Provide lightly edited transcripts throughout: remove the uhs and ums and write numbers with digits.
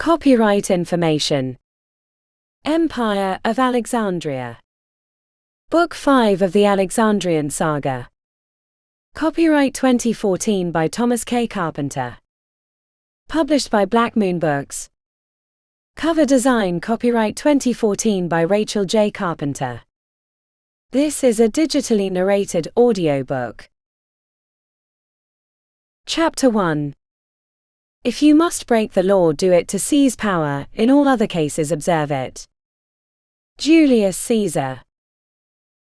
Copyright information. Empire of Alexandria. Book 5 of the Alexandrian Saga. Copyright 2014 by Thomas K. Carpenter. Published by Black Moon Books. Cover design copyright 2014 by Rachel J. Carpenter. This is a digitally narrated audiobook. Chapter 1. If you must break the law, do it to seize power, in all other cases observe it. Julius Caesar.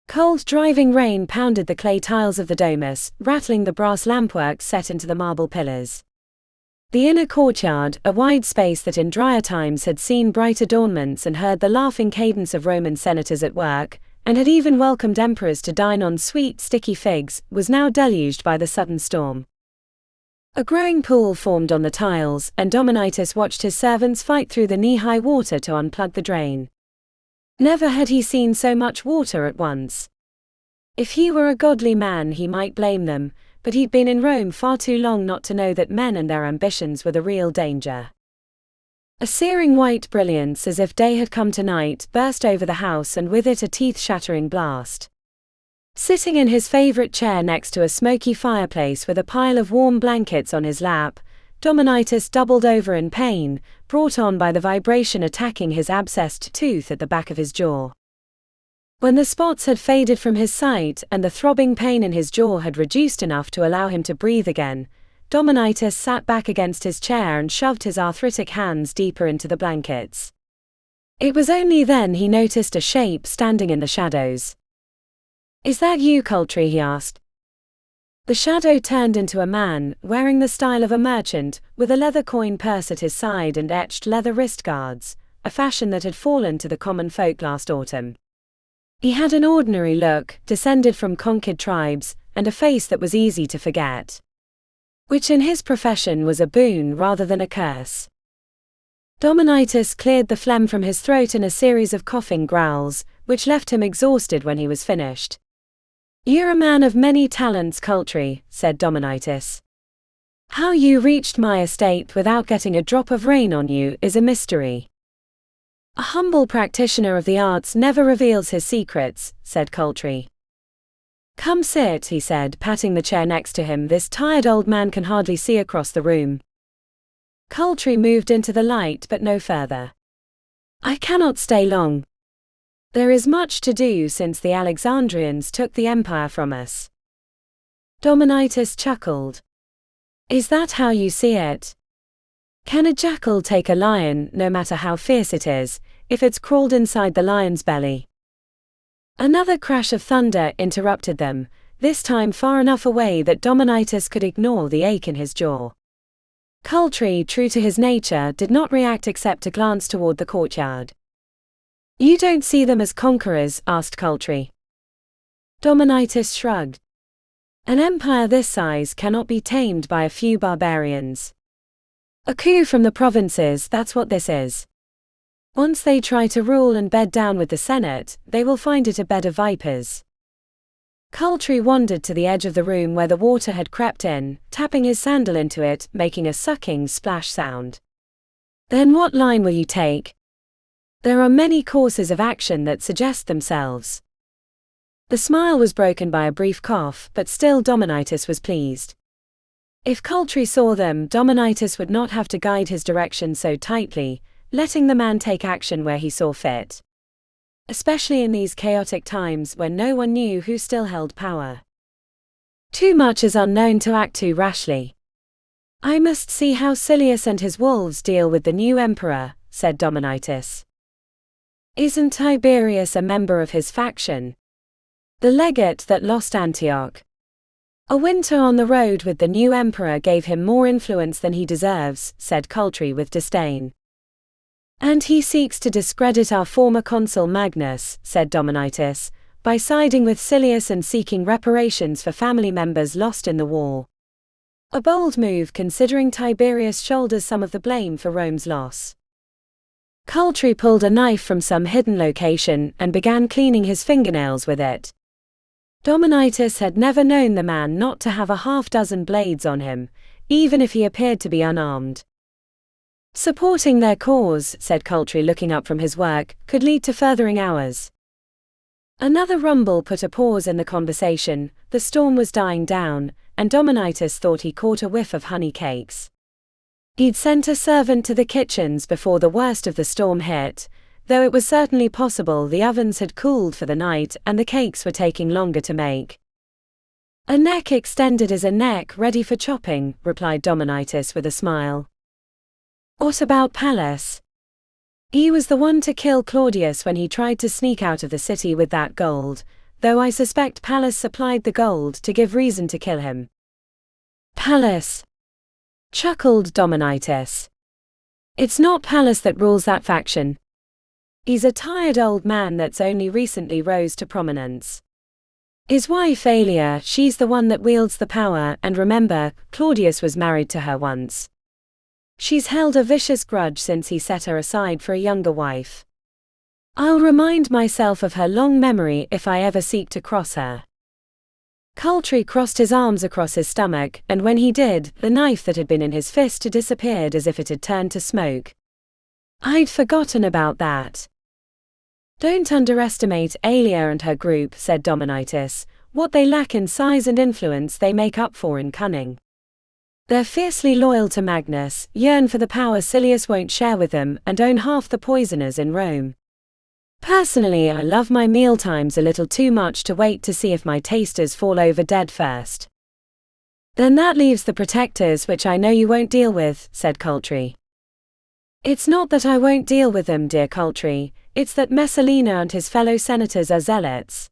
Cold driving rain pounded the clay tiles of the domus, rattling the brass lampwork set into the marble pillars. The inner courtyard, a wide space that in drier times had seen bright adornments and heard the laughing cadence of Roman senators at work, and had even welcomed emperors to dine on sweet, sticky figs, was now deluged by the sudden storm. A growing pool formed on the tiles, and Dominitus watched his servants fight through the knee-high water to unplug the drain. Never had he seen so much water at once. If he were a godly man he might blame them, but he'd been in Rome far too long not to know that men and their ambitions were the real danger. A searing white brilliance, as if day had come tonight, burst over the house, and with it a teeth-shattering blast. Sitting in his favorite chair next to a smoky fireplace with a pile of warm blankets on his lap, Dominitus doubled over in pain, brought on by the vibration attacking his abscessed tooth at the back of his jaw. When the spots had faded from his sight and the throbbing pain in his jaw had reduced enough to allow him to breathe again, Dominitus sat back against his chair and shoved his arthritic hands deeper into the blankets. It was only then he noticed a shape standing in the shadows. "Is that you, Cultry?" he asked. The shadow turned into a man, wearing the style of a merchant, with a leather coin purse at his side and etched leather wrist guards, a fashion that had fallen to the common folk last autumn. He had an ordinary look, descended from conquered tribes, and a face that was easy to forget. Which in his profession was a boon rather than a curse. Dominitus cleared the phlegm from his throat in a series of coughing growls, which left him exhausted when he was finished. "You're a man of many talents, Cultry," said Dominitus. "How you reached my estate without getting a drop of rain on you is a mystery." "A humble practitioner of the arts never reveals his secrets," said Cultry. "Come sit," he said, patting the chair next to him. "This tired old man can hardly see across the room." Cultry moved into the light but no further. "I cannot stay long. There is much to do since the Alexandrians took the empire from us." Dominitus chuckled. "Is that how you see it? Can a jackal take a lion, no matter how fierce it is, if it's crawled inside the lion's belly?" Another crash of thunder interrupted them, this time far enough away that Dominitus could ignore the ache in his jaw. Cultry, true to his nature, did not react except to glance toward the courtyard. "You don't see them as conquerors?" asked Cultry. Dominitus shrugged. "An empire this size cannot be tamed by a few barbarians. A coup from the provinces, that's what this is. Once they try to rule and bed down with the Senate, they will find it a bed of vipers." Cultry wandered to the edge of the room where the water had crept in, tapping his sandal into it, making a sucking splash sound. "Then what line will you take? There are many courses of action that suggest themselves." The smile was broken by a brief cough, but still Dominitus was pleased. If Cultry saw them, Dominitus would not have to guide his direction so tightly, letting the man take action where he saw fit. Especially in these chaotic times when no one knew who still held power. Too much is unknown to act too rashly. "I must see how Silius and his wolves deal with the new emperor," said Dominitus. "Isn't Tiberius a member of his faction? The legate that lost Antioch? A winter on the road with the new emperor gave him more influence than he deserves," said Cultry with disdain. "And he seeks to discredit our former consul Magnus," said Dominitus, "by siding with Silius and seeking reparations for family members lost in the war. A bold move considering Tiberius shoulders some of the blame for Rome's loss." Cultry pulled a knife from some hidden location and began cleaning his fingernails with it. Dominitus had never known the man not to have a half-dozen blades on him, even if he appeared to be unarmed. Supporting their cause, said Coultry looking up from his work, could lead to furthering ours. Another rumble put a pause in the conversation. The storm was dying down, and Dominitus thought he caught a whiff of honey cakes. He'd sent a servant to the kitchens before the worst of the storm hit, though it was certainly possible the ovens had cooled for the night and the cakes were taking longer to make. A neck extended is a neck ready for chopping, replied Dominitus with a smile. What about Pallas? He was the one to kill Claudius when he tried to sneak out of the city with that gold, though I suspect Pallas supplied the gold to give reason to kill him. Pallas, chuckled Dominitus. It's not Pallas that rules that faction. He's a tired old man that's only recently rose to prominence. His wife Aelia, she's the one that wields the power, and remember, Claudius was married to her once. She's held a vicious grudge since he set her aside for a younger wife. I'll remind myself of her long memory if I ever seek to cross her. Coultry crossed his arms across his stomach, and when he did, the knife that had been in his fist disappeared as if it had turned to smoke. I'd forgotten about that. Don't underestimate Aelia and her group, said Dominitus. What they lack in size and influence they make up for in cunning. They're fiercely loyal to Magnus, yearn for the power Silius won't share with them, and own half the poisoners in Rome. Personally, I love my mealtimes a little too much to wait to see if my tasters fall over dead first. Then that leaves the protectors, which I know you won't deal with, said Coultry. It's not that I won't deal with them, dear Coultry, it's that Messalina and his fellow senators are zealots.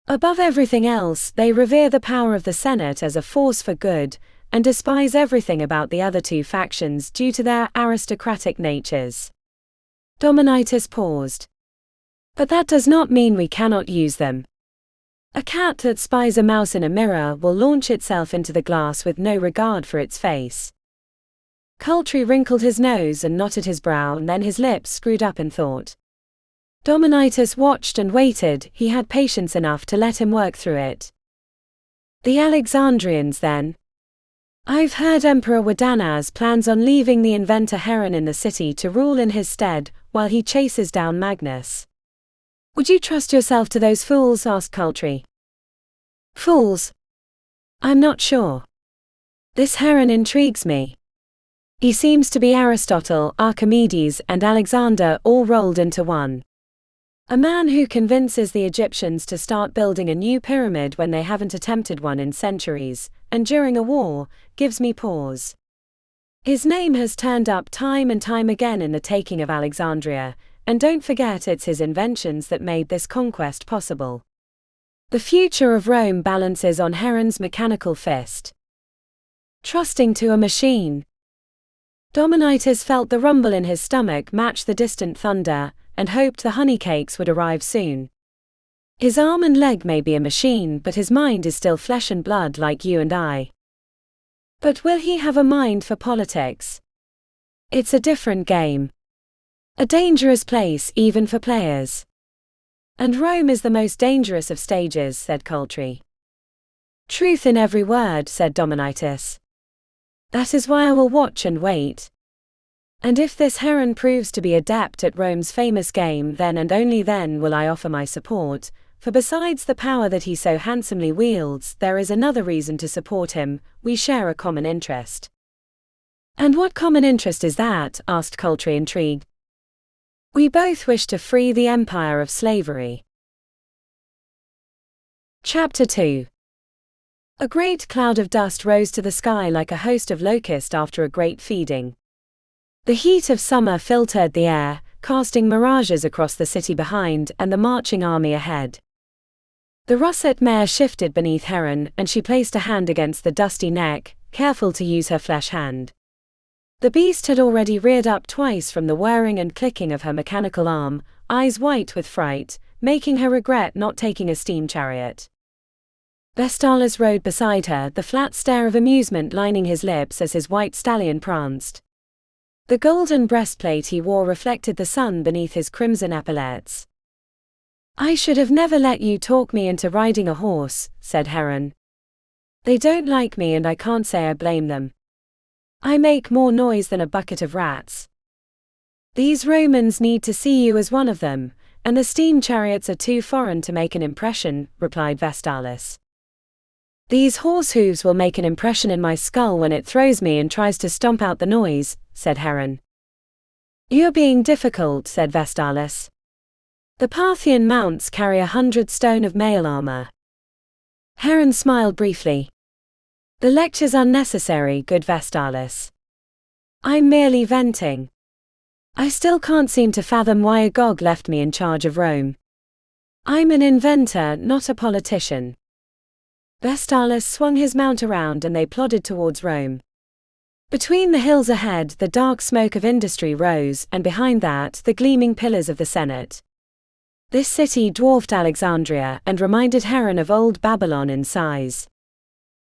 Above everything else, they revere the power of the Senate as a force for good, and despise everything about the other two factions due to their aristocratic natures. Dominitus paused. But that does not mean we cannot use them. A cat that spies a mouse in a mirror will launch itself into the glass with no regard for its face. Coultry wrinkled his nose and knotted his brow, and then his lips screwed up in thought. Dominitus watched and waited. He had patience enough to let him work through it. The Alexandrians, then? I've heard Emperor Wardanas plans on leaving the inventor Heron in the city to rule in his stead, while he chases down Magnus. Would you trust yourself to those fools? Asked Coultry. Fools? I'm not sure. This Heron intrigues me. He seems to be Aristotle, Archimedes, and Alexander all rolled into one. A man who convinces the Egyptians to start building a new pyramid when they haven't attempted one in centuries, and during a war, gives me pause. His name has turned up time and time again in the taking of Alexandria, and don't forget it's his inventions that made this conquest possible. The future of Rome balances on Heron's mechanical fist. Trusting to a machine. Dominitus felt the rumble in his stomach match the distant thunder, and hoped the honey cakes would arrive soon. His arm and leg may be a machine, but his mind is still flesh and blood like you and I. But will he have a mind for politics? It's a different game. A dangerous place even for players. And Rome is the most dangerous of stages, said Coultry. Truth in every word, said Dominitus. That is why I will watch and wait. And if this Heron proves to be adept at Rome's famous game, then and only then will I offer my support, for besides the power that he so handsomely wields, there is another reason to support him: we share a common interest. And what common interest is that? Asked Coultry, intrigued. We both wish to free the empire of slavery. Chapter 2. A great cloud of dust rose to the sky like a host of locusts after a great feeding. The heat of summer filtered the air, casting mirages across the city behind and the marching army ahead. The russet mare shifted beneath Heron, and she placed a hand against the dusty neck, careful to use her flesh hand. The beast had already reared up twice from the whirring and clicking of her mechanical arm, eyes white with fright, making her regret not taking a steam chariot. Vestalis rode beside her, the flat stare of amusement lining his lips as his white stallion pranced. The golden breastplate he wore reflected the sun beneath his crimson epaulettes. I should have never let you talk me into riding a horse, said Heron. They don't like me and I can't say I blame them. I make more noise than a bucket of rats. These Romans need to see you as one of them, and the steam chariots are too foreign to make an impression, replied Vestalis. These horse hooves will make an impression in my skull when it throws me and tries to stomp out the noise, said Heron. You're being difficult, said Vestalis. The Parthian mounts carry 100 stone of mail armor. Heron smiled briefly. The lecture's unnecessary, good Vestalis. I'm merely venting. I still can't seem to fathom why Agog left me in charge of Rome. I'm an inventor, not a politician. Vestalis swung his mount around and they plodded towards Rome. Between the hills ahead, the dark smoke of industry rose, and behind that, the gleaming pillars of the Senate. This city dwarfed Alexandria and reminded Heron of old Babylon in size.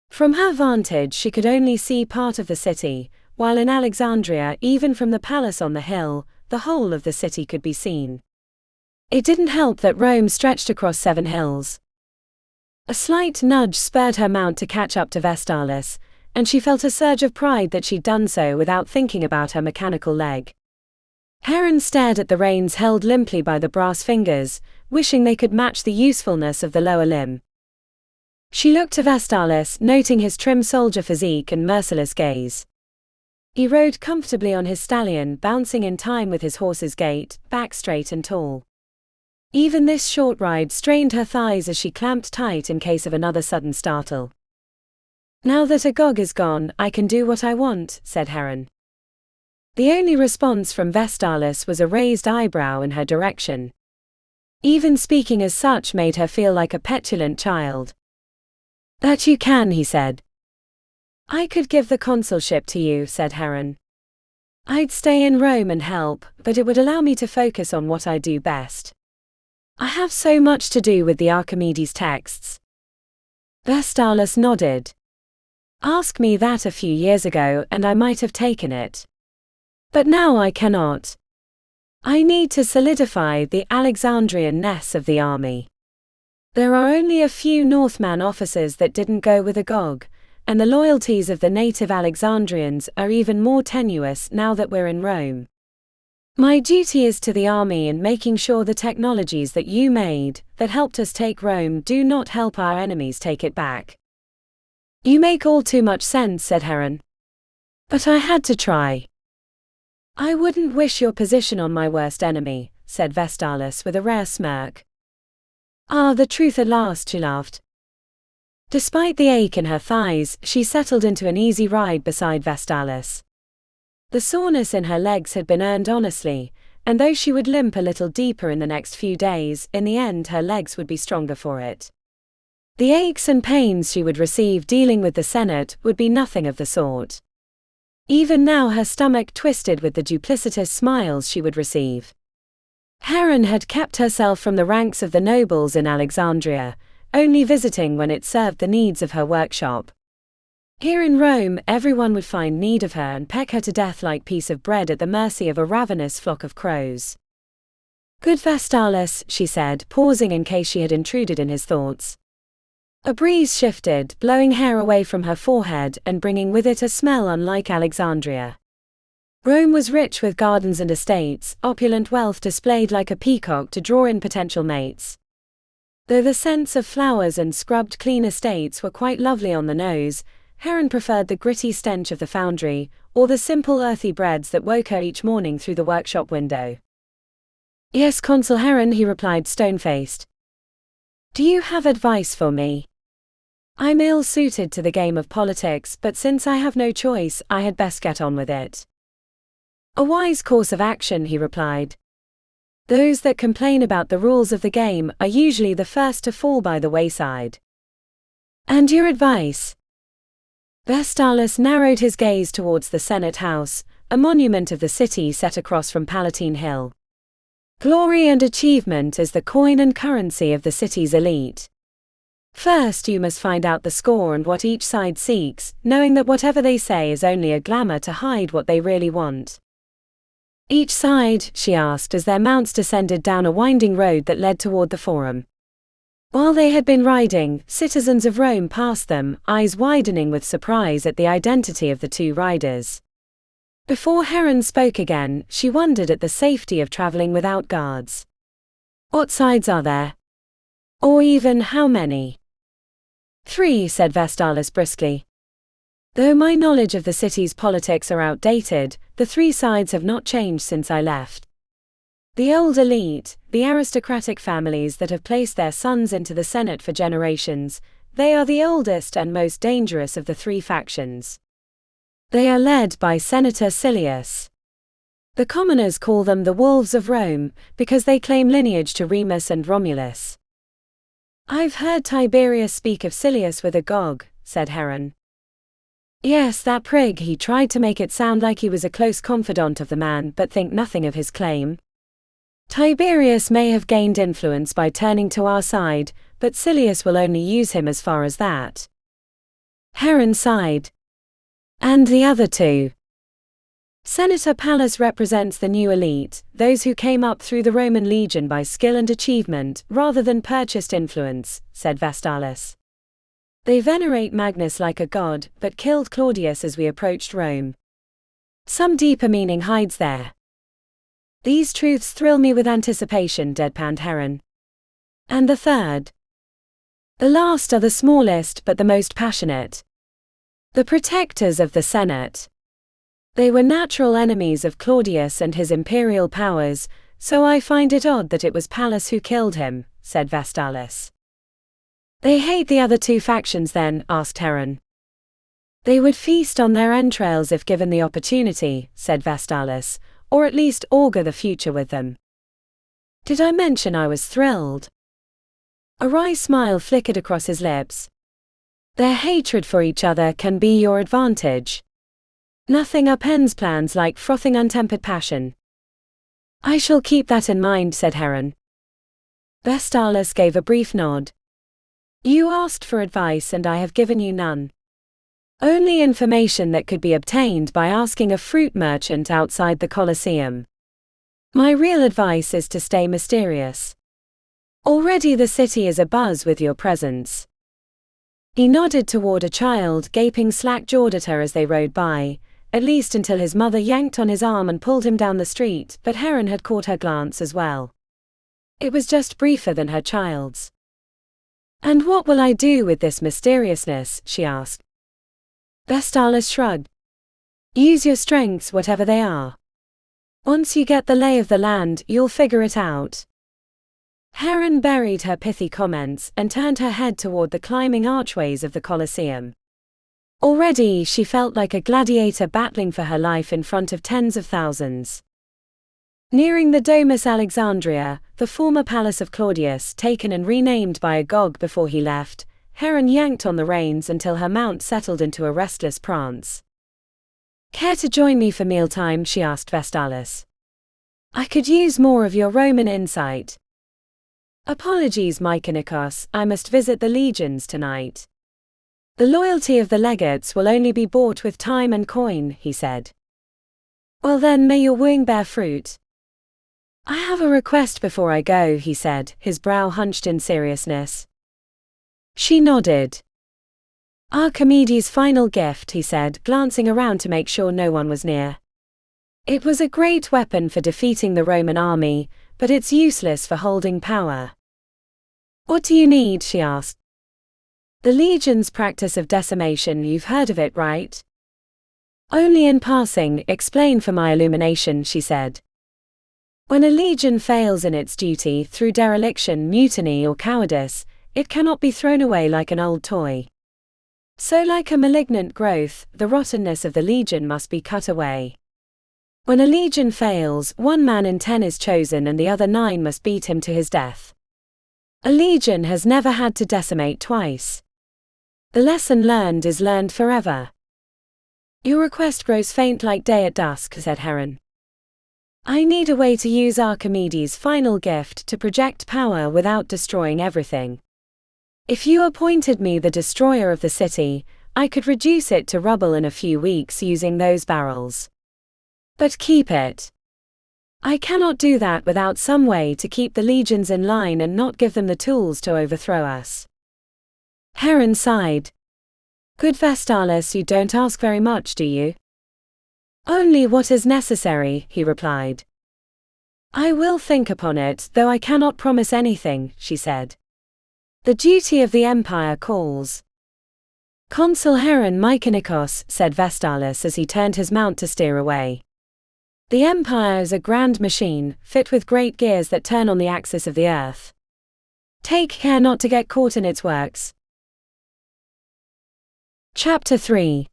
From her vantage, she could only see part of the city, while in Alexandria, even from the palace on the hill, the whole of the city could be seen. It didn't help that Rome stretched across 7 hills. A slight nudge spurred her mount to catch up to Vestalis, and she felt a surge of pride that she'd done so without thinking about her mechanical leg. Heron stared at the reins held limply by the brass fingers, wishing they could match the usefulness of the lower limb. She looked to Vestalis, noting his trim soldier physique and merciless gaze. He rode comfortably on his stallion, bouncing in time with his horse's gait, back straight and tall. Even this short ride strained her thighs as she clamped tight in case of another sudden startle. Now that Agog is gone, I can do what I want, said Heron. The only response from Vestalis was a raised eyebrow in her direction. Even speaking as such made her feel like a petulant child. That you can, he said. I could give the consulship to you, said Heron. I'd stay in Rome and help, but it would allow me to focus on what I do best. I have so much to do with the Archimedes texts. Vestalis nodded. Ask me that a few years ago and I might have taken it. But now I cannot. I need to solidify the Alexandrian-ness of the army. There are only a few Northman officers that didn't go with Agog, and the loyalties of the native Alexandrians are even more tenuous now that we're in Rome. My duty is to the army and making sure the technologies that you made, that helped us take Rome, do not help our enemies take it back. You make all too much sense, said Heron. But I had to try. I wouldn't wish your position on my worst enemy, said Vestalis with a rare smirk. Ah, the truth at last, she laughed. Despite the ache in her thighs, she settled into an easy ride beside Vestalis. The soreness in her legs had been earned honestly, and though she would limp a little deeper in the next few days, in the end her legs would be stronger for it. The aches and pains she would receive dealing with the Senate would be nothing of the sort. Even now her stomach twisted with the duplicitous smiles she would receive. Heron had kept herself from the ranks of the nobles in Alexandria, only visiting when it served the needs of her workshop. Here in Rome, everyone would find need of her and peck her to death like piece of bread at the mercy of a ravenous flock of crows. Good Vestalis, she said, pausing in case she had intruded in his thoughts. A breeze shifted, blowing hair away from her forehead and bringing with it a smell unlike Alexandria. Rome was rich with gardens and estates, opulent wealth displayed like a peacock to draw in potential mates. Though the scents of flowers and scrubbed clean estates were quite lovely on the nose, Heron preferred the gritty stench of the foundry, or the simple earthy breads that woke her each morning through the workshop window. Yes, Consul Heron, he replied stone-faced. Do you have advice for me? I'm ill-suited to the game of politics, but since I have no choice, I had best get on with it. A wise course of action, he replied. Those that complain about the rules of the game are usually the first to fall by the wayside. And your advice? Vestalis narrowed his gaze towards the Senate House, a monument of the city set across from Palatine Hill. Glory and achievement is the coin and currency of the city's elite. First you must find out the score and what each side seeks, knowing that whatever they say is only a glamour to hide what they really want. Each side, she asked as their mounts descended down a winding road that led toward the Forum. While they had been riding, citizens of Rome passed them, eyes widening with surprise at the identity of the two riders. Before Heron spoke again, she wondered at the safety of traveling without guards. What sides are there? Or even how many? 3, said Vestalis briskly. Though my knowledge of the city's politics are outdated, the 3 sides have not changed since I left. The old elite, the aristocratic families that have placed their sons into the Senate for generations, they are the oldest and most dangerous of the 3 factions. They are led by Senator Silius. The commoners call them the Wolves of Rome, because they claim lineage to Remus and Romulus. I've heard Tiberius speak of Silius with Agog, said Heron. Yes, that prig, he tried to make it sound like he was a close confidant of the man but think nothing of his claim. Tiberius may have gained influence by turning to our side, but Silius will only use him as far as that. Heron sighed. And the other 2? Senator Pallas represents the new elite, those who came up through the Roman legion by skill and achievement, rather than purchased influence, said Vestalis. They venerate Magnus like a god, but killed Claudius as we approached Rome. Some deeper meaning hides there. These truths thrill me with anticipation, deadpanned Heron. And the 3rd? The last are the smallest but the most passionate. The protectors of the Senate. They were natural enemies of Claudius and his imperial powers, so I find it odd that it was Pallas who killed him, said Vestalis. They hate the other 2 factions then, asked Heron. They would feast on their entrails if given the opportunity, said Vestalis, or at least augur the future with them. Did I mention I was thrilled? A wry smile flickered across his lips. Their hatred for each other can be your advantage. Nothing upends plans like frothing untempered passion. I shall keep that in mind, said Heron. Vestalis gave a brief nod. You asked for advice and I have given you none. Only information that could be obtained by asking a fruit merchant outside the Colosseum. My real advice is to stay mysterious. Already the city is abuzz with your presence. He nodded toward a child gaping slack-jawed at her as they rode by, at least until his mother yanked on his arm and pulled him down the street, but Heron had caught her glance as well. It was just briefer than her child's. And what will I do with this mysteriousness, she asked. Vestalis shrugged. Use your strengths, whatever they are. Once you get the lay of the land, you'll figure it out. Heron buried her pithy comments and turned her head toward the climbing archways of the Colosseum. Already she felt like a gladiator battling for her life in front of tens of thousands. Nearing the Domus Alexandria, the former palace of Claudius, taken and renamed by Agog before he left, Heron yanked on the reins until her mount settled into a restless prance. Care to join me for mealtime, she asked Vestalis. I could use more of your Roman insight. Apologies, Mykonikos, I must visit the legions tonight. The loyalty of the legates will only be bought with time and coin, he said. Well then, may your wooing bear fruit. I have a request before I go, he said, his brow hunched in seriousness. She nodded. Archimedes' final gift, he said, glancing around to make sure no one was near. It was a great weapon for defeating the Roman army, but it's useless for holding power. What do you need, she asked. The legion's practice of decimation, you've heard of it, right? Only in passing, explain for my illumination, she said. When a legion fails in its duty through dereliction, mutiny or cowardice, it cannot be thrown away like an old toy. So like a malignant growth, the rottenness of the legion must be cut away. When a legion fails, 1 man in 10 is chosen and the other 9 must beat him to his death. A legion has never had to decimate twice. The lesson learned is learned forever. Your request grows faint like day at dusk, said Heron. I need a way to use Archimedes' final gift to project power without destroying everything. If you appointed me the destroyer of the city, I could reduce it to rubble in a few weeks using those barrels. But keep it. I cannot do that without some way to keep the legions in line and not give them the tools to overthrow us. Heron sighed. Good Vestalis, you don't ask very much, do you? Only what is necessary, he replied. I will think upon it, though I cannot promise anything, she said. The duty of the empire calls. Consul Heron Mykonikos, said Vestalis as he turned his mount to steer away. The empire is a grand machine, fit with great gears that turn on the axis of the earth. Take care not to get caught in its works. Chapter 3.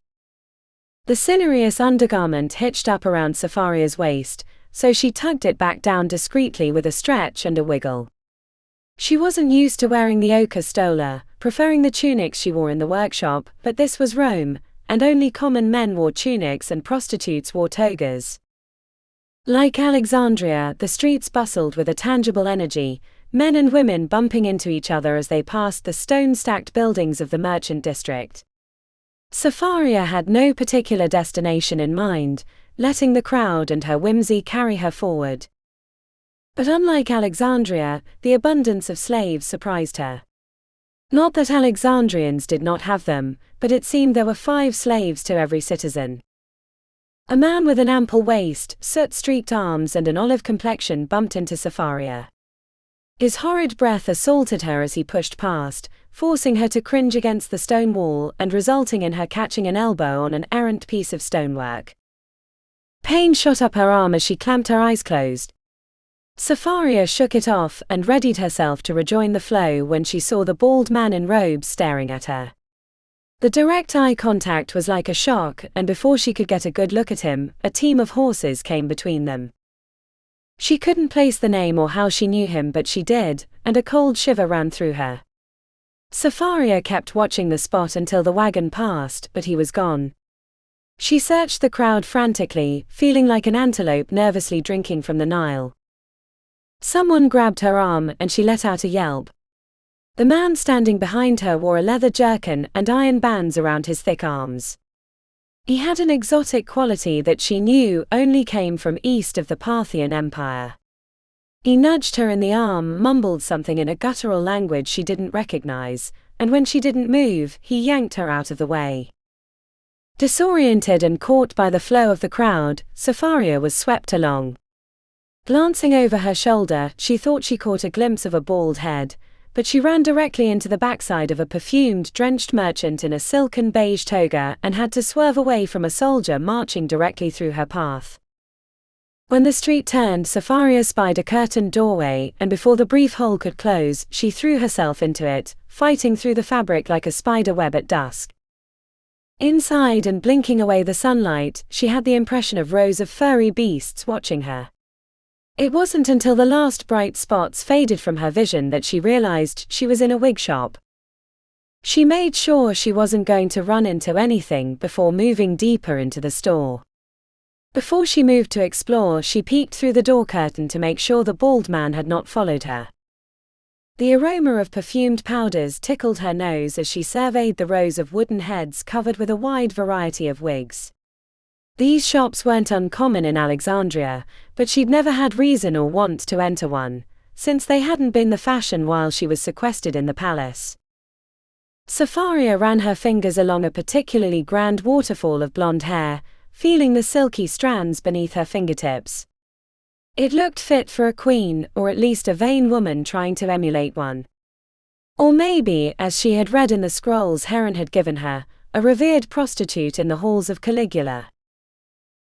The cinereous undergarment hitched up around Safaria's waist, so she tugged it back down discreetly with a stretch and a wiggle. She wasn't used to wearing the ochre stola, preferring the tunics she wore in the workshop, but this was Rome, and only common men wore tunics and prostitutes wore togas. Like Alexandria, the streets bustled with a tangible energy, men and women bumping into each other as they passed the stone-stacked buildings of the merchant district. Safaria had no particular destination in mind, letting the crowd and her whimsy carry her forward. But unlike Alexandria, the abundance of slaves surprised her. Not that Alexandrians did not have them, but it seemed there were 5 slaves to every citizen. A man with an ample waist, soot-streaked arms and an olive complexion bumped into Safaria. His horrid breath assaulted her as he pushed past, forcing her to cringe against the stone wall and resulting in her catching an elbow on an errant piece of stonework. Pain shot up her arm as she clamped her eyes closed. Safaria shook it off and readied herself to rejoin the flow when she saw the bald man in robes staring at her. The direct eye contact was like a shock, and before she could get a good look at him, a team of horses came between them. She couldn't place the name or how she knew him, but she did, and a cold shiver ran through her. Safaria kept watching the spot until the wagon passed, but he was gone. She searched the crowd frantically, feeling like an antelope nervously drinking from the Nile. Someone grabbed her arm and she let out a yelp. The man standing behind her wore a leather jerkin and iron bands around his thick arms. He had an exotic quality that she knew only came from east of the Parthian Empire. He nudged her in the arm, mumbled something in a guttural language she didn't recognize, and when she didn't move, he yanked her out of the way. Disoriented and caught by the flow of the crowd, Safaria was swept along. Glancing over her shoulder, she thought she caught a glimpse of a bald head, but she ran directly into the backside of a perfumed, drenched merchant in a silken beige toga and had to swerve away from a soldier marching directly through her path. When the street turned, Safaria spied a curtained doorway, and before the brief hole could close, she threw herself into it, fighting through the fabric like a spider web at dusk. Inside and blinking away the sunlight, she had the impression of rows of furry beasts watching her. It wasn't until the last bright spots faded from her vision that she realized she was in a wig shop. She made sure she wasn't going to run into anything before moving deeper into the store. Before she moved to explore, she peeked through the door curtain to make sure the bald man had not followed her. The aroma of perfumed powders tickled her nose as she surveyed the rows of wooden heads covered with a wide variety of wigs. These shops weren't uncommon in Alexandria, but she'd never had reason or want to enter one, since they hadn't been the fashion while she was sequestered in the palace. Safaria ran her fingers along a particularly grand waterfall of blonde hair, feeling the silky strands beneath her fingertips. It looked fit for a queen, or at least a vain woman trying to emulate one. Or maybe, as she had read in the scrolls Heron had given her, a revered prostitute in the halls of Caligula.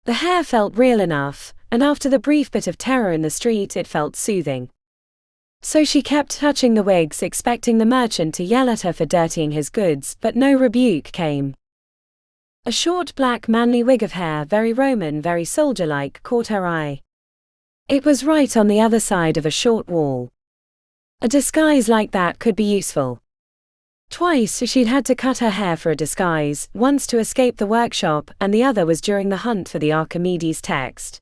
The hair felt real enough, and after the brief bit of terror in the street it felt soothing. So she kept touching the wigs, expecting the merchant to yell at her for dirtying his goods, but no rebuke came. A short black manly wig of hair, very Roman, very soldier-like, caught her eye. It was right on the other side of a short wall. A disguise like that could be useful. Twice she'd had to cut her hair for a disguise, once to escape the workshop and the other was during the hunt for the Archimedes text.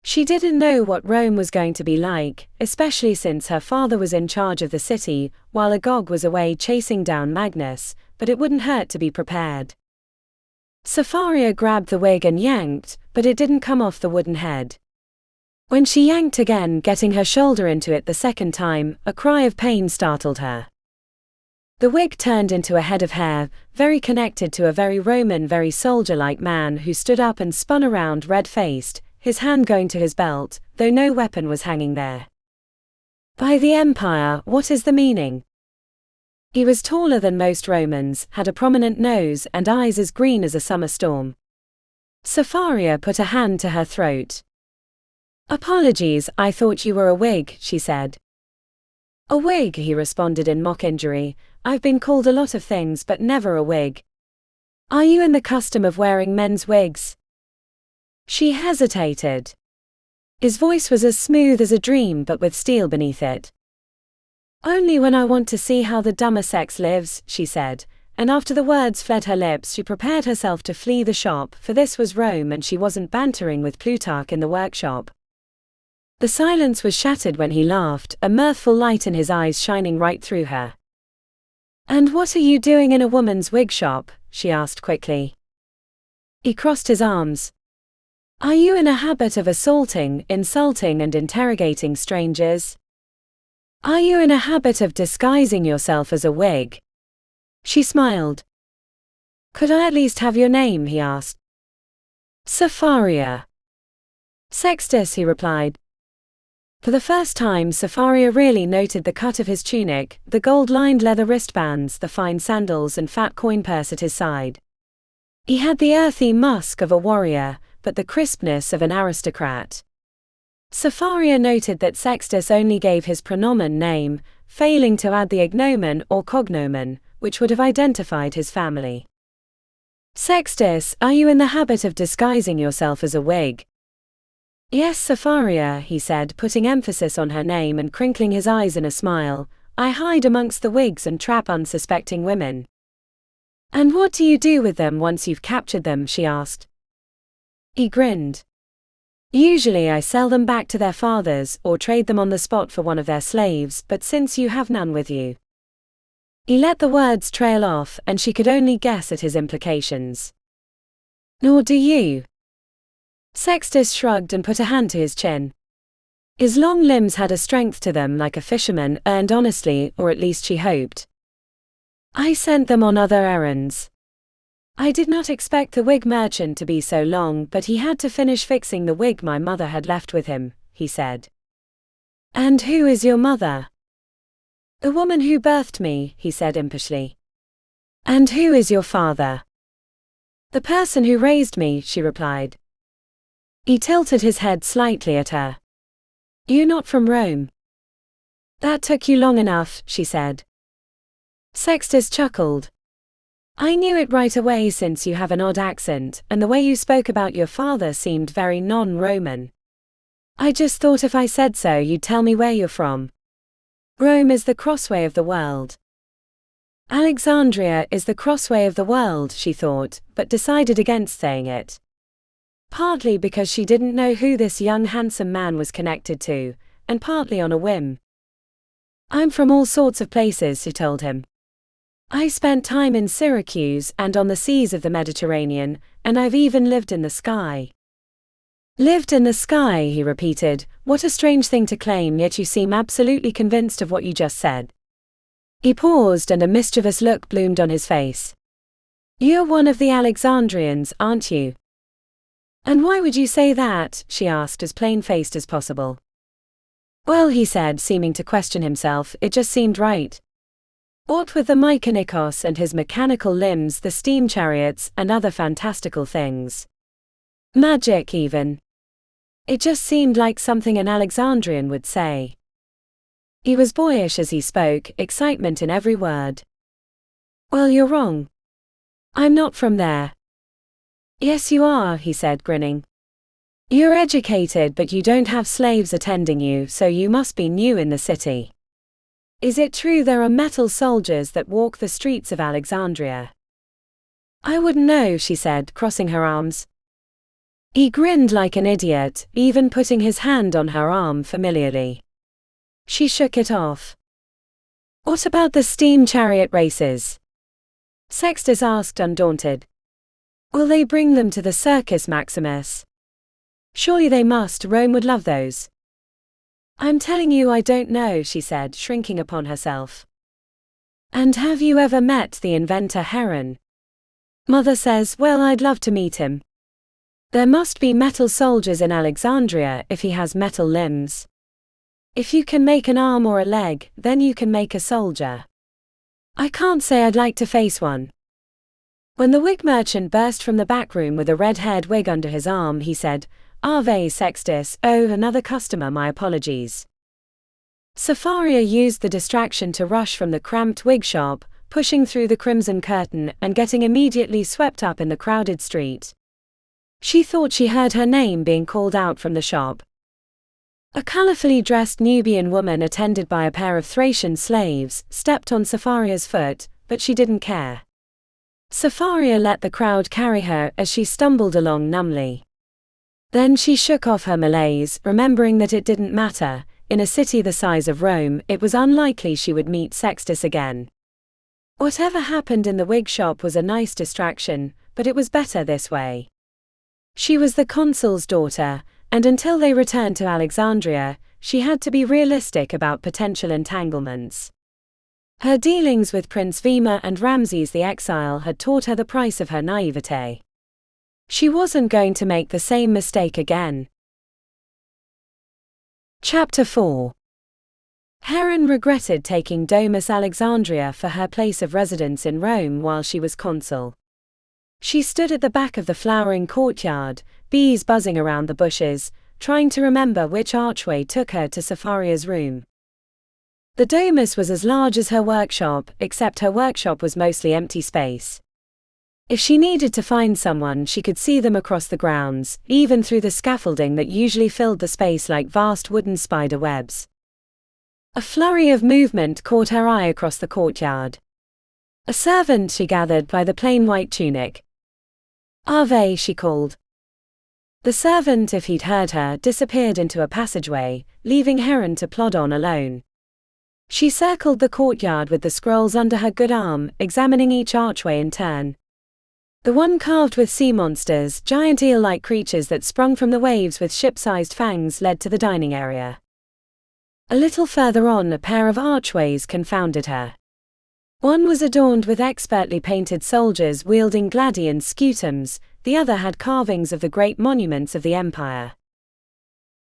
She didn't know what Rome was going to be like, especially since her father was in charge of the city, while Agog was away chasing down Magnus, but it wouldn't hurt to be prepared. Safaria grabbed the wig and yanked, but it didn't come off the wooden head. When she yanked again, getting her shoulder into it the second time, a cry of pain startled her. The wig turned into a head of hair, very connected to a very Roman, very soldier-like man who stood up and spun around red-faced, his hand going to his belt, though no weapon was hanging there. By the Empire, what is the meaning? He was taller than most Romans, had a prominent nose and eyes as green as a summer storm. Sapharia put a hand to her throat. Apologies, I thought you were a Whig, she said. A Whig, he responded in mock injury. I've been called a lot of things but never a Whig. Are you in the custom of wearing men's wigs? She hesitated. His voice was as smooth as a dream but with steel beneath it. Only when I want to see how the dumber sex lives, she said, and after the words fled her lips she prepared herself to flee the shop, for this was Rome and she wasn't bantering with Plutarch in the workshop. The silence was shattered when he laughed, a mirthful light in his eyes shining right through her. And what are you doing in a woman's wig shop? She asked quickly. He crossed his arms. Are you in a habit of assaulting, insulting and interrogating strangers? Are you in a habit of disguising yourself as a Whig? She smiled. Could I at least have your name? He asked. Sapharia. Sextus, he replied. For the first time Sapharia really noted the cut of his tunic, the gold-lined leather wristbands, the fine sandals and fat coin purse at his side. He had the earthy musk of a warrior, but the crispness of an aristocrat. Sapharia noted that Sextus only gave his pronomen name, failing to add the agnomen or cognomen, which would have identified his family. Sextus, are you in the habit of disguising yourself as a Whig? Yes, Sapharia, he said, putting emphasis on her name and crinkling his eyes in a smile. I hide amongst the Whigs and trap unsuspecting women. And what do you do with them once you've captured them? She asked. He grinned. Usually I sell them back to their fathers or trade them on the spot for one of their slaves, but since you have none with you. He let the words trail off and she could only guess at his implications. Nor do you. Sextus shrugged and put a hand to his chin. His long limbs had a strength to them like a fisherman, earned honestly, or at least she hoped. I sent them on other errands. I did not expect the wig merchant to be so long, but he had to finish fixing the wig my mother had left with him, he said. And who is your mother? The woman who birthed me, he said impishly. And who is your father? The person who raised me, she replied. He tilted his head slightly at her. You're not from Rome. That took you long enough, she said. Sextus chuckled. I knew it right away since you have an odd accent, and the way you spoke about your father seemed very non-Roman. I just thought if I said so you'd tell me where you're from. Rome is the crossway of the world. Alexandria is the crossway of the world, she thought, but decided against saying it. Partly because she didn't know who this young handsome man was connected to, and partly on a whim. I'm from all sorts of places, she told him. I spent time in Syracuse and on the seas of the Mediterranean, and I've even lived in the sky. Lived in the sky, he repeated. What a strange thing to claim, yet you seem absolutely convinced of what you just said. He paused and a mischievous look bloomed on his face. You're one of the Alexandrians, aren't you? And why would you say that? She asked, as plain-faced as possible. Well, he said, seeming to question himself, it just seemed right. What with the Mykonikos and his mechanical limbs, the steam chariots, and other fantastical things. Magic, even. It just seemed like something an Alexandrian would say. He was boyish as he spoke, excitement in every word. Well, you're wrong. I'm not from there. Yes, you are, he said, grinning. You're educated, but you don't have slaves attending you, so you must be new in the city. Is it true there are metal soldiers that walk the streets of Alexandria? I wouldn't know, she said, crossing her arms. He grinned like an idiot, even putting his hand on her arm familiarly. She shook it off. What about the steam chariot races? Sextus asked, undaunted. Will they bring them to the Circus Maximus? Surely they must, Rome would love those. I'm telling you I don't know, she said, shrinking upon herself. And have you ever met the inventor Heron? Mother says, well, I'd love to meet him. There must be metal soldiers in Alexandria if he has metal limbs. If you can make an arm or a leg, then you can make a soldier. I can't say I'd like to face one. When the wig merchant burst from the back room with a red-haired wig under his arm, he said, Ave Sextus, oh, another customer, my apologies. Safaria used the distraction to rush from the cramped wig shop, pushing through the crimson curtain and getting immediately swept up in the crowded street. She thought she heard her name being called out from the shop. A colorfully dressed Nubian woman attended by a pair of Thracian slaves stepped on Safaria's foot, but she didn't care. Safaria let the crowd carry her as she stumbled along numbly. Then she shook off her malaise, remembering that it didn't matter. In a city the size of Rome, it was unlikely she would meet Sextus again. Whatever happened in the wig shop was a nice distraction, but it was better this way. She was the consul's daughter, and until they returned to Alexandria, she had to be realistic about potential entanglements. Her dealings with Prince Vima and Ramses the Exile had taught her the price of her naivete. She wasn't going to make the same mistake again. Chapter 4. Heron regretted taking Domus Alexandria for her place of residence in Rome while she was consul. She stood at the back of the flowering courtyard, bees buzzing around the bushes, trying to remember which archway took her to Safaria's room. The domus was as large as her workshop, except her workshop was mostly empty space. If she needed to find someone, she could see them across the grounds, even through the scaffolding that usually filled the space like vast wooden spider webs. A flurry of movement caught her eye across the courtyard. A servant she gathered by the plain white tunic. Ave, she called. The servant, if he'd heard her, disappeared into a passageway, leaving Heron to plod on alone. She circled the courtyard with the scrolls under her good arm, examining each archway in turn. The one carved with sea monsters, giant eel-like creatures that sprung from the waves with ship-sized fangs, led to the dining area. A little further on, a pair of archways confounded her. One was adorned with expertly painted soldiers wielding gladian scutums, the other had carvings of the great monuments of the empire.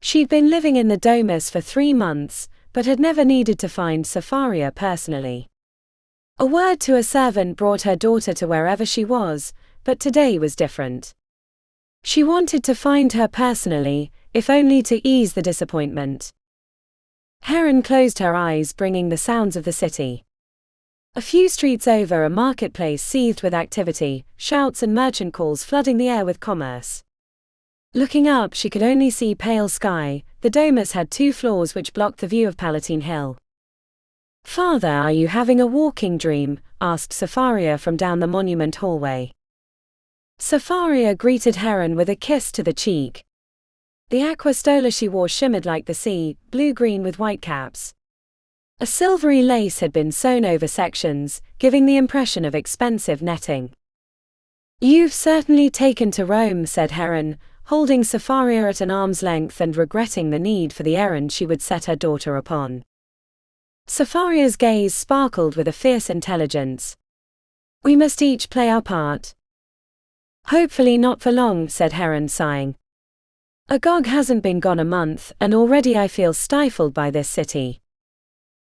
She'd been living in the domus for 3 months, but had never needed to find Safaria personally. A word to a servant brought her daughter to wherever she was, but today was different. She wanted to find her personally, if only to ease the disappointment. Heron closed her eyes, bringing the sounds of the city. A few streets over, a marketplace seethed with activity, shouts and merchant calls flooding the air with commerce. Looking up, she could only see pale sky. The domus had 2 floors which blocked the view of Palatine Hill. "Father, are you having a walking dream?" asked Safaria from down the monument hallway. Safaria greeted Heron with a kiss to the cheek. The aqua stola she wore shimmered like the sea, blue-green with white caps. A silvery lace had been sewn over sections, giving the impression of expensive netting. "You've certainly taken to Rome," said Heron, holding Safaria at an arm's length and regretting the need for the errand she would set her daughter upon. Safaria's gaze sparkled with a fierce intelligence. "We must each play our part." "Hopefully not for long," said Heron, sighing. "Agog hasn't been gone a month, and already I feel stifled by this city.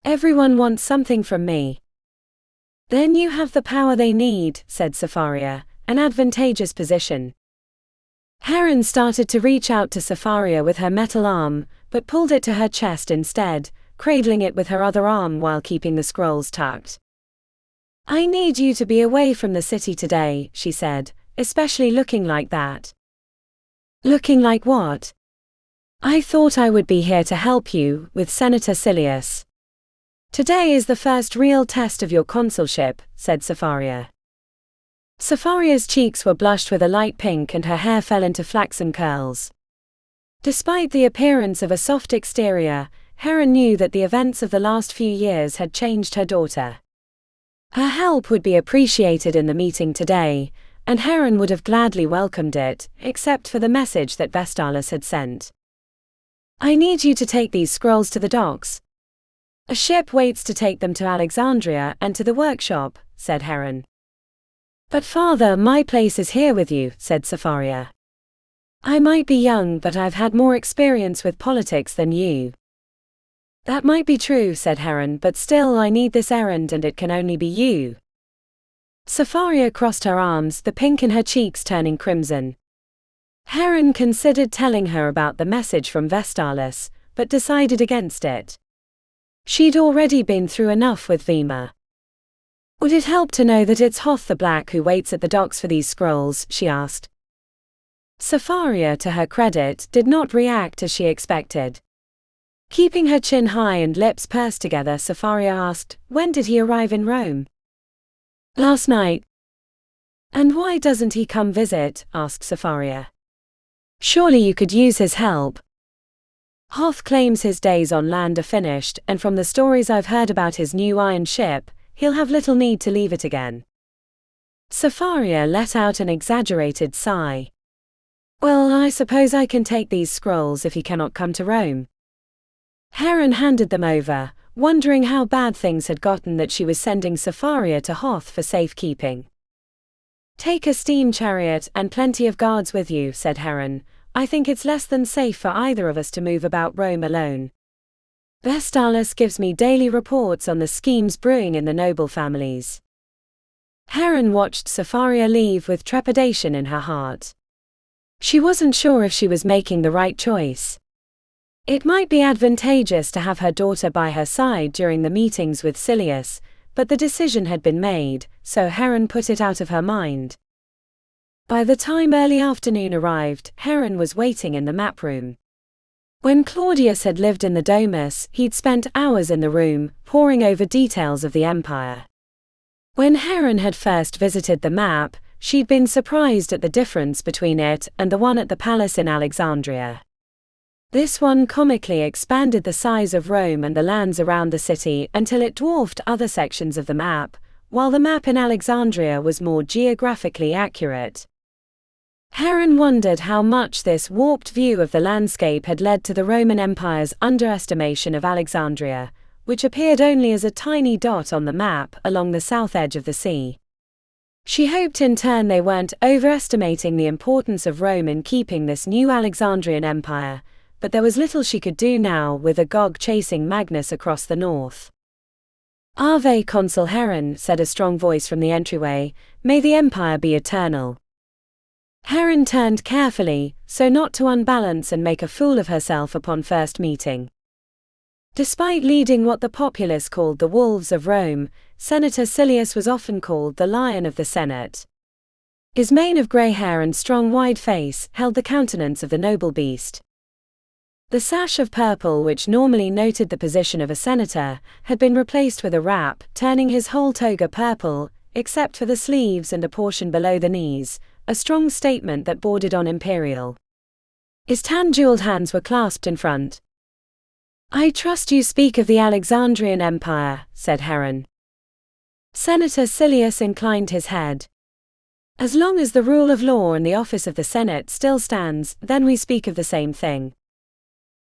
Everyone wants something from me." "Then you have the power they need," said Safaria, "an advantageous position." Heron started to reach out to Safaria with her metal arm, but pulled it to her chest instead, cradling it with her other arm while keeping the scrolls tucked. "I need you to be away from the city today," she said, "especially looking like that." "Looking like what?" "I thought I would be here to help you, with Senator Silius." "Today is the first real test of your consulship," said Safaria. Safaria's cheeks were blushed with a light pink and her hair fell into flaxen curls. Despite the appearance of a soft exterior, Heron knew that the events of the last few years had changed her daughter. Her help would be appreciated in the meeting today, and Heron would have gladly welcomed it, except for the message that Vestalis had sent. "I need you to take these scrolls to the docks." A ship waits to take them to Alexandria and to the workshop, said Heron. But father, my place is here with you, said Sapphira. I might be young, but I've had more experience with politics than you. That might be true, said Heron, but still I need this errand and it can only be you. Sapphira crossed her arms, the pink in her cheeks turning crimson. Heron considered telling her about the message from Vestalis, but decided against it. She'd already been through enough with Vima. Would it help to know that it's Hoth the Black who waits at the docks for these scrolls, she asked. Sapphira, to her credit, did not react as she expected. Keeping her chin high and lips pursed together, Sapphira asked, when did he arrive in Rome? Last night. And why doesn't he come visit? Asked Sapphira. Surely you could use his help. Hoth claims his days on land are finished, and from the stories I've heard about his new iron ship, he'll have little need to leave it again. Sapphira let out an exaggerated sigh. Well, I suppose I can take these scrolls if he cannot come to Rome. Heron handed them over, wondering how bad things had gotten that she was sending Sapphira to Hoth for safekeeping. Take a steam chariot and plenty of guards with you, said Heron. I think it's less than safe for either of us to move about Rome alone. Vestalis gives me daily reports on the schemes brewing in the noble families. Heron watched Sapphira leave with trepidation in her heart. She wasn't sure if she was making the right choice. It might be advantageous to have her daughter by her side during the meetings with Silius, but the decision had been made, so Heron put it out of her mind. By the time early afternoon arrived, Heron was waiting in the map room. When Claudius had lived in the Domus, he'd spent hours in the room, poring over details of the empire. When Heron had first visited the map, she'd been surprised at the difference between it and the one at the palace in Alexandria. This one comically expanded the size of Rome and the lands around the city until it dwarfed other sections of the map, while the map in Alexandria was more geographically accurate. Heron wondered how much this warped view of the landscape had led to the Roman Empire's underestimation of Alexandria, which appeared only as a tiny dot on the map along the south edge of the sea. She hoped in turn they weren't overestimating the importance of Rome in keeping this new Alexandrian Empire, but there was little she could do now with Agog chasing Magnus across the north. Ave Consul Heron, said a strong voice from the entryway, may the Empire be eternal. Heron turned carefully, so not to unbalance and make a fool of herself upon first meeting. Despite leading what the populace called the Wolves of Rome, Senator Silius was often called the Lion of the Senate. His mane of grey hair and strong wide face held the countenance of the noble beast. The sash of purple which normally noted the position of a senator had been replaced with a wrap, turning his whole toga purple, except for the sleeves and a portion below the knees, a strong statement that bordered on imperial. His tan-jeweled hands were clasped in front. I trust you speak of the Alexandrian Empire, said Heron. Senator Silius inclined his head. As long as the rule of law and the office of the Senate still stands, then we speak of the same thing.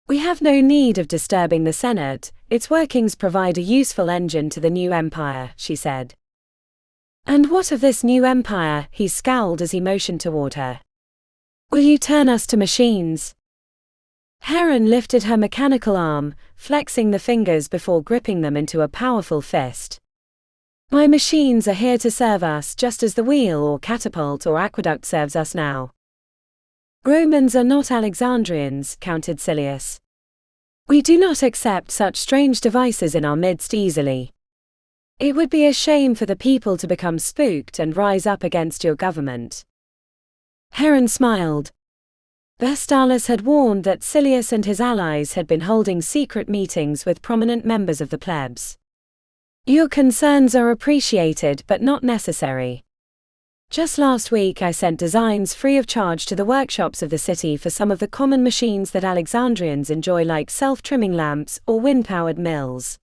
We have no need of disturbing the Senate, its workings provide a useful engine to the new empire, she said. And what of this new empire? He scowled as he motioned toward her. Will you turn us to machines? Heron lifted her mechanical arm, flexing the fingers before gripping them into a powerful fist. My machines are here to serve us just as the wheel or catapult or aqueduct serves us now. Romans are not Alexandrians, countered Silius. We do not accept such strange devices in our midst easily. It would be a shame for the people to become spooked and rise up against your government. Heron smiled. Vestalis had warned that Silius and his allies had been holding secret meetings with prominent members of the plebs. Your concerns are appreciated but not necessary. Just last week I sent designs free of charge to the workshops of the city for some of the common machines that Alexandrians enjoy, like self-trimming lamps or wind-powered mills.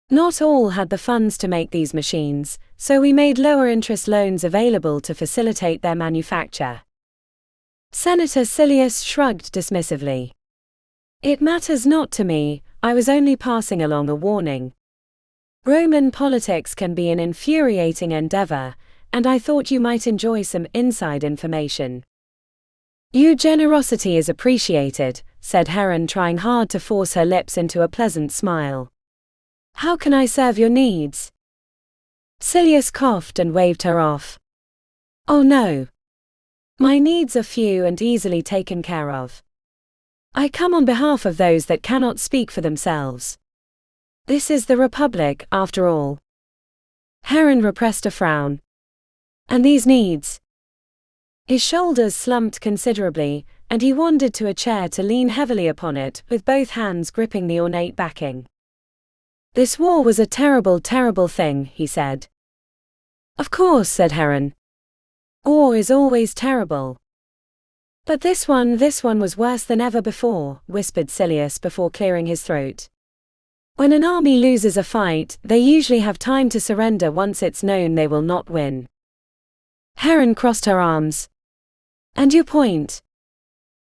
Not all had the funds to make these machines, so we made lower interest loans available to facilitate their manufacture. Senator Silius shrugged dismissively. It matters not to me, I was only passing along a warning. Roman politics can be an infuriating endeavor, and I thought you might enjoy some inside information. Your generosity is appreciated, said Heron, trying hard to force her lips into a pleasant smile. How can I serve your needs? Silius coughed and waved her off. Oh no. My needs are few and easily taken care of. I come on behalf of those that cannot speak for themselves. This is the Republic, after all. Heron repressed a frown. And these needs? His shoulders slumped considerably, and he wandered to a chair to lean heavily upon it, with both hands gripping the ornate backing. This war was a terrible, terrible thing, he said. Of course, said Heron. War is always terrible. But this one was worse than ever before, whispered Silius before clearing his throat. When an army loses a fight, they usually have time to surrender once it's known they will not win. Heron crossed her arms. And your point?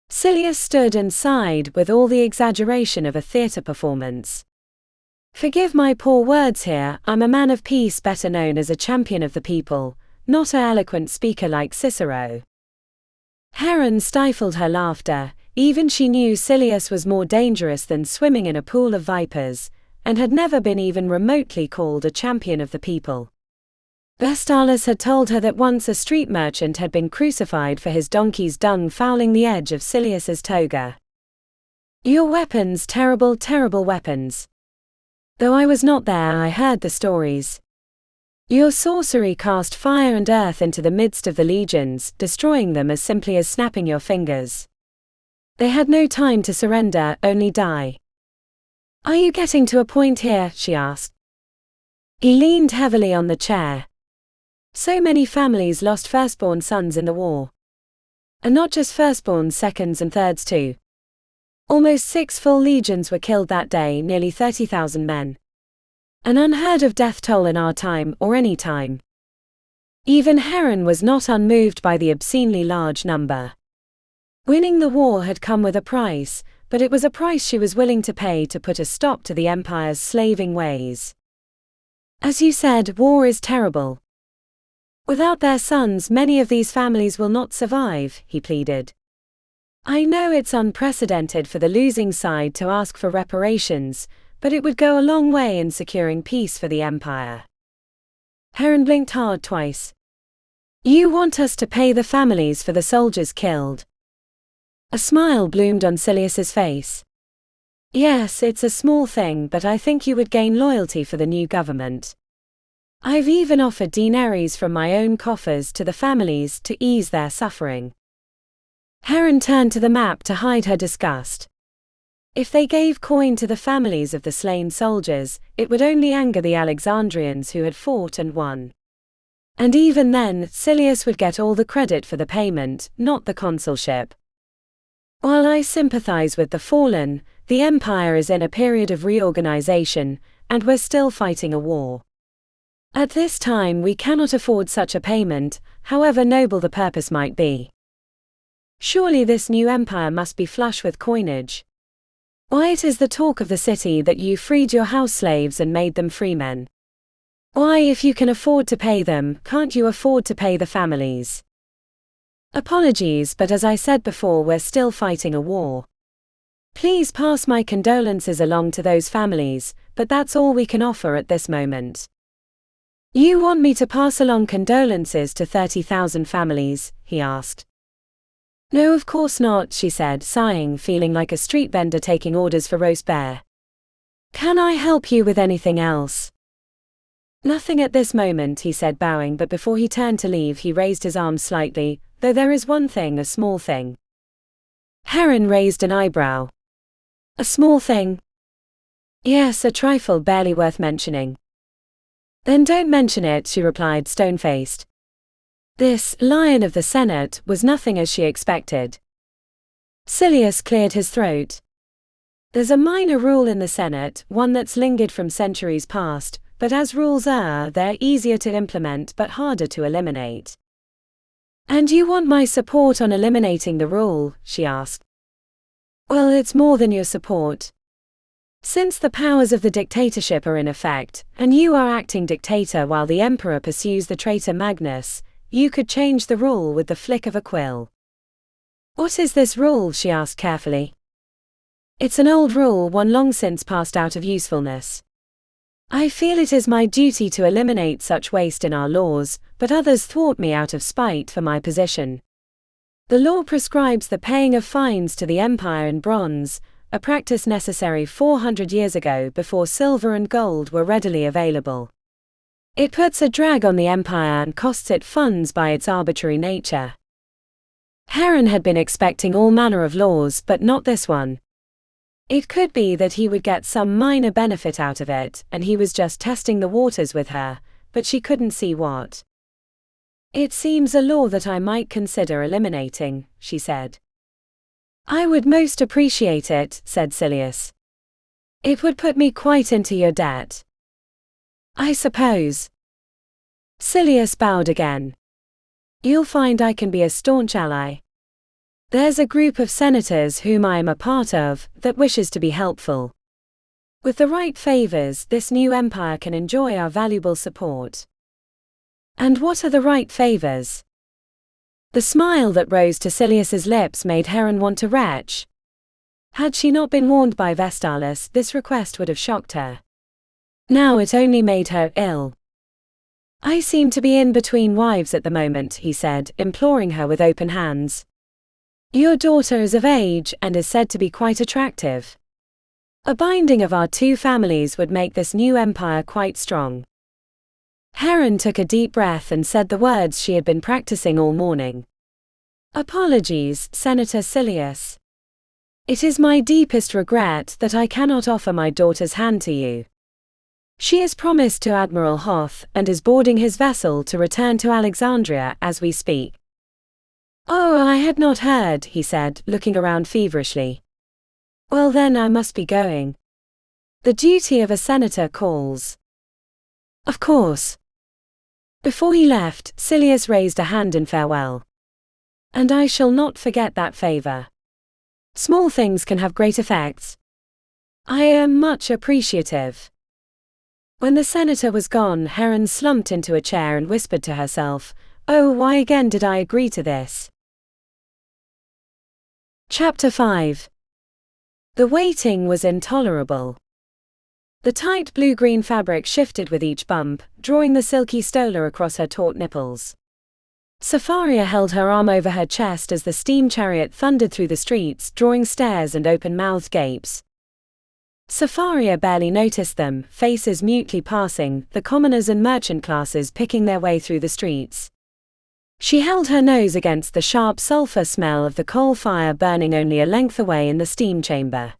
Silius stood and sighed with all the exaggeration of a theatre performance. Forgive my poor words here, I'm a man of peace, better known as a champion of the people, not an eloquent speaker like Cicero. Heron stifled her laughter. Even she knew Silius was more dangerous than swimming in a pool of vipers, and had never been even remotely called a champion of the people. Vestalis had told her that once a street merchant had been crucified for his donkey's dung fouling the edge of Silius's toga. Your weapons, terrible, terrible weapons. Though I was not there, I heard the stories. Your sorcery cast fire and earth into the midst of the legions, destroying them as simply as snapping your fingers. They had no time to surrender, only die. Are you getting to a point here? She asked. He leaned heavily on the chair. So many families lost firstborn sons in the war. And not just firstborns, seconds and thirds too. Almost 6 full legions were killed that day, nearly 30,000 men. An unheard of death toll in our time, or any time. Even Heron was not unmoved by the obscenely large number. Winning the war had come with a price, but it was a price she was willing to pay to put a stop to the Empire's slaving ways. As you said, war is terrible. Without their sons, many of these families will not survive, he pleaded. I know it's unprecedented for the losing side to ask for reparations, but it would go a long way in securing peace for the Empire. Heron blinked hard twice. You want us to pay the families for the soldiers killed? A smile bloomed on Silius's face. Yes, it's a small thing, but I think you would gain loyalty for the new government. I've even offered denaries from my own coffers to the families to ease their suffering. Heron turned to the map to hide her disgust. If they gave coin to the families of the slain soldiers, it would only anger the Alexandrians who had fought and won. And even then, Silius would get all the credit for the payment, not the consulship. While I sympathize with the fallen, the Empire is in a period of reorganization, and we're still fighting a war. At this time we cannot afford such a payment, however noble the purpose might be. Surely this new empire must be flush with coinage. Why, it is the talk of the city that you freed your house slaves and made them freemen. Why, if you can afford to pay them, can't you afford to pay the families? Apologies, but as I said before, we're still fighting a war. Please pass my condolences along to those families, but that's all we can offer at this moment. You want me to pass along condolences to 30,000 families? He asked. No, of course not, she said, sighing, feeling like a street vendor taking orders for roast bear. Can I help you with anything else? Nothing at this moment, he said, bowing, but before he turned to leave he raised his arms slightly, though there is one thing, a small thing. Heron raised an eyebrow. A small thing? Yes, a trifle barely worth mentioning. Then don't mention it, she replied, stone-faced. This lion of the Senate was nothing as she expected. Silius cleared his throat. There's a minor rule in the Senate, one that's lingered from centuries past, but as rules are, they're easier to implement but harder to eliminate. And you want my support on eliminating the rule? She asked. Well, it's more than your support. Since the powers of the dictatorship are in effect, and you are acting dictator while the emperor pursues the traitor Magnus, you could change the rule with the flick of a quill. What is this rule? She asked carefully. It's an old rule, one long since passed out of usefulness. I feel it is my duty to eliminate such waste in our laws, but others thwart me out of spite for my position. The law prescribes the paying of fines to the empire in bronze, a practice necessary 400 years ago before silver and gold were readily available. It puts a drag on the empire and costs it funds by its arbitrary nature. Heron had been expecting all manner of laws, but not this one. It could be that he would get some minor benefit out of it, and he was just testing the waters with her, but she couldn't see what. It seems a law that I might consider eliminating, she said. I would most appreciate it, said Silius. It would put me quite into your debt. I suppose. Silius bowed again. You'll find I can be a staunch ally. There's a group of senators whom I am a part of that wishes to be helpful. With the right favors, this new empire can enjoy our valuable support. And what are the right favors? The smile that rose to Silius's lips made Heron want to retch. Had she not been warned by Vestalis, this request would have shocked her. Now it only made her ill. I seem to be in between wives at the moment, he said, imploring her with open hands. Your daughter is of age and is said to be quite attractive. A binding of our two families would make this new empire quite strong. Heron took a deep breath and said the words she had been practicing all morning. Apologies, Senator Silius. It is my deepest regret that I cannot offer my daughter's hand to you. She is promised to Admiral Hoth and is boarding his vessel to return to Alexandria as we speak. Oh, I had not heard, he said, looking around feverishly. Well then I must be going. The duty of a senator calls. Of course. Before he left, Silius raised a hand in farewell. And I shall not forget that favor. Small things can have great effects. I am much appreciative. When the senator was gone, Heron slumped into a chair and whispered to herself, oh, why again did I agree to this? Chapter 5. The waiting was intolerable. The tight blue-green fabric shifted with each bump, drawing the silky stola across her taut nipples. Safaria held her arm over her chest as the steam chariot thundered through the streets, drawing stares and open-mouthed gapes. Safaria barely noticed them, faces mutely passing, the commoners and merchant classes picking their way through the streets. She held her nose against the sharp sulfur smell of the coal fire burning only a length away in the steam chamber.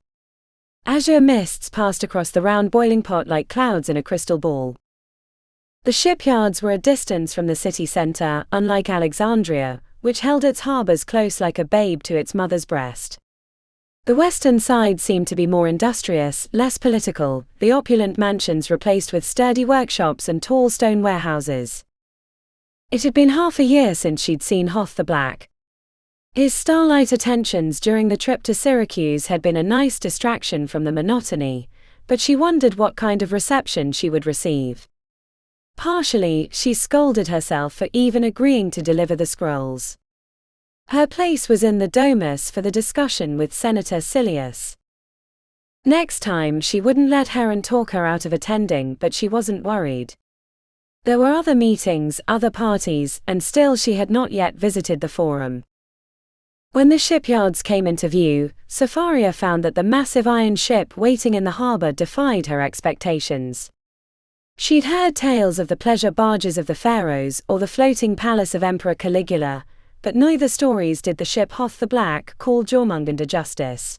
Azure mists passed across the round boiling pot like clouds in a crystal ball. The shipyards were a distance from the city center, unlike Alexandria, which held its harbors close like a babe to its mother's breast. The western side seemed to be more industrious, less political, the opulent mansions replaced with sturdy workshops and tall stone warehouses. It had been half a year since she'd seen Hoth the Black. His starlight attentions during the trip to Syracuse had been a nice distraction from the monotony, but she wondered what kind of reception she would receive. Partially, she scolded herself for even agreeing to deliver the scrolls. Her place was in the domus for the discussion with Senator Silius. Next time she wouldn't let Heron talk her out of attending, but she wasn't worried. There were other meetings, other parties, and still she had not yet visited the forum. When the shipyards came into view, Safaria found that the massive iron ship waiting in the harbor defied her expectations. She'd heard tales of the pleasure barges of the pharaohs or the floating palace of Emperor Caligula, but neither stories did the ship Hoth the Black call Jormungandr justice.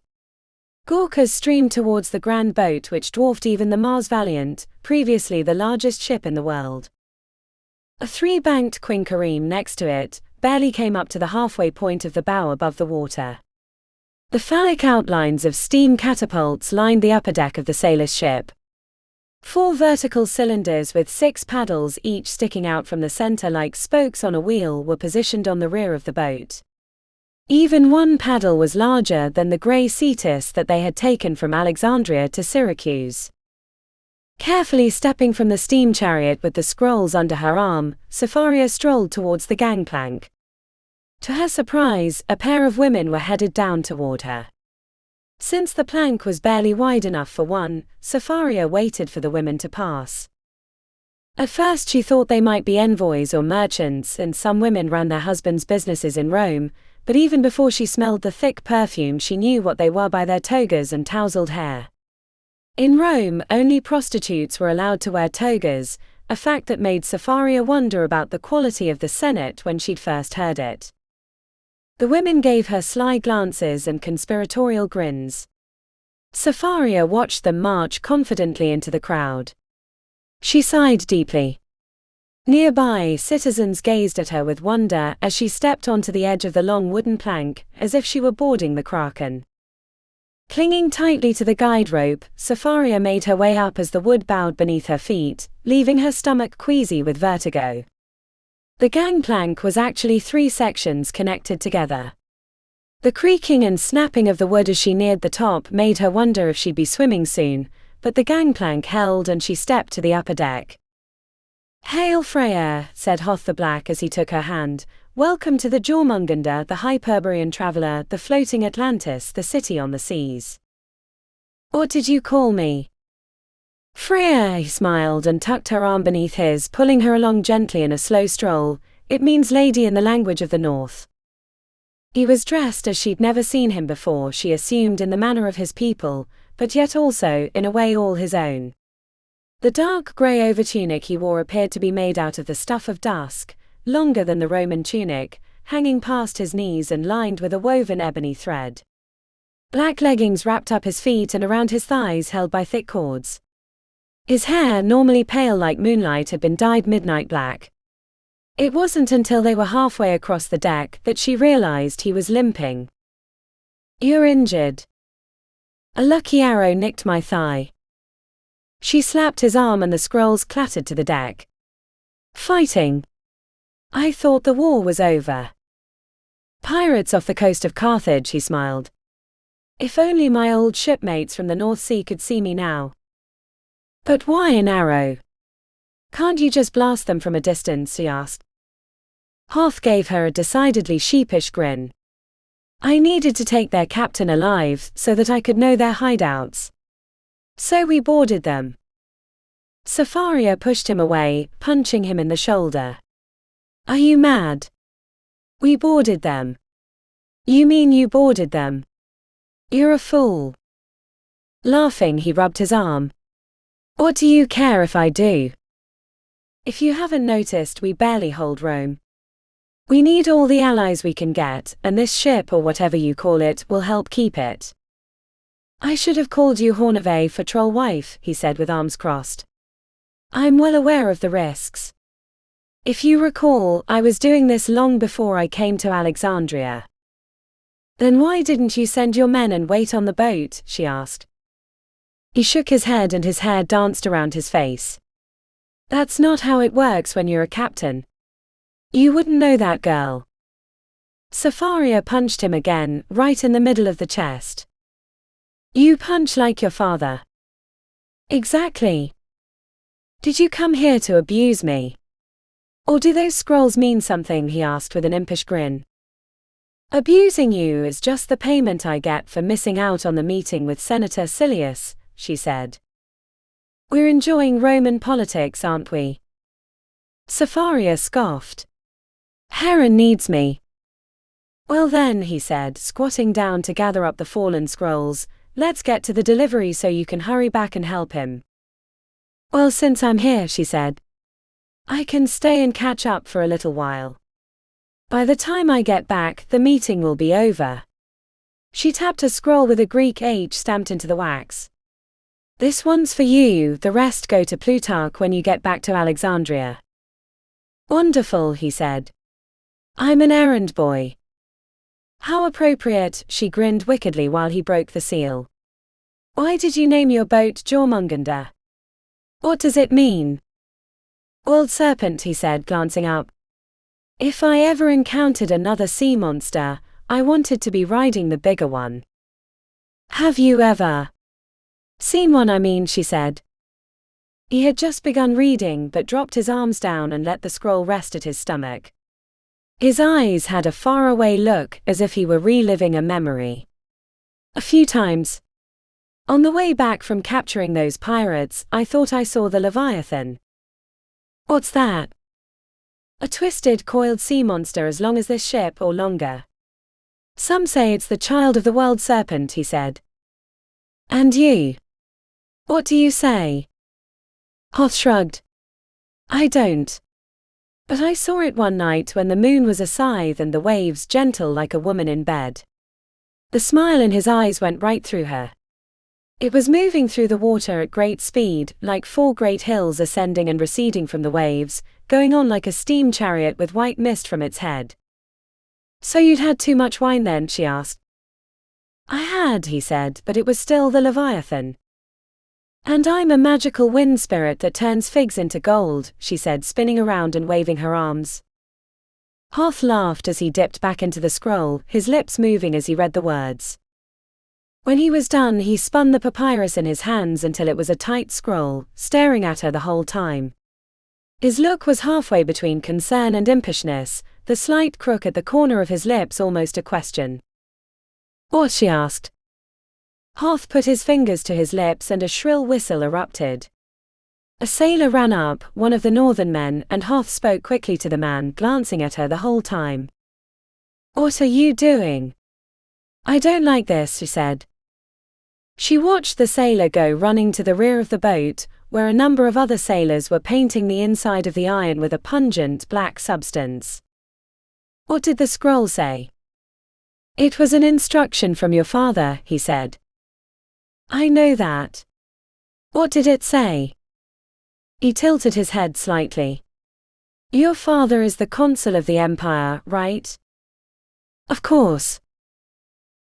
Gawkers streamed towards the grand boat which dwarfed even the Mars Valiant, previously the largest ship in the world. A three-banked quinquereme next to it barely came up to the halfway point of the bow above the water. The phallic outlines of steam catapults lined the upper deck of the sailor's ship. 4 vertical cylinders with 6 paddles each sticking out from the center like spokes on a wheel were positioned on the rear of the boat. Even one paddle was larger than the grey Cetus that they had taken from Alexandria to Syracuse. Carefully stepping from the steam chariot with the scrolls under her arm, Sapphira strolled towards the gangplank. To her surprise, a pair of women were headed down toward her. Since the plank was barely wide enough for one, Sapphira waited for the women to pass. At first she thought they might be envoys or merchants, and some women ran their husbands' businesses in Rome, but even before she smelled the thick perfume she knew what they were by their togas and tousled hair. In Rome, only prostitutes were allowed to wear togas, a fact that made Sapphira wonder about the quality of the Senate when she'd first heard it. The women gave her sly glances and conspiratorial grins. Sapphira watched them march confidently into the crowd. She sighed deeply. Nearby, citizens gazed at her with wonder as she stepped onto the edge of the long wooden plank, as if she were boarding the Kraken. Clinging tightly to the guide rope, Sapphira made her way up as the wood bowed beneath her feet, leaving her stomach queasy with vertigo. The gangplank was actually 3 sections connected together. The creaking and snapping of the wood as she neared the top made her wonder if she'd be swimming soon, but the gangplank held and she stepped to the upper deck. "Hail Freya," said Hoth the Black as he took her hand. "Welcome to the Jormungandr, the Hyperborean traveler, the floating Atlantis, the city on the seas." "What did you call me?" Freya, he smiled and tucked her arm beneath his, pulling her along gently in a slow stroll. "It means lady in the language of the north." He was dressed as she'd never seen him before, she assumed in the manner of his people, but yet also, in a way, all his own. The dark grey overtunic he wore appeared to be made out of the stuff of dusk, longer than the Roman tunic, hanging past his knees and lined with a woven ebony thread. Black leggings wrapped up his feet and around his thighs held by thick cords. His hair, normally pale like moonlight, had been dyed midnight black. It wasn't until they were halfway across the deck that she realized he was limping. "You're injured." "A lucky arrow nicked my thigh." She slapped his arm and the scrolls clattered to the deck. "Fighting? I thought the war was over." "Pirates off the coast of Carthage," he smiled. "If only my old shipmates from the North Sea could see me now." "But why an arrow? Can't you just blast them from a distance?" he asked. Hoth gave her a decidedly sheepish grin. "I needed to take their captain alive so that I could know their hideouts. So we boarded them." Sapphira pushed him away, punching him in the shoulder. "Are you mad? We boarded them." "You mean you boarded them? You're a fool." Laughing, he rubbed his arm. "What do you care if I do? If you haven't noticed, we barely hold Rome. We need all the allies we can get, and this ship, or whatever you call it, will help keep it." "I should have called you Horneve for troll wife," he said with arms crossed. "I'm well aware of the risks. If you recall, I was doing this long before I came to Alexandria." "Then why didn't you send your men and wait on the boat?" she asked. He shook his head and his hair danced around his face. "That's not how it works when you're a captain. You wouldn't know that, girl." Sapphira punched him again, right in the middle of the chest. "You punch like your father." "Exactly. Did you come here to abuse me? Or do those scrolls mean something?" he asked with an impish grin. "Abusing you is just the payment I get for missing out on the meeting with Senator Silius," she said. "We're enjoying Roman politics, aren't we?" Sapphira scoffed. "Heron needs me." "Well then," he said, squatting down to gather up the fallen scrolls, "let's get to the delivery so you can hurry back and help him." "Well, since I'm here," she said, "I can stay and catch up for a little while. By the time I get back, the meeting will be over." She tapped a scroll with a Greek H stamped into the wax. "This one's for you, the rest go to Plutarch when you get back to Alexandria." "Wonderful," he said. "I'm an errand boy." "How appropriate," she grinned wickedly while he broke the seal. "Why did you name your boat Jormungandr? What does it mean?" "World serpent," he said, glancing up. "If I ever encountered another sea monster, I wanted to be riding the bigger one. Have you ever seen one, I mean, she said. He had just begun reading but dropped his arms down and let the scroll rest at his stomach. His eyes had a faraway look, as if he were reliving a memory. A few times. On the way back from capturing those pirates, I thought I saw the Leviathan. What's that? A twisted, coiled sea monster as long as this ship or longer. Some say it's the child of the world serpent, he said. And you? What do you say? Hoth shrugged. I don't. But I saw it one night when the moon was a scythe and the waves gentle like a woman in bed. The smile in his eyes went right through her. It was moving through the water at great speed, like 4 great hills ascending and receding from the waves, going on like a steam chariot with white mist from its head. So you'd had too much wine then, she asked. I had, he said, but it was still the Leviathan. And I'm a magical wind spirit that turns figs into gold, she said, spinning around and waving her arms. Hoth laughed as he dipped back into the scroll, his lips moving as he read the words. When he was done, he spun the papyrus in his hands until it was a tight scroll, staring at her the whole time. His look was halfway between concern and impishness, the slight crook at the corner of his lips almost a question. What? She asked. Hoth put his fingers to his lips and a shrill whistle erupted. A sailor ran up, one of the northern men, and Hoth spoke quickly to the man, glancing at her the whole time. What are you doing? I don't like this, she said. She watched the sailor go running to the rear of the boat, where a number of other sailors were painting the inside of the iron with a pungent black substance. What did the scroll say? It was an instruction from your father, he said. I know that. What did it say? He tilted his head slightly. Your father is the consul of the empire, right? Of course.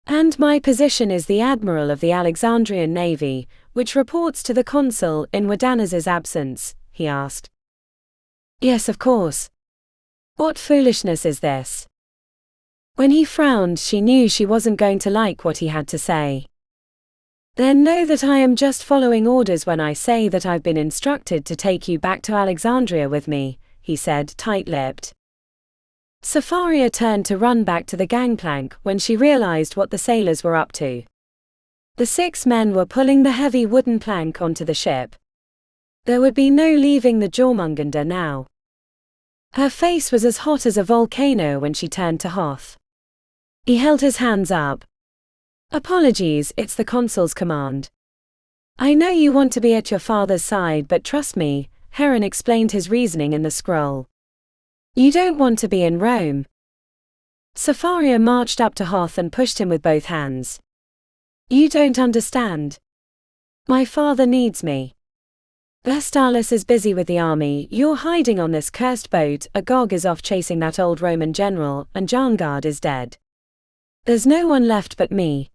And my position is the admiral of the Alexandrian navy, which reports to the consul in Wadanas's absence, he asked. Yes, of course. What foolishness is this? When he frowned, she knew she wasn't going to like what he had to say. Then know that I am just following orders when I say that I've been instructed to take you back to Alexandria with me, he said, tight-lipped. Safaria turned to run back to the gangplank when she realized what the sailors were up to. The 6 men were pulling the heavy wooden plank onto the ship. There would be no leaving the Jormungandr now. Her face was as hot as a volcano when she turned to Hoth. He held his hands up. Apologies, it's the consul's command. I know you want to be at your father's side, but trust me, Heron explained his reasoning in the scroll. You don't want to be in Rome. Safaria marched up to Hoth and pushed him with both hands. You don't understand. My father needs me. Vestalis is busy with the army, you're hiding on this cursed boat, Agog is off chasing that old Roman general, and Jarngard is dead. There's no one left but me.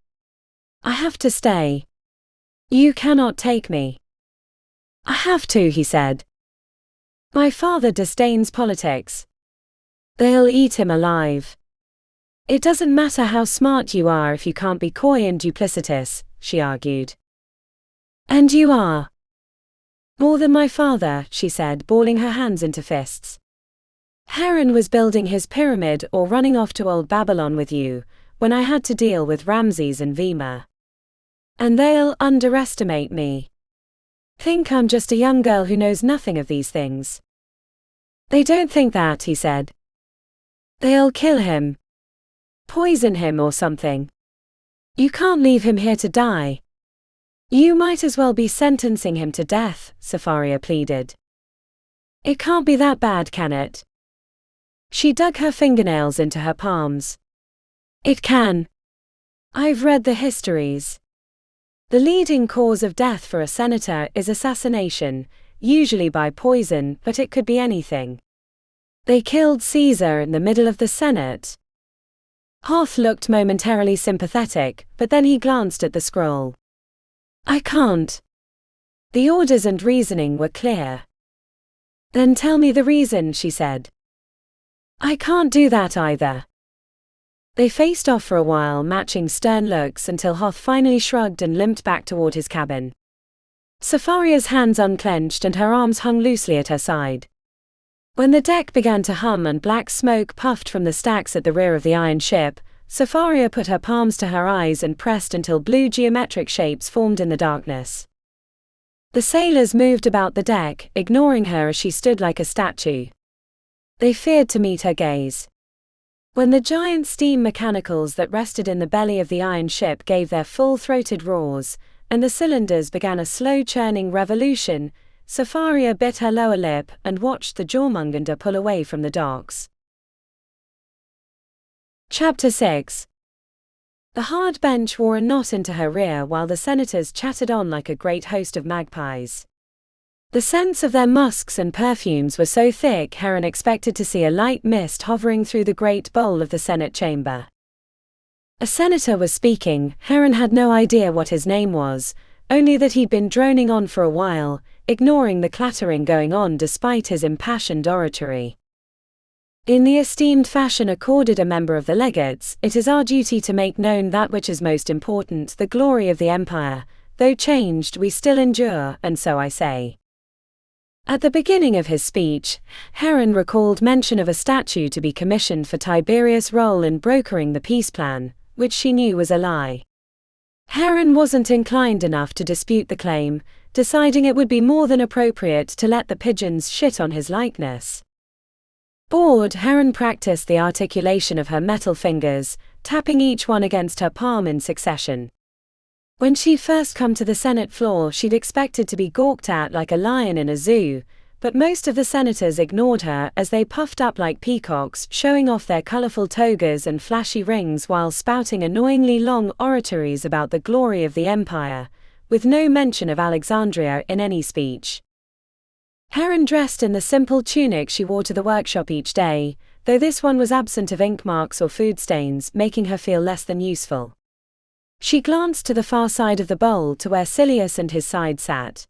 I have to stay. You cannot take me. I have to, he said. My father disdains politics. They'll eat him alive. It doesn't matter how smart you are if you can't be coy and duplicitous, she argued. And you are. More than my father, she said, balling her hands into fists. Heron was building his pyramid or running off to old Babylon with you, when I had to deal with Ramses and Vima. And they'll underestimate me. Think I'm just a young girl who knows nothing of these things. They don't think that, he said. They'll kill him. Poison him or something. You can't leave him here to die. You might as well be sentencing him to death, Safaria pleaded. It can't be that bad, can it? She dug her fingernails into her palms. It can. I've read the histories. The leading cause of death for a senator is assassination, usually by poison, but it could be anything. They killed Caesar in the middle of the Senate. Hoth looked momentarily sympathetic, but then he glanced at the scroll. I can't. The orders and reasoning were clear. Then tell me the reason, she said. I can't do that either. They faced off for a while, matching stern looks, until Hoth finally shrugged and limped back toward his cabin. Safaria's hands unclenched and her arms hung loosely at her side. When the deck began to hum and black smoke puffed from the stacks at the rear of the iron ship, Safaria put her palms to her eyes and pressed until blue geometric shapes formed in the darkness. The sailors moved about the deck, ignoring her as she stood like a statue. They feared to meet her gaze. When the giant steam mechanicals that rested in the belly of the iron ship gave their full-throated roars, and the cylinders began a slow churning revolution, Safaria bit her lower lip and watched the Jormungandr pull away from the docks. Chapter 6. The hard bench wore a knot into her rear while the senators chatted on like a great host of magpies. The scents of their musks and perfumes were so thick Heron expected to see a light mist hovering through the great bowl of the Senate chamber. A senator was speaking. Heron had no idea what his name was, only that he'd been droning on for a while, ignoring the clattering going on despite his impassioned oratory. In the esteemed fashion accorded a member of the legates, it is our duty to make known that which is most important, the glory of the empire. Though changed, we still endure, and so I say. At the beginning of his speech, Heron recalled mention of a statue to be commissioned for Tiberius' role in brokering the peace plan, which she knew was a lie. Heron wasn't inclined enough to dispute the claim, deciding it would be more than appropriate to let the pigeons shit on his likeness. Bored, Heron practiced the articulation of her metal fingers, tapping each one against her palm in succession. When she'd first come to the Senate floor, she'd expected to be gawked at like a lion in a zoo, but most of the senators ignored her as they puffed up like peacocks, showing off their colorful togas and flashy rings while spouting annoyingly long oratories about the glory of the empire, with no mention of Alexandria in any speech. Heron dressed in the simple tunic she wore to the workshop each day, though this one was absent of ink marks or food stains, making her feel less than useful. She glanced to the far side of the bowl to where Silius and his side sat.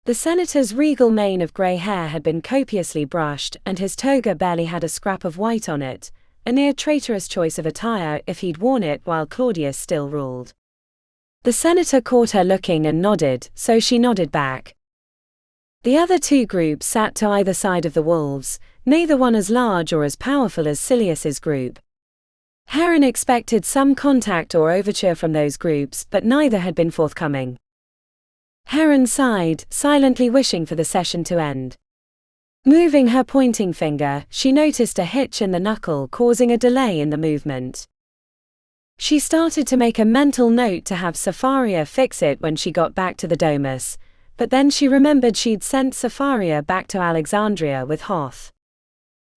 The senator's regal mane of grey hair had been copiously brushed, and his toga barely had a scrap of white on it, a near traitorous choice of attire if he'd worn it while Claudius still ruled. The senator caught her looking and nodded, so she nodded back. The other two groups sat to either side of the wolves, neither one as large or as powerful as Silius's group. Heron expected some contact or overture from those groups, but neither had been forthcoming. Heron sighed, silently wishing for the session to end. Moving her pointing finger, she noticed a hitch in the knuckle causing a delay in the movement. She started to make a mental note to have Safaria fix it when she got back to the Domus, but then she remembered she'd sent Safaria back to Alexandria with Hoth.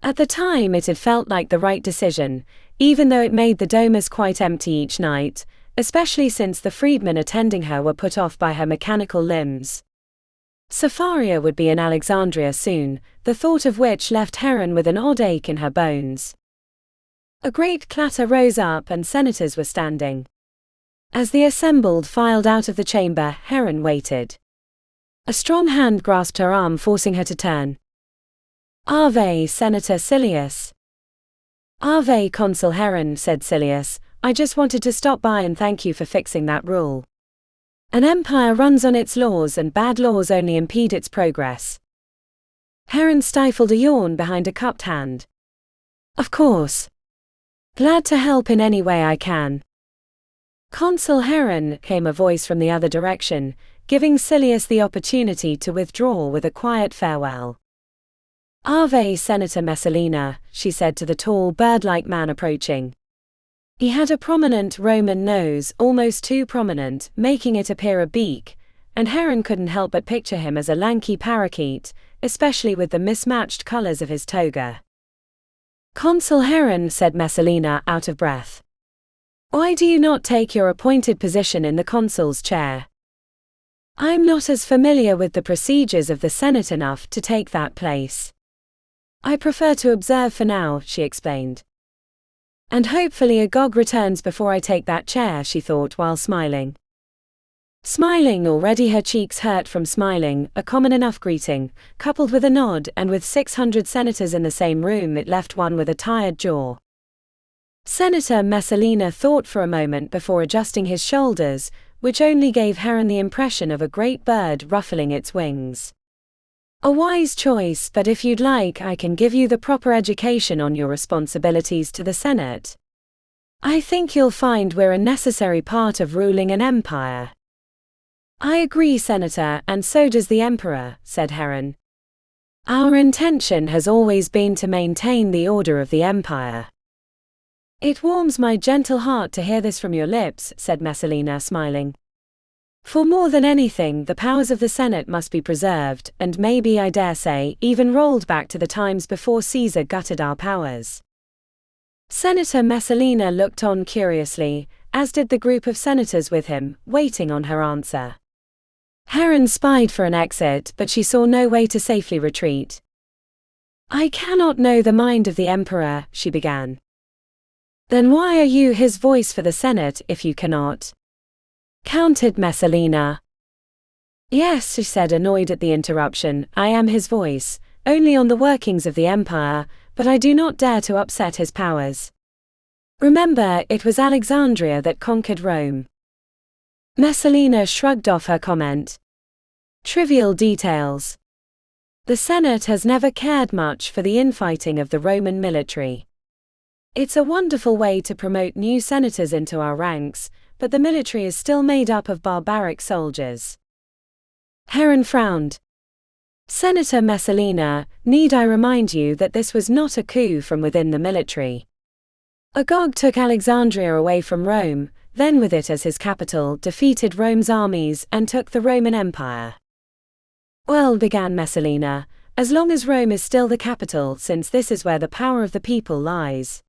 At the time it had felt like the right decision, even though it made the Domus quite empty each night, especially since the freedmen attending her were put off by her mechanical limbs. Safaria would be in Alexandria soon, the thought of which left Heron with an odd ache in her bones. A great clatter rose up and senators were standing. As the assembled filed out of the chamber, Heron waited. A strong hand grasped her arm, forcing her to turn. "Ave, Senator Silius." "Ave, Consul Heron," said Silius. "I just wanted to stop by and thank you for fixing that rule. An empire runs on its laws, and bad laws only impede its progress." Heron stifled a yawn behind a cupped hand. "Of course. Glad to help in any way I can." "Consul Heron," came a voice from the other direction, giving Silius the opportunity to withdraw with a quiet farewell. "Ave, Senator Messalina," she said to the tall, bird-like man approaching. He had a prominent Roman nose, almost too prominent, making it appear a beak, and Heron couldn't help but picture him as a lanky parakeet, especially with the mismatched colors of his toga. "Consul Heron," said Messalina, out of breath. "Why do you not take your appointed position in the consul's chair?" "I'm not as familiar with the procedures of the Senate enough to take that place. I prefer to observe for now," she explained. "And hopefully Agog returns before I take that chair," she thought while smiling. Smiling, already her cheeks hurt from smiling, a common enough greeting, coupled with a nod, and with 600 senators in the same room, it left one with a tired jaw. Senator Messalina thought for a moment before adjusting his shoulders, which only gave Heron the impression of a great bird ruffling its wings. A wise choice, but if you'd like, I can give you the proper education on your responsibilities to the Senate. I think you'll find we're a necessary part of ruling an empire. I agree, Senator, and so does the Emperor, said Heron. Our intention has always been to maintain the order of the empire. It warms my gentle heart to hear this from your lips, said Messalina, smiling. For more than anything, the powers of the Senate must be preserved, and maybe, I dare say, even rolled back to the times before Caesar gutted our powers. Senator Messalina looked on curiously, as did the group of senators with him, waiting on her answer. Heron spied for an exit, but she saw no way to safely retreat. I cannot know the mind of the Emperor, she began. Then why are you his voice for the Senate if you cannot? Countered Messalina. Yes, she said, annoyed at the interruption, I am his voice, only on the workings of the empire, but I do not dare to upset his powers. Remember, it was Alexandria that conquered Rome. Messalina shrugged off her comment. Trivial details. The Senate has never cared much for the infighting of the Roman military. It's a wonderful way to promote new senators into our ranks, but the military is still made up of barbaric soldiers. Heron frowned. Senator Messalina, need I remind you that this was not a coup from within the military? Agog took Alexandria away from Rome, then with it as his capital, defeated Rome's armies and took the Roman Empire. Well, began Messalina, as long as Rome is still the capital, since this is where the power of the people lies.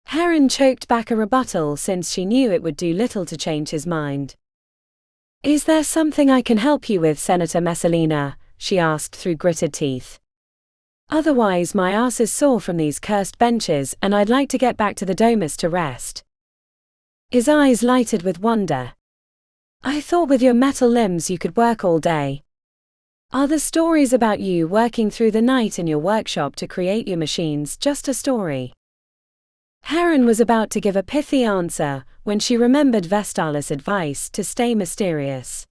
Heron choked back a rebuttal since she knew it would do little to change his mind. Is there something I can help you with, Senator Messalina? She asked through gritted teeth. Otherwise my ass is sore from these cursed benches and I'd like to get back to the domus to rest. His eyes lighted with wonder. I thought with your metal limbs you could work all day. Are the stories about you working through the night in your workshop to create your machines just a story? Heron was about to give a pithy answer when she remembered Vestalis' advice to stay mysterious.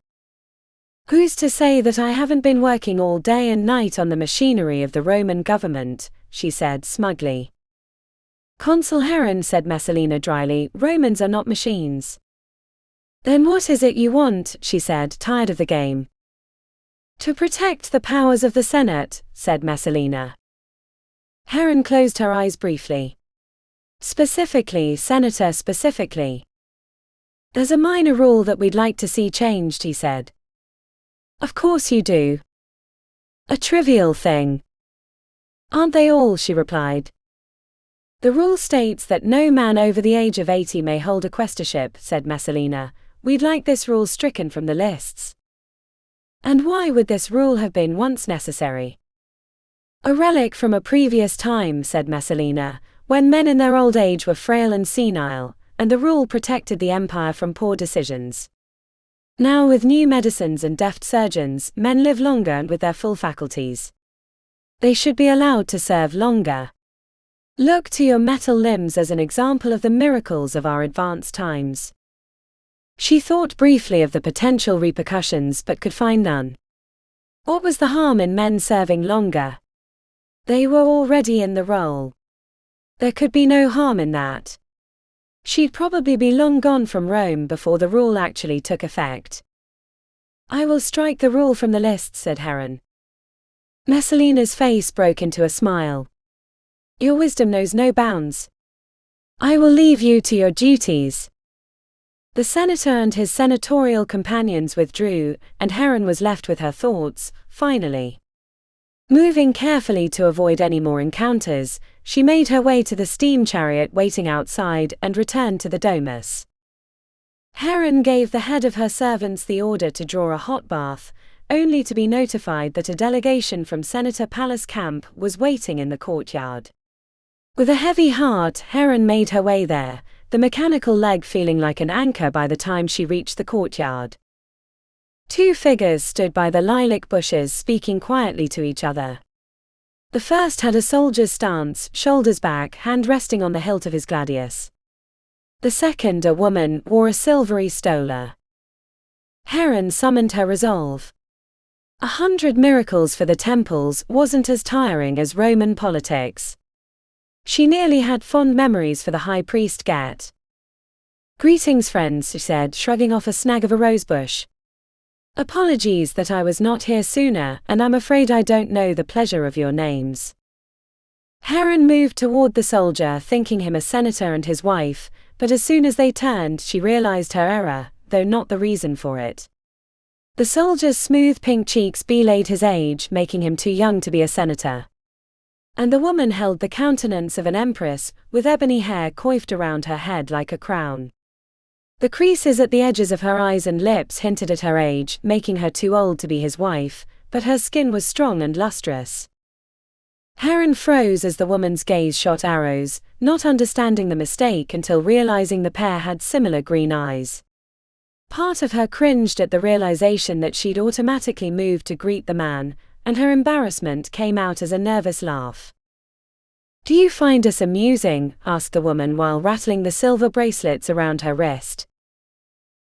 Who's to say that I haven't been working all day and night on the machinery of the Roman government, she said smugly. Consul Heron, said Messalina dryly, Romans are not machines. Then what is it you want, she said, tired of the game. To protect the powers of the Senate, said Messalina. Heron closed her eyes briefly. Specifically, Senator, specifically. There's a minor rule that we'd like to see changed, he said. Of course you do. A trivial thing. Aren't they all, she replied. The rule states that no man over the age of 80 may hold a quaestorship, said Messalina. We'd like this rule stricken from the lists. And why would this rule have been once necessary? A relic from a previous time, said Messalina, when men in their old age were frail and senile, and the rule protected the empire from poor decisions. Now with new medicines and deft surgeons, men live longer and with their full faculties. They should be allowed to serve longer. Look to your metal limbs as an example of the miracles of our advanced times. She thought briefly of the potential repercussions but could find none. What was the harm in men serving longer? They were already in the role. There could be no harm in that. She'd probably be long gone from Rome before the rule actually took effect. I will strike the rule from the list, said Heron. Messalina's face broke into a smile. Your wisdom knows no bounds. I will leave you to your duties. The senator and his senatorial companions withdrew, and Heron was left with her thoughts, finally. Moving carefully to avoid any more encounters, she made her way to the steam chariot waiting outside and returned to the domus. Heron gave the head of her servants the order to draw a hot bath, only to be notified that a delegation from Senator Pallas' camp was waiting in the courtyard. With a heavy heart, Heron made her way there, the mechanical leg feeling like an anchor by the time she reached the courtyard. Two figures stood by the lilac bushes speaking quietly to each other. The first had a soldier's stance, shoulders back, hand resting on the hilt of his gladius. The second, a woman, wore a silvery stola. Heron summoned her resolve. 100 miracles for the temples wasn't as tiring as Roman politics. She nearly had fond memories for the high priest Get. "Greetings, friends," she said, shrugging off a snag of a rosebush. "Apologies that I was not here sooner, and I'm afraid I don't know the pleasure of your names." Heron moved toward the soldier, thinking him a senator and his wife, but as soon as they turned, she realized her error, though not the reason for it. The soldier's smooth pink cheeks belayed his age, making him too young to be a senator. And the woman held the countenance of an empress, with ebony hair coiffed around her head like a crown. The creases at the edges of her eyes and lips hinted at her age, making her too old to be his wife, but her skin was strong and lustrous. Heron froze as the woman's gaze shot arrows, not understanding the mistake until realizing the pair had similar green eyes. Part of her cringed at the realization that she'd automatically moved to greet the man, and her embarrassment came out as a nervous laugh. "Do you find us amusing?" asked the woman while rattling the silver bracelets around her wrist.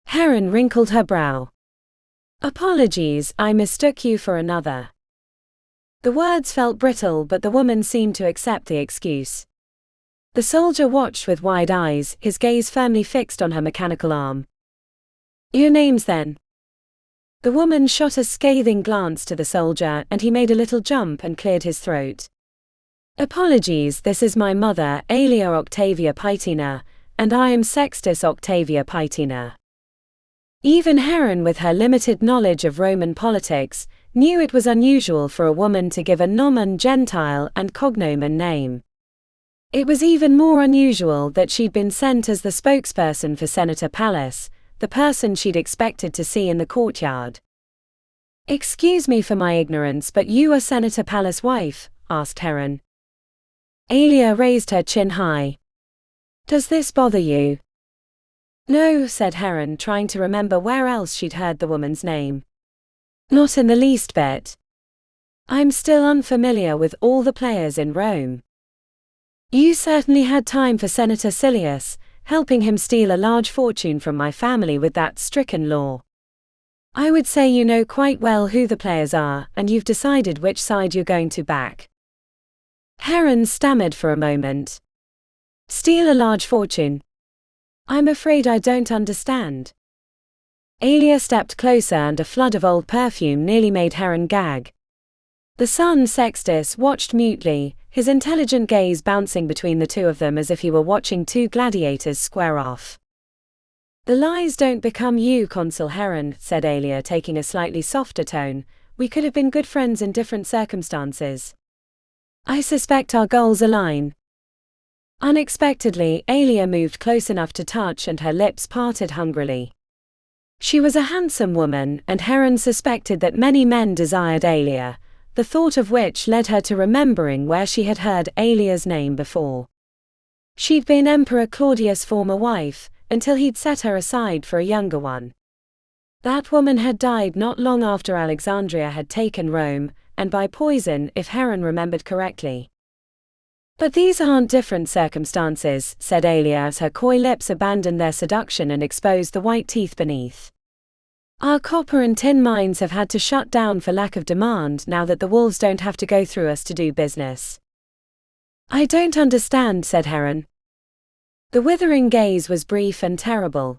Heron wrinkled her brow. "Apologies, I mistook you for another." The words felt brittle, but the woman seemed to accept the excuse. The soldier watched with wide eyes, his gaze firmly fixed on her mechanical arm. "Your names then?" The woman shot a scathing glance to the soldier, and he made a little jump and cleared his throat. "Apologies, this is my mother, Aelia Octavia Paetina, and I am Sextus Octavia Paetina." Even Heron, with her limited knowledge of Roman politics, knew it was unusual for a woman to give a nomen gentile and cognomen name. It was even more unusual that she'd been sent as the spokesperson for Senator Pallas, the person she'd expected to see in the courtyard. "Excuse me for my ignorance, but you are Senator Pallas' wife?" asked Heron. Aelia raised her chin high. "Does this bother you?" "No," said Heron, trying to remember where else she'd heard the woman's name. "Not in the least bit. I'm still unfamiliar with all the players in Rome." "You certainly had time for Senator Silius, helping him steal a large fortune from my family with that stricken law. I would say you know quite well who the players are, and you've decided which side you're going to back." Heron stammered for a moment. "Steal a large fortune? I'm afraid I don't understand." Aelia stepped closer, and a flood of old perfume nearly made Heron gag. The son Sextus watched mutely, his intelligent gaze bouncing between the two of them as if he were watching two gladiators square off. "The lies don't become you, Consul Heron," said Aelia, taking a slightly softer tone. "We could have been good friends in different circumstances. I suspect our goals align." Unexpectedly, Aelia moved close enough to touch, and her lips parted hungrily. She was a handsome woman, and Heron suspected that many men desired Aelia, the thought of which led her to remembering where she had heard Aelia's name before. She'd been Emperor Claudius' former wife, until he'd set her aside for a younger one. That woman had died not long after Alexandria had taken Rome, and by poison, if Heron remembered correctly. "But these aren't different circumstances," said Aelia as her coy lips abandoned their seduction and exposed the white teeth beneath. "Our copper and tin mines have had to shut down for lack of demand now that the wolves don't have to go through us to do business." "I don't understand," said Heron. The withering gaze was brief and terrible.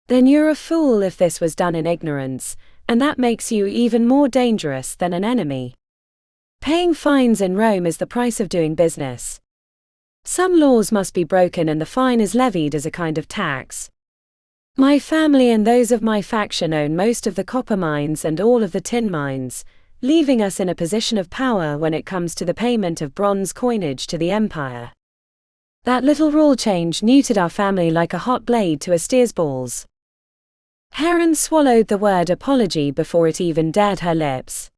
"Then you're a fool if this was done in ignorance, and that makes you even more dangerous than an enemy. Paying fines in Rome is the price of doing business. Some laws must be broken, and the fine is levied as a kind of tax. My family and those of my faction own most of the copper mines and all of the tin mines, leaving us in a position of power when it comes to the payment of bronze coinage to the empire. That little rule change neutered our family like a hot blade to a steer's balls." Heron swallowed the word apology before it even dared her lips.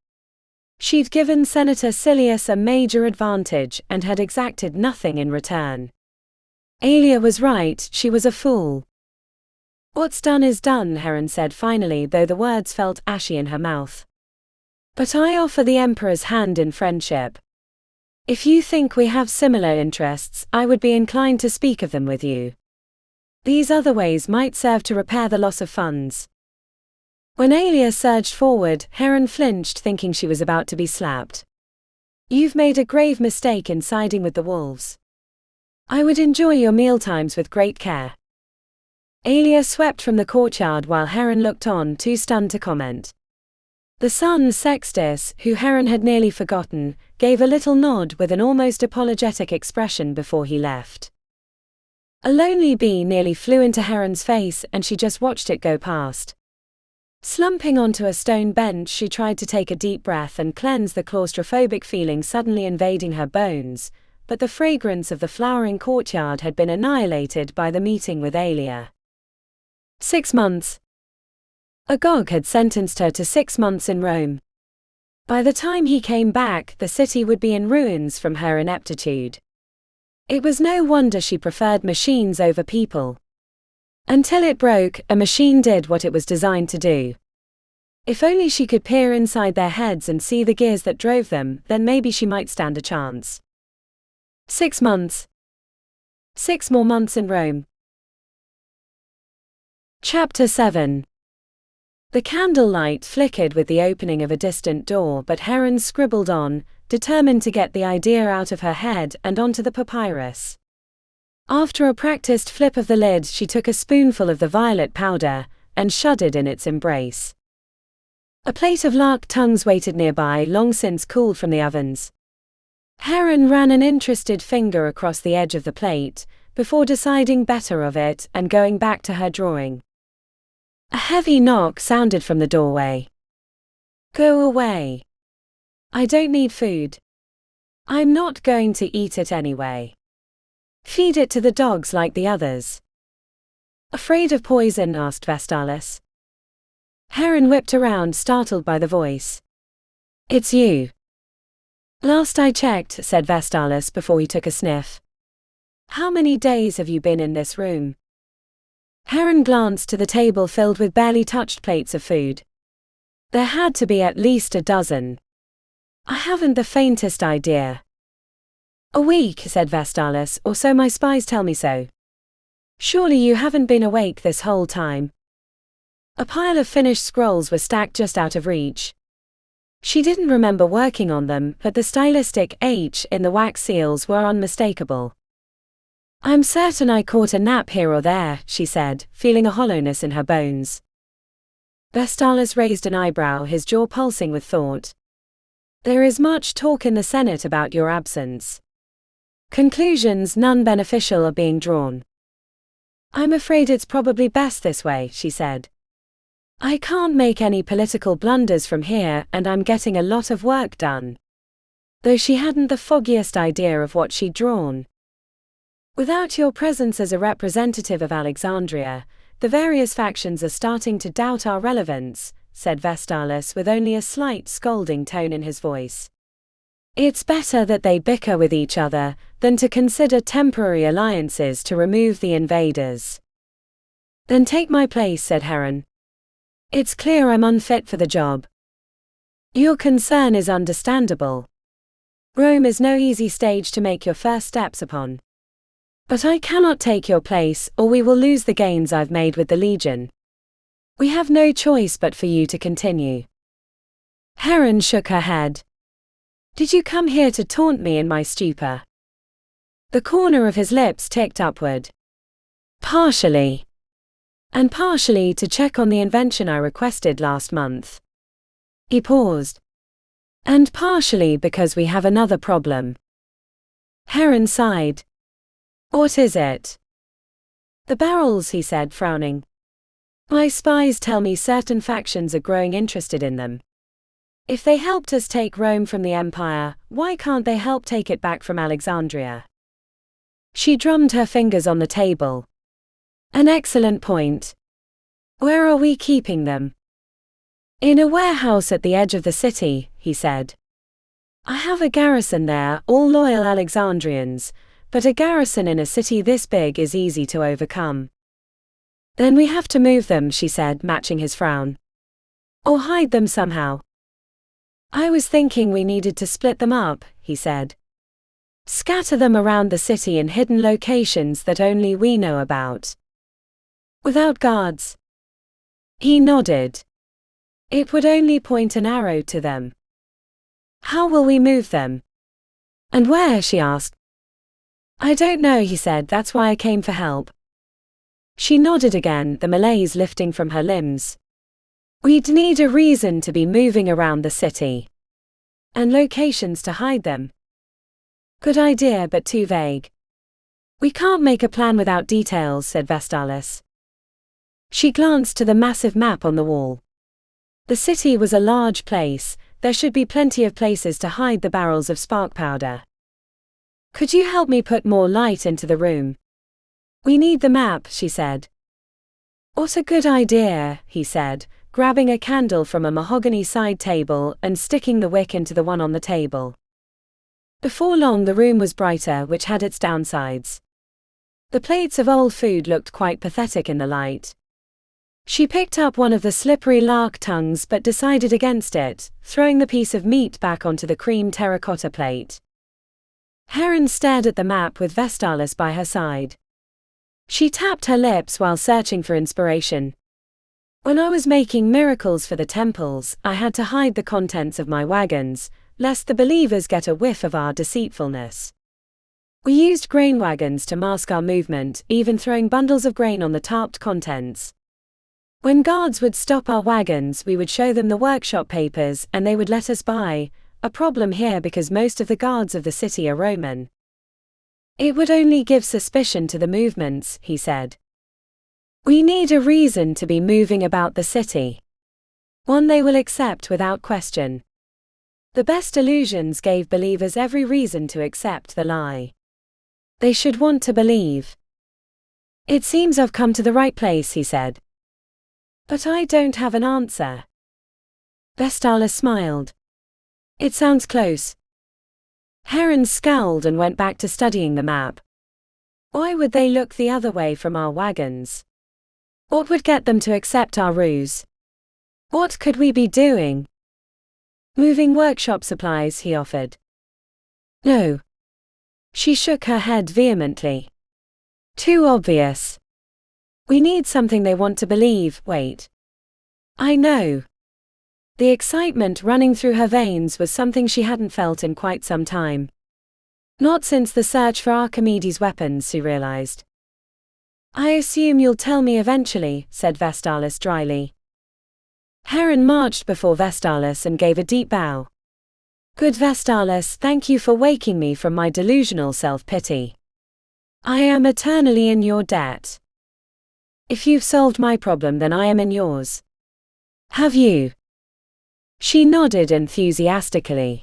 She'd given Senator Silius a major advantage and had exacted nothing in return. Aelia was right, she was a fool. "What's done is done," Heron said finally, though the words felt ashy in her mouth. "But I offer the Emperor's hand in friendship. If you think we have similar interests, I would be inclined to speak of them with you. These other ways might serve to repair the loss of funds. When Alia surged forward, Heron flinched, thinking she was about to be slapped. You've made a grave mistake in siding with the wolves. I would enjoy your mealtimes with great care. Alia swept from the courtyard while Heron looked on, too stunned to comment. The son, Sextus, who Heron had nearly forgotten, gave a little nod with an almost apologetic expression before he left. A lonely bee nearly flew into Heron's face, and she just watched it go past. Slumping onto a stone bench, she tried to take a deep breath and cleanse the claustrophobic feeling suddenly invading her bones, but the fragrance of the flowering courtyard had been annihilated by the meeting with Alia. 6 months. Agog had sentenced her to 6 months in Rome. By the time he came back, the city would be in ruins from her ineptitude. It was no wonder she preferred machines over people. Until it broke, a machine did what it was designed to do. If only she could peer inside their heads and see the gears that drove them, then maybe she might stand a chance. 6 months. 6 more months in Rome. Chapter 7. The candlelight flickered with the opening of a distant door, but Heron scribbled on, determined to get the idea out of her head and onto the papyrus. After a practiced flip of the lid, she took a spoonful of the violet powder, and shuddered in its embrace. A plate of lark tongues waited nearby, long since cooled from the ovens. Heron ran an interested finger across the edge of the plate, before deciding better of it and going back to her drawing. A heavy knock sounded from the doorway. Go away. I don't need food. I'm not going to eat it anyway. Feed it to the dogs like the others. Afraid of poison? Asked Vestalis. Heron whipped around, startled by the voice. It's you. Last I checked, said Vestalis before he took a sniff. How many days have you been in this room? Heron glanced to the table filled with barely touched plates of food. There had to be at least a dozen. I haven't the faintest idea. A week, said Vestalis, or so my spies tell me so. Surely you haven't been awake this whole time. A pile of finished scrolls was stacked just out of reach. She didn't remember working on them, but the stylistic H in the wax seals were unmistakable. I'm certain I caught a nap here or there, she said, feeling a hollowness in her bones. Vestalis raised an eyebrow, his jaw pulsing with thought. There is much talk in the Senate about your absence. Conclusions none beneficial are being drawn. I'm afraid it's probably best this way, she said. I can't make any political blunders from here, and I'm getting a lot of work done. Though she hadn't the foggiest idea of what she'd drawn. Without your presence as a representative of Alexandria, the various factions are starting to doubt our relevance, said Vestalis with only a slight scolding tone in his voice. It's better that they bicker with each other than to consider temporary alliances to remove the invaders. Then take my place, said Heron. It's clear I'm unfit for the job. Your concern is understandable. Rome is no easy stage to make your first steps upon. But I cannot take your place, or we will lose the gains I've made with the Legion. We have no choice but for you to continue. Heron shook her head. Did you come here to taunt me in my stupor? The corner of his lips ticked upward. Partially. And partially to check on the invention I requested last month. He paused. And partially because we have another problem. Heron sighed. What is it? The barrels, he said, frowning. My spies tell me certain factions are growing interested in them. If they helped us take Rome from the Empire, why can't they help take it back from Alexandria? She drummed her fingers on the table. An excellent point. Where are we keeping them? In a warehouse at the edge of the city, he said. I have a garrison there, all loyal Alexandrians, but a garrison in a city this big is easy to overcome. Then we have to move them, she said, matching his frown. Or hide them somehow. I was thinking we needed to split them up, he said. Scatter them around the city in hidden locations that only we know about. Without guards? He nodded. It would only point an arrow to them. How will we move them? And where? She asked. I don't know, he said, that's why I came for help. She nodded again, the malaise lifting from her limbs. We'd need a reason to be moving around the city. And locations to hide them. Good idea, but too vague. We can't make a plan without details, said Vestalis. She glanced to the massive map on the wall. The city was a large place, there should be plenty of places to hide the barrels of spark powder. Could you help me put more light into the room? We need the map, she said. What a good idea, he said, grabbing a candle from a mahogany side table and sticking the wick into the one on the table. Before long the room was brighter, which had its downsides. The plates of old food looked quite pathetic in the light. She picked up one of the slippery lark tongues but decided against it, throwing the piece of meat back onto the cream terracotta plate. Heron stared at the map with Vestalis by her side. She tapped her lips while searching for inspiration. When I was making miracles for the temples, I had to hide the contents of my wagons, lest the believers get a whiff of our deceitfulness. We used grain wagons to mask our movement, even throwing bundles of grain on the tarped contents. When guards would stop our wagons, we would show them the workshop papers and they would let us by, a problem here because most of the guards of the city are Roman. It would only give suspicion to the movements, he said. We need a reason to be moving about the city. One they will accept without question. The best illusions gave believers every reason to accept the lie. They should want to believe. It seems I've come to the right place, he said. But I don't have an answer. Vestalis smiled. It sounds close. Heron scowled and went back to studying the map. Why would they look the other way from our wagons? What would get them to accept our ruse? What could we be doing? Moving workshop supplies, he offered. No. She shook her head vehemently. Too obvious. We need something they want to believe. Wait. I know. The excitement running through her veins was something she hadn't felt in quite some time. Not since the search for Archimedes' weapons, she realized. I assume you'll tell me eventually, said Vestalis dryly. Heron marched before Vestalis and gave a deep bow. Good Vestalis, thank you for waking me from my delusional self-pity. I am eternally in your debt. If you've solved my problem, then I am in yours. Have you? She nodded enthusiastically.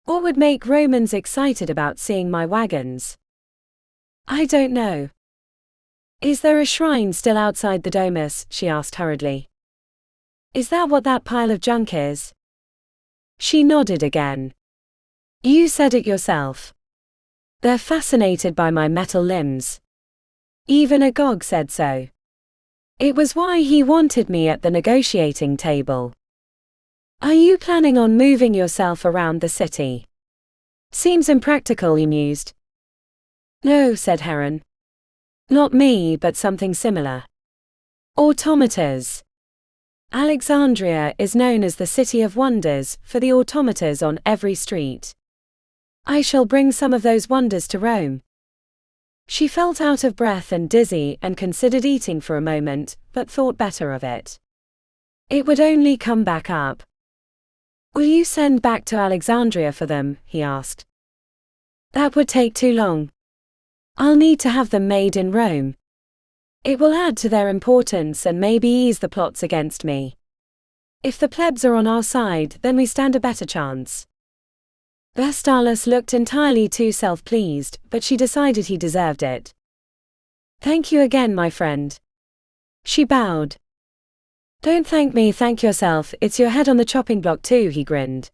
What would make Romans excited about seeing my wagons? I don't know. Is there a shrine still outside the domus? She asked hurriedly. Is that what that pile of junk is? She nodded again. You said it yourself. They're fascinated by my metal limbs. Even Agog said so. It was why he wanted me at the negotiating table. Are you planning on moving yourself around the city? Seems impractical, he mused. No, said Heron. Not me, but something similar. Automators. Alexandria is known as the City of Wonders for the automators on every street. I shall bring some of those wonders to Rome. She felt out of breath and dizzy and considered eating for a moment, but thought better of it. It would only come back up. Will you send back to Alexandria for them? He asked. That would take too long. I'll need to have them made in Rome. It will add to their importance and maybe ease the plots against me. If the plebs are on our side, then we stand a better chance. Vestalis looked entirely too self-pleased, but she decided he deserved it. Thank you again, my friend. She bowed. Don't thank me, thank yourself, it's your head on the chopping block too, he grinned.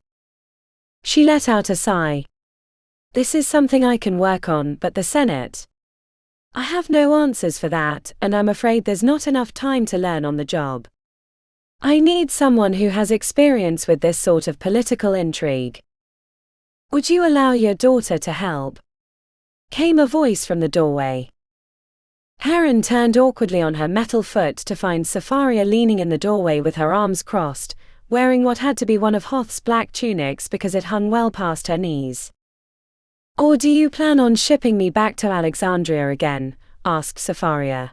She let out a sigh. This is something I can work on, but the Senate. I have no answers for that, and I'm afraid there's not enough time to learn on the job. I need someone who has experience with this sort of political intrigue. Would you allow your daughter to help? Came a voice from the doorway. Heron turned awkwardly on her metal foot to find Sapharia leaning in the doorway with her arms crossed, wearing what had to be one of Hoth's black tunics because it hung well past her knees. Or do you plan on shipping me back to Alexandria again? Asked Sapharia.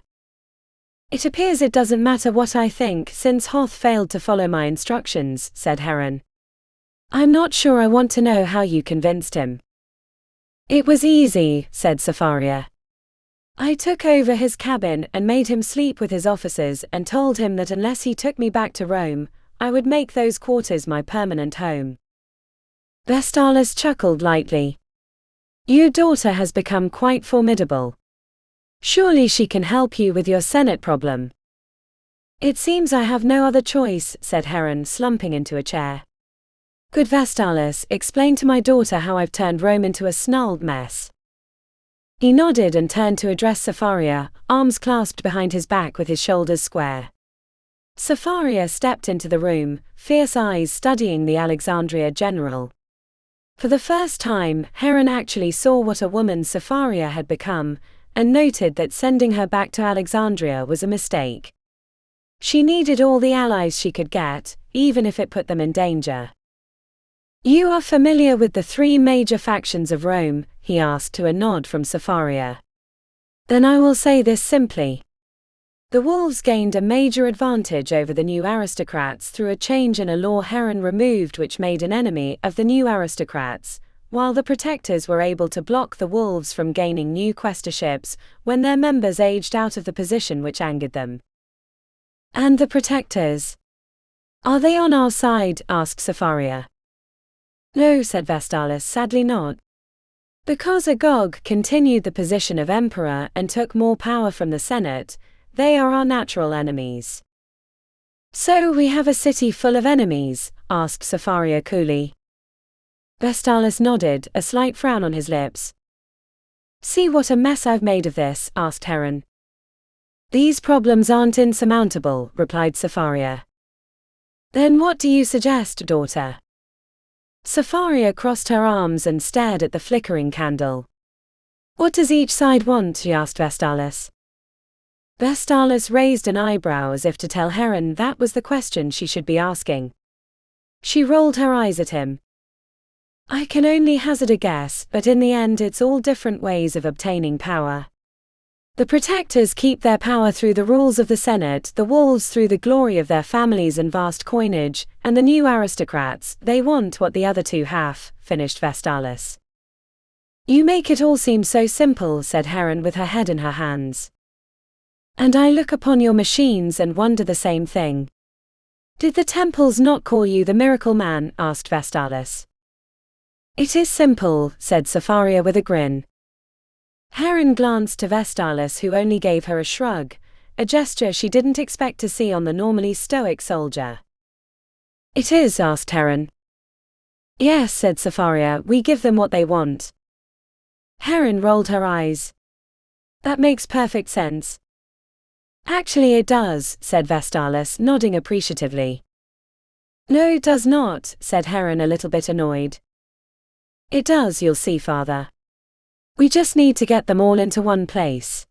It appears it doesn't matter what I think since Hoth failed to follow my instructions, said Heron. I'm not sure I want to know how you convinced him. It was easy, said Sapharia. I took over his cabin and made him sleep with his officers and told him that unless he took me back to Rome, I would make those quarters my permanent home. Vestalis chuckled lightly. Your daughter has become quite formidable. Surely she can help you with your Senate problem. It seems I have no other choice, said Heron, slumping into a chair. Good Vestalis, explain to my daughter how I've turned Rome into a snarled mess. He nodded and turned to address Sapharia, arms clasped behind his back with his shoulders square. Sapharia stepped into the room, fierce eyes studying the Alexandria general. For the first time, Heron actually saw what a woman Sapharia had become, and noted that sending her back to Alexandria was a mistake. She needed all the allies she could get, even if it put them in danger. You are familiar with the three major factions of Rome, he asked to a nod from Sapharia. Then I will say this simply. The wolves gained a major advantage over the new aristocrats through a change in a law Heron removed which made an enemy of the new aristocrats, while the protectors were able to block the wolves from gaining new quaestorships when their members aged out of the position which angered them. And the protectors? Are they on our side? Asked Sapharia. No, said Vestalis, sadly not. Because Agog continued the position of emperor and took more power from the Senate, they are our natural enemies. So we have a city full of enemies? Asked Sapharia coolly. Vestalis nodded, a slight frown on his lips. See what a mess I've made of this? Asked Heron. These problems aren't insurmountable, replied Sapharia. Then what do you suggest, daughter? Sapharia crossed her arms and stared at the flickering candle. What does each side want? She asked Vestalis. Vestalis raised an eyebrow as if to tell Heron that was the question she should be asking. She rolled her eyes at him. I can only hazard a guess, but in the end it's all different ways of obtaining power. The protectors keep their power through the rules of the Senate, the wolves through the glory of their families and vast coinage, and the new aristocrats, they want what the other two have, finished Vestalis. You make it all seem so simple, said Heron with her head in her hands. And I look upon your machines and wonder the same thing. Did the temples not call you the miracle man? Asked Vestalis. It is simple, said Sapharia with a grin. Heron glanced to Vestalis, who only gave her a shrug, a gesture she didn't expect to see on the normally stoic soldier. It is? Asked Heron. Yes, said Sapharia, we give them what they want. Heron rolled her eyes. That makes perfect sense. Actually it does, said Vestalis, nodding appreciatively. No, it does not, said Heron a little bit annoyed. It does, you'll see, father. We just need to get them all into one place.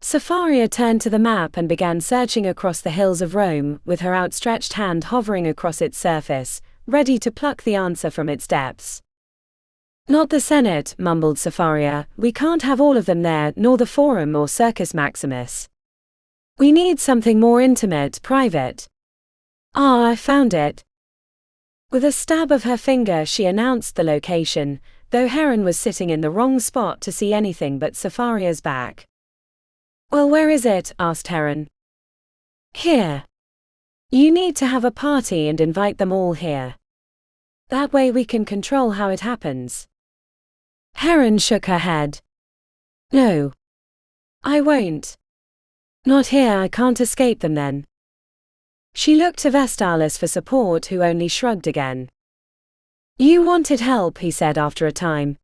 Sapharia turned to the map and began searching across the hills of Rome, with her outstretched hand hovering across its surface, ready to pluck the answer from its depths. Not the Senate, mumbled Sapharia, we can't have all of them there, nor the Forum or Circus Maximus. We need something more intimate, private. Ah, I found it. With a stab of her finger she announced the location, though Heron was sitting in the wrong spot to see anything but Sapharia's back. Well, where is it? Asked Heron. Here. You need to have a party and invite them all here. That way we can control how it happens. Heron shook her head. No. I won't. Not here, I can't escape them then. She looked to Vestalis for support, who only shrugged again. You wanted help, he said after a time.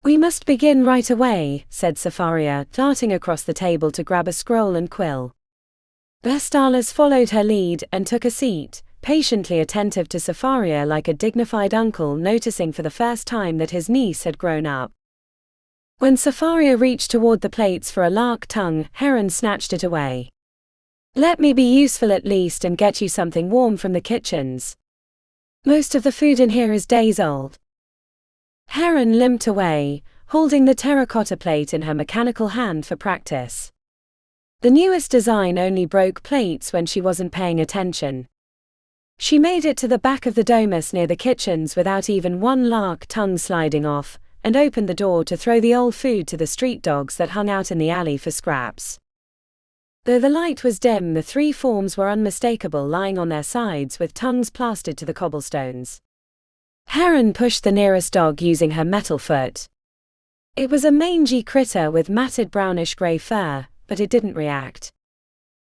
We must begin right away, said Sapharia, darting across the table to grab a scroll and quill. Vestalis followed her lead and took a seat, patiently attentive to Sapphira like a dignified uncle noticing for the first time that his niece had grown up. When Sapphira reached toward the plates for a lark tongue, Heron snatched it away. "Let me be useful at least and get you something warm from the kitchens. Most of the food in here is days old." Heron limped away, holding the terracotta plate in her mechanical hand for practice. The newest design only broke plates when she wasn't paying attention. She made it to the back of the domus near the kitchens without even one lark tongue sliding off, and opened the door to throw the old food to the street dogs that hung out in the alley for scraps. Though the light was dim, the three forms were unmistakable, lying on their sides with tongues plastered to the cobblestones. Heron pushed the nearest dog using her metal foot. It was a mangy critter with matted brownish-grey fur, but it didn't react.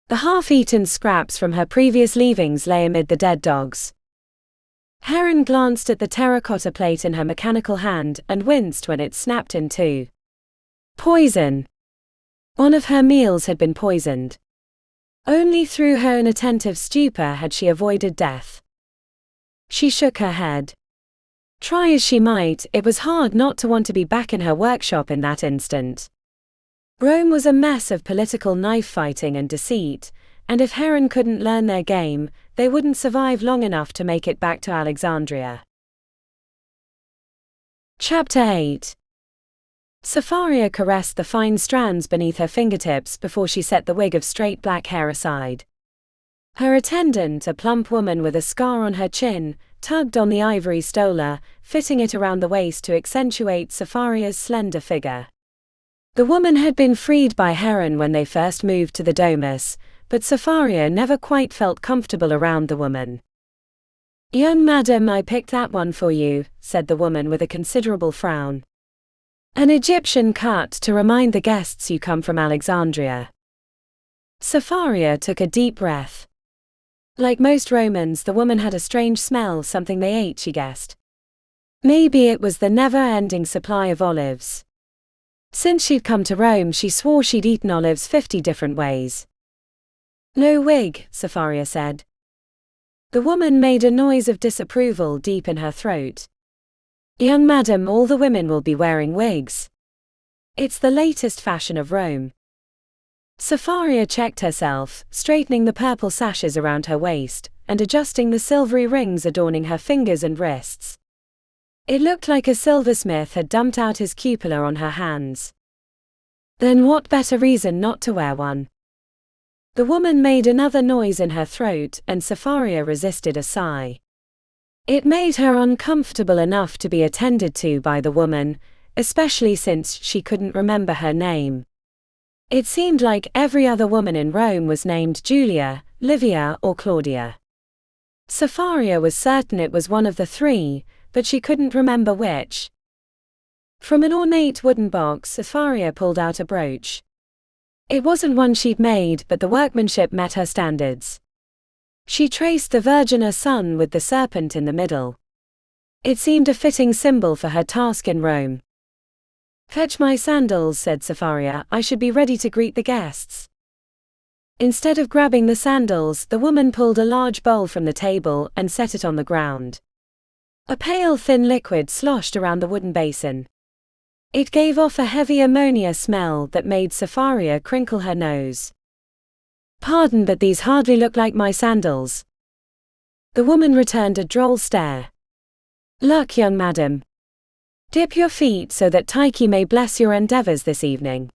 The half-eaten scraps from her previous leavings lay amid the dead dogs. Heron glanced at the terracotta plate in her mechanical hand and winced when it snapped in two. Poison. One of her meals had been poisoned. Only through her inattentive stupor had she avoided death. She shook her head. Try as she might, it was hard not to want to be back in her workshop in that instant. Rome was a mess of political knife-fighting and deceit, and if Heron couldn't learn their game, they wouldn't survive long enough to make it back to Alexandria. Chapter 8. Sapphira caressed the fine strands beneath her fingertips before she set the wig of straight black hair aside. Her attendant, a plump woman with a scar on her chin, tugged on the ivory stola, fitting it around the waist to accentuate Sapphira's slender figure. The woman had been freed by Heron when they first moved to the domus, but Sapphira never quite felt comfortable around the woman. "Young madam, I picked that one for you," said the woman with a considerable frown. "An Egyptian cut to remind the guests you come from Alexandria." Sapphira took a deep breath. Like most Romans, the woman had a strange smell, something they ate, she guessed. Maybe it was the never-ending supply of olives. Since she'd come to Rome, she swore she'd eaten olives 50 different ways. "No wig," Sapphira said. The woman made a noise of disapproval deep in her throat. "Young madam, all the women will be wearing wigs. It's the latest fashion of Rome." Sapphira checked herself, straightening the purple sashes around her waist, and adjusting the silvery rings adorning her fingers and wrists. It looked like a silversmith had dumped out his cupola on her hands. Then what better reason not to wear one? The woman made another noise in her throat, and Sapphira resisted a sigh. It made her uncomfortable enough to be attended to by the woman, especially since she couldn't remember her name. It seemed like every other woman in Rome was named Julia, Livia, or Claudia. Sapphira was certain it was one of the three, but she couldn't remember which. From an ornate wooden box, Sapphira pulled out a brooch. It wasn't one she'd made, but the workmanship met her standards. She traced the Virgin sun with the serpent in the middle. It seemed a fitting symbol for her task in Rome. "Fetch my sandals," said Sapphira, "I should be ready to greet the guests." Instead of grabbing the sandals, the woman pulled a large bowl from the table and set it on the ground. A pale thin liquid sloshed around the wooden basin. It gave off a heavy ammonia smell that made Sapphira crinkle her nose. "Pardon, but these hardly look like my sandals." The woman returned a droll stare. "Luck, young madam. Dip your feet so that Tyche may bless your endeavors this evening."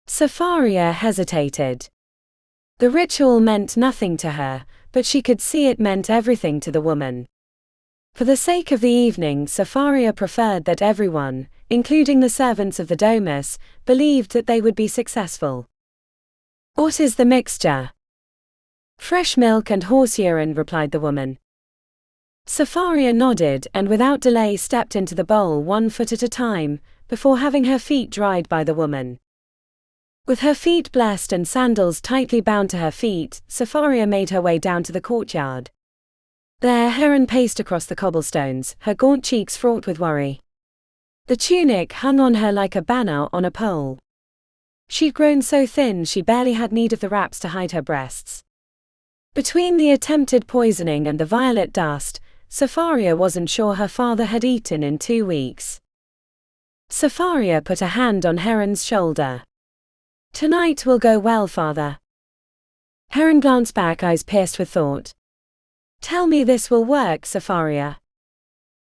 Sapphira hesitated. The ritual meant nothing to her, but she could see it meant everything to the woman. For the sake of the evening, Sapphira preferred that everyone, including the servants of the domus, believed that they would be successful. "What is the mixture?" "Fresh milk and horse urine," replied the woman. Sapphira nodded and without delay stepped into the bowl 1 foot at a time, before having her feet dried by the woman. With her feet blessed and sandals tightly bound to her feet, Sapphira made her way down to the courtyard. There Heron paced across the cobblestones, her gaunt cheeks fraught with worry. The tunic hung on her like a banner on a pole. She'd grown so thin she barely had need of the wraps to hide her breasts. Between the attempted poisoning and the violet dust, Sapharia wasn't sure her father had eaten in 2 weeks. Sapharia put a hand on Heron's shoulder. "Tonight will go well, father." Heron glanced back, eyes pierced with thought. "Tell me this will work, Sapharia.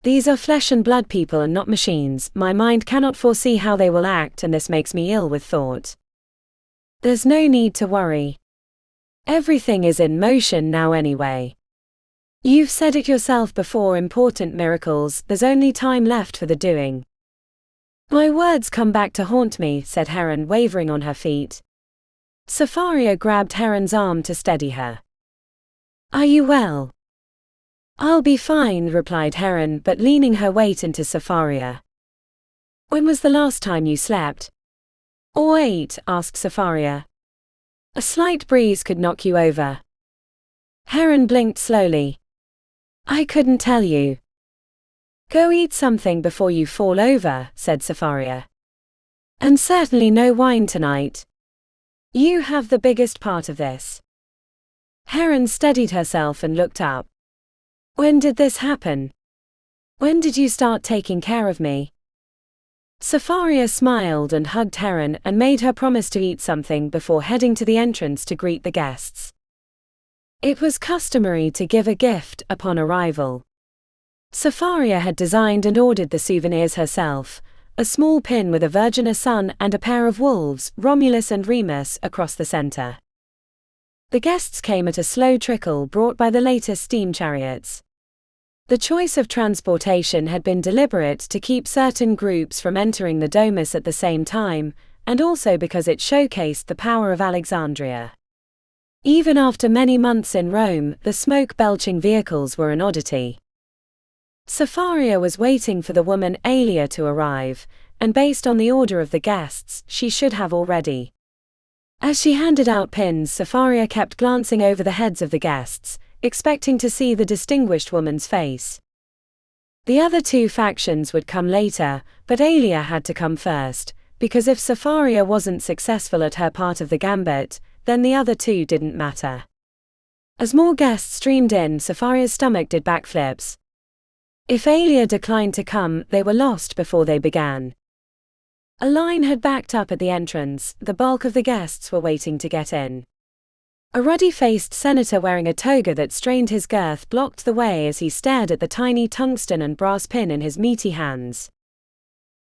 These are flesh and blood people and not machines. My mind cannot foresee how they will act, and this makes me ill with thought." "There's no need to worry. Everything is in motion now anyway. You've said it yourself before, important miracles, there's only time left for the doing." "My words come back to haunt me," said Heron, wavering on her feet. Sapharia grabbed Heron's arm to steady her. "Are you well?" "I'll be fine," replied Heron, but leaning her weight into Sapharia. "When was the last time you slept?" "Or ate?" asked Sapharia. "A slight breeze could knock you over." Heron blinked slowly. "I couldn't tell you." "Go eat something before you fall over," said Sapharia. "And certainly no wine tonight. You have the biggest part of this." Heron steadied herself and looked up. "When did this happen? When did you start taking care of me?" Sapharia smiled and hugged Heron and made her promise to eat something before heading to the entrance to greet the guests. It was customary to give a gift upon arrival. Sapharia had designed and ordered the souvenirs herself, a small pin with a virgin sun and a pair of wolves, Romulus and Remus, across the center. The guests came at a slow trickle brought by the latest steam chariots. The choice of transportation had been deliberate to keep certain groups from entering the domus at the same time, and also because it showcased the power of Alexandria. Even after many months in Rome, the smoke-belching vehicles were an oddity. Sapharia was waiting for the woman Aelia to arrive, and based on the order of the guests, she should have already. As she handed out pins, Sapharia kept glancing over the heads of the guests, expecting to see the distinguished woman's face. The other 2 factions would come later, but Aelia had to come first, because if Sapharia wasn't successful at her part of the gambit, then the other 2 didn't matter. As more guests streamed in, Sapharia's stomach did backflips. If Aelia declined to come, they were lost before they began. A line had backed up at the entrance, the bulk of the guests were waiting to get in. A ruddy-faced senator wearing a toga that strained his girth blocked the way as he stared at the tiny tungsten and brass pin in his meaty hands.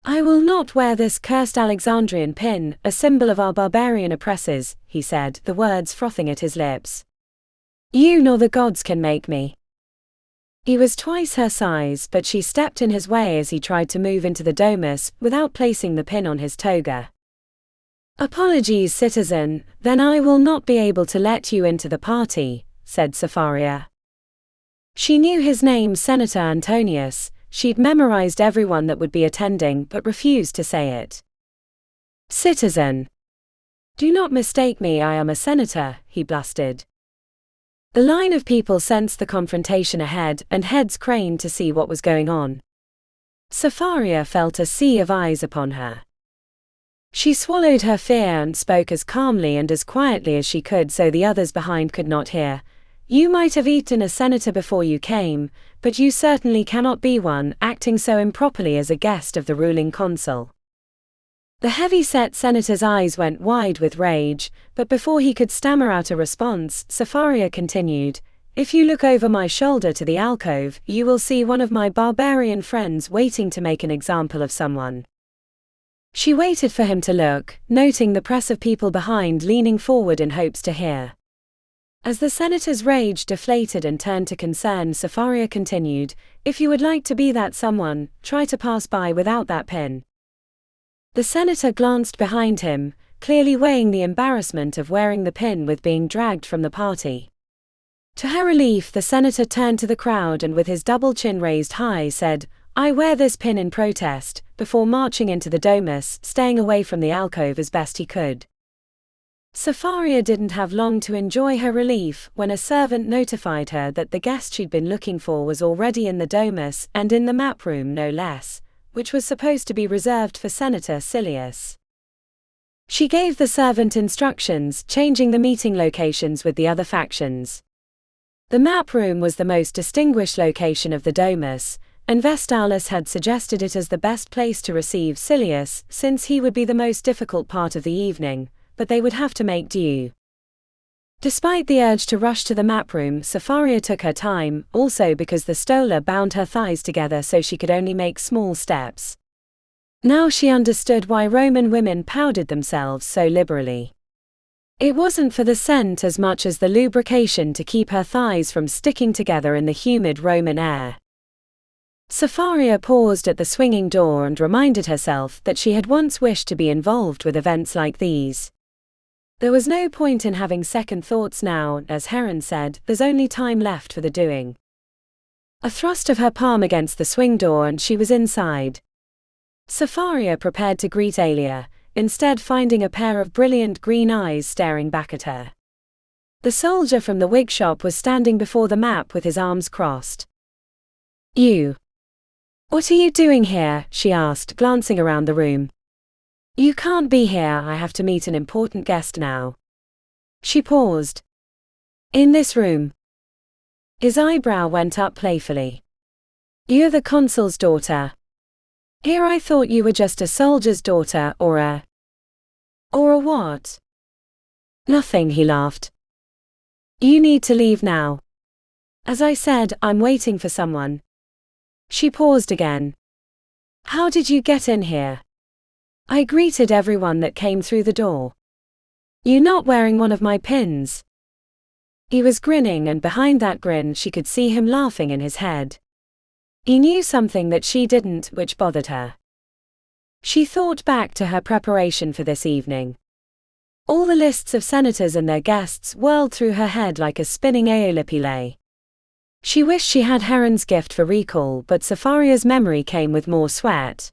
"I will not wear this cursed Alexandrian pin, a symbol of our barbarian oppressors," he said, the words frothing at his lips. "You nor the gods can make me." He was twice her size, but she stepped in his way as he tried to move into the domus, without placing the pin on his toga. "Apologies, citizen, then I will not be able to let you into the party," said Sapharia. She knew his name, Senator Antonius. She'd memorized everyone that would be attending, but refused to say it. "Citizen. Do not mistake me, I am a senator," he blustered. The line of people sensed the confrontation ahead, and heads craned to see what was going on. Sapharia felt a sea of eyes upon her. She swallowed her fear and spoke as calmly and as quietly as she could so the others behind could not hear. "You might have eaten a senator before you came, but you certainly cannot be one, acting so improperly as a guest of the ruling consul." The heavy-set senator's eyes went wide with rage, but before he could stammer out a response, Sapharia continued, "If you look over my shoulder to the alcove, you will see one of my barbarian friends waiting to make an example of someone." She waited for him to look, noting the press of people behind leaning forward in hopes to hear. As the senator's rage deflated and turned to concern, Sapharia continued, "If you would like to be that someone, try to pass by without that pin." The senator glanced behind him, clearly weighing the embarrassment of wearing the pin with being dragged from the party. To her relief, the senator turned to the crowd and with his double chin raised high said, "I wear this pin in protest," before marching into the domus, staying away from the alcove as best he could. Sapharia didn't have long to enjoy her relief when a servant notified her that the guest she'd been looking for was already in the domus, and in the map room no less, which was supposed to be reserved for Senator Silius. She gave the servant instructions, changing the meeting locations with the other factions. The map room was the most distinguished location of the domus, and Vestalis had suggested it as the best place to receive Silius, since he would be the most difficult part of the evening, but they would have to make do. Despite the urge to rush to the map room, Safaria took her time, also because the stola bound her thighs together so she could only make small steps. Now she understood why Roman women powdered themselves so liberally. It wasn't for the scent as much as the lubrication to keep her thighs from sticking together in the humid Roman air. Safaria paused at the swinging door and reminded herself that she had once wished to be involved with events like these. There was no point in having second thoughts now, as Heron said, there's only time left for the doing. A thrust of her palm against the swing door and she was inside. Safaria prepared to greet Aelia, instead finding a pair of brilliant green eyes staring back at her. The soldier from the wig shop was standing before the map with his arms crossed. "You. What are you doing here?" she asked, glancing around the room. "You can't be here, I have to meet an important guest now." She paused. "In this room?" His eyebrow went up playfully. "You're the consul's daughter. Here I thought you were just a soldier's daughter, or a what?" "Nothing," he laughed. "You need to leave now. As I said, I'm waiting for someone." She paused again. "How did you get in here?" "I greeted everyone that came through the door." "You're not wearing one of my pins." He was grinning, and behind that grin she could see him laughing in his head. He knew something that she didn't, which bothered her. She thought back to her preparation for this evening. All the lists of senators and their guests whirled through her head like a spinning aeolipile. She wished she had Heron's gift for recall, but Safaria's memory came with more sweat.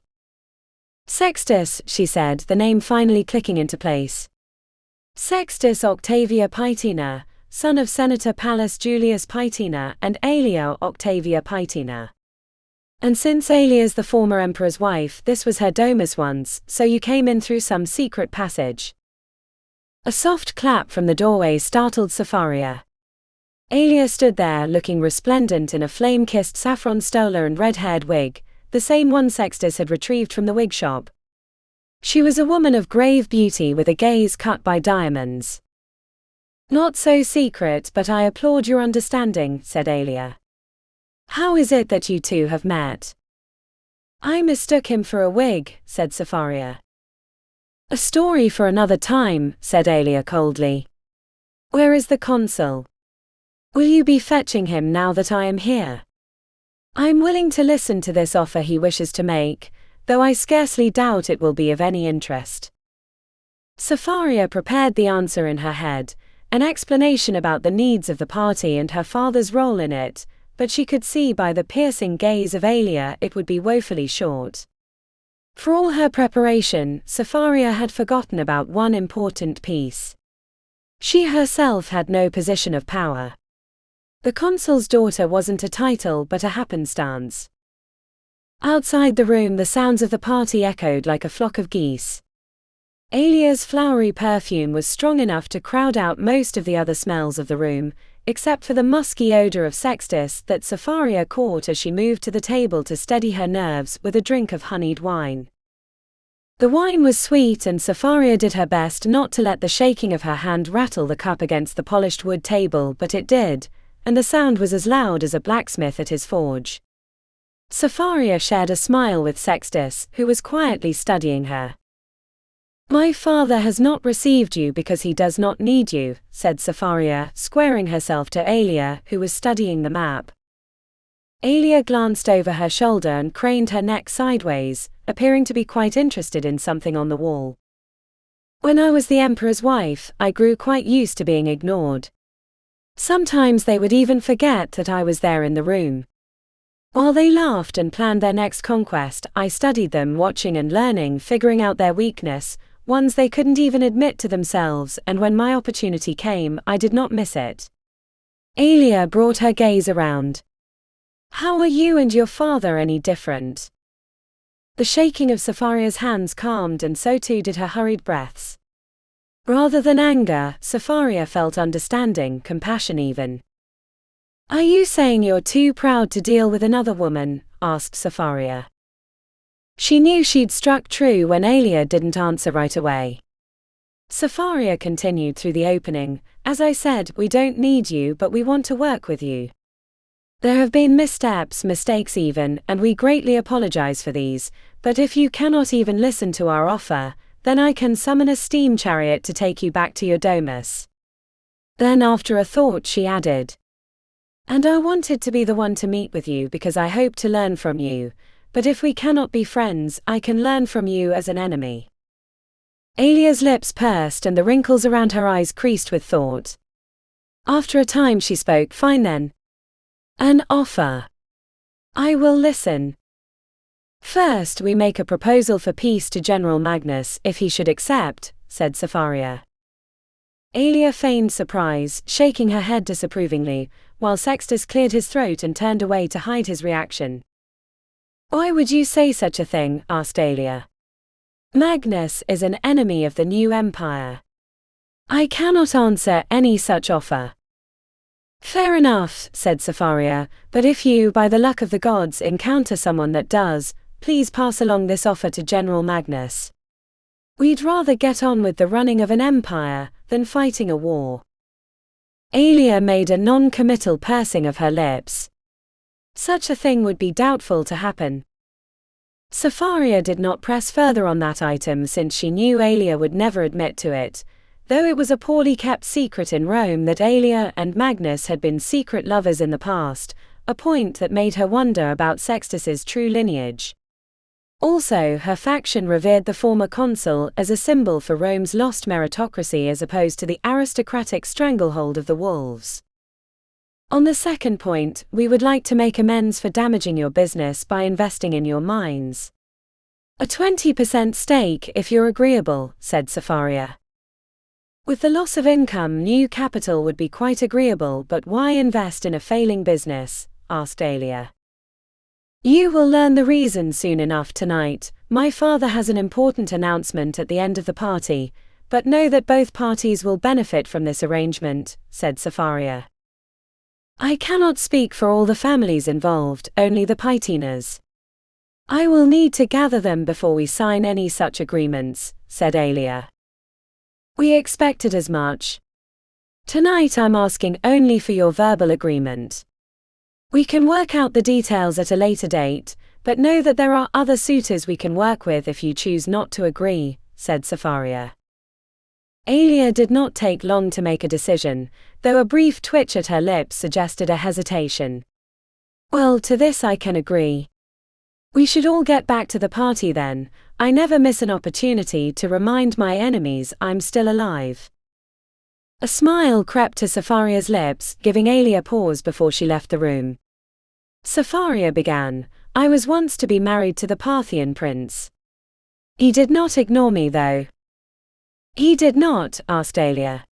"Sextus," she said, the name finally clicking into place. "Sextus Octavia Paetina, son of Senator Pallas Julius Paetina and Aelia Octavia Paetina. And since Aelia's the former emperor's wife, this was her domus once, so you came in through some secret passage." A soft clap from the doorway startled Safaria. Aelia stood there, looking resplendent in a flame-kissed saffron stola and red-haired wig, the same one Sextus had retrieved from the wig shop. She was a woman of grave beauty with a gaze cut by diamonds. "Not so secret, but I applaud your understanding," said Aelia. "How is it that you two have met?" "I mistook him for a wig," said Safaria. "A story for another time," said Aelia coldly. "Where is the consul? Will you be fetching him now that I am here? I'm willing to listen to this offer he wishes to make, though I scarcely doubt it will be of any interest." Safaria prepared the answer in her head, an explanation about the needs of the party and her father's role in it, but she could see by the piercing gaze of Aelia it would be woefully short. For all her preparation, Safaria had forgotten about one important piece. She herself had no position of power. The consul's daughter wasn't a title but a happenstance. Outside the room the sounds of the party echoed like a flock of geese. Aelia's flowery perfume was strong enough to crowd out most of the other smells of the room, except for the musky odor of Sextus that Safaria caught as she moved to the table to steady her nerves with a drink of honeyed wine. The wine was sweet and Safaria did her best not to let the shaking of her hand rattle the cup against the polished wood table, but it did, and the sound was as loud as a blacksmith at his forge. Safaria shared a smile with Sextus, who was quietly studying her. "My father has not received you because he does not need you," said Safaria, squaring herself to Aelia, who was studying the map. Aelia glanced over her shoulder and craned her neck sideways, appearing to be quite interested in something on the wall. "When I was the emperor's wife, I grew quite used to being ignored. Sometimes they would even forget that I was there in the room. While they laughed and planned their next conquest, I studied them, watching and learning, figuring out their weakness, ones they couldn't even admit to themselves, and when my opportunity came, I did not miss it." Aelia brought her gaze around. "How are you and your father any different?" The shaking of Safaria's hands calmed, and so too did her hurried breaths. Rather than anger, Safaria felt understanding, compassion even. Are you saying you're too proud to deal with another woman? Asked Sapphira. She knew she'd struck true when Aelia didn't answer right away. Sapphira continued through the opening, as I said, we don't need you, but we want to work with you. There have been missteps, mistakes even, and we greatly apologize for these, but if you cannot even listen to our offer, then I can summon a steam chariot to take you back to your domus. Then after a thought she added, and I wanted to be the one to meet with you because I hope to learn from you, but if we cannot be friends, I can learn from you as an enemy. Aelia's lips pursed and the wrinkles around her eyes creased with thought. After a time she spoke, fine then. An offer. I will listen. First we make a proposal for peace to General Magnus if he should accept, said Sapphira. Aelia feigned surprise, shaking her head disapprovingly, while Sextus cleared his throat and turned away to hide his reaction. Why would you say such a thing? Asked Aelia. Magnus is an enemy of the new empire. I cannot answer any such offer. Fair enough, said Sapphira, but if you, by the luck of the gods, encounter someone that does, please pass along this offer to General Magnus. We'd rather get on with the running of an empire than fighting a war. Aelia made a non-committal pursing of her lips. Such a thing would be doubtful to happen. Sapphira did not press further on that item since she knew Aelia would never admit to it, though it was a poorly kept secret in Rome that Aelia and Magnus had been secret lovers in the past, a point that made her wonder about Sextus's true lineage. Also, her faction revered the former consul as a symbol for Rome's lost meritocracy as opposed to the aristocratic stranglehold of the wolves. On the second point, we would like to make amends for damaging your business by investing in your mines. A 20% stake if you're agreeable, said Sapphira. With the loss of income, new capital would be quite agreeable, but why invest in a failing business? Asked Aelia. You will learn the reason soon enough tonight. My father has an important announcement at the end of the party, but know that both parties will benefit from this arrangement, said Sapphira. I cannot speak for all the families involved, only the Pythinas. I will need to gather them before we sign any such agreements, said Aelia. We expected as much. Tonight I'm asking only for your verbal agreement. We can work out the details at a later date, but know that there are other suitors we can work with if you choose not to agree, said Sapphira. Aelia did not take long to make a decision, though a brief twitch at her lips suggested a hesitation. Well, to this I can agree. We should all get back to the party then. I never miss an opportunity to remind my enemies I'm still alive. A smile crept to Sapphira's lips, giving Aelia pause before she left the room. Sapphira began, I was once to be married to the Parthian prince. He did not ignore me though. He did not? Asked Aelia.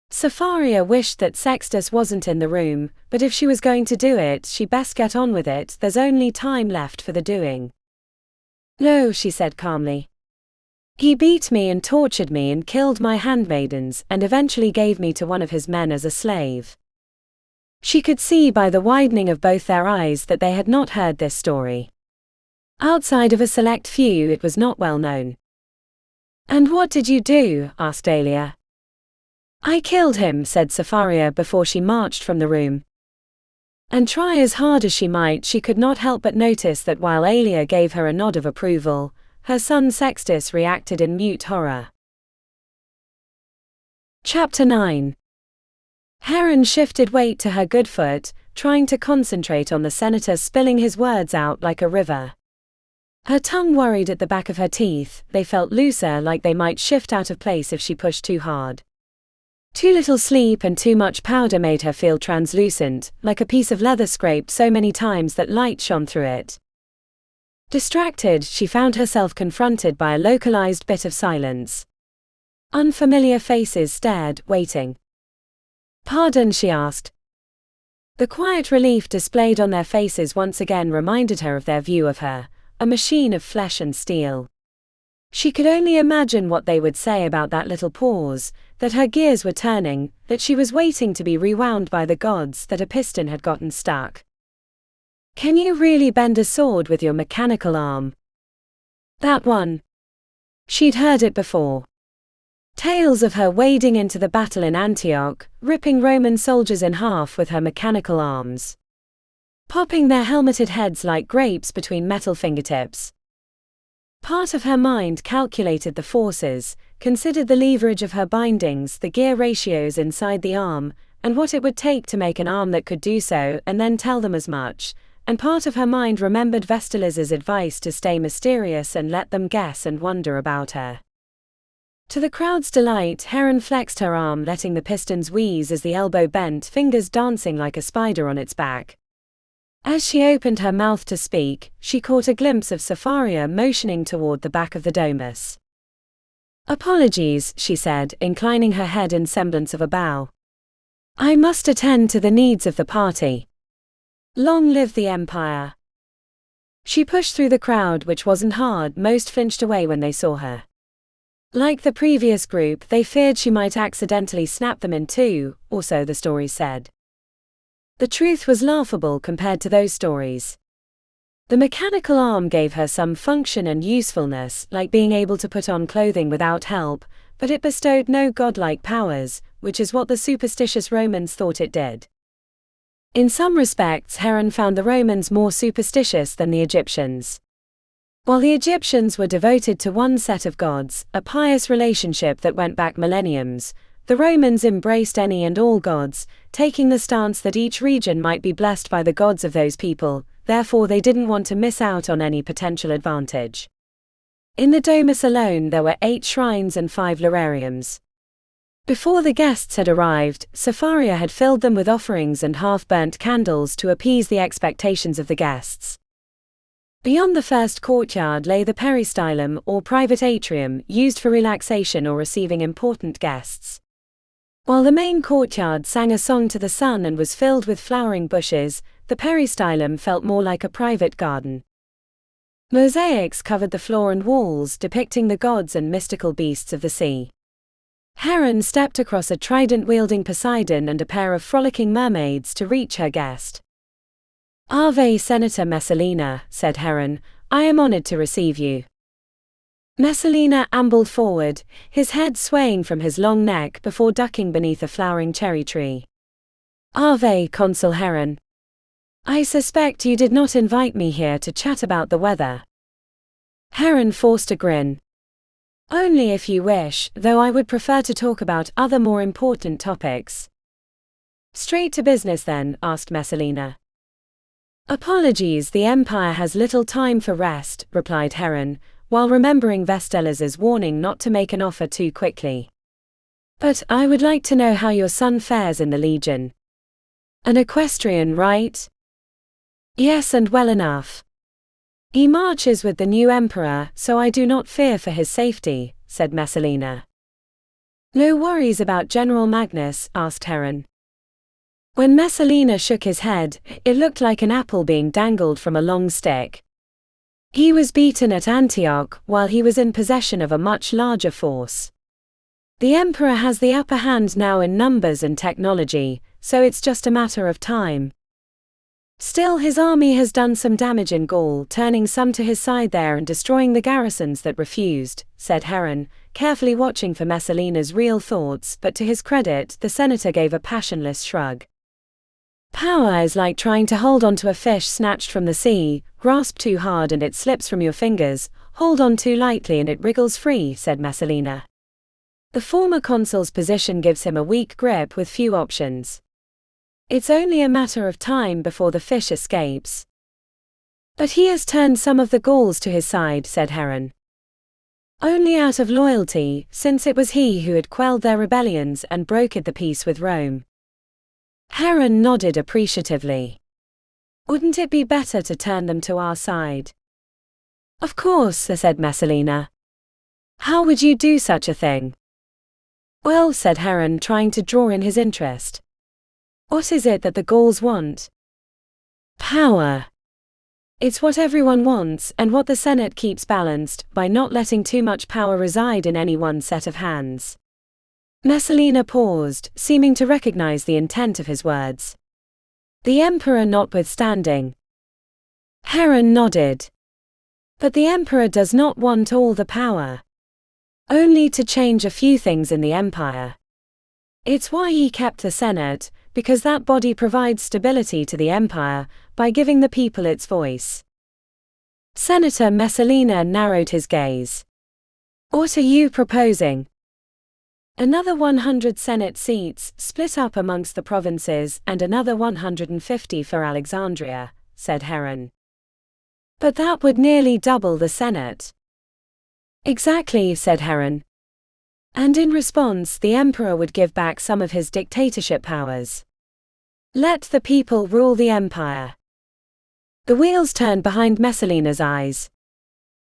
Sapphira wished that Sextus wasn't in the room, but if she was going to do it, she best get on with it, there's only time left for the doing. No, she said calmly. He beat me and tortured me and killed my handmaidens and eventually gave me to one of his men as a slave. She could see by the widening of both their eyes that they had not heard this story. Outside of a select few it was not well known. And what did you do? Asked Aelia. I killed him, said Sapphira before she marched from the room. And try as hard as she might, she could not help but notice that while Aelia gave her a nod of approval, her son Sextus reacted in mute horror. Chapter 9. Heron shifted weight to her good foot, trying to concentrate on the senator spilling his words out like a river. Her tongue worried at the back of her teeth, they felt looser, like they might shift out of place if she pushed too hard. Too little sleep and too much powder made her feel translucent, like a piece of leather scraped so many times that light shone through it. Distracted, she found herself confronted by a localized bit of silence. Unfamiliar faces stared, waiting. Pardon, she asked. The quiet relief displayed on their faces once again reminded her of their view of her, a machine of flesh and steel. She could only imagine what they would say about that little pause, that her gears were turning, that she was waiting to be rewound by the gods, that a piston had gotten stuck. "Can you really bend a sword with your mechanical arm?" That one. She'd heard it before. Tales of her wading into the battle in Antioch, ripping Roman soldiers in half with her mechanical arms, popping their helmeted heads like grapes between metal fingertips. Part of her mind calculated the forces, considered the leverage of her bindings, the gear ratios inside the arm, and what it would take to make an arm that could do so, and then tell them as much. And part of her mind remembered Vestalis's advice to stay mysterious and let them guess and wonder about her. To the crowd's delight, Heron flexed her arm, letting the pistons wheeze as the elbow bent, fingers dancing like a spider on its back. As she opened her mouth to speak, she caught a glimpse of Sapphira motioning toward the back of the domus. "Apologies," she said, inclining her head in semblance of a bow. "I must attend to the needs of the party. Long live the Empire." She pushed through the crowd, which wasn't hard. Most flinched away when they saw her. Like the previous group, they feared she might accidentally snap them in two, or so the stories said. The truth was laughable compared to those stories. The mechanical arm gave her some function and usefulness, like being able to put on clothing without help, but it bestowed no godlike powers, which is what the superstitious Romans thought it did. In some respects, Heron found the Romans more superstitious than the Egyptians. While the Egyptians were devoted to one set of gods, a pious relationship that went back millenniums, the Romans embraced any and all gods, taking the stance that each region might be blessed by the gods of those people, therefore they didn't want to miss out on any potential advantage. In the domus alone there were 8 shrines and 5 larariums. Before the guests had arrived, Sapphira had filled them with offerings and half-burnt candles to appease the expectations of the guests. Beyond the first courtyard lay the peristylum, or private atrium, used for relaxation or receiving important guests. While the main courtyard sang a song to the sun and was filled with flowering bushes, the peristylum felt more like a private garden. Mosaics covered the floor and walls, depicting the gods and mystical beasts of the sea. Heron stepped across a trident-wielding Poseidon and a pair of frolicking mermaids to reach her guest. "Ave, Senator Messalina," said Heron, "I am honored to receive you." Messalina ambled forward, his head swaying from his long neck before ducking beneath a flowering cherry tree. "Ave, Consul Heron. I suspect you did not invite me here to chat about the weather." Heron forced a grin. "Only if you wish, though I would prefer to talk about other more important topics." "Straight to business then," asked Messalina. "Apologies, the Empire has little time for rest," replied Heron, while remembering Vestalis's warning not to make an offer too quickly. "But I would like to know how your son fares in the Legion." "An equestrian, right?" "Yes, and well enough. He marches with the new emperor, so I do not fear for his safety," said Messalina. "No worries about General Magnus?" asked Heron. When Messalina shook his head, it looked like an apple being dangled from a long stick. "He was beaten at Antioch, while he was in possession of a much larger force. The emperor has the upper hand now in numbers and technology, so it's just a matter of time. Still, his army has done some damage in Gaul, turning some to his side there and destroying the garrisons that refused," said Heron, carefully watching for Messalina's real thoughts, but to his credit, the senator gave a passionless shrug. "Power is like trying to hold onto a fish snatched from the sea. Grasp too hard and it slips from your fingers, hold on too lightly and it wriggles free," said Messalina. "The former consul's position gives him a weak grip with few options. It's only a matter of time before the fish escapes." "But he has turned some of the Gauls to his side," said Heron. "Only out of loyalty, since it was he who had quelled their rebellions and brokered the peace with Rome." Heron nodded appreciatively. "Wouldn't it be better to turn them to our side?" "Of course," said Messalina. "How would you do such a thing?" "Well," said Heron, trying to draw in his interest, "what is it that the Gauls want?" "Power. It's what everyone wants and what the Senate keeps balanced by not letting too much power reside in any one set of hands. Messalina paused, seeming to recognize the intent of his words. The emperor notwithstanding. Heron nodded. But the emperor does not want all the power. Only to change a few things in the empire. It's why he kept the Senate, because that body provides stability to the empire by giving the people its voice. Senator Messalina narrowed his gaze. What are you proposing? Another 100 Senate seats, split up amongst the provinces, and another 150 for Alexandria, said Heron. But that would nearly double the Senate. Exactly, said Heron. And in response, the emperor would give back some of his dictatorship powers. Let the people rule the empire. The wheels turned behind Messalina's eyes.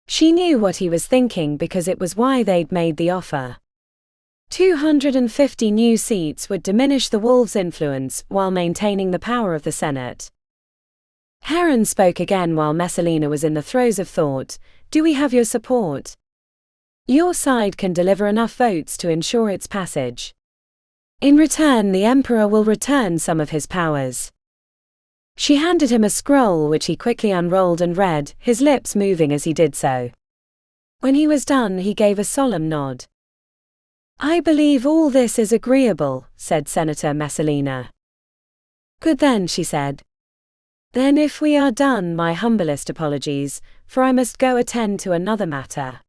She knew what he was thinking because it was why they'd made the offer. 250 new seats would diminish the wolves' influence while maintaining the power of the Senate. Heron spoke again while Messalina was in the throes of thought. Do we have your support? Your side can deliver enough votes to ensure its passage. In return, the emperor will return some of his powers. She handed him a scroll which he quickly unrolled and read, his lips moving as he did so. When he was done, he gave a solemn nod. I believe all this is agreeable, said Senator Messalina. Good then, she said. Then if we are done, my humblest apologies, for I must go attend to another matter.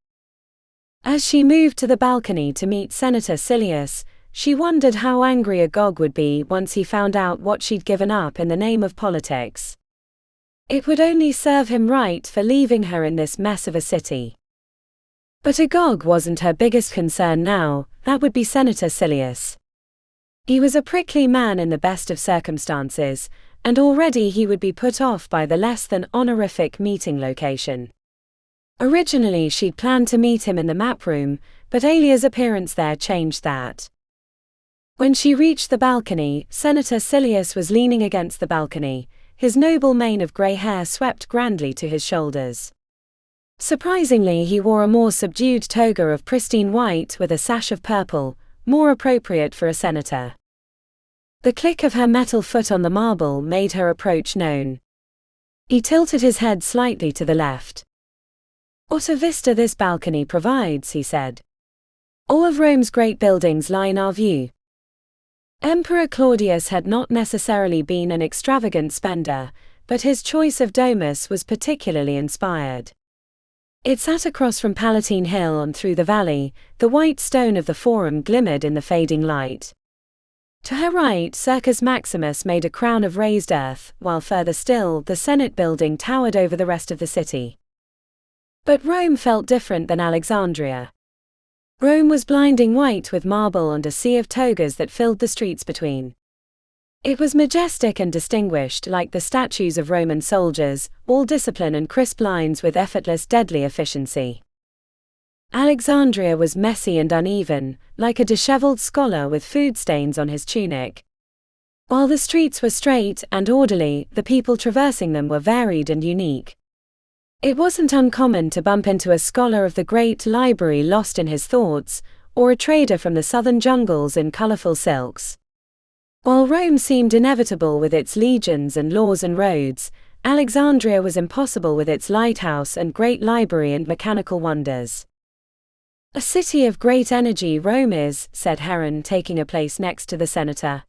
As she moved to the balcony to meet Senator Silius, she wondered how angry Agog would be once he found out what she'd given up in the name of politics. It would only serve him right for leaving her in this mess of a city. But Agog wasn't her biggest concern now, that would be Senator Silius. He was a prickly man in the best of circumstances, and already he would be put off by the less than honorific meeting location. Originally she'd planned to meet him in the map room, but Alia's appearance there changed that. When she reached the balcony, Senator Silius was leaning against the balcony, his noble mane of grey hair swept grandly to his shoulders. Surprisingly, he wore a more subdued toga of pristine white with a sash of purple, more appropriate for a senator. The click of her metal foot on the marble made her approach known. He tilted his head slightly to the left. What a vista this balcony provides, he said. All of Rome's great buildings lie in our view. Emperor Claudius had not necessarily been an extravagant spender, but his choice of domus was particularly inspired. It sat across from Palatine Hill and through the valley, the white stone of the Forum glimmered in the fading light. To her right, Circus Maximus made a crown of raised earth, while further still, the Senate building towered over the rest of the city. But Rome felt different than Alexandria. Rome was blinding white with marble and a sea of togas that filled the streets between. It was majestic and distinguished like the statues of Roman soldiers, all discipline and crisp lines with effortless deadly efficiency. Alexandria was messy and uneven, like a disheveled scholar with food stains on his tunic. While the streets were straight and orderly, the people traversing them were varied and unique. It wasn't uncommon to bump into a scholar of the great library lost in his thoughts, or a trader from the southern jungles in colorful silks. While Rome seemed inevitable with its legions and laws and roads, Alexandria was impossible with its lighthouse and great library and mechanical wonders. A city of great energy Rome is, said Heron, taking a place next to the senator.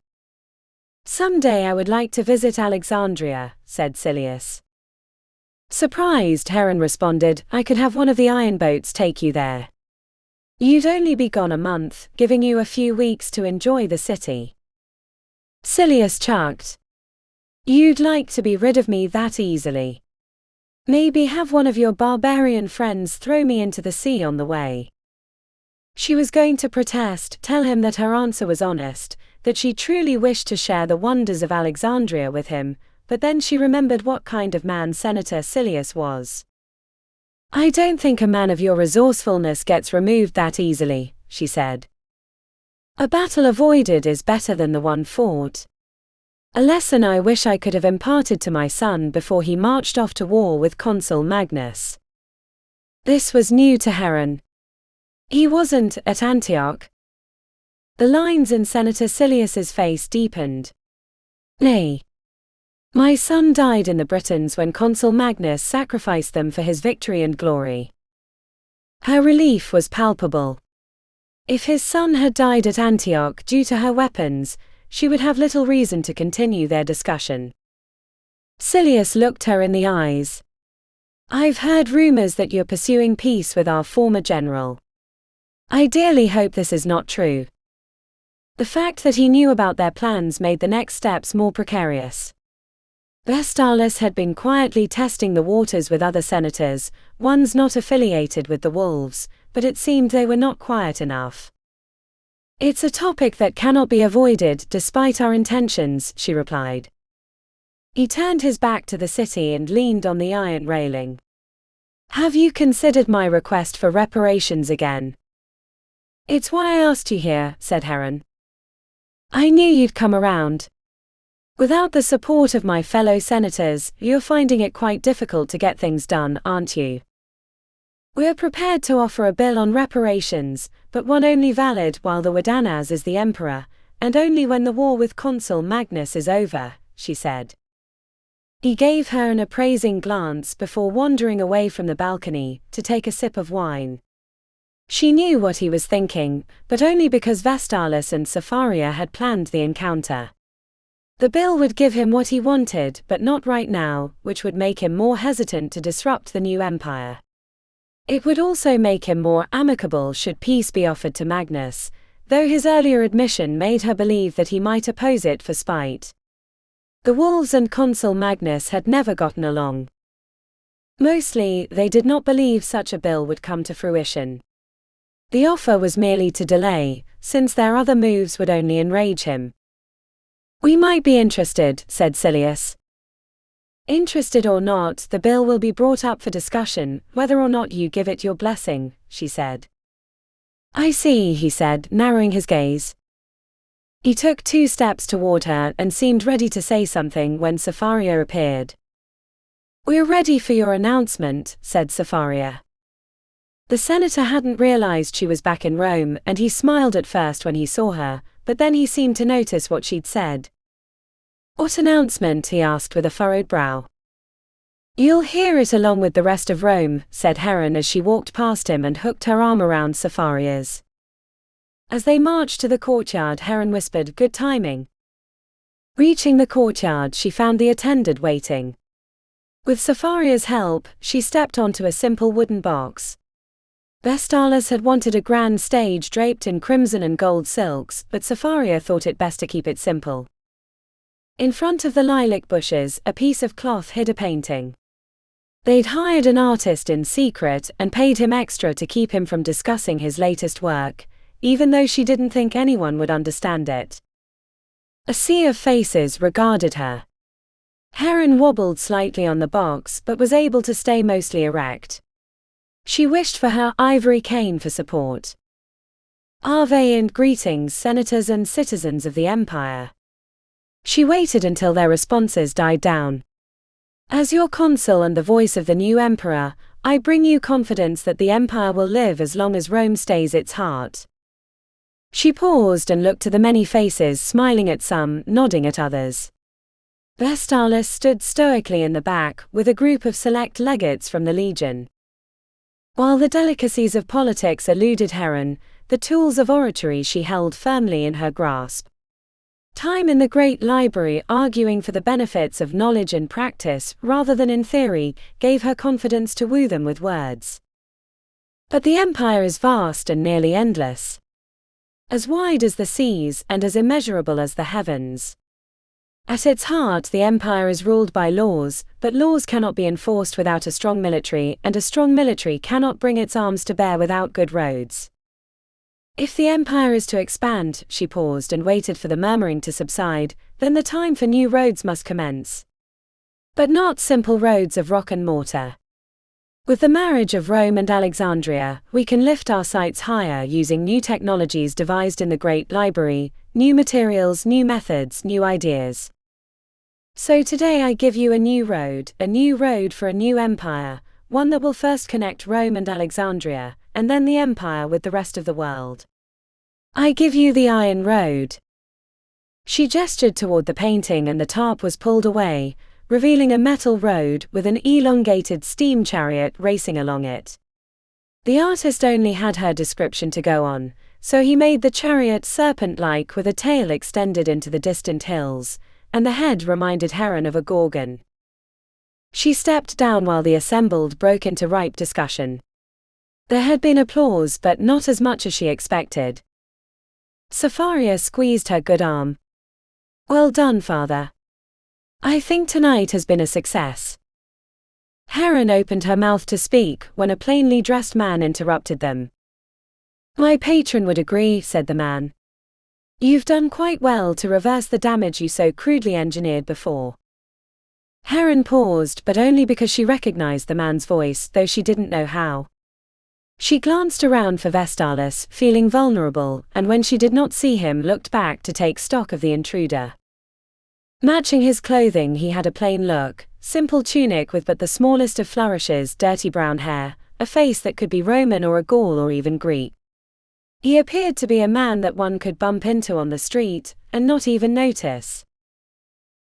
Someday I would like to visit Alexandria, said Silius. Surprised, Heron responded, I could have one of the iron boats take you there. You'd only be gone a month, giving you a few weeks to enjoy the city. Silius chucked. You'd like to be rid of me that easily. Maybe have one of your barbarian friends throw me into the sea on the way. She was going to protest, tell him that her answer was honest, that she truly wished to share the wonders of Alexandria with him, but then she remembered what kind of man Senator Silius was. I don't think a man of your resourcefulness gets removed that easily, she said. A battle avoided is better than the one fought. A lesson I wish I could have imparted to my son before he marched off to war with Consul Magnus. This was new to Heron. He wasn't at Antioch. The lines in Senator Silius's face deepened. Nay. My son died in the Britons when Consul Magnus sacrificed them for his victory and glory. Her relief was palpable. If his son had died at Antioch due to her weapons, she would have little reason to continue their discussion. Silius looked her in the eyes. I've heard rumors that you're pursuing peace with our former general. I dearly hope this is not true. The fact that he knew about their plans made the next steps more precarious. Vestalis had been quietly testing the waters with other senators, ones not affiliated with the wolves, but it seemed they were not quiet enough. It's a topic that cannot be avoided despite our intentions, she replied. He turned his back to the city and leaned on the iron railing. Have you considered my request for reparations again? It's why I asked you here, said Heron. I knew you'd come around. Without the support of my fellow senators, you're finding it quite difficult to get things done, aren't you? We're prepared to offer a bill on reparations, but one only valid while the Wadanas is the emperor, and only when the war with Consul Magnus is over, she said. He gave her an appraising glance before wandering away from the balcony to take a sip of wine. She knew what he was thinking, but only because Vestalis and Sapharia had planned the encounter. The bill would give him what he wanted, but not right now, which would make him more hesitant to disrupt the new empire. It would also make him more amicable should peace be offered to Magnus, though his earlier admission made her believe that he might oppose it for spite. The wolves and Consul Magnus had never gotten along. Mostly, they did not believe such a bill would come to fruition. The offer was merely to delay, since their other moves would only enrage him. We might be interested, said Silius. Interested or not, the bill will be brought up for discussion, whether or not you give it your blessing, she said. I see, he said, narrowing his gaze. He took 2 steps toward her and seemed ready to say something when Sapharia appeared. We're ready for your announcement, said Sapharia. The senator hadn't realized she was back in Rome, and he smiled at first when he saw her, but then he seemed to notice what she'd said. What announcement? He asked with a furrowed brow. You'll hear it along with the rest of Rome, said Heron as she walked past him and hooked her arm around Sapharia's. As they marched to the courtyard, Heron whispered, good timing. Reaching the courtyard, she found the attendant waiting. With Sapharia's help, she stepped onto a simple wooden box. Vestalis had wanted a grand stage draped in crimson and gold silks, but Sapharia thought it best to keep it simple. In front of the lilac bushes, a piece of cloth hid a painting. They'd hired an artist in secret and paid him extra to keep him from discussing his latest work, even though she didn't think anyone would understand it. A sea of faces regarded her. Heron wobbled slightly on the box but was able to stay mostly erect. She wished for her ivory cane for support. Ave and greetings, senators and citizens of the empire. She waited until their responses died down. As your consul and the voice of the new emperor, I bring you confidence that the empire will live as long as Rome stays its heart. She paused and looked to the many faces, smiling at some, nodding at others. Vestalis stood stoically in the back, with a group of select legates from the legion. While the delicacies of politics eluded Heron, the tools of oratory she held firmly in her grasp. Time in the great library arguing for the benefits of knowledge and practice rather than in theory gave her confidence to woo them with words. But the empire is vast and nearly endless. As wide as the seas and as immeasurable as the heavens. At its heart, the empire is ruled by laws, but laws cannot be enforced without a strong military, and a strong military cannot bring its arms to bear without good roads. If the empire is to expand, she paused and waited for the murmuring to subside, then the time for new roads must commence. But not simple roads of rock and mortar. With the marriage of Rome and Alexandria, we can lift our sights higher using new technologies devised in the Great Library, new materials, new methods, new ideas. So today I give you a new road for a new empire, one that will first connect Rome and Alexandria, and then the empire with the rest of the world. I give you the Iron Road." She gestured toward the painting and the tarp was pulled away, revealing a metal road with an elongated steam chariot racing along it. The artist only had her description to go on, so he made the chariot serpent-like with a tail extended into the distant hills, and the head reminded Heron of a gorgon. She stepped down while the assembled broke into ripe discussion. There had been applause, but not as much as she expected. Sapharia squeezed her good arm. "Well done, father. I think tonight has been a success." Heron opened her mouth to speak when a plainly dressed man interrupted them. "My patron would agree," said the man. "You've done quite well to reverse the damage you so crudely engineered before." Heron paused, but only because she recognized the man's voice, though she didn't know how. She glanced around for Vestalis, feeling vulnerable, and when she did not see him, looked back to take stock of the intruder. Matching his clothing, he had a plain look, simple tunic with but the smallest of flourishes, dirty brown hair, a face that could be Roman or a Gaul or even Greek. He appeared to be a man that one could bump into on the street, and not even notice.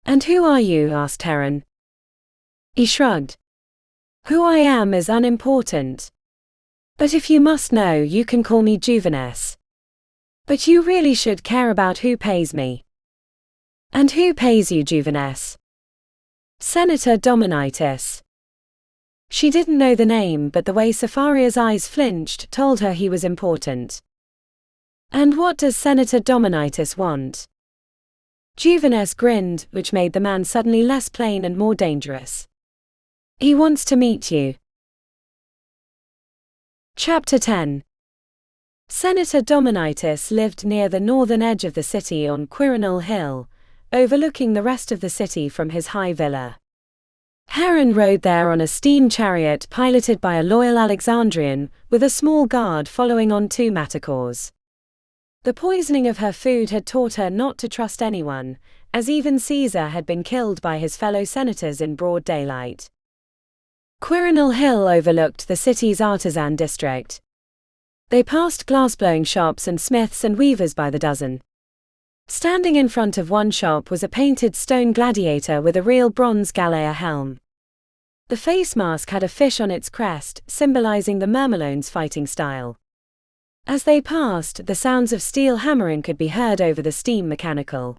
"And who are you?" asked Heron. He shrugged. "Who I am is unimportant. But if you must know, you can call me Juvenes. But you really should care about who pays me." "And who pays you, Juvenes?" "Senator Dominitus." She didn't know the name, but the way Sapharia's eyes flinched told her he was important. "And what does Senator Dominitus want?" Juvenes grinned, which made the man suddenly less plain and more dangerous. "He wants to meet you." Chapter 10. Senator Dominitus lived near the northern edge of the city on Quirinal Hill, overlooking the rest of the city from his high villa. Heron rode there on a steam chariot piloted by a loyal Alexandrian, with a small guard following on 2 matacores. The poisoning of her food had taught her not to trust anyone, as even Caesar had been killed by his fellow senators in broad daylight. Quirinal Hill overlooked the city's artisan district. They passed glass-blowing shops and smiths and weavers by the dozen. Standing in front of one shop was a painted stone gladiator with a real bronze galea helm. The face mask had a fish on its crest, symbolizing the Myrmilones' fighting style. As they passed, the sounds of steel hammering could be heard over the steam mechanical.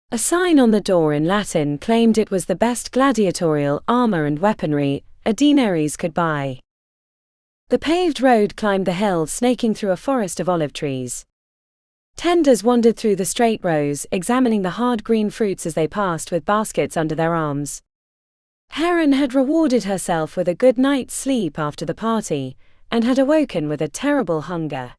A sign on the door in Latin claimed it was the best gladiatorial armor and weaponry a denaries could buy. The paved road climbed the hill, snaking through a forest of olive trees. Tenders wandered through the straight rows, examining the hard green fruits as they passed with baskets under their arms. Heron had rewarded herself with a good night's sleep after the party, and had awoken with a terrible hunger.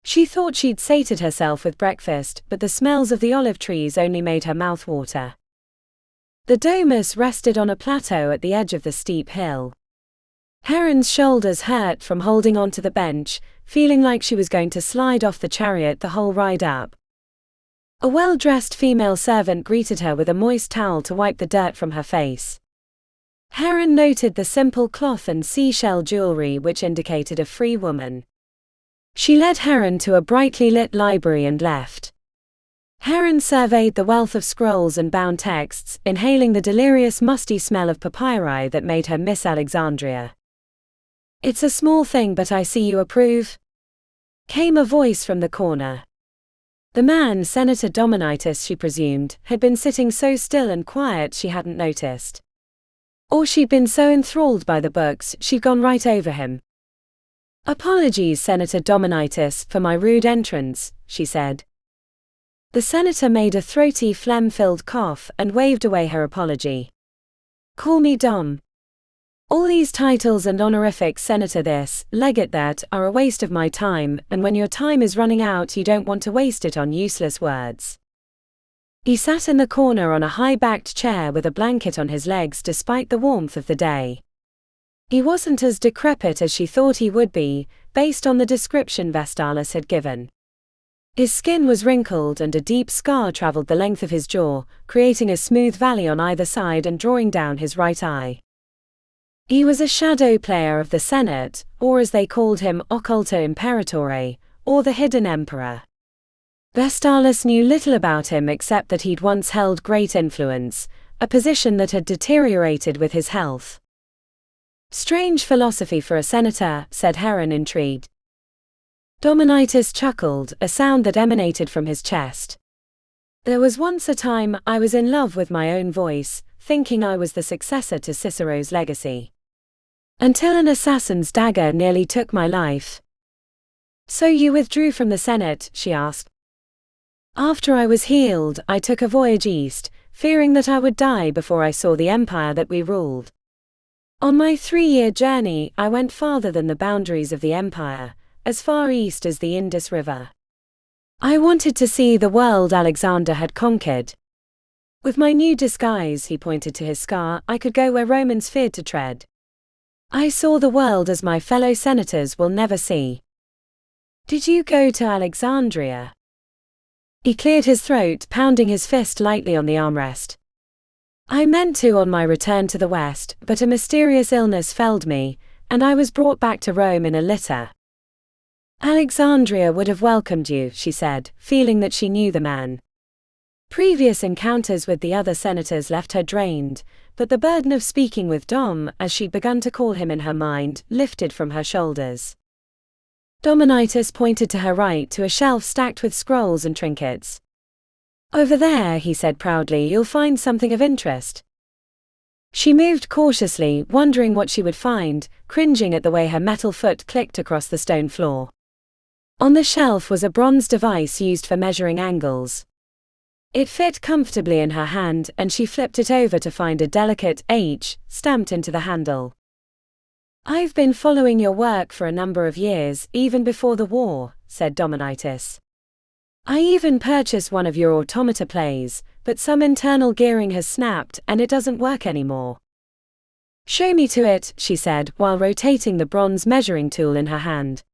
She thought she'd sated herself with breakfast, but the smells of the olive trees only made her mouth water. The domus rested on a plateau at the edge of the steep hill. Heron's shoulders hurt from holding onto the bench, feeling like she was going to slide off the chariot the whole ride up. A well-dressed female servant greeted her with a moist towel to wipe the dirt from her face. Heron noted the simple cloth and seashell jewelry which indicated a free woman. She led Heron to a brightly lit library and left. Heron surveyed the wealth of scrolls and bound texts, inhaling the delirious musty smell of papyri that made her miss Alexandria. "It's a small thing, but I see you approve," came a voice from the corner. The man, Senator Dominitus, she presumed, had been sitting so still and quiet she hadn't noticed. Or she'd been so enthralled by the books, she'd gone right over him. "Apologies, Senator Dominitus, for my rude entrance," she said. The senator made a throaty, phlegm-filled cough and waved away her apology. "Call me Dom. All these titles and honorifics, senator this, legate that, are a waste of my time, and when your time is running out you don't want to waste it on useless words." He sat in the corner on a high-backed chair with a blanket on his legs despite the warmth of the day. He wasn't as decrepit as she thought he would be, based on the description Vestalis had given. His skin was wrinkled and a deep scar traveled the length of his jaw, creating a smooth valley on either side and drawing down his right eye. He was a shadow player of the Senate, or as they called him, Occulto Imperatore, or the Hidden Emperor. Vestalis knew little about him except that he'd once held great influence, a position that had deteriorated with his health. "Strange philosophy for a senator," said Heron, intrigued. Dominitus chuckled, a sound that emanated from his chest. "There was once a time I was in love with my own voice, thinking I was the successor to Cicero's legacy. Until an assassin's dagger nearly took my life." "So you withdrew from the Senate?" she asked. "After I was healed, I took a voyage east, fearing that I would die before I saw the empire that we ruled. On my 3-year journey, I went farther than the boundaries of the empire, as far east as the Indus River. I wanted to see the world Alexander had conquered. With my new disguise," he pointed to his scar, "I could go where Romans feared to tread. I saw the world as my fellow senators will never see." "Did you go to Alexandria?" He cleared his throat, pounding his fist lightly on the armrest. "I meant to on my return to the West, but a mysterious illness felled me, and I was brought back to Rome in a litter." "Alexandria would have welcomed you," she said, feeling that she knew the man. Previous encounters with the other senators left her drained, but the burden of speaking with Dom, as she'd begun to call him in her mind, lifted from her shoulders. Dominitus pointed to her right to a shelf stacked with scrolls and trinkets. "Over there," he said proudly, "you'll find something of interest." She moved cautiously, wondering what she would find, cringing at the way her metal foot clicked across the stone floor. On the shelf was a bronze device used for measuring angles. It fit comfortably in her hand, and she flipped it over to find a delicate H stamped into the handle. "I've been following your work for a number of years, even before the war," said Dominitus. "I even purchased one of your automata plays, but some internal gearing has snapped and it doesn't work anymore." "Show me to it," she said, while rotating the bronze measuring tool in her hand.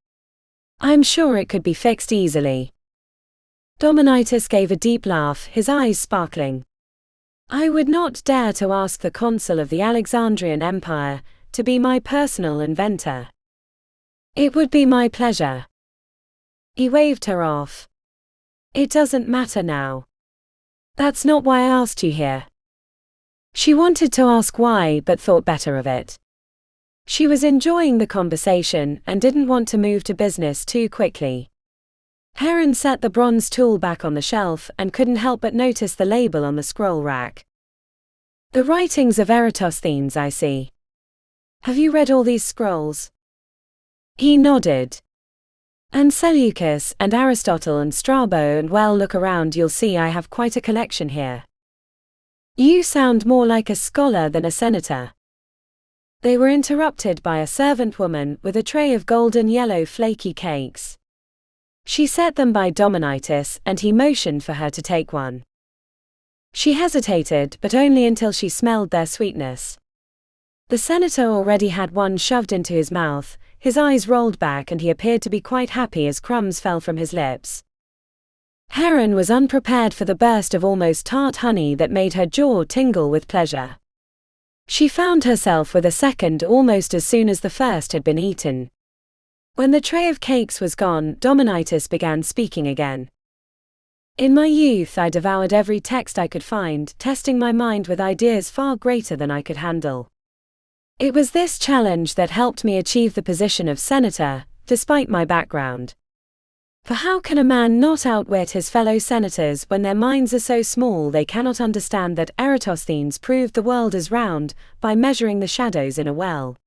"I'm sure it could be fixed easily." Dominitus gave a deep laugh, his eyes sparkling. "I would not dare to ask the consul of the Alexandrian Empire to be my personal inventor." "It would be my pleasure." He waved her off. "It doesn't matter now. That's not why I asked you here." She wanted to ask why, but thought better of it. She was enjoying the conversation and didn't want to move to business too quickly. Heron set the bronze tool back on the shelf and couldn't help but notice the label on the scroll rack. "The writings of Eratosthenes, I see. Have you read all these scrolls?" He nodded. "And Seleucus, and Aristotle, and Strabo, and well, look around, you'll see I have quite a collection here." "You sound more like a scholar than a senator." They were interrupted by a servant woman with a tray of golden yellow flaky cakes. She set them by Dominitus, and he motioned for her to take one. She hesitated, but only until she smelled their sweetness. The senator already had one shoved into his mouth, his eyes rolled back, and he appeared to be quite happy as crumbs fell from his lips. Heron was unprepared for the burst of almost tart honey that made her jaw tingle with pleasure. She found herself with a second almost as soon as the first had been eaten. When the tray of cakes was gone, Dominitus began speaking again. "In my youth I devoured every text I could find, testing my mind with ideas far greater than I could handle. It was this challenge that helped me achieve the position of senator, despite my background. For how can a man not outwit his fellow senators when their minds are so small they cannot understand that Eratosthenes proved the world is round by measuring the shadows in a well?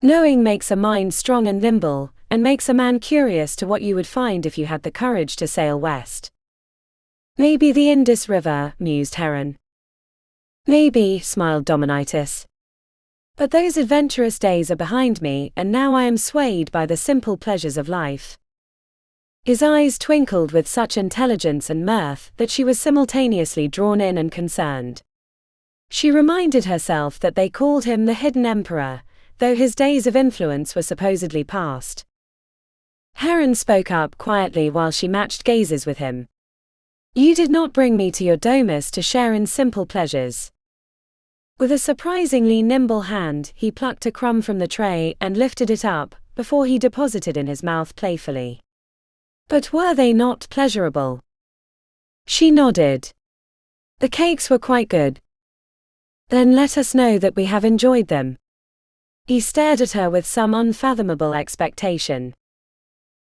Knowing makes a mind strong and nimble, and makes a man curious to what you would find if you had the courage to sail west." "Maybe the Indus River," mused Heron. "Maybe," smiled Dominitus. "But those adventurous days are behind me, and now I am swayed by the simple pleasures of life." His eyes twinkled with such intelligence and mirth that she was simultaneously drawn in and concerned. She reminded herself that they called him the Hidden Emperor, though his days of influence were supposedly past. Heron spoke up quietly while she matched gazes with him. You did not bring me to your domus to share in simple pleasures. With a surprisingly nimble hand, he plucked a crumb from the tray and lifted it up, before he deposited in his mouth playfully. But were they not pleasurable? She nodded. The cakes were quite good. Then let us know that we have enjoyed them. He stared at her with some unfathomable expectation.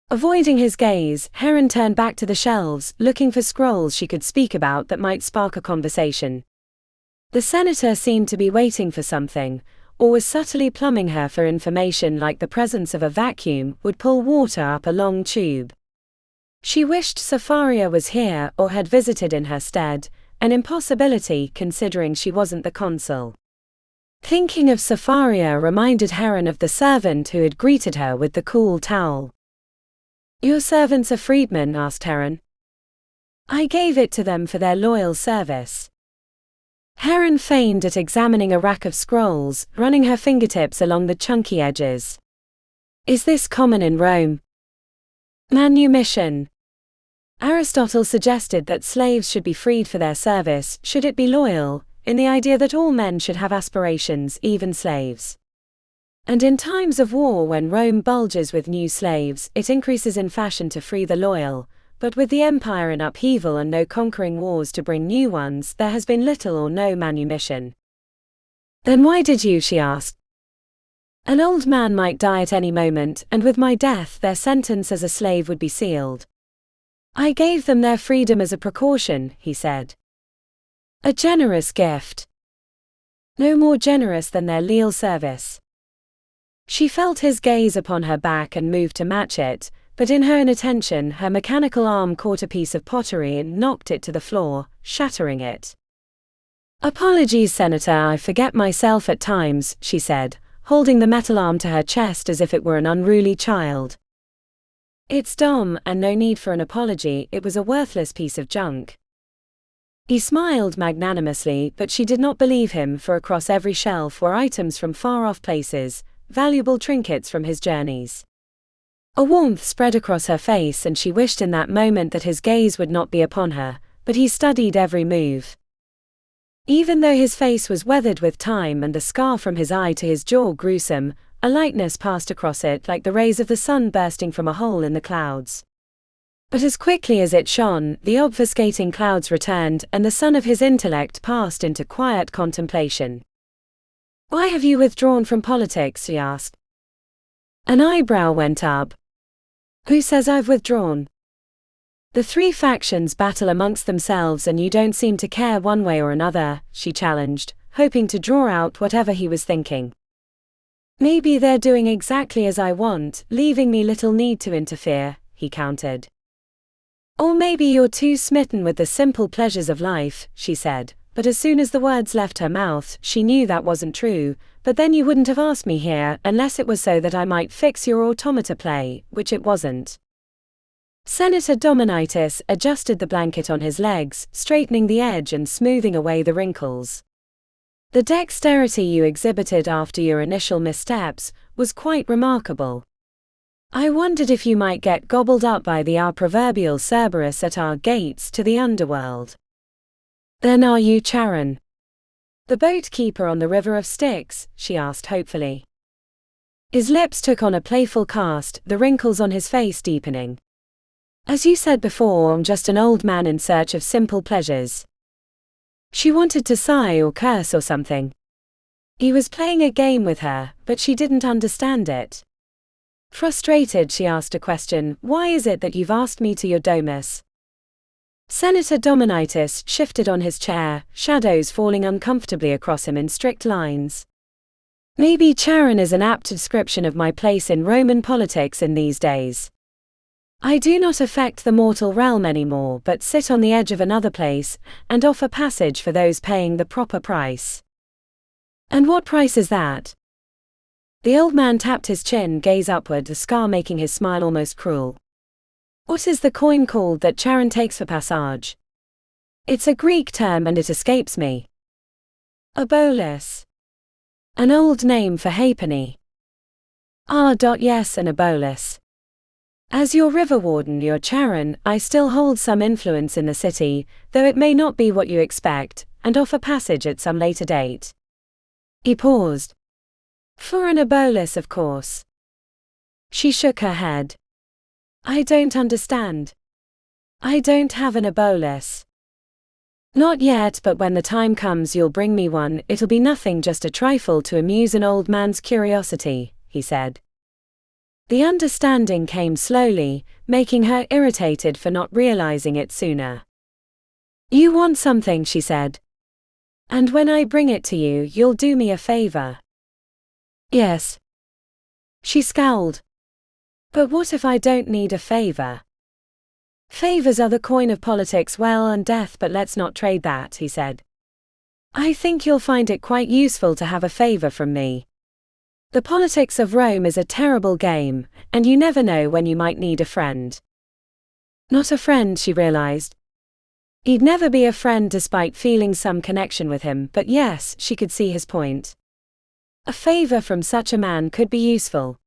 Avoiding his gaze, Heron turned back to the shelves, looking for scrolls she could speak about that might spark a conversation. The senator seemed to be waiting for something, or was subtly plumbing her for information, like the presence of a vacuum would pull water up a long tube. She wished Safaria was here or had visited in her stead, an impossibility considering she wasn't the consul. Thinking of Safaria reminded Heron of the servant who had greeted her with the cool towel. Your servants are freedmen? Asked Heron. I gave it to them for their loyal service. Heron feigned at examining a rack of scrolls, running her fingertips along the chunky edges. Is this common in Rome? Manumission. Aristotle suggested that slaves should be freed for their service, should it be loyal, in the idea that all men should have aspirations, even slaves. And in times of war, when Rome bulges with new slaves, it increases in fashion to free the loyal, but with the empire in upheaval and no conquering wars to bring new ones, there has been little or no manumission. Then why did you? She asked. An old man might die at any moment, and with my death their sentence as a slave would be sealed. I gave them their freedom as a precaution, he said. A generous gift. No more generous than their leal service. She felt his gaze upon her back and moved to match it, but in her inattention her mechanical arm caught a piece of pottery and knocked it to the floor, shattering it. Apologies, Senator, I forget myself at times, she said, holding the metal arm to her chest as if it were an unruly child. It's dumb, and no need for an apology, it was a worthless piece of junk. He smiled magnanimously, but she did not believe him, for across every shelf were items from far-off places, valuable trinkets from his journeys. A warmth spread across her face, and she wished in that moment that his gaze would not be upon her, but he studied every move. Even though his face was weathered with time and the scar from his eye to his jaw gruesome, a lightness passed across it like the rays of the sun bursting from a hole in the clouds. But as quickly as it shone, the obfuscating clouds returned, and the sun of his intellect passed into quiet contemplation. Why have you withdrawn from politics? She asked. An eyebrow went up. Who says I've withdrawn? The three factions battle amongst themselves and you don't seem to care one way or another, she challenged, hoping to draw out whatever he was thinking. Maybe they're doing exactly as I want, leaving me little need to interfere, he countered. Or maybe you're too smitten with the simple pleasures of life, she said, but as soon as the words left her mouth, she knew that wasn't true. But then you wouldn't have asked me here unless it was so that I might fix your automata play, which it wasn't. Senator Dominitis adjusted the blanket on his legs, straightening the edge and smoothing away the wrinkles. The dexterity you exhibited after your initial missteps was quite remarkable. I wondered if you might get gobbled up by our proverbial Cerberus at our gates to the underworld. Then are you Charon? The boat keeper on the River of Styx? She asked hopefully. His lips took on a playful cast, the wrinkles on his face deepening. As you said before, I'm just an old man in search of simple pleasures. She wanted to sigh or curse or something. He was playing a game with her, but she didn't understand it. Frustrated, she asked a question. Why is it that you've asked me to your domus? Senator Dominitis shifted on his chair, shadows falling uncomfortably across him in strict lines. Maybe Charon is an apt description of my place in Roman politics in these days. I do not affect the mortal realm anymore, but sit on the edge of another place, and offer passage for those paying the proper price. And what price is that? The old man tapped his chin, gaze upward, the scar making his smile almost cruel. What is the coin called that Charon takes for passage? It's a Greek term and it escapes me. A bolus. An old name for halfpenny. Yes, an bolus. As your river warden, your Heron, I still hold some influence in the city, though it may not be what you expect, and offer passage at some later date. He paused. For an Ebolus, of course. She shook her head. I don't understand. I don't have an Ebolus. Not yet, but when the time comes you'll bring me one. It'll be nothing, just a trifle to amuse an old man's curiosity, he said. The understanding came slowly, making her irritated for not realizing it sooner. You want something, she said. And when I bring it to you, you'll do me a favor. Yes. She scowled. But what if I don't need a favor? Favors are the coin of politics, well, and death, but let's not trade that, he said. I think you'll find it quite useful to have a favor from me. The politics of Rome is a terrible game, and you never know when you might need a friend. Not a friend, she realized. He'd never be a friend despite feeling some connection with him, but yes, she could see his point. A favor from such a man could be useful.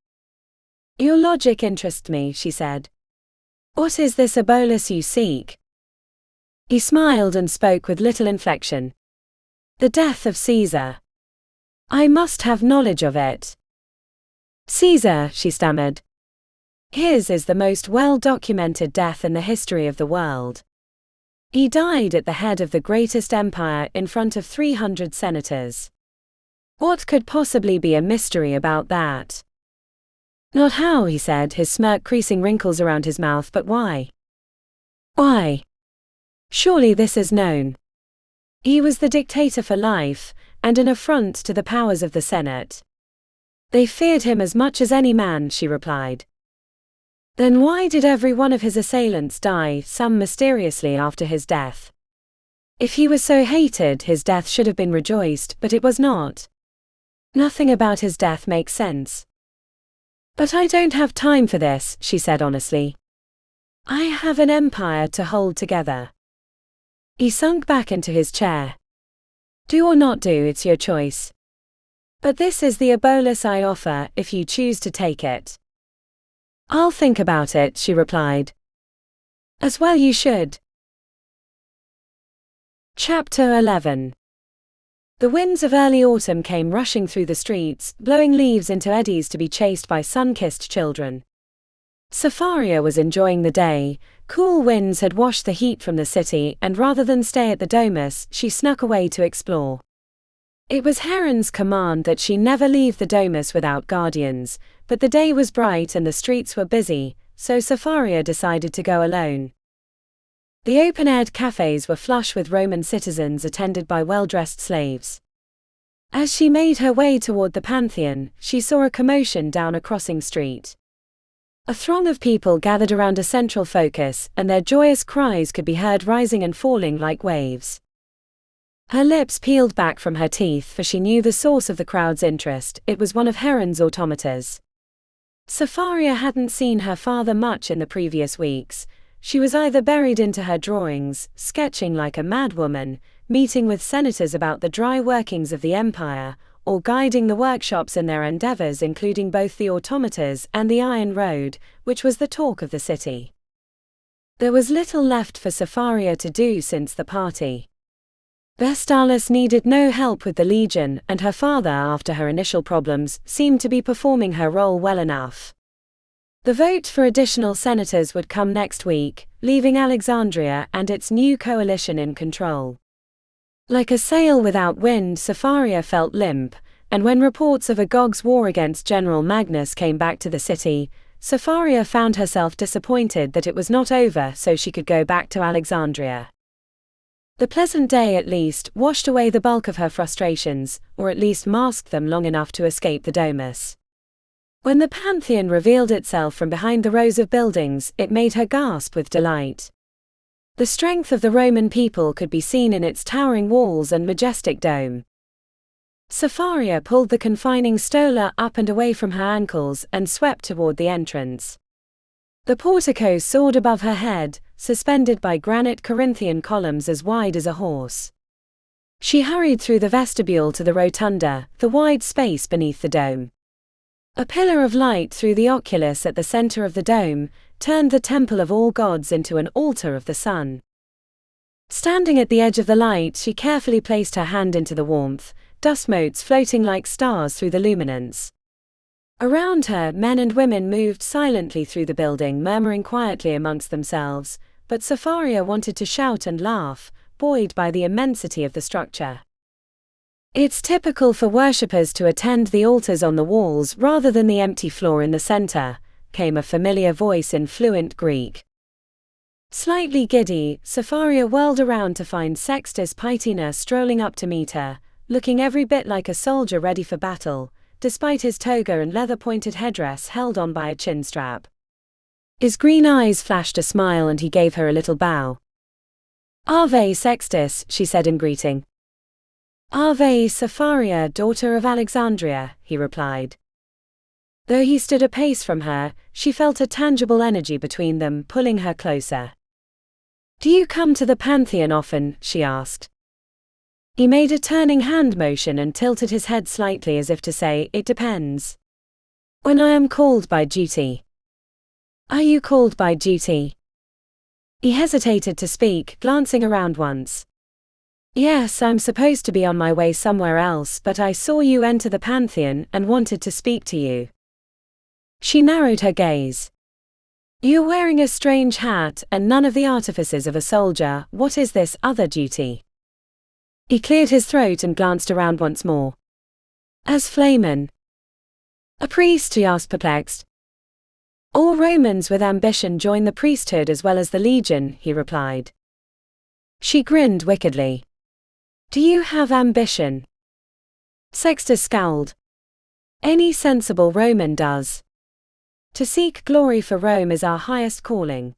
Your logic interests me, she said. What is this Ebolus you seek? He smiled and spoke with little inflection. The death of Caesar. I must have knowledge of it. Caesar, she stammered. His is the most well-documented death in the history of the world. He died at the head of the greatest empire in front of 300 senators. What could possibly be a mystery about that? Not how, he said, his smirk creasing wrinkles around his mouth, but why? Why? Surely this is known. He was the dictator for life, and an affront to the powers of the Senate. They feared him as much as any man, she replied. Then why did every one of his assailants die, some mysteriously, after his death? If he was so hated, his death should have been rejoiced, but it was not. Nothing about his death makes sense. But I don't have time for this, she said honestly. I have an empire to hold together. He sunk back into his chair. Do or not do, it's your choice. But this is the Ebolus I offer, if you choose to take it. I'll think about it, she replied. As well you should. Chapter 11. The winds of early autumn came rushing through the streets, blowing leaves into eddies to be chased by sun-kissed children. Sapharia was enjoying the day. Cool winds had washed the heat from the city, and rather than stay at the domus, she snuck away to explore. It was Heron's command that she never leave the domus without guardians, but the day was bright and the streets were busy, so Sapharia decided to go alone. The open-aired cafes were flush with Roman citizens attended by well-dressed slaves. As she made her way toward the Pantheon, she saw a commotion down a crossing street. A throng of people gathered around a central focus, and their joyous cries could be heard rising and falling like waves. Her lips peeled back from her teeth, for she knew the source of the crowd's interest. It was one of Heron's automatas. Sapharia hadn't seen her father much in the previous weeks. She was either buried into her drawings, sketching like a madwoman, meeting with senators about the dry workings of the empire, or guiding the workshops in their endeavors, including both the automatas and the Iron Road, which was the talk of the city. There was little left for Sapharia to do since the party. Vestalis needed no help with the Legion, and her father, after her initial problems, seemed to be performing her role well enough. The vote for additional senators would come next week, leaving Alexandria and its new coalition in control. Like a sail without wind, Sapharia felt limp, and when reports of Agog's war against General Magnus came back to the city, Sapharia found herself disappointed that it was not over so she could go back to Alexandria. The pleasant day at least washed away the bulk of her frustrations, or at least masked them long enough to escape the domus. When the Pantheon revealed itself from behind the rows of buildings, it made her gasp with delight. The strength of the Roman people could be seen in its towering walls and majestic dome. Sapharia pulled the confining stola up and away from her ankles and swept toward the entrance. The portico soared above her head, suspended by granite Corinthian columns as wide as a horse. She hurried through the vestibule to the rotunda, the wide space beneath the dome. A pillar of light through the oculus at the center of the dome turned the temple of all gods into an altar of the sun. Standing at the edge of the light, she carefully placed her hand into the warmth, dust motes floating like stars through the luminance. Around her, men and women moved silently through the building, murmuring quietly amongst themselves, but Sapphira wanted to shout and laugh, buoyed by the immensity of the structure. It's typical for worshippers to attend the altars on the walls rather than the empty floor in the center, came a familiar voice in fluent Greek. Slightly giddy, Sapphira whirled around to find Sextus Pythina strolling up to meet her, looking every bit like a soldier ready for battle, despite his toga and leather-pointed headdress held on by a chin strap. His green eyes flashed a smile and he gave her a little bow. "Ave Sextus," she said in greeting. "Ave Sapphira, daughter of Alexandria," he replied. Though he stood a pace from her, she felt a tangible energy between them, pulling her closer. "Do you come to the Pantheon often?" she asked. He made a turning hand motion and tilted his head slightly as if to say, "It depends. When I am called by duty." "Are you called by duty?" He hesitated to speak, glancing around once. "Yes, I'm supposed to be on my way somewhere else, but I saw you enter the Pantheon and wanted to speak to you." She narrowed her gaze. "You're wearing a strange hat and none of the artifices of a soldier. What is this other duty?" He cleared his throat and glanced around once more. "As Flamen." "A priest?" she asked, perplexed. "All Romans with ambition join the priesthood as well as the legion," he replied. She grinned wickedly. "Do you have ambition?" Sextus scowled. "Any sensible Roman does. To seek glory for Rome is our highest calling."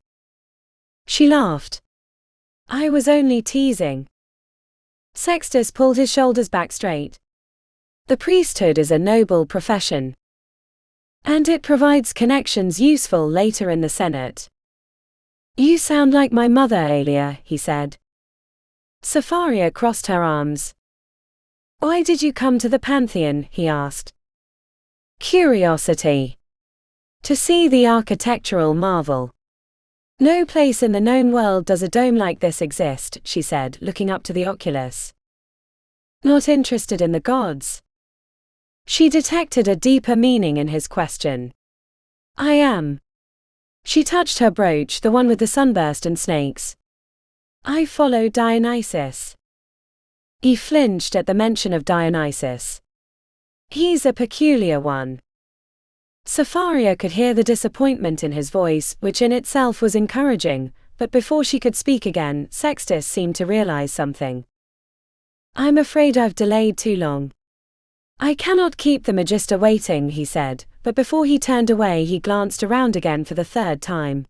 She laughed. "I was only teasing." Sextus pulled his shoulders back straight. "The priesthood is a noble profession. And it provides connections useful later in the Senate." "You sound like my mother, Aelia," he said. Sapphira crossed her arms. "Why did you come to the Pantheon?" he asked. "Curiosity. To see the architectural marvel. No place in the known world does a dome like this exist," she said, looking up to the oculus. "Not interested in the gods?" She detected a deeper meaning in his question. "I am." She touched her brooch, the one with the sunburst and snakes. "I follow Dionysus." He flinched at the mention of Dionysus. "He's a peculiar one." Sapphira could hear the disappointment in his voice, which in itself was encouraging, but before she could speak again, Sextus seemed to realize something. "I'm afraid I've delayed too long. I cannot keep the Magister waiting," he said, but before he turned away he glanced around again for the third time.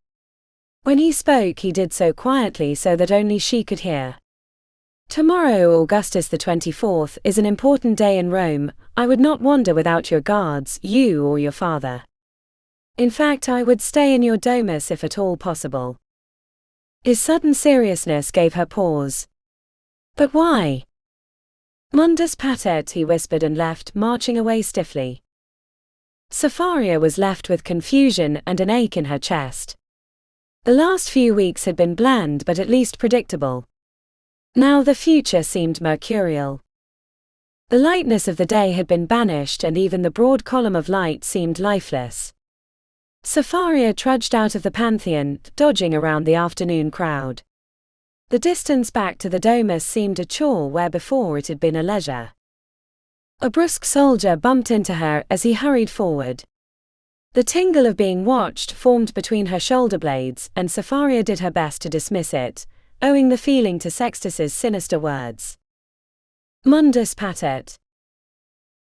When he spoke he did so quietly so that only she could hear. "Tomorrow, Augustus the 24th, is an important day in Rome. I would not wander without your guards, you or your father. In fact, I would stay in your domus if at all possible." His sudden seriousness gave her pause. "But why?" "Mundus patet," he whispered and left, marching away stiffly. Sapphira was left with confusion and an ache in her chest. The last few weeks had been bland but at least predictable. Now the future seemed mercurial. The lightness of the day had been banished and even the broad column of light seemed lifeless. Sapphira trudged out of the Pantheon, dodging around the afternoon crowd. The distance back to the domus seemed a chore where before it had been a leisure. A brusque soldier bumped into her as he hurried forward. The tingle of being watched formed between her shoulder blades, and Sapphira did her best to dismiss it, owing the feeling to Sextus's sinister words. Mundus patet.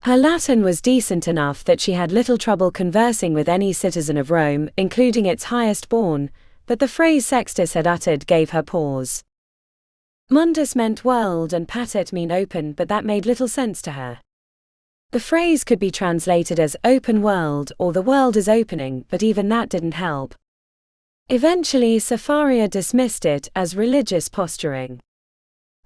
Her Latin was decent enough that she had little trouble conversing with any citizen of Rome, including its highest born, but the phrase Sextus had uttered gave her pause. Mundus meant world and patet mean open, but that made little sense to her. The phrase could be translated as open world or the world is opening, but even that didn't help. Eventually Sapphira dismissed it as religious posturing.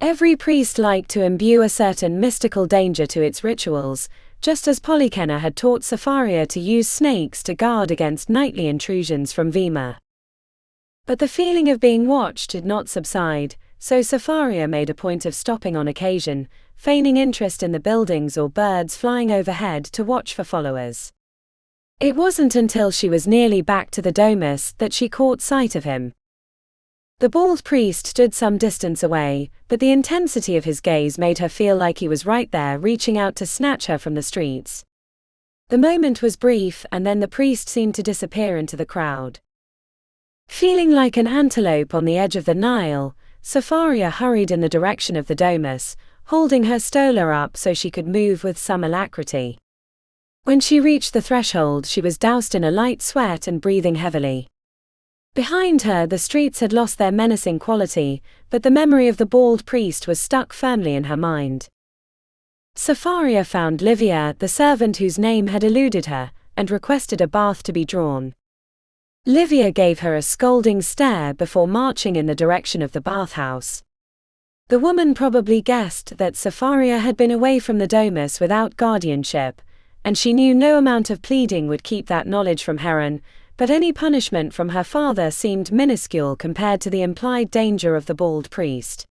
Every priest liked to imbue a certain mystical danger to its rituals, just as Polychena had taught Sapphira to use snakes to guard against nightly intrusions from Vima. But the feeling of being watched did not subside, so Sapphira made a point of stopping on occasion, feigning interest in the buildings or birds flying overhead to watch for followers. It wasn't until she was nearly back to the domus that she caught sight of him. The bald priest stood some distance away, but the intensity of his gaze made her feel like he was right there, reaching out to snatch her from the streets. The moment was brief, and then the priest seemed to disappear into the crowd. Feeling like an antelope on the edge of the Nile, Sapphira hurried in the direction of the domus, holding her stola up so she could move with some alacrity. When she reached the threshold, she was doused in a light sweat and breathing heavily. Behind her, the streets had lost their menacing quality, but the memory of the bald priest was stuck firmly in her mind. Sapphira found Livia, the servant whose name had eluded her, and requested a bath to be drawn. Livia gave her a scolding stare before marching in the direction of the bathhouse. The woman probably guessed that Sapphira had been away from the domus without guardianship, and she knew no amount of pleading would keep that knowledge from Heron, but any punishment from her father seemed minuscule compared to the implied danger of the bald priest.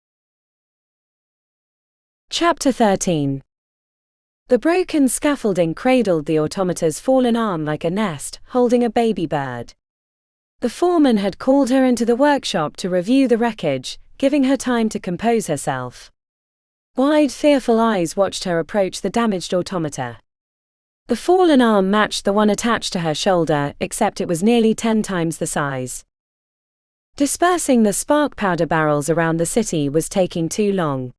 Chapter 13. The broken scaffolding cradled the automata's fallen arm like a nest, holding a baby bird. The foreman had called her into the workshop to review the wreckage, giving her time to compose herself. Wide, fearful eyes watched her approach the damaged automata. The fallen arm matched the one attached to her shoulder, except it was nearly 10 times the size. Dispersing the spark powder barrels around the city was taking too long.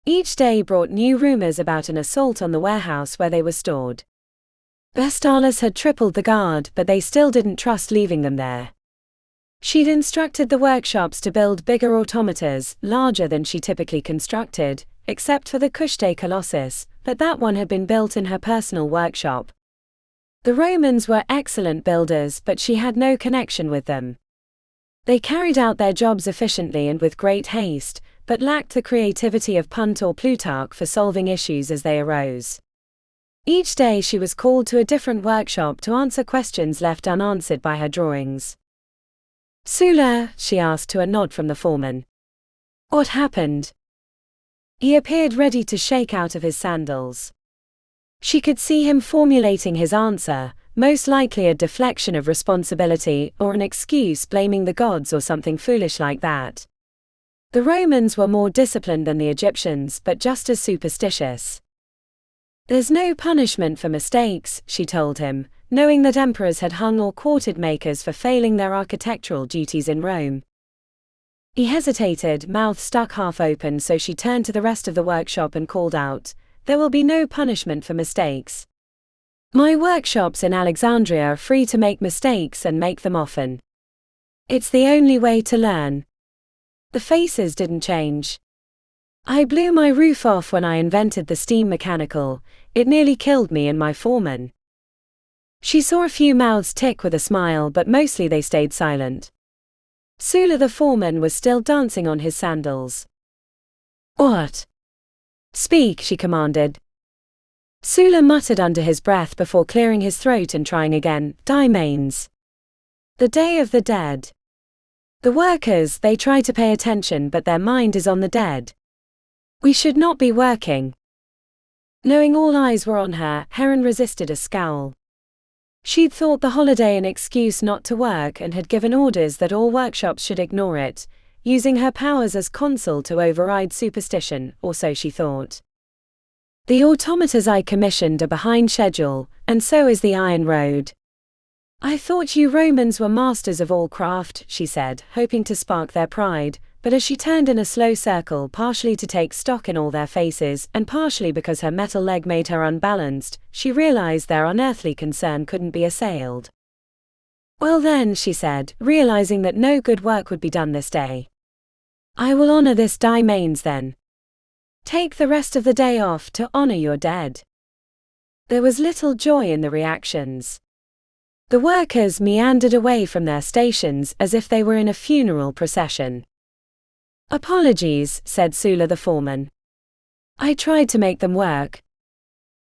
Each day brought new rumors about an assault on the warehouse where they were stored. Vestalis had tripled the guard, but they still didn't trust leaving them there. She'd instructed the workshops to build bigger automatas, larger than she typically constructed, except for the Cushte Colossus, but that one had been built in her personal workshop. The Romans were excellent builders, but she had no connection with them. They carried out their jobs efficiently and with great haste, but lacked the creativity of Punt or Plutarch for solving issues as they arose. Each day she was called to a different workshop to answer questions left unanswered by her drawings. "Sulla," she asked to a nod from the foreman. "What happened?" He appeared ready to shake out of his sandals. She could see him formulating his answer, most likely a deflection of responsibility or an excuse blaming the gods or something foolish like that. The Romans were more disciplined than the Egyptians, but just as superstitious. "There's no punishment for mistakes," she told him, knowing that emperors had hung or quartered makers for failing their architectural duties in Rome. He hesitated, mouth stuck half open, so she turned to the rest of the workshop and called out, "There will be no punishment for mistakes. My workshops in Alexandria are free to make mistakes and make them often. It's the only way to learn." The faces didn't change. "I blew my roof off when I invented the steam mechanical. It nearly killed me and my foreman." She saw a few mouths tick with a smile, but mostly they stayed silent. Sulla the foreman was still dancing on his sandals. "What?" "Speak," she commanded. Sulla muttered under his breath before clearing his throat and trying again. "Dimanes. The Day of the Dead. The workers, they try to pay attention, but their mind is on the dead. We should not be working." Knowing all eyes were on her, Heron resisted a scowl. She'd thought the holiday an excuse not to work and had given orders that all workshops should ignore it, using her powers as consul to override superstition, or so she thought. "The automatas I commissioned are behind schedule, and so is the Iron Road." "I thought you Romans were masters of all craft," she said, hoping to spark their pride, but as she turned in a slow circle, partially to take stock in all their faces, and partially because her metal leg made her unbalanced, she realized their unearthly concern couldn't be assailed. "Well then," she said, realizing that no good work would be done this day. "I will honor this Dimanes then. Take the rest of the day off to honor your dead." There was little joy in the reactions. The workers meandered away from their stations as if they were in a funeral procession. "Apologies," said Sulla the foreman. "I tried to make them work."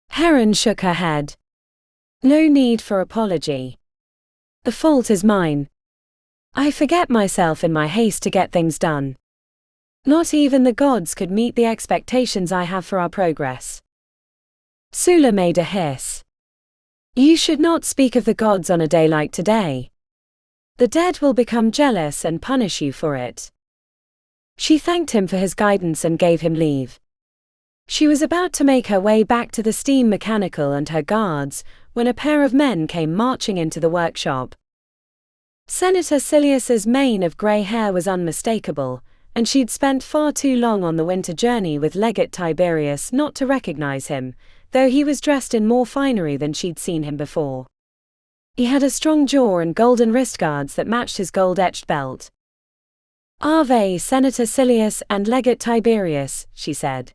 Heron shook her head. No need for apology. The fault is mine. I forget myself in my haste to get things done. Not even the gods could meet the expectations I have for our progress. Sula made a hiss. You should not speak of the gods on a day like today. The dead will become jealous and punish you for it. She thanked him for his guidance and gave him leave. She was about to make her way back to the steam mechanical and her guards, when a pair of men came marching into the workshop. Senator Silius's mane of grey hair was unmistakable, and she'd spent far too long on the winter journey with Legate Tiberius not to recognize him, though he was dressed in more finery than she'd seen him before. He had a strong jaw and golden wrist guards that matched his gold-etched belt. Ave, Senator Silius and Legate Tiberius, she said.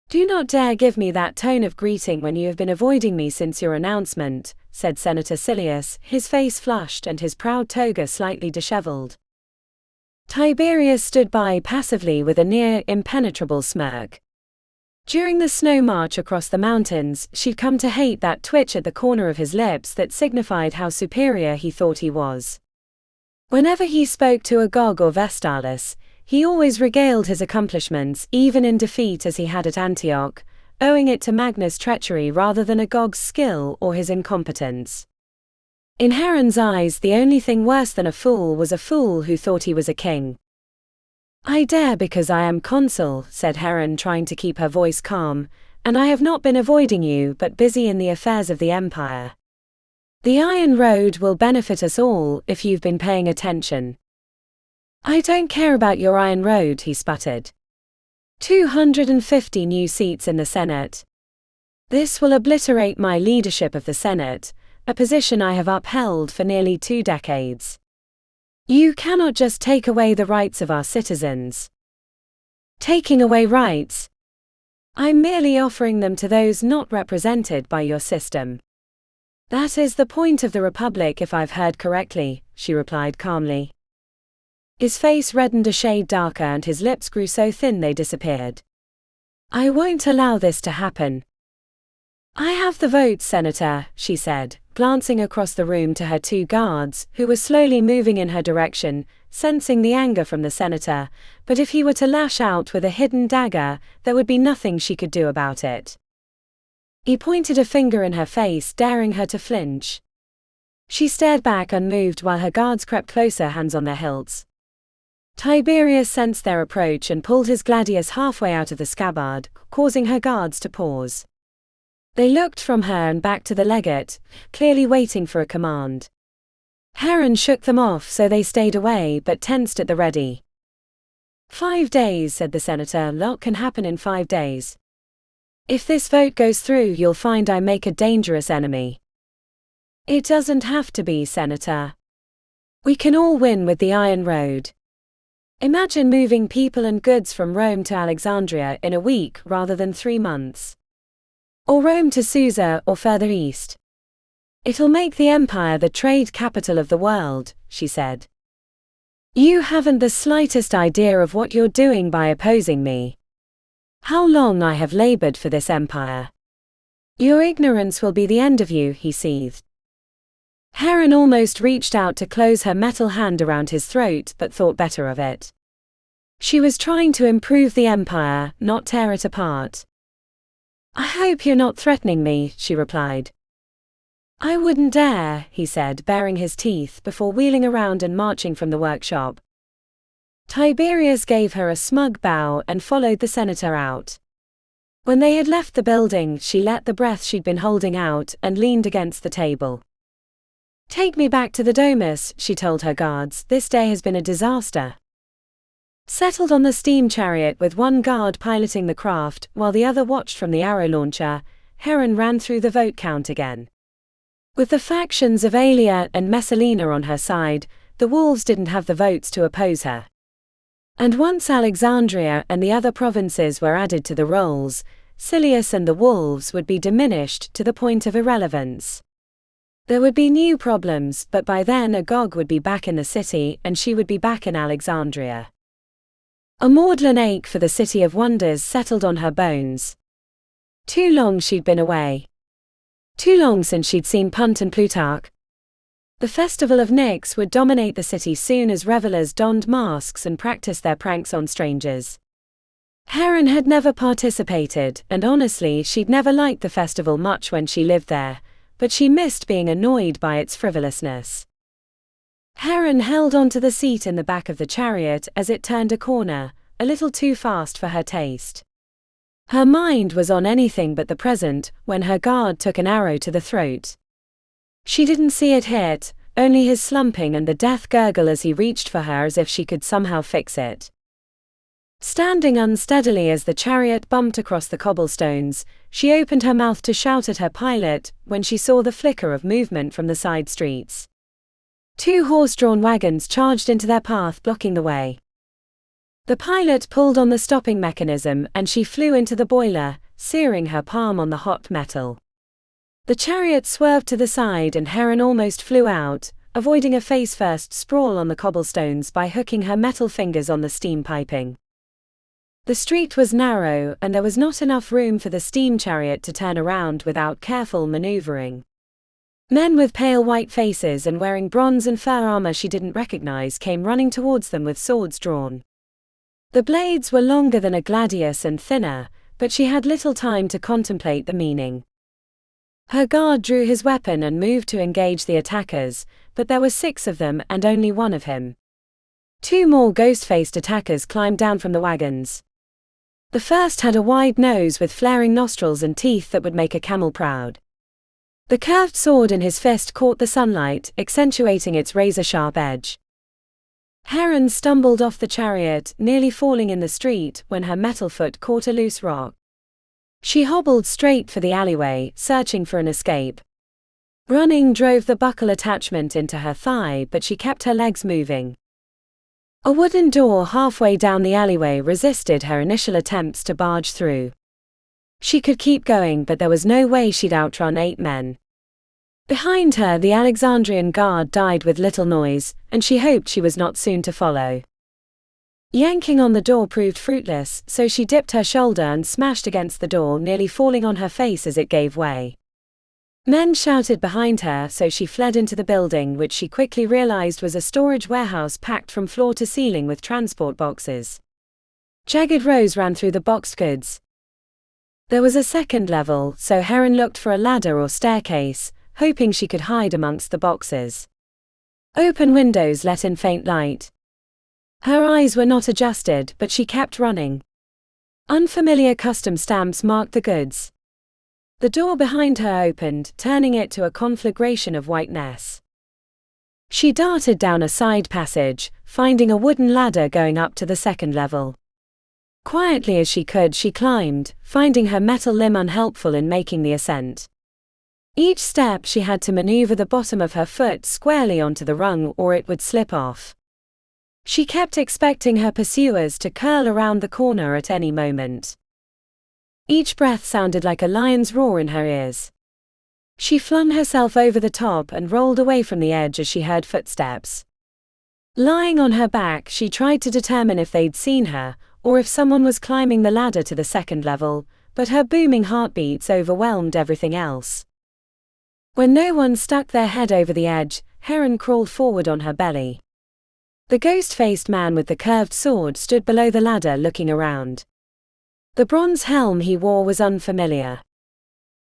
Do not dare give me that tone of greeting when you have been avoiding me since your announcement, said Senator Silius, his face flushed and his proud toga slightly disheveled. Tiberius stood by passively with a near impenetrable smirk. During the snow march across the mountains, she'd come to hate that twitch at the corner of his lips that signified how superior he thought he was. Whenever he spoke to Agog or Vestalis, he always regaled his accomplishments, even in defeat as he had at Antioch, owing it to Magnus' treachery rather than Agog's skill or his incompetence. In Heron's eyes, the only thing worse than a fool was a fool who thought he was a king. I dare because I am consul, said Heron, trying to keep her voice calm, and I have not been avoiding you but busy in the affairs of the empire. The Iron Road will benefit us all if you've been paying attention. I don't care about your Iron Road, he sputtered. 250 new seats in the Senate. This will obliterate my leadership of the Senate, a position I have upheld for nearly 2 decades. You cannot just take away the rights of our citizens. Taking away rights? I'm merely offering them to those not represented by your system. That is the point of the Republic, if I've heard correctly, she replied calmly. His face reddened a shade darker and his lips grew so thin they disappeared. I won't allow this to happen. I have the votes, Senator, she said, glancing across the room to her 2 guards, who were slowly moving in her direction, sensing the anger from the senator, but if he were to lash out with a hidden dagger, there would be nothing she could do about it. He pointed a finger in her face, daring her to flinch. She stared back unmoved while her guards crept closer, hands on their hilts. Tiberius sensed their approach and pulled his gladius halfway out of the scabbard, causing her guards to pause. They looked from her and back to the legate, clearly waiting for a command. Heron shook them off so they stayed away but tensed at the ready. 5 days, said the senator. A lot can happen in 5 days. If this vote goes through, you'll find I make a dangerous enemy. It doesn't have to be, Senator. We can all win with the Iron Road. Imagine moving people and goods from Rome to Alexandria in a week rather than 3 months. Or Rome to Susa or further east. It'll make the empire the trade capital of the world, she said. You haven't the slightest idea of what you're doing by opposing me. How long I have labored for this empire. Your ignorance will be the end of you, he seethed. Heron almost reached out to close her metal hand around his throat but thought better of it. She was trying to improve the empire, not tear it apart. I hope you're not threatening me, she replied. I wouldn't dare, he said, baring his teeth before wheeling around and marching from the workshop. Tiberius gave her a smug bow and followed the senator out. When they had left the building, she let the breath she'd been holding out and leaned against the table. Take me back to the domus, she told her guards. This day has been a disaster. Settled on the steam chariot with one guard piloting the craft while the other watched from the arrow launcher, Heron ran through the vote count again. With the factions of Aelia and Messalina on her side, the wolves didn't have the votes to oppose her. And once Alexandria and the other provinces were added to the rolls, Silius and the wolves would be diminished to the point of irrelevance. There would be new problems, but by then Agog would be back in the city and she would be back in Alexandria. A maudlin ache for the city of wonders settled on her bones. Too long she'd been away. Too long since she'd seen Punt and Plutarch. The festival of Nyx would dominate the city soon as revelers donned masks and practiced their pranks on strangers. Heron had never participated, and honestly she'd never liked the festival much when she lived there, but she missed being annoyed by its frivolousness. Heron held onto the seat in the back of the chariot as it turned a corner, a little too fast for her taste. Her mind was on anything but the present when her guard took an arrow to the throat. She didn't see it hit, only his slumping and the death gurgle as he reached for her as if she could somehow fix it. Standing unsteadily as the chariot bumped across the cobblestones, she opened her mouth to shout at her pilot when she saw the flicker of movement from the side streets. 2 horse-drawn wagons charged into their path, blocking the way. The pilot pulled on the stopping mechanism and she flew into the boiler, searing her palm on the hot metal. The chariot swerved to the side and Heron almost flew out, avoiding a face-first sprawl on the cobblestones by hooking her metal fingers on the steam piping. The street was narrow, and there was not enough room for the steam chariot to turn around without careful maneuvering. Men with pale white faces and wearing bronze and fur armor she didn't recognize came running towards them with swords drawn. The blades were longer than a gladius and thinner, but she had little time to contemplate the meaning. Her guard drew his weapon and moved to engage the attackers, but there were 6 of them and only 1 of him. 2 more ghost-faced attackers climbed down from the wagons. The first had a wide nose with flaring nostrils and teeth that would make a camel proud. The curved sword in his fist caught the sunlight, accentuating its razor-sharp edge. Heron stumbled off the chariot, nearly falling in the street when her metal foot caught a loose rock. She hobbled straight for the alleyway, searching for an escape. Running drove the buckle attachment into her thigh, but she kept her legs moving. A wooden door halfway down the alleyway resisted her initial attempts to barge through. She could keep going, but there was no way she'd outrun 8 men. Behind her, the Alexandrian guard died with little noise, and she hoped she was not soon to follow. Yanking on the door proved fruitless, so she dipped her shoulder and smashed against the door, nearly falling on her face as it gave way. Men shouted behind her, so she fled into the building, which she quickly realized was a storage warehouse packed from floor to ceiling with transport boxes. Jagged rows ran through the boxed goods. There was a second level, so Heron looked for a ladder or staircase, hoping she could hide amongst the boxes. Open windows let in faint light. Her eyes were not adjusted, but she kept running. Unfamiliar custom stamps marked the goods. The door behind her opened, turning it to a conflagration of whiteness. She darted down a side passage, finding a wooden ladder going up to the second level. Quietly as she could, she climbed, finding her metal limb unhelpful in making the ascent. Each step she had to maneuver the bottom of her foot squarely onto the rung or it would slip off. She kept expecting her pursuers to curl around the corner at any moment. Each breath sounded like a lion's roar in her ears. She flung herself over the top and rolled away from the edge as she heard footsteps. Lying on her back, she tried to determine if they'd seen her, or if someone was climbing the ladder to the second level, but her booming heartbeats overwhelmed everything else. When no one stuck their head over the edge, Heron crawled forward on her belly. The ghost-faced man with the curved sword stood below the ladder looking around. The bronze helm he wore was unfamiliar.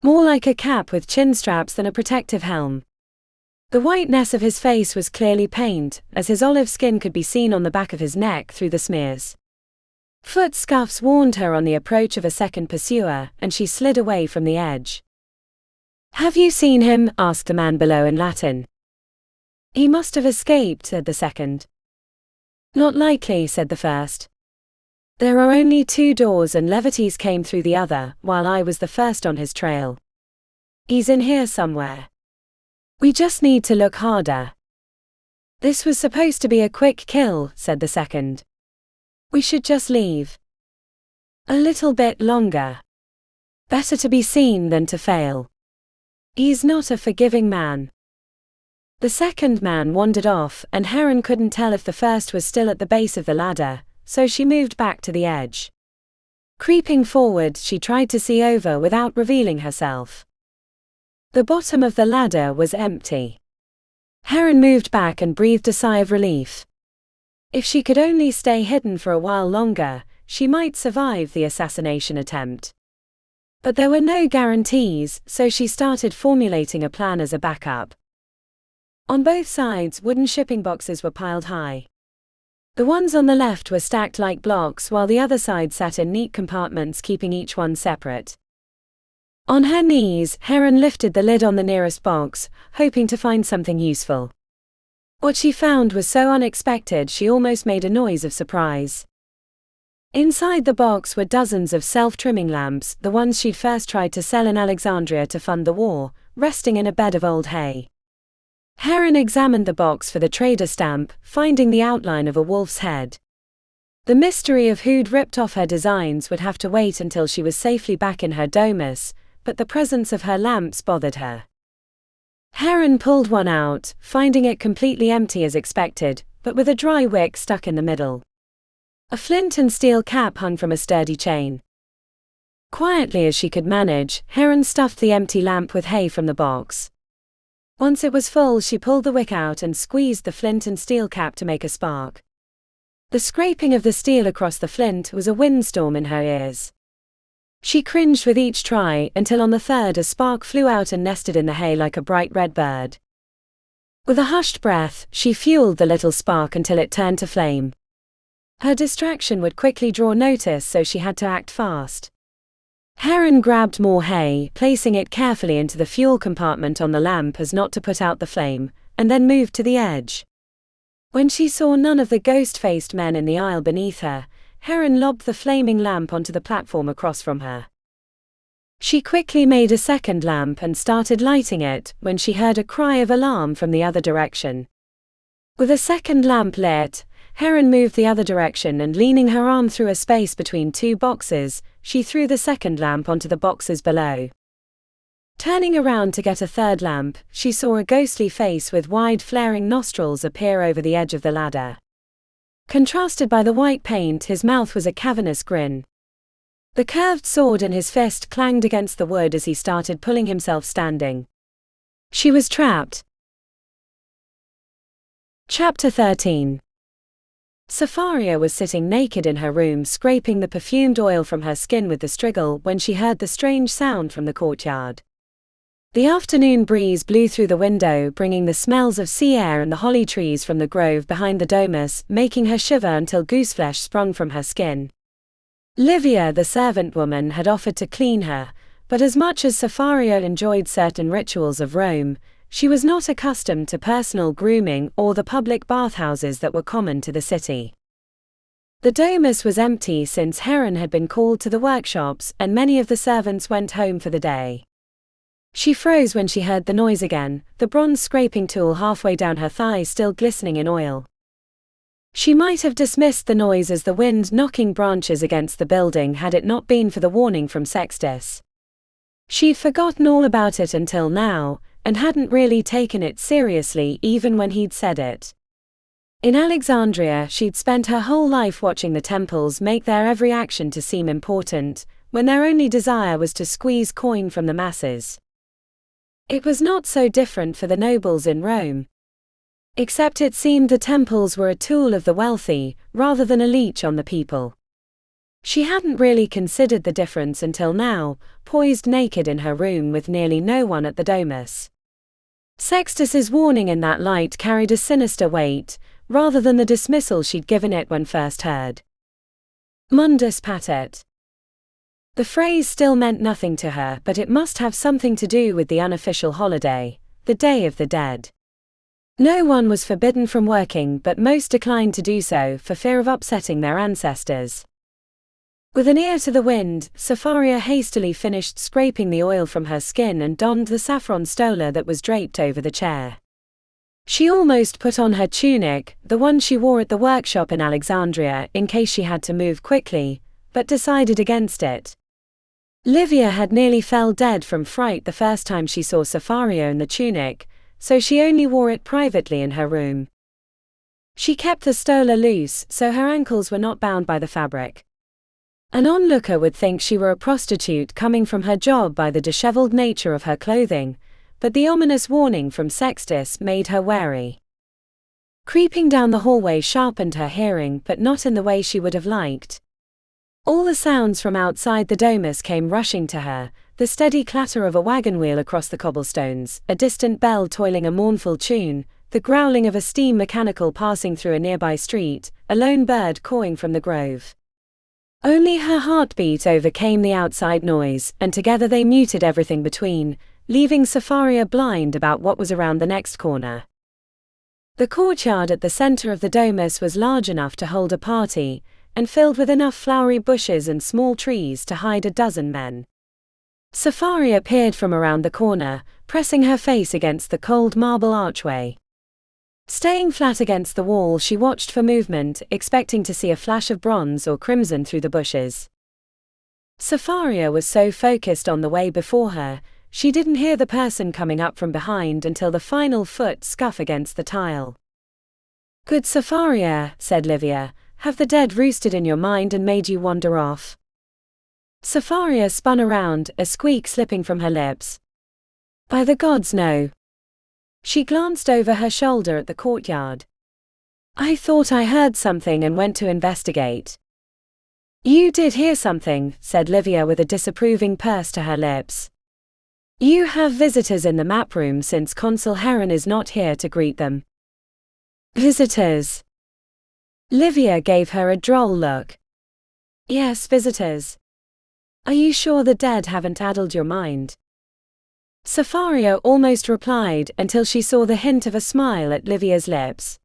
More like a cap with chin straps than a protective helm. The whiteness of his face was clearly paint, as his olive skin could be seen on the back of his neck through the smears. Foot scuffs warned her on the approach of a second pursuer, and she slid away from the edge. "Have you seen him?" asked the man below in Latin. "He must have escaped," said the second. "Not likely," said the first. "There are only 2 doors and Levites came through the other, while I was the first on his trail. He's in here somewhere. We just need to look harder." "This was supposed to be a quick kill," said the second. "We should just leave. A little bit longer. Better to be seen than to fail. He's not a forgiving man." The second man wandered off, and Heron couldn't tell if the first was still at the base of the ladder, so she moved back to the edge. Creeping forward, she tried to see over without revealing herself. The bottom of the ladder was empty. Heron moved back and breathed a sigh of relief. If she could only stay hidden for a while longer, she might survive the assassination attempt. But there were no guarantees, so she started formulating a plan as a backup. On both sides, wooden shipping boxes were piled high. The ones on the left were stacked like blocks, while the other side sat in neat compartments, keeping each one separate. On her knees, Heron lifted the lid on the nearest box, hoping to find something useful. What she found was so unexpected she almost made a noise of surprise. Inside the box were dozens of self-trimming lamps, the ones she'd first tried to sell in Alexandria to fund the war, resting in a bed of old hay. Heron examined the box for the trader stamp, finding the outline of a wolf's head. The mystery of who'd ripped off her designs would have to wait until she was safely back in her domus, but the presence of her lamps bothered her. Heron pulled one out, finding it completely empty as expected, but with a dry wick stuck in the middle. A flint and steel cap hung from a sturdy chain. Quietly as she could manage, Heron stuffed the empty lamp with hay from the box. Once it was full, she pulled the wick out and squeezed the flint and steel cap to make a spark. The scraping of the steel across the flint was a windstorm in her ears. She cringed with each try, until on the third a spark flew out and nested in the hay like a bright red bird. With a hushed breath, she fueled the little spark until it turned to flame. Her distraction would quickly draw notice, so she had to act fast. Heron grabbed more hay, placing it carefully into the fuel compartment on the lamp as not to put out the flame, and then moved to the edge. When she saw none of the ghost-faced men in the aisle beneath her, Heron lobbed the flaming lamp onto the platform across from her. She quickly made a second lamp and started lighting it, when she heard a cry of alarm from the other direction. With a second lamp lit, Heron moved the other direction and, leaning her arm through a space between two boxes, she threw the second lamp onto the boxes below. Turning around to get a third lamp, she saw a ghostly face with wide flaring nostrils appear over the edge of the ladder. Contrasted by the white paint, his mouth was a cavernous grin. The curved sword in his fist clanged against the wood as he started pulling himself standing. She was trapped. Chapter 13. Safaria was sitting naked in her room, scraping the perfumed oil from her skin with the striggle, when she heard the strange sound from the courtyard. The afternoon breeze blew through the window, bringing the smells of sea air and the holly trees from the grove behind the domus, making her shiver until gooseflesh sprung from her skin. Livia, the servant woman, had offered to clean her, but as much as Safaria enjoyed certain rituals of Rome, she was not accustomed to personal grooming or the public bathhouses that were common to the city. The domus was empty since Heron had been called to the workshops, and many of the servants went home for the day. She froze when she heard the noise again, the bronze scraping tool halfway down her thigh still glistening in oil. She might have dismissed the noise as the wind knocking branches against the building had it not been for the warning from Sextus. She'd forgotten all about it until now, and hadn't really taken it seriously even when he'd said it. In Alexandria, she'd spent her whole life watching the temples make their every action to seem important, when their only desire was to squeeze coin from the masses. It was not so different for the nobles in Rome. Except it seemed the temples were a tool of the wealthy, rather than a leech on the people. She hadn't really considered the difference until now, poised naked in her room with nearly no one at the domus. Sextus's warning in that light carried a sinister weight, rather than the dismissal she'd given it when first heard. Mundus patet. The phrase still meant nothing to her, but it must have something to do with the unofficial holiday, the Day of the Dead. No one was forbidden from working, but most declined to do so for fear of upsetting their ancestors. With an ear to the wind, Safaria hastily finished scraping the oil from her skin and donned the saffron stola that was draped over the chair. She almost put on her tunic, the one she wore at the workshop in Alexandria, in case she had to move quickly, but decided against it. Livia had nearly fell dead from fright the first time she saw Safaria in the tunic, so she only wore it privately in her room. She kept the stola loose, so her ankles were not bound by the fabric. An onlooker would think she were a prostitute coming from her job by the disheveled nature of her clothing, but the ominous warning from Sextus made her wary. Creeping down the hallway sharpened her hearing, but not in the way she would have liked. All the sounds from outside the domus came rushing to her, the steady clatter of a wagon wheel across the cobblestones, a distant bell tolling a mournful tune, the growling of a steam mechanical passing through a nearby street, a lone bird cawing from the grove. Only her heartbeat overcame the outside noise, and together they muted everything between, leaving Sapphira blind about what was around the next corner. The courtyard at the center of the domus was large enough to hold a party, and filled with enough flowery bushes and small trees to hide a dozen men. Sapphira peered from around the corner, pressing her face against the cold marble archway. Staying flat against the wall, she watched for movement, expecting to see a flash of bronze or crimson through the bushes. Sapphira was so focused on the way before her, she didn't hear the person coming up from behind until the final foot scuff against the tile. "Good Sapphira," said Livia, "have the dead roosted in your mind and made you wander off?" Sapphira spun around, a squeak slipping from her lips. "By the gods, no." She glanced over her shoulder at the courtyard. "I thought I heard something and went to investigate." "You did hear something," said Livia with a disapproving purse to her lips. "You have visitors in the map room since Consul Heron is not here to greet them." "Visitors?" Livia gave her a droll look. "Yes, visitors. Are you sure the dead haven't addled your mind?" Sapphira almost replied until she saw the hint of a smile at Livia's lips.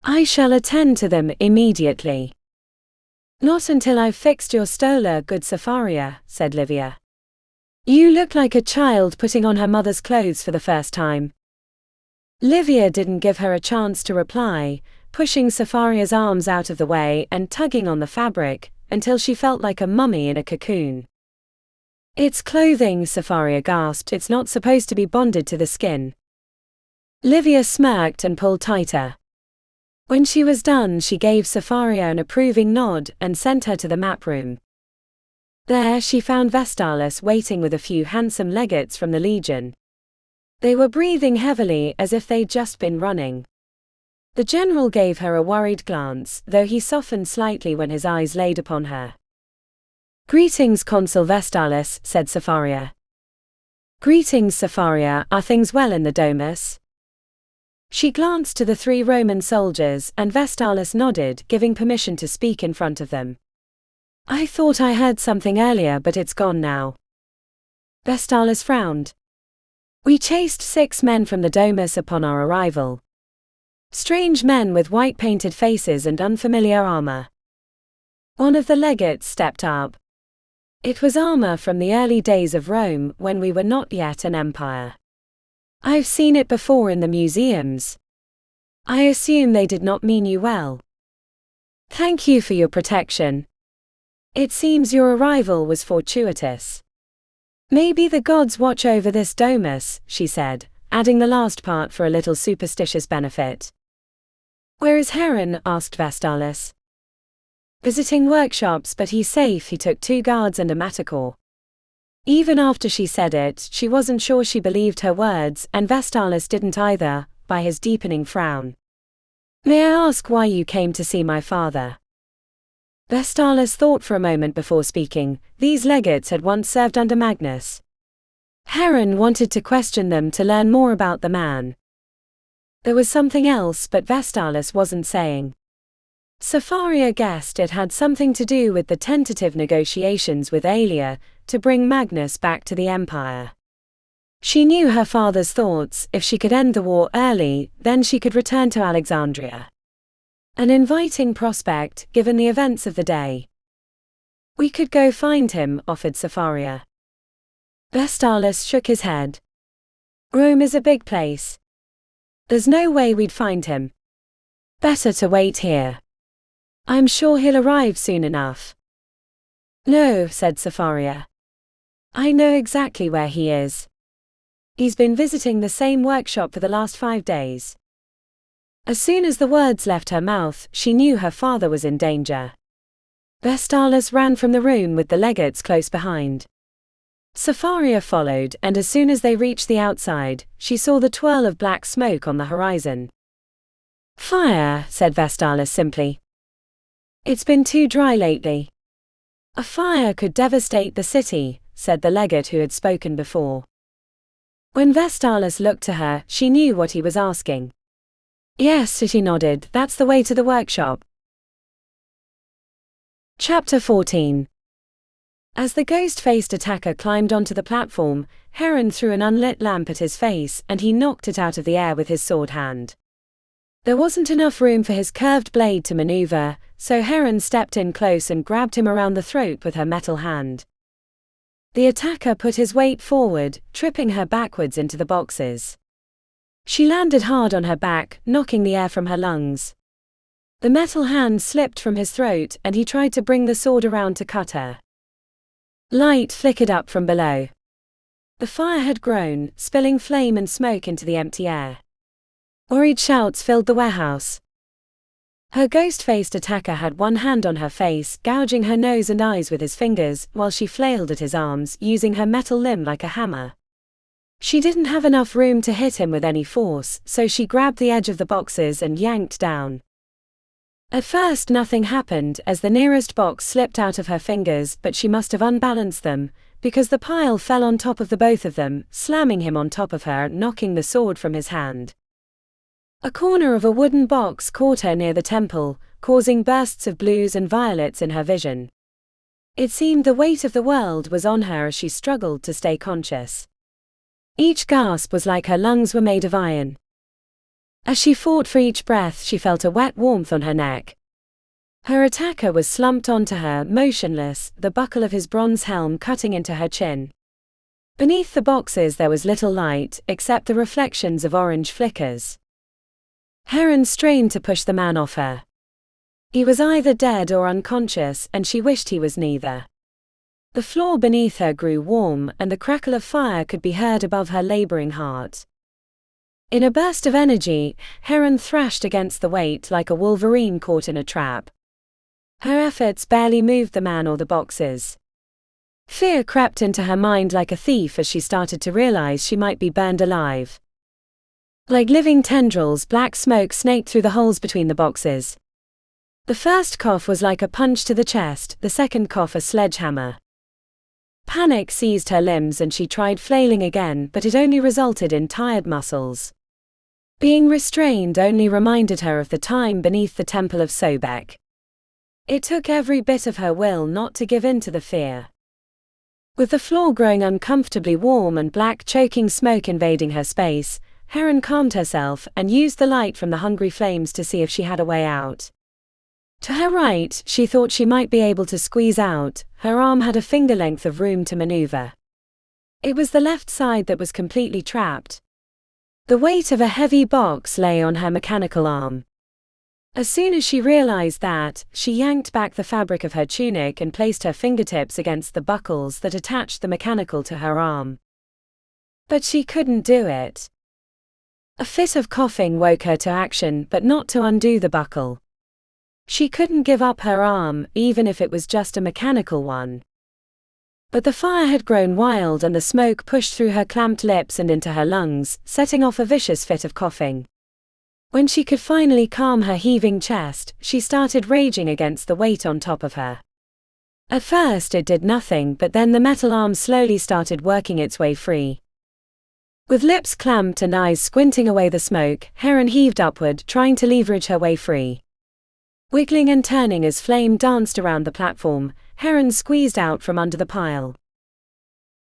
"I shall attend to them immediately." "Not until I've fixed your stola, good Sapphira," said Livia. "You look like a child putting on her mother's clothes for the first time." Livia didn't give her a chance to reply, pushing Sapphira's arms out of the way and tugging on the fabric until she felt like a mummy in a cocoon. "It's clothing," Sapphira gasped. "It's not supposed to be bonded to the skin." Livia smirked and pulled tighter. When she was done, she gave Sapphira an approving nod and sent her to the map room. There she found Vestalis waiting with a few handsome legates from the Legion. They were breathing heavily as if they'd just been running. The general gave her a worried glance, though he softened slightly when his eyes laid upon her. "Greetings, Consul Vestalis," said Sapphira. "Greetings, Sapphira. Are things well in the domus?" She glanced to the 3 Roman soldiers, and Vestalis nodded, giving permission to speak in front of them. "I thought I heard something earlier, but it's gone now." Vestalis frowned. "We chased 6 men from the domus upon our arrival. Strange men with white-painted faces and unfamiliar armor." One of the legates stepped up. "It was armor from the early days of Rome, when we were not yet an empire. I've seen it before in the museums. I assume they did not mean you well. Thank you for your protection. It seems your arrival was fortuitous. Maybe the gods watch over this domus," she said, adding the last part for a little superstitious benefit. "Where is Heron?" asked Vestalis. "Visiting workshops, but he's safe." He took 2 guards and a matacore. Even after she said it, she wasn't sure she believed her words, and Vestalis didn't either, by his deepening frown. "May I ask why you came to see my father?" Vestalis thought for a moment before speaking. These legates had once served under Magnus. Heron wanted to question them to learn more about the man. There was something else, but Vestalis wasn't saying. Sapphira guessed it had something to do with the tentative negotiations with Aelia to bring Magnus back to the Empire. She knew her father's thoughts. If she could end the war early, then she could return to Alexandria. An inviting prospect, given the events of the day. "We could go find him," offered Sapphira. Vestalis shook his head. "Rome is a big place. There's no way we'd find him. Better to wait here. I'm sure he'll arrive soon enough." "No," said Sapphira. "I know exactly where he is. He's been visiting the same workshop for the last 5 days." As soon as the words left her mouth, she knew her father was in danger. Vestalis ran from the room with the legates close behind. Safaria followed, and as soon as they reached the outside, she saw the twirl of black smoke on the horizon. "Fire," said Vestalis simply. "It's been too dry lately." "A fire could devastate the city," said the legate who had spoken before. When Vestalis looked to her, she knew what he was asking. "Yes," she nodded, "that's the way to the workshop." Chapter 14. As the ghost-faced attacker climbed onto the platform, Heron threw an unlit lamp at his face and he knocked it out of the air with his sword hand. There wasn't enough room for his curved blade to maneuver, so Heron stepped in close and grabbed him around the throat with her metal hand. The attacker put his weight forward, tripping her backwards into the boxes. She landed hard on her back, knocking the air from her lungs. The metal hand slipped from his throat and he tried to bring the sword around to cut her. Light flickered up from below. The fire had grown, spilling flame and smoke into the empty air. Worried shouts filled the warehouse. Her ghost-faced attacker had one hand on her face, gouging her nose and eyes with his fingers, while she flailed at his arms, using her metal limb like a hammer. She didn't have enough room to hit him with any force, so she grabbed the edge of the boxes and yanked down. At first nothing happened as the nearest box slipped out of her fingers, but she must have unbalanced them, because the pile fell on top of the both of them, slamming him on top of her, knocking the sword from his hand. A corner of a wooden box caught her near the temple, causing bursts of blues and violets in her vision. It seemed the weight of the world was on her as she struggled to stay conscious. Each gasp was like her lungs were made of iron. As she fought for each breath, she felt a wet warmth on her neck. Her attacker was slumped onto her, motionless, the buckle of his bronze helm cutting into her chin. Beneath the boxes there was little light, except the reflections of orange flickers. Heron strained to push the man off her. He was either dead or unconscious, and she wished he was neither. The floor beneath her grew warm, and the crackle of fire could be heard above her laboring heart. In a burst of energy, Heron thrashed against the weight like a wolverine caught in a trap. Her efforts barely moved the man or the boxes. Fear crept into her mind like a thief as she started to realize she might be burned alive. Like living tendrils, black smoke snaked through the holes between the boxes. The first cough was like a punch to the chest, the second cough a sledgehammer. Panic seized her limbs and she tried flailing again, but it only resulted in tired muscles. Being restrained only reminded her of the time beneath the Temple of Sobek. It took every bit of her will not to give in to the fear. With the floor growing uncomfortably warm and black choking smoke invading her space, Heron calmed herself and used the light from the hungry flames to see if she had a way out. To her right, she thought she might be able to squeeze out. Her arm had a finger length of room to maneuver. It was the left side that was completely trapped. The weight of a heavy box lay on her mechanical arm. As soon as she realized that, she yanked back the fabric of her tunic and placed her fingertips against the buckles that attached the mechanical to her arm. But she couldn't do it. A fit of coughing woke her to action, but not to undo the buckle. She couldn't give up her arm, even if it was just a mechanical one. But the fire had grown wild and the smoke pushed through her clamped lips and into her lungs, setting off a vicious fit of coughing. When she could finally calm her heaving chest, she started raging against the weight on top of her. At first it did nothing, but then the metal arm slowly started working its way free. With lips clamped and eyes squinting away the smoke, Heron heaved upward, trying to leverage her way free. Wiggling and turning as flame danced around the platform, Heron squeezed out from under the pile.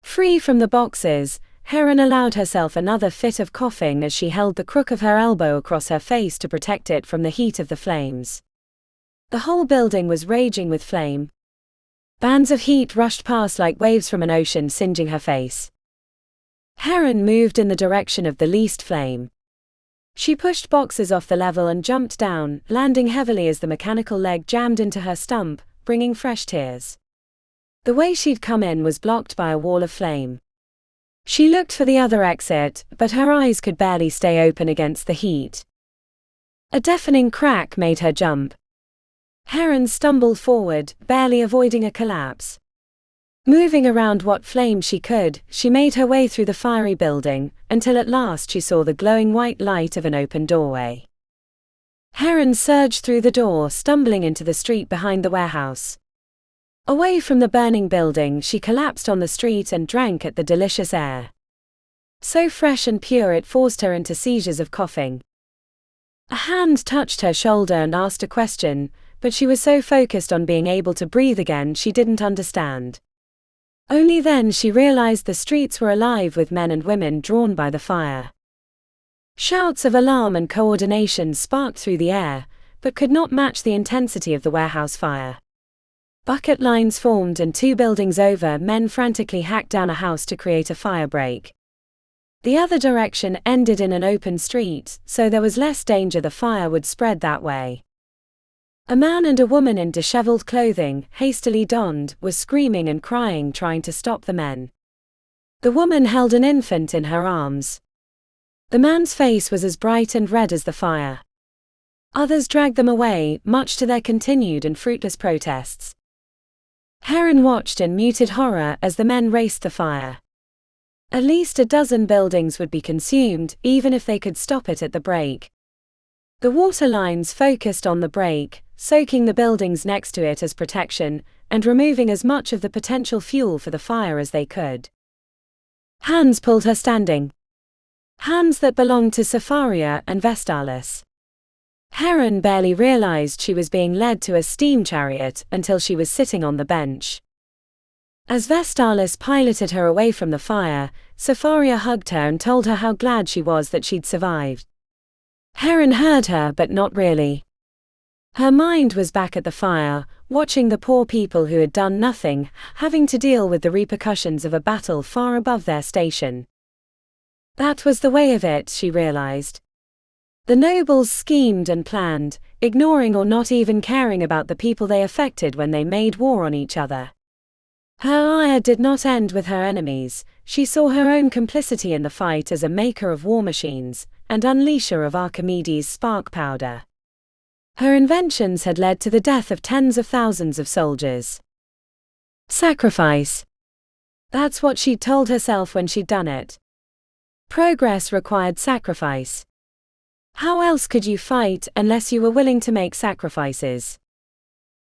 Free from the boxes, Heron allowed herself another fit of coughing as she held the crook of her elbow across her face to protect it from the heat of the flames. The whole building was raging with flame. Bands of heat rushed past like waves from an ocean, singeing her face. Heron moved in the direction of the least flame. She pushed boxes off the level and jumped down, landing heavily as the mechanical leg jammed into her stump, bringing fresh tears. The way she'd come in was blocked by a wall of flame. She looked for the other exit, but her eyes could barely stay open against the heat. A deafening crack made her jump. Heron stumbled forward, barely avoiding a collapse. Moving around what flame she could, she made her way through the fiery building, until at last she saw the glowing white light of an open doorway. Heron surged through the door, stumbling into the street behind the warehouse. Away from the burning building, she collapsed on the street and drank at the delicious air. So fresh and pure it forced her into seizures of coughing. A hand touched her shoulder and asked a question, but she was so focused on being able to breathe again she didn't understand. Only then she realized the streets were alive with men and women drawn by the fire. Shouts of alarm and coordination sparked through the air, but could not match the intensity of the warehouse fire. Bucket lines formed and 2 buildings over, men frantically hacked down a house to create a fire break. The other direction ended in an open street, so there was less danger the fire would spread that way. A man and a woman in disheveled clothing, hastily donned, were screaming and crying, trying to stop the men. The woman held an infant in her arms. The man's face was as bright and red as the fire. Others dragged them away, much to their continued and fruitless protests. Heron watched in muted horror as the men raced the fire. At least a dozen buildings would be consumed, even if they could stop it at the break. The water lines focused on the break, soaking the buildings next to it as protection, and removing as much of the potential fuel for the fire as they could. Hands pulled her standing. Hands that belonged to Sapphira and Vestalis. Heron barely realized she was being led to a steam chariot until she was sitting on the bench. As Vestalis piloted her away from the fire, Sapphira hugged her and told her how glad she was that she'd survived. Heron heard her, but not really. Her mind was back at the fire, watching the poor people who had done nothing, having to deal with the repercussions of a battle far above their station. That was the way of it, she realized. The nobles schemed and planned, ignoring or not even caring about the people they affected when they made war on each other. Her ire did not end with her enemies. She saw her own complicity in the fight as a maker of war machines, and unleasher of Archimedes' spark powder. Her inventions had led to the death of tens of thousands of soldiers. Sacrifice. That's what she'd told herself when she'd done it. Progress required sacrifice. How else could you fight unless you were willing to make sacrifices?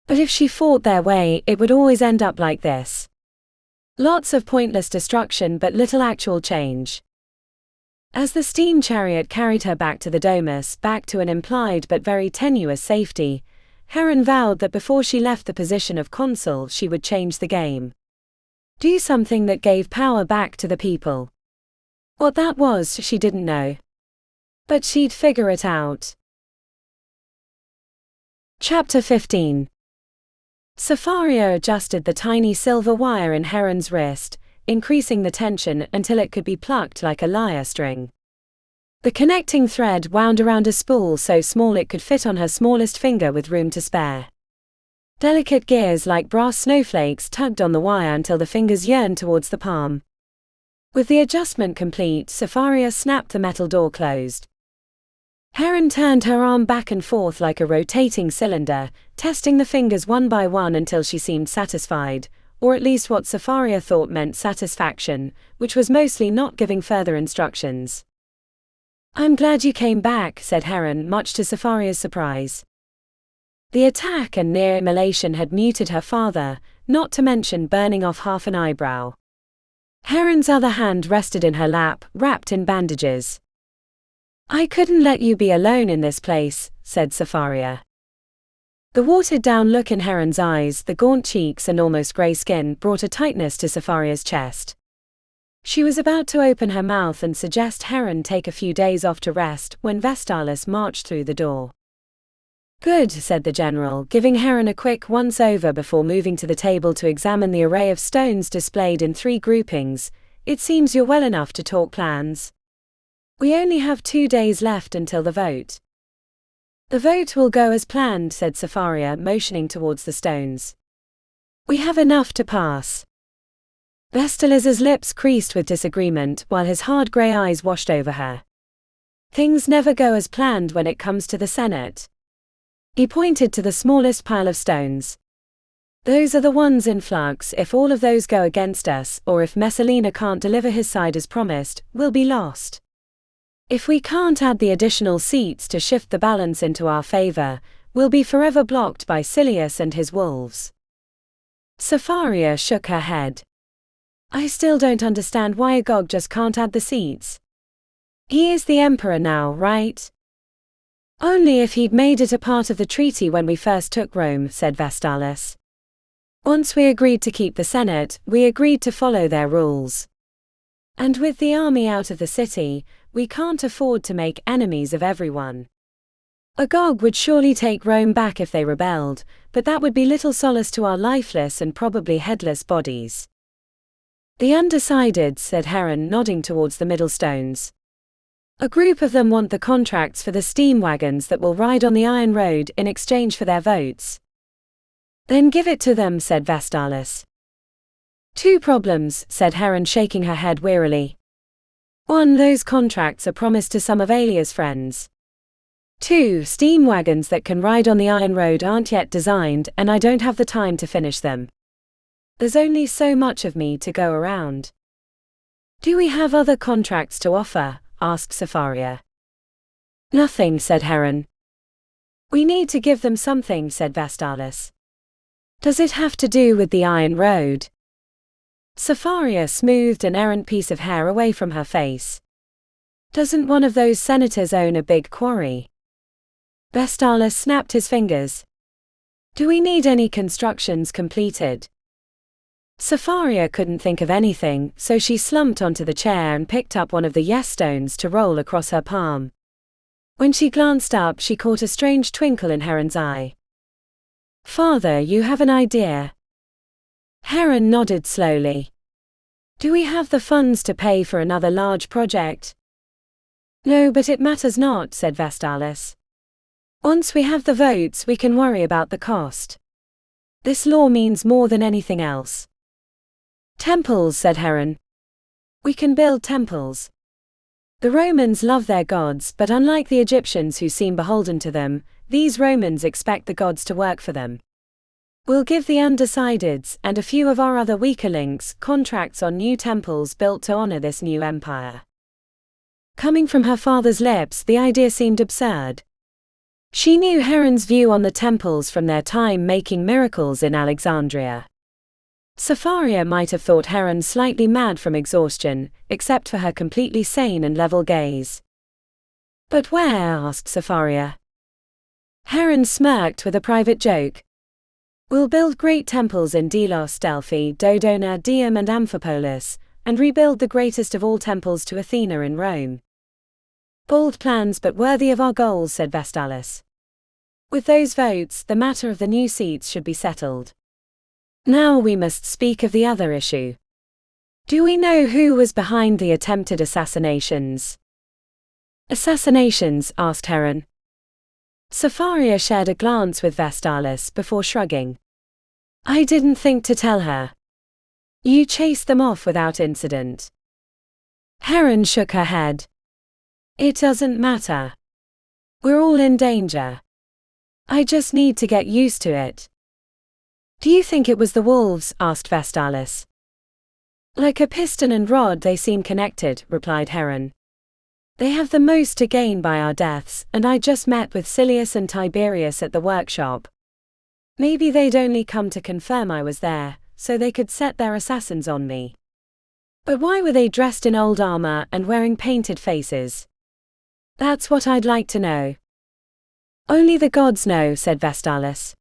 But if she fought their way, it would always end up like this. Lots of pointless destruction but little actual change. As the steam chariot carried her back to the domus, back to an implied but very tenuous safety, Heron vowed that before she left the position of consul she would change the game. Do something that gave power back to the people. What that was, she didn't know. But she'd figure it out. Chapter 15. Sapphira adjusted the tiny silver wire in Heron's wrist, increasing the tension until it could be plucked like a lyre string. The connecting thread wound around a spool so small it could fit on her smallest finger with room to spare. Delicate gears like brass snowflakes tugged on the wire until the fingers yearned towards the palm. With the adjustment complete, Sapphira snapped the metal door closed. Heron turned her arm back and forth like a rotating cylinder, testing the fingers one by one until she seemed satisfied, or at least what Sapphira thought meant satisfaction, which was mostly not giving further instructions. "I'm glad you came back," said Heron, much to Sapphira's surprise. The attack and near immolation had muted her father, not to mention burning off half an eyebrow. Heron's other hand rested in her lap, wrapped in bandages. "I couldn't let you be alone in this place," said Sapphira. The watered-down look in Heron's eyes, the gaunt cheeks and almost grey skin brought a tightness to Sapphira's chest. She was about to open her mouth and suggest Heron take a few days off to rest when Vestalis marched through the door. "Good," said the general, giving Heron a quick once-over before moving to the table to examine the array of stones displayed in 3 groupings. "It seems you're well enough to talk plans. We only have 2 days left until the vote." "The vote will go as planned," said Sapphira, motioning towards the stones. "We have enough to pass." Vestalis's lips creased with disagreement while his hard grey eyes washed over her. "Things never go as planned when it comes to the Senate." He pointed to the smallest pile of stones. Those are the ones in flux. If all of those go against us, or if Messalina can't deliver his side as promised, we'll be lost. If we can't add the additional seats to shift the balance into our favor, we'll be forever blocked by Silius and his wolves. Sapharia shook her head. I still don't understand why Agog just can't add the seats. He is the emperor now, right? Only if he'd made it a part of the treaty when we first took Rome, said Vestalis. Once we agreed to keep the Senate, we agreed to follow their rules. And with the army out of the city, we can't afford to make enemies of everyone. Agog would surely take Rome back if they rebelled, but that would be little solace to our lifeless and probably headless bodies. The undecideds, said Heron, nodding towards the middle stones. A group of them want the contracts for the steam wagons that will ride on the Iron Road in exchange for their votes. Then give it to them, said Vestalis. 2 problems, said Heron, shaking her head wearily. 1. Those contracts are promised to some of Alia's friends. 2. Steam wagons that can ride on the Iron Road aren't yet designed, and I don't have the time to finish them. There's only so much of me to go around. Do we have other contracts to offer? Asked Sapharia. Nothing, said Heron. We need to give them something, said Vestalis. Does it have to do with the Iron Road? Sapharia smoothed an errant piece of hair away from her face. Doesn't one of those senators own a big quarry? Vestalis snapped his fingers. Do we need any constructions completed? Sapharia couldn't think of anything, so she slumped onto the chair and picked up one of the yes stones to roll across her palm. When she glanced up, she caught a strange twinkle in Heron's eye. Father, you have an idea? Heron nodded slowly. Do we have the funds to pay for another large project? No, but it matters not, said Vestalis. Once we have the votes, we can worry about the cost. This law means more than anything else. Temples, said Heron. We can build temples. The Romans love their gods, but unlike the Egyptians who seem beholden to them, these Romans expect the gods to work for them. We'll give the undecideds, and a few of our other weaker links, contracts on new temples built to honor this new empire. Coming from her father's lips, the idea seemed absurd. She knew Heron's view on the temples from their time making miracles in Alexandria. Sapharia might have thought Heron slightly mad from exhaustion, except for her completely sane and level gaze. But where? Asked Sapharia. Heron smirked with a private joke. We'll build great temples in Delos, Delphi, Dodona, Dium and Amphipolis, and rebuild the greatest of all temples to Athena in Rome. Bold plans but worthy of our goals, said Vestalis. With those votes, the matter of the new seats should be settled. Now we must speak of the other issue. Do we know who was behind the attempted assassinations? Assassinations? Asked Heron. Sapharia shared a glance with Vestalis before shrugging. I didn't think to tell her. You chased them off without incident. Heron shook her head. It doesn't matter. We're all in danger. I just need to get used to it. Do you think it was the wolves? Asked Vestalis. Like a piston and rod they seem connected, replied Heron. They have the most to gain by our deaths, and I just met with Silius and Tiberius at the workshop. Maybe they'd only come to confirm I was there, so they could set their assassins on me. But why were they dressed in old armor and wearing painted faces? That's what I'd like to know. Only the gods know, said Vestalis.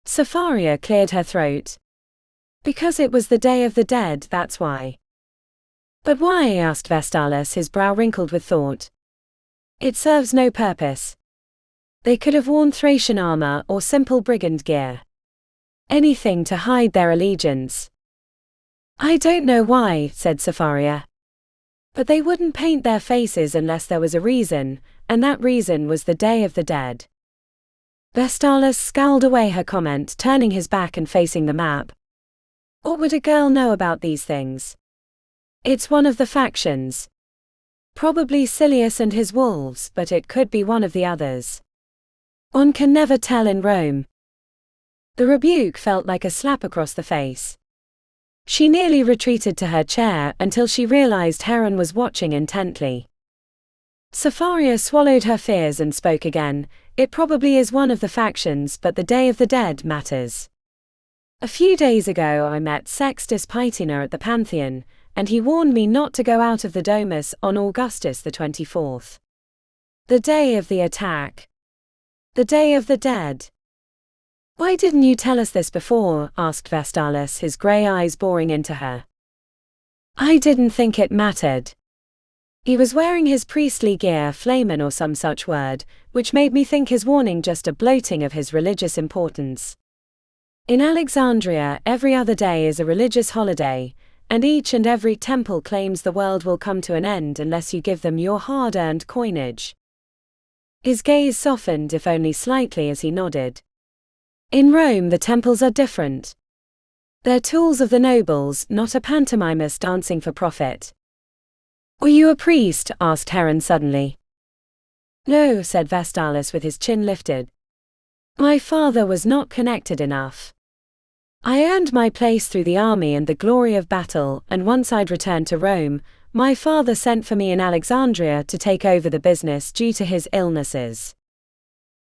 Sapharia cleared her throat. Because it was the Day of the Dead, that's why. But why? Asked Vestalis, his brow wrinkled with thought. It serves no purpose. They could have worn Thracian armor or simple brigand gear. Anything to hide their allegiance. I don't know why, said Sapharia. But they wouldn't paint their faces unless there was a reason, and that reason was the Day of the Dead. Vestalis scowled away her comment, turning his back and facing the map. What would a girl know about these things? It's one of the factions. Probably Silius and his wolves, but it could be one of the others. One can never tell in Rome. The rebuke felt like a slap across the face. She nearly retreated to her chair until she realized Heron was watching intently. Cesaria swallowed her fears and spoke again. It probably is one of the factions, but the Day of the Dead matters. A few days ago I met Sextus Paetina at the Pantheon, and he warned me not to go out of the Domus on Augustus the 24th. The day of the attack. The Day of the Dead. Why didn't you tell us this before? Asked Vestalis, his grey eyes boring into her. I didn't think it mattered. He was wearing his priestly gear, flamen or some such word, which made me think his warning just a bloating of his religious importance. In Alexandria, every other day is a religious holiday, and each and every temple claims the world will come to an end unless you give them your hard-earned coinage. His gaze softened, if only slightly, as he nodded. In Rome the temples are different. They're tools of the nobles, not a pantomimist dancing for profit. Were you a priest? Asked Heron suddenly. No, said Vestalis with his chin lifted. My father was not connected enough. I earned my place through the army and the glory of battle, and once I'd returned to Rome, my father sent for me in Alexandria to take over the business due to his illnesses.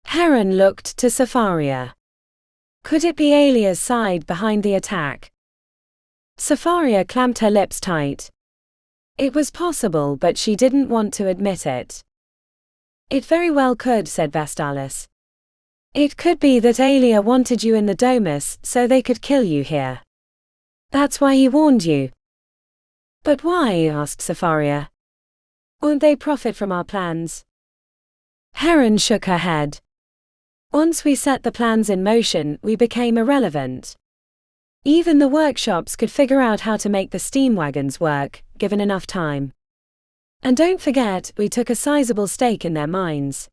Heron looked to Cesaria. Could it be Aelia's side behind the attack? Cesaria clamped her lips tight. It was possible, but she didn't want to admit it. It very well could, said Vestalis. It could be that Aelia wanted you in the Domus so they could kill you here. That's why he warned you. But why? Asked Cesaria. Won't they profit from our plans? Heron shook her head. Once we set the plans in motion, we became irrelevant. Even the workshops could figure out how to make the steam wagons work, given enough time. And don't forget, we took a sizable stake in their mines.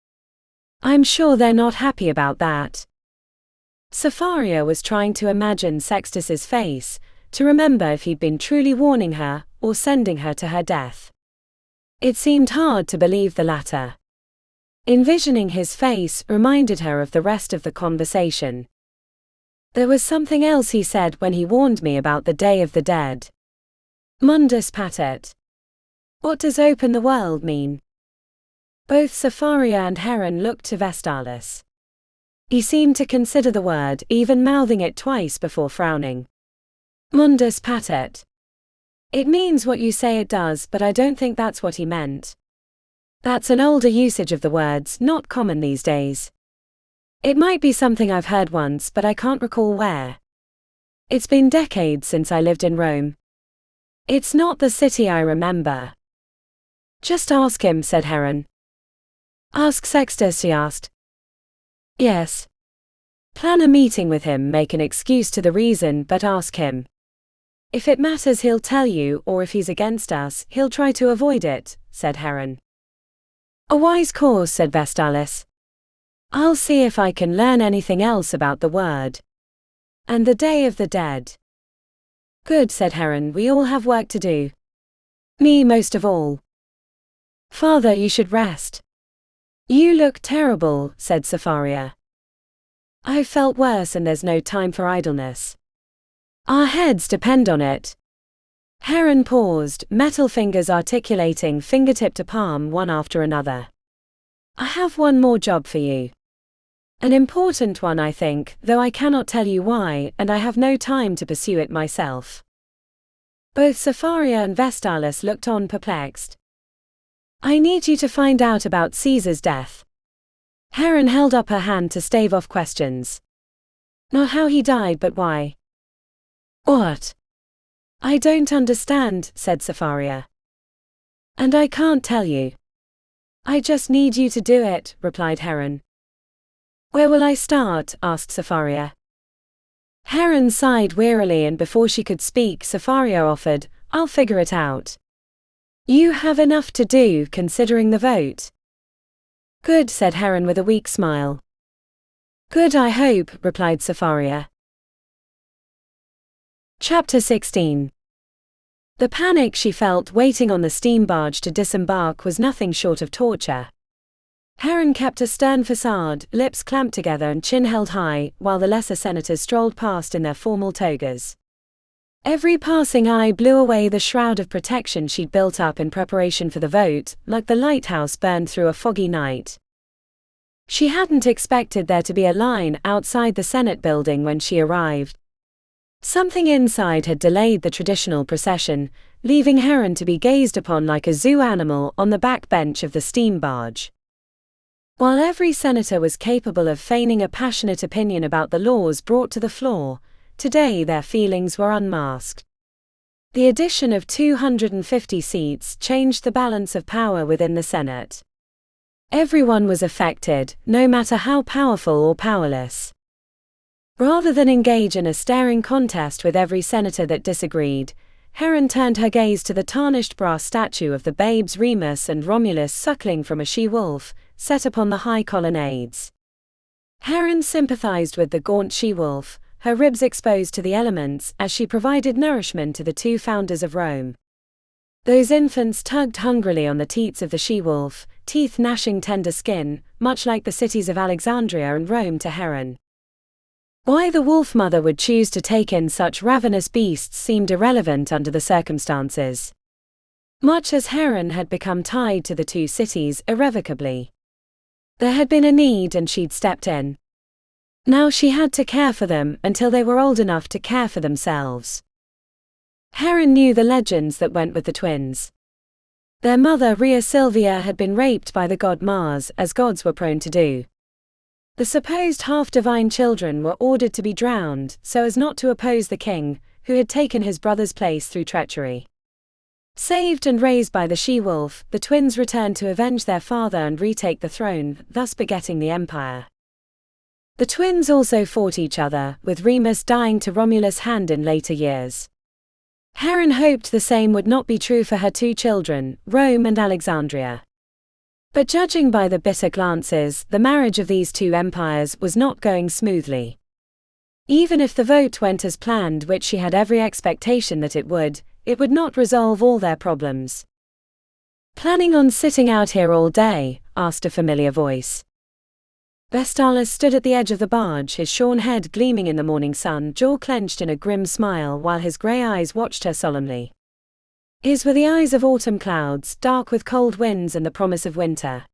I'm sure they're not happy about that. Cesaria was trying to imagine Sextus's face, to remember if he'd been truly warning her, or sending her to her death. It seemed hard to believe the latter. Envisioning his face reminded her of the rest of the conversation. There was something else he said when he warned me about the Day of the Dead. Mundus patet. What does open the world mean? Both Cesaria and Heron looked to Vestalis. He seemed to consider the word, even mouthing it twice before frowning. Mundus patet. It means what you say it does, but I don't think that's what he meant. That's an older usage of the words, not common these days. It might be something I've heard once, but I can't recall where. It's been decades since I lived in Rome. It's not the city I remember. Just ask him, said Heron. Ask Sextus, she asked. Yes. Plan a meeting with him, make an excuse to the reason, but ask him. If it matters, he'll tell you, or if he's against us, he'll try to avoid it, said Heron. A wise course, said Vestalis. I'll see if I can learn anything else about the word. And the Day of the Dead. Good, said Heron, we all have work to do. Me most of all. Father, you should rest. You look terrible, said Cesaria. I've felt worse, and there's no time for idleness. Our heads depend on it. Heron paused, metal fingers articulating fingertip to palm one after another. I have one more job for you. An important one, I think, though I cannot tell you why, and I have no time to pursue it myself. Both Cesaria and Vestalis looked on perplexed. I need you to find out about Caesar's death. Heron held up her hand to stave off questions. Not how he died, but why. What? I don't understand, said Cesaria. And I can't tell you. I just need you to do it, replied Heron. Where will I start? Asked Cesaria. Heron sighed wearily, and before she could speak, Cesaria offered, I'll figure it out. You have enough to do, considering the vote. Good, said Heron with a weak smile. Good, I hope, replied Cesaria. Chapter 16. The panic she felt waiting on the steam barge to disembark was nothing short of torture. Heron kept a stern facade, lips clamped together and chin held high, while the lesser senators strolled past in their formal togas. Every passing eye blew away the shroud of protection she'd built up in preparation for the vote, like the lighthouse burned through a foggy night. She hadn't expected there to be a line outside the Senate building when she arrived. Something inside had delayed the traditional procession, leaving Heron to be gazed upon like a zoo animal on the back bench of the steam barge. While every senator was capable of feigning a passionate opinion about the laws brought to the floor, today their feelings were unmasked. The addition of 250 seats changed the balance of power within the Senate. Everyone was affected, no matter how powerful or powerless. Rather than engage in a staring contest with every senator that disagreed, Heron turned her gaze to the tarnished brass statue of the babes Remus and Romulus suckling from a she-wolf, set upon the high colonnades. Heron sympathized with the gaunt she-wolf, her ribs exposed to the elements as she provided nourishment to the two founders of Rome. Those infants tugged hungrily on the teats of the she-wolf, teeth gnashing tender skin, much like the cities of Alexandria and Rome to Heron. Why the wolf mother would choose to take in such ravenous beasts seemed irrelevant under the circumstances. Much as Heron had become tied to the two cities irrevocably. There had been a need and she'd stepped in. Now she had to care for them until they were old enough to care for themselves. Heron knew the legends that went with the twins. Their mother Rhea Silvia had been raped by the god Mars, as gods were prone to do. The supposed half-divine children were ordered to be drowned so as not to oppose the king, who had taken his brother's place through treachery. Saved and raised by the she-wolf, the twins returned to avenge their father and retake the throne, thus begetting the empire. The twins also fought each other, with Remus dying to Romulus' hand in later years. Heron hoped the same would not be true for her two children, Rome and Alexandria. But judging by the bitter glances, the marriage of these two empires was not going smoothly. Even if the vote went as planned, which she had every expectation that it would not resolve all their problems. "Planning on sitting out here all day?" asked a familiar voice. Vestalis stood at the edge of the barge, his shorn head gleaming in the morning sun, jaw clenched in a grim smile while his grey eyes watched her solemnly. His were the eyes of autumn clouds, dark with cold winds and the promise of winter.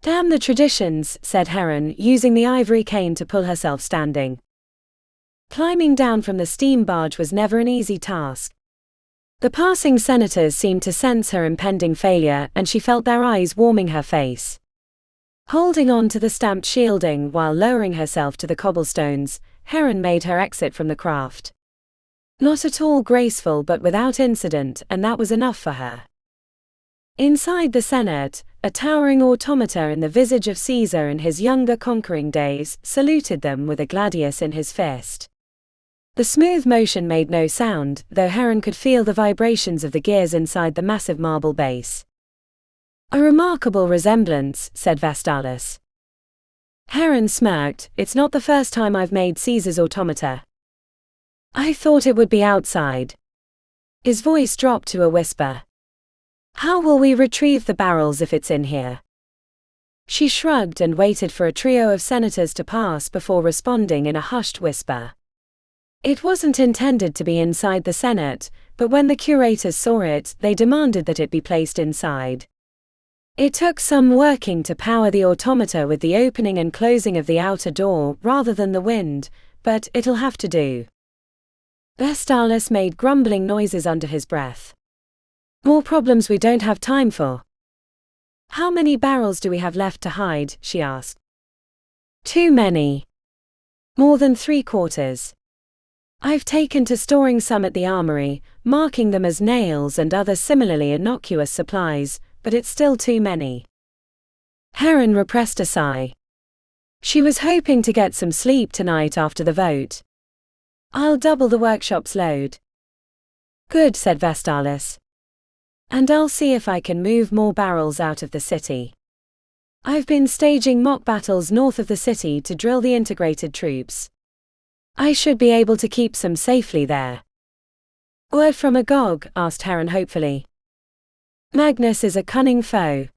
"Damn the traditions," said Heron, using the ivory cane to pull herself standing. Climbing down from the steam barge was never an easy task. The passing senators seemed to sense her impending failure, and she felt their eyes warming her face. Holding on to the stamped shielding while lowering herself to the cobblestones, Heron made her exit from the craft. Not at all graceful but without incident, and that was enough for her. Inside the Senate, a towering automata in the visage of Caesar in his younger conquering days saluted them with a gladius in his fist. The smooth motion made no sound, though Heron could feel the vibrations of the gears inside the massive marble base. "A remarkable resemblance," said Vestalis. Heron smirked. "It's not the first time I've made Caesar's automata. I thought it would be outside." His voice dropped to a whisper. "How will we retrieve the barrels if it's in here?" She shrugged and waited for a trio of senators to pass before responding in a hushed whisper. It wasn't intended to be inside the Senate, but when the curators saw it, they demanded that it be placed inside. It took some working to power the automata with the opening and closing of the outer door rather than the wind, but it'll have to do. Vestalis made grumbling noises under his breath. "More problems we don't have time for." "How many barrels do we have left to hide?" she asked. "Too many. More than 3/4. I've taken to storing some at the armory, marking them as nails and other similarly innocuous supplies, but it's still too many." Heron repressed a sigh. She was hoping to get some sleep tonight after the vote. "I'll double the workshop's load." "Good," said Vestalis. "And I'll see if I can move more barrels out of the city. I've been staging mock battles north of the city to drill the integrated troops. I should be able to keep some safely there." "Word from Agog?" asked Heron hopefully. "Magnus is a cunning foe.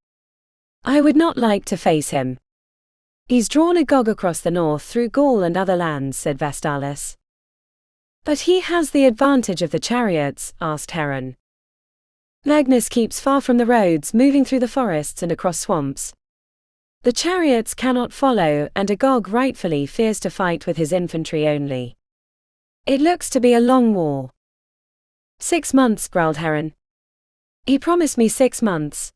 I would not like to face him. He's drawn Agog across the north through Gaul and other lands, said Vestalis. But he has the advantage of the chariots, asked Heron. Magnus keeps far from the roads, moving through the forests and across swamps. The chariots cannot follow, and Agog rightfully fears to fight with his infantry only. It looks to be a long war. 6 months, growled Heron. He promised me 6 months.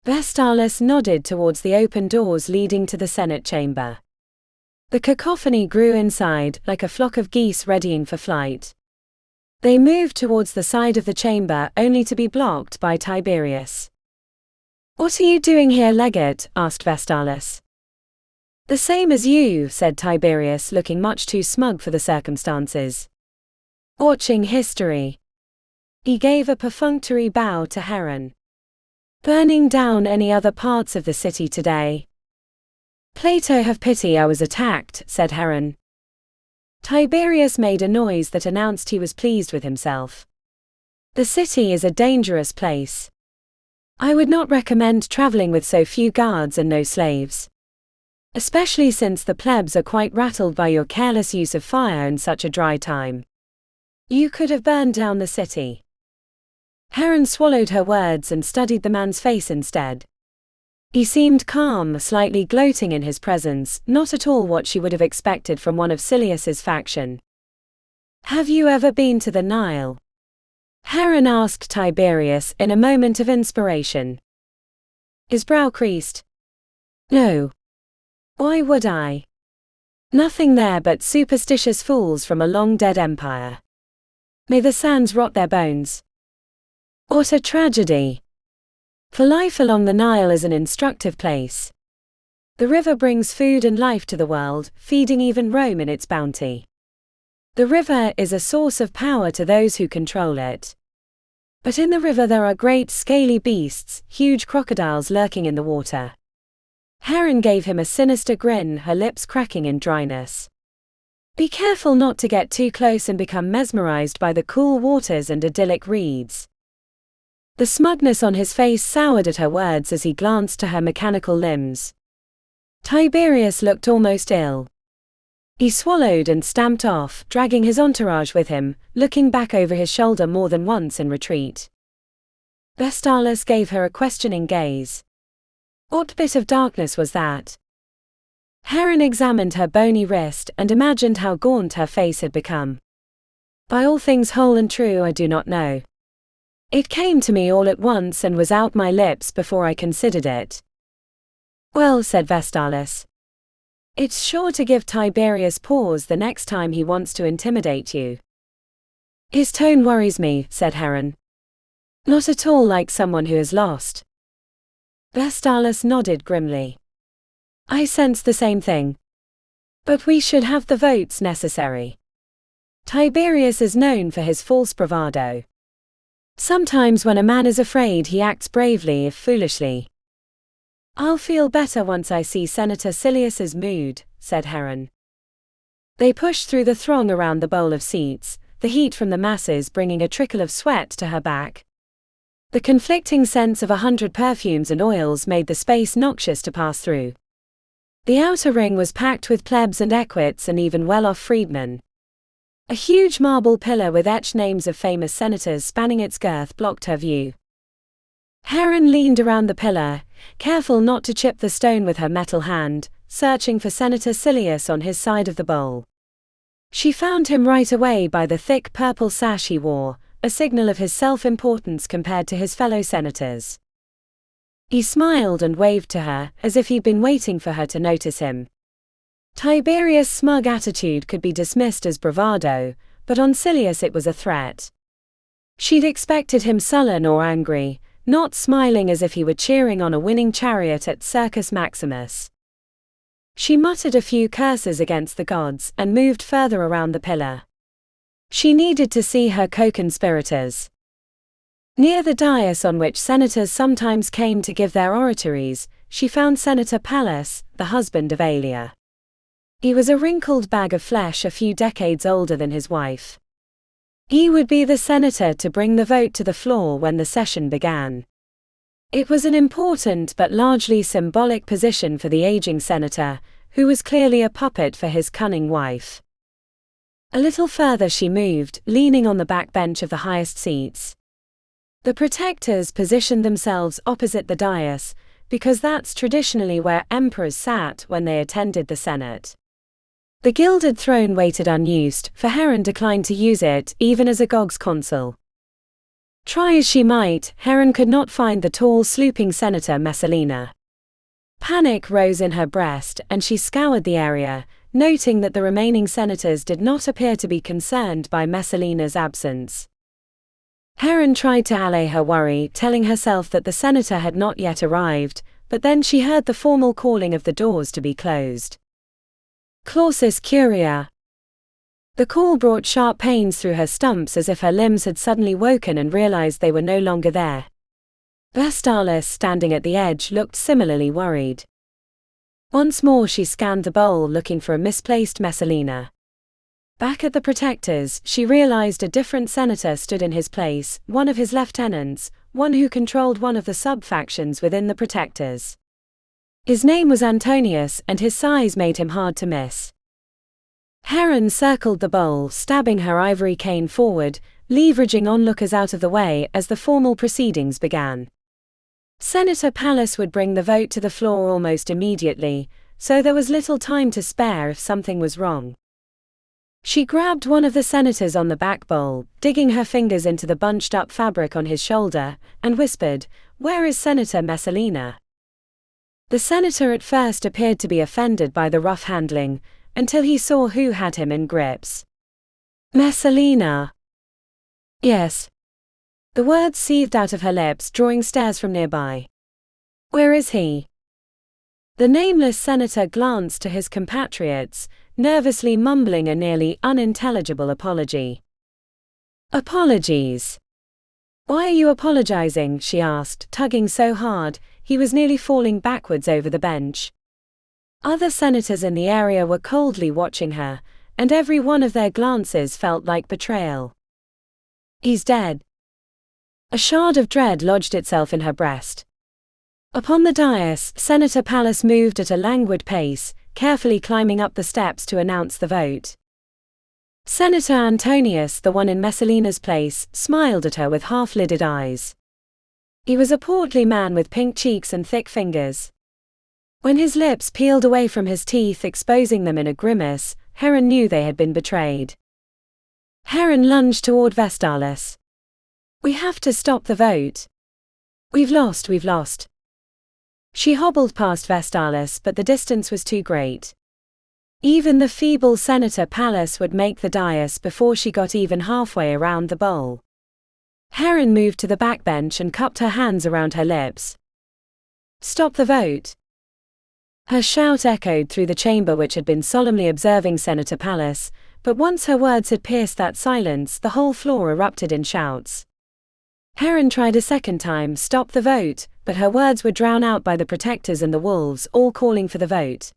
Vestalis nodded towards the open doors leading to the Senate chamber. The cacophony grew inside, like a flock of geese readying for flight. They moved towards the side of the chamber, only to be blocked by Tiberius. What are you doing here, Legate? asked Vestalis. The same as you, said Tiberius, looking much too smug for the circumstances. Watching history. He gave a perfunctory bow to Heron. Burning down any other parts of the city today? Plato have pity, I was attacked, said Heron. Tiberius made a noise that announced he was pleased with himself. The city is a dangerous place. I would not recommend traveling with so few guards and no slaves. Especially since the plebs are quite rattled by your careless use of fire in such a dry time. You could have burned down the city. Heron swallowed her words and studied the man's face instead. He seemed calm, slightly gloating in his presence, not at all what she would have expected from one of Silius's faction. Have you ever been to the Nile? Heron asked Tiberius in a moment of inspiration. His brow creased. No. Why would I? Nothing there but superstitious fools from a long-dead empire. May the sands rot their bones. What a tragedy. For life along the Nile is an instructive place. The river brings food and life to the world, feeding even Rome in its bounty. The river is a source of power to those who control it. But in the river there are great scaly beasts, huge crocodiles lurking in the water. Heron gave him a sinister grin, her lips cracking in dryness. Be careful not to get too close and become mesmerized by the cool waters and idyllic reeds. The smugness on his face soured at her words as he glanced to her mechanical limbs. Tiberius looked almost ill. He swallowed and stamped off, dragging his entourage with him, looking back over his shoulder more than once in retreat. Vestalis gave her a questioning gaze. What bit of darkness was that? Heron examined her bony wrist and imagined how gaunt her face had become. By all things whole and true, I do not know. It came to me all at once and was out my lips before I considered it. Well, said Vestalis. It's sure to give Tiberius pause the next time he wants to intimidate you. His tone worries me, said Heron. Not at all like someone who is lost. Vestalis nodded grimly. I sense the same thing. But we should have the votes necessary. Tiberius is known for his false bravado. Sometimes when a man is afraid he acts bravely if foolishly. I'll feel better once I see Senator Silius's mood, said Heron. They pushed through the throng around the bowl of seats, the heat from the masses bringing a trickle of sweat to her back. The conflicting scents of 100 perfumes and oils made the space noxious to pass through. The outer ring was packed with plebs and equites and even well-off freedmen. A huge marble pillar with etched names of famous senators spanning its girth blocked her view. Heron leaned around the pillar, careful not to chip the stone with her metal hand, searching for Senator Silius on his side of the bowl. She found him right away by the thick purple sash he wore, a signal of his self-importance compared to his fellow senators. He smiled and waved to her, as if he'd been waiting for her to notice him. Tiberius' smug attitude could be dismissed as bravado, but on Silius it was a threat. She'd expected him sullen or angry, not smiling as if he were cheering on a winning chariot at Circus Maximus. She muttered a few curses against the gods and moved further around the pillar. She needed to see her co-conspirators. Near the dais on which senators sometimes came to give their oratories, she found Senator Pallas, the husband of Aelia. He was a wrinkled bag of flesh a few decades older than his wife. He would be the senator to bring the vote to the floor when the session began. It was an important but largely symbolic position for the aging senator, who was clearly a puppet for his cunning wife. A little further she moved, leaning on the back bench of the highest seats. The protectors positioned themselves opposite the dais, because that's traditionally where emperors sat when they attended the Senate. The gilded throne waited unused, for Heron declined to use it even as Agog's consul. Try as she might, Heron could not find the tall, slooping senator Messalina. Panic rose in her breast, and she scoured the area, noting that the remaining senators did not appear to be concerned by Messalina's absence. Heron tried to allay her worry, telling herself that the senator had not yet arrived, but then she heard the formal calling of the doors to be closed. Clausus Curia. The call brought sharp pains through her stumps, as if her limbs had suddenly woken and realized they were no longer there. Vestalis, standing at the edge, looked similarly worried. Once more she scanned the bowl, looking for a misplaced Messalina. Back at the protectors, she realized a different senator stood in his place, one of his lieutenants, one who controlled one of the sub-factions within the protectors. His name was Antonius, and his size made him hard to miss. Heron circled the bowl, stabbing her ivory cane forward, leveraging onlookers out of the way as the formal proceedings began. Senator Pallas would bring the vote to the floor almost immediately, so there was little time to spare if something was wrong. She grabbed one of the senators on the back bowl, digging her fingers into the bunched-up fabric on his shoulder, and whispered, "Where is Senator Messalina?" The senator at first appeared to be offended by the rough handling, until he saw who had him in grips. "Messalina." "Yes." The words seethed out of her lips, drawing stares from nearby. "Where is he?" The nameless senator glanced to his compatriots, nervously mumbling a nearly unintelligible apology. "Apologies. Why are you apologizing?" she asked, tugging so hard, he was nearly falling backwards over the bench. Other senators in the area were coldly watching her, and every one of their glances felt like betrayal. "He's dead." A shard of dread lodged itself in her breast. Upon the dais, Senator Pallas moved at a languid pace, carefully climbing up the steps to announce the vote. Senator Antonius, the one in Messalina's place, smiled at her with half-lidded eyes. He was a portly man with pink cheeks and thick fingers. When his lips peeled away from his teeth, exposing them in a grimace, Heron knew they had been betrayed. Heron lunged toward Vestalis. "We have to stop the vote. We've lost." She hobbled past Vestalis, but the distance was too great. Even the feeble Senator Pallas would make the dais before she got even halfway around the bowl. Heron moved to the backbench and cupped her hands around her lips. "Stop the vote." Her shout echoed through the chamber, which had been solemnly observing Senator Pallas, but once her words had pierced that silence, the whole floor erupted in shouts. Heron tried a second time, "Stop the vote," but her words were drowned out by the protectors and the wolves, all calling for the vote.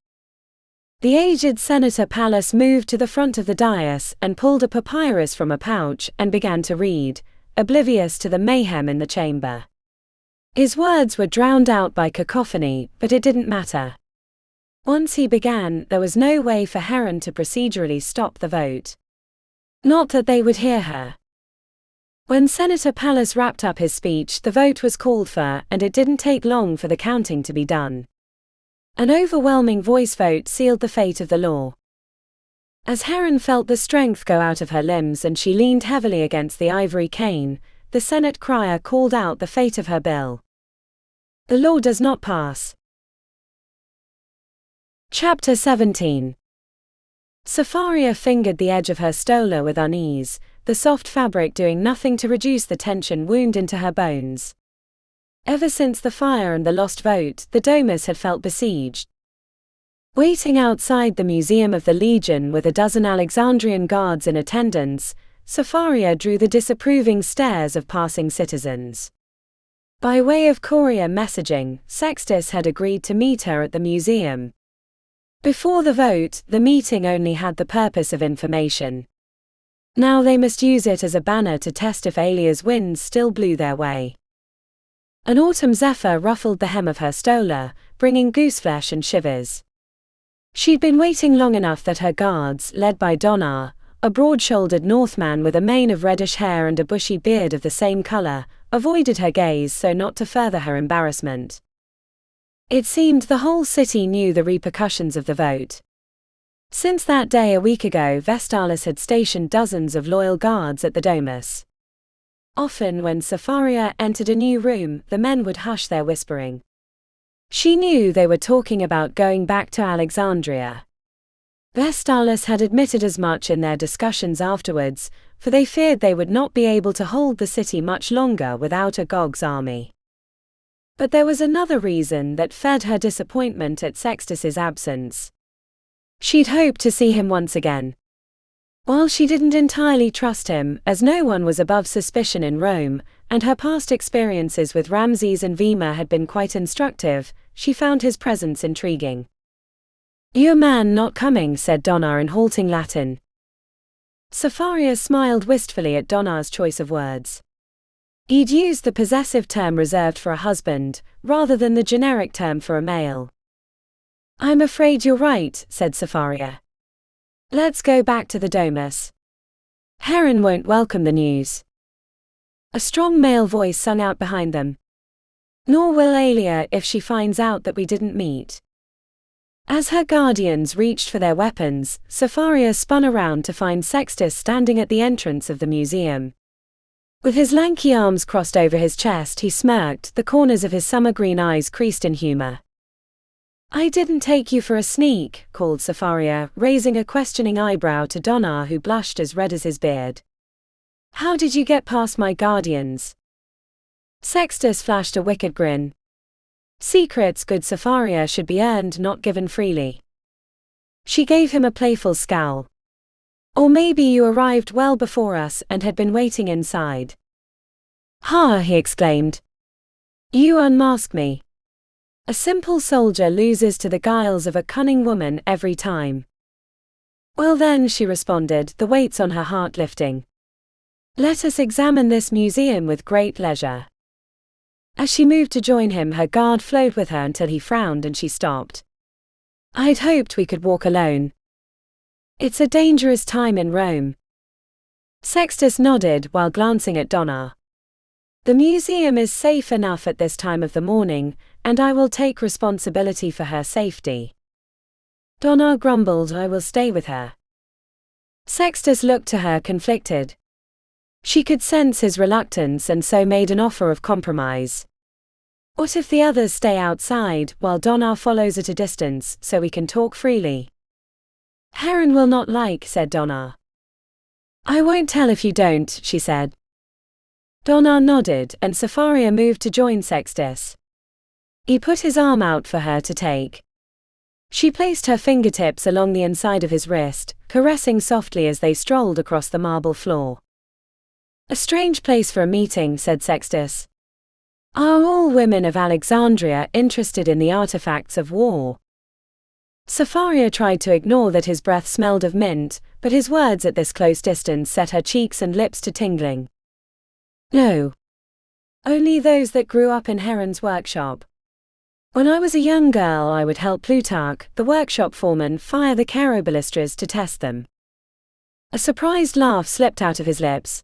The aged Senator Pallas moved to the front of the dais and pulled a papyrus from a pouch and began to read, oblivious to the mayhem in the chamber. His words were drowned out by cacophony, but it didn't matter. Once he began, there was no way for Heron to procedurally stop the vote. Not that they would hear her. When Senator Pallas wrapped up his speech, the vote was called for, and it didn't take long for the counting to be done. An overwhelming voice vote sealed the fate of the law. As Heron felt the strength go out of her limbs and she leaned heavily against the ivory cane, the Senate crier called out the fate of her bill. "The law does not pass." Chapter 17. Safaria fingered the edge of her stola with unease, the soft fabric doing nothing to reduce the tension wound into her bones. Ever since the fire and the lost vote, the Domus had felt besieged. Waiting outside the Museum of the Legion with a dozen Alexandrian guards in attendance, Safaria drew the disapproving stares of passing citizens. By way of courier messaging, Sextus had agreed to meet her at the museum. Before the vote, the meeting only had the purpose of information. Now they must use it as a banner to test if Aelia's winds still blew their way. An autumn zephyr ruffled the hem of her stola, bringing gooseflesh and shivers. She'd been waiting long enough that her guards, led by Donar, a broad-shouldered Northman with a mane of reddish hair and a bushy beard of the same color, avoided her gaze so not to further her embarrassment. It seemed the whole city knew the repercussions of the vote. Since that day a week ago, Vestalis had stationed dozens of loyal guards at the domus. Often when Safaria entered a new room, the men would hush their whispering. She knew they were talking about going back to Alexandria. Vestalis had admitted as much in their discussions afterwards, for they feared they would not be able to hold the city much longer without Agog's army. But there was another reason that fed her disappointment at Sextus's absence. She'd hoped to see him once again. While she didn't entirely trust him, as no one was above suspicion in Rome, and her past experiences with Ramses and Vima had been quite instructive, she found his presence intriguing. "You man not coming," said Donar in halting Latin. Safaria smiled wistfully at Donar's choice of words. He'd used the possessive term reserved for a husband, rather than the generic term for a male. "I'm afraid you're right," said Safaria. "Let's go back to the domus. Heron won't welcome the news." A strong male voice sung out behind them. "Nor will Alia if she finds out that we didn't meet." As her guardians reached for their weapons, Safaria spun around to find Sextus standing at the entrance of the museum. With his lanky arms crossed over his chest, he smirked, the corners of his summer green eyes creased in humor. "I didn't take you for a sneak," called Safaria, raising a questioning eyebrow to Donar, who blushed as red as his beard. "How did you get past my guardians?" Sextus flashed a wicked grin. "Secrets, good Safaria, should be earned, not given freely." She gave him a playful scowl. "Or maybe you arrived well before us and had been waiting inside." "Ha!" he exclaimed. "You unmask me. A simple soldier loses to the guiles of a cunning woman every time." "Well then," she responded, the weights on her heart lifting. "Let us examine this museum with great leisure." As she moved to join him, her guard flowed with her until he frowned and she stopped. "I'd hoped we could walk alone." "It's a dangerous time in Rome." Sextus nodded while glancing at Donar. "The museum is safe enough at this time of the morning, and I will take responsibility for her safety." Donar grumbled, "I will stay with her." Sextus looked to her, conflicted. She could sense his reluctance and so made an offer of compromise. "What if the others stay outside, while Donar follows at a distance, so we can talk freely?" "Heron will not like," said Donar. "I won't tell if you don't," she said. Donar nodded, and Safaria moved to join Sextus. He put his arm out for her to take. She placed her fingertips along the inside of his wrist, caressing softly as they strolled across the marble floor. "A strange place for a meeting," said Sextus. "Are all women of Alexandria interested in the artifacts of war?" Safaria tried to ignore that his breath smelled of mint, but his words at this close distance set her cheeks and lips to tingling. "No. Only those that grew up in Heron's workshop. When I was a young girl, I would help Plutarch, the workshop foreman, fire the Carobalistras to test them." A surprised laugh slipped out of his lips.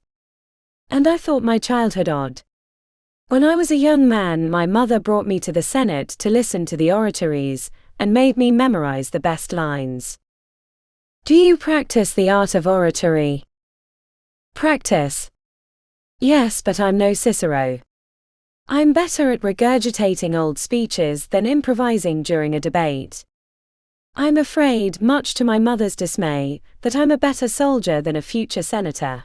"And I thought my childhood odd. When I was a young man, my mother brought me to the Senate to listen to the oratories, and made me memorize the best lines." "Do you practice the art of oratory?" "Practice? Yes, but I'm no Cicero. I'm better at regurgitating old speeches than improvising during a debate. I'm afraid, much to my mother's dismay, that I'm a better soldier than a future senator."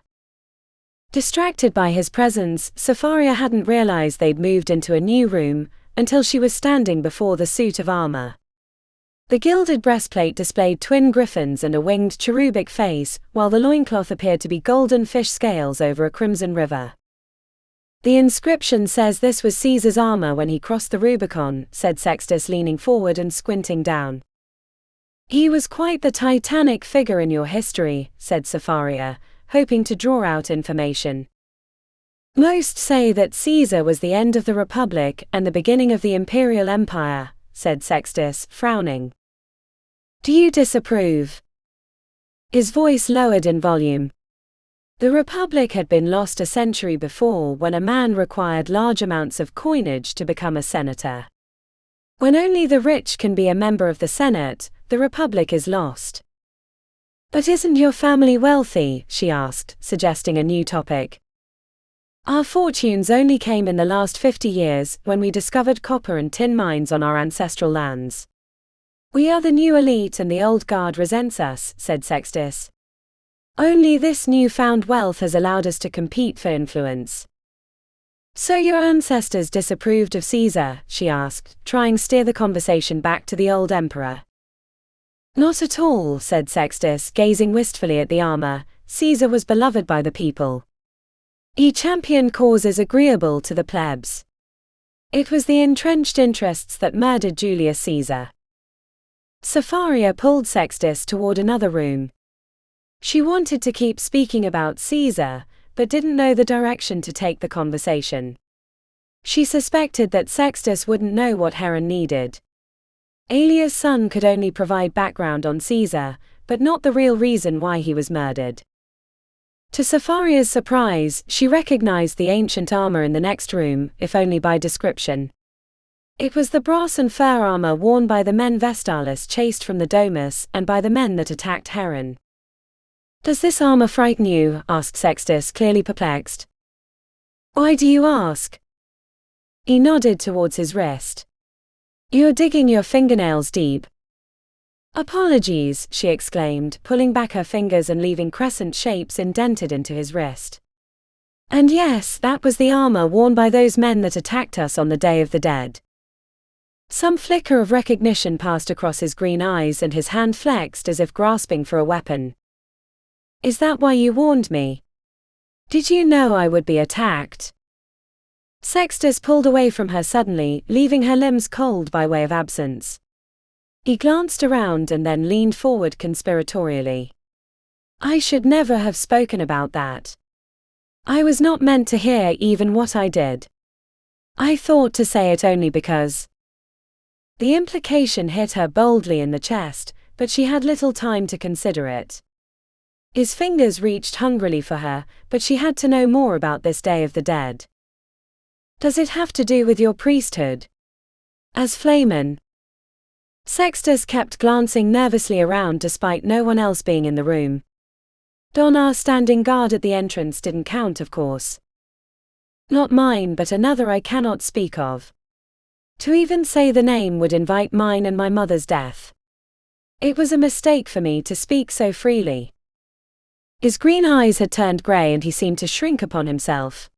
Distracted by his presence, Safaria hadn't realized they'd moved into a new room, until she was standing before the suit of armor. The gilded breastplate displayed twin griffins and a winged cherubic face, while the loincloth appeared to be golden fish scales over a crimson river. "The inscription says this was Caesar's armor when he crossed the Rubicon," said Sextus, leaning forward and squinting down. "He was quite the titanic figure in your history," said Safaria, hoping to draw out information. Most say that Caesar was the end of the Republic and the beginning of the Imperial Empire, said Sextus, frowning. Do you disapprove? His voice lowered in volume. The Republic had been lost a century before when a man required large amounts of coinage to become a senator. When only the rich can be a member of the Senate, the Republic is lost. But isn't your family wealthy? She asked, suggesting a new topic. Our fortunes only came in the last 50 years, when we discovered copper and tin mines on our ancestral lands. We are the new elite and the old guard resents us, said Sextus. Only this newfound wealth has allowed us to compete for influence. So your ancestors disapproved of Caesar? She asked, trying to steer the conversation back to the old emperor. Not at all, said Sextus, gazing wistfully at the armor. Caesar was beloved by the people. He championed causes agreeable to the plebs. It was the entrenched interests that murdered Julius Caesar. Sapharia pulled Sextus toward another room. She wanted to keep speaking about Caesar, but didn't know the direction to take the conversation. She suspected that Sextus wouldn't know what Heron needed. Aelia's son could only provide background on Caesar, but not the real reason why he was murdered. To Sapharia's surprise, she recognized the ancient armor in the next room, if only by description. It was the brass and fur armor worn by the men Vestalis chased from the Domus and by the men that attacked Heron. Does this armor frighten you? Asked Sextus, clearly perplexed. Why do you ask? He nodded towards his wrist. You're digging your fingernails deep. Apologies, she exclaimed, pulling back her fingers and leaving crescent shapes indented into his wrist. And yes, that was the armor worn by those men that attacked us on the Day of the Dead. Some flicker of recognition passed across his green eyes and his hand flexed as if grasping for a weapon. Is that why you warned me? Did you know I would be attacked? Sextus pulled away from her suddenly, leaving her limbs cold by way of absence. He glanced around and then leaned forward conspiratorially. I should never have spoken about that. I was not meant to hear even what I did. I thought to say it only because. The implication hit her boldly in the chest, but she had little time to consider it. His fingers reached hungrily for her, but she had to know more about this Day of the Dead. Does it have to do with your priesthood? As Flamen? Sextus kept glancing nervously around despite no one else being in the room. Donna standing guard at the entrance didn't count, of course. Not mine, but another I cannot speak of. To even say the name would invite mine and my mother's death. It was a mistake for me to speak so freely. His green eyes had turned grey and he seemed to shrink upon himself.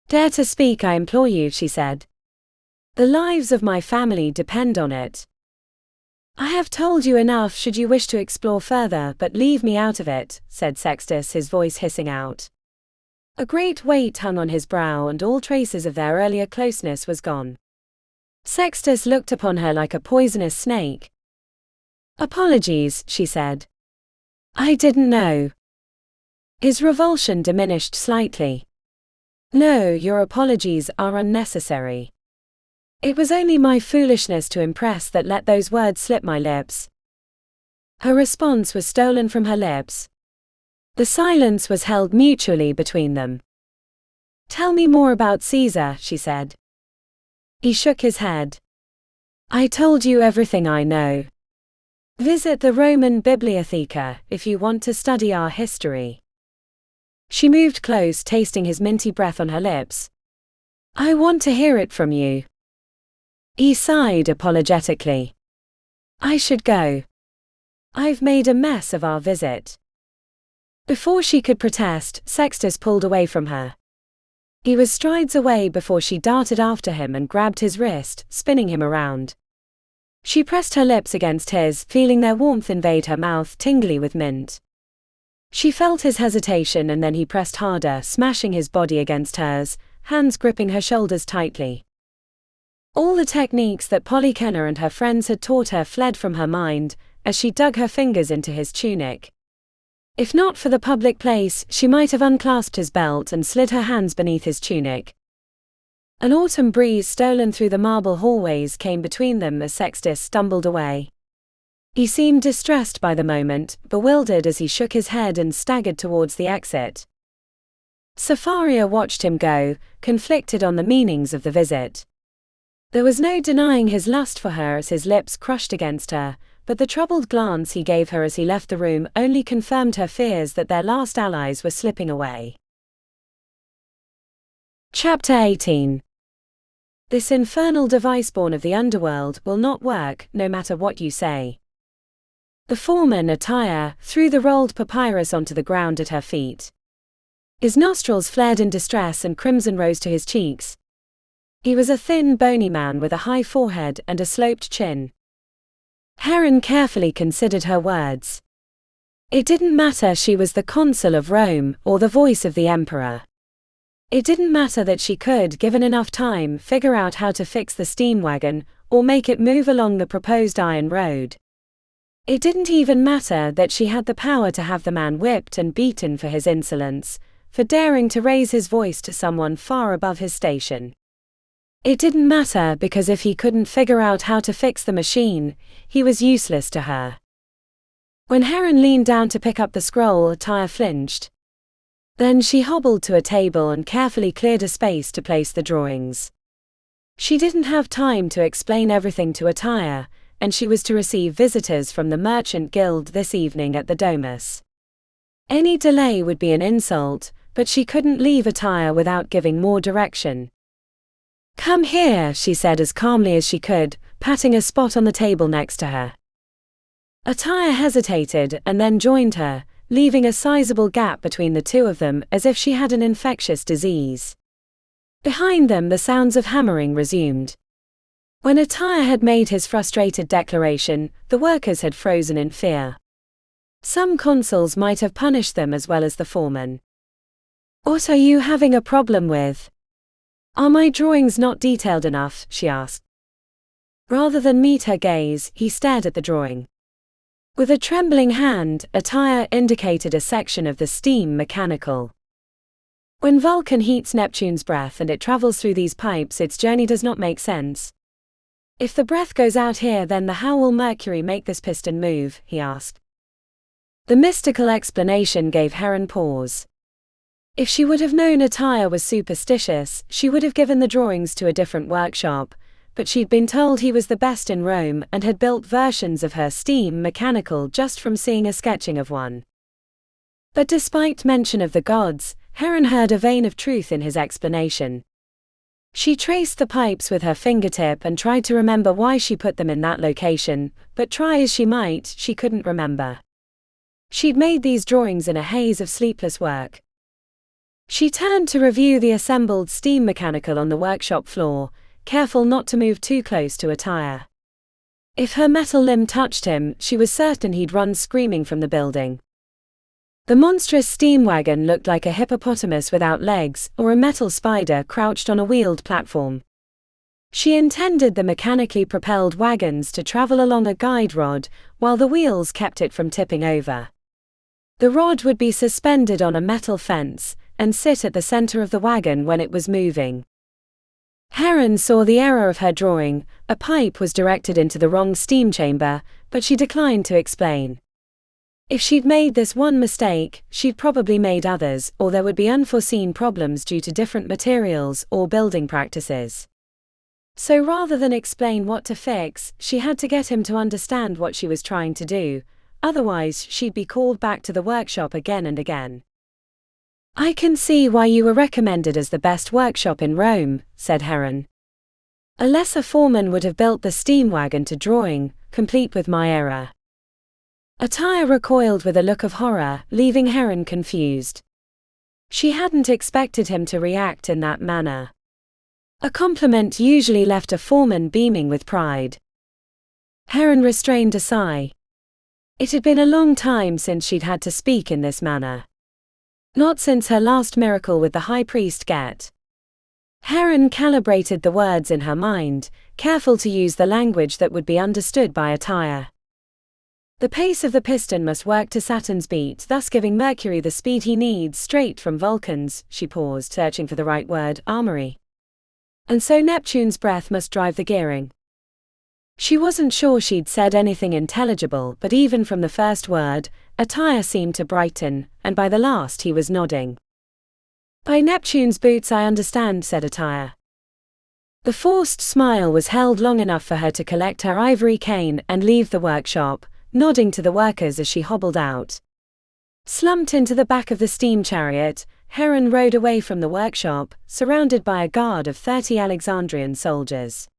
Dare to speak, I implore you, she said. The lives of my family depend on it. I have told you enough should you wish to explore further, but leave me out of it, said Sextus, his voice hissing out. A great weight hung on his brow and all traces of their earlier closeness was gone. Sextus looked upon her like a poisonous snake. Apologies, she said. I didn't know. His revulsion diminished slightly. No, your apologies are unnecessary. It was only my foolishness to impress that let those words slip my lips. Her response was stolen from her lips. The silence was held mutually between them. Tell me more about Caesar, she said. He shook his head. I told you everything I know. Visit the Roman Bibliotheca if you want to study our history. She moved close, tasting his minty breath on her lips. I want to hear it from you. He sighed apologetically. I should go. I've made a mess of our visit. Before she could protest, Sextus pulled away from her. He was strides away before she darted after him and grabbed his wrist, spinning him around. She pressed her lips against his, feeling their warmth invade her mouth, tingly with mint. She felt his hesitation and then he pressed harder, smashing his body against hers, hands gripping her shoulders tightly. All the techniques that Polychena and her friends had taught her fled from her mind, as she dug her fingers into his tunic. If not for the public place, she might have unclasped his belt and slid her hands beneath his tunic. An autumn breeze stolen through the marble hallways came between them as Sextus stumbled away. He seemed distressed by the moment, bewildered as he shook his head and staggered towards the exit. Sapphira watched him go, conflicted on the meanings of the visit. There was no denying his lust for her as his lips crushed against her, but the troubled glance he gave her as he left the room only confirmed her fears that their last allies were slipping away. Chapter 18. This infernal device born of the underworld will not work, no matter what you say. The foreman, Attire, threw the rolled papyrus onto the ground at her feet. His nostrils flared in distress and crimson rose to his cheeks. He was a thin, bony man with a high forehead and a sloped chin. Heron carefully considered her words. It didn't matter she was the consul of Rome or the voice of the emperor. It didn't matter that she could, given enough time, figure out how to fix the steam wagon or make it move along the proposed iron road. It didn't even matter that she had the power to have the man whipped and beaten for his insolence, for daring to raise his voice to someone far above his station. It didn't matter because if he couldn't figure out how to fix the machine, he was useless to her. When Heron leaned down to pick up the scroll, Attire flinched. Then she hobbled to a table and carefully cleared a space to place the drawings. She didn't have time to explain everything to Attire, and she was to receive visitors from the Merchant Guild this evening at the Domus. Any delay would be an insult, but she couldn't leave Attire without giving more direction. "Come here," she said as calmly as she could, patting a spot on the table next to her. Attire hesitated and then joined her, leaving a sizable gap between the two of them as if she had an infectious disease. Behind them the sounds of hammering resumed. When Attire had made his frustrated declaration, the workers had frozen in fear. Some consuls might have punished them as well as the foreman. "What are you having a problem with? Are my drawings not detailed enough?" she asked. Rather than meet her gaze, he stared at the drawing. With a trembling hand, Attire indicated a section of the steam mechanical. When Vulcan heats Neptune's breath and it travels through these pipes, its journey does not make sense. If the breath goes out here, then how will Mercury make this piston move? He asked. The mystical explanation gave Heron pause. If she would have known Attire was superstitious, she would have given the drawings to a different workshop, but she'd been told he was the best in Rome and had built versions of her steam mechanical just from seeing a sketching of one. But despite mention of the gods, Heron heard a vein of truth in his explanation. She traced the pipes with her fingertip and tried to remember why she put them in that location, but try as she might, she couldn't remember. She'd made these drawings in a haze of sleepless work. She turned to review the assembled steam mechanical on the workshop floor, careful not to move too close to Attire. If her metal limb touched him, she was certain he'd run screaming from the building. The monstrous steam wagon looked like a hippopotamus without legs, or a metal spider crouched on a wheeled platform. She intended the mechanically propelled wagons to travel along a guide rod, while the wheels kept it from tipping over. The rod would be suspended on a metal fence, and sit at the center of the wagon when it was moving. Heron saw the error of her drawing. A pipe was directed into the wrong steam chamber, but she declined to explain. If she'd made this one mistake, she'd probably made others, or there would be unforeseen problems due to different materials or building practices. So rather than explain what to fix, she had to get him to understand what she was trying to do, otherwise she'd be called back to the workshop again and again. "I can see why you were recommended as the best workshop in Rome," said Heron. "A lesser foreman would have built the steam wagon to drawing, complete with my error." Attire recoiled with a look of horror, leaving Heron confused. She hadn't expected him to react in that manner. A compliment usually left a foreman beaming with pride. Heron restrained a sigh. It had been a long time since she'd had to speak in this manner. Not since her last miracle with the high priest Get. Heron calibrated the words in her mind, careful to use the language that would be understood by Attire. The pace of the piston must work to Saturn's beat, thus giving Mercury the speed he needs straight from Vulcan's, she paused, searching for the right word, armory. And so Neptune's breath must drive the gearing. She wasn't sure she'd said anything intelligible, but even from the first word, Attire seemed to brighten, and by the last he was nodding. By Neptune's boots I understand, said Attire. The forced smile was held long enough for her to collect her ivory cane and leave the workshop, nodding to the workers as she hobbled out. Slumped into the back of the steam chariot, Heron rode away from the workshop, surrounded by a guard of 30 Alexandrian soldiers.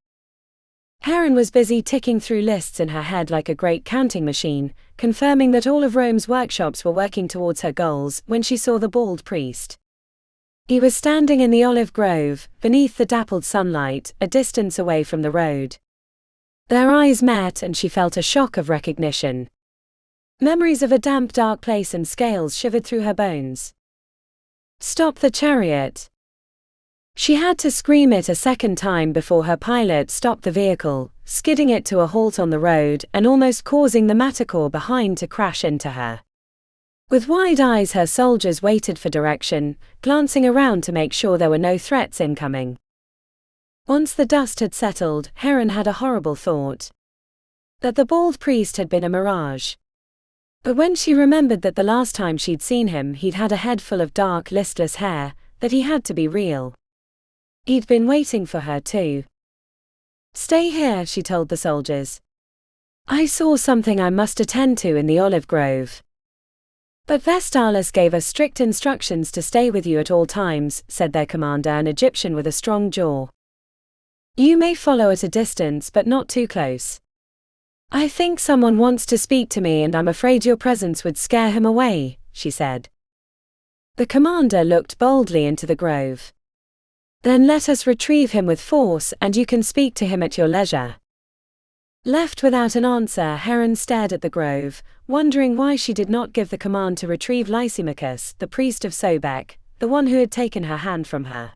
Heron was busy ticking through lists in her head like a great counting machine, confirming that all of Rome's workshops were working towards her goals, when she saw the bald priest. He was standing in the olive grove, beneath the dappled sunlight, a distance away from the road. Their eyes met and she felt a shock of recognition. Memories of a damp, dark place and scales shivered through her bones. Stop the chariot! She had to scream it a second time before her pilot stopped the vehicle, skidding it to a halt on the road and almost causing the Mattercore behind to crash into her. With wide eyes her soldiers waited for direction, glancing around to make sure there were no threats incoming. Once the dust had settled, Heron had a horrible thought. That the bald priest had been a mirage. But when she remembered that the last time she'd seen him he'd had a head full of dark, listless hair, that he had to be real. He'd been waiting for her too. Stay here, she told the soldiers. I saw something I must attend to in the olive grove. But Vestalis gave us strict instructions to stay with you at all times, said their commander, an Egyptian with a strong jaw. You may follow at a distance but not too close. I think someone wants to speak to me and I'm afraid your presence would scare him away, she said. The commander looked boldly into the grove. Then let us retrieve him with force and you can speak to him at your leisure. Left without an answer, Heron stared at the grove, wondering why she did not give the command to retrieve Lysimachus, the priest of Sobek, the one who had taken her hand from her.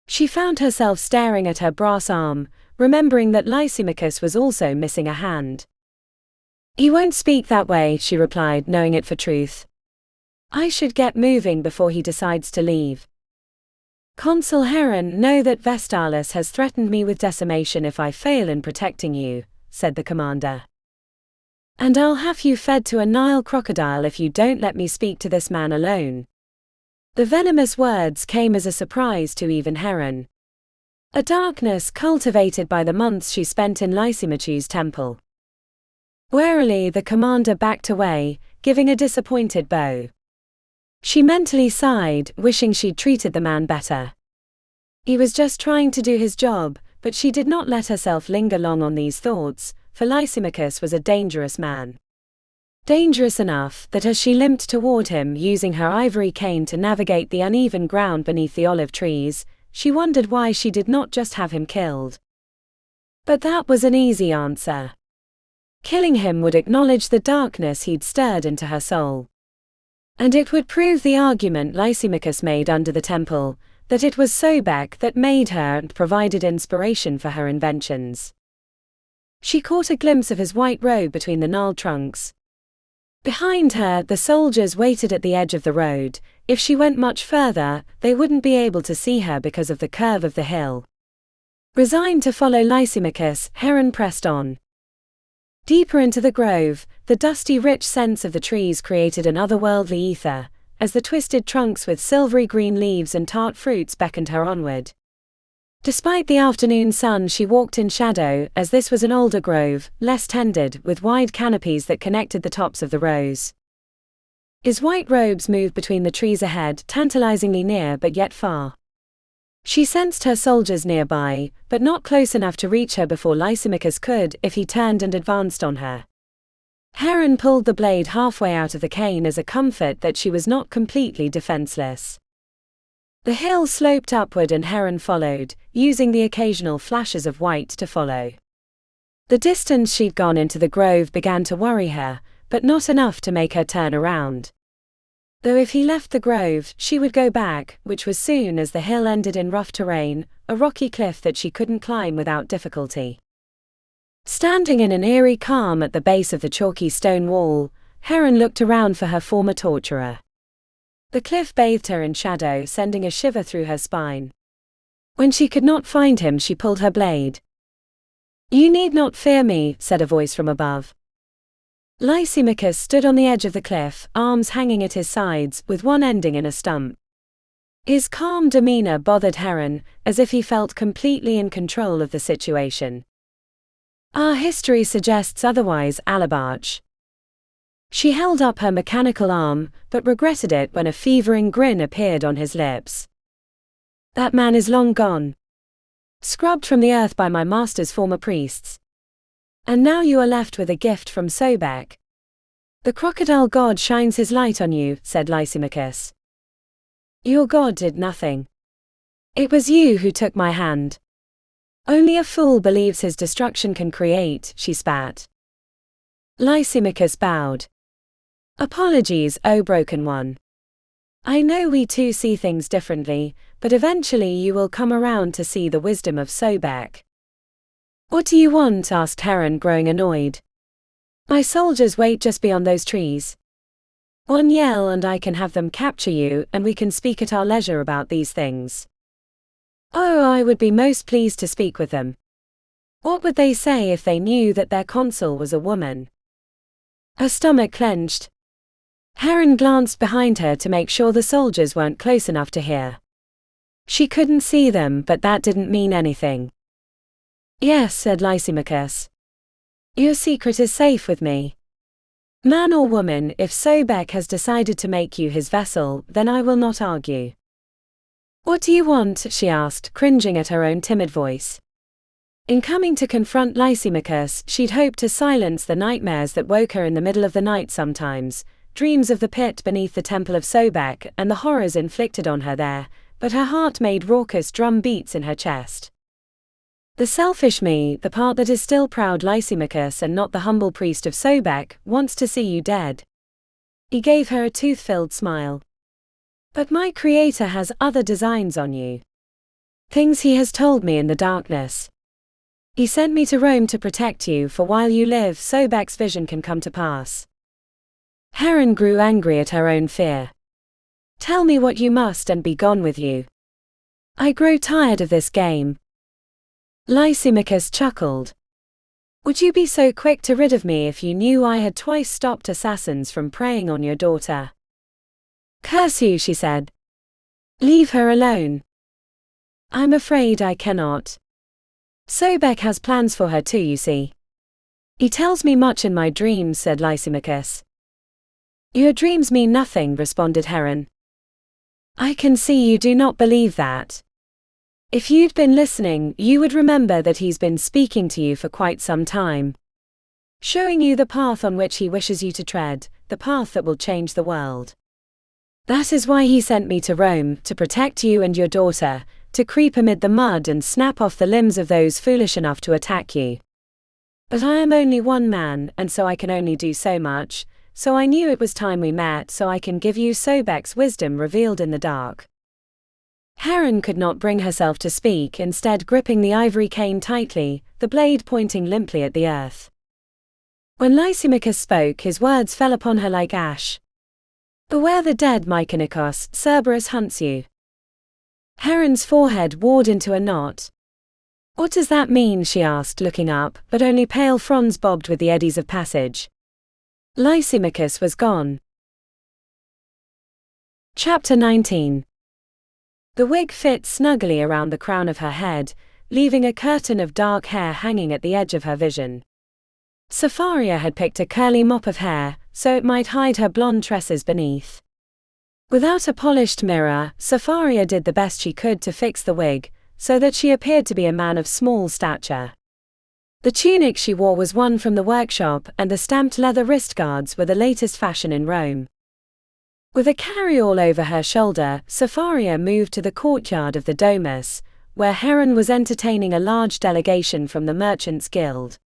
She found herself staring at her brass arm, remembering that Lysimachus was also missing a hand. He won't speak that way, she replied, knowing it for truth. I should get moving before he decides to leave. Consul Heron, know that Vestalis has threatened me with decimation if I fail in protecting you, said the commander. And I'll have you fed to a Nile crocodile if you don't let me speak to this man alone. The venomous words came as a surprise to even Heron. A darkness cultivated by the months she spent in Lysimachus's temple. Warily the commander backed away, giving a disappointed bow. She mentally sighed, wishing she'd treated the man better. He was just trying to do his job, but she did not let herself linger long on these thoughts, for Lysimachus was a dangerous man. Dangerous enough that as she limped toward him using her ivory cane to navigate the uneven ground beneath the olive trees, she wondered why she did not just have him killed. But that was an easy answer. Killing him would acknowledge the darkness he'd stirred into her soul. And it would prove the argument Lysimachus made under the temple, that it was Sobek that made her and provided inspiration for her inventions. She caught a glimpse of his white robe between the gnarled trunks. Behind her, the soldiers waited at the edge of the road. If she went much further, they wouldn't be able to see her because of the curve of the hill. Resigned to follow Lysimachus, Heron pressed on. Deeper into the grove, the dusty rich scents of the trees created an otherworldly ether, as the twisted trunks with silvery green leaves and tart fruits beckoned her onward. Despite the afternoon sun, she walked in shadow, as this was an older grove, less tended, with wide canopies that connected the tops of the rows. His white robes moved between the trees ahead, tantalizingly near but yet far. She sensed her soldiers nearby, but not close enough to reach her before Lysimachus could if he turned and advanced on her. Heron pulled the blade halfway out of the cane as a comfort that she was not completely defenseless. The hill sloped upward and Heron followed, using the occasional flashes of white to follow. The distance she'd gone into the grove began to worry her, but not enough to make her turn around. Though if he left the grove, she would go back, which was soon as the hill ended in rough terrain, a rocky cliff that she couldn't climb without difficulty. Standing in an eerie calm at the base of the chalky stone wall, Heron looked around for her former torturer. The cliff bathed her in shadow, sending a shiver through her spine. When she could not find him, she pulled her blade. "You need not fear me," said a voice from above. Lysimachus stood on the edge of the cliff, arms hanging at his sides, with one ending in a stump. His calm demeanor bothered Heron, as if he felt completely in control of the situation. "Our history suggests otherwise, Alabarch." She held up her mechanical arm, but regretted it when a fevering grin appeared on his lips. "That man is long gone. Scrubbed from the earth by my master's former priests. And now you are left with a gift from Sobek. The crocodile god shines his light on you," said Lysimachus. "Your god did nothing. It was you who took my hand. Only a fool believes his destruction can create," she spat. Lysimachus bowed. "Apologies, O broken one. I know we two see things differently, but eventually you will come around to see the wisdom of Sobek." "What do you want?" asked Heron, growing annoyed. "My soldiers wait just beyond those trees. One yell and I can have them capture you, and we can speak at our leisure about these things." "Oh, I would be most pleased to speak with them. What would they say if they knew that their consul was a woman?" Her stomach clenched. Heron glanced behind her to make sure the soldiers weren't close enough to hear. She couldn't see them, but that didn't mean anything. "Yes," said Lysimachus. "Your secret is safe with me. Man or woman, if Sobek has decided to make you his vessel, then I will not argue." "What do you want?" she asked, cringing at her own timid voice. In coming to confront Lysimachus, she'd hoped to silence the nightmares that woke her in the middle of the night sometimes, dreams of the pit beneath the temple of Sobek and the horrors inflicted on her there, but her heart made raucous drum beats in her chest. "The selfish me, the part that is still proud Lysimachus and not the humble priest of Sobek, wants to see you dead." He gave her a tooth-filled smile. "But my creator has other designs on you. Things he has told me in the darkness. He sent me to Rome to protect you, for while you live, Sobek's vision can come to pass." Heron grew angry at her own fear. "Tell me what you must and be gone with you. I grow tired of this game." Lysimachus chuckled. "Would you be so quick to rid of me if you knew I had twice stopped assassins from preying on your daughter?" "Curse you," she said. "Leave her alone." "I'm afraid I cannot. Sobek has plans for her too, you see. He tells me much in my dreams," said Lysimachus. "Your dreams mean nothing," responded Heron. "I can see you do not believe that. If you'd been listening, you would remember that he's been speaking to you for quite some time. Showing you the path on which he wishes you to tread, the path that will change the world. That is why he sent me to Rome, to protect you and your daughter, to creep amid the mud and snap off the limbs of those foolish enough to attack you. But I am only one man, and so I can only do so much, so I knew it was time we met so I can give you Sobek's wisdom revealed in the dark." Heron could not bring herself to speak, instead gripping the ivory cane tightly, the blade pointing limply at the earth. When Lysimachus spoke, his words fell upon her like ash. "Beware the dead, Mykonikos, Cerberus hunts you." Heron's forehead wore into a knot. "What does that mean?" she asked, looking up, but only pale fronds bobbed with the eddies of passage. Lysimachus was gone. Chapter 19. The wig fit snugly around the crown of her head, leaving a curtain of dark hair hanging at the edge of her vision. Safaria had picked a curly mop of hair, so it might hide her blonde tresses beneath. Without a polished mirror, Safaria did the best she could to fix the wig, so that she appeared to be a man of small stature. The tunic she wore was one from the workshop, and the stamped leather wrist guards were the latest fashion in Rome. With a carryall over her shoulder, Safaria moved to the courtyard of the Domus, where Heron was entertaining a large delegation from the Merchants' Guild.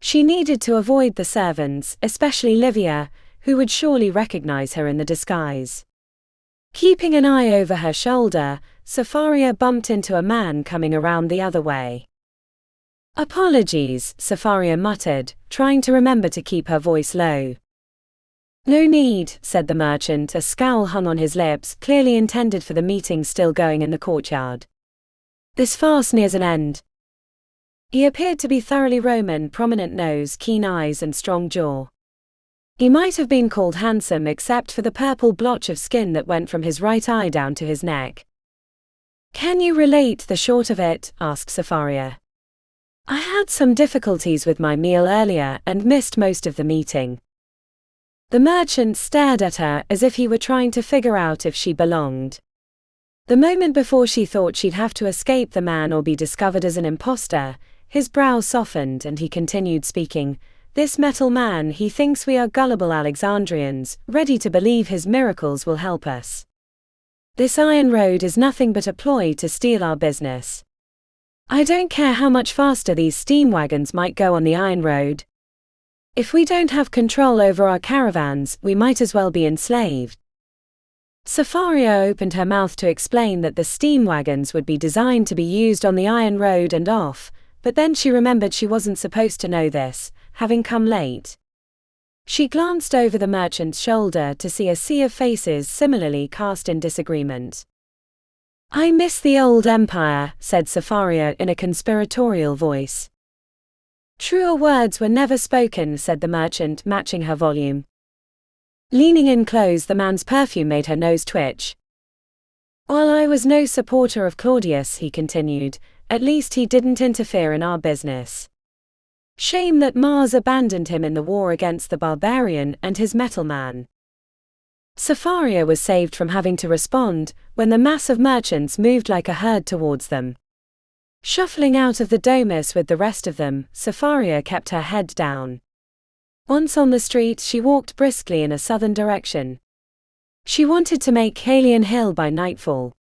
She needed to avoid the servants, especially Livia, who would surely recognize her in the disguise. Keeping an eye over her shoulder, Safaria bumped into a man coming around the other way. Apologies, Safaria muttered, trying to remember to keep her voice low. No need, said the merchant, a scowl hung on his lips, clearly intended for the meeting still going in the courtyard. This farce nears an end. He appeared to be thoroughly Roman, prominent nose, keen eyes and strong jaw. He might have been called handsome except for the purple blotch of skin that went from his right eye down to his neck. Can you relate the short of it? Asked Safaria. I had some difficulties with my meal earlier and missed most of the meeting. The merchant stared at her as if he were trying to figure out if she belonged. The moment before she thought she'd have to escape the man or be discovered as an imposter, his brow softened and he continued speaking. This metal man, he thinks we are gullible Alexandrians, ready to believe his miracles will help us. This iron road is nothing but a ploy to steal our business. I don't care how much faster these steam wagons might go on the iron road. If we don't have control over our caravans, we might as well be enslaved. Safaria opened her mouth to explain that the steam wagons would be designed to be used on the iron road and off, but then she remembered she wasn't supposed to know this, having come late. She glanced over the merchant's shoulder to see a sea of faces similarly cast in disagreement. I miss the old empire, said Safaria in a conspiratorial voice. Truer words were never spoken, said the merchant, matching her volume. Leaning in close, the man's perfume made her nose twitch. While I was no supporter of Claudius, he continued, at least he didn't interfere in our business. Shame that Mars abandoned him in the war against the barbarian and his metal man. Safaria was saved from having to respond when the mass of merchants moved like a herd towards them. Shuffling out of the domus with the rest of them, Safaria kept her head down. Once on the street, she walked briskly in a southern direction. She wanted to make Caelian Hill by nightfall.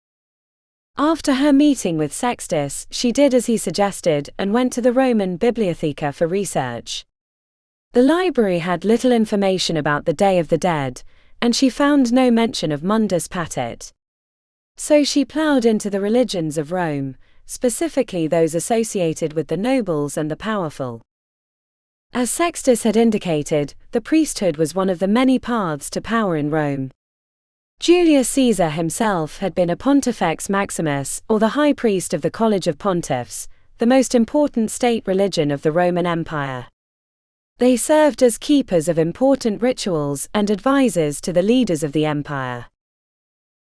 After her meeting with Sextus, she did as he suggested and went to the Roman Bibliotheca for research. The library had little information about the Day of the Dead, and she found no mention of Mundus Patet. So she ploughed into the religions of Rome, specifically those associated with the nobles and the powerful. As Sextus had indicated, the priesthood was one of the many paths to power in Rome. Julius Caesar himself had been a Pontifex Maximus, or the high priest of the College of Pontiffs, the most important state religion of the Roman Empire. They served as keepers of important rituals and advisors to the leaders of the empire.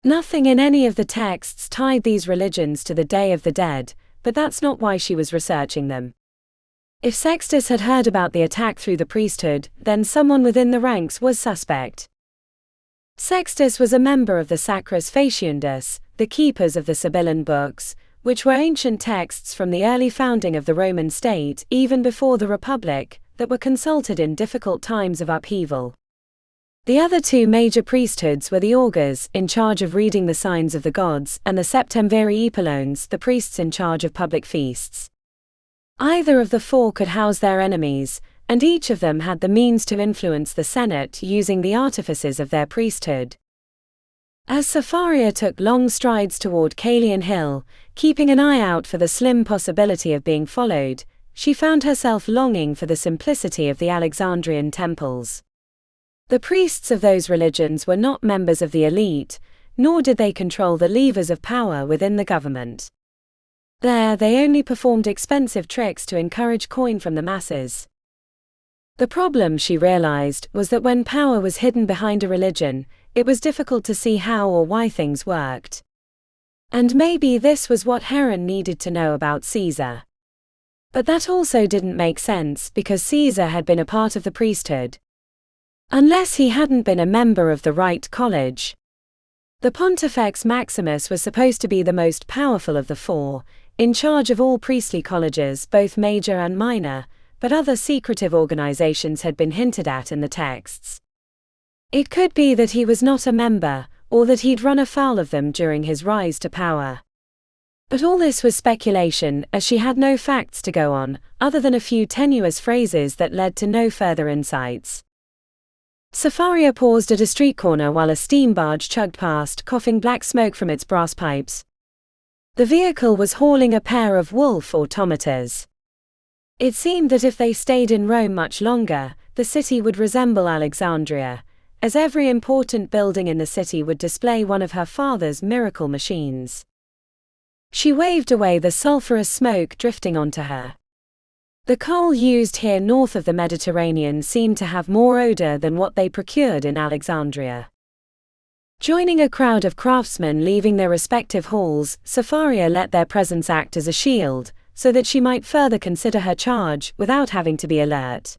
Nothing in any of the texts tied these religions to the Day of the Dead, but that's not why she was researching them. If Sextus had heard about the attack through the priesthood, then someone within the ranks was suspect. Sextus was a member of the Sacras Faciundus, the keepers of the Sibylline books, which were ancient texts from the early founding of the Roman state, even before the Republic, that were consulted in difficult times of upheaval. The other two major priesthoods were the augurs, in charge of reading the signs of the gods, and the septemviri epilones, the priests in charge of public feasts. Either of the four could house their enemies, and each of them had the means to influence the Senate using the artifices of their priesthood. As Safaria took long strides toward Caelian Hill, keeping an eye out for the slim possibility of being followed, she found herself longing for the simplicity of the Alexandrian temples. The priests of those religions were not members of the elite, nor did they control the levers of power within the government. There, they only performed expensive tricks to encourage coin from the masses. The problem, she realized, was that when power was hidden behind a religion, it was difficult to see how or why things worked. And maybe this was what Heron needed to know about Caesar. But that also didn't make sense because Caesar had been a part of the priesthood. Unless he hadn't been a member of the right college. The Pontifex Maximus was supposed to be the most powerful of the four, in charge of all priestly colleges, both major and minor, but other secretive organizations had been hinted at in the texts. It could be that he was not a member, or that he'd run afoul of them during his rise to power. But all this was speculation, as she had no facts to go on, other than a few tenuous phrases that led to no further insights. Safaria paused at a street corner while a steam barge chugged past, coughing black smoke from its brass pipes. The vehicle was hauling a pair of wolf automators. It seemed that if they stayed in Rome much longer, the city would resemble Alexandria, as every important building in the city would display one of her father's miracle machines. She waved away the sulphurous smoke drifting onto her. The coal used here north of the Mediterranean seemed to have more odor than what they procured in Alexandria. Joining a crowd of craftsmen leaving their respective halls, Sapharia let their presence act as a shield, so that she might further consider her charge without having to be alert.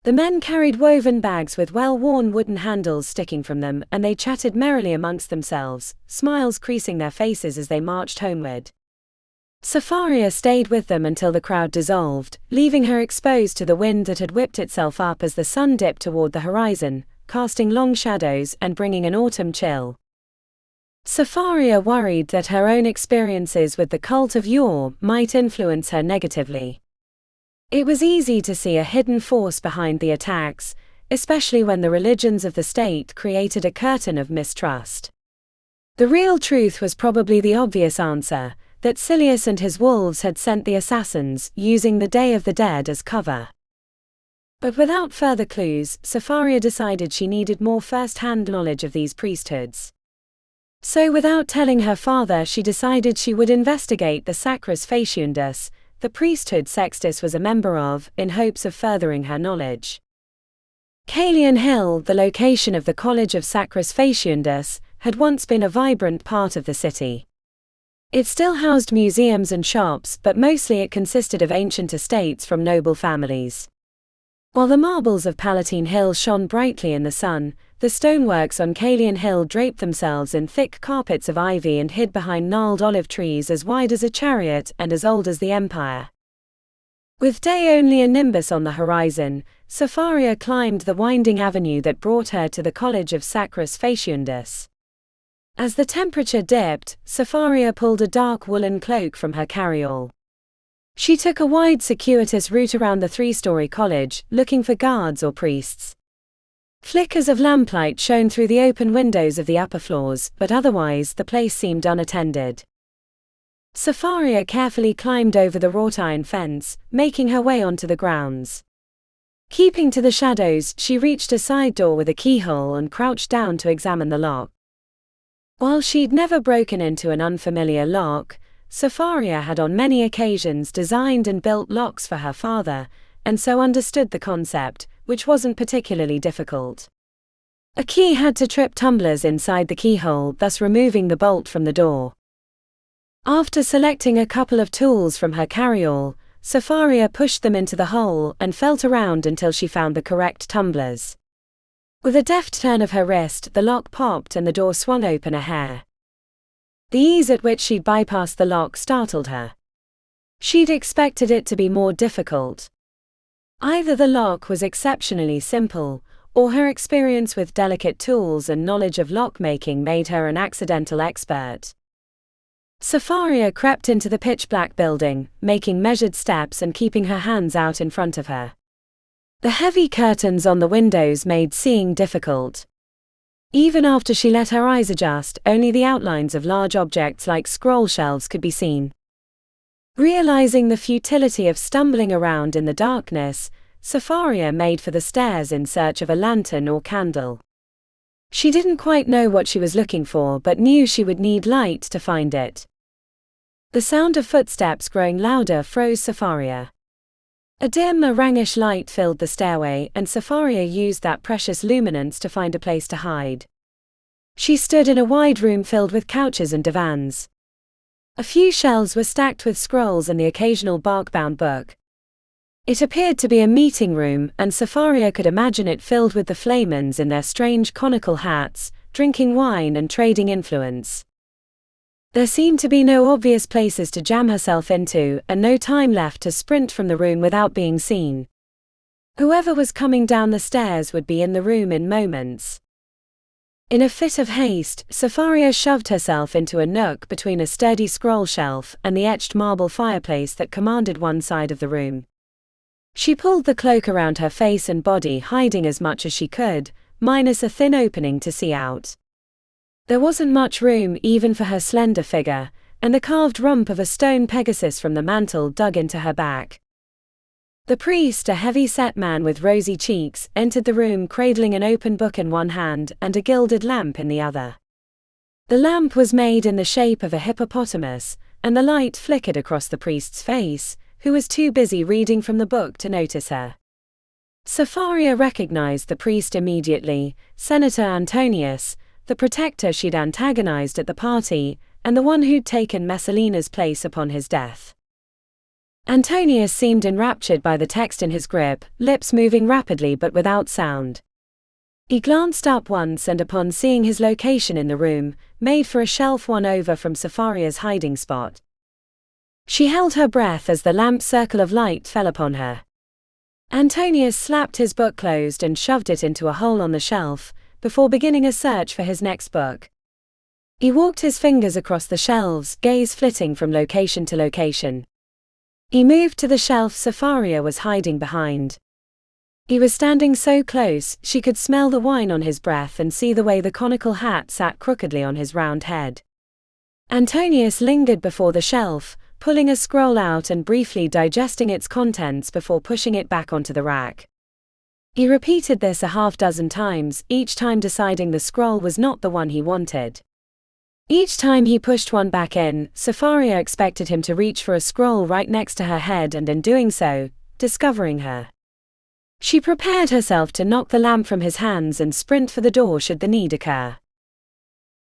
The men carried woven bags with well-worn wooden handles sticking from them, and they chatted merrily amongst themselves, smiles creasing their faces as they marched homeward. Sapharia stayed with them until the crowd dissolved, leaving her exposed to the wind that had whipped itself up as the sun dipped toward the horizon, casting long shadows and bringing an autumn chill. Sapharia worried that her own experiences with the cult of yore might influence her negatively. It was easy to see a hidden force behind the attacks, especially when the religions of the state created a curtain of mistrust. The real truth was probably the obvious answer, that Silius and his wolves had sent the assassins, using the Day of the Dead as cover. But without further clues, Sapharia decided she needed more first-hand knowledge of these priesthoods. So without telling her father, she decided she would investigate the Sacris Faciundus, the priesthood Sextus was a member of, in hopes of furthering her knowledge. Caelian Hill, the location of the College of Sacris Faciundus, had once been a vibrant part of the city. It still housed museums and shops, but mostly it consisted of ancient estates from noble families. While the marbles of Palatine Hill shone brightly in the sun, the stoneworks on Caelian Hill draped themselves in thick carpets of ivy and hid behind gnarled olive trees as wide as a chariot and as old as the empire. With day only a nimbus on the horizon, Sapharia climbed the winding avenue that brought her to the College of Sacris Faciundus. As the temperature dipped, Sapharia pulled a dark woolen cloak from her carryall. She took a wide circuitous route around the three-story college, looking for guards or priests. Flickers of lamplight shone through the open windows of the upper floors, but otherwise the place seemed unattended. Sapharia carefully climbed over the wrought iron fence, making her way onto the grounds. Keeping to the shadows, she reached a side door with a keyhole and crouched down to examine the lock. While she'd never broken into an unfamiliar lock, Sapharia had on many occasions designed and built locks for her father, and so understood the concept, which wasn't particularly difficult. A key had to trip tumblers inside the keyhole, thus removing the bolt from the door. After selecting a couple of tools from her carryall, Sapharia pushed them into the hole and felt around until she found the correct tumblers. With a deft turn of her wrist, the lock popped and the door swung open a hair. The ease at which she'd bypassed the lock startled her. She'd expected it to be more difficult. Either the lock was exceptionally simple, or her experience with delicate tools and knowledge of lock-making made her an accidental expert. Sapharia crept into the pitch-black building, making measured steps and keeping her hands out in front of her. The heavy curtains on the windows made seeing difficult. Even after she let her eyes adjust, only the outlines of large objects like scroll shelves could be seen. Realizing the futility of stumbling around in the darkness, Sapharia made for the stairs in search of a lantern or candle. She didn't quite know what she was looking for, but knew she would need light to find it. The sound of footsteps growing louder froze Sapharia. A dim orangish light filled the stairway, and Sapharia used that precious luminance to find a place to hide. She stood in a wide room filled with couches and divans. A few shelves were stacked with scrolls and the occasional bark-bound book. It appeared to be a meeting room, and Sapharia could imagine it filled with the flamens in their strange conical hats, drinking wine and trading influence. There seemed to be no obvious places to jam herself into, and no time left to sprint from the room without being seen. Whoever was coming down the stairs would be in the room in moments. In a fit of haste, Sapharia shoved herself into a nook between a sturdy scroll shelf and the etched marble fireplace that commanded one side of the room. She pulled the cloak around her face and body, hiding as much as she could, minus a thin opening to see out. There wasn't much room even for her slender figure, and the carved rump of a stone Pegasus from the mantel dug into her back. The priest, a heavy-set man with rosy cheeks, entered the room cradling an open book in one hand and a gilded lamp in the other. The lamp was made in the shape of a hippopotamus, and the light flickered across the priest's face, who was too busy reading from the book to notice her. Sapharia recognized the priest immediately, Senator Antonius, the protector she'd antagonized at the party, and the one who'd taken Messalina's place upon his death. Antonius seemed enraptured by the text in his grip, lips moving rapidly but without sound. He glanced up once and upon seeing his location in the room, made for a shelf one over from Sapharia's hiding spot. She held her breath as the lamp's circle of light fell upon her. Antonius slapped his book closed and shoved it into a hole on the shelf, before beginning a search for his next book. He walked his fingers across the shelves, gaze flitting from location to location. He moved to the shelf Sapharia was hiding behind. He was standing so close, she could smell the wine on his breath and see the way the conical hat sat crookedly on his round head. Antonius lingered before the shelf, pulling a scroll out and briefly digesting its contents before pushing it back onto the rack. He repeated this a half-dozen times, each time deciding the scroll was not the one he wanted. Each time he pushed one back in, Sapharia expected him to reach for a scroll right next to her head and in doing so, discovering her. She prepared herself to knock the lamp from his hands and sprint for the door should the need occur.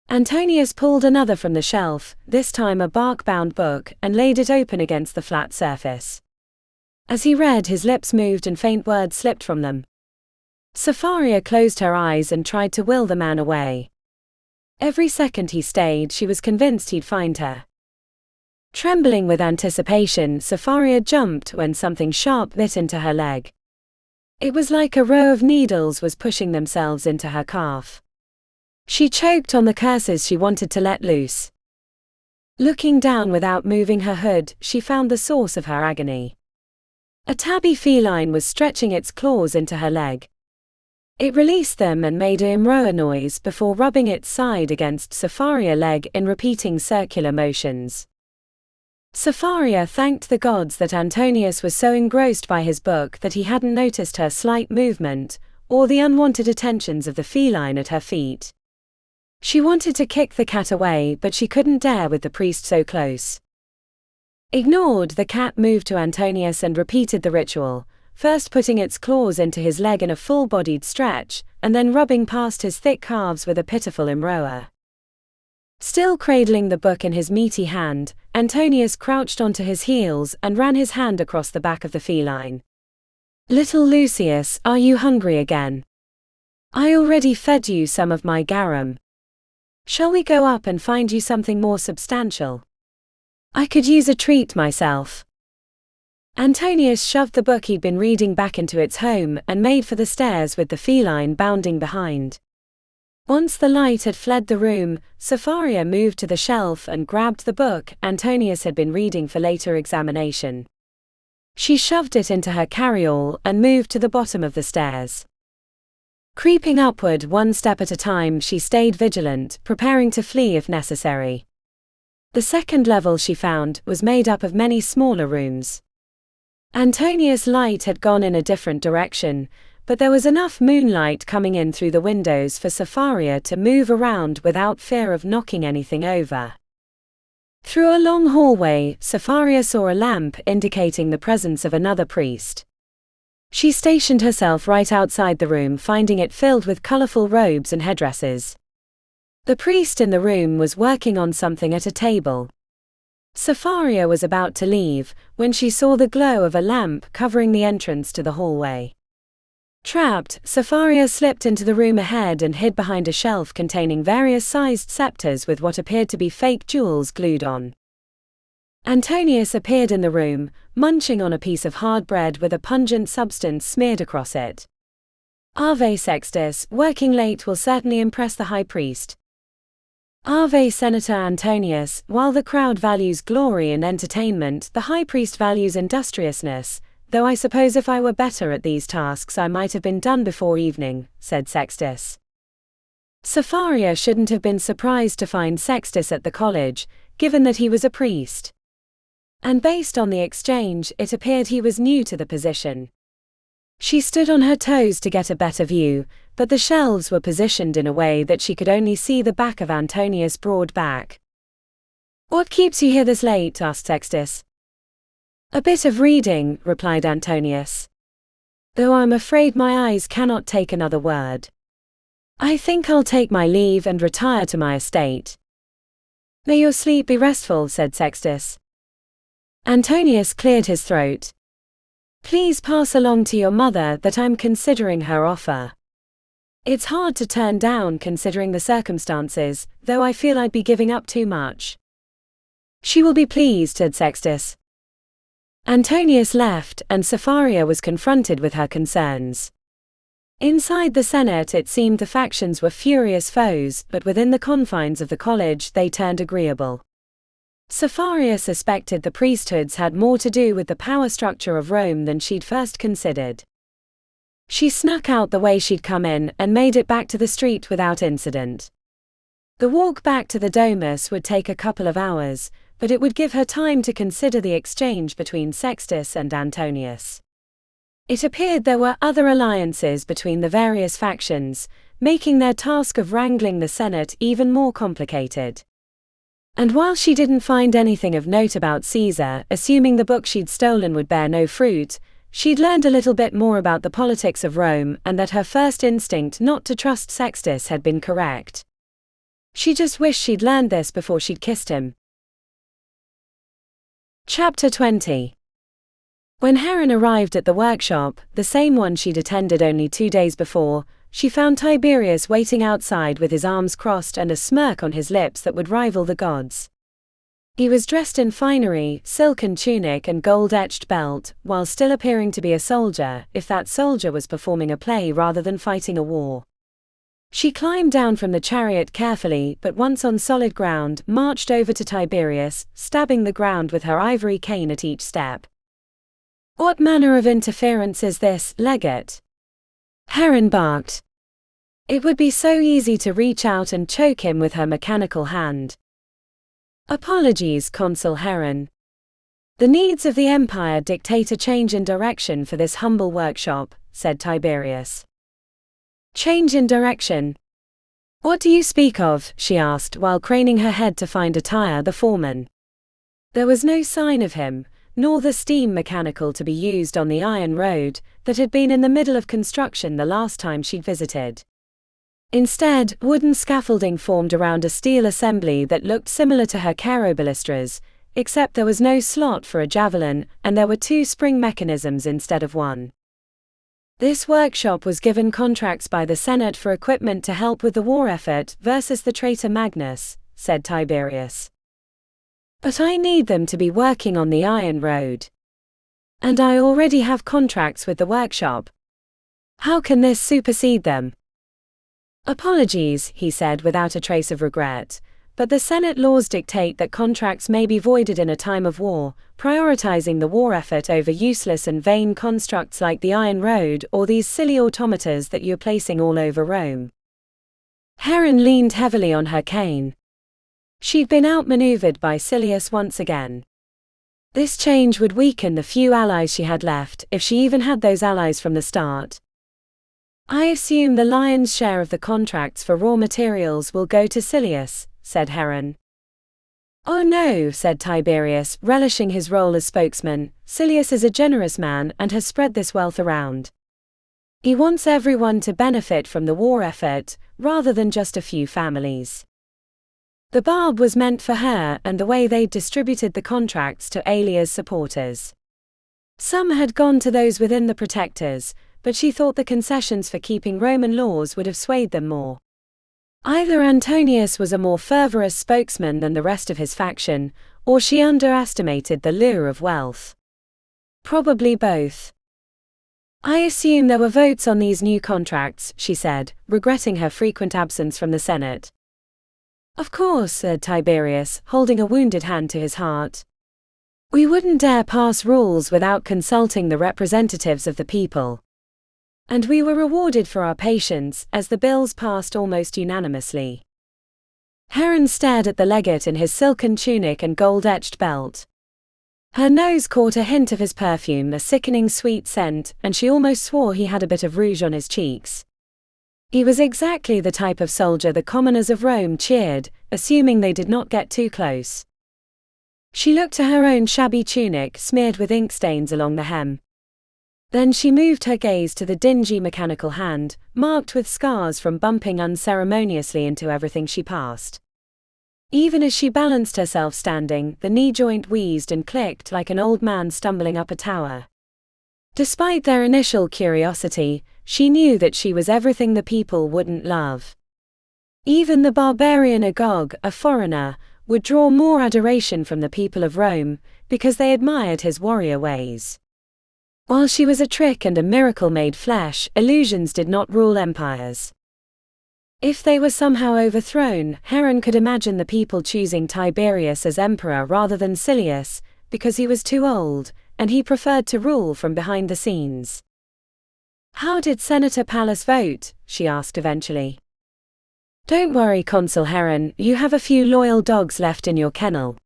Antonius pulled another from the shelf, this time a bark-bound book, and laid it open against the flat surface. As he read, his lips moved and faint words slipped from them. Sapharia closed her eyes and tried to will the man away. Every second he stayed, she was convinced he'd find her. Trembling with anticipation, Sapharia jumped when something sharp bit into her leg. It was like a row of needles was pushing themselves into her calf. She choked on the curses she wanted to let loose. Looking down without moving her hood, she found the source of her agony. A tabby feline was stretching its claws into her leg. It released them and made a imroa noise before rubbing its side against Sapharia's leg in repeating circular motions. Sapharia thanked the gods that Antonius was so engrossed by his book that he hadn't noticed her slight movement, or the unwanted attentions of the feline at her feet. She wanted to kick the cat away, but she couldn't dare with the priest so close. Ignored, the cat moved to Antonius and repeated the ritual, first putting its claws into his leg in a full-bodied stretch, and then rubbing past his thick calves with a pitiful imroa. Still cradling the book in his meaty hand, Antonius crouched onto his heels and ran his hand across the back of the feline. "Little Lucius, are you hungry again? I already fed you some of my garum. Shall we go up and find you something more substantial? I could use a treat myself." Antonius shoved the book he'd been reading back into its home and made for the stairs with the feline bounding behind. Once the light had fled the room, Sapharia moved to the shelf and grabbed the book Antonius had been reading for later examination. She shoved it into her carryall and moved to the bottom of the stairs. Creeping upward one step at a time, she stayed vigilant, preparing to flee if necessary. The second level she found was made up of many smaller rooms. Antonius' light had gone in a different direction, but there was enough moonlight coming in through the windows for Sapharia to move around without fear of knocking anything over. Through a long hallway, Sapharia saw a lamp indicating the presence of another priest. She stationed herself right outside the room, finding it filled with colorful robes and headdresses. The priest in the room was working on something at a table. Sapharia was about to leave, when she saw the glow of a lamp covering the entrance to the hallway. Trapped, Sapharia slipped into the room ahead and hid behind a shelf containing various sized scepters with what appeared to be fake jewels glued on. Antonius appeared in the room, munching on a piece of hard bread with a pungent substance smeared across it. "Ave Sextus, working late will certainly impress the high priest." "Ave Senator Antonius, while the crowd values glory and entertainment, the high priest values industriousness, though I suppose if I were better at these tasks I might have been done before evening," said Sextus. Sapharia shouldn't have been surprised to find Sextus at the college, given that he was a priest. and based on the exchange, it appeared he was new to the position. She stood on her toes to get a better view, but the shelves were positioned in a way that she could only see the back of Antonius' broad back. "What keeps you here this late?" asked Sextus. "A bit of reading," replied Antonius. "Though I'm afraid my eyes cannot take another word. I think I'll take my leave and retire to my estate." "May your sleep be restful," said Sextus. Antonius cleared his throat. "Please pass along to your mother that I'm considering her offer. It's hard to turn down considering the circumstances, though I feel I'd be giving up too much." "She will be pleased," said Sextus. Antonius left, and Sapharia was confronted with her concerns. Inside the Senate it seemed the factions were furious foes, but within the confines of the college they turned agreeable. Sapharia suspected the priesthoods had more to do with the power structure of Rome than she'd first considered. She snuck out the way she'd come in and made it back to the street without incident. The walk back to the Domus would take a couple of hours, but it would give her time to consider the exchange between Sextus and Antonius. It appeared there were other alliances between the various factions, making their task of wrangling the Senate even more complicated. And while she didn't find anything of note about Caesar, assuming the book she'd stolen would bear no fruit, she'd learned a little bit more about the politics of Rome and that her first instinct not to trust Sextus had been correct. She just wished she'd learned this before she'd kissed him. Chapter 20. When Heron arrived at the workshop, the same one she'd attended only 2 days before, she found Tiberius waiting outside with his arms crossed and a smirk on his lips that would rival the gods. He was dressed in finery, silken tunic and gold-etched belt, while still appearing to be a soldier, if that soldier was performing a play rather than fighting a war. She climbed down from the chariot carefully, but once on solid ground, marched over to Tiberius, stabbing the ground with her ivory cane at each step. "What manner of interference is this, legate?" Heron barked. It would be so easy to reach out and choke him with her mechanical hand. "Apologies, Consul Heron. The needs of the Empire dictate a change in direction for this humble workshop," said Tiberius. "Change in direction? What do you speak of?" she asked while craning her head to find Attire the foreman. There was no sign of him, nor the steam mechanical to be used on the iron road that had been in the middle of construction the last time she'd visited. Instead, wooden scaffolding formed around a steel assembly that looked similar to her carobalistras, except there was no slot for a javelin, and there were 2 spring mechanisms instead of 1. This workshop was given contracts by the Senate for equipment to help with the war effort versus the traitor Magnus, said Tiberius. "But I need them to be working on the iron road. And I already have contracts with the workshop. How can this supersede them?" "Apologies," he said without a trace of regret, "but the Senate laws dictate that contracts may be voided in a time of war, prioritizing the war effort over useless and vain constructs like the iron road or these silly automatas that you're placing all over Rome." Heron leaned heavily on her cane. She'd been outmaneuvered by Silius once again. This change would weaken the few allies she had left, if she even had those allies from the start. "I assume the lion's share of the contracts for raw materials will go to Silius," said Heron. "Oh no," said Tiberius, relishing his role as spokesman. "Silius is a generous man and has spread this wealth around. He wants everyone to benefit from the war effort, rather than just a few families. The barb was meant for her and the way they'd distributed the contracts to Aelia's supporters. Some had gone to those within the protectors, but she thought the concessions for keeping Roman laws would have swayed them more. Either Antonius was a more fervorous spokesman than the rest of his faction, or she underestimated the lure of wealth. Probably both. "I assume there were votes on these new contracts," she said, regretting her frequent absence from the Senate. "Of course," said Tiberius, holding a wounded hand to his heart. "We wouldn't dare pass rules without consulting the representatives of the people. And we were rewarded for our patience, as the bills passed almost unanimously." Heron stared at the legate in his silken tunic and gold-etched belt. Her nose caught a hint of his perfume, a sickening sweet scent, and she almost swore he had a bit of rouge on his cheeks. He was exactly the type of soldier the commoners of Rome cheered, assuming they did not get too close. She looked to her own shabby tunic smeared with ink stains along the hem. Then she moved her gaze to the dingy mechanical hand, marked with scars from bumping unceremoniously into everything she passed. Even as she balanced herself standing, the knee joint wheezed and clicked like an old man stumbling up a tower. Despite their initial curiosity, she knew that she was everything the people wouldn't love. Even the barbarian Agog, a foreigner, would draw more adoration from the people of Rome, because they admired his warrior ways. While she was a trick and a miracle made flesh, illusions did not rule empires. If they were somehow overthrown, Heron could imagine the people choosing Tiberius as emperor rather than Silius, because he was too old, and he preferred to rule from behind the scenes. "How did Senator Pallas vote?" she asked eventually. "Don't worry, Consul Heron, you have a few loyal dogs left in your kennel."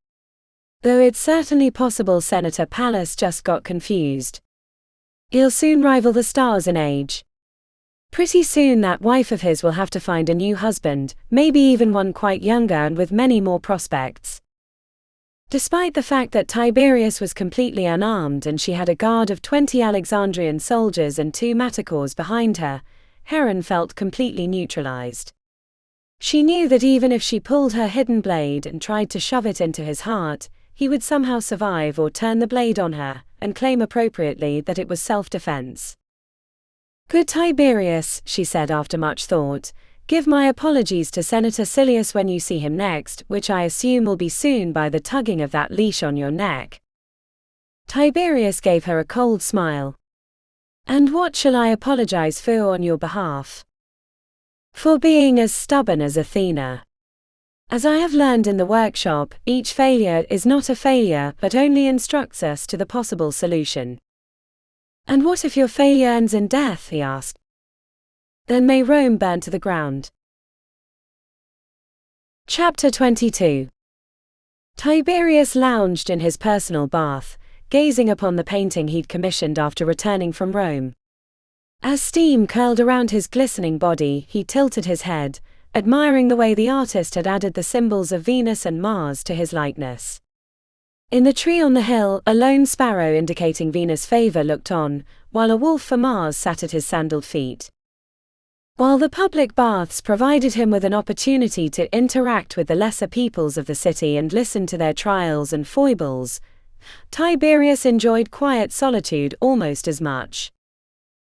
Though it's certainly possible Senator Pallas just got confused. He'll soon rival the stars in age. Pretty soon that wife of his will have to find a new husband, maybe even one quite younger and with many more prospects. Despite the fact that Tiberius was completely unarmed and she had a guard of 20 Alexandrian soldiers and 2 matacores behind her, Heron felt completely neutralized. She knew that even if she pulled her hidden blade and tried to shove it into his heart, he would somehow survive or turn the blade on her, and claim appropriately that it was self-defense. "Good Tiberius," she said after much thought, "give my apologies to Senator Silius when you see him next, which I assume will be soon by the tugging of that leash on your neck." Tiberius gave her a cold smile. "And what shall I apologize for on your behalf?" "For being as stubborn as Athena. As I have learned in the workshop, each failure is not a failure but only instructs us to the possible solution." "And what if your failure ends in death?" he asked. "Then may Rome burn to the ground." Chapter 22. Tiberius lounged in his personal bath, gazing upon the painting he'd commissioned after returning from Rome. As steam curled around his glistening body, he tilted his head, admiring the way the artist had added the symbols of Venus and Mars to his likeness. In the tree on the hill, a lone sparrow indicating Venus' favor looked on, while a wolf for Mars sat at his sandaled feet. While the public baths provided him with an opportunity to interact with the lesser peoples of the city and listen to their trials and foibles, Tiberius enjoyed quiet solitude almost as much.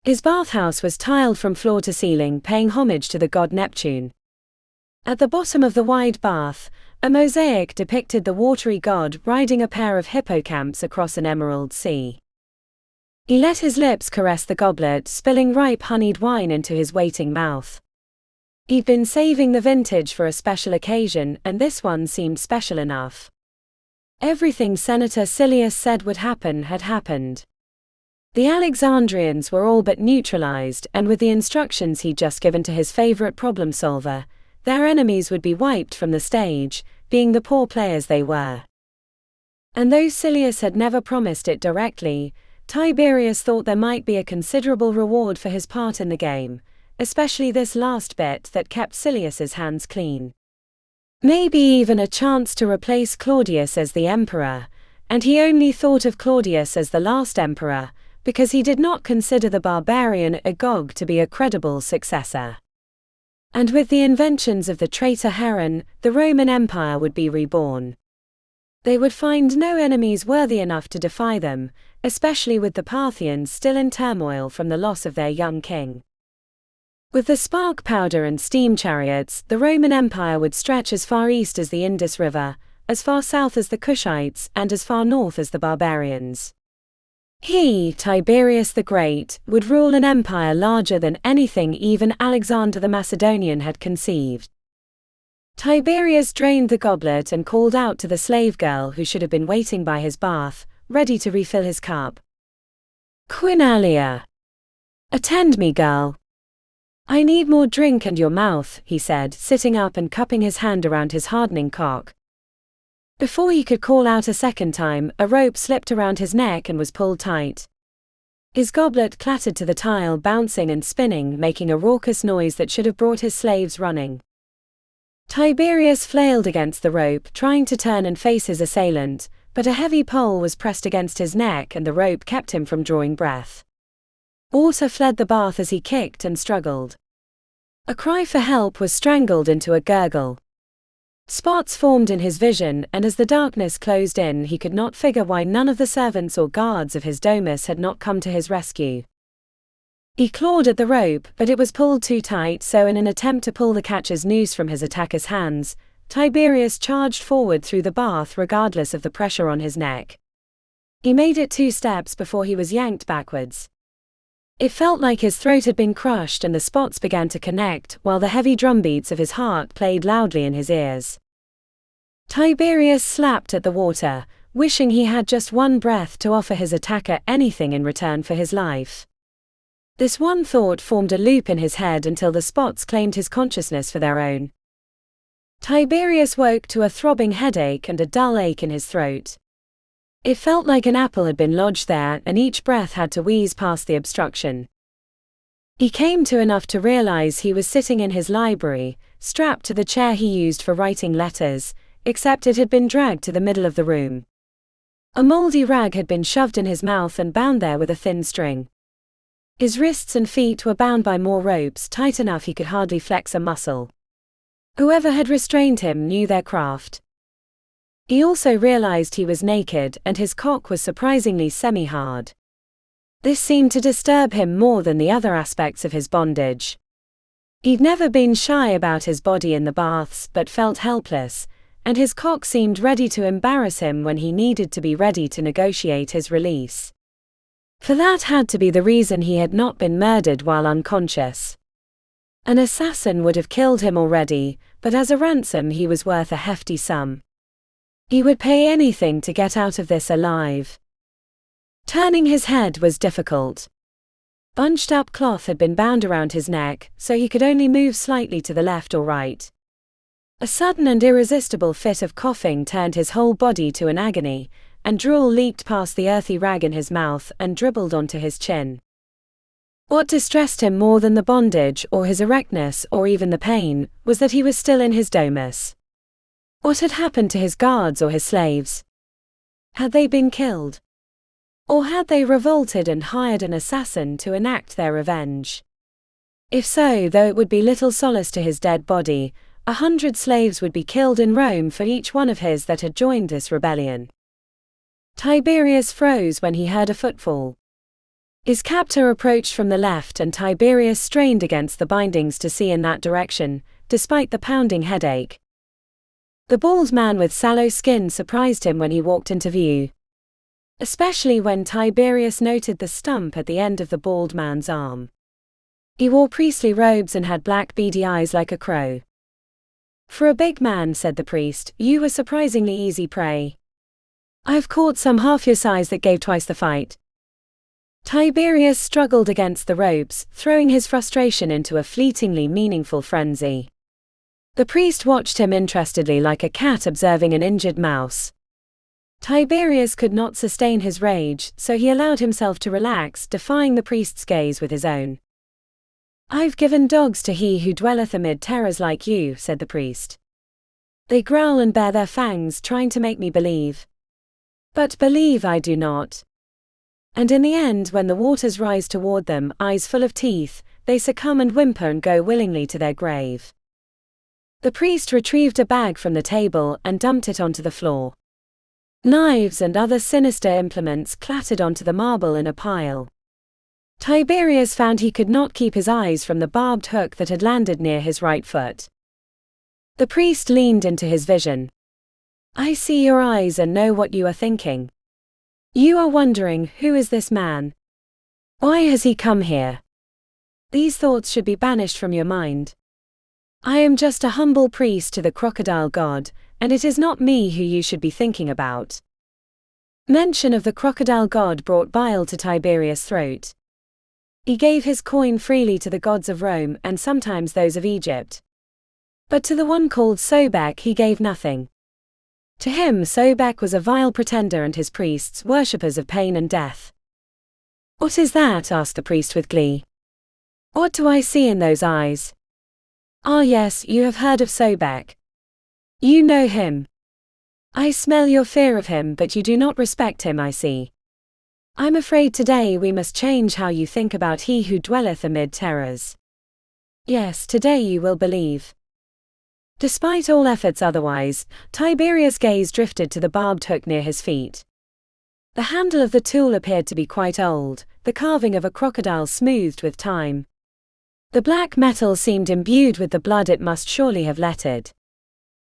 His bathhouse was tiled from floor to ceiling, paying homage to the god Neptune. At the bottom of the wide bath, a mosaic depicted the watery god riding a pair of hippocamps across an emerald sea. He let his lips caress the goblet, spilling ripe honeyed wine into his waiting mouth. He'd been saving the vintage for a special occasion, and this one seemed special enough. Everything Senator Silius said would happen had happened. The Alexandrians were all but neutralized, and with the instructions he'd just given to his favorite problem solver, their enemies would be wiped from the stage, being the poor players they were. And though Silius had never promised it directly, Tiberius thought there might be a considerable reward for his part in the game, especially this last bit that kept Silius's hands clean. Maybe even a chance to replace Claudius as the emperor, and he only thought of Claudius as the last emperor, because he did not consider the barbarian Agog to be a credible successor. And with the inventions of the traitor Heron, the Roman Empire would be reborn. They would find no enemies worthy enough to defy them, especially with the Parthians still in turmoil from the loss of their young king. With the spark powder and steam chariots, the Roman Empire would stretch as far east as the Indus River, as far south as the Kushites, and as far north as the barbarians. He, Tiberius the Great, would rule an empire larger than anything even Alexander the Macedonian had conceived. Tiberius drained the goblet and called out to the slave girl who should have been waiting by his bath, ready to refill his cup. "Quinalia. Attend me, girl. I need more drink and your mouth," he said, sitting up and cupping his hand around his hardening cock. Before he could call out a second time, a rope slipped around his neck and was pulled tight. His goblet clattered to the tile, bouncing and spinning, making a raucous noise that should have brought his slaves running. Tiberius flailed against the rope, trying to turn and face his assailant, but a heavy pole was pressed against his neck and the rope kept him from drawing breath. Water fled the bath as he kicked and struggled. A cry for help was strangled into a gurgle. Spots formed in his vision, and as the darkness closed in, he could not figure why none of the servants or guards of his domus had not come to his rescue. He clawed at the rope, but it was pulled too tight, so in an attempt to pull the catcher's noose from his attacker's hands, Tiberius charged forward through the bath regardless of the pressure on his neck. He made it 2 steps before he was yanked backwards. It felt like his throat had been crushed and the spots began to connect, while the heavy drumbeats of his heart played loudly in his ears. Tiberius slapped at the water, wishing he had just one breath to offer his attacker anything in return for his life. This one thought formed a loop in his head until the spots claimed his consciousness for their own. Tiberius woke to a throbbing headache and a dull ache in his throat. It felt like an apple had been lodged there, and each breath had to wheeze past the obstruction. He came to enough to realize he was sitting in his library, strapped to the chair he used for writing letters, except it had been dragged to the middle of the room. A moldy rag had been shoved in his mouth and bound there with a thin string. His wrists and feet were bound by more ropes, tight enough he could hardly flex a muscle. Whoever had restrained him knew their craft. He also realized he was naked, and his cock was surprisingly semi-hard. This seemed to disturb him more than the other aspects of his bondage. He'd never been shy about his body in the baths, but felt helpless, and his cock seemed ready to embarrass him when he needed to be ready to negotiate his release. For that had to be the reason he had not been murdered while unconscious. An assassin would have killed him already, but as a ransom he was worth a hefty sum. He would pay anything to get out of this alive. Turning his head was difficult. Bunched up cloth had been bound around his neck, so he could only move slightly to the left or right. A sudden and irresistible fit of coughing turned his whole body to an agony, and drool leaked past the earthy rag in his mouth and dribbled onto his chin. What distressed him more than the bondage or his erectness or even the pain was that he was still in his domus. What had happened to his guards or his slaves? Had they been killed? Or had they revolted and hired an assassin to enact their revenge? If so, though it would be little solace to his dead body, 100 slaves would be killed in Rome for each one of his that had joined this rebellion. Tiberius froze when he heard a footfall. His captor approached from the left, and Tiberius strained against the bindings to see in that direction, despite the pounding headache. The bald man with sallow skin surprised him when he walked into view. Especially when Tiberius noted the stump at the end of the bald man's arm. He wore priestly robes and had black beady eyes like a crow. "For a big man," said the priest, "you were surprisingly easy prey. I have caught some half your size that gave twice the fight." Tiberius struggled against the ropes, throwing his frustration into a fleetingly meaningful frenzy. The priest watched him interestedly, like a cat observing an injured mouse. Tiberius could not sustain his rage, so he allowed himself to relax, defying the priest's gaze with his own. "I've given dogs to he who dwelleth amid terrors like you," said the priest. "They growl and bare their fangs, trying to make me believe. But believe I do not. And in the end, when the waters rise toward them, eyes full of teeth, they succumb and whimper and go willingly to their grave." The priest retrieved a bag from the table and dumped it onto the floor. Knives and other sinister implements clattered onto the marble in a pile. Tiberius found he could not keep his eyes from the barbed hook that had landed near his right foot. The priest leaned into his vision. "I see your eyes and know what you are thinking. You are wondering, who is this man? Why has he come here? These thoughts should be banished from your mind. I am just a humble priest to the crocodile god, and it is not me who you should be thinking about." Mention of the crocodile god brought bile to Tiberius' throat. He gave his coin freely to the gods of Rome and sometimes those of Egypt. But to the one called Sobek he gave nothing. To him Sobek was a vile pretender and his priests worshippers of pain and death. "What is that?" asked the priest with glee. "What do I see in those eyes?" "Ah yes, you have heard of Sobek. You know him. I smell your fear of him, but you do not respect him, I see. I'm afraid today we must change how you think about he who dwelleth amid terrors. Yes, today you will believe." Despite all efforts otherwise, Tiberius' gaze drifted to the barbed hook near his feet. The handle of the tool appeared to be quite old, the carving of a crocodile smoothed with time. The black metal seemed imbued with the blood it must surely have letted.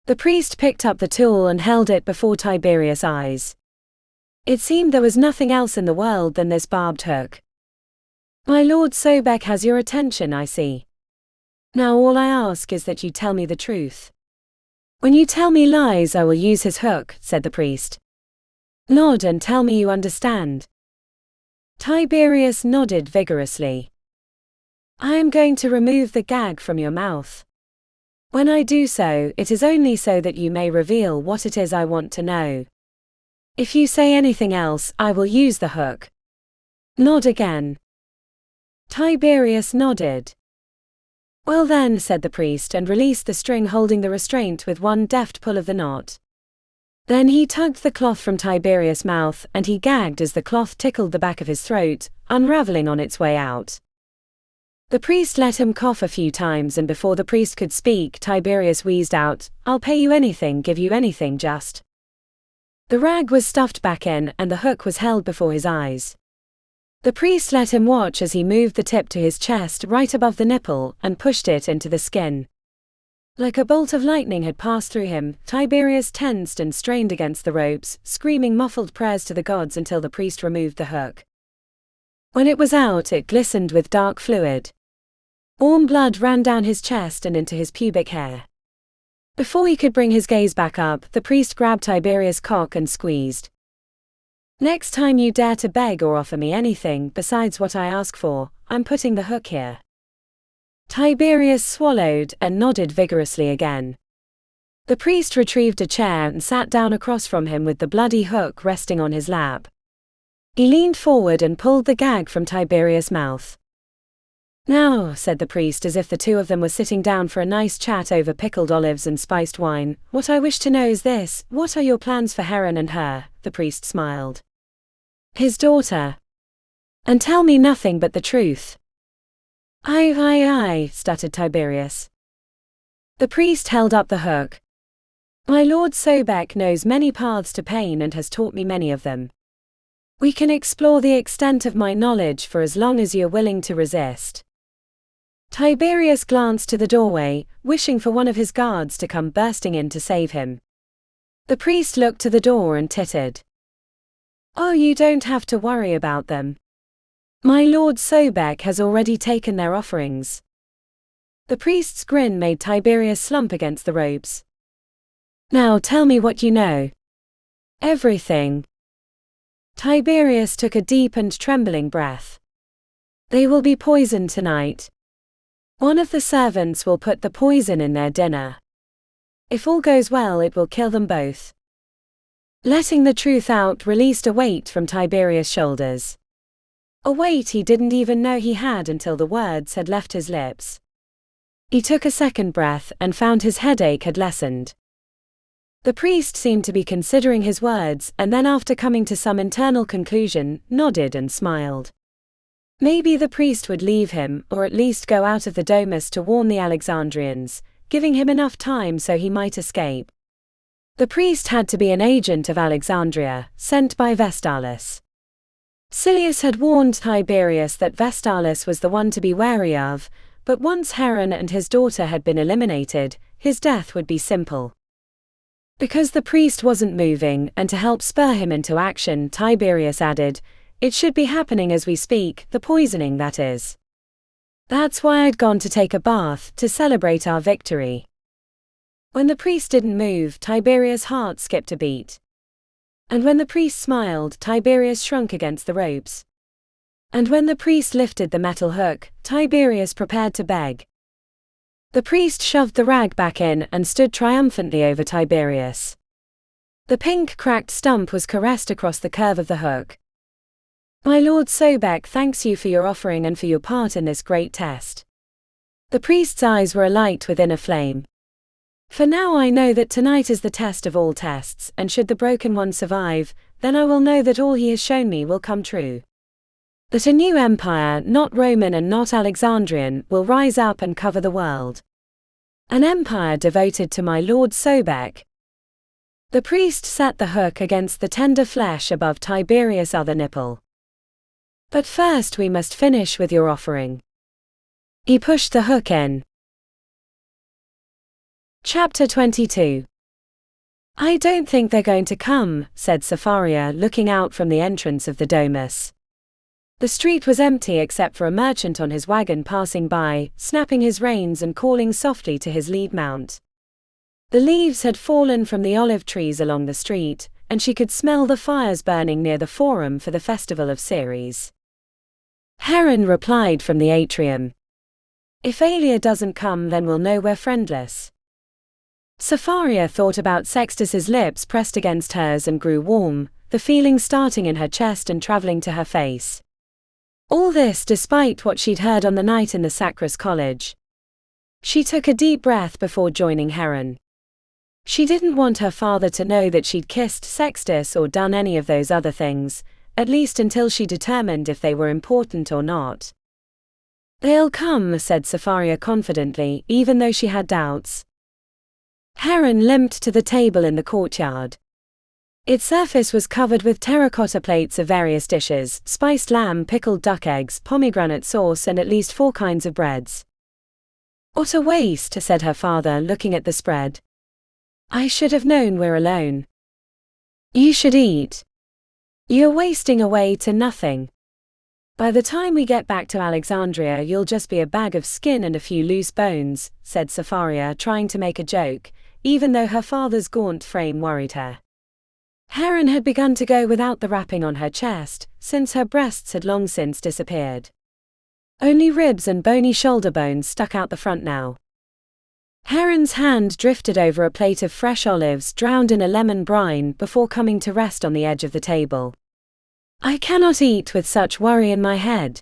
The priest picked up the tool and held it before Tiberius' eyes. It seemed there was nothing else in the world than this barbed hook. "My lord Sobek has your attention, I see. Now all I ask is that you tell me the truth." "When you tell me lies, I will use his hook," said the priest. "Nod and tell me you understand." Tiberius nodded vigorously. "I am going to remove the gag from your mouth. When I do so, it is only so that you may reveal what it is I want to know. If you say anything else, I will use the hook." "Nod again." Tiberius nodded. "Well then," said the priest and released the string holding the restraint with one deft pull of the knot. Then he tugged the cloth from Tiberius' mouth, and he gagged as the cloth tickled the back of his throat, unraveling on its way out. The priest let him cough a few times, and before the priest could speak, Tiberius wheezed out, "I'll pay you anything, give you anything, just." The rag was stuffed back in, and the hook was held before his eyes. The priest let him watch as he moved the tip to his chest right above the nipple, and pushed it into the skin. Like a bolt of lightning had passed through him, Tiberius tensed and strained against the ropes, screaming muffled prayers to the gods until the priest removed the hook. When it was out, it glistened with dark fluid. Warm blood ran down his chest and into his pubic hair. Before he could bring his gaze back up, the priest grabbed Tiberius' cock and squeezed. "Next time you dare to beg or offer me anything besides what I ask for, I'm putting the hook here." Tiberius swallowed and nodded vigorously again. The priest retrieved a chair and sat down across from him with the bloody hook resting on his lap. He leaned forward and pulled the gag from Tiberius' mouth. "Now," said the priest as if the two of them were sitting down for a nice chat over pickled olives and spiced wine, "what I wish to know is this: what are your plans for Heron and her?" The priest smiled. "His daughter. And tell me nothing but the truth." I, stuttered Tiberius. The priest held up the hook. "My lord Sobek knows many paths to pain and has taught me many of them. We can explore the extent of my knowledge for as long as you're willing to resist." Tiberius glanced to the doorway, wishing for one of his guards to come bursting in to save him. The priest looked to the door and tittered. "Oh, you don't have to worry about them. My lord Sobek has already taken their offerings." The priest's grin made Tiberius slump against the ropes. "Now tell me what you know." "Everything." Tiberius took a deep and trembling breath. "They will be poisoned tonight. One of the servants will put the poison in their dinner. If all goes well, it will kill them both." Letting the truth out released a weight from Tiberius' shoulders. A weight he didn't even know he had until the words had left his lips. He took a second breath and found his headache had lessened. The priest seemed to be considering his words, and then after coming to some internal conclusion, nodded and smiled. Maybe the priest would leave him, or at least go out of the domus to warn the Alexandrians, giving him enough time so he might escape. The priest had to be an agent of Alexandria, sent by Vestalis. Silius had warned Tiberius that Vestalis was the one to be wary of, but once Heron and his daughter had been eliminated, his death would be simple. Because the priest wasn't moving, and to help spur him into action, Tiberius added, "It should be happening as we speak, the poisoning, that is. That's why I'd gone to take a bath, to celebrate our victory." When the priest didn't move, Tiberius' heart skipped a beat. And when the priest smiled, Tiberius shrunk against the ropes. And when the priest lifted the metal hook, Tiberius prepared to beg. The priest shoved the rag back in and stood triumphantly over Tiberius. The pink cracked stump was caressed across the curve of the hook. My Lord Sobek thanks you for your offering and for your part in this great test. The priest's eyes were alight with inner flame. For now I know that tonight is the test of all tests, and should the broken one survive, then I will know that all he has shown me will come true. That a new empire, not Roman and not Alexandrian, will rise up and cover the world. An empire devoted to my Lord Sobek. The priest set the hook against the tender flesh above Tiberius' other nipple. But first we must finish with your offering. He pushed the hook in. Chapter 22. I don't think they're going to come, said Sapharia, looking out from the entrance of the domus. The street was empty except for a merchant on his wagon passing by, snapping his reins and calling softly to his lead mount. The leaves had fallen from the olive trees along the street, and she could smell the fires burning near the forum for the festival of Ceres. Heron replied from the atrium. If Aelia doesn't come, then we'll know we're friendless. Sapharia thought about Sextus's lips pressed against hers and grew warm, the feeling starting in her chest and traveling to her face. All this despite what she'd heard on the night in the Sacras College. She took a deep breath before joining Heron. She didn't want her father to know that she'd kissed Sextus or done any of those other things, at least until she determined if they were important or not. They'll come, said Sapharia confidently, even though she had doubts. Heron limped to the table in the courtyard. Its surface was covered with terracotta plates of various dishes, spiced lamb, pickled duck eggs, pomegranate sauce and at least 4 kinds of breads. What a waste, said her father, looking at the spread. I should have known we're alone. You should eat. You're wasting away to nothing. By the time we get back to Alexandria you'll just be a bag of skin and a few loose bones, said Sapharia, trying to make a joke, even though her father's gaunt frame worried her. Heron had begun to go without the wrapping on her chest, since her breasts had long since disappeared. Only ribs and bony shoulder bones stuck out the front now. Heron's hand drifted over a plate of fresh olives drowned in a lemon brine before coming to rest on the edge of the table. I cannot eat with such worry in my head.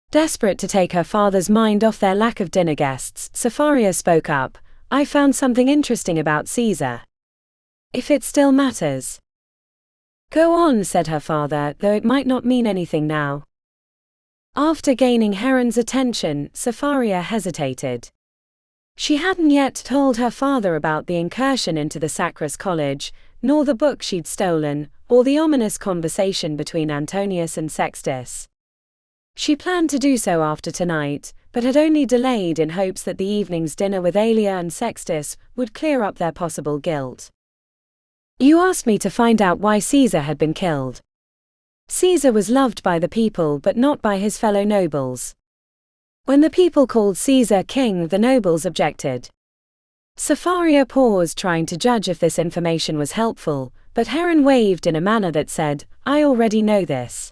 Desperate to take her father's mind off their lack of dinner guests, Sapharia spoke up. I found something interesting about Caesar. If it still matters. Go on, said her father, though it might not mean anything now. After gaining Heron's attention, Sapharia hesitated. She hadn't yet told her father about the incursion into the Sacras College, nor the book she'd stolen, or the ominous conversation between Antonius and Sextus. She planned to do so after tonight, but had only delayed in hopes that the evening's dinner with Aelia and Sextus would clear up their possible guilt. You asked me to find out why Caesar had been killed. Caesar was loved by the people but not by his fellow nobles. When the people called Caesar king, the nobles objected. Sapharia paused, trying to judge if this information was helpful, but Heron waved in a manner that said, I already know this.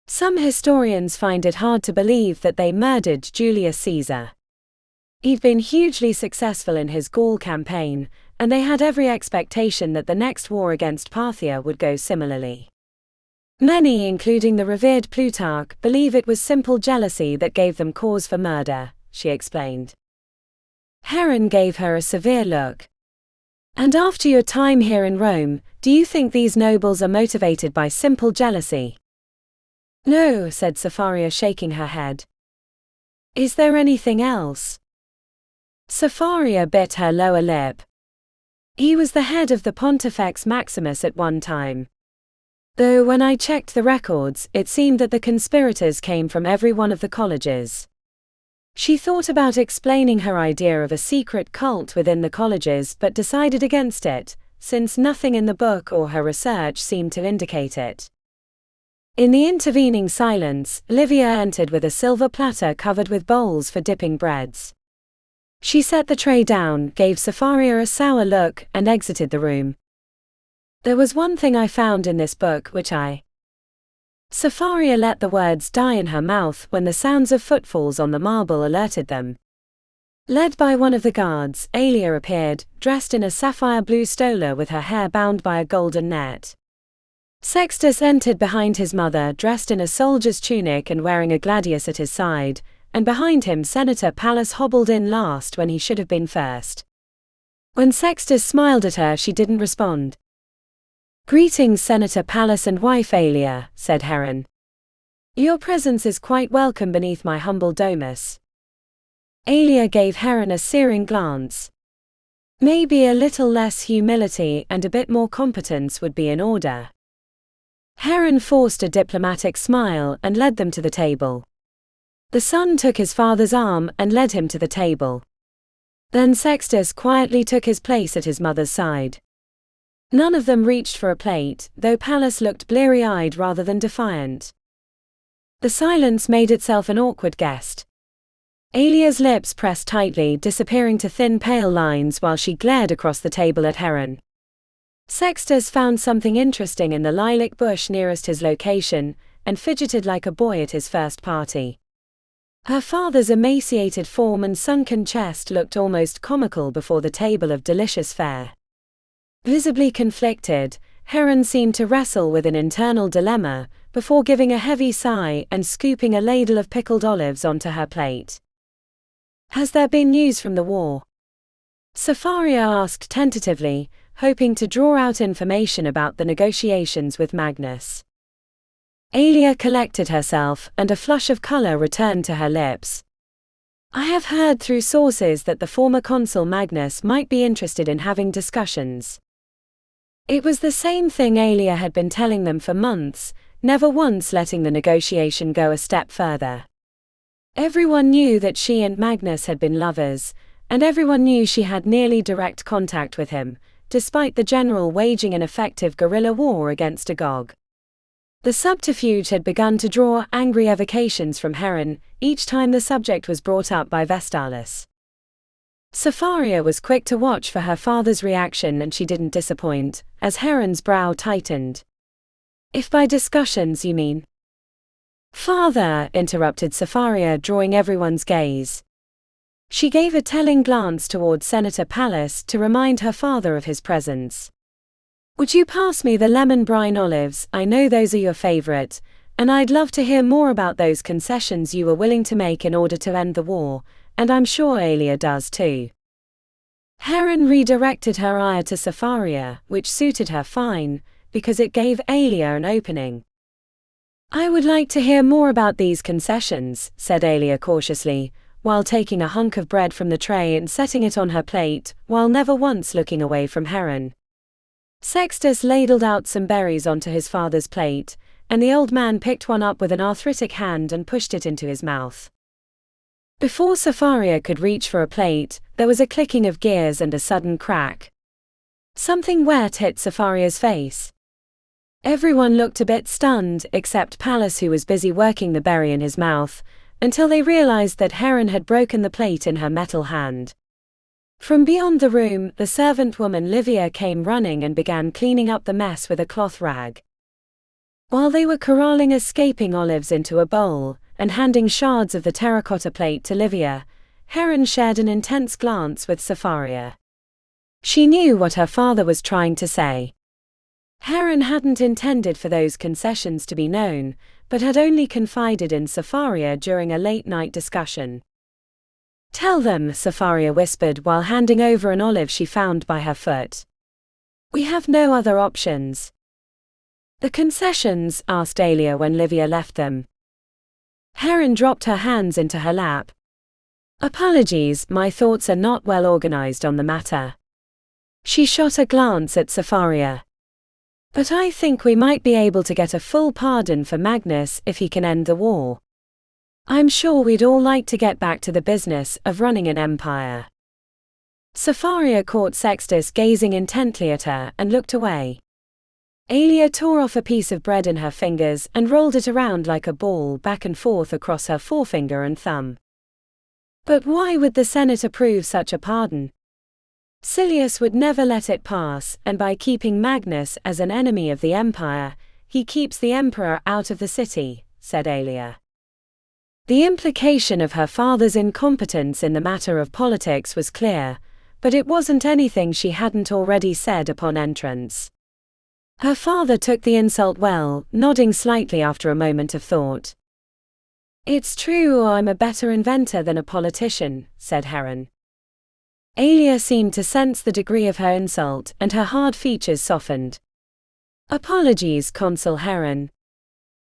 Some historians find it hard to believe that they murdered Julius Caesar. He'd been hugely successful in his Gaul campaign, and they had every expectation that the next war against Parthia would go similarly. Many, including the revered Plutarch, believe it was simple jealousy that gave them cause for murder, she explained. Heron gave her a severe look. And after your time here in Rome, do you think these nobles are motivated by simple jealousy? No, said Sapharia, shaking her head. Is there anything else? Sapharia bit her lower lip. He was the head of the Pontifex Maximus at one time. Though when I checked the records, it seemed that the conspirators came from every one of the colleges. She thought about explaining her idea of a secret cult within the colleges but decided against it, since nothing in the book or her research seemed to indicate it. In the intervening silence, Livia entered with a silver platter covered with bowls for dipping breads. She set the tray down, gave Sapharia a sour look, and exited the room. There was one thing I found in this book which Sapharia let the words die in her mouth when the sounds of footfalls on the marble alerted them. Led by one of the guards, Aelia appeared, dressed in a sapphire blue stola with her hair bound by a golden net. Sextus entered behind his mother, dressed in a soldier's tunic and wearing a gladius at his side, and behind him Senator Pallas hobbled in last when he should have been first. When Sextus smiled at her, she didn't respond. "Greetings, Senator Pallas and wife Aelia," said Heron. "Your presence is quite welcome beneath my humble domus." Aelia gave Heron a searing glance. Maybe a little less humility and a bit more competence would be in order. Heron forced a diplomatic smile and led them to the table. The son took his father's arm and led him to the table. Then Sextus quietly took his place at his mother's side. None of them reached for a plate, though Pallas looked bleary-eyed rather than defiant. The silence made itself an awkward guest. Aelia's lips pressed tightly, disappearing to thin pale lines while she glared across the table at Heron. Sextus found something interesting in the lilac bush nearest his location, and fidgeted like a boy at his first party. Her father's emaciated form and sunken chest looked almost comical before the table of delicious fare. Visibly conflicted, Heron seemed to wrestle with an internal dilemma, before giving a heavy sigh and scooping a ladle of pickled olives onto her plate. "Has there been news from the war?" Cefaria asked tentatively, hoping to draw out information about the negotiations with Magnus. Aelia collected herself, and a flush of color returned to her lips. "I have heard through sources that the former consul Magnus might be interested in having discussions." It was the same thing Aelia had been telling them for months, never once letting the negotiation go a step further. Everyone knew that she and Magnus had been lovers, and everyone knew she had nearly direct contact with him, despite the general waging an effective guerrilla war against Agog. The subterfuge had begun to draw angry evocations from Heron each time the subject was brought up by Vestalis. Cefaria was quick to watch for her father's reaction, and she didn't disappoint, as Heron's brow tightened. "If by discussions you mean—" "Father," interrupted Cefaria, drawing everyone's gaze. She gave a telling glance toward Senator Pallas to remind her father of his presence. "Would you pass me the lemon brine olives? I know those are your favorite, and I'd love to hear more about those concessions you were willing to make in order to end the war, and I'm sure Aelia does too." Heron redirected her ire to Cefaria, which suited her fine, because it gave Aelia an opening. "I would like to hear more about these concessions," said Aelia cautiously, while taking a hunk of bread from the tray and setting it on her plate, while never once looking away from Heron. Sextus ladled out some berries onto his father's plate, and the old man picked one up with an arthritic hand and pushed it into his mouth. Before Cefaria could reach for a plate, there was a clicking of gears and a sudden crack. Something wet hit Cefaria's face. Everyone looked a bit stunned, except Pallas, who was busy working the berry in his mouth, until they realized that Heron had broken the plate in her metal hand. From beyond the room, the servant woman Livia came running and began cleaning up the mess with a cloth rag. While they were corralling escaping olives into a bowl, and handing shards of the terracotta plate to Livia, Heron shared an intense glance with Cefaria. She knew what her father was trying to say. Heron hadn't intended for those concessions to be known, but had only confided in Cefaria during a late-night discussion. "Tell them," Cefaria whispered while handing over an olive she found by her foot. "We have no other options." "The concessions?" asked Aelia when Livia left them. Heron dropped her hands into her lap. "Apologies, my thoughts are not well organized on the matter." She shot a glance at Cefaria. "But I think we might be able to get a full pardon for Magnus if he can end the war. I'm sure we'd all like to get back to the business of running an empire." Cefaria caught Sextus gazing intently at her and looked away. Aelia tore off a piece of bread in her fingers and rolled it around like a ball back and forth across her forefinger and thumb. But why would the Senate approve such a pardon? Silius would never let it pass, and by keeping Magnus as an enemy of the empire, he keeps the emperor out of the city, said Aelia. The implication of her father's incompetence in the matter of politics was clear, but it wasn't anything she hadn't already said upon entrance. Her father took the insult well, nodding slightly after a moment of thought. "It's true, I'm a better inventor than a politician," said Heron. Alia seemed to sense the degree of her insult, and her hard features softened. "Apologies, Consul Heron.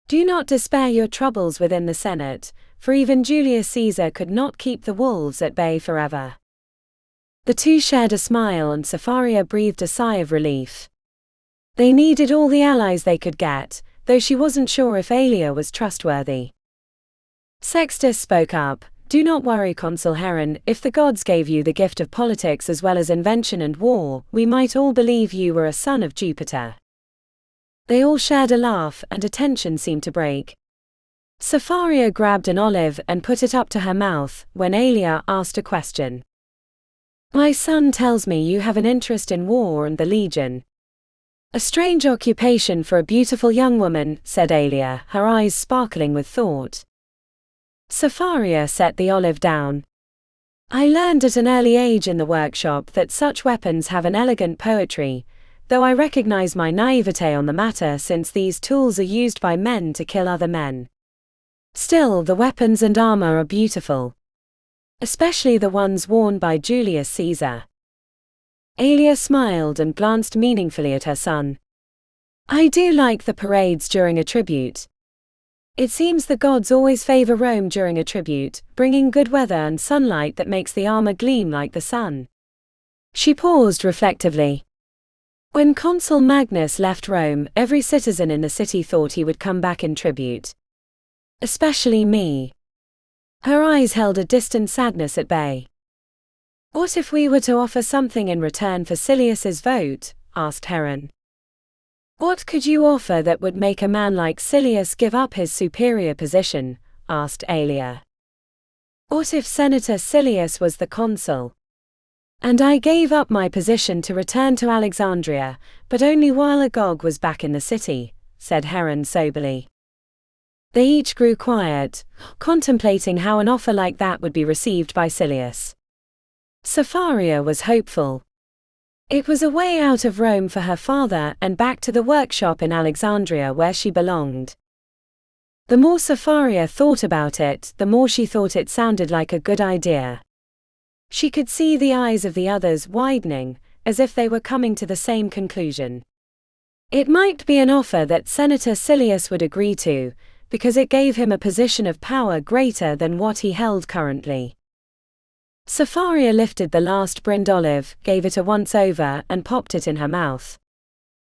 Do not despair your troubles within the Senate, for even Julius Caesar could not keep the wolves at bay forever." The two shared a smile, and Sapphira breathed a sigh of relief. They needed all the allies they could get, though she wasn't sure if Alia was trustworthy. Sextus spoke up. "Do not worry, Consul Heron, if the gods gave you the gift of politics as well as invention and war, we might all believe you were a son of Jupiter." They all shared a laugh, and a tension seemed to break. Sapphira grabbed an olive and put it up to her mouth, when Alia asked a question. "My son tells me you have an interest in war and the Legion." "A strange occupation for a beautiful young woman," said Alia, her eyes sparkling with thought. Sapphira set the olive down. "I learned at an early age in the workshop that such weapons have an elegant poetry, though I recognize my naivete on the matter since these tools are used by men to kill other men. Still, the weapons and armor are beautiful. Especially the ones worn by Julius Caesar." Alia smiled and glanced meaningfully at her son. "I do like the parades during a tribute. It seems the gods always favor Rome during a tribute, bringing good weather and sunlight that makes the armor gleam like the sun." She paused reflectively. When Consul Magnus left Rome, every citizen in the city thought he would come back in tribute. Especially me. Her eyes held a distant sadness at bay. "What if we were to offer something in return for Silius's vote?" asked Heron. "What could you offer that would make a man like Silius give up his superior position?" asked Alia. "What if Senator Silius was the consul? And I gave up my position to return to Alexandria, but only while Agog was back in the city," said Heron soberly. They each grew quiet, contemplating how an offer like that would be received by Silius. Sapphira was hopeful. It was a way out of Rome for her father and back to the workshop in Alexandria where she belonged. The more Sapphira thought about it, the more she thought it sounded like a good idea. She could see the eyes of the others widening, as if they were coming to the same conclusion. It might be an offer that Senator Silius would agree to, because it gave him a position of power greater than what he held currently. Sapphira lifted the last brinned olive, gave it a once-over, and popped it in her mouth.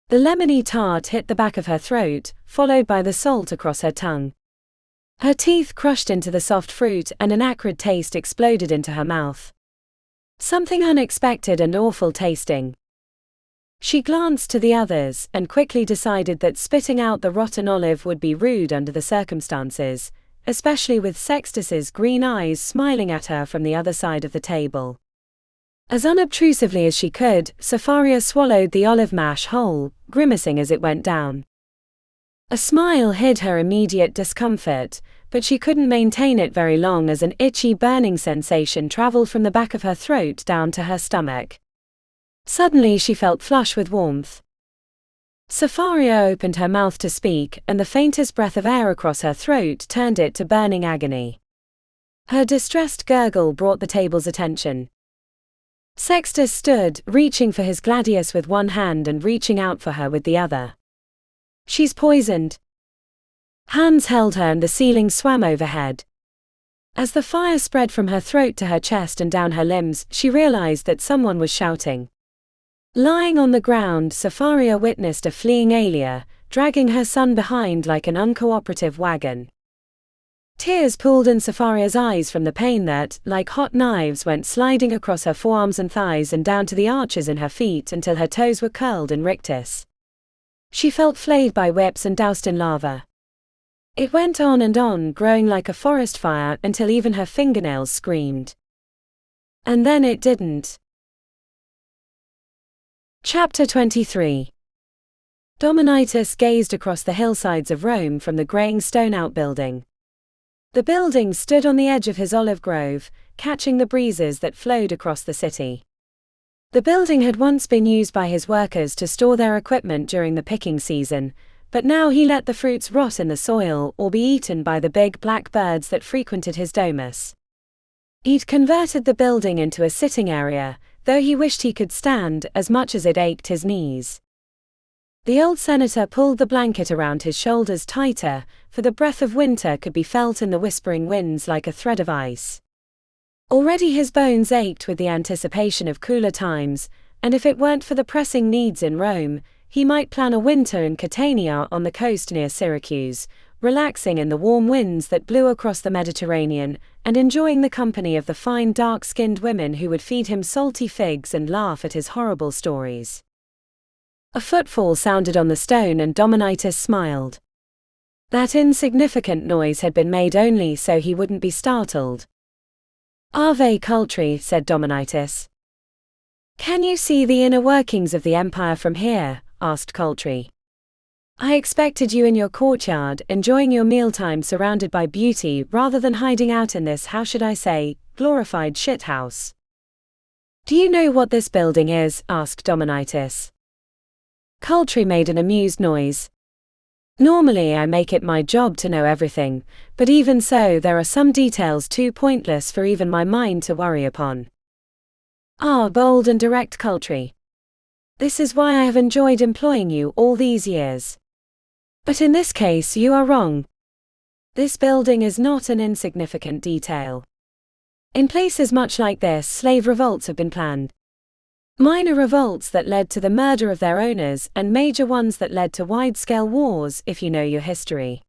The lemony tart hit the back of her throat, followed by the salt across her tongue. Her teeth crushed into the soft fruit and an acrid taste exploded into her mouth. Something unexpected and awful tasting. She glanced to the others, and quickly decided that spitting out the rotten olive would be rude under the circumstances, especially with Sextus's green eyes smiling at her from the other side of the table. As unobtrusively as she could, Sapphira swallowed the olive mash whole, grimacing as it went down. A smile hid her immediate discomfort, but she couldn't maintain it very long as an itchy burning sensation traveled from the back of her throat down to her stomach. Suddenly she felt flush with warmth. Sapphira opened her mouth to speak, and the faintest breath of air across her throat turned it to burning agony. Her distressed gurgle brought the table's attention. Sextus stood, reaching for his gladius with one hand and reaching out for her with the other. "She's poisoned." Hands held her and the ceiling swam overhead. As the fire spread from her throat to her chest and down her limbs, she realized that someone was shouting. Lying on the ground, Sapphira witnessed a fleeing Alia, dragging her son behind like an uncooperative wagon. Tears pooled in Sapphira's eyes from the pain that, like hot knives, went sliding across her forearms and thighs and down to the arches in her feet until her toes were curled in rictus. She felt flayed by whips and doused in lava. It went on and on, growing like a forest fire until even her fingernails screamed. And then it didn't. Chapter 23. Dominitus gazed across the hillsides of Rome from the graying stone outbuilding. The building stood on the edge of his olive grove, catching the breezes that flowed across the city. The building had once been used by his workers to store their equipment during the picking season, but now he let the fruits rot in the soil or be eaten by the big black birds that frequented his domus. He'd converted the building into a sitting area, though he wished he could stand as much as it ached his knees. The old senator pulled the blanket around his shoulders tighter, for the breath of winter could be felt in the whispering winds like a thread of ice. Already his bones ached with the anticipation of cooler times, and if it weren't for the pressing needs in Rome, he might plan a winter in Catania on the coast near Syracuse, relaxing in the warm winds that blew across the Mediterranean, and enjoying the company of the fine dark-skinned women who would feed him salty figs and laugh at his horrible stories. A footfall sounded on the stone and Dominitus smiled. That insignificant noise had been made only so he wouldn't be startled. "Ave Cultri," said Dominitus. "Can you see the inner workings of the empire from here?" asked Cultri. "I expected you in your courtyard, enjoying your mealtime surrounded by beauty rather than hiding out in this, how should I say, glorified shithouse." "Do you know what this building is?" asked Dominitus. Cultri made an amused noise. "Normally I make it my job to know everything, but even so there are some details too pointless for even my mind to worry upon." "Ah, bold and direct Cultri. This is why I have enjoyed employing you all these years. But in this case you are wrong. This building is not an insignificant detail. In places much like this, slave revolts have been planned. Minor revolts that led to the murder of their owners, and major ones that led to wide-scale wars, if you know your history."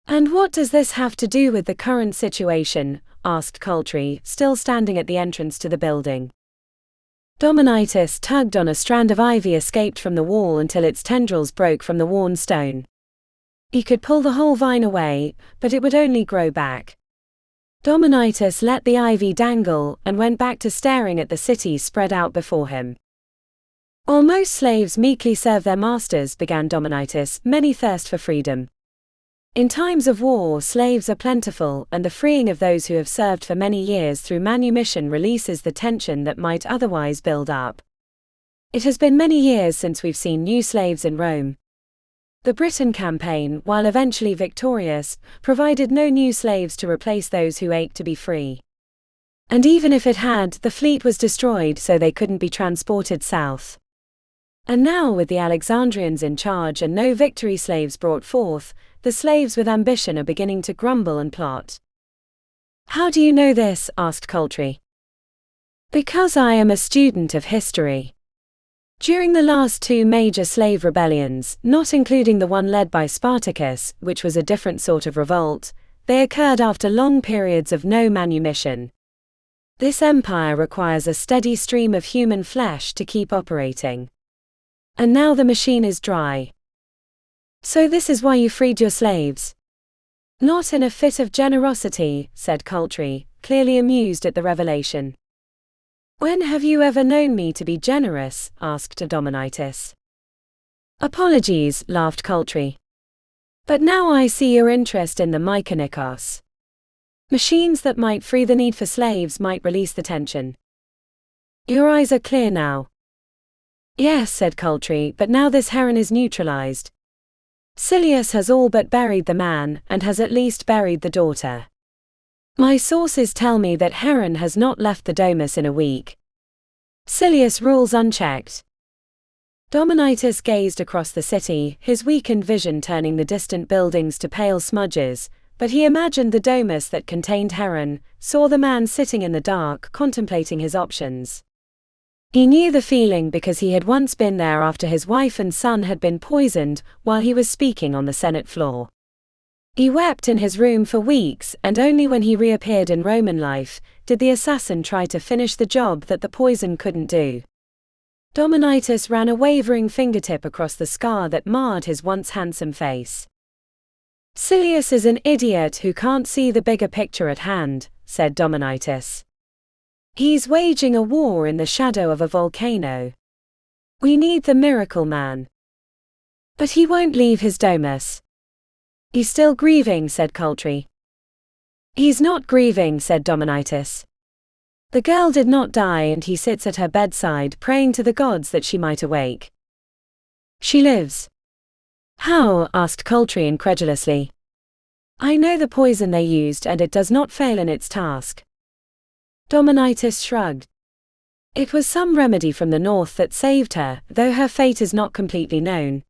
"And what does this have to do with the current situation?" asked Cultri, still standing at the entrance to the building. Dominitus tugged on a strand of ivy escaped from the wall until its tendrils broke from the worn stone. He could pull the whole vine away, but it would only grow back. Dominitus let the ivy dangle and went back to staring at the city spread out before him. "While most slaves meekly serve their masters," began Dominitus, "many thirst for freedom. In times of war, slaves are plentiful, and the freeing of those who have served for many years through manumission releases the tension that might otherwise build up. It has been many years since we've seen new slaves in Rome. The Britain campaign, while eventually victorious, provided no new slaves to replace those who ached to be free. And even if it had, the fleet was destroyed so they couldn't be transported south. And now with the Alexandrians in charge and no victory slaves brought forth, the slaves with ambition are beginning to grumble and plot." "How do you know this?" asked Cultri. "Because I am a student of history. During the last two major slave rebellions, not including the one led by Spartacus, which was a different sort of revolt, they occurred after long periods of no manumission. This empire requires a steady stream of human flesh to keep operating. And now the machine is dry. So this is why you freed your slaves?" "Not in a fit of generosity," said Cultri, clearly amused at the revelation. "When have you ever known me to be generous?" asked Dominitus. "Apologies," laughed Cultri. "But now I see your interest in the Mykonikos. Machines that might free the need for slaves might release the tension. Your eyes are clear now." "Yes," said Cultri, "but now this Heron is neutralized. Silius has all but buried the man, and has at least buried the daughter. My sources tell me that Heron has not left the domus in a week. Silius rules unchecked." Dominitus gazed across the city, his weakened vision turning the distant buildings to pale smudges, but he imagined the domus that contained Heron, saw the man sitting in the dark, contemplating his options. He knew the feeling because he had once been there after his wife and son had been poisoned while he was speaking on the Senate floor. He wept in his room for weeks, and only when he reappeared in Roman life did the assassin try to finish the job that the poison couldn't do. Dominitus ran a wavering fingertip across the scar that marred his once handsome face. "Silius is an idiot who can't see the bigger picture at hand," said Dominitus. "He's waging a war in the shadow of a volcano. We need the miracle man. But he won't leave his domus." "He's still grieving," said Cultri. He's not grieving, said Dominitus. The girl did not die, and he sits at her bedside praying to the gods that she might awake. She lives. How? Asked Coltree incredulously. I know the poison they used, and it does not fail in its task. Dominitus shrugged. It was some remedy from the north that saved her, though her fate is not completely known.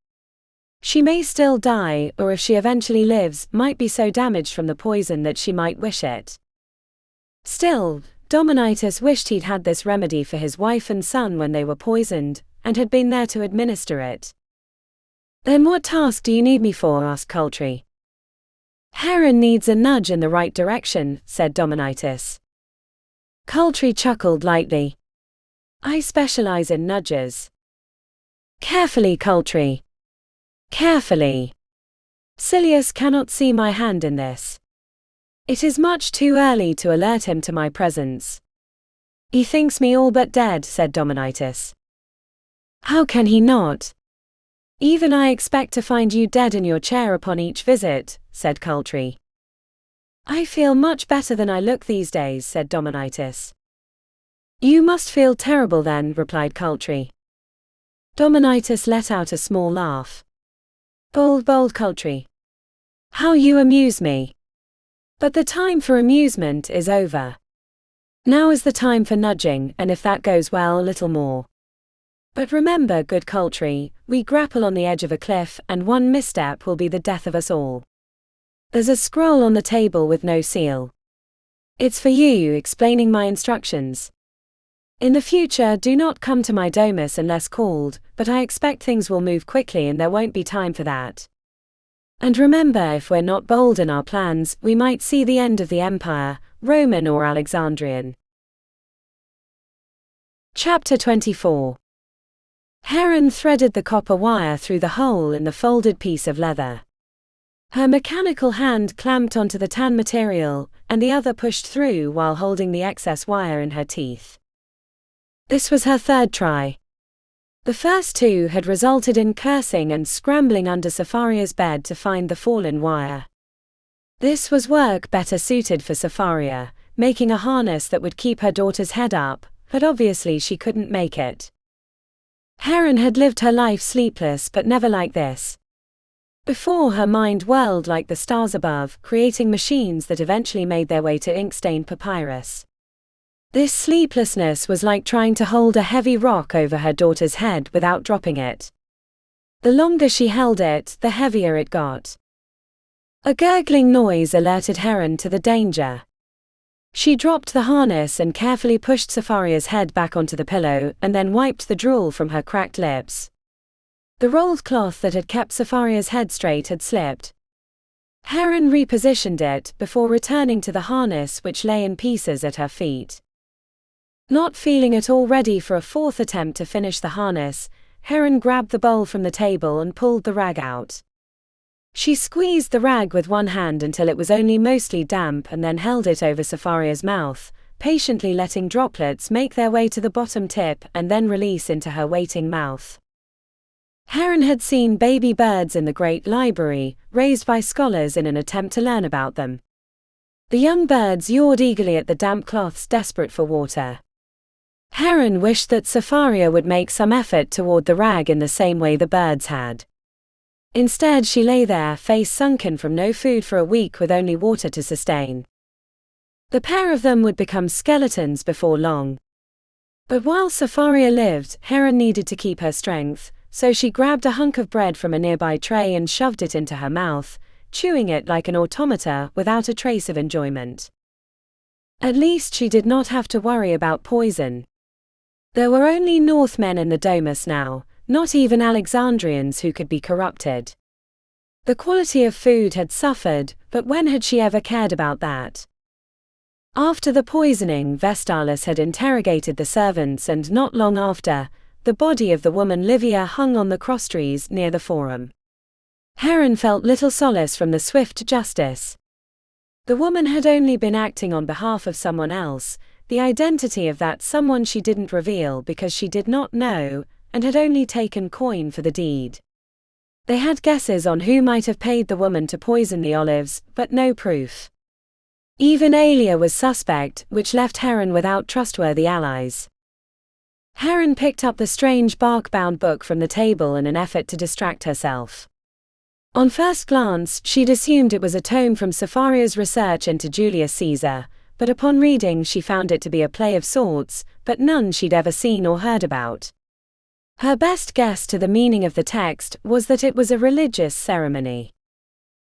She may still die, or if she eventually lives, might be so damaged from the poison that she might wish it. Still, Dominitus wished he'd had this remedy for his wife and son when they were poisoned, and had been there to administer it. Then what task do you need me for? Asked Coltree. Heron needs a nudge in the right direction, said Dominitus. Coltree chuckled lightly. I specialize in nudges. Carefully, Coltree. Carefully. Silius cannot see my hand in this. It is much too early to alert him to my presence. He thinks me all but dead, said Dominitus. How can he not? Even I expect to find you dead in your chair upon each visit, said Coltree. I feel much better than I look these days, said Dominitus. You must feel terrible then, replied Coltree. Dominitus let out a small laugh. Bold, Coltree. How you amuse me. But the time for amusement is over. Now is the time for nudging, and if that goes well, a little more. But remember, good Coltree, we grapple on the edge of a cliff, and one misstep will be the death of us all. There's a scroll on the table with no seal. It's for you, explaining my instructions. In the future, do not come to my domus unless called, but I expect things will move quickly and there won't be time for that. And remember, if we're not bold in our plans, we might see the end of the empire, Roman or Alexandrian. Chapter 24. Heron threaded the copper wire through the hole in the folded piece of leather. Her mechanical hand clamped onto the tan material, and the other pushed through while holding the excess wire in her teeth. This was her third try. The first two had resulted in cursing and scrambling under Sapharia's bed to find the fallen wire. This was work better suited for Sapharia, making a harness that would keep her daughter's head up, but obviously she couldn't make it. Heron had lived her life sleepless, but never like this. Before, her mind whirled like the stars above, creating machines that eventually made their way to ink-stained papyrus. This sleeplessness was like trying to hold a heavy rock over her daughter's head without dropping it. The longer she held it, the heavier it got. A gurgling noise alerted Heron to the danger. She dropped the harness and carefully pushed Sapharia's head back onto the pillow, and then wiped the drool from her cracked lips. The rolled cloth that had kept Sapharia's head straight had slipped. Heron repositioned it before returning to the harness, which lay in pieces at her feet. Not feeling at all ready for a fourth attempt to finish the harness, Heron grabbed the bowl from the table and pulled the rag out. She squeezed the rag with one hand until it was only mostly damp and then held it over Sapharia's mouth, patiently letting droplets make their way to the bottom tip and then release into her waiting mouth. Heron had seen baby birds in the Great Library, raised by scholars in an attempt to learn about them. The young birds yawed eagerly at the damp cloths, desperate for water. Heron wished that Sapharia would make some effort toward the rag in the same way the birds had. Instead, she lay there, face sunken from no food for a week with only water to sustain. The pair of them would become skeletons before long. But while Sapharia lived, Heron needed to keep her strength, so she grabbed a hunk of bread from a nearby tray and shoved it into her mouth, chewing it like an automata without a trace of enjoyment. At least she did not have to worry about poison. There were only Northmen in the domus now, not even Alexandrians who could be corrupted. The quality of food had suffered, but when had she ever cared about that? After the poisoning, Vestalis had interrogated the servants, and not long after, the body of the woman Livia hung on the crosstrees near the forum. Heron felt little solace from the swift justice. The woman had only been acting on behalf of someone else, the identity of that someone she didn't reveal because she did not know, and had only taken coin for the deed. They had guesses on who might have paid the woman to poison the olives, but no proof. Even Aelia was suspect, which left Heron without trustworthy allies. Heron picked up the strange bark-bound book from the table in an effort to distract herself. On first glance, she'd assumed it was a tome from Cepharia's research into Julius Caesar, but upon reading she found it to be a play of sorts, but none she'd ever seen or heard about. Her best guess to the meaning of the text was that it was a religious ceremony.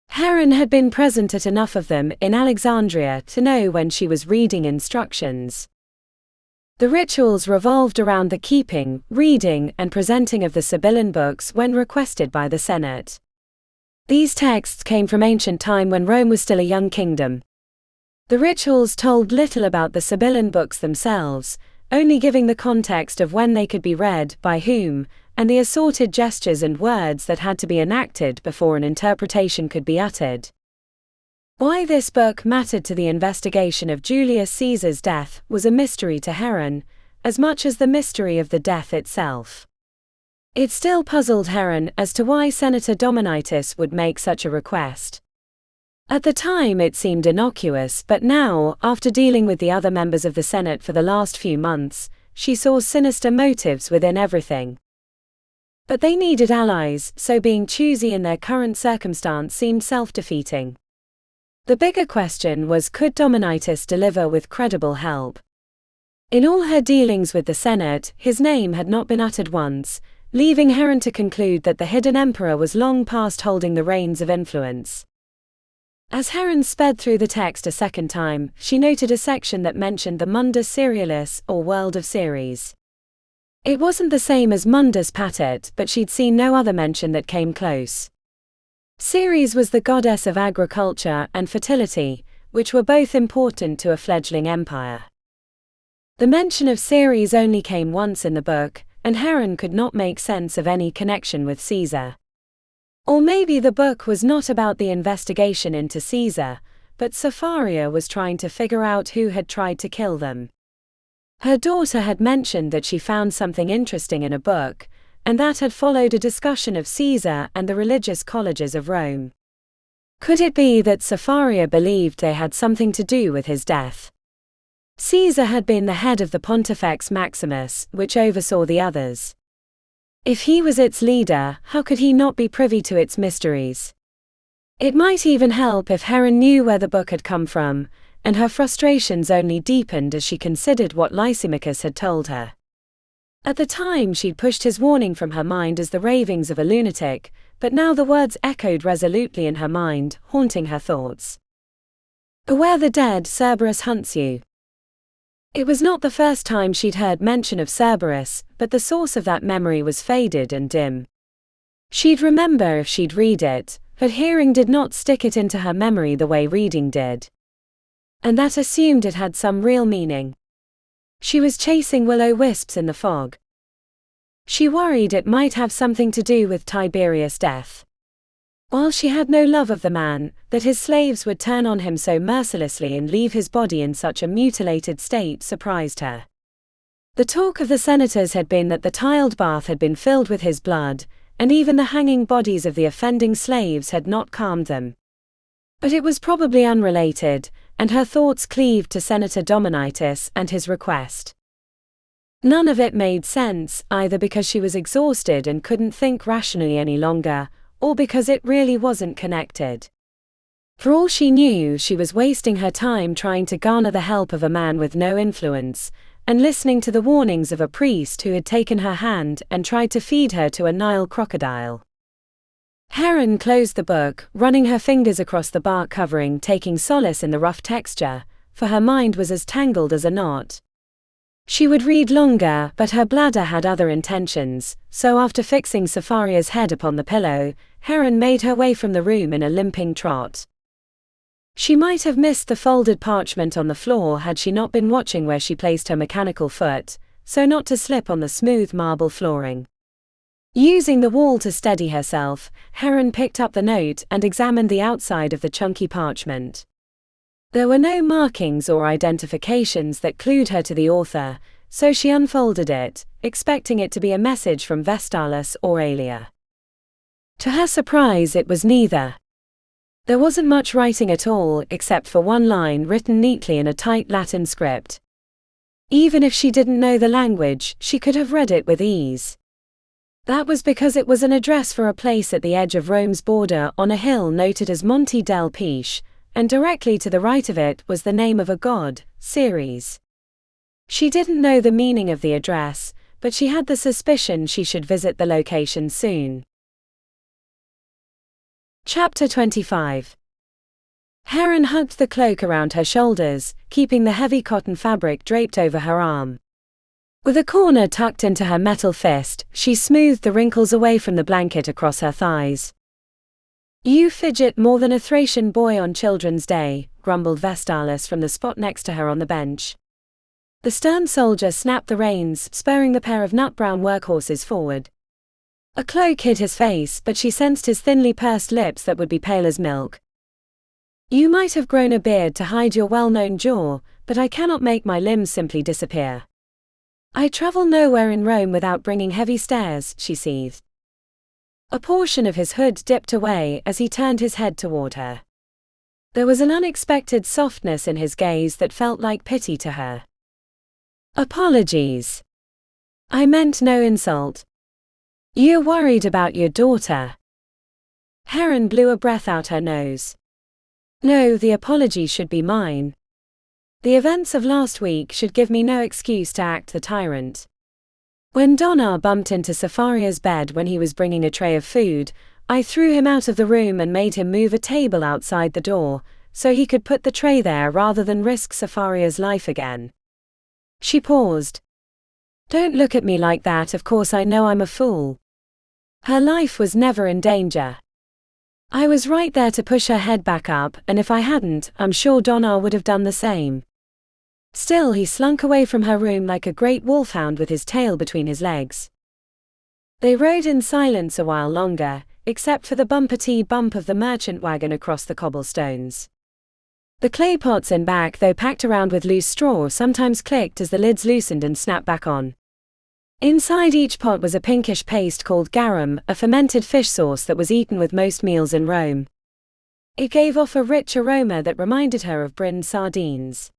Heron had been present at enough of them in Alexandria to know when she was reading instructions. The rituals revolved around the keeping, reading, and presenting of the Sibylline books when requested by the Senate. These texts came from ancient time when Rome was still a young kingdom. The rituals told little about the Sibylline books themselves, only giving the context of when they could be read, by whom, and the assorted gestures and words that had to be enacted before an interpretation could be uttered. Why this book mattered to the investigation of Julius Caesar's death was a mystery to Heron, as much as the mystery of the death itself. It still puzzled Heron as to why Senator Dominitus would make such a request. At the time it seemed innocuous, but now, after dealing with the other members of the Senate for the last few months, she saw sinister motives within everything. But they needed allies, so being choosy in their current circumstance seemed self-defeating. The bigger question was, could Dominitus deliver with credible help? In all her dealings with the Senate, his name had not been uttered once, leaving Heron to conclude that the hidden emperor was long past holding the reins of influence. As Heron sped through the text a second time, she noted a section that mentioned the mundus serialis, or world of Ceres. It wasn't the same as mundus patet, but she'd seen no other mention that came close. Ceres was the goddess of agriculture and fertility, which were both important to a fledgling empire. The mention of Ceres only came once in the book, and Heron could not make sense of any connection with Caesar. Or maybe the book was not about the investigation into Caesar, but Cepharia was trying to figure out who had tried to kill them. Her daughter had mentioned that she found something interesting in a book, and that had followed a discussion of Caesar and the religious colleges of Rome. Could it be that Cepharia believed they had something to do with his death? Caesar had been the head of the Pontifex Maximus, which oversaw the others. If he was its leader, how could he not be privy to its mysteries? It might even help if Heron knew where the book had come from, and her frustrations only deepened as she considered what Lysimachus had told her. At the time she'd pushed his warning from her mind as the ravings of a lunatic, but now the words echoed resolutely in her mind, haunting her thoughts. "Beware the dead, Cerberus hunts you." It was not the first time she'd heard mention of Cerberus, but the source of that memory was faded and dim. She'd remember if she'd read it, but hearing did not stick it into her memory the way reading did. And that assumed it had some real meaning. She was chasing will-o'-wisps in the fog. She worried it might have something to do with Tiberius' death. While she had no love of the man, that his slaves would turn on him so mercilessly and leave his body in such a mutilated state surprised her. The talk of the senators had been that the tiled bath had been filled with his blood, and even the hanging bodies of the offending slaves had not calmed them. But it was probably unrelated, and her thoughts cleaved to Senator Dominitus and his request. None of it made sense, either because she was exhausted and couldn't think rationally any longer, or because it really wasn't connected. For all she knew, she was wasting her time trying to garner the help of a man with no influence, and listening to the warnings of a priest who had taken her hand and tried to feed her to a Nile crocodile. Heron closed the book, running her fingers across the bark covering, taking solace in the rough texture, for her mind was as tangled as a knot. She would read longer, but her bladder had other intentions, so after fixing Cepharia's head upon the pillow, Heron made her way from the room in a limping trot. She might have missed the folded parchment on the floor had she not been watching where she placed her mechanical foot, so not to slip on the smooth marble flooring. Using the wall to steady herself, Heron picked up the note and examined the outside of the chunky parchment. There were no markings or identifications that clued her to the author, so she unfolded it, expecting it to be a message from Vestalis or Aelia. To her surprise, it was neither. There wasn't much writing at all, except for one line written neatly in a tight Latin script. Even if she didn't know the language, she could have read it with ease. That was because it was an address for a place at the edge of Rome's border on a hill noted as Monte del Pisce, and directly to the right of it was the name of a god, Ceres. She didn't know the meaning of the address, but she had the suspicion she should visit the location soon. Chapter 25. Heron hugged the cloak around her shoulders, keeping the heavy cotton fabric draped over her arm. With a corner tucked into her metal fist, she smoothed the wrinkles away from the blanket across her thighs. "You fidget more than a Thracian boy on Children's Day," grumbled Vestalis from the spot next to her on the bench. The stern soldier snapped the reins, spurring the pair of nut-brown workhorses forward. A cloak hid his face, but she sensed his thinly pursed lips that would be pale as milk. "You might have grown a beard to hide your well-known jaw, but I cannot make my limbs simply disappear. I travel nowhere in Rome without bringing heavy stairs," she seethed. A portion of his hood dipped away as he turned his head toward her. There was an unexpected softness in his gaze that felt like pity to her. "Apologies. I meant no insult. You're worried about your daughter." Heron blew a breath out her nose. "No, the apology should be mine. The events of last week should give me no excuse to act the tyrant. When Donar bumped into Safaria's bed when he was bringing a tray of food, I threw him out of the room and made him move a table outside the door, so he could put the tray there rather than risk Safaria's life again." She paused. "Don't look at me like that, of course I know I'm a fool. Her life was never in danger. I was right there to push her head back up, and if I hadn't, I'm sure Donar would have done the same." Still he slunk away from her room like a great wolfhound with his tail between his legs. They rode in silence a while longer, except for the bumpety bump of the merchant wagon across the cobblestones. The clay pots in back, though packed around with loose straw, sometimes clicked as the lids loosened and snapped back on. Inside each pot was a pinkish paste called garum, a fermented fish sauce that was eaten with most meals in Rome. It gave off a rich aroma that reminded her of brinned sardines.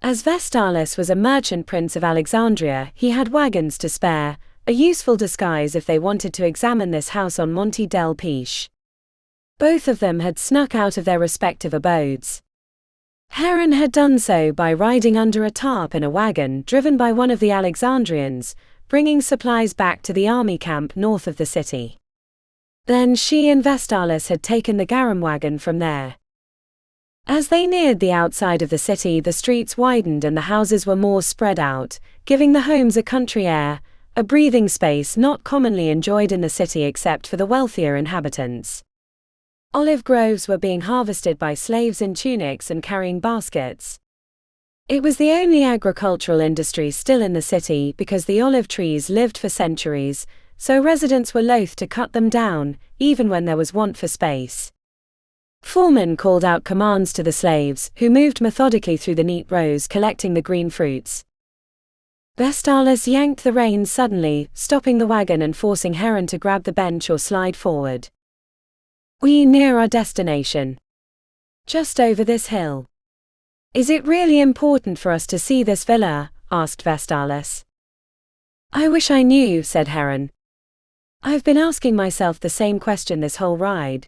As Vestalis was a merchant prince of Alexandria, he had wagons to spare, a useful disguise if they wanted to examine this house on Monte del Pisce. Both of them had snuck out of their respective abodes. Heron had done so by riding under a tarp in a wagon driven by one of the Alexandrians, bringing supplies back to the army camp north of the city. Then she and Vestalis had taken the garum wagon from there. As they neared the outside of the city, the streets widened and the houses were more spread out, giving the homes a country air, a breathing space not commonly enjoyed in the city except for the wealthier inhabitants. Olive groves were being harvested by slaves in tunics and carrying baskets. It was the only agricultural industry still in the city because the olive trees lived for centuries, so residents were loath to cut them down, even when there was want for space. Foremen called out commands to the slaves, who moved methodically through the neat rows collecting the green fruits. Vestalis yanked the reins suddenly, stopping the wagon and forcing Heron to grab the bench or slide forward. "We near our destination. Just over this hill." "Is it really important for us to see this villa?" asked Vestalis. "I wish I knew," said Heron. "I've been asking myself the same question this whole ride.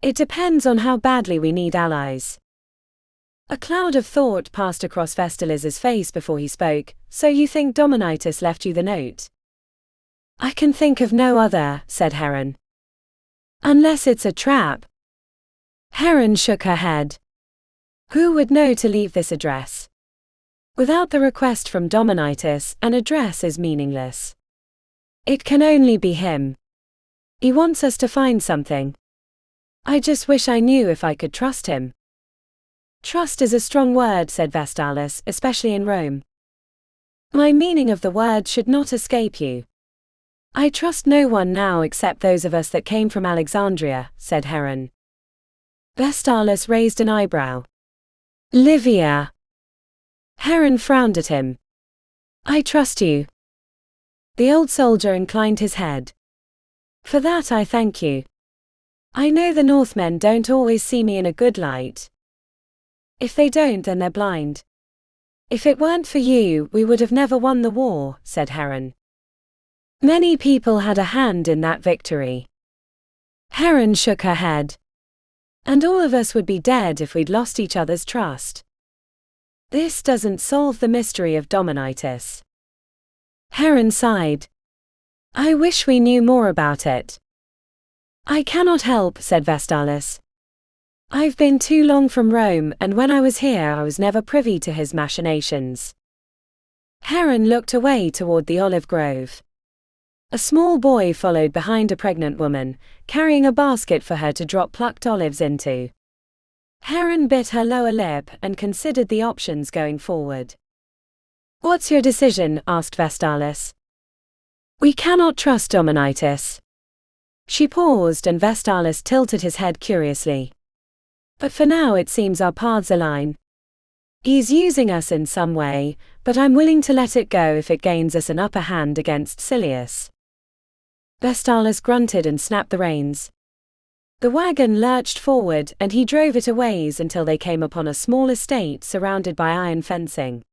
It depends on how badly we need allies." A cloud of thought passed across Vestalis's face before he spoke. "So you think Dominitus left you the note?" "I can think of no other," said Heron. "Unless it's a trap." Heron shook her head. "Who would know to leave this address? Without the request from Dominitus, an address is meaningless. It can only be him. He wants us to find something. I just wish I knew if I could trust him." "Trust is a strong word," said Vestalis, "especially in Rome. My meaning of the word should not escape you. I trust no one now except those of us that came from Alexandria," said Heron. Vestalis raised an eyebrow. "Livia." Heron frowned at him. "I trust you." The old soldier inclined his head. "For that I thank you. I know the Northmen don't always see me in a good light. If they don't, then they're blind. If it weren't for you, we would have never won the war, said Heron. Many people had a hand in that victory. Heron shook her head. And all of us would be dead if we'd lost each other's trust. This doesn't solve the mystery of Dominitis. Heron sighed. I wish we knew more about it. I cannot help, said Vestalis. I've been too long from Rome, and when I was here I was never privy to his machinations. Heron looked away toward the olive grove. A small boy followed behind a pregnant woman, carrying a basket for her to drop plucked olives into. Heron bit her lower lip and considered the options going forward. What's your decision? Asked Vestalis. We cannot trust Dominitis. She paused and Vestalis tilted his head curiously. But for now it seems our paths align. He's using us in some way, but I'm willing to let it go if it gains us an upper hand against Silius. Vestalis grunted and snapped the reins. The wagon lurched forward and he drove it a ways until they came upon a small estate surrounded by iron fencing.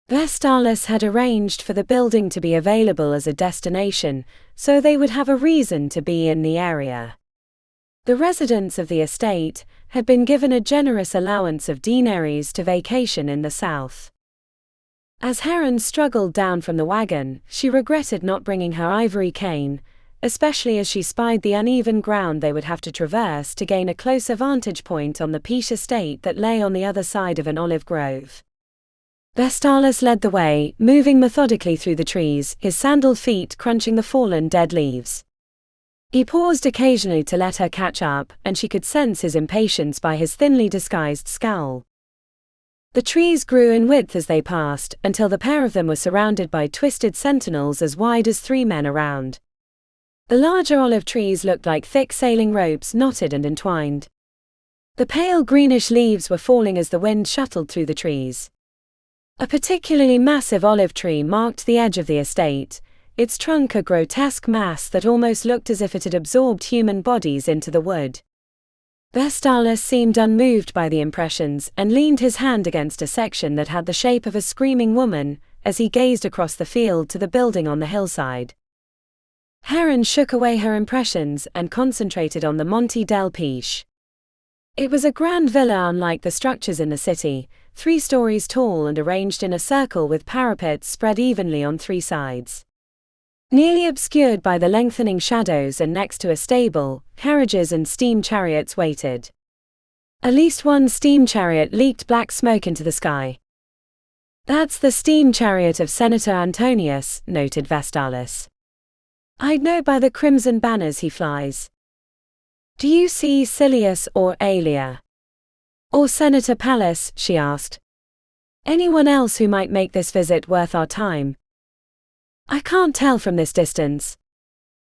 Vestalis had arranged for the building to be available as a destination, so they would have a reason to be in the area. The residents of the estate had been given a generous allowance of denaries to vacation in the south. As Heron struggled down from the wagon, she regretted not bringing her ivory cane, especially as she spied the uneven ground they would have to traverse to gain a closer vantage point on the Peace estate that lay on the other side of an olive grove. Vestalis led the way, moving methodically through the trees, his sandaled feet crunching the fallen dead leaves. He paused occasionally to let her catch up, and she could sense his impatience by his thinly disguised scowl. The trees grew in width as they passed, until the pair of them were surrounded by twisted sentinels as wide as 3 men around. The larger olive trees looked like thick sailing ropes knotted and entwined. The pale greenish leaves were falling as the wind shuttled through the trees. A particularly massive olive tree marked the edge of the estate, its trunk a grotesque mass that almost looked as if it had absorbed human bodies into the wood. Vestalis seemed unmoved by the impressions and leaned his hand against a section that had the shape of a screaming woman, as he gazed across the field to the building on the hillside. Heron shook away her impressions and concentrated on the Monte del Pesce. It was a grand villa unlike the structures in the city, 3 stories tall and arranged in a circle with parapets spread evenly on 3 sides. Nearly obscured by the lengthening shadows and next to a stable, carriages and steam chariots waited. At least one steam chariot leaked black smoke into the sky. That's the steam chariot of Senator Antonius, noted Vestalis. I'd know by the crimson banners he flies. Do you see Silius or Aelia? Or Senator Pallas, she asked. Anyone else who might make this visit worth our time? I can't tell from this distance.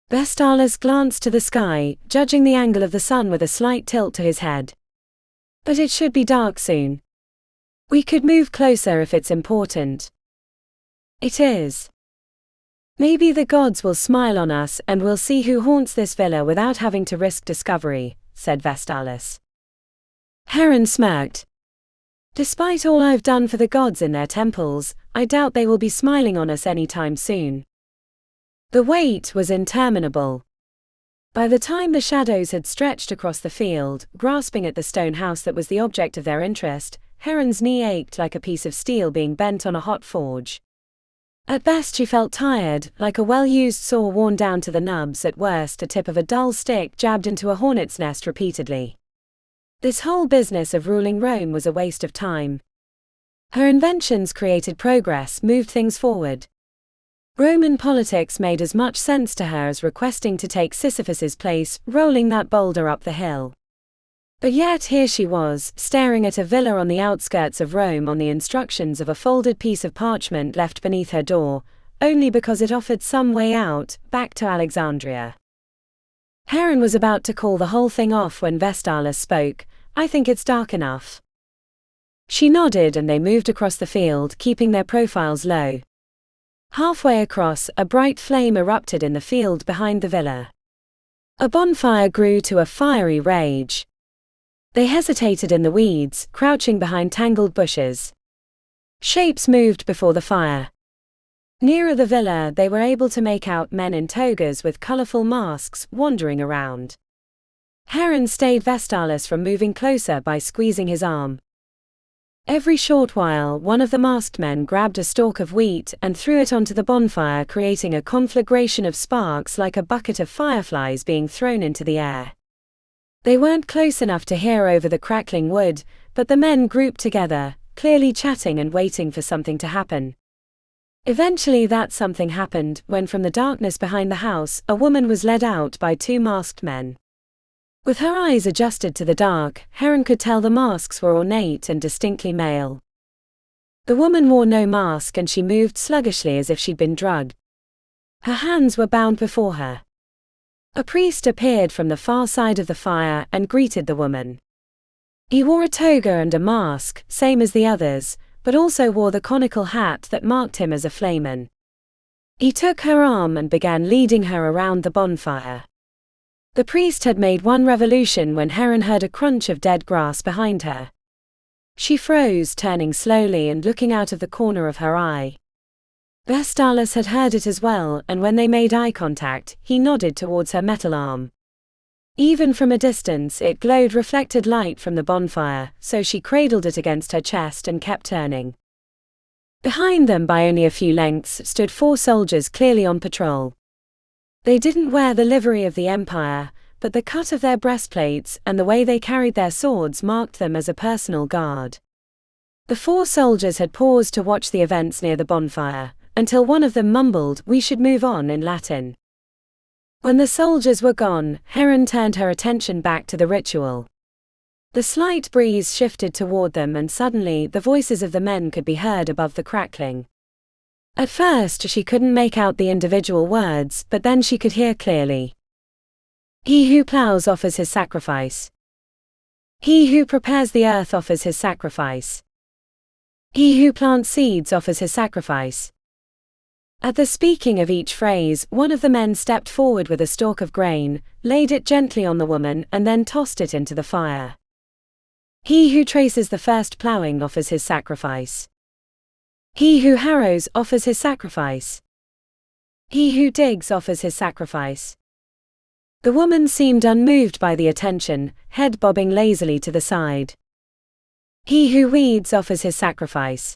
Vestalis glanced to the sky, judging the angle of the sun with a slight tilt to his head. But it should be dark soon. We could move closer if it's important. It is. Maybe the gods will smile on us and we'll see who haunts this villa without having to risk discovery, said Vestalis. Heron smirked. Despite all I've done for the gods in their temples, I doubt they will be smiling on us anytime soon. The wait was interminable. By the time the shadows had stretched across the field, grasping at the stone house that was the object of their interest, Heron's knee ached like a piece of steel being bent on a hot forge. At best she felt tired, like a well-used saw worn down to the nubs, at worst a tip of a dull stick jabbed into a hornet's nest repeatedly. This whole business of ruling Rome was a waste of time. Her inventions created progress, moved things forward. Roman politics made as much sense to her as requesting to take Sisyphus's place, rolling that boulder up the hill. But yet here she was, staring at a villa on the outskirts of Rome on the instructions of a folded piece of parchment left beneath her door, only because it offered some way out, back to Alexandria. Heron was about to call the whole thing off when Vestalis spoke. I think it's dark enough. She nodded and they moved across the field, keeping their profiles low. Halfway across, a bright flame erupted in the field behind the villa. A bonfire grew to a fiery rage. They hesitated in the weeds, crouching behind tangled bushes. Shapes moved before the fire. Nearer the villa, they were able to make out men in togas with colorful masks wandering around. Heron stayed Vestalis from moving closer by squeezing his arm. Every short while, one of the masked men grabbed a stalk of wheat and threw it onto the bonfire, creating a conflagration of sparks like a bucket of fireflies being thrown into the air. They weren't close enough to hear over the crackling wood, but the men grouped together, clearly chatting and waiting for something to happen. Eventually that something happened when from the darkness behind the house, a woman was led out by two masked men. With her eyes adjusted to the dark, Heron could tell the masks were ornate and distinctly male. The woman wore no mask and she moved sluggishly as if she'd been drugged. Her hands were bound before her. A priest appeared from the far side of the fire and greeted the woman. He wore a toga and a mask, same as the others, but also wore the conical hat that marked him as a flayman. He took her arm and began leading her around the bonfire. The priest had made one revolution when Heron heard a crunch of dead grass behind her. She froze, turning slowly and looking out of the corner of her eye. Vestalis had heard it as well, and when they made eye contact, he nodded towards her metal arm. Even from a distance it glowed reflected light from the bonfire, so she cradled it against her chest and kept turning. Behind them by only a few lengths stood 4 soldiers clearly on patrol. They didn't wear the livery of the Empire, but the cut of their breastplates and the way they carried their swords marked them as a personal guard. The 4 soldiers had paused to watch the events near the bonfire, until one of them mumbled, "We should move on," in Latin. When the soldiers were gone, Heron turned her attention back to the ritual. The slight breeze shifted toward them and suddenly the voices of the men could be heard above the crackling. At first she couldn't make out the individual words, but then she could hear clearly. He who plows offers his sacrifice. He who prepares the earth offers his sacrifice. He who plants seeds offers his sacrifice. At the speaking of each phrase, one of the men stepped forward with a stalk of grain, laid it gently on the woman and then tossed it into the fire. He who traces the first plowing offers his sacrifice. He who harrows offers his sacrifice. He who digs offers his sacrifice. The woman seemed unmoved by the attention, head bobbing lazily to the side. He who weeds offers his sacrifice.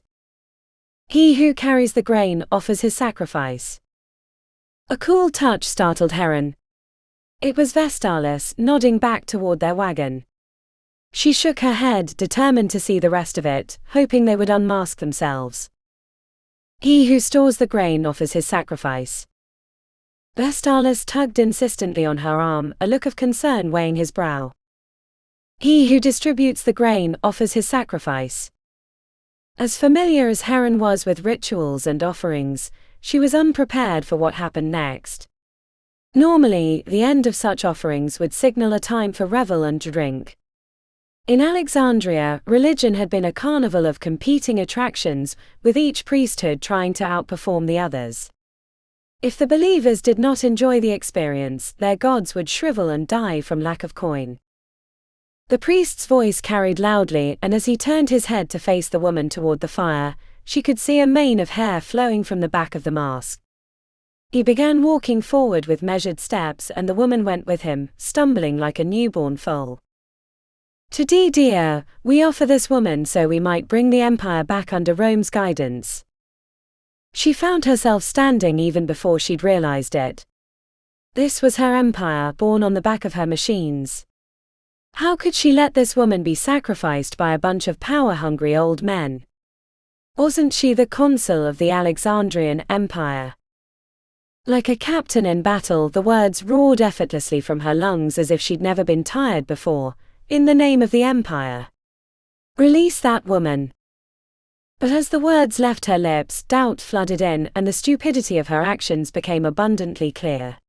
He who carries the grain offers his sacrifice. A cool touch startled Heron. It was Vestalis, nodding back toward their wagon. She shook her head, determined to see the rest of it, hoping they would unmask themselves. He who stores the grain offers his sacrifice. Vestalis tugged insistently on her arm, a look of concern weighing his brow. He who distributes the grain offers his sacrifice. As familiar as Heron was with rituals and offerings, she was unprepared for what happened next. Normally, the end of such offerings would signal a time for revel and drink. In Alexandria, religion had been a carnival of competing attractions, with each priesthood trying to outperform the others. If the believers did not enjoy the experience, their gods would shrivel and die from lack of coin. The priest's voice carried loudly, and as he turned his head to face the woman toward the fire, she could see a mane of hair flowing from the back of the mask. He began walking forward with measured steps and the woman went with him, stumbling like a newborn foal. To dear, we offer this woman so we might bring the empire back under Rome's guidance. She found herself standing even before she'd realized it. This was her empire, born on the back of her machines. How could she let this woman be sacrificed by a bunch of power-hungry old men? Wasn't she the consul of the Alexandrian Empire? Like a captain in battle, the words roared effortlessly from her lungs as if she'd never been tired before. In the name of the Empire. Release that woman. But as the words left her lips, doubt flooded in and the stupidity of her actions became abundantly clear.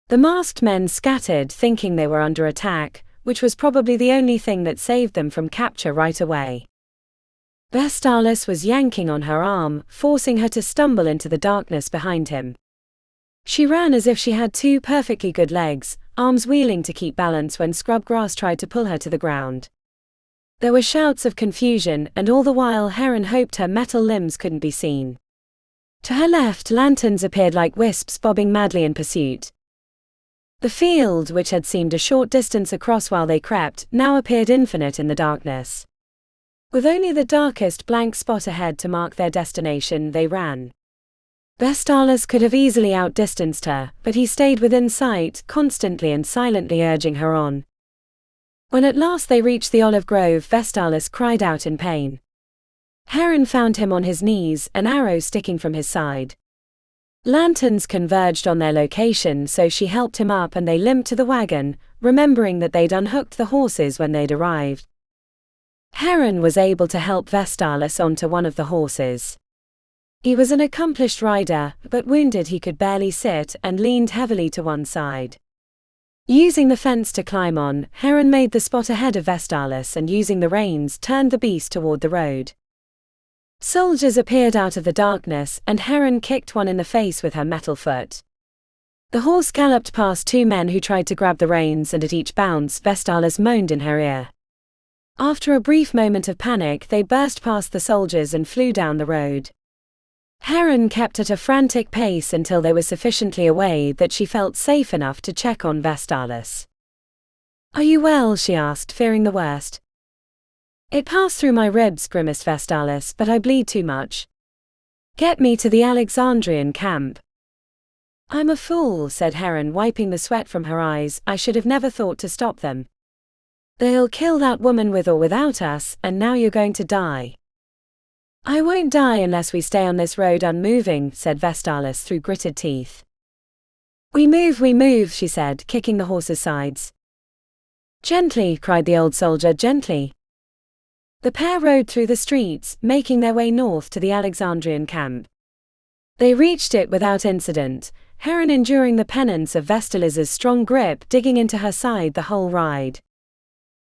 The masked men scattered, thinking they were under attack, which was probably the only thing that saved them from capture right away. Vestalis was yanking on her arm, forcing her to stumble into the darkness behind him. She ran as if she had 2 perfectly good legs, arms wheeling to keep balance when scrub grass tried to pull her to the ground. There were shouts of confusion, and all the while Heron hoped her metal limbs couldn't be seen. To her left, lanterns appeared like wisps bobbing madly in pursuit. The field, which had seemed a short distance across while they crept, now appeared infinite in the darkness. With only the darkest blank spot ahead to mark their destination, they ran. Vestalis could have easily outdistanced her, but he stayed within sight, constantly and silently urging her on. When at last they reached the olive grove, Vestalis cried out in pain. Heron found him on his knees, an arrow sticking from his side. Lanterns converged on their location, so she helped him up and they limped to the wagon, remembering that they'd unhooked the horses when they'd arrived. Heron was able to help Vestalis onto one of the horses. He was an accomplished rider, but wounded he could barely sit and leaned heavily to one side. Using the fence to climb on, Heron made the spot ahead of Vestalis and using the reins turned the beast toward the road. Soldiers appeared out of the darkness and Heron kicked one in the face with her metal foot. The horse galloped past two men who tried to grab the reins and at each bounce Vestalis moaned in her ear. After a brief moment of panic they burst past the soldiers and flew down the road. Heron kept at a frantic pace until they were sufficiently away that she felt safe enough to check on Vestalis. "Are you well?" she asked, fearing the worst. "It passed through my ribs," grimaced Vestalis, "but I bleed too much. Get me to the Alexandrian camp." "I'm a fool," said Heron, wiping the sweat from her eyes. "I should have never thought to stop them. They'll kill that woman with or without us, and now you're going to die." "I won't die unless we stay on this road unmoving," said Vestalis through gritted teeth. We move," she said, kicking the horse's sides. "Gently," cried the old soldier, "gently." The pair rode through the streets, making their way north to the Alexandrian camp. They reached it without incident, Heron enduring the penance of Vestalis's strong grip digging into her side the whole ride.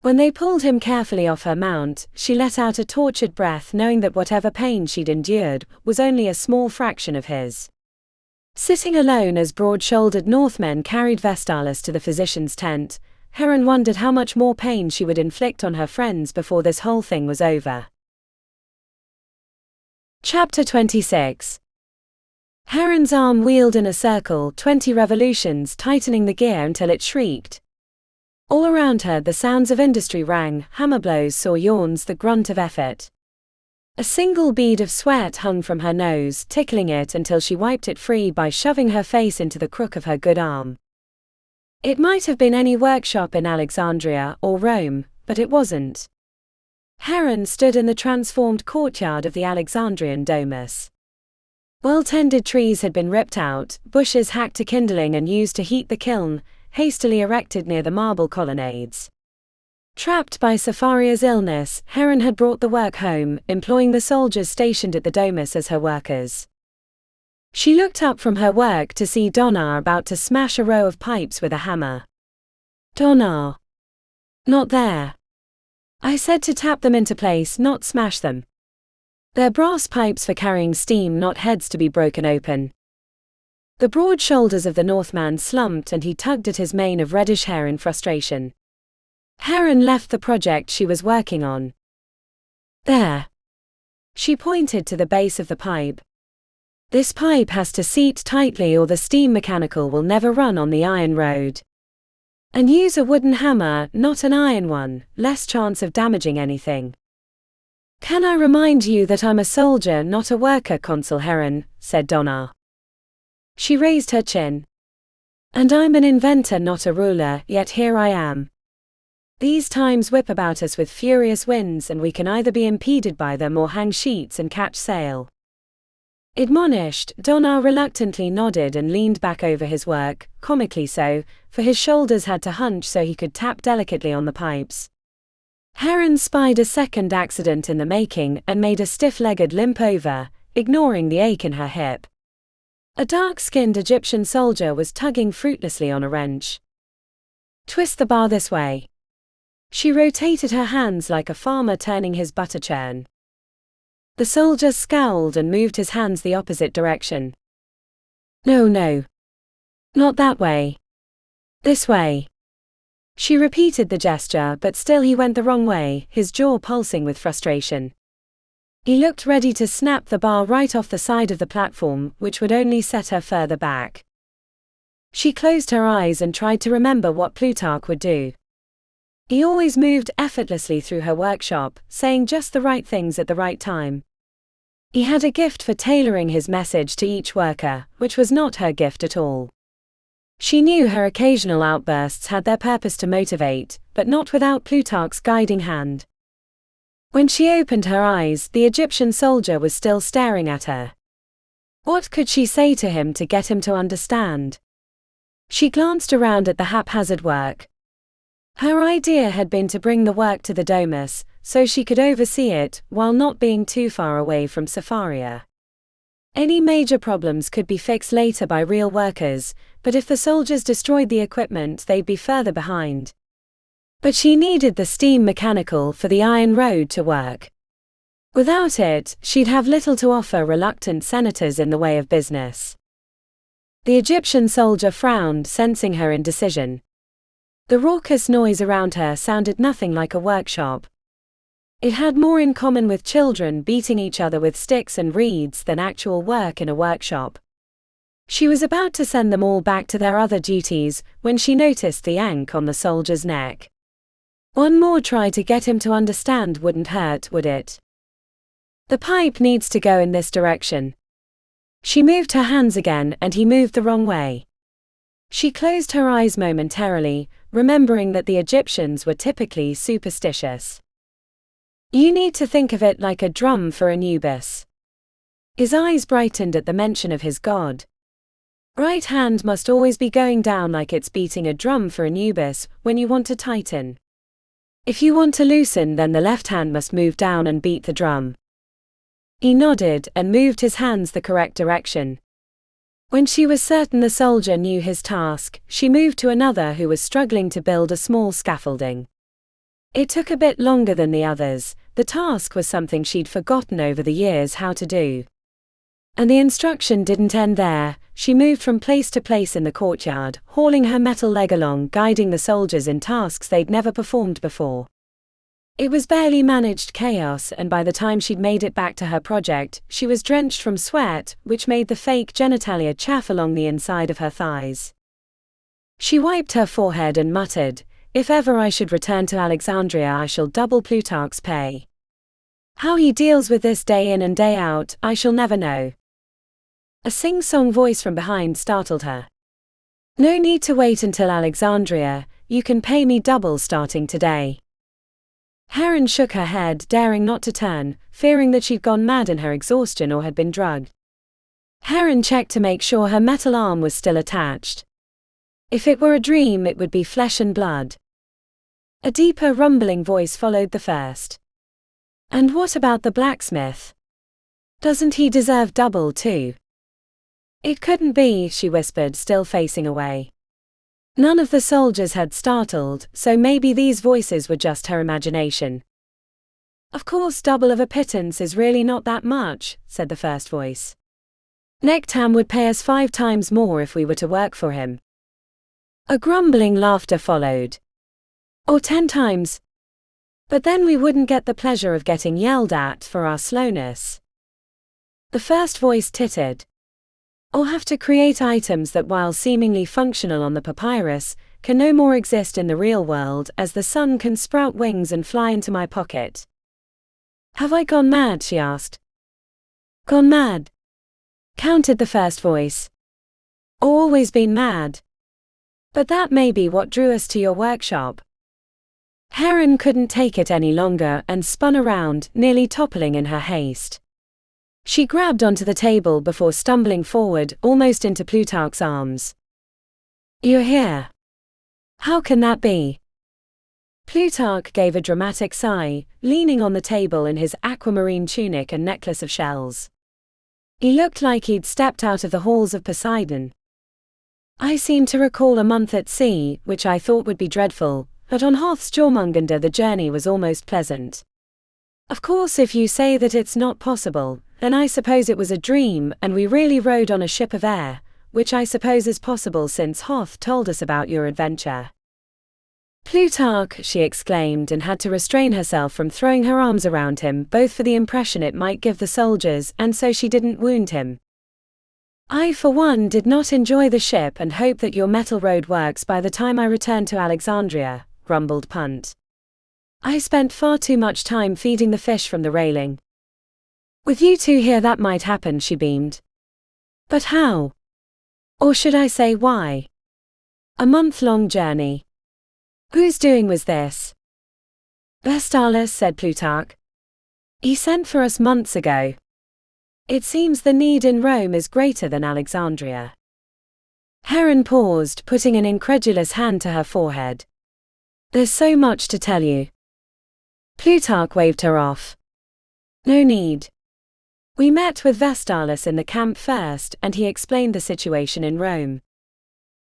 When they pulled him carefully off her mount, she let out a tortured breath, knowing that whatever pain she'd endured was only a small fraction of his. Sitting alone as broad-shouldered Northmen carried Vestalis to the physician's tent, Heron wondered how much more pain she would inflict on her friends before this whole thing was over. Chapter 26. Heron's arm wheeled in a circle, 20 revolutions, tightening the gear until it shrieked. All around her the sounds of industry rang, hammer blows, saw yawns, the grunt of effort. A single bead of sweat hung from her nose, tickling it until she wiped it free by shoving her face into the crook of her good arm. It might have been any workshop in Alexandria or Rome, but it wasn't. Heron stood in the transformed courtyard of the Alexandrian domus. Well-tended trees had been ripped out, bushes hacked to kindling and used to heat the kiln, hastily erected near the marble colonnades. Trapped by Sapharia's illness, Heron had brought the work home, employing the soldiers stationed at the domus as her workers. She looked up from her work to see Donar about to smash a row of pipes with a hammer. "Donar. Not there. I said to tap them into place, not smash them. They're brass pipes for carrying steam, not heads to be broken open." The broad shoulders of the Northman slumped and he tugged at his mane of reddish hair in frustration. Heron left the project she was working on. "There." She pointed to the base of the pipe. "This pipe has to seat tightly or the steam mechanical will never run on the iron road. And use a wooden hammer, not an iron one, less chance of damaging anything." "Can I remind you that I'm a soldier, not a worker, Consul Heron," said Donar. She raised her chin. "And I'm an inventor, not a ruler, yet here I am. These times whip about us with furious winds and we can either be impeded by them or hang sheets and catch sail." Admonished, Donar reluctantly nodded and leaned back over his work, comically so, for his shoulders had to hunch so he could tap delicately on the pipes. Heron spied a second accident in the making and made a stiff-legged limp over, ignoring the ache in her hip. A dark-skinned Egyptian soldier was tugging fruitlessly on a wrench. "Twist the bar this way." She rotated her hands like a farmer turning his butter churn. The soldier scowled and moved his hands the opposite direction. No. Not that way. This way. She repeated the gesture, but still he went the wrong way, his jaw pulsing with frustration. He looked ready to snap the bar right off the side of the platform, which would only set her further back. She closed her eyes and tried to remember what Plutarch would do. He always moved effortlessly through her workshop, saying just the right things at the right time. He had a gift for tailoring his message to each worker, which was not her gift at all. She knew her occasional outbursts had their purpose to motivate, but not without Plutarch's guiding hand. When she opened her eyes, the Egyptian soldier was still staring at her. What could she say to him to get him to understand? She glanced around at the haphazard work. Her idea had been to bring the work to the domus, so she could oversee it, while not being too far away from Sapharia. Any major problems could be fixed later by real workers, but if the soldiers destroyed the equipment, they'd be further behind. But she needed the steam mechanical for the iron road to work. Without it, she'd have little to offer reluctant senators in the way of business. The Egyptian soldier frowned, sensing her indecision. The raucous noise around her sounded nothing like a workshop. It had more in common with children beating each other with sticks and reeds than actual work in a workshop. She was about to send them all back to their other duties, when she noticed the ankh on the soldier's neck. One more try to get him to understand wouldn't hurt, would it? The pipe needs to go in this direction. She moved her hands again, and he moved the wrong way. She closed her eyes momentarily, remembering that the Egyptians were typically superstitious. You need to think of it like a drum for Anubis. His eyes brightened at the mention of his god. Right hand must always be going down like it's beating a drum for Anubis when you want to tighten. If you want to loosen, then the left hand must move down and beat the drum. He nodded and moved his hands the correct direction. When she was certain the soldier knew his task, she moved to another who was struggling to build a small scaffolding. It took a bit longer than the others. The task was something she'd forgotten over the years how to do. And the instruction didn't end there. She moved from place to place in the courtyard, hauling her metal leg along, guiding the soldiers in tasks they'd never performed before. It was barely managed chaos, and by the time she'd made it back to her project, she was drenched from sweat, which made the fake genitalia chafe along the inside of her thighs. She wiped her forehead and muttered, "If ever I should return to Alexandria, I shall double Plutarch's pay. How he deals with this day in and day out, I shall never know." A sing-song voice from behind startled her. "No need to wait until Alexandria, you can pay me double starting today." Heron shook her head, daring not to turn, fearing that she'd gone mad in her exhaustion or had been drugged. Heron checked to make sure her metal arm was still attached. If it were a dream, it would be flesh and blood. A deeper rumbling voice followed the first. "And what about the blacksmith? Doesn't he deserve double too?" "It couldn't be," she whispered, still facing away. None of the soldiers had startled, so maybe these voices were just her imagination. "Of course, double of a pittance is really not that much," said the first voice. "Nektam would pay us 5 times more if we were to work for him." A grumbling laughter followed. "Or 10 times. But then we wouldn't get the pleasure of getting yelled at for our slowness." The first voice tittered. "Or have to create items that, while seemingly functional on the papyrus, can no more exist in the real world, as the sun can sprout wings and fly into my pocket." "Have I gone mad?" she asked. "Gone mad?" countered the first voice. "Or always been mad? But that may be what drew us to your workshop." Heron couldn't take it any longer and spun around, nearly toppling in her haste. She grabbed onto the table before stumbling forward, almost into Plutarch's arms. "You're here. How can that be?" Plutarch gave a dramatic sigh, leaning on the table in his aquamarine tunic and necklace of shells. He looked like he'd stepped out of the halls of Poseidon. "I seem to recall a month at sea, which I thought would be dreadful, but on Hoth's Jormungandr the journey was almost pleasant. Of course, if you say that it's not possible, then I suppose it was a dream and we really rode on a ship of air, which I suppose is possible since Hoth told us about your adventure. Plutarch, she exclaimed, and had to restrain herself from throwing her arms around him, both for the impression it might give the soldiers and so she didn't wound him. I for one did not enjoy the ship and hope that your metal road works by the time I return to Alexandria, grumbled Punt. I spent far too much time feeding the fish from the railing. With you two here that might happen, she beamed. But how? Or should I say why? A month-long journey. Whose doing was this? Vestalis, said Plutarch. He sent for us months ago. It seems the need in Rome is greater than Alexandria. Heron paused, putting an incredulous hand to her forehead. There's so much to tell you. Plutarch waved her off. No need. We met with Vestalis in the camp first, and he explained the situation in Rome.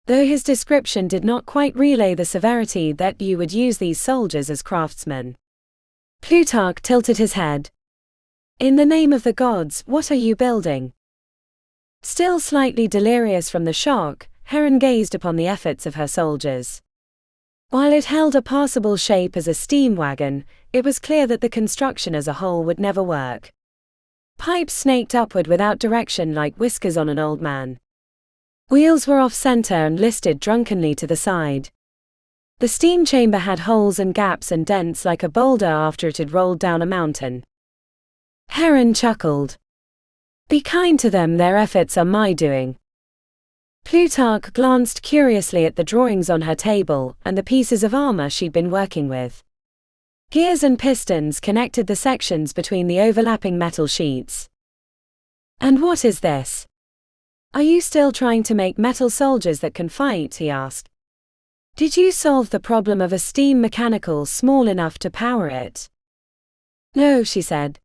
Though his description did not quite relay the severity that you would use these soldiers as craftsmen. Plutarch tilted his head. In the name of the gods, what are you building? Still slightly delirious from the shock, Heron gazed upon the efforts of her soldiers. While it held a passable shape as a steam wagon, it was clear that the construction as a whole would never work. Pipes snaked upward without direction like whiskers on an old man. Wheels were off-center and listed drunkenly to the side. The steam chamber had holes and gaps and dents like a boulder after it had rolled down a mountain. Heron chuckled. Be kind to them, their efforts are my doing. Plutarch glanced curiously at the drawings on her table and the pieces of armor she'd been working with. Gears and pistons connected the sections between the overlapping metal sheets. And what is this? Are you still trying to make metal soldiers that can fight? He asked. Did you solve the problem of a steam mechanical small enough to power it? No, she said.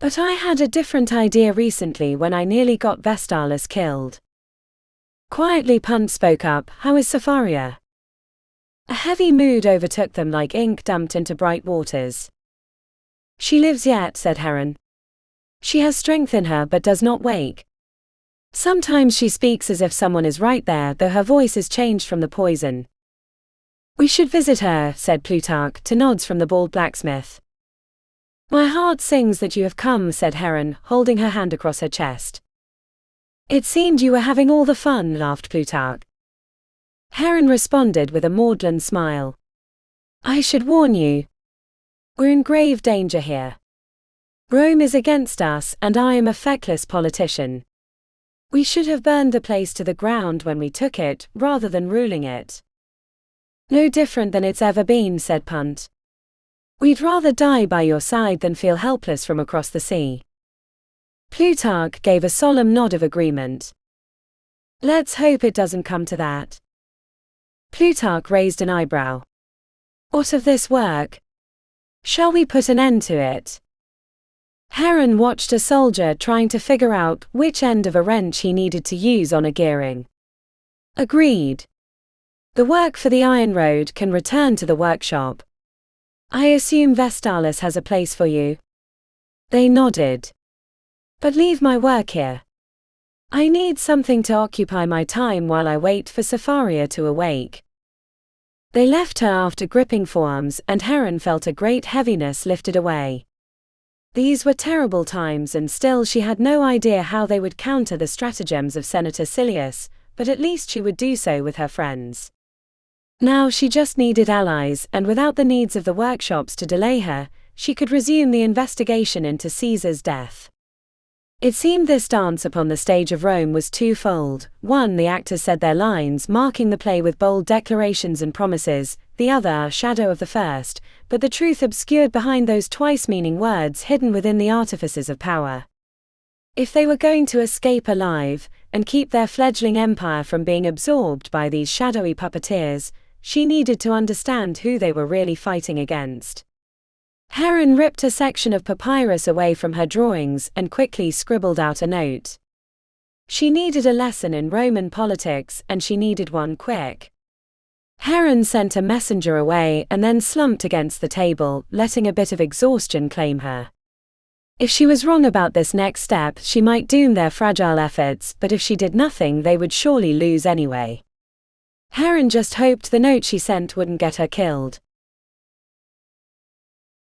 But I had a different idea recently when I nearly got Vestalis killed. Quietly Punt spoke up, how is Safaria? A heavy mood overtook them like ink dumped into bright waters. She lives yet, said Heron. She has strength in her but does not wake. Sometimes she speaks as if someone is right there, though her voice is changed from the poison. We should visit her, said Plutarch, to nods from the bald blacksmith. My heart sings that you have come, said Heron, holding her hand across her chest. It seemed you were having all the fun, laughed Plutarch. Heron responded with a maudlin smile. I should warn you. We're in grave danger here. Rome is against us, and I am a feckless politician. We should have burned the place to the ground when we took it, rather than ruling it. No different than it's ever been, said Punt. We'd rather die by your side than feel helpless from across the sea. Plutarch gave a solemn nod of agreement. Let's hope it doesn't come to that. Plutarch raised an eyebrow. What of this work? Shall we put an end to it? Heron watched a soldier trying to figure out which end of a wrench he needed to use on a gearing. Agreed. The work for the iron road can return to the workshop. I assume Vestalis has a place for you. They nodded. But leave my work here. I need something to occupy my time while I wait for Safaria to awake. They left her after gripping forearms, and Heron felt a great heaviness lifted away. These were terrible times, and still she had no idea how they would counter the stratagems of Senator Silius, but at least she would do so with her friends. Now she just needed allies, and without the needs of the workshops to delay her, she could resume the investigation into Caesar's death. It seemed this dance upon the stage of Rome was twofold. One, the actors said their lines, marking the play with bold declarations and promises, the other, a shadow of the first, but the truth obscured behind those twice-meaning words hidden within the artifices of power. If they were going to escape alive, and keep their fledgling empire from being absorbed by these shadowy puppeteers, she needed to understand who they were really fighting against. Heron ripped a section of papyrus away from her drawings and quickly scribbled out a note. She needed a lesson in Roman politics, and she needed one quick. Heron sent a messenger away and then slumped against the table, letting a bit of exhaustion claim her. If she was wrong about this next step, she might doom their fragile efforts, but if she did nothing, they would surely lose anyway. Heron just hoped the note she sent wouldn't get her killed.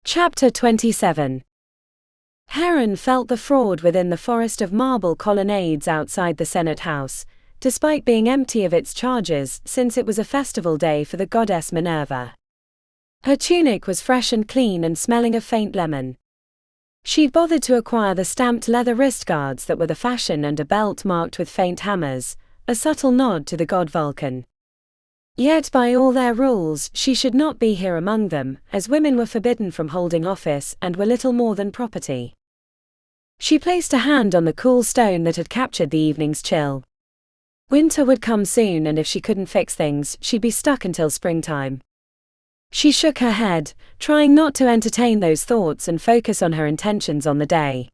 Chapter 27. Heron felt the fraud within the forest of marble colonnades outside the Senate House, despite being empty of its charges, since it was a festival day for the goddess Minerva. Her tunic was fresh and clean and smelling of faint lemon. She'd bothered to acquire the stamped leather wrist guards that were the fashion and a belt marked with faint hammers, a subtle nod to the god Vulcan. Yet by all their rules, she should not be here among them, as women were forbidden from holding office and were little more than property. She placed a hand on the cool stone that had captured the evening's chill. Winter would come soon, and if she couldn't fix things, she'd be stuck until springtime. She shook her head, trying not to entertain those thoughts and focus on her intentions on the day.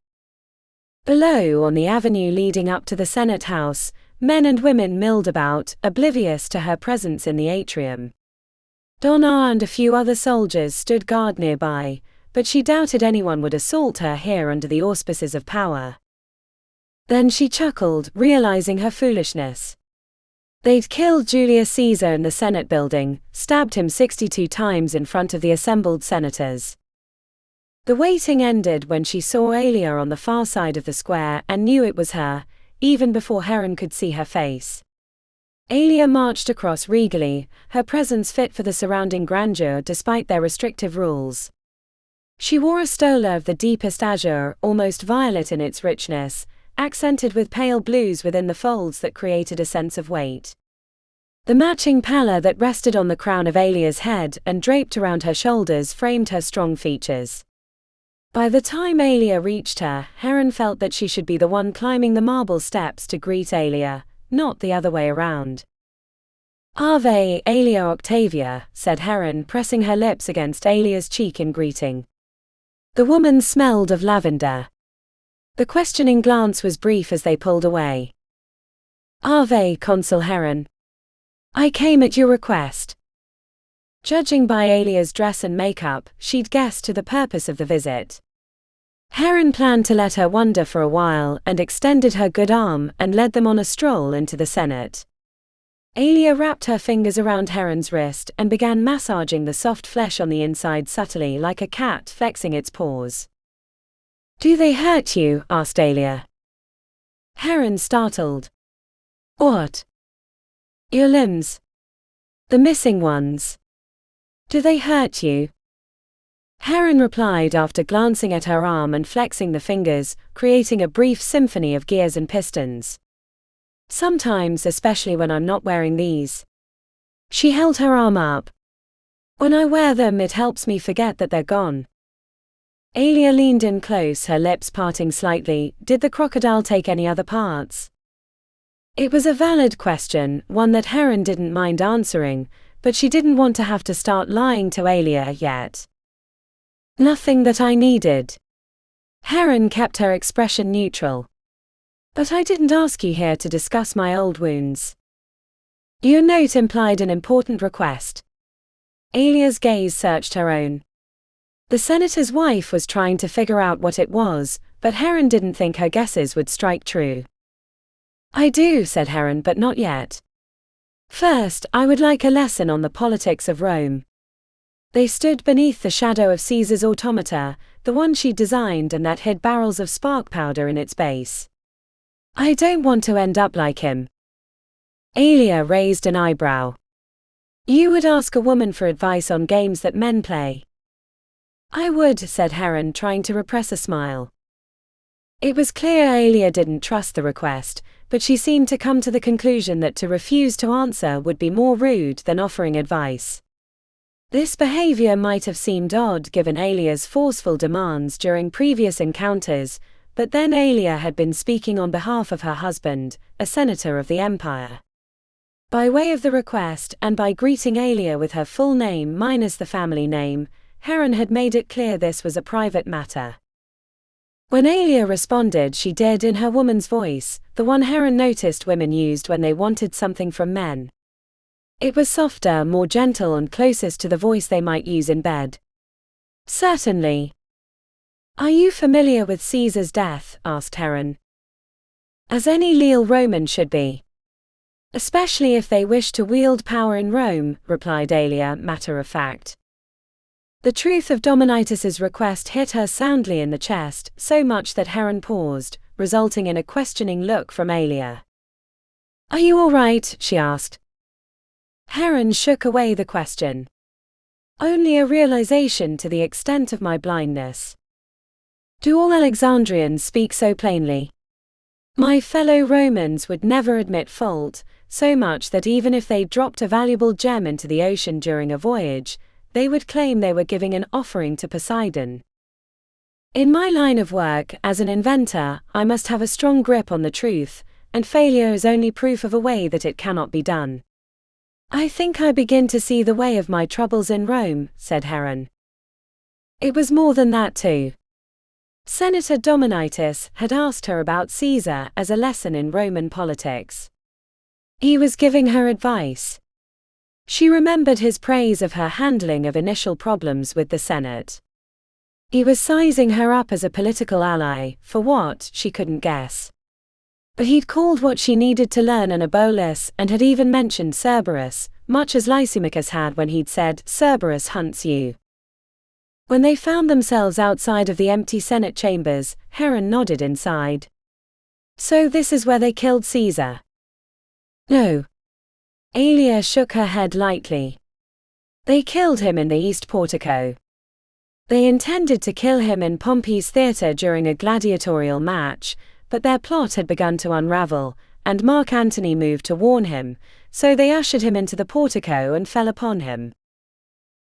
Below, on the avenue leading up to the Senate House, men and women milled about, oblivious to her presence in the atrium. Donna and a few other soldiers stood guard nearby, but she doubted anyone would assault her here under the auspices of power. Then she chuckled, realizing her foolishness. They'd killed Julius Caesar in the Senate building, stabbed him 62 times in front of the assembled senators. The waiting ended when she saw Alia on the far side of the square and knew it was her, even before Heron could see her face. Alia marched across regally, her presence fit for the surrounding grandeur despite their restrictive rules. She wore a stola of the deepest azure, almost violet in its richness, accented with pale blues within the folds that created a sense of weight. The matching pallor that rested on the crown of Alia's head and draped around her shoulders framed her strong features. By the time Alia reached her, Heron felt that she should be the one climbing the marble steps to greet Alia, not the other way around. "Ave, Alia Octavia," said Heron, pressing her lips against Alia's cheek in greeting. The woman smelled of lavender. The questioning glance was brief as they pulled away. "Ave, Consul Heron. I came at your request." Judging by Alia's dress and makeup, she'd guessed to the purpose of the visit. Heron planned to let her wonder for a while and extended her good arm and led them on a stroll into the Senate. Alia wrapped her fingers around Heron's wrist and began massaging the soft flesh on the inside subtly, like a cat flexing its paws. "Do they hurt you?" asked Alia. Heron startled. "What?" "Your limbs. The missing ones. Do they hurt you?" Heron replied after glancing at her arm and flexing the fingers, creating a brief symphony of gears and pistons. "Sometimes, especially when I'm not wearing these." She held her arm up. "When I wear them, it helps me forget that they're gone." Alia leaned in close, her lips parting slightly. Did the crocodile take any other parts? It was a valid question, one that Heron didn't mind answering, but she didn't want to have to start lying to Alia yet. "Nothing that I needed." Heron kept her expression neutral. "But I didn't ask you here to discuss my old wounds." "Your note implied an important request." Alia's gaze searched her own. The senator's wife was trying to figure out what it was, but Heron didn't think her guesses would strike true. "I do," said Heron, "but not yet. First, I would like a lesson on the politics of Rome." They stood beneath the shadow of Caesar's automata, the one she'd designed and that hid barrels of spark powder in its base. "I don't want to end up like him." Alia raised an eyebrow. "You would ask a woman for advice on games that men play?" "I would," said Heron, trying to repress a smile. It was clear Alia didn't trust the request, but she seemed to come to the conclusion that to refuse to answer would be more rude than offering advice. This behavior might have seemed odd given Alia's forceful demands during previous encounters, but then Alia had been speaking on behalf of her husband, a senator of the empire. By way of the request, and by greeting Alia with her full name minus the family name, Heron had made it clear this was a private matter. When Alia responded, she did in her woman's voice, the one Heron noticed women used when they wanted something from men. It was softer, more gentle, and closest to the voice they might use in bed. "Certainly." "Are you familiar with Caesar's death?" asked Heron. "As any leal Roman should be. Especially if they wish to wield power in Rome," replied Aelia, matter of fact. The truth of Dominitus's request hit her soundly in the chest, so much that Heron paused, resulting in a questioning look from Aelia. "Are you all right?" she asked. Heron shook away the question. "Only a realization to the extent of my blindness. Do all Alexandrians speak so plainly? My fellow Romans would never admit fault, so much that even if they dropped a valuable gem into the ocean during a voyage, they would claim they were giving an offering to Poseidon. In my line of work, as an inventor, I must have a strong grip on the truth, and failure is only proof of a way that it cannot be done. I think I begin to see the way of my troubles in Rome," said Heron. It was more than that too. Senator Dominitus had asked her about Caesar as a lesson in Roman politics. He was giving her advice. She remembered his praise of her handling of initial problems with the Senate. He was sizing her up as a political ally, for what, she couldn't guess. But he'd called what she needed to learn an bolus, and had even mentioned Cerberus, much as Lysimachus had when he'd said, "Cerberus hunts you." When they found themselves outside of the empty Senate chambers, Heron nodded inside. "So this is where they killed Caesar?" "No." Aelia shook her head lightly. "They killed him in the East Portico. They intended to kill him in Pompey's theatre during a gladiatorial match, but their plot had begun to unravel, and Mark Antony moved to warn him, so they ushered him into the portico and fell upon him.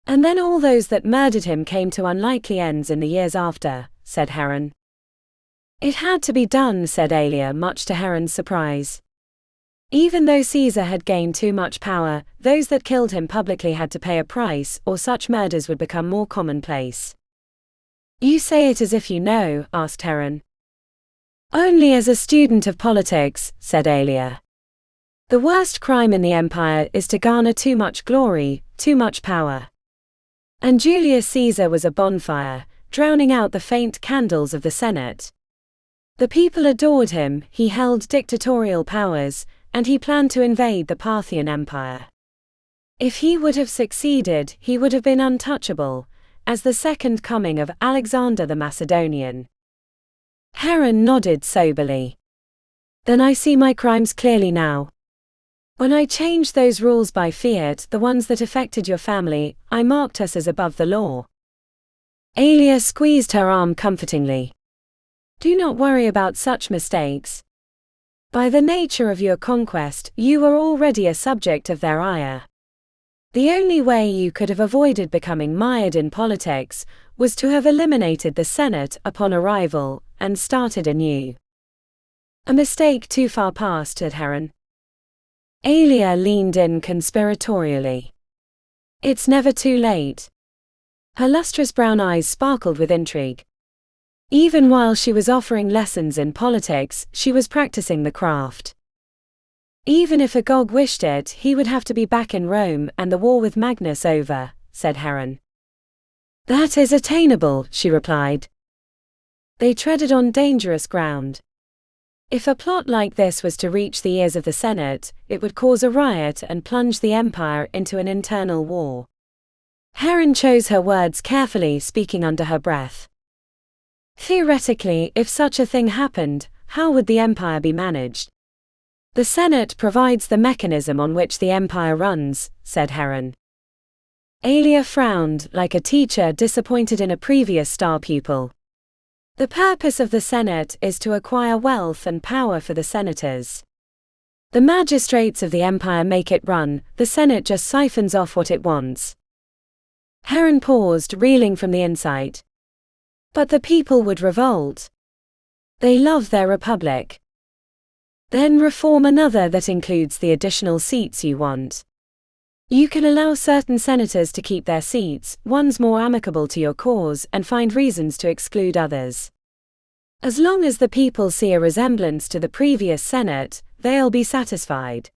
And then all those that murdered him came to unlikely ends in the years after," said Heron. "It had to be done," said Aelia, much to Heron's surprise. Even though Caesar had gained too much power, those that killed him publicly had to pay a price, or such murders would become more commonplace. "You say it as if you know," asked Heron. "Only as a student of politics," said Aelia. "The worst crime in the empire is to garner too much glory, too much power. And Julius Caesar was a bonfire, drowning out the faint candles of the Senate. The people adored him, he held dictatorial powers, and he planned to invade the Parthian Empire. If he would have succeeded, he would have been untouchable, as the second coming of Alexander the Macedonian." Heron nodded soberly. "Then I see my crimes clearly now. When I changed those rules by fiat, the ones that affected your family, I marked us as above the law." Aelia squeezed her arm comfortingly. "Do not worry about such mistakes. By the nature of your conquest, you were already a subject of their ire. The only way you could have avoided becoming mired in politics was to have eliminated the Senate upon arrival, and started anew." "A mistake too far past," said Heron. Aelia leaned in conspiratorially. "It's never too late." Her lustrous brown eyes sparkled with intrigue. Even while she was offering lessons in politics, she was practicing the craft. "Even if Agog wished it, he would have to be back in Rome and the war with Magnus over," said Heron. "That is attainable," she replied. They treaded on dangerous ground. If a plot like this was to reach the ears of the Senate, it would cause a riot and plunge the empire into an internal war. Heron chose her words carefully, speaking under her breath. "Theoretically, if such a thing happened, how would the empire be managed?" "The Senate provides the mechanism on which the empire runs," said Heron. Aelia frowned, like a teacher disappointed in a previous star pupil. "The purpose of the Senate is to acquire wealth and power for the senators. The magistrates of the empire make it run, the Senate just siphons off what it wants." Heron paused, reeling from the insight. "But the people would revolt. They love their republic." "Then reform another that includes the additional seats you want. You can allow certain senators to keep their seats, ones more amicable to your cause, and find reasons to exclude others. As long as the people see a resemblance to the previous Senate, they'll be satisfied."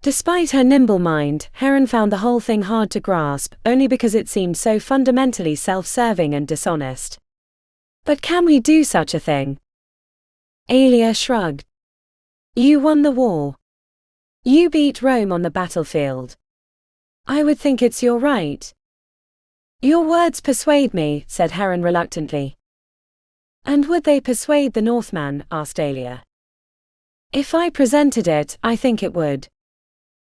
Despite her nimble mind, Heron found the whole thing hard to grasp, only because it seemed so fundamentally self-serving and dishonest. But can we do such a thing? Aelia shrugged. You won the war. You beat Rome on the battlefield. I would think it's your right. Your words persuade me, said Heron reluctantly. And would they persuade the Northman? Asked Aelia. If I presented it, I think it would.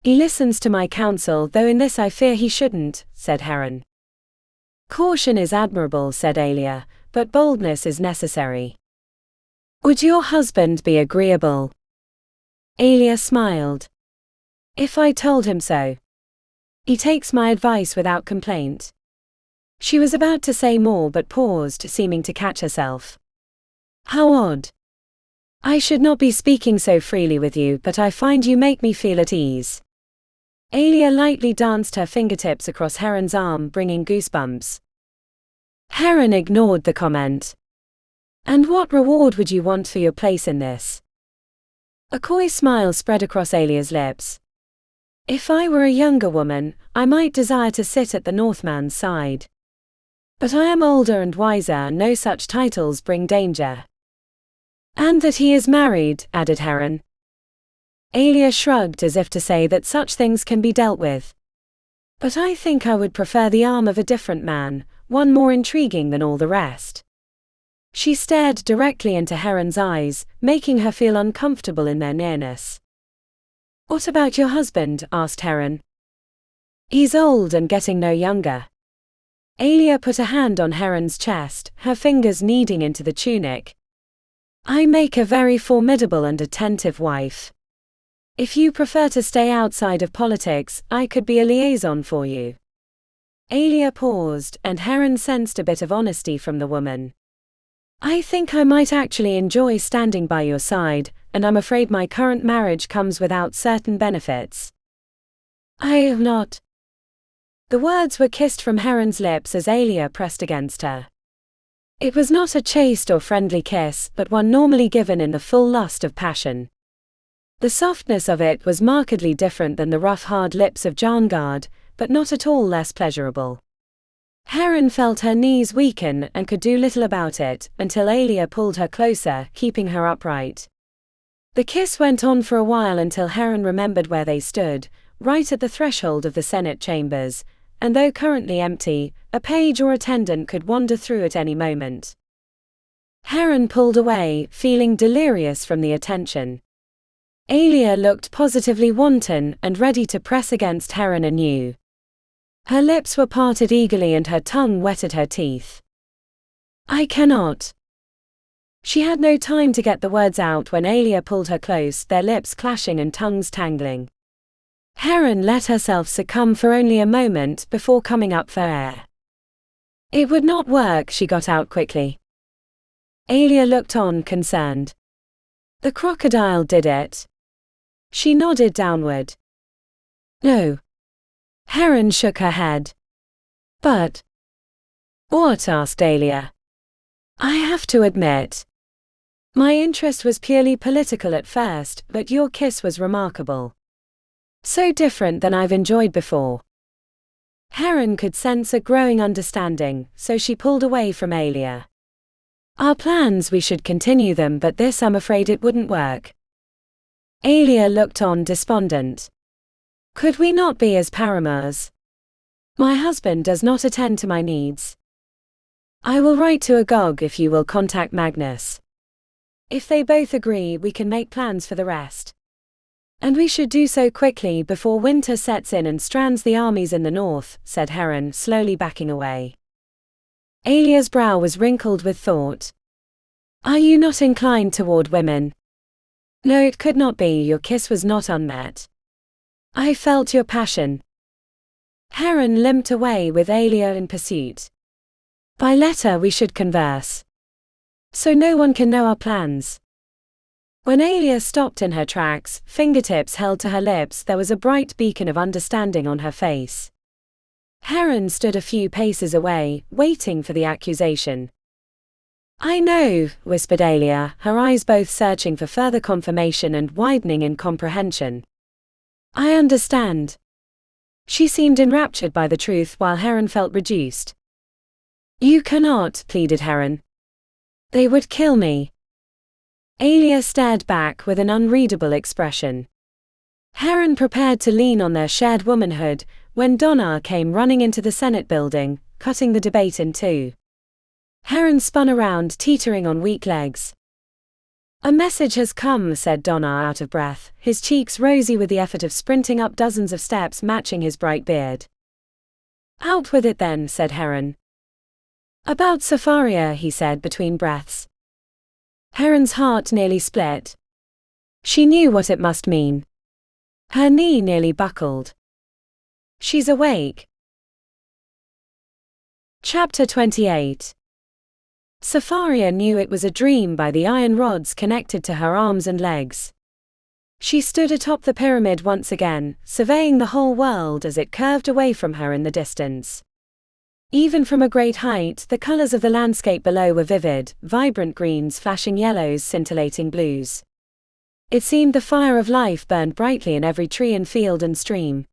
He listens to my counsel, though in this I fear he shouldn't, said Heron. Caution is admirable, said Aelia, but boldness is necessary. Would your husband be agreeable? Aelia smiled. If I told him so. He takes my advice without complaint. She was about to say more but paused, seeming to catch herself. How odd. I should not be speaking so freely with you, but I find you make me feel at ease. Aelia lightly danced her fingertips across Heron's arm, bringing goosebumps. Heron ignored the comment. And what reward would you want for your place in this? A coy smile spread across Aelia's lips. If I were a younger woman, I might desire to sit at the Northman's side. But I am older and wiser, and no such titles bring danger. And that he is married, added Heron. Aelia shrugged as if to say that such things can be dealt with. But I think I would prefer the arm of a different man, one more intriguing than all the rest. She stared directly into Heron's eyes, making her feel uncomfortable in their nearness. What about your husband? Asked Heron. He's old and getting no younger. Aelia put a hand on Heron's chest, her fingers kneading into the tunic. I make a very formidable and attentive wife. If you prefer to stay outside of politics, I could be a liaison for you. Aelia paused, and Heron sensed a bit of honesty from the woman. I think I might actually enjoy standing by your side, and I'm afraid my current marriage comes without certain benefits. I have not. The words were kissed from Heron's lips as Aelia pressed against her. It was not a chaste or friendly kiss, but one normally given in the full lust of passion. The softness of it was markedly different than the rough hard lips of Jarngard, but not at all less pleasurable. Heron felt her knees weaken and could do little about it, until Aelia pulled her closer, keeping her upright. The kiss went on for a while until Heron remembered where they stood, right at the threshold of the Senate chambers, and though currently empty, a page or attendant could wander through at any moment. Heron pulled away, feeling delirious from the attention. Aelia looked positively wanton and ready to press against Heron anew. Her lips were parted eagerly and her tongue wetted her teeth. I cannot. She had no time to get the words out when Aelia pulled her close, their lips clashing and tongues tangling. Heron let herself succumb for only a moment before coming up for air. It would not work, she got out quickly. Aelia looked on, concerned. The crocodile did it. She nodded downward. No. Heron shook her head. But. What? Asked Aelia. I have to admit. My interest was purely political at first, but your kiss was remarkable. So different than I've enjoyed before. Heron could sense a growing understanding, so she pulled away from Aelia. Our plans, we should continue them, but this I'm afraid it wouldn't work. Aelia looked on, despondent. Could we not be as paramours? My husband does not attend to my needs. I will write to Agog if you will contact Magnus. If they both agree, we can make plans for the rest. And we should do so quickly before winter sets in and strands the armies in the north, said Heron, slowly backing away. Aelia's brow was wrinkled with thought. Are you not inclined toward women? No, it could not be, your kiss was not unmet. I felt your passion. Heron limped away with Aelia in pursuit. By letter we should converse. So no one can know our plans. When Aelia stopped in her tracks, fingertips held to her lips, there was a bright beacon of understanding on her face. Heron stood a few paces away, waiting for the accusation. I know, whispered Aelia, her eyes both searching for further confirmation and widening in comprehension. I understand. She seemed enraptured by the truth while Heron felt reduced. You cannot, pleaded Heron. They would kill me. Aelia stared back with an unreadable expression. Heron prepared to lean on their shared womanhood when Donna came running into the Senate building, cutting the debate in two. Heron spun around, teetering on weak legs. "A message has come," said Donna out of breath, his cheeks rosy with the effort of sprinting up dozens of steps matching his bright beard. "Out with it then," said Heron. "About Safaria," he said between breaths. Heron's heart nearly split. She knew what it must mean. Her knee nearly buckled. "She's awake." Chapter 28. Safaria knew it was a dream by the iron rods connected to her arms and legs. She stood atop the pyramid once again, surveying the whole world as it curved away from her in the distance. Even from a great height, the colors of the landscape below were vivid, vibrant greens flashing yellows, scintillating blues. It seemed the fire of life burned brightly in every tree and field and stream.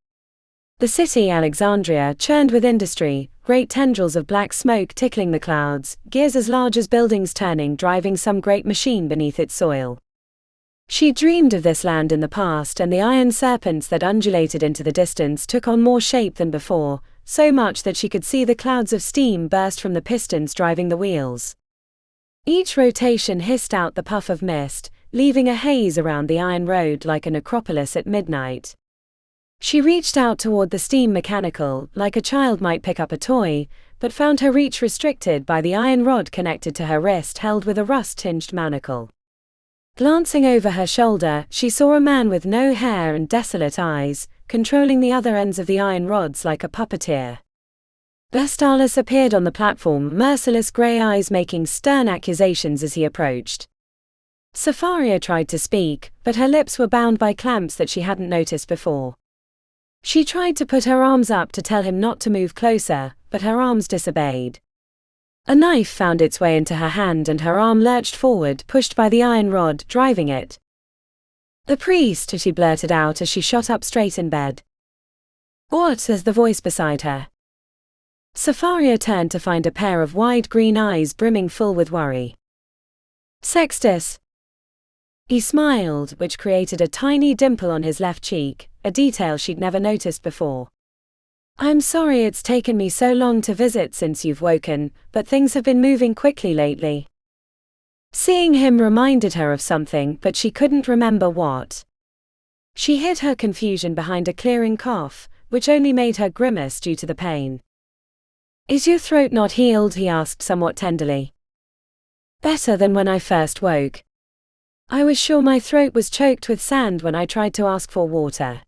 The city, Alexandria, churned with industry, great tendrils of black smoke tickling the clouds, gears as large as buildings turning, driving some great machine beneath its soil. She dreamed of this land in the past, and the iron serpents that undulated into the distance took on more shape than before, so much that she could see the clouds of steam burst from the pistons driving the wheels. Each rotation hissed out the puff of mist, leaving a haze around the iron road like a necropolis at midnight. She reached out toward the steam mechanical, like a child might pick up a toy, but found her reach restricted by the iron rod connected to her wrist held with a rust-tinged manacle. Glancing over her shoulder, she saw a man with no hair and desolate eyes, controlling the other ends of the iron rods like a puppeteer. Vestalis appeared on the platform, merciless grey eyes making stern accusations as he approached. Safaria tried to speak, but her lips were bound by clamps that she hadn't noticed before. She tried to put her arms up to tell him not to move closer, but her arms disobeyed. A knife found its way into her hand and her arm lurched forward, pushed by the iron rod, driving it. "The priest," she blurted out as she shot up straight in bed. "What?" says the voice beside her. Safaria turned to find a pair of wide green eyes brimming full with worry. "Sextus." He smiled, which created a tiny dimple on his left cheek, a detail she'd never noticed before. "I'm sorry it's taken me so long to visit since you've woken, but things have been moving quickly lately." Seeing him reminded her of something, but she couldn't remember what. She hid her confusion behind a clearing cough, which only made her grimace due to the pain. "Is your throat not healed?" he asked somewhat tenderly. "Better than when I first woke. I was sure my throat was choked with sand when I tried to ask for water.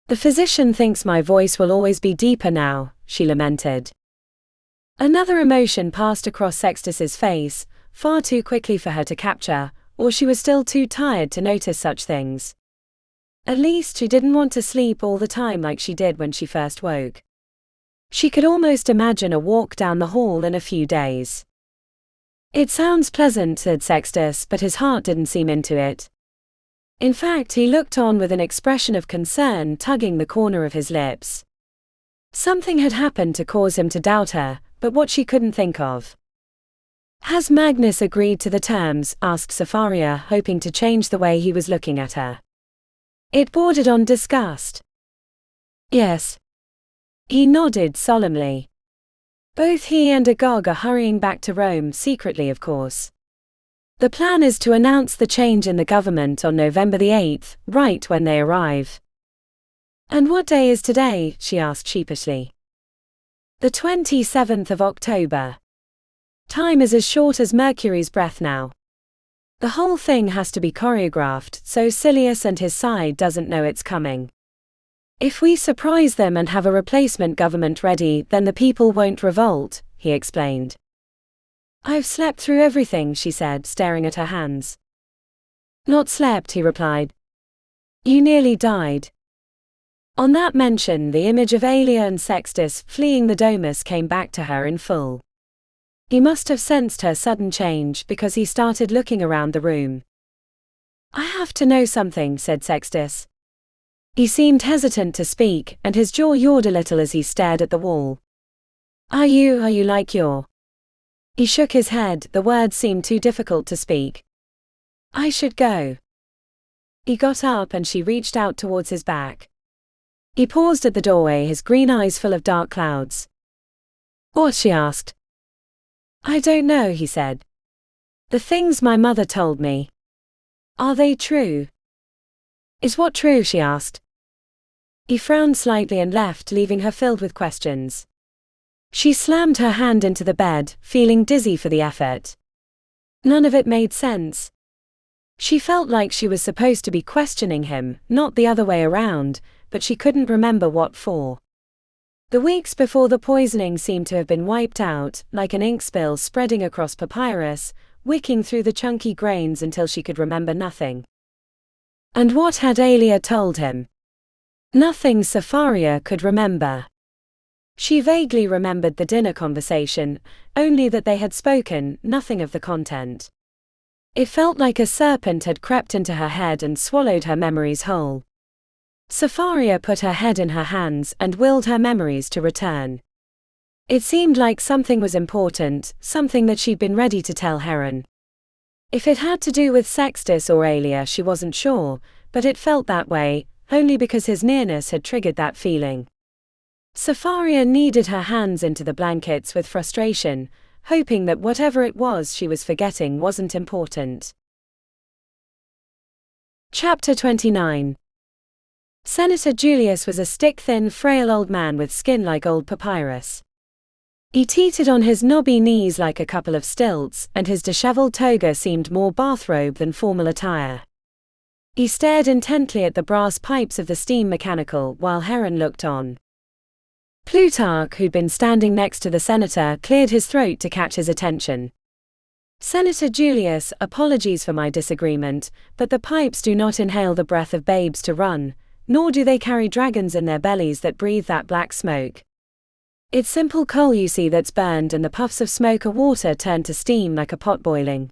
The physician thinks my voice will always be deeper now," she lamented. Another emotion passed across Sextus's face, far too quickly for her to capture, or she was still too tired to notice such things. At least she didn't want to sleep all the time like she did when she first woke. She could almost imagine a walk down the hall in a few days. "It sounds pleasant," said Sextus, but his heart didn't seem into it. In fact, he looked on with an expression of concern tugging the corner of his lips. Something had happened to cause him to doubt her, but what she couldn't think of. "Has Magnus agreed to the terms?" asked Safaria, hoping to change the way he was looking at her. It bordered on disgust. "Yes." He nodded solemnly. Both he and Agog are hurrying back to Rome, secretly of course. The plan is to announce the change in the government on November the 8th, right when they arrive. "And what day is today?" she asked sheepishly. "The 27th of October. Time is as short as Mercury's breath now. The whole thing has to be choreographed, so Silius and his side doesn't know it's coming. If we surprise them and have a replacement government ready, then the people won't revolt," he explained. "I've slept through everything," she said, staring at her hands. "Not slept," he replied. "You nearly died." On that mention, the image of Aelia and Sextus fleeing the domus came back to her in full. He must have sensed her sudden change because he started looking around the room. "I have to know something," said Sextus. He seemed hesitant to speak, and his jaw yawned a little as he stared at the wall. Are you like your He shook his head, the words seemed too difficult to speak. I should go. He got up and she reached out towards his back. He paused at the doorway, his green eyes full of dark clouds. What? She asked. I don't know, he said. The things my mother told me. Are they true? Is what true? She asked. He frowned slightly and left, leaving her filled with questions. She slammed her hand into the bed, feeling dizzy for the effort. None of it made sense. She felt like she was supposed to be questioning him, not the other way around, but she couldn't remember what for. The weeks before the poisoning seemed to have been wiped out, like an ink spill spreading across papyrus, wicking through the chunky grains until she could remember nothing. And what had Aelia told him? Nothing Safaria could remember. She vaguely remembered the dinner conversation, only that they had spoken, nothing of the content. It felt like a serpent had crept into her head and swallowed her memories whole. Safaria put her head in her hands and willed her memories to return. It seemed like something was important, something that she'd been ready to tell Heron. If it had to do with Sextus or Aelia, she wasn't sure, but it felt that way, only because his nearness had triggered that feeling. Safaria kneaded her hands into the blankets with frustration, hoping that whatever it was she was forgetting wasn't important. Chapter 29. Senator Julius was a stick-thin, frail old man with skin like old papyrus. He teetered on his knobby knees like a couple of stilts, and his disheveled toga seemed more bathrobe than formal attire. He stared intently at the brass pipes of the steam mechanical while Heron looked on. Plutarch, who'd been standing next to the senator, cleared his throat to catch his attention. Senator Julius, apologies for my disagreement, but the pipes do not inhale the breath of babes to run, nor do they carry dragons in their bellies that breathe that black smoke. It's simple coal, you see, that's burned, and the puffs of smoke are water turned to steam like a pot boiling.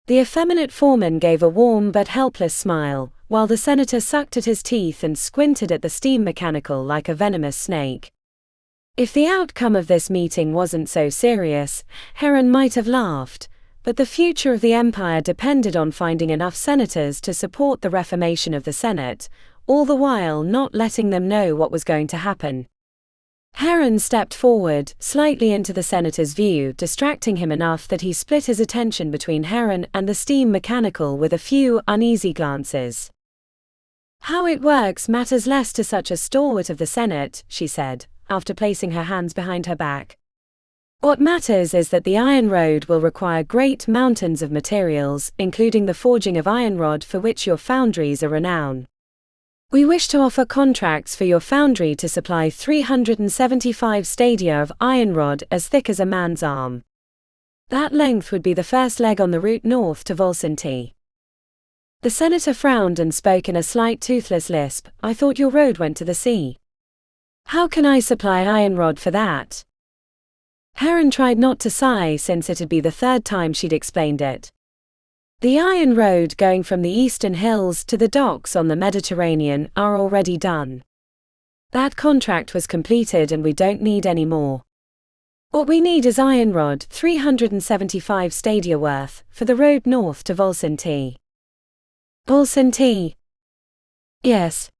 The effeminate foreman gave a warm but helpless smile, while the senator sucked at his teeth and squinted at the steam mechanical like a venomous snake. If the outcome of this meeting wasn't so serious, Heron might have laughed, but the future of the empire depended on finding enough senators to support the reformation of the Senate, all the while not letting them know what was going to happen. Heron stepped forward, slightly into the senator's view, distracting him enough that he split his attention between Heron and the steam mechanical with a few uneasy glances. How it works matters less to such a stalwart of the Senate, she said, after placing her hands behind her back. What matters is that the iron road will require great mountains of materials, including the forging of iron rod, for which your foundries are renowned. We wish to offer contracts for your foundry to supply 375 stadia of iron rod as thick as a man's arm. That length would be the first leg on the route north to Volsinti. The senator frowned and spoke in a slight toothless lisp. I thought your road went to the sea. How can I supply iron rod for that? Heron tried not to sigh, since it'd be the third time she'd explained it. The iron road going from the eastern hills to the docks on the Mediterranean are already done. That contract was completed and we don't need any more. What we need is iron rod, 375 stadia worth, for the road north to Volsinti. Volsinti? Yes.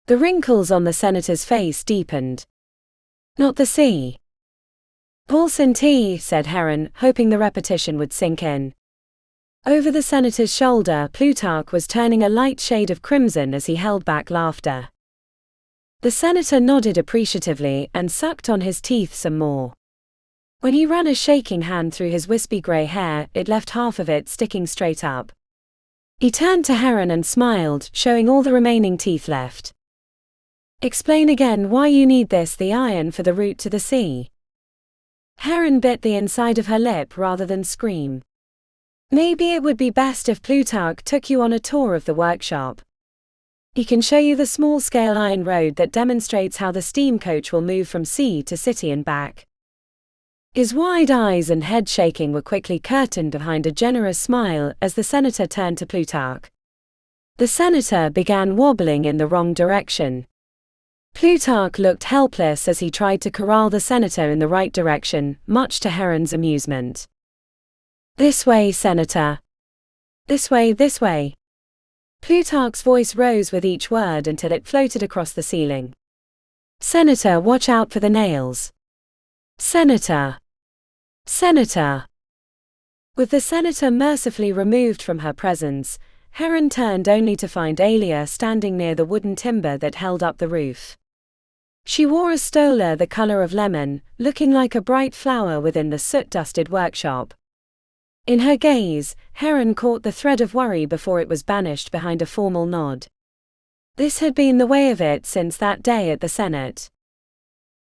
The wrinkles on the senator's face deepened. Not the sea. Volsinti, said Heron, hoping the repetition would sink in. Over the senator's shoulder, Plutarch was turning a light shade of crimson as he held back laughter. The senator nodded appreciatively and sucked on his teeth some more. When he ran a shaking hand through his wispy grey hair, it left half of it sticking straight up. He turned to Heron and smiled, showing all the remaining teeth left. Explain again why you need this, the iron for the route to the sea. Heron bit the inside of her lip rather than scream. Maybe it would be best if Plutarch took you on a tour of the workshop. He can show you the small-scale iron road that demonstrates how the steam coach will move from sea to city and back. His wide eyes and head shaking were quickly curtained behind a generous smile as the senator turned to Plutarch. The senator began wobbling in the wrong direction. Plutarch looked helpless as he tried to corral the senator in the right direction, much to Heron's amusement. "This way, Senator. This way, this way." Plutarch's voice rose with each word until it floated across the ceiling. "Senator, watch out for the nails. Senator. Senator." With the senator mercifully removed from her presence, Heron turned only to find Alia standing near the wooden timber that held up the roof. She wore a stola the color of lemon, looking like a bright flower within the soot-dusted workshop. In her gaze, Heron caught the thread of worry before it was banished behind a formal nod. This had been the way of it since that day at the Senate.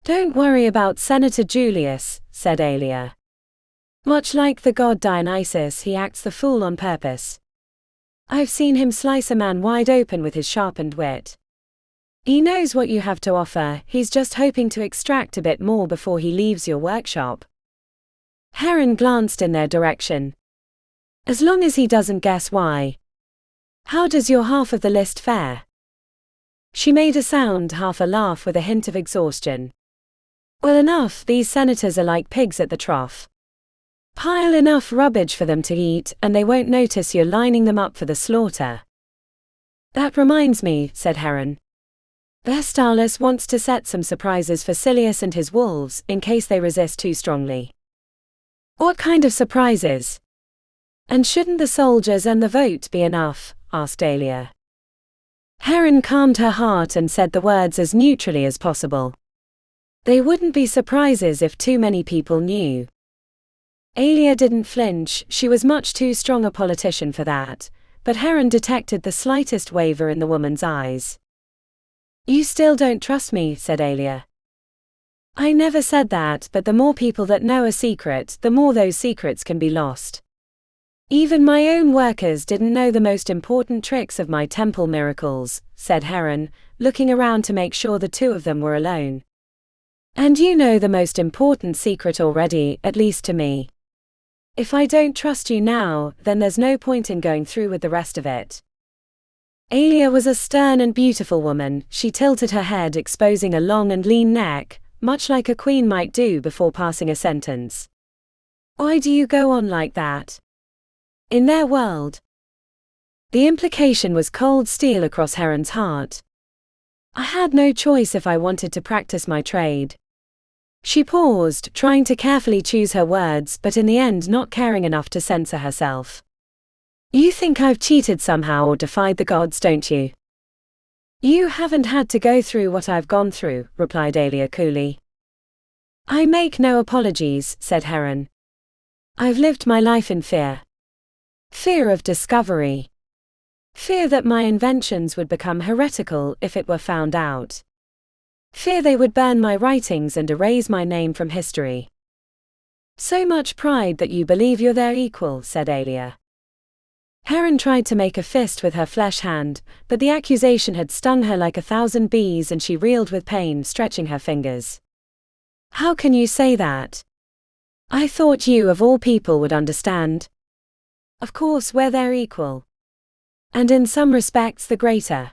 "Don't worry about Senator Julius," said Alia. "Much like the god Dionysus, he acts the fool on purpose. I've seen him slice a man wide open with his sharpened wit. He knows what you have to offer, he's just hoping to extract a bit more before he leaves your workshop." Heron glanced in their direction. "As long as he doesn't guess why. How does your half of the list fare?" She made a sound, half a laugh with a hint of exhaustion. "Well enough, these senators are like pigs at the trough. Pile enough rubbish for them to eat, and they won't notice you're lining them up for the slaughter." "That reminds me," said Heron. "Vestalis wants to set some surprises for Silius and his wolves, in case they resist too strongly." "What kind of surprises? And shouldn't the soldiers and the vote be enough?" asked Alia. Heron calmed her heart and said the words as neutrally as possible. "They wouldn't be surprises if too many people knew." Alia didn't flinch, she was much too strong a politician for that, but Heron detected the slightest waver in the woman's eyes. "You still don't trust me," said Alia. "I never said that, but the more people that know a secret, the more those secrets can be lost. Even my own workers didn't know the most important tricks of my temple miracles," said Heron, looking around to make sure the two of them were alone. "And you know the most important secret already, at least to me. If I don't trust you now, then there's no point in going through with the rest of it." Alia was a stern and beautiful woman. She tilted her head, exposing a long and lean neck, much like a queen might do before passing a sentence. "Why do you go on like that? In their world?" The implication was cold steel across Heron's heart. "I had no choice if I wanted to practice my trade." She paused, trying to carefully choose her words, but in the end not caring enough to censor herself. "You think I've cheated somehow or defied the gods, don't you?" "You haven't had to go through what I've gone through," replied Alia coolly. "I make no apologies," said Heron. "I've lived my life in fear. Fear of discovery. Fear that my inventions would become heretical if it were found out. Fear they would burn my writings and erase my name from history." "So much pride that you believe you're their equal," said Alia. Heron tried to make a fist with her flesh hand, but the accusation had stung her like 1,000 bees and she reeled with pain, stretching her fingers. "How can you say that? I thought you, of all people, would understand. Of course we're their equal. And in some respects the greater.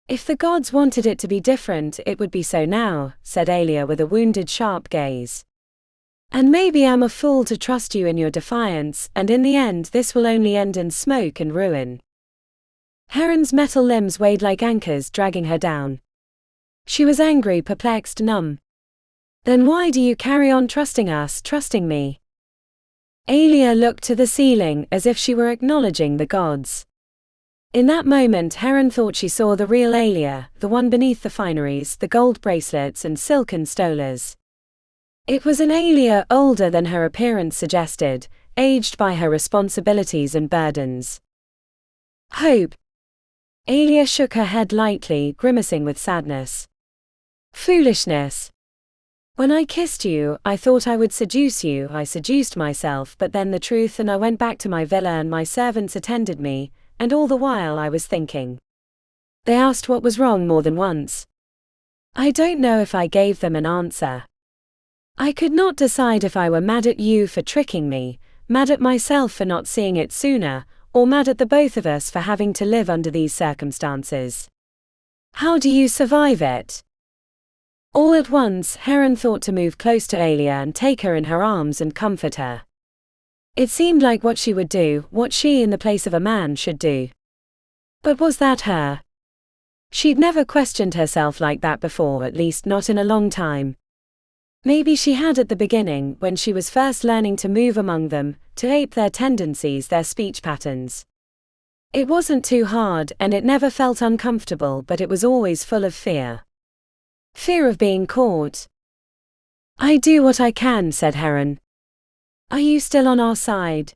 If the gods wanted it to be different, it would be so now," said Alia with a wounded, sharp gaze. "And maybe I'm a fool to trust you in your defiance, and in the end this will only end in smoke and ruin." Heron's metal limbs weighed like anchors, dragging her down. She was angry, perplexed, numb. "Then why do you carry on trusting us, trusting me?" Alia looked to the ceiling, as if she were acknowledging the gods. In that moment Heron thought she saw the real Alia, the one beneath the fineries, the gold bracelets and silken stolas. It was an Alia older than her appearance suggested, aged by her responsibilities and burdens. "Hope." Alia shook her head lightly, grimacing with sadness. "Foolishness. When I kissed you, I thought I would seduce you. I seduced myself, but then the truth, and I went back to my villa and my servants attended me, and all the while I was thinking. They asked what was wrong more than once. I don't know if I gave them an answer. I could not decide if I were mad at you for tricking me, mad at myself for not seeing it sooner, or mad at the both of us for having to live under these circumstances. How do you survive it? All at once, Heron thought to move close to Alia and take her in her arms and comfort her. It seemed like what she would do, what she in the place of a man should do. But was that her? She'd never questioned herself like that before, at least not in a long time. Maybe she had at the beginning, when she was first learning to move among them, to ape their tendencies, their speech patterns. It wasn't too hard, and it never felt uncomfortable, but it was always full of fear. Fear of being caught. "I do what I can," said Heron. "Are you still on our side?"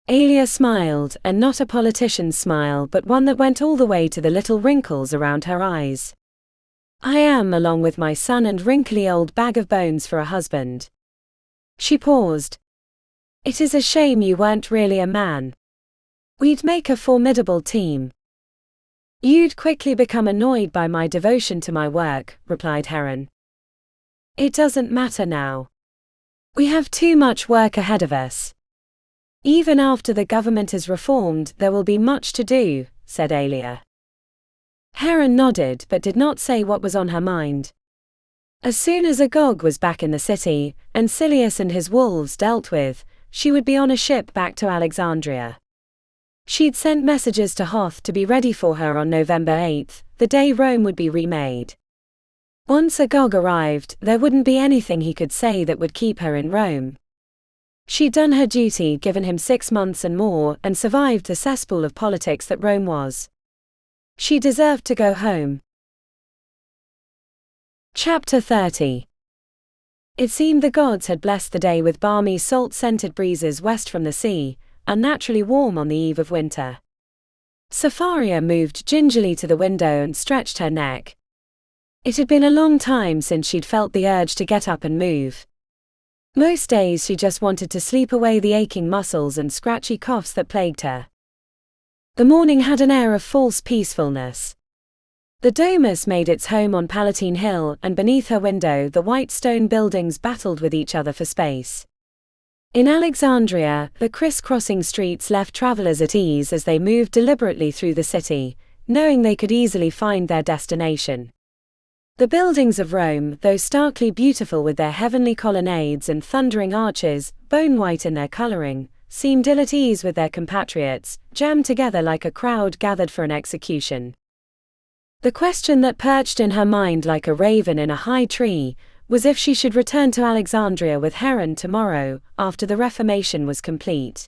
Alia smiled, and not a politician's smile, but one that went all the way to the little wrinkles around her eyes. "I am, along with my son and wrinkly old bag of bones for a husband." She paused. "It is a shame you weren't really a man. We'd make a formidable team." "You'd quickly become annoyed by my devotion to my work," replied Heron. "It doesn't matter now. We have too much work ahead of us. Even after the government is reformed, there will be much to do," said Alia. Heron nodded but did not say what was on her mind. As soon as Agog was back in the city, and Silius and his wolves dealt with, she would be on a ship back to Alexandria. She'd sent messages to Hoth to be ready for her on November 8th, the day Rome would be remade. Once Agog arrived, there wouldn't be anything he could say that would keep her in Rome. She'd done her duty, given him 6 months and more, and survived the cesspool of politics that Rome was. She deserved to go home. Chapter 30. It seemed the gods had blessed the day with balmy salt-scented breezes west from the sea, unnaturally warm on the eve of winter. Sapharia moved gingerly to the window and stretched her neck. It had been a long time since she'd felt the urge to get up and move. Most days she just wanted to sleep away the aching muscles and scratchy coughs that plagued her. The morning had an air of false peacefulness. The domus made its home on Palatine Hill, and beneath her window the white stone buildings battled with each other for space. In Alexandria, the criss-crossing streets left travelers at ease as they moved deliberately through the city, knowing they could easily find their destination. The buildings of Rome, though starkly beautiful with their heavenly colonnades and thundering arches, bone-white in their coloring, seemed ill at ease with their compatriots, jammed together like a crowd gathered for an execution. The question that perched in her mind like a raven in a high tree was if she should return to Alexandria with Heron tomorrow, after the Reformation was complete.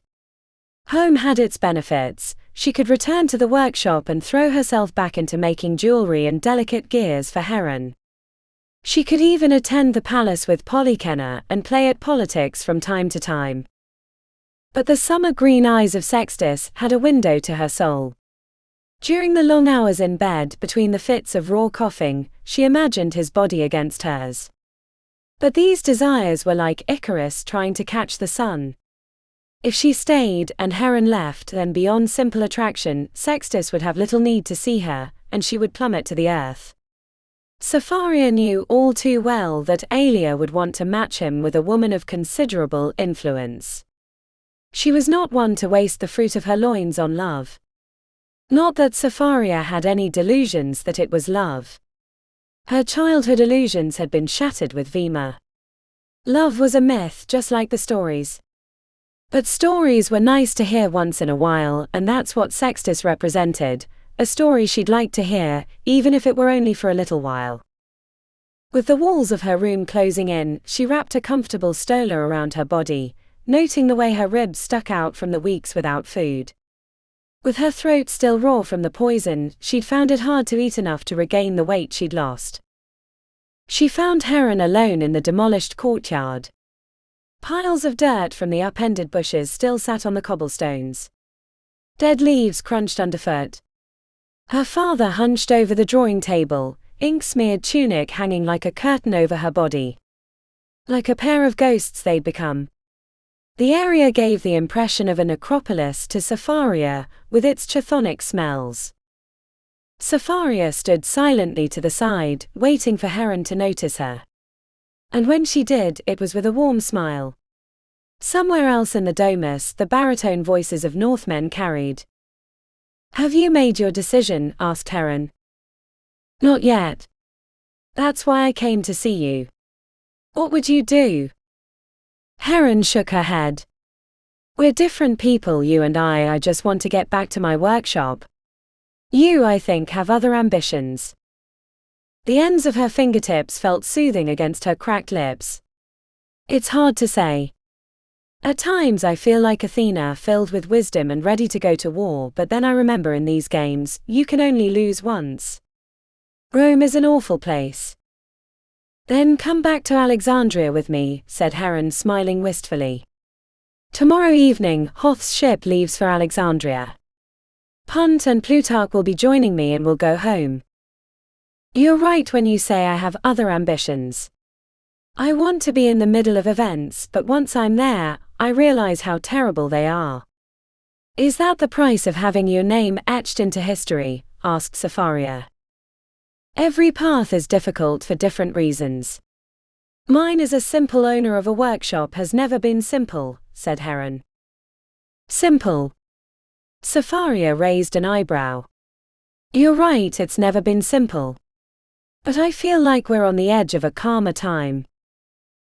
Home had its benefits. She could return to the workshop and throw herself back into making jewelry and delicate gears for Heron. She could even attend the palace with Polykenna and play at politics from time to time. But the summer green eyes of Sextus had a window to her soul. During the long hours in bed between the fits of raw coughing, she imagined his body against hers. But these desires were like Icarus trying to catch the sun. If she stayed and Heron left, then beyond simple attraction, Sextus would have little need to see her, and she would plummet to the earth. Sapharia knew all too well that Alia would want to match him with a woman of considerable influence. She was not one to waste the fruit of her loins on love. Not that Sapharia had any delusions that it was love. Her childhood illusions had been shattered with Vima. Love was a myth, just like the stories. But stories were nice to hear once in a while, and that's what Sextus represented, a story she'd like to hear, even if it were only for a little while. With the walls of her room closing in, she wrapped a comfortable stola around her body, noting the way her ribs stuck out from the weeks without food. With her throat still raw from the poison, she'd found it hard to eat enough to regain the weight she'd lost. She found Heron alone in the demolished courtyard. Piles of dirt from the upended bushes still sat on the cobblestones. Dead leaves crunched underfoot. Her father hunched over the drawing table, ink-smeared tunic hanging like a curtain over her body. Like a pair of ghosts they'd become. The area gave the impression of a necropolis to Sapharia, with its chthonic smells. Sapharia stood silently to the side, waiting for Heron to notice her. And when she did, it was with a warm smile. Somewhere else in the domus, the baritone voices of Northmen carried. "Have you made your decision?" asked Heron. Not yet. That's why I came to see you. What would you do? Heron shook her head. We're different people, you and I just want to get back to my workshop. You, I think, have other ambitions. The ends of her fingertips felt soothing against her cracked lips. It's hard to say. At times I feel like Athena, filled with wisdom and ready to go to war, but then I remember in these games, you can only lose once. Rome is an awful place. Then come back to Alexandria with me, said Heron, smiling wistfully. Tomorrow evening, Hoth's ship leaves for Alexandria. Punt and Plutarch will be joining me and we'll go home. You're right when you say I have other ambitions. I want to be in the middle of events, but once I'm there, I realize how terrible they are. Is that the price of having your name etched into history? Asked Sapphira. Every path is difficult for different reasons. Mine as a simple owner of a workshop has never been simple, said Heron. Simple? Sapphira raised an eyebrow. You're right, it's never been simple. But I feel like we're on the edge of a calmer time.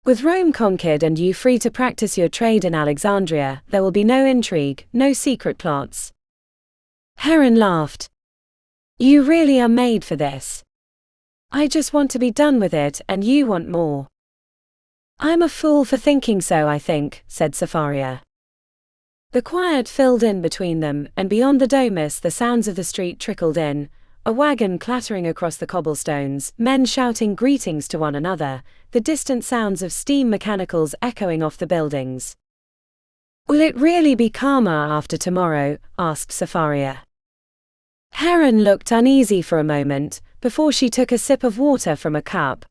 With Rome conquered and you free to practice your trade in Alexandria, there will be no intrigue, no secret plots. Heron laughed. You really are made for this. I just want to be done with it, and you want more. I'm a fool for thinking so, I think, said Sapphira. The quiet filled in between them, and beyond the domus the sounds of the street trickled in, a wagon clattering across the cobblestones, men shouting greetings to one another, the distant sounds of steam mechanicals echoing off the buildings. Will it really be calmer after tomorrow? Asked Sapphira. Heron looked uneasy for a moment, before she took a sip of water from a cup.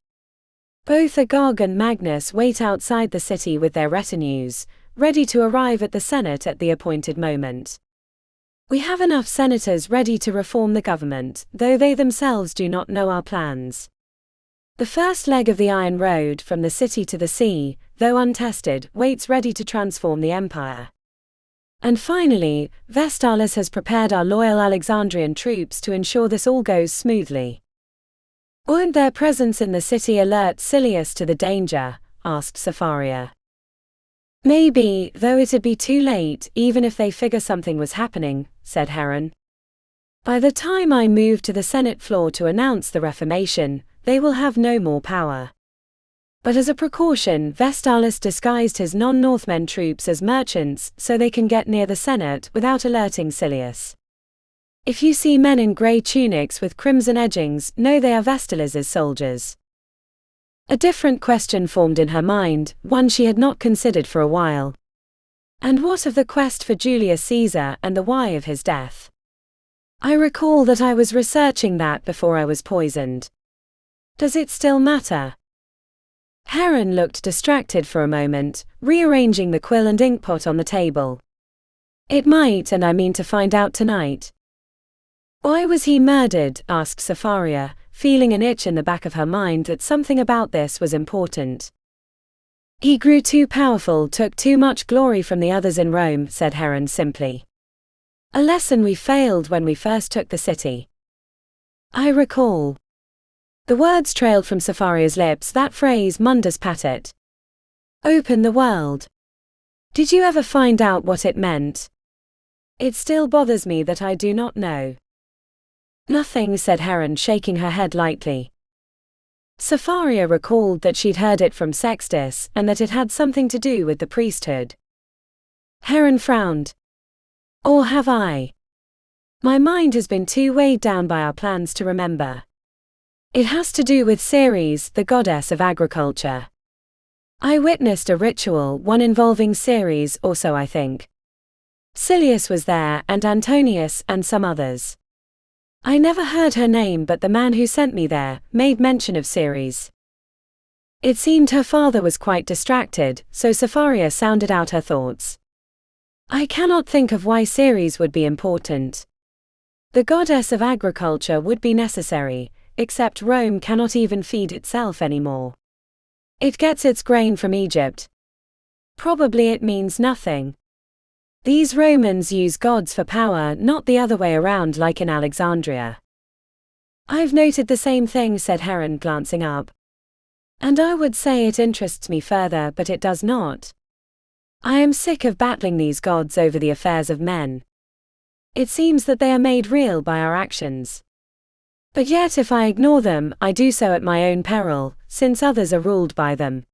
Both Agog and Magnus wait outside the city with their retinues, ready to arrive at the Senate at the appointed moment. We have enough senators ready to reform the government, though they themselves do not know our plans. The first leg of the Iron Road from the city to the sea, though untested, waits ready to transform the empire. And finally, Vestalis has prepared our loyal Alexandrian troops to ensure this all goes smoothly. Won't their presence in the city alert Silius to the danger? Asked Sapphira. Maybe, though it'd be too late, even if they figure something was happening, said Heron. By the time I move to the Senate floor to announce the Reformation, they will have no more power. But as a precaution, Vestalis disguised his non-Northmen troops as merchants so they can get near the Senate without alerting Silius. If you see men in grey tunics with crimson edgings, know they are Vestalis's soldiers. A different question formed in her mind, one she had not considered for a while. And what of the quest for Julius Caesar and the why of his death? I recall that I was researching that before I was poisoned. Does it still matter? Heron looked distracted for a moment, rearranging the quill and inkpot on the table. It might, and I mean to find out tonight. Why was he murdered? Asked Sapphira, feeling an itch in the back of her mind that something about this was important. He grew too powerful, took too much glory from the others in Rome, said Heron simply. A lesson we failed when we first took the city. I recall. The words trailed from Sapphira's lips, that phrase mundus patet. Open the world. Did you ever find out what it meant? It still bothers me that I do not know. Nothing, said Heron, shaking her head lightly. Sapphira recalled that she'd heard it from Sextus, and that it had something to do with the priesthood. Heron frowned. Or have I? My mind has been too weighed down by our plans to remember. It has to do with Ceres, the goddess of agriculture. I witnessed a ritual, one involving Ceres, or so I think. Silius was there, and Antonius, and some others. I never heard her name, but the man who sent me there made mention of Ceres. It seemed her father was quite distracted, so Sapphira sounded out her thoughts. I cannot think of why Ceres would be important. The goddess of agriculture would be necessary, except Rome cannot even feed itself anymore. It gets its grain from Egypt. Probably it means nothing. These Romans use gods for power, not the other way around like in Alexandria. "I've noted the same thing," said Heron, glancing up. "And I would say it interests me further, but it does not. I am sick of battling these gods over the affairs of men. It seems that they are made real by our actions. But yet if I ignore them, I do so at my own peril, since others are ruled by them."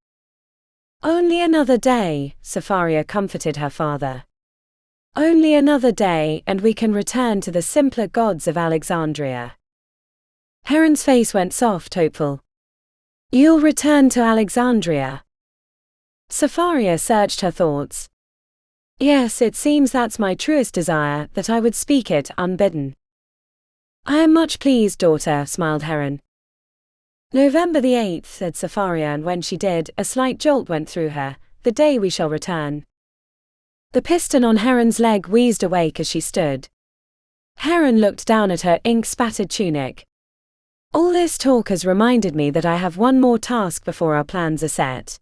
"Only another day," Sepharia comforted her father. "Only another day, and we can return to the simpler gods of Alexandria." Heron's face went soft, hopeful. "You'll return to Alexandria?" Sepharia searched her thoughts. "Yes, it seems that's my truest desire, that I would speak it unbidden." "I am much pleased, daughter," smiled Heron. "November the 8th, said Sepharia, and when she did, a slight jolt went through her. "The day we shall return." The piston on Heron's leg wheezed awake as she stood. Heron looked down at her ink-spattered tunic. "All this talk has reminded me that I have one more task before our plans are set.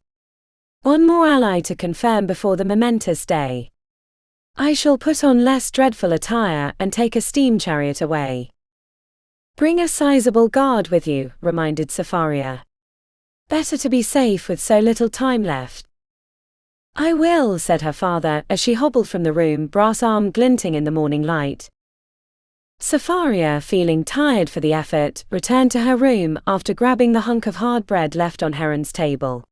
One more ally to confirm before the momentous day. I shall put on less dreadful attire and take a steam chariot away." "Bring a sizable guard with you," reminded Sepharia. "Better to be safe with so little time left." "I will," said her father, as she hobbled from the room, brass arm glinting in the morning light. Sepharia, feeling tired for the effort, returned to her room after grabbing the hunk of hard bread left on Heron's table.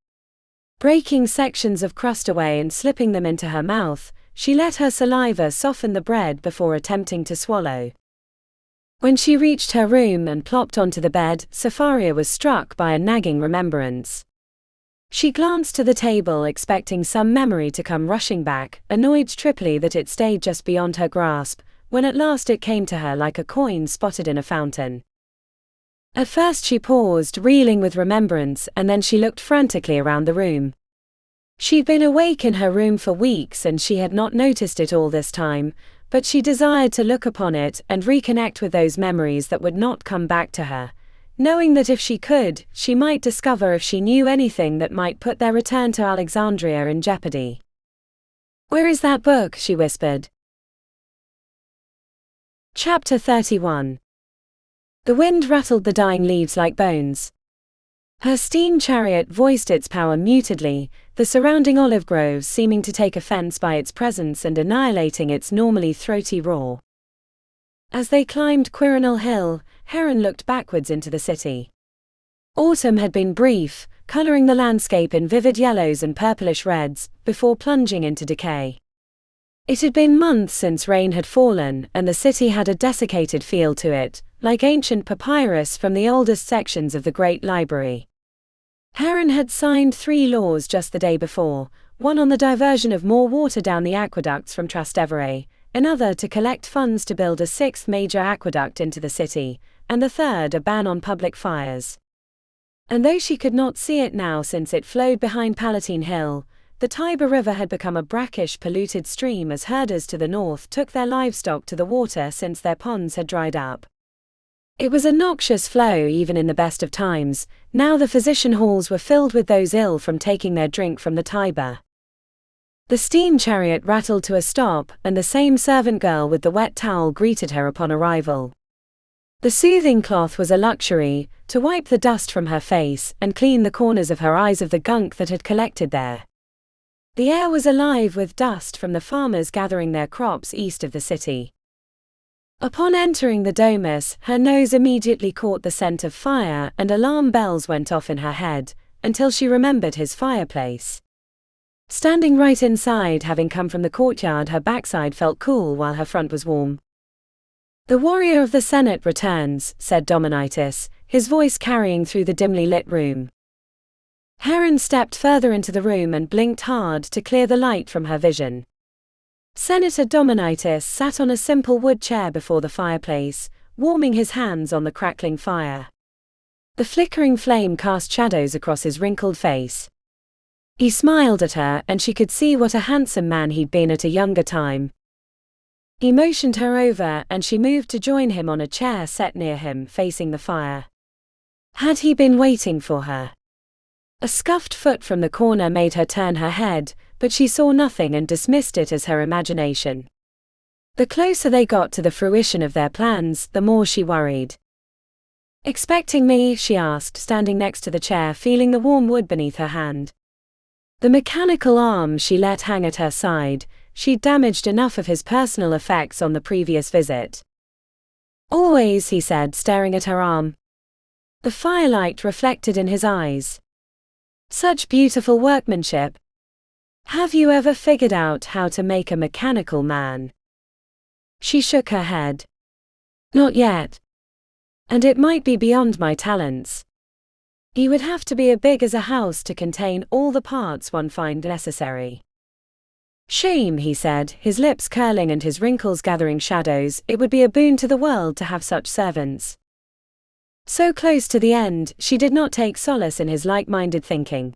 Breaking sections of crust away and slipping them into her mouth, she let her saliva soften the bread before attempting to swallow. When she reached her room and plopped onto the bed, Sepharia was struck by a nagging remembrance. She glanced to the table, expecting some memory to come rushing back, annoyed triply that it stayed just beyond her grasp, when at last it came to her like a coin spotted in a fountain. At first she paused, reeling with remembrance, and then she looked frantically around the room. She'd been awake in her room for weeks and she had not noticed it all this time, but she desired to look upon it and reconnect with those memories that would not come back to her, knowing that if she could, she might discover if she knew anything that might put their return to Alexandria in jeopardy. "Where is that book?" she whispered. Chapter 31. The wind rattled the dying leaves like bones. Her steam chariot voiced its power mutedly, the surrounding olive groves seeming to take offense by its presence and annihilating its normally throaty roar. As they climbed Quirinal Hill, Heron looked backwards into the city. Autumn had been brief, coloring the landscape in vivid yellows and purplish reds, before plunging into decay. It had been months since rain had fallen, and the city had a desiccated feel to it, like ancient papyrus from the oldest sections of the Great Library. Heron had signed 3 laws just the day before, one on the diversion of more water down the aqueducts from Trastevere, another to collect funds to build a 6th major aqueduct into the city, and the third a ban on public fires. And though she could not see it now since it flowed behind Palatine Hill, the Tiber River had become a brackish, polluted stream as herders to the north took their livestock to the water since their ponds had dried up. It was a noxious flow even in the best of times. Now the physician halls were filled with those ill from taking their drink from the Tiber. The steam chariot rattled to a stop, and the same servant girl with the wet towel greeted her upon arrival. The soothing cloth was a luxury, to wipe the dust from her face and clean the corners of her eyes of the gunk that had collected there. The air was alive with dust from the farmers gathering their crops east of the city. Upon entering the domus, her nose immediately caught the scent of fire and alarm bells went off in her head, until she remembered his fireplace. Standing right inside, having come from the courtyard, her backside felt cool while her front was warm. "The warrior of the Senate returns," said Dominitis, his voice carrying through the dimly lit room. Heron stepped further into the room and blinked hard to clear the light from her vision. Senator Dominitis sat on a simple wood chair before the fireplace, warming his hands on the crackling fire. The flickering flame cast shadows across his wrinkled face. He smiled at her, and she could see what a handsome man he'd been at a younger time. He motioned her over, and she moved to join him on a chair set near him, facing the fire. Had he been waiting for her? A scuffed foot from the corner made her turn her head, but she saw nothing and dismissed it as her imagination. The closer they got to the fruition of their plans, the more she worried. Expecting me? She asked, standing next to the chair, feeling the warm wood beneath her hand. The mechanical arm she let hang at her side, she'd damaged enough of his personal effects on the previous visit. Always, he said, staring at her arm. The firelight reflected in his eyes. Such beautiful workmanship. Have you ever figured out how to make a mechanical man? She shook her head. Not yet. And it might be beyond my talents. He would have to be as big as a house to contain all the parts one finds necessary. Shame, he said, his lips curling and his wrinkles gathering shadows. It would be a boon to the world to have such servants. So close to the end, she did not take solace in his like-minded thinking.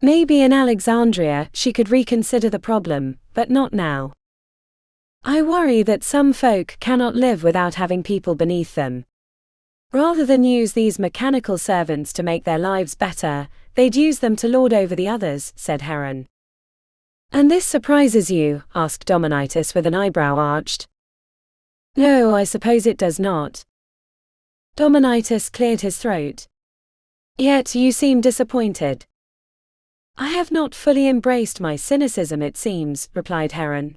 Maybe in Alexandria she could reconsider the problem, but not now. I worry that some folk cannot live without having people beneath them. Rather than use these mechanical servants to make their lives better, they'd use them to lord over the others, said Heron. And this surprises you? Asked Dominitus with an eyebrow arched. No, I suppose it does not. Dominitus cleared his throat. Yet you seem disappointed. I have not fully embraced my cynicism, it seems, replied Heron.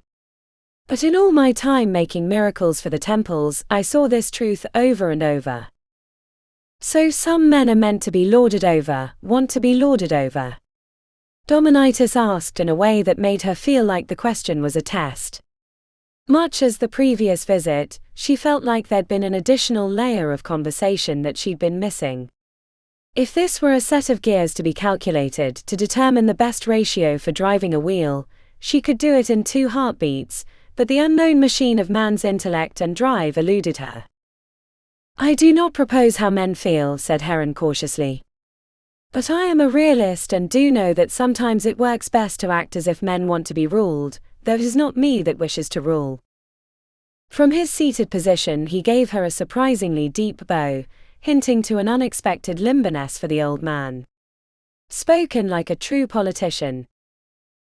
But in all my time making miracles for the temples, I saw this truth over and over. So some men are meant to be lorded over, want to be lorded over? Dominitus asked in a way that made her feel like the question was a test. Much as the previous visit, she felt like there'd been an additional layer of conversation that she'd been missing. If this were a set of gears to be calculated to determine the best ratio for driving a wheel, she could do it in 2 heartbeats, but the unknown machine of man's intellect and drive eluded her. I do not propose how men feel, said Heron cautiously. But I am a realist and do know that sometimes it works best to act as if men want to be ruled, though it is not me that wishes to rule. From his seated position he gave her a surprisingly deep bow, hinting to an unexpected limberness for the old man. Spoken like a true politician.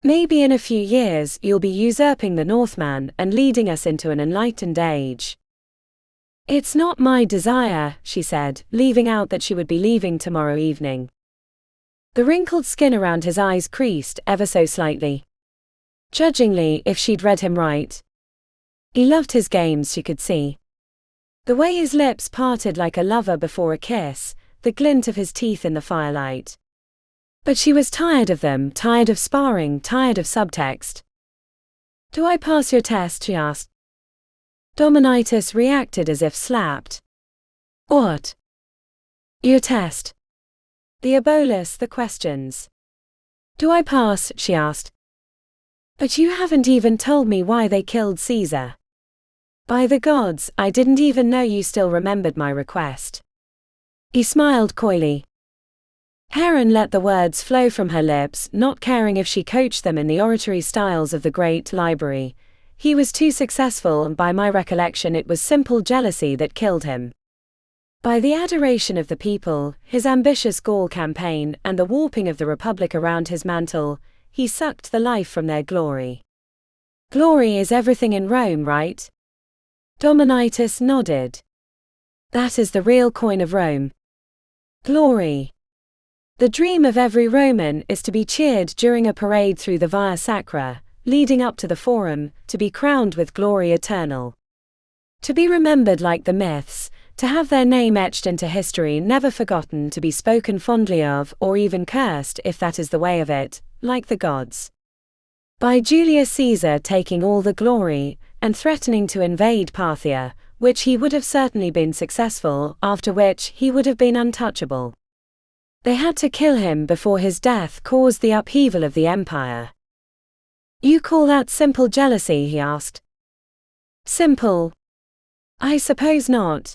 Maybe in a few years you'll be usurping the Northman and leading us into an enlightened age. It's not my desire, she said, leaving out that she would be leaving tomorrow evening. The wrinkled skin around his eyes creased ever so slightly. Judgingly, if she'd read him right. He loved his games, she could see. The way his lips parted like a lover before a kiss, the glint of his teeth in the firelight. But she was tired of them, tired of sparring, tired of subtext. Do I pass your test? She asked. Dominitus reacted as if slapped. What? Your test. The ebolus, the questions. Do I pass? She asked. But you haven't even told me why they killed Caesar. By the gods, I didn't even know you still remembered my request. He smiled coyly. Heron let the words flow from her lips, not caring if she coached them in the oratory styles of the great library. He was too successful, and by my recollection it was simple jealousy that killed him. By the adoration of the people, his ambitious Gaul campaign, and the warping of the Republic around his mantle, he sucked the life from their glory. Glory is everything in Rome, right? Dominitus nodded. That is the real coin of Rome. Glory. The dream of every Roman is to be cheered during a parade through the Via Sacra, leading up to the Forum, to be crowned with glory eternal. To be remembered like the myths, to have their name etched into history, never forgotten, to be spoken fondly of, or even cursed if that is the way of it, like the gods. By Julius Caesar taking all the glory, and threatening to invade Parthia, which he would have certainly been successful, after which he would have been untouchable. They had to kill him before his death caused the upheaval of the empire. You call that simple jealousy? He asked. Simple? I suppose not.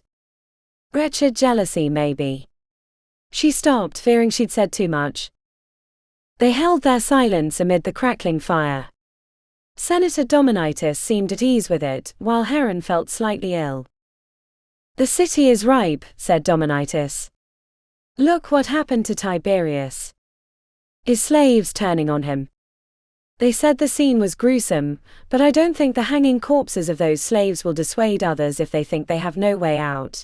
Wretched jealousy, maybe. She stopped, fearing she'd said too much. They held their silence amid the crackling fire. Senator Dominitus seemed at ease with it, while Heron felt slightly ill. The city is ripe, said Dominitus. Look what happened to Tiberius. His slaves turning on him. They said the scene was gruesome, but I don't think the hanging corpses of those slaves will dissuade others if they think they have no way out.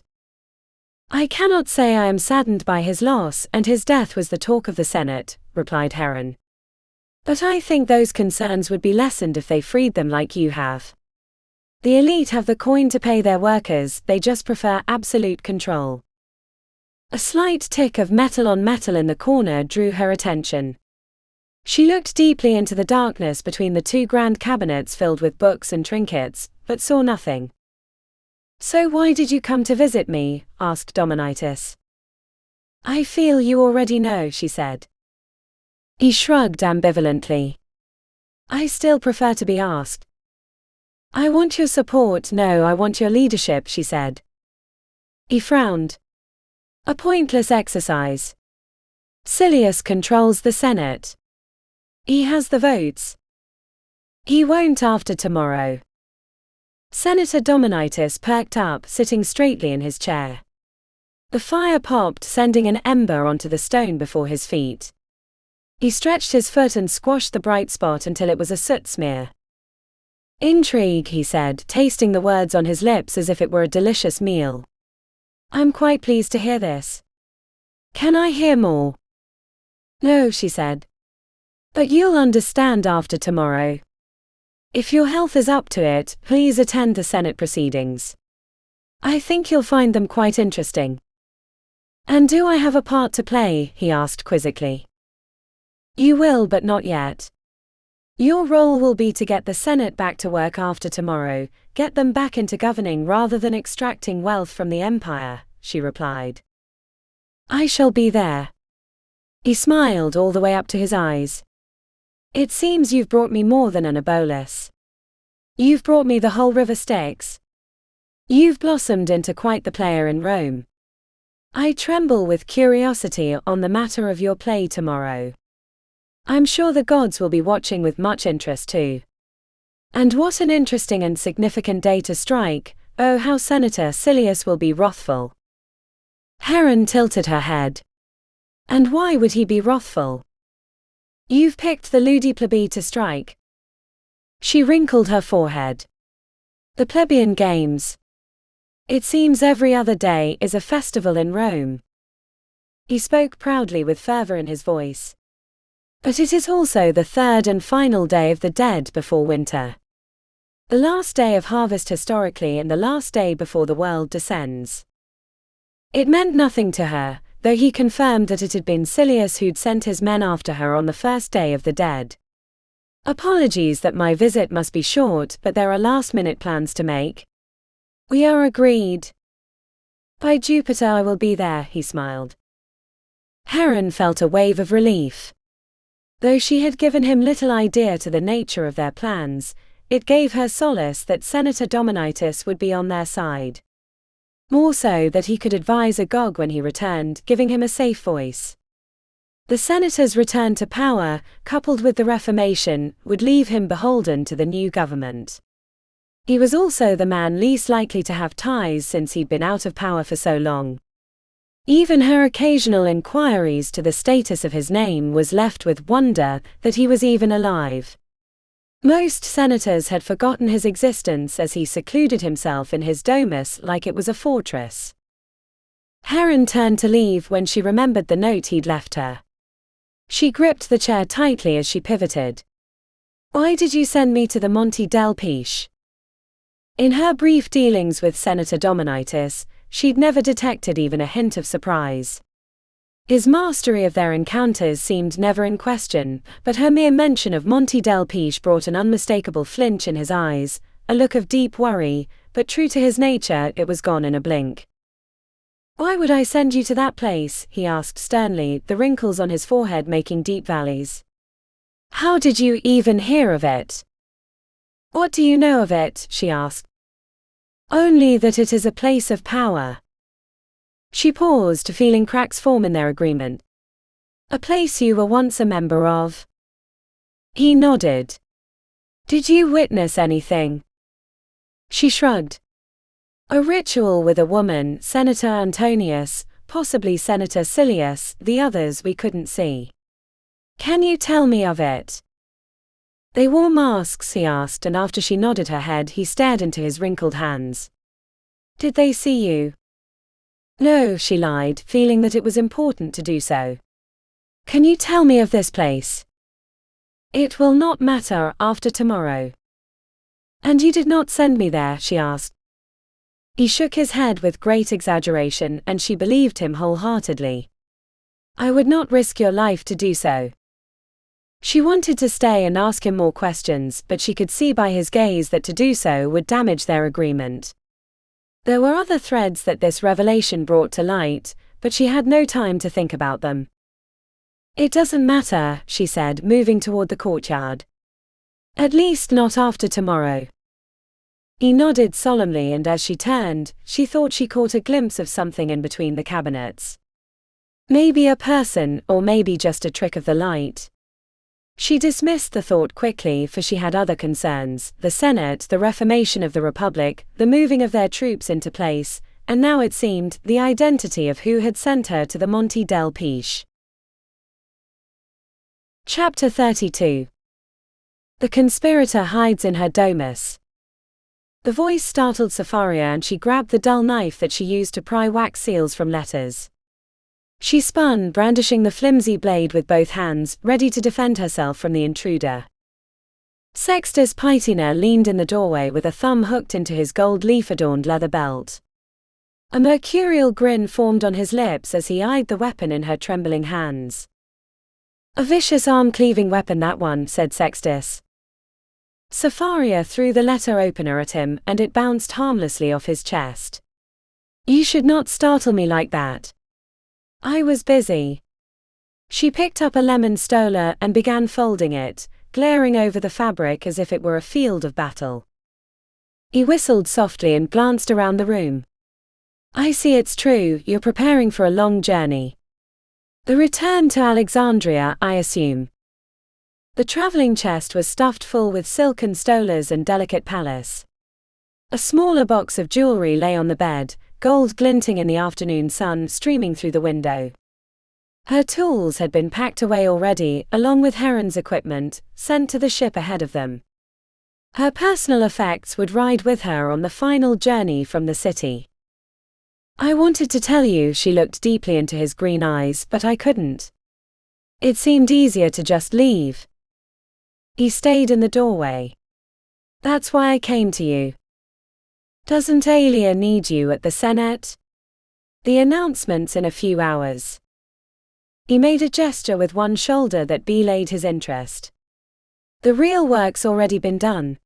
I cannot say I am saddened by his loss, and his death was the talk of the Senate, replied Heron. But I think those concerns would be lessened if they freed them like you have. The elite have the coin to pay their workers, they just prefer absolute control. A slight tick of metal on metal in the corner drew her attention. She looked deeply into the darkness between the two grand cabinets filled with books and trinkets, but saw nothing. So why did you come to visit me? Asked Dominitus. I feel you already know, she said. He shrugged ambivalently. I still prefer to be asked. I want your support, no, I want your leadership, she said. He frowned. A pointless exercise. Silius controls the Senate. He has the votes. He won't after tomorrow. Senator Dominitus perked up, sitting straightly in his chair. The fire popped, sending an ember onto the stone before his feet. He stretched his foot and squashed the bright spot until it was a soot smear. Intrigue, he said, tasting the words on his lips as if it were a delicious meal. I'm quite pleased to hear this. Can I hear more? No, she said. But you'll understand after tomorrow. If your health is up to it, please attend the Senate proceedings. I think you'll find them quite interesting. And do I have a part to play? He asked quizzically. You will, but not yet. Your role will be to get the Senate back to work after tomorrow, get them back into governing rather than extracting wealth from the empire, she replied. I shall be there. He smiled all the way up to his eyes. It seems you've brought me more than an abolus. You've brought me the whole river Styx. You've blossomed into quite the player in Rome. I tremble with curiosity on the matter of your play tomorrow. I'm sure the gods will be watching with much interest too. And what an interesting and significant day to strike, oh how Senator Silius will be wrathful. Heron tilted her head. And why would he be wrathful? You've picked the ludi plebe to strike. She wrinkled her forehead. The plebeian games. It seems every other day is a festival in Rome. He spoke proudly with fervor in his voice. But it is also the third and final day of the dead before winter. The last day of harvest historically and the last day before the world descends. It meant nothing to her, though he confirmed that it had been Silius who'd sent his men after her on the first day of the dead. Apologies that my visit must be short, but there are last-minute plans to make. We are agreed. By Jupiter I will be there, he smiled. Heron felt a wave of relief. Though she had given him little idea to the nature of their plans, it gave her solace that Senator Dominitus would be on their side. More so that he could advise Agog when he returned, giving him a safe voice. The senator's return to power, coupled with the Reformation, would leave him beholden to the new government. He was also the man least likely to have ties since he'd been out of power for so long. Even her occasional inquiries to the status of his name was left with wonder that he was even alive. Most senators had forgotten his existence as he secluded himself in his domus like it was a fortress. Heron turned to leave when she remembered the note he'd left her. She gripped the chair tightly as she pivoted. Why did you send me to the Monte del Pesce? In her brief dealings with Senator Dominitus, she'd never detected even a hint of surprise. His mastery of their encounters seemed never in question, but her mere mention of Monte del Pesce brought an unmistakable flinch in his eyes, a look of deep worry, but true to his nature, it was gone in a blink. Why would I send you to that place? He asked sternly, the wrinkles on his forehead making deep valleys. How did you even hear of it? What do you know of it? She asked. Only that it is a place of power. She paused, feeling cracks form in their agreement. A place you were once a member of? He nodded. Did you witness anything? She shrugged. A ritual with a woman, Senator Antonius, possibly Senator Silius, the others we couldn't see. Can you tell me of it? They wore masks, he asked, and after she nodded her head, he stared into his wrinkled hands. Did they see you? No, she lied, feeling that it was important to do so. Can you tell me of this place? It will not matter after tomorrow. And you did not send me there, she asked. He shook his head with great exaggeration, and she believed him wholeheartedly. I would not risk your life to do so. She wanted to stay and ask him more questions, but she could see by his gaze that to do so would damage their agreement. There were other threads that this revelation brought to light, but she had no time to think about them. It doesn't matter, she said, moving toward the courtyard. At least not after tomorrow. He nodded solemnly, and as she turned, she thought she caught a glimpse of something in between the cabinets. Maybe a person, or maybe just a trick of the light. She dismissed the thought quickly, for she had other concerns: the Senate, the reformation of the Republic, the moving of their troops into place, and now it seemed, the identity of who had sent her to the Monte del Pesce. Chapter 32. The conspirator hides in her domus. The voice startled Safaria, and she grabbed the dull knife that she used to pry wax seals from letters. She spun, brandishing the flimsy blade with both hands, ready to defend herself from the intruder. Sextus Pythina leaned in the doorway with a thumb hooked into his gold leaf-adorned leather belt. A mercurial grin formed on his lips as he eyed the weapon in her trembling hands. A vicious arm-cleaving weapon, that one, said Sextus. Safaria threw the letter opener at him, and it bounced harmlessly off his chest. You should not startle me like that. I was busy. She picked up a lemon stola and began folding it, glaring over the fabric as if it were a field of battle. He whistled softly and glanced around the room. I see, it's true, you're preparing for a long journey. The return to Alexandria, I assume. The traveling chest was stuffed full with silken stolas and delicate pallas. A smaller box of jewelry lay on the bed, gold glinting in the afternoon sun streaming through the window. Her tools had been packed away already, along with Heron's equipment, sent to the ship ahead of them. Her personal effects would ride with her on the final journey from the city. I wanted to tell you, she looked deeply into his green eyes, but I couldn't. It seemed easier to just leave. He stayed in the doorway. That's why I came to you. Doesn't Aelia need you at the Senate? The announcement's in a few hours. He made a gesture with one shoulder that belayed his interest. The real work's already been done.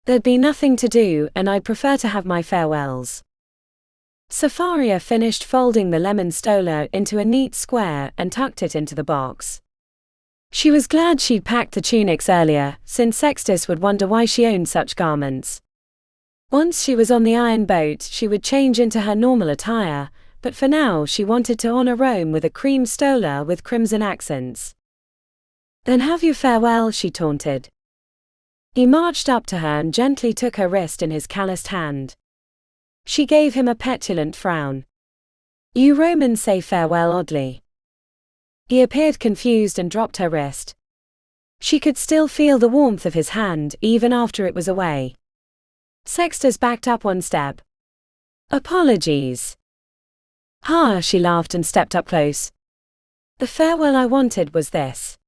There'd be nothing to do, and I'd prefer to have my farewells. Safaria finished folding the lemon stola into a neat square and tucked it into the box. She was glad she'd packed the tunics earlier, since Sextus would wonder why she owned such garments. Once she was on the iron boat, she would change into her normal attire, but for now she wanted to honor Rome with a cream stola with crimson accents. Then have your farewell, she taunted. He marched up to her and gently took her wrist in his calloused hand. She gave him a petulant frown. You Romans say farewell oddly. He appeared confused and dropped her wrist. She could still feel the warmth of his hand, even after it was away. Sextus backed up one step. Apologies. Ha, she laughed and stepped up close. The farewell I wanted was this.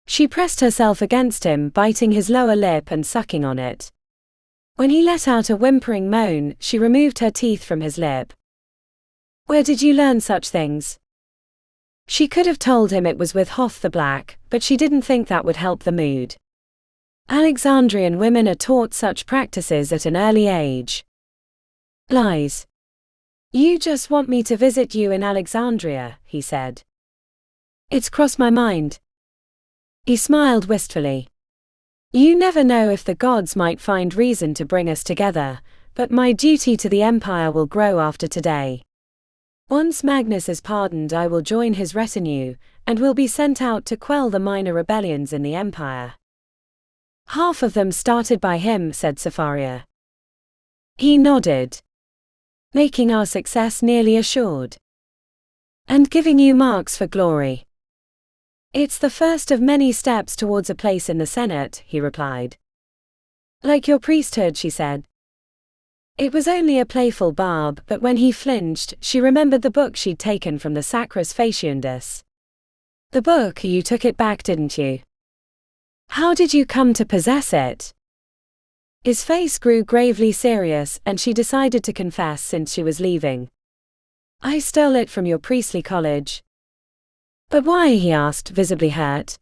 She pressed herself against him, biting his lower lip and sucking on it. When he let out a whimpering moan, she removed her teeth from his lip. Where did you learn such things? She could have told him it was with Hoth the Black, but she didn't think that would help the mood. Alexandrian women are taught such practices at an early age. Lies. You just want me to visit you in Alexandria, he said. It's crossed my mind. He smiled wistfully. You never know if the gods might find reason to bring us together, but my duty to the Empire will grow after today. Once Magnus is pardoned, I will join his retinue, and will be sent out to quell the minor rebellions in the Empire. Half of them started by him, said Safaria. He nodded. Making our success nearly assured. And giving you marks for glory. It's the first of many steps towards a place in the Senate, he replied. Like your priesthood, she said. It was only a playful barb, but when he flinched, she remembered the book she'd taken from the Sacris Faciundus. The book, you took it back, didn't you? How did you come to possess it? His face grew gravely serious, and she decided to confess since she was leaving. I stole it from your priestly college. But why? He asked, visibly hurt.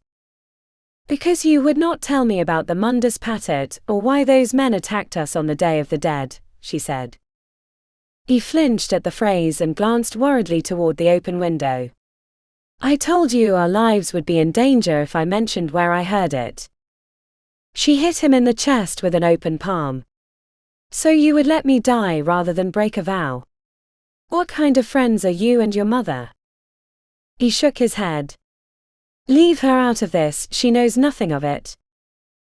Because you would not tell me about the mundus patet, or why those men attacked us on the Day of the Dead, she said. He flinched at the phrase and glanced worriedly toward the open window. I told you our lives would be in danger if I mentioned where I heard it. She hit him in the chest with an open palm. So you would let me die rather than break a vow? What kind of friends are you and your mother? He shook his head. Leave her out of this, she knows nothing of it.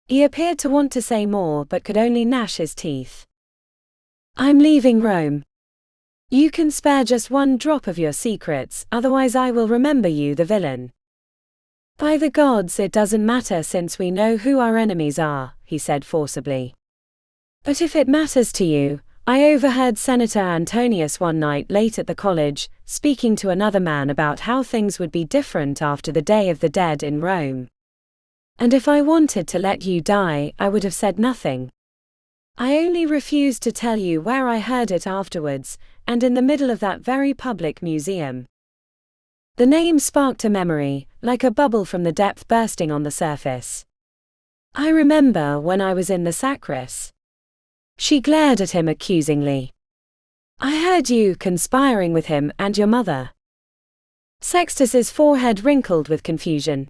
He appeared to want to say more but could only gnash his teeth. I'm leaving Rome. You can spare just one drop of your secrets, otherwise I will remember you the villain. By the gods, it doesn't matter since we know who our enemies are, he said forcibly. But if it matters to you, I overheard Senator Antonius one night late at the college, speaking to another man about how things would be different after the Day of the Dead in Rome. And if I wanted to let you die, I would have said nothing. I only refused to tell you where I heard it afterwards, and in the middle of that very public museum. The name sparked a memory, like a bubble from the depth bursting on the surface. I remember when I was in the Sacris. She glared at him accusingly. I heard you conspiring with him and your mother. Sextus's forehead wrinkled with confusion.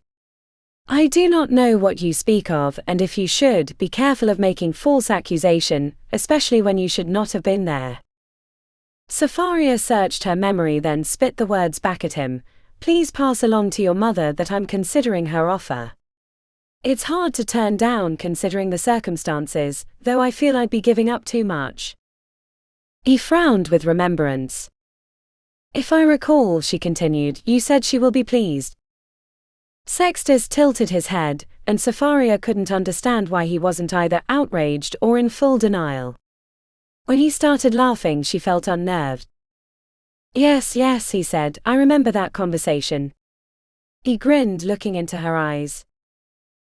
I do not know what you speak of, and if you should, be careful of making false accusation, especially when you should not have been there. Sapharia searched her memory, then spit the words back at him. Please pass along to your mother that I'm considering her offer. It's hard to turn down considering the circumstances, though I feel I'd be giving up too much. He frowned with remembrance. If I recall, she continued, you said she will be pleased. Sextus tilted his head, and Sapharia couldn't understand why he wasn't either outraged or in full denial. When he started laughing, she felt unnerved. Yes, he said, I remember that conversation. He grinned, looking into her eyes.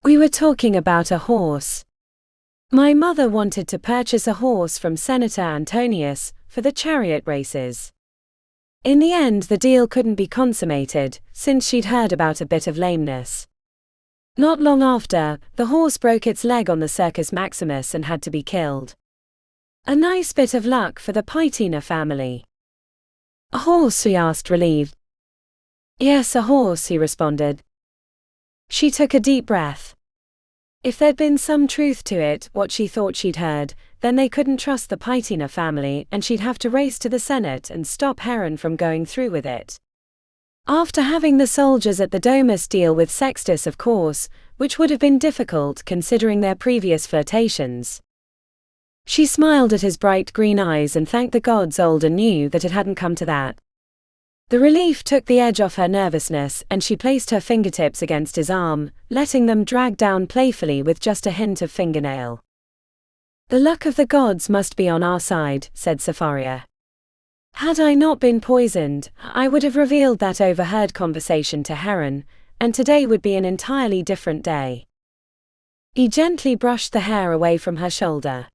We were talking about a horse. My mother wanted to purchase a horse from Senator Antonius for the chariot races. In the end, the deal couldn't be consummated, since she'd heard about a bit of lameness. Not long after, the horse broke its leg on the Circus Maximus and had to be killed. A nice bit of luck for the Paetina family. A horse? She asked, relieved. Yes, a horse, he responded. She took a deep breath. If there'd been some truth to it, what she thought she'd heard, then they couldn't trust the Paetina family, and she'd have to race to the Senate and stop Heron from going through with it. After having the soldiers at the Domus deal with Sextus, of course, which would have been difficult considering their previous flirtations. She smiled at his bright green eyes and thanked the gods old and new that it hadn't come to that. The relief took the edge off her nervousness, and she placed her fingertips against his arm, letting them drag down playfully with just a hint of fingernail. The luck of the gods must be on our side, said Sapharia. Had I not been poisoned, I would have revealed that overheard conversation to Heron, and today would be an entirely different day. He gently brushed the hair away from her shoulder.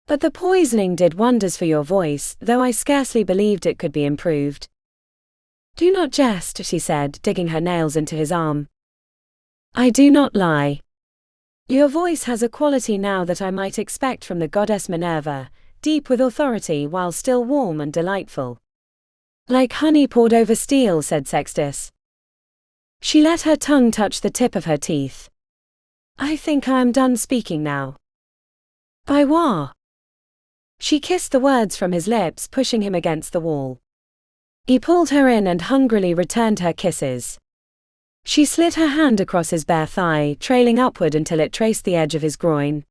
But the poisoning did wonders for your voice, though I scarcely believed it could be improved. Do not jest, she said, digging her nails into his arm. I do not lie. Your voice has a quality now that I might expect from the goddess Minerva, deep with authority while still warm and delightful. Like honey poured over steel, said Sextus. She let her tongue touch the tip of her teeth. I think I am done speaking now. By what? She kissed the words from his lips, pushing him against the wall. He pulled her in and hungrily returned her kisses. She slid her hand across his bare thigh, trailing upward until it traced the edge of his groin.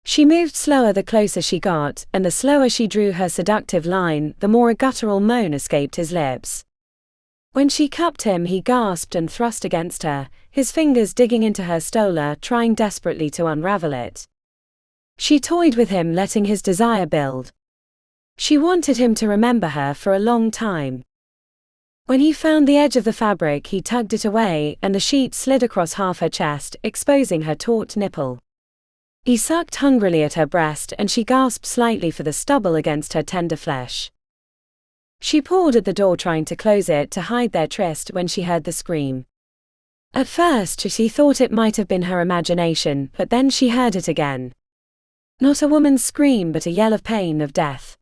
She moved slower the closer she got, and the slower she drew her seductive line, the more a guttural moan escaped his lips. When she cupped him, he gasped and thrust against her, his fingers digging into her stola, trying desperately to unravel it. She toyed with him, letting his desire build. She wanted him to remember her for a long time. When he found the edge of the fabric, he tugged it away, and the sheet slid across half her chest, exposing her taut nipple. He sucked hungrily at her breast, and she gasped slightly for the stubble against her tender flesh. She pawed at the door, trying to close it to hide their tryst, when she heard the scream. At first, she thought it might have been her imagination, but then she heard it again. Not a woman's scream, but a yell of pain, of death.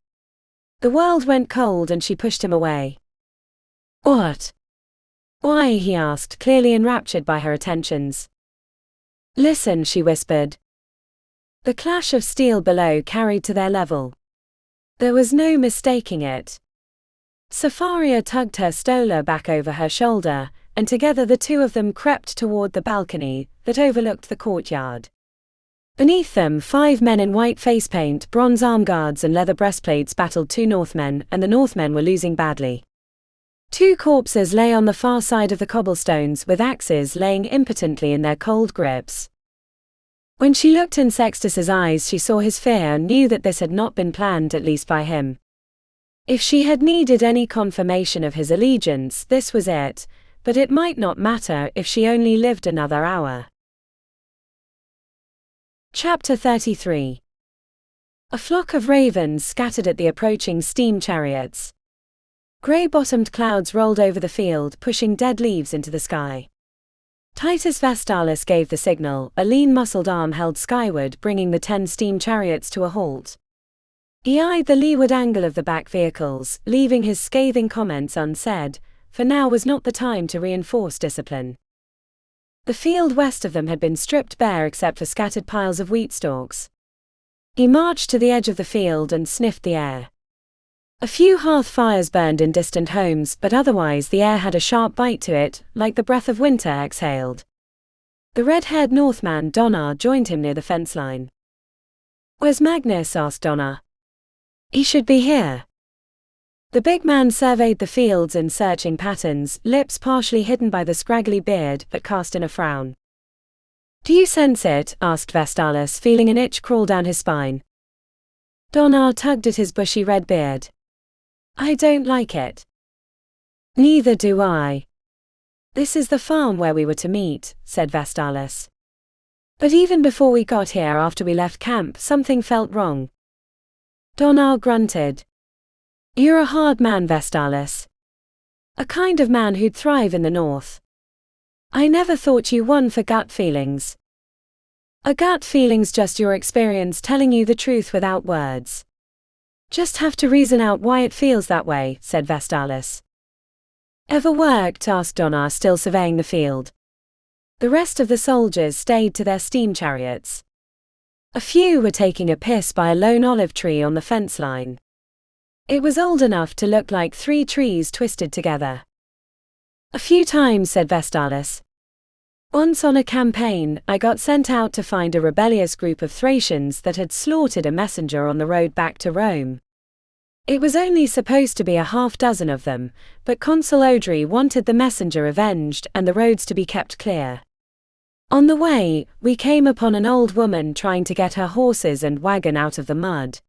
The world went cold, and she pushed him away. "What? Why?" he asked, clearly enraptured by her attentions. "Listen," she whispered. The clash of steel below carried to their level. There was no mistaking it. Safaria tugged her stola back over her shoulder, and together the two of them crept toward the balcony that overlooked the courtyard. Beneath them, 5 men in white face paint, bronze arm guards and leather breastplates battled 2 Northmen, and the Northmen were losing badly. 2 corpses lay on the far side of the cobblestones, with axes laying impotently in their cold grips. When she looked in Sextus's eyes, she saw his fear and knew that this had not been planned, at least by him. If she had needed any confirmation of his allegiance, this was it, but it might not matter if she only lived another hour. Chapter 33. A flock of ravens scattered at the approaching steam chariots. Grey-bottomed clouds rolled over the field, pushing dead leaves into the sky. Titus Vestalis gave the signal, a lean muscled arm held skyward, bringing the 10 steam chariots to a halt. He eyed the leeward angle of the back vehicles, leaving his scathing comments unsaid, for now was not the time to reinforce discipline. The field west of them had been stripped bare except for scattered piles of wheat stalks. He marched to the edge of the field and sniffed the air. A few hearth fires burned in distant homes, but otherwise the air had a sharp bite to it, like the breath of winter exhaled. The red-haired Northman Donnar joined him near the fence line. "Where's Magnus?" asked Donnar. "He should be here." The big man surveyed the fields in searching patterns, lips partially hidden by the scraggly beard but cast in a frown. "Do you sense it?" asked Vestalis, feeling an itch crawl down his spine. Donnar tugged at his bushy red beard. "I don't like it." "Neither do I." "This is the farm where we were to meet," said Vestalis. "But even before we got here, after we left camp, something felt wrong." Donnar grunted. "You're a hard man, Vestalis. A kind of man who'd thrive in the north. I never thought you one for gut feelings." "A gut feeling's just your experience telling you the truth without words. Just have to reason out why it feels that way," said Vestalis. "Ever worked?" asked Donnar, still surveying the field. The rest of the soldiers stayed to their steam chariots. A few were taking a piss by a lone olive tree on the fence line. It was old enough to look like 3 trees twisted together. "A few times," said Vestalis. "Once on a campaign, I got sent out to find a rebellious group of Thracians that had slaughtered a messenger on the road back to Rome. It was only supposed to be a half-dozen of them, but Consul Odry wanted the messenger avenged and the roads to be kept clear. On the way, we came upon an old woman trying to get her horses and wagon out of the mud.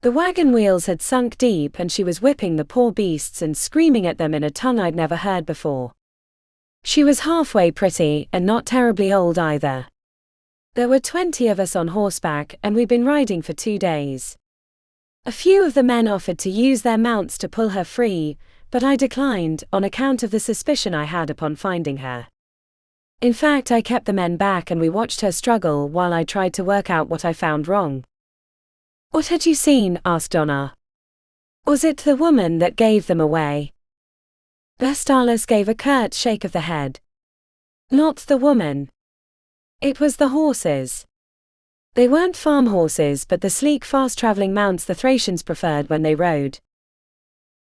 The wagon wheels had sunk deep and she was whipping the poor beasts and screaming at them in a tongue I'd never heard before. She was halfway pretty, and not terribly old either. There were 20 of us on horseback, and we'd been riding for 2 days. A few of the men offered to use their mounts to pull her free, but I declined, on account of the suspicion I had upon finding her. In fact, I kept the men back and we watched her struggle while I tried to work out what I found wrong." "What had you seen?" asked Donnar. "Was it the woman that gave them away?" Vestalis gave a curt shake of the head. "Not the woman. It was the horses. They weren't farm horses, but the sleek, fast-traveling mounts the Thracians preferred when they rode."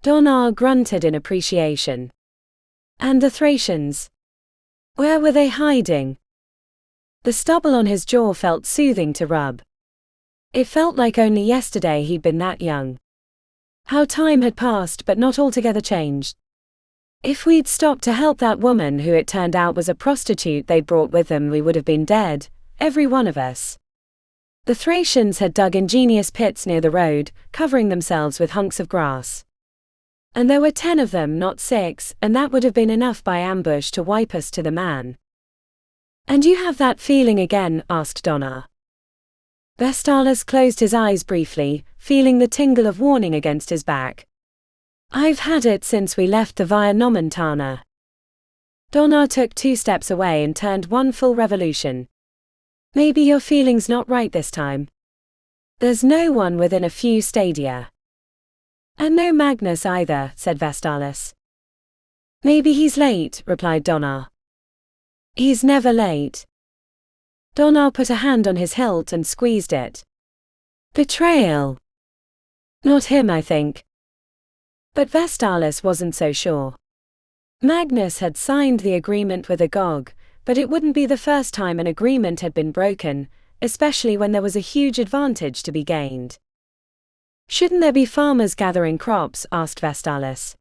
Donnar grunted in appreciation. "And the Thracians? Where were they hiding?" The stubble on his jaw felt soothing to rub. It felt like only yesterday he'd been that young. How time had passed, but not altogether changed. If we'd stopped to help that woman, who it turned out was a prostitute they'd brought with them, we would have been dead, every one of us. The Thracians had dug ingenious pits near the road, covering themselves with hunks of grass. And there were 10 of them, not 6, and that would have been enough by ambush to wipe us to the man. "And you have that feeling again?" asked Donna. Vestalis closed his eyes briefly, feeling the tingle of warning against his back. "I've had it since we left the Via Nomentana." Donna took 2 steps away and turned 1 full revolution. "Maybe your feeling's not right this time. There's no one within a few stadia." "And no Magnus either," said Vestalis. "Maybe he's late," replied Donna. "He's never late." Donna put a hand on his hilt and squeezed it. "Betrayal." "Not him, I think." But Vestalis wasn't so sure. Magnus had signed the agreement with Agog, but it wouldn't be the first time an agreement had been broken, especially when there was a huge advantage to be gained. "Shouldn't there be farmers gathering crops?" asked Vestalis.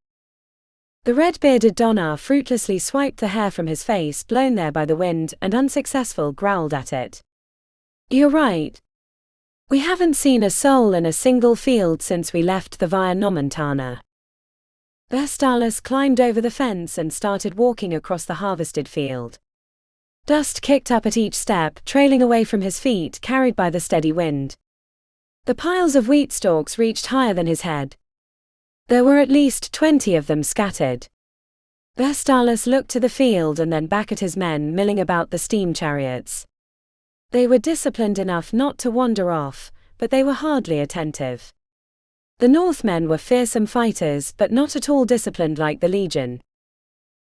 The red-bearded Donna fruitlessly swiped the hair from his face, blown there by the wind, and unsuccessful growled at it. "You're right. We haven't seen a soul in a single field since we left the Via Nomentana." Vestalis climbed over the fence and started walking across the harvested field. Dust kicked up at each step, trailing away from his feet, carried by the steady wind. The piles of wheat stalks reached higher than his head. There were at least 20 of them scattered. Vestalis looked to the field and then back at his men milling about the steam chariots. They were disciplined enough not to wander off, but they were hardly attentive. The Northmen were fearsome fighters, but not at all disciplined like the Legion.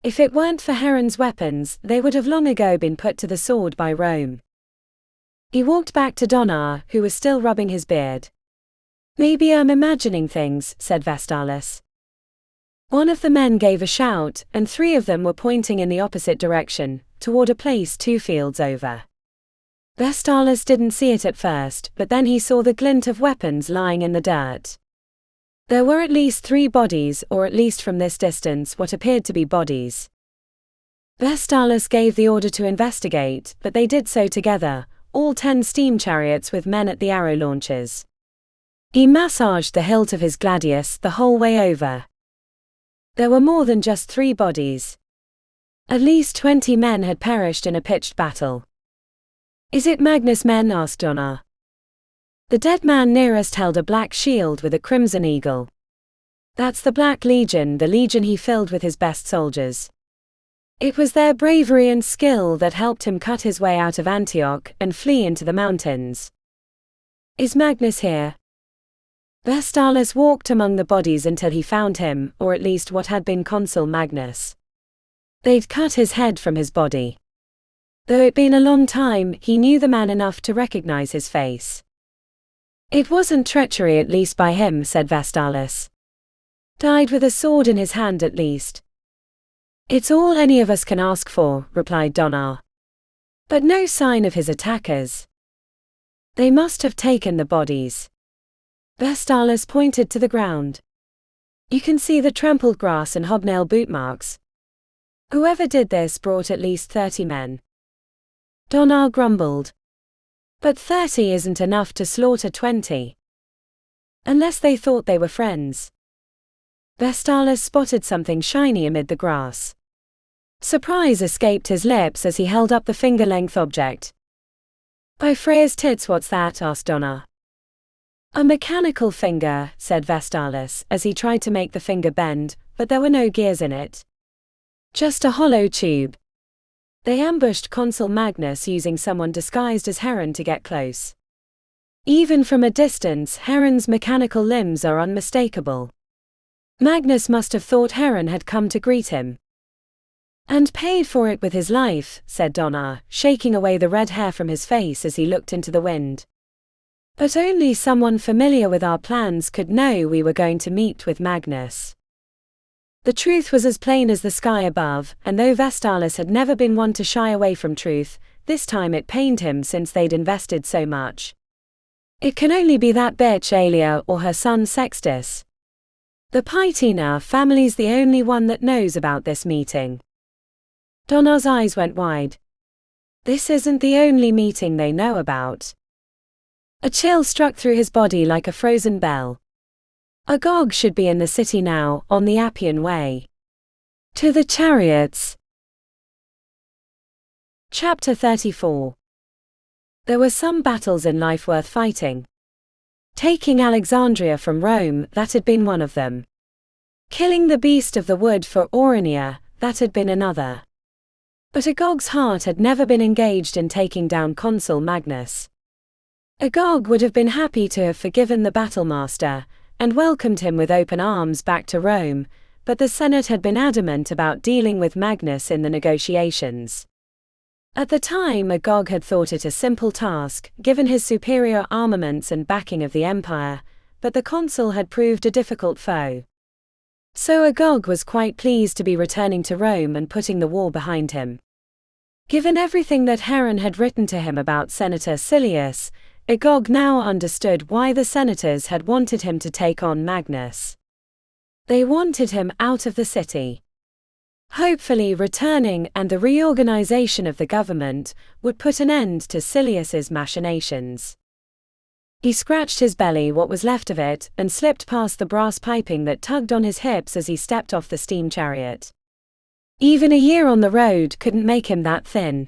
If it weren't for Heron's weapons, they would have long ago been put to the sword by Rome. He walked back to Donna, who was still rubbing his beard. "Maybe I'm imagining things," said Vestalis. One of the men gave a shout, and 3 of them were pointing in the opposite direction, toward a place 2 fields over. Vestalis didn't see it at first, but then he saw the glint of weapons lying in the dirt. There were at least 3 bodies, or at least from this distance what appeared to be bodies. Vestalis gave the order to investigate, but they did so together, all 10 steam chariots with men at the arrow launchers. He massaged the hilt of his gladius the whole way over. There were more than just 3 bodies. At least 20 men had perished in a pitched battle. "Is it Magnus' men?" asked Donna. The dead man nearest held a black shield with a crimson eagle. "That's the Black Legion, the legion he filled with his best soldiers. It was their bravery and skill that helped him cut his way out of Antioch and flee into the mountains." "Is Magnus here?" Vestalis walked among the bodies until he found him, or at least what had been Consul Magnus. They'd cut his head from his body. Though it'd been a long time, he knew the man enough to recognize his face. "It wasn't treachery, at least by him," said Vestalis. "Died with a sword in his hand at least." "It's all any of us can ask for," replied Donna. "But no sign of his attackers. They must have taken the bodies." Vestalis pointed to the ground. "You can see the trampled grass and hobnail boot marks. Whoever did this brought at least 30 men." Donna grumbled. "But 30 isn't enough to slaughter 20. Unless they thought they were friends." Vestalis spotted something shiny amid the grass. Surprise escaped his lips as he held up the finger-length object. "By Freya's tits, what's that?" asked Donna. "A mechanical finger," said Vestalis, as he tried to make the finger bend, but there were no gears in it. "Just a hollow tube." They ambushed Consul Magnus using someone disguised as Heron to get close. Even from a distance, Heron's mechanical limbs are unmistakable. Magnus must have thought Heron had come to greet him. "And paid for it with his life," said Donna, shaking away the red hair from his face as he looked into the wind. "But only someone familiar with our plans could know we were going to meet with Magnus." The truth was as plain as the sky above, and though Vestalis had never been one to shy away from truth, this time it pained him since they'd invested so much. "It can only be that bitch Aelia or her son Sextus. The Pytina family's the only one that knows about this meeting." Donna's eyes went wide. "This isn't the only meeting they know about." A chill struck through his body like a frozen bell. Agog should be in the city now, on the Appian Way. To the chariots. Chapter 34. There were some battles in life worth fighting. Taking Alexandria from Rome, that had been one of them. Killing the beast of the wood for Aurania, that had been another. But Agog's heart had never been engaged in taking down Consul Magnus. Agog would have been happy to have forgiven the battlemaster, and welcomed him with open arms back to Rome, but the Senate had been adamant about dealing with Magnus in the negotiations. At the time, Agog had thought it a simple task, given his superior armaments and backing of the empire, but the consul had proved a difficult foe. So Agog was quite pleased to be returning to Rome and putting the war behind him. Given everything that Heron had written to him about Senator Silius, Agog now understood why the senators had wanted him to take on Magnus. They wanted him out of the city. Hopefully returning and the reorganization of the government would put an end to Silius's machinations. He scratched his belly, what was left of it, and slipped past the brass piping that tugged on his hips as he stepped off the steam chariot. Even a year on the road couldn't make him that thin.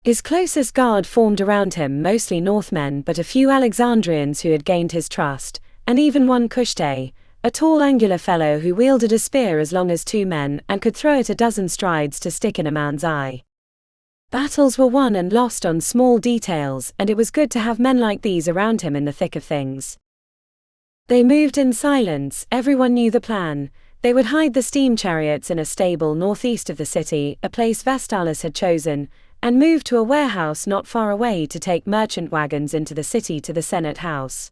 His closest guard formed around him, mostly Northmen but a few Alexandrians who had gained his trust, and even one Cushte, a tall angular fellow who wielded a spear as long as 2 men and could throw it a dozen strides to stick in a man's eye. Battles were won and lost on small details, and it was good to have men like these around him in the thick of things. They moved in silence, everyone knew the plan. They would hide the steam chariots in a stable northeast of the city, a place Vestalis had chosen, and move to a warehouse not far away to take merchant wagons into the city to the Senate house.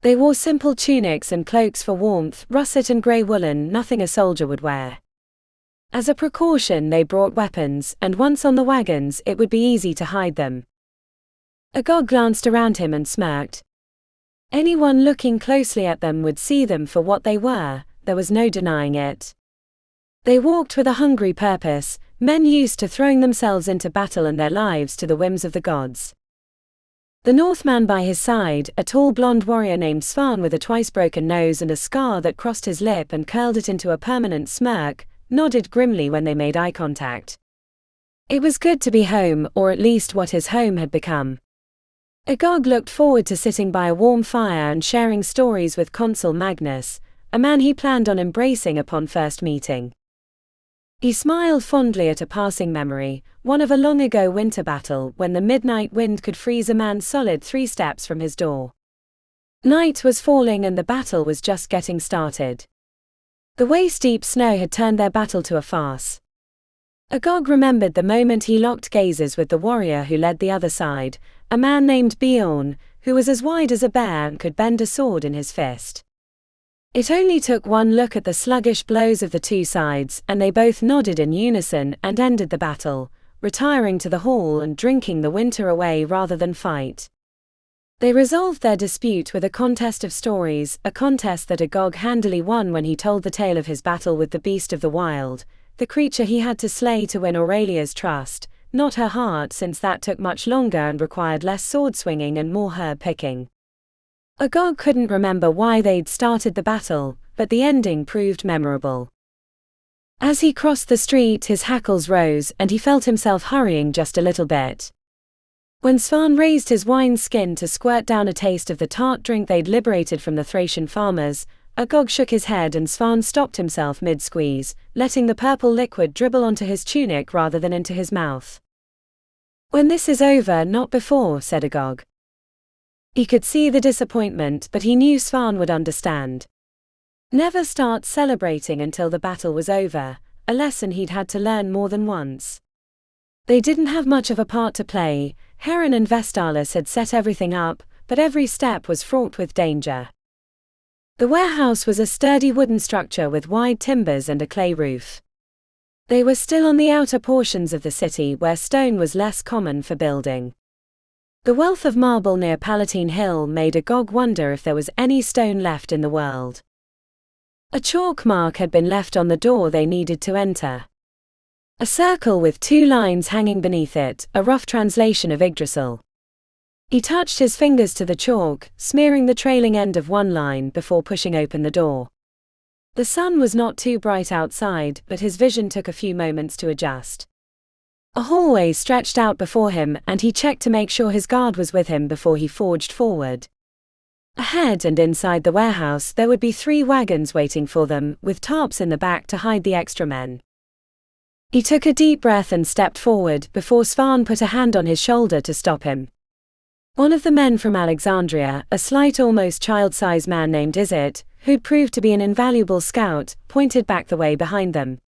They wore simple tunics and cloaks for warmth, russet and grey woolen, nothing a soldier would wear. As a precaution they brought weapons, and once on the wagons it would be easy to hide them. Agog glanced around him and smirked. Anyone looking closely at them would see them for what they were, there was no denying it. They walked with a hungry purpose, men used to throwing themselves into battle and their lives to the whims of the gods. The Northman by his side, a tall blonde warrior named Svan with a twice-broken nose and a scar that crossed his lip and curled it into a permanent smirk, nodded grimly when they made eye contact. It was good to be home, or at least what his home had become. Agog looked forward to sitting by a warm fire and sharing stories with Consul Magnus, a man he planned on embracing upon first meeting. He smiled fondly at a passing memory, one of a long-ago winter battle when the midnight wind could freeze a man solid 3 steps from his door. Night was falling and the battle was just getting started. The waist-deep snow had turned their battle to a farce. Agog remembered the moment he locked gazes with the warrior who led the other side, a man named Bjorn, who was as wide as a bear and could bend a sword in his fist. It only took one look at the sluggish blows of the 2 sides, and they both nodded in unison and ended the battle, retiring to the hall and drinking the winter away rather than fight. They resolved their dispute with a contest of stories, a contest that Agog handily won when he told the tale of his battle with the beast of the wild, the creature he had to slay to win Aurelia's trust, not her heart, since that took much longer and required less sword swinging and more herb picking. Agog couldn't remember why they'd started the battle, but the ending proved memorable. As he crossed the street his hackles rose and he felt himself hurrying just a little bit. When Svan raised his wine skin to squirt down a taste of the tart drink they'd liberated from the Thracian farmers, Agog shook his head and Svan stopped himself mid-squeeze, letting the purple liquid dribble onto his tunic rather than into his mouth. "When this is over, not before," said Agog. He could see the disappointment, but he knew Svan would understand. Never start celebrating until the battle was over, a lesson he'd had to learn more than once. They didn't have much of a part to play. Heron and Vestalis had set everything up, but every step was fraught with danger. The warehouse was a sturdy wooden structure with wide timbers and a clay roof. They were still on the outer portions of the city where stone was less common for building. The wealth of marble near Palatine Hill made Agog wonder if there was any stone left in the world. A chalk mark had been left on the door they needed to enter. A circle with 2 lines hanging beneath it, a rough translation of Yggdrasil. He touched his fingers to the chalk, smearing the trailing end of one line before pushing open the door. The sun was not too bright outside, but his vision took a few moments to adjust. A hallway stretched out before him, and he checked to make sure his guard was with him before he forged forward. Ahead and inside the warehouse there would be 3 wagons waiting for them, with tarps in the back to hide the extra men. He took a deep breath and stepped forward before Svan put a hand on his shoulder to stop him. One of the men from Alexandria, a slight, almost child-sized man named Izzet, who'd proved to be an invaluable scout, pointed back the way behind them.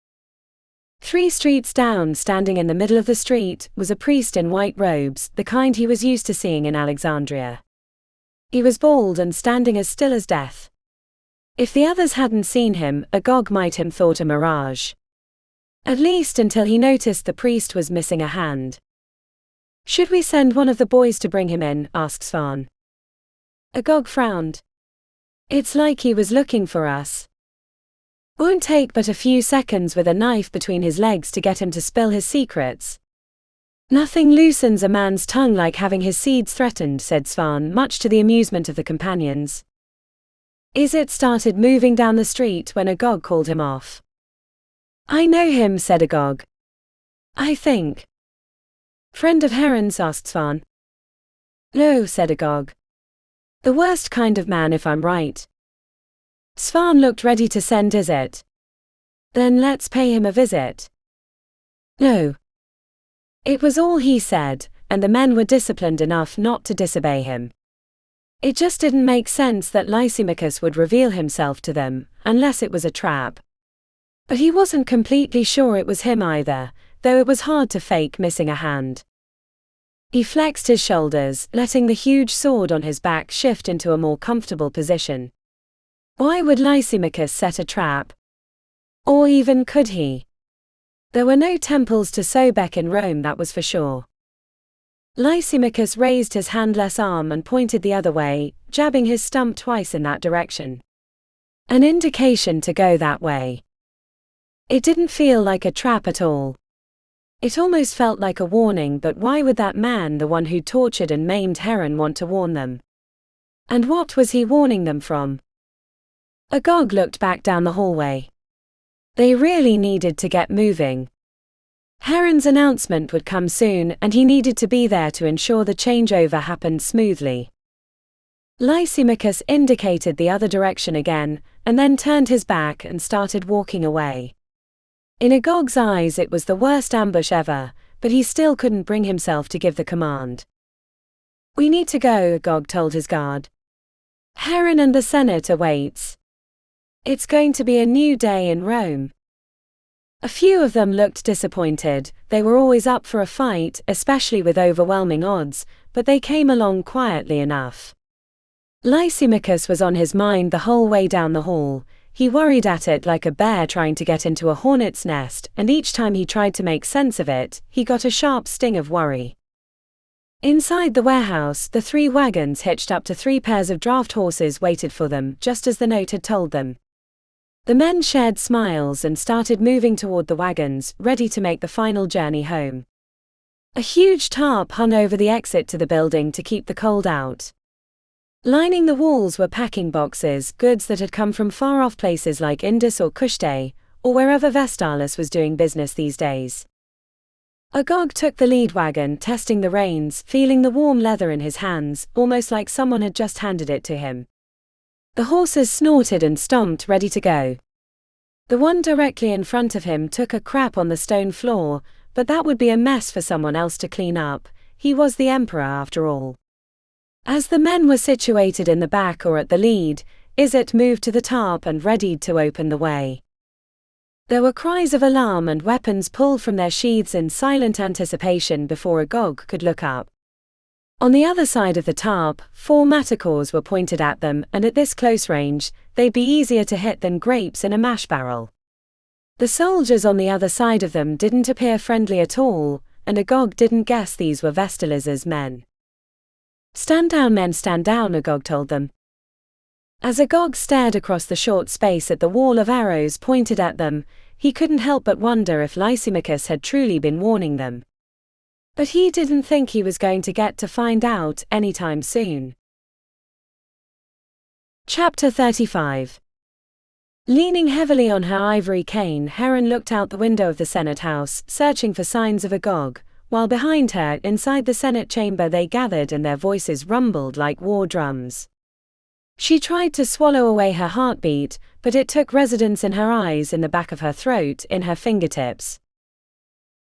3 streets down, standing in the middle of the street, was a priest in white robes, the kind he was used to seeing in Alexandria. He was bald and standing as still as death. If the others hadn't seen him, Agog might have thought a mirage. At least until he noticed the priest was missing a hand. "Should we send one of the boys to bring him in?" asked Svan. Agog frowned. "It's like he was looking for us. Won't take but a few seconds with a knife between his legs to get him to spill his secrets." "Nothing loosens a man's tongue like having his seeds threatened," said Svan, much to the amusement of the companions. Izzet started moving down the street when Agog called him off. "I know him," said Agog. "I think." "Friend of Heron's?" asked Svan. "No," said Agog. "The worst kind of man, if I'm right." Svan looked ready to send Izzet. "Then let's pay him a visit." "No." It was all he said, and the men were disciplined enough not to disobey him. It just didn't make sense that Lysimachus would reveal himself to them, unless it was a trap. But he wasn't completely sure it was him either, though it was hard to fake missing a hand. He flexed his shoulders, letting the huge sword on his back shift into a more comfortable position. Why would Lysimachus set a trap? Or even could he? There were no temples to Sobek in Rome, that was for sure. Lysimachus raised his handless arm and pointed the other way, jabbing his stump twice in that direction. An indication to go that way. It didn't feel like a trap at all. It almost felt like a warning, but why would that man, the one who tortured and maimed Heron, want to warn them? And what was he warning them from? Agog looked back down the hallway. They really needed to get moving. Heron's announcement would come soon, and he needed to be there to ensure the changeover happened smoothly. Lysimachus indicated the other direction again, and then turned his back and started walking away. In Agog's eyes it was the worst ambush ever, but he still couldn't bring himself to give the command. "We need to go," Agog told his guard. "Heron and the Senate awaits. It's going to be a new day in Rome." A few of them looked disappointed. They were always up for a fight, especially with overwhelming odds, but they came along quietly enough. Lysimachus was on his mind the whole way down the hall. He worried at it like a bear trying to get into a hornet's nest, and each time he tried to make sense of it, he got a sharp sting of worry. Inside the warehouse, the 3 wagons hitched up to 3 pairs of draft horses waited for them, just as the note had told them. The men shared smiles and started moving toward the wagons, ready to make the final journey home. A huge tarp hung over the exit to the building to keep the cold out. Lining the walls were packing boxes, goods that had come from far-off places like Indus or Kushte, or wherever Vestalis was doing business these days. Agog took the lead wagon, testing the reins, feeling the warm leather in his hands, almost like someone had just handed it to him. The horses snorted and stomped, ready to go. The one directly in front of him took a crap on the stone floor, but that would be a mess for someone else to clean up. He was the emperor after all. As the men were situated in the back or at the lead, Izzet moved to the tarp and readied to open the way. There were cries of alarm and weapons pulled from their sheaths in silent anticipation before Agog could look up. On the other side of the tarp, 4 matacores were pointed at them, and at this close range, they'd be easier to hit than grapes in a mash barrel. The soldiers on the other side of them didn't appear friendly at all, and Agog didn't guess these were Vestalis's men. "Stand down, men, stand down," Agog told them. As Agog stared across the short space at the wall of arrows pointed at them, he couldn't help but wonder if Lysimachus had truly been warning them. But he didn't think he was going to get to find out anytime soon. Chapter 35. Leaning heavily on her ivory cane, Heron looked out the window of the Senate House, searching for signs of Agog, while behind her, inside the Senate chamber, they gathered and their voices rumbled like war drums. She tried to swallow away her heartbeat, but it took residence in her eyes, in the back of her throat, in her fingertips.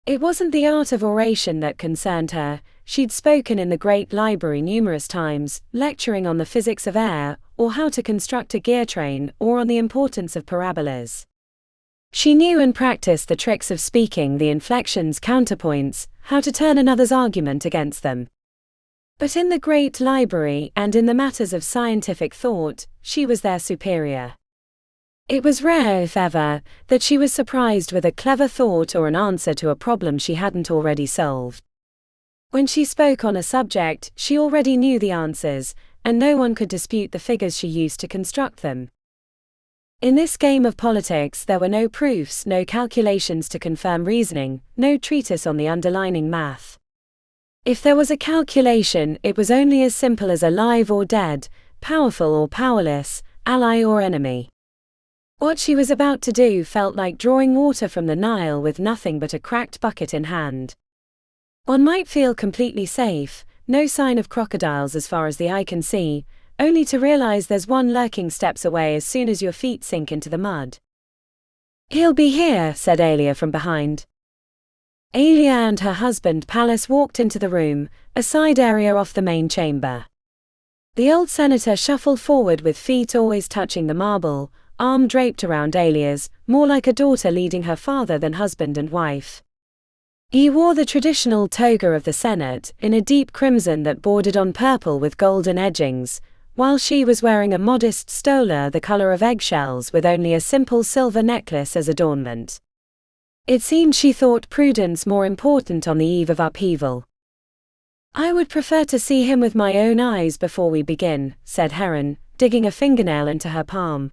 It wasn't the art of oration that concerned her. She'd spoken in the great library numerous times, lecturing on the physics of air, or how to construct a gear train, or on the importance of parabolas. She knew and practiced the tricks of speaking, the inflections, counterpoints, how to turn another's argument against them. But in the great library, and in the matters of scientific thought, she was their superior. It was rare, if ever, that she was surprised with a clever thought or an answer to a problem she hadn't already solved. When she spoke on a subject, she already knew the answers, and no one could dispute the figures she used to construct them. In this game of politics, there were no proofs, no calculations to confirm reasoning, no treatise on the underlying math. If there was a calculation, it was only as simple as alive or dead, powerful or powerless, ally or enemy. What she was about to do felt like drawing water from the Nile with nothing but a cracked bucket in hand. One might feel completely safe, no sign of crocodiles as far as the eye can see, only to realize there's one lurking steps away as soon as your feet sink into the mud. "He'll be here," said Alia from behind. Alia and her husband Pallas walked into the room, a side area off the main chamber. The old senator shuffled forward with feet always touching the marble, arm draped around Alia's, more like a daughter leading her father than husband and wife. He wore the traditional toga of the Senate, in a deep crimson that bordered on purple with golden edgings, while she was wearing a modest stola the color of eggshells with only a simple silver necklace as adornment. It seemed she thought prudence more important on the eve of upheaval. "I would prefer to see him with my own eyes before we begin," said Heron, digging a fingernail into her palm.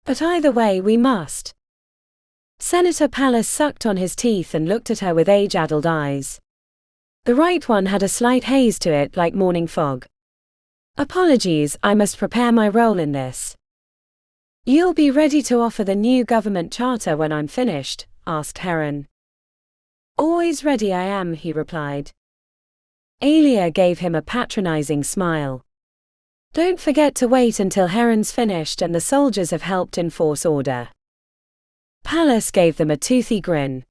"But either way we must." Senator Pallas sucked on his teeth and looked at her with age-addled eyes. The right one had a slight haze to it like morning fog. "Apologies, I must prepare my role in this." "You'll be ready to offer the new government charter when I'm finished?" asked Heron. "Always ready I am," he replied. Alia gave him a patronizing smile. "Don't forget to wait until Heron's finished and the soldiers have helped enforce order." Pallas gave them a toothy grin.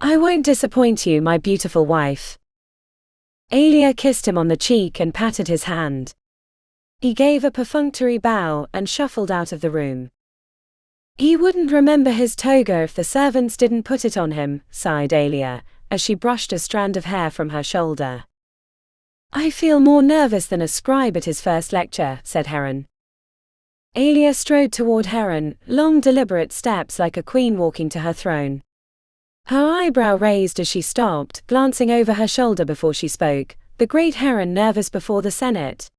"I won't disappoint you, my beautiful wife." Alia kissed him on the cheek and patted his hand. He gave a perfunctory bow and shuffled out of the room. "He wouldn't remember his toga if the servants didn't put it on him," sighed Alia, as she brushed a strand of hair from her shoulder. "I feel more nervous than a scribe at his first lecture," said Heron. Alia strode toward Heron, long deliberate steps like a queen walking to her throne. Her eyebrow raised as she stopped, glancing over her shoulder before she spoke. The great Heron nervous before the Senate?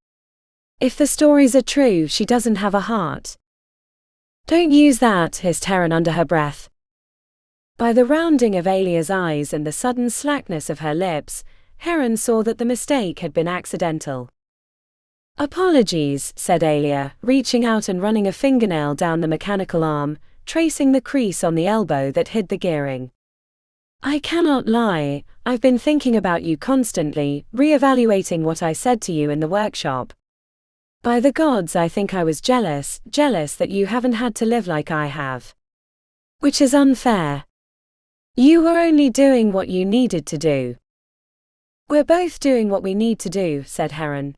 "If the stories are true, she doesn't have a heart." "Don't use that," hissed Heron under her breath. By the rounding of Alia's eyes and the sudden slackness of her lips, Heron saw that the mistake had been accidental. "Apologies," said Alia, reaching out and running a fingernail down the mechanical arm, tracing the crease on the elbow that hid the gearing. "I cannot lie, I've been thinking about you constantly, re-evaluating what I said to you in the workshop. By the gods, I think I was jealous that you haven't had to live like I have. Which is unfair. You were only doing what you needed to do." "We're both doing what we need to do," said Heron.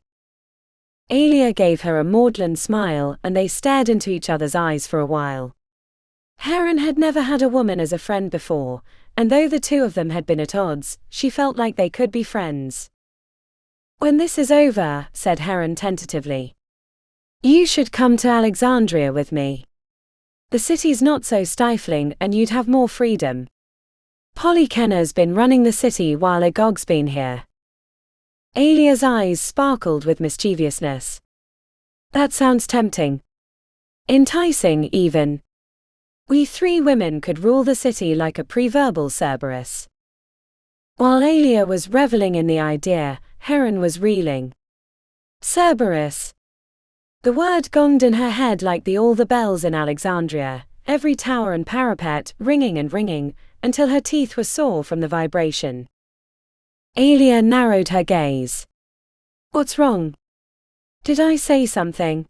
Alia gave her a maudlin smile and they stared into each other's eyes for a while. Heron had never had a woman as a friend before, and though the two of them had been at odds, she felt like they could be friends. "When this is over," said Heron tentatively, "you should come to Alexandria with me. The city's not so stifling and you'd have more freedom. Polykenna's been running the city while Agog's been here." Alia's eyes sparkled with mischievousness. "That sounds tempting. Enticing, even. We three women could rule the city like a pre-verbal Cerberus." While Aelia was reveling in the idea, Heron was reeling. Cerberus. The word gonged in her head like all the bells in Alexandria, every tower and parapet ringing and ringing, until her teeth were sore from the vibration. Aelia narrowed her gaze. What's wrong? Did I say something?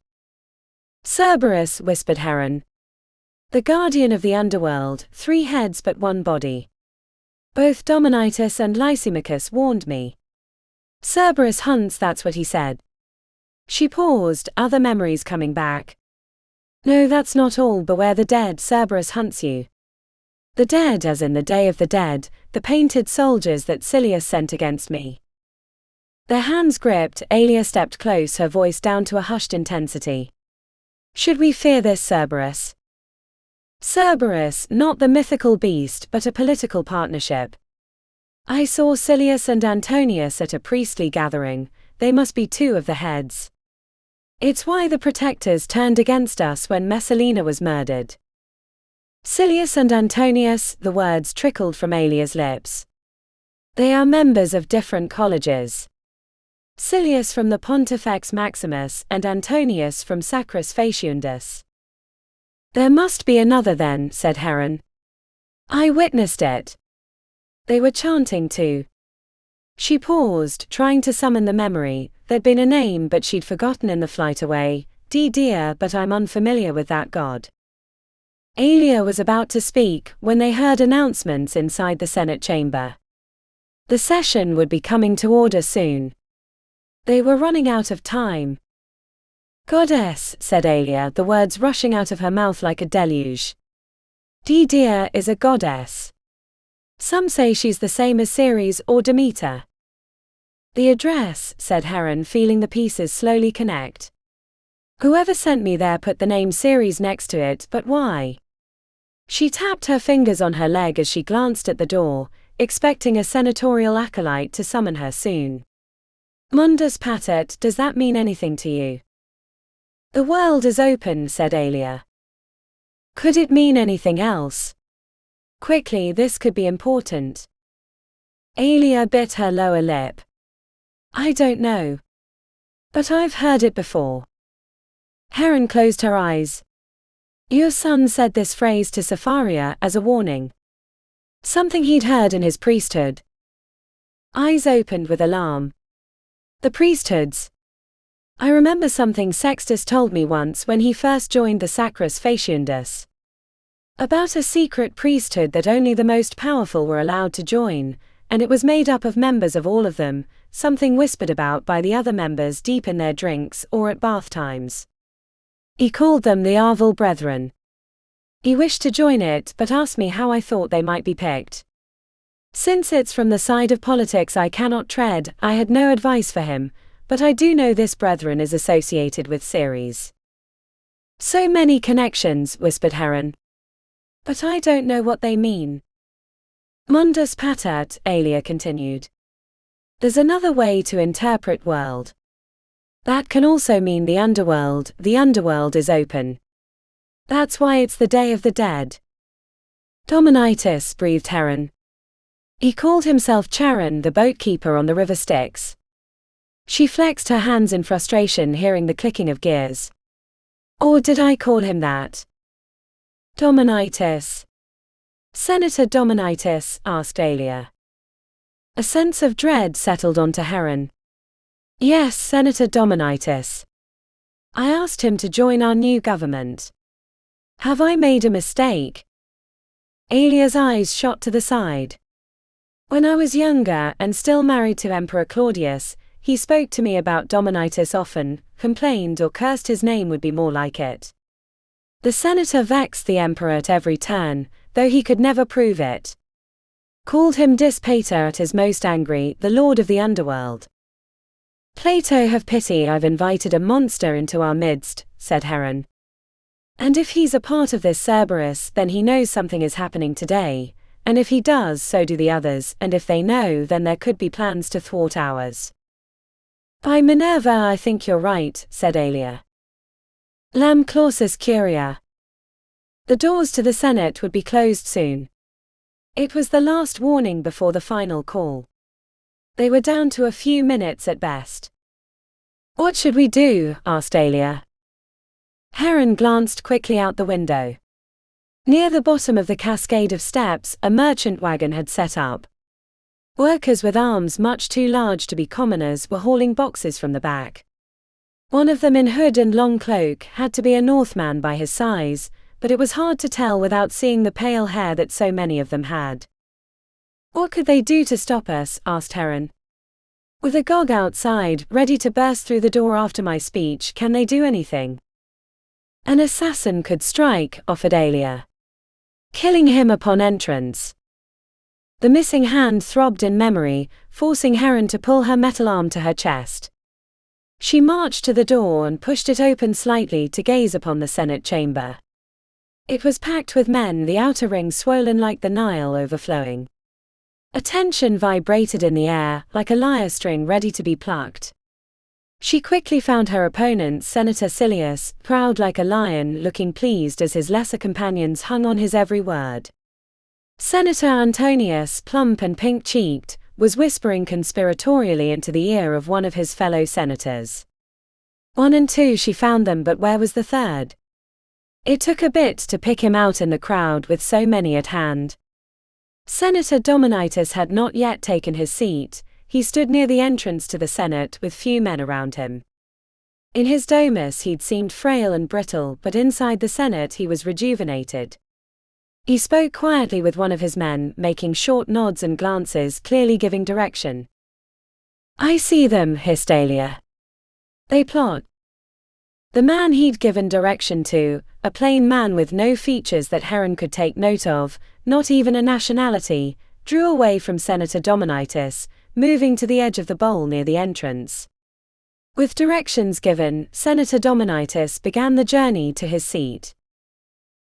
Cerberus, whispered Heron. The guardian of the underworld, 3 heads but 1 body. Both Dominitus and Lysimachus warned me. Cerberus hunts, that's what he said. She paused, other memories coming back. No, that's not all. Beware the dead. Cerberus hunts you. The dead, as in the Day of the Dead, the painted soldiers that Silius sent against me. Their hands gripped. Aelia stepped close, her voice down to a hushed intensity. Should we fear this Cerberus? Cerberus, not the mythical beast, but a political partnership. I saw Silius and Antonius at a priestly gathering. They must be 2 of the heads. It's why the protectors turned against us when Messalina was murdered. Silius and Antonius, the words trickled from Aelia's lips. They are members of different colleges. Silius from the Pontifex Maximus and Antonius from Sacris Faciundus. There must be another then, said Heron. I witnessed it. They were chanting too. She paused, trying to summon the memory. There'd been a name but she'd forgotten in the flight away. Dear, but I'm unfamiliar with that god. Aelia was about to speak when they heard announcements inside the Senate chamber. The session would be coming to order soon. They were running out of time. Goddess, said Aelia, the words rushing out of her mouth like a deluge. Dear is a goddess. Some say she's the same as Ceres or Demeter. The address, said Heron, feeling the pieces slowly connect. Whoever sent me there put the name Ceres next to it, but why? She tapped her fingers on her leg as she glanced at the door, expecting a senatorial acolyte to summon her soon. Mundus patet, does that mean anything to you? The world is open, said Aelia. Could it mean anything else? Quickly, this could be important. Aelia bit her lower lip. I don't know. But I've heard it before. Heron closed her eyes. Your son said this phrase to Sapharia as a warning. Something he'd heard in his priesthood. Eyes opened with alarm. The priesthoods. I remember something Sextus told me once when he first joined the Sacris Faciundus. About a secret priesthood that only the most powerful were allowed to join, and it was made up of members of all of them, something whispered about by the other members deep in their drinks or at bath times. He called them the Arval Brethren. He wished to join it but asked me how I thought they might be picked. Since it's from the side of politics I cannot tread, I had no advice for him, but I do know this brethren is associated with Ceres. So many connections, whispered Heron. But I don't know what they mean. Mundus patet, Aelia continued. There's another way to interpret world. That can also mean the underworld is open. That's why it's the Day of the Dead. Dominitus, breathed Heron. He called himself Charon, the boatkeeper on the river Styx. She flexed her hands in frustration, hearing the clicking of gears. Or did I call him that? Dominitus. Senator Dominitus, asked Aelia. A sense of dread settled onto Heron. Yes, Senator Dominitus. I asked him to join our new government. Have I made a mistake? Aelia's eyes shot to the side. When I was younger and still married to Emperor Claudius, he spoke to me about Dominitus often, complained or cursed, his name would be more like it. The senator vexed the emperor at every turn, though he could never prove it. Called him Dispater at his most angry, the lord of the underworld. Plato, have pity, I've invited a monster into our midst, said Heron. And if he's a part of this Cerberus, then he knows something is happening today, and if he does, so do the others, and if they know, then there could be plans to thwart ours. By Minerva, I think you're right, said Aelia. Lam clausus curia. The doors to the Senate would be closed soon. It was the last warning before the final call. They were down to a few minutes at best. "What should we do?" asked Alia. Heron glanced quickly out the window. Near the bottom of the cascade of steps, a merchant wagon had set up. Workers with arms much too large to be commoners were hauling boxes from the back. One of them in hood and long cloak had to be a Northman by his size, but it was hard to tell without seeing the pale hair that so many of them had. "What could they do to stop us?" asked Heron. "With Agog outside, ready to burst through the door after my speech, can they do anything?" "An assassin could strike," offered Alia. "Killing him upon entrance." The missing hand throbbed in memory, forcing Heron to pull her metal arm to her chest. She marched to the door and pushed it open slightly to gaze upon the Senate chamber. It was packed with men, the outer ring swollen like the Nile overflowing. A tension vibrated in the air, like a lyre string ready to be plucked. She quickly found her opponent, Senator Silius, proud like a lion, looking pleased as his lesser companions hung on his every word. Senator Antonius, plump and pink-cheeked, was whispering conspiratorially into the ear of one of his fellow senators. 1 and 2 she found them, but where was the third? It took a bit to pick him out in the crowd with so many at hand. Senator Dominitus had not yet taken his seat. He stood near the entrance to the Senate with few men around him. In his domus he'd seemed frail and brittle, but inside the Senate he was rejuvenated. He spoke quietly with one of his men, making short nods and glances, clearly giving direction. "I see them," hissed Alia. "They plot." The man he'd given direction to, a plain man with no features that Heron could take note of, not even a nationality, drew away from Senator Dominitus, moving to the edge of the bowl near the entrance. With directions given, Senator Dominitus began the journey to his seat.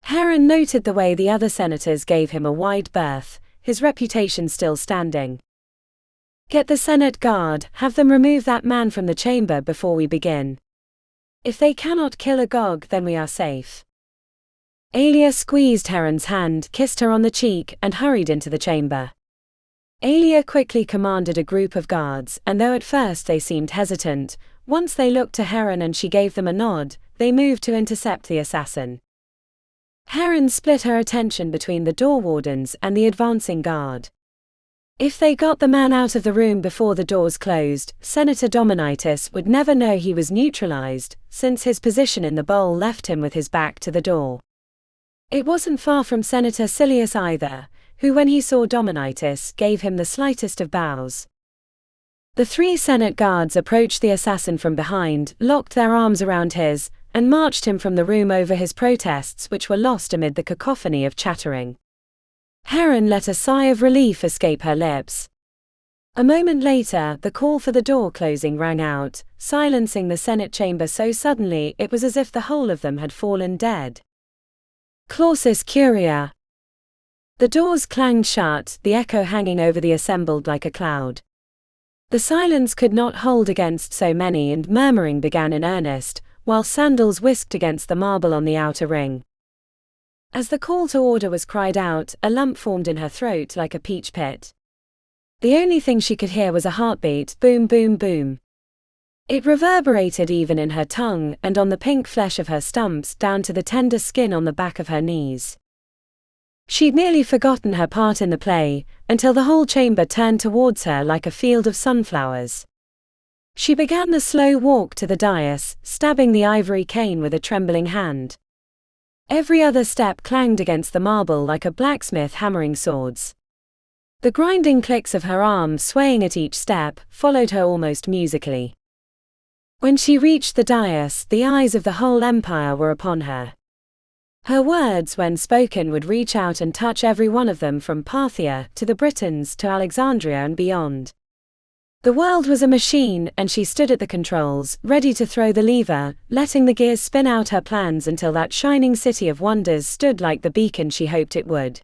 Heron noted the way the other senators gave him a wide berth, his reputation still standing. "Get the Senate guard, have them remove that man from the chamber before we begin. If they cannot kill Agog, then we are safe." Alia squeezed Heron's hand, kissed her on the cheek, and hurried into the chamber. Alia quickly commanded a group of guards, and though at first they seemed hesitant, once they looked to Heron and she gave them a nod, they moved to intercept the assassin. Heron split her attention between the door wardens and the advancing guard. If they got the man out of the room before the doors closed, Senator Dominitus would never know he was neutralized, since his position in the bowl left him with his back to the door. It wasn't far from Senator Silius either, who when he saw Dominitus gave him the slightest of bows. The 3 Senate guards approached the assassin from behind, locked their arms around his, and marched him from the room over his protests, which were lost amid the cacophony of chattering. Heron let a sigh of relief escape her lips. A moment later, the call for the door closing rang out, silencing the Senate chamber so suddenly it was as if the whole of them had fallen dead. Clausus Curia. The doors clanged shut, the echo hanging over the assembled like a cloud. The silence could not hold against so many, and murmuring began in earnest, while sandals whisked against the marble on the outer ring. As the call to order was cried out, a lump formed in her throat like a peach pit. The only thing she could hear was a heartbeat, boom boom boom. It reverberated even in her tongue, and on the pink flesh of her stumps, down to the tender skin on the back of her knees. She'd nearly forgotten her part in the play, until the whole chamber turned towards her like a field of sunflowers. She began the slow walk to the dais, stabbing the ivory cane with a trembling hand. Every other step clanged against the marble like a blacksmith hammering swords. The grinding clicks of her arms swaying at each step followed her almost musically. When she reached the dais, the eyes of the whole empire were upon her. Her words, when spoken, would reach out and touch every one of them, from Parthia to the Britons to Alexandria and beyond. The world was a machine, and she stood at the controls, ready to throw the lever, letting the gears spin out her plans until that shining city of wonders stood like the beacon she hoped it would.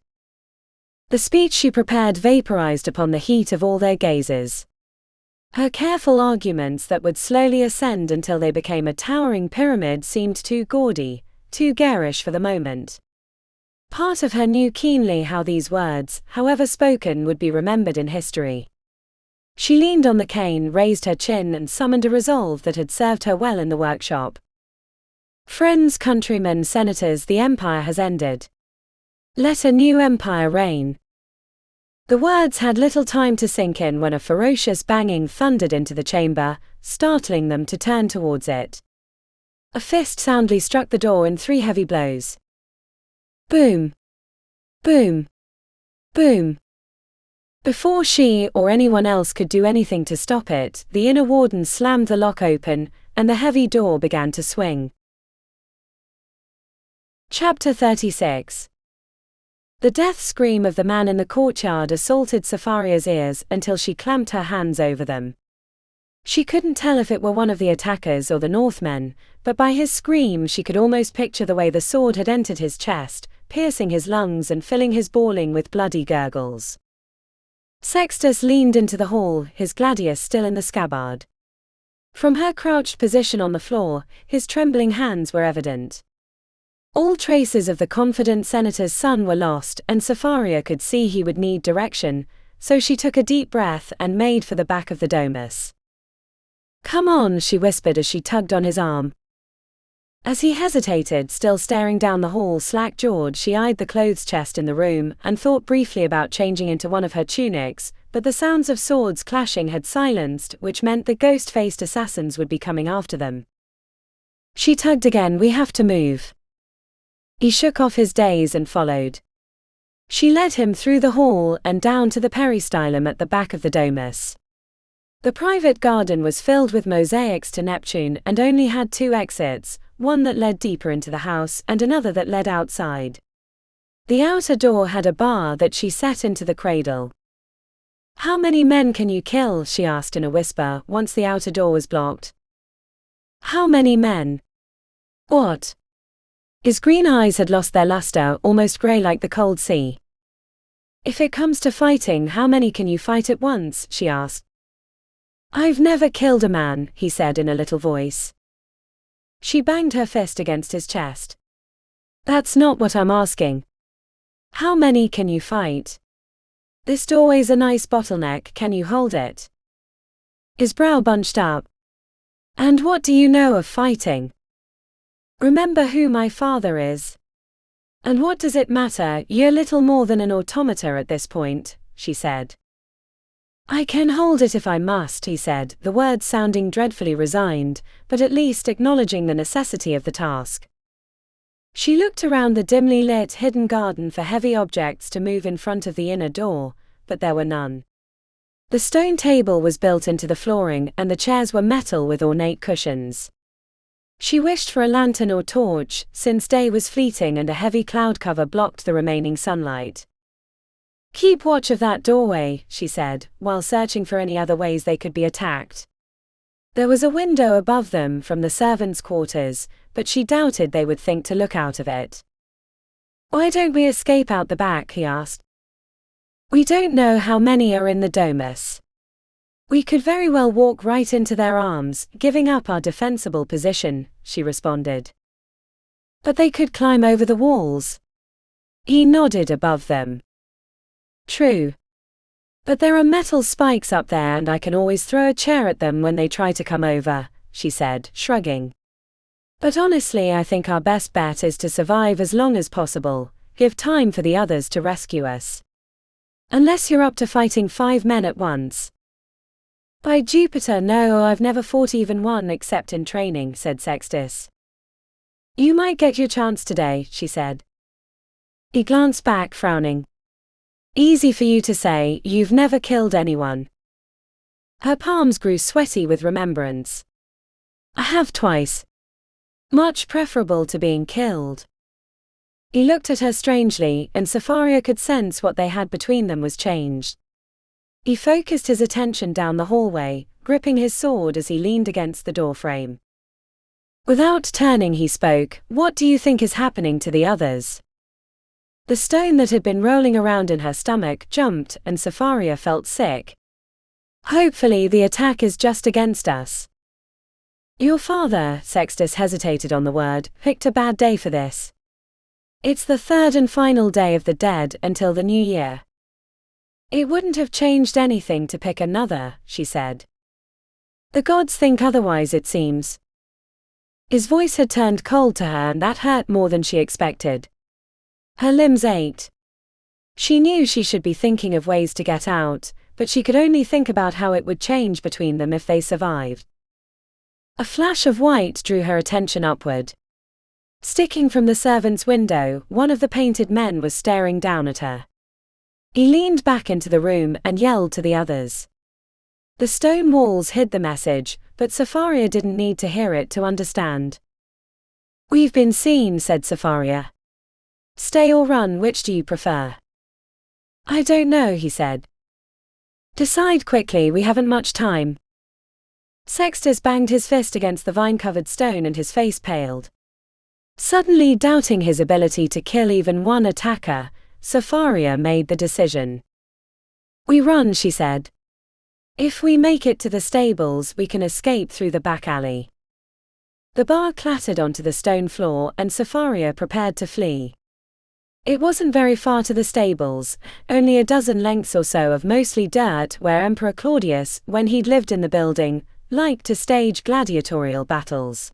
The speech she prepared vaporized upon the heat of all their gazes. Her careful arguments that would slowly ascend until they became a towering pyramid seemed too gaudy, too garish for the moment. Part of her knew keenly how these words, however spoken, would be remembered in history. She leaned on the cane, raised her chin, and summoned a resolve that had served her well in the workshop. Friends, countrymen, senators, the empire has ended. Let a new empire reign. The words had little time to sink in when a ferocious banging thundered into the chamber, startling them to turn towards it. A fist soundly struck the door in 3 heavy blows. Boom! Boom! Boom! Before she or anyone else could do anything to stop it, the inner warden slammed the lock open, and the heavy door began to swing. Chapter 36. The death scream of the man in the courtyard assaulted Safaria's ears until she clamped her hands over them. She couldn't tell if it were one of the attackers or the Northmen, but by his scream she could almost picture the way the sword had entered his chest, piercing his lungs and filling his balling with bloody gurgles. Sextus leaned into the hall, his gladius still in the scabbard. From her crouched position on the floor, his trembling hands were evident. All traces of the confident senator's son were lost, and Safaria could see he would need direction, so she took a deep breath and made for the back of the domus. "Come on," she whispered as she tugged on his arm. As he hesitated, still staring down the hall slack-jawed, she eyed the clothes chest in the room and thought briefly about changing into one of her tunics, but the sounds of swords clashing had silenced, which meant the ghost-faced assassins would be coming after them. She tugged again. "We have to move." He shook off his daze and followed. She led him through the hall and down to the peristylum at the back of the domus. The private garden was filled with mosaics to Neptune and only had 2 exits, one that led deeper into the house and another that led outside. The outer door had a bar that she set into the cradle. "How many men can you kill?" she asked in a whisper once the outer door was blocked. "How many men? What?" His green eyes had lost their luster, almost grey like the cold sea. "If it comes to fighting, how many can you fight at once?" she asked. "I've never killed a man," he said in a little voice. She banged her fist against his chest. "That's not what I'm asking. How many can you fight? This doorway's a nice bottleneck, can you hold it?" His brow bunched up. "And what do you know of fighting? Remember who my father is. And what does it matter, you're little more than an automata at this point," she said. "I can hold it if I must," he said, the words sounding dreadfully resigned, but at least acknowledging the necessity of the task. She looked around the dimly lit hidden garden for heavy objects to move in front of the inner door, but there were none. The stone table was built into the flooring and the chairs were metal with ornate cushions. She wished for a lantern or torch, since day was fleeting and a heavy cloud cover blocked the remaining sunlight. "Keep watch of that doorway," she said, while searching for any other ways they could be attacked. There was a window above them from the servants' quarters, but she doubted they would think to look out of it. "Why don't we escape out the back?" he asked. "We don't know how many are in the domus. We could very well walk right into their arms, giving up our defensible position," she responded. "But they could climb over the walls." He nodded. "Above them." "True. But there are metal spikes up there and I can always throw a chair at them when they try to come over," she said, shrugging. "But honestly, I think our best bet is to survive as long as possible, give time for the others to rescue us. Unless you're up to fighting 5 men at once." "By Jupiter, no, I've never fought even one except in training," said Sextus. "You might get your chance today," she said. He glanced back, frowning. "Easy for you to say, you've never killed anyone." Her palms grew sweaty with remembrance. "I have twice. Much preferable to being killed." He looked at her strangely, and Safaria could sense what they had between them was changed. He focused his attention down the hallway, gripping his sword as he leaned against the doorframe. Without turning he spoke, "What do you think is happening to the others?" The stone that had been rolling around in her stomach jumped, and Safaria felt sick. "Hopefully the attack is just against us." "Your father," Sextus hesitated on the word, "picked a bad day for this." It's the third and final day of the dead until the new year. It wouldn't have changed anything to pick another, she said. The gods think otherwise, it seems. His voice had turned cold to her, and that hurt more than she expected. Her limbs ached. She knew she should be thinking of ways to get out, but she could only think about how it would change between them if they survived. A flash of white drew her attention upward. Sticking from the servant's window, one of the painted men was staring down at her. He leaned back into the room and yelled to the others. The stone walls hid the message, but Safaria didn't need to hear it to understand. "We've been seen," said Safaria. "Stay or run, which do you prefer?" "I don't know," he said. "Decide quickly, we haven't much time." Sextus banged his fist against the vine-covered stone and his face paled. Suddenly doubting his ability to kill even one attacker, Safaria made the decision. "We run," she said. "If we make it to the stables, we can escape through the back alley." The bar clattered onto the stone floor and Safaria prepared to flee. It wasn't very far to the stables, only a dozen lengths or so of mostly dirt where Emperor Claudius, when he'd lived in the building, liked to stage gladiatorial battles.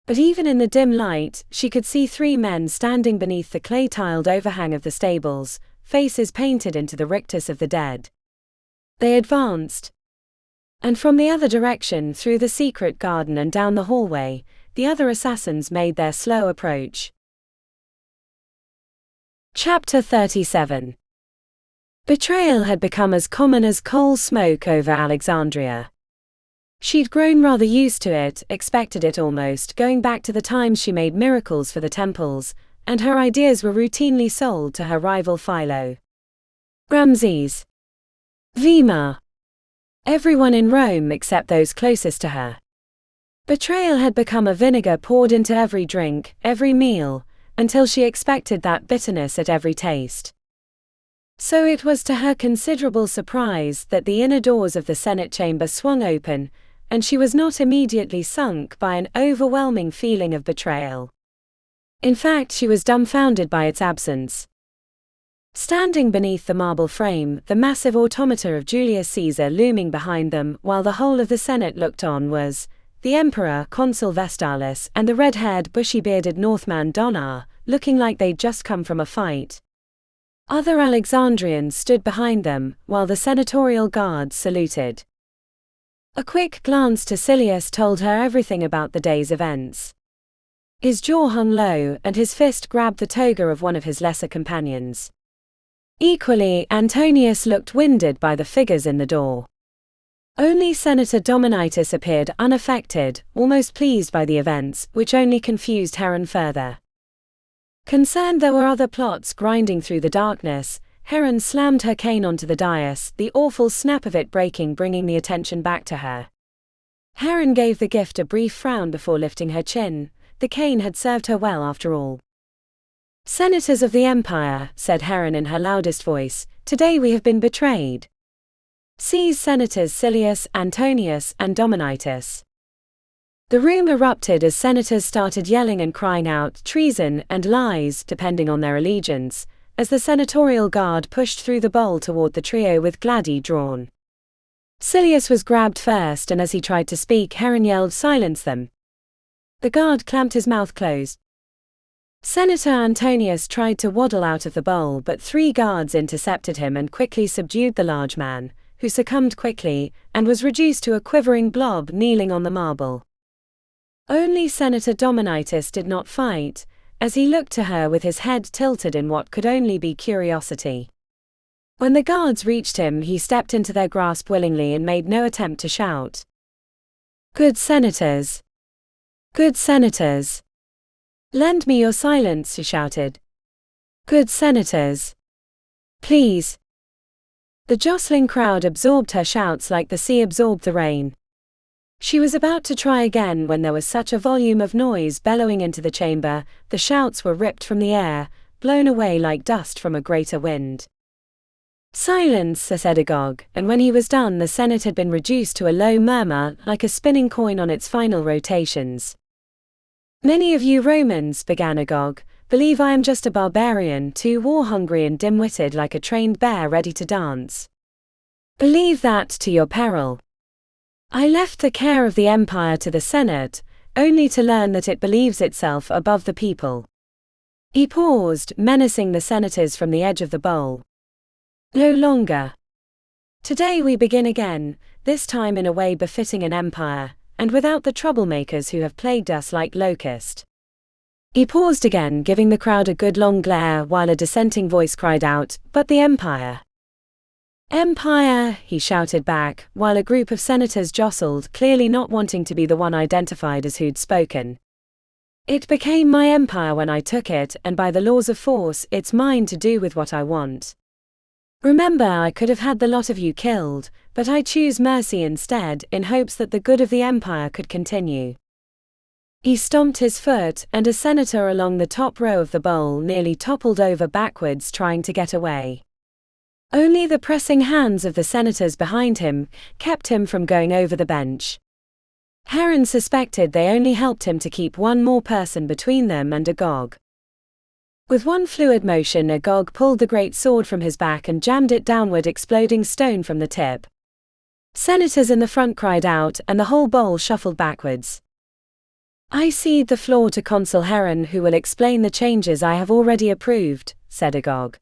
But even in the dim light, she could see three men standing beneath the clay-tiled overhang of the stables, faces painted into the rictus of the dead. They advanced. And from the other direction, through the secret garden and down the hallway, the other assassins made their slow approach. Chapter 37. Betrayal had become as common as coal smoke over Alexandria. She'd grown rather used to it, expected it almost, going back to the times she made miracles for the temples, and her ideas were routinely sold to her rival Philo. Ramses. Vima. Everyone in Rome except those closest to her. Betrayal had become a vinegar poured into every drink, every meal, until she expected that bitterness at every taste. So it was to her considerable surprise that the inner doors of the Senate chamber swung open, and she was not immediately sunk by an overwhelming feeling of betrayal. In fact, she was dumbfounded by its absence. Standing beneath the marble frame, the massive automata of Julius Caesar looming behind them while the whole of the Senate looked on was the Emperor, Consul Vestalis, and the red-haired, bushy-bearded Northman Donar, looking like they'd just come from a fight. Other Alexandrians stood behind them, while the senatorial guards saluted. A quick glance to Silius told her everything about the day's events. His jaw hung low, and his fist grabbed the toga of one of his lesser companions. Equally, Antonius looked winded by the figures in the door. Only Senator Dominitus appeared unaffected, almost pleased by the events, which only confused Heron further. Concerned there were other plots grinding through the darkness, Heron slammed her cane onto the dais, the awful snap of it breaking, bringing the attention back to her. Heron gave the gift a brief frown before lifting her chin. The cane had served her well after all. "Senators of the Empire," said Heron in her loudest voice, "today we have been betrayed. Seize Senators Silius, Antonius, and Dominitus." The room erupted as senators started yelling and crying out treason and lies, depending on their allegiance, as the senatorial guard pushed through the bowl toward the trio with gladi drawn. Silius was grabbed first, and as he tried to speak, Heron yelled, "Silence them." The guard clamped his mouth closed. Senator Antonius tried to waddle out of the bowl, but three guards intercepted him and quickly subdued the large man, who succumbed quickly, and was reduced to a quivering blob kneeling on the marble. Only Senator Dominitus did not fight, as he looked to her with his head tilted in what could only be curiosity. When the guards reached him, he stepped into their grasp willingly and made no attempt to shout. "Good senators! Good senators! Lend me your silence," she shouted. "Good senators! Please!" The jostling crowd absorbed her shouts like the sea absorbed the rain. She was about to try again when there was such a volume of noise bellowing into the chamber, the shouts were ripped from the air, blown away like dust from a greater wind. "Silence," said Agog, and when he was done the Senate had been reduced to a low murmur like a spinning coin on its final rotations. "Many of you Romans," began Agog, believe I am just a barbarian, too war-hungry and dim-witted like a trained bear ready to dance. Believe that to your peril. I left the care of the empire to the Senate, only to learn that it believes itself above the people. He paused, menacing the senators from the edge of the bowl. No longer. Today we begin again, this time in a way befitting an empire, and without the troublemakers who have plagued us like locusts. He paused again, giving the crowd a good long glare while a dissenting voice cried out, "But the empire!" "Empire!" he shouted back, while a group of senators jostled, clearly not wanting to be the one identified as who'd spoken. "It became my empire when I took it, and by the laws of force, it's mine to do with what I want. Remember, I could have had the lot of you killed, but I choose mercy instead, in hopes that the good of the empire could continue." He stomped his foot, and a senator along the top row of the bowl nearly toppled over backwards trying to get away. Only the pressing hands of the senators behind him kept him from going over the bench. Heron suspected they only helped him to keep one more person between them and Agog. With one fluid motion, Agog pulled the great sword from his back and jammed it downward, exploding stone from the tip. Senators in the front cried out, and the whole bowl shuffled backwards. "I cede the floor to Consul Heron, who will explain the changes I have already approved," said Agog.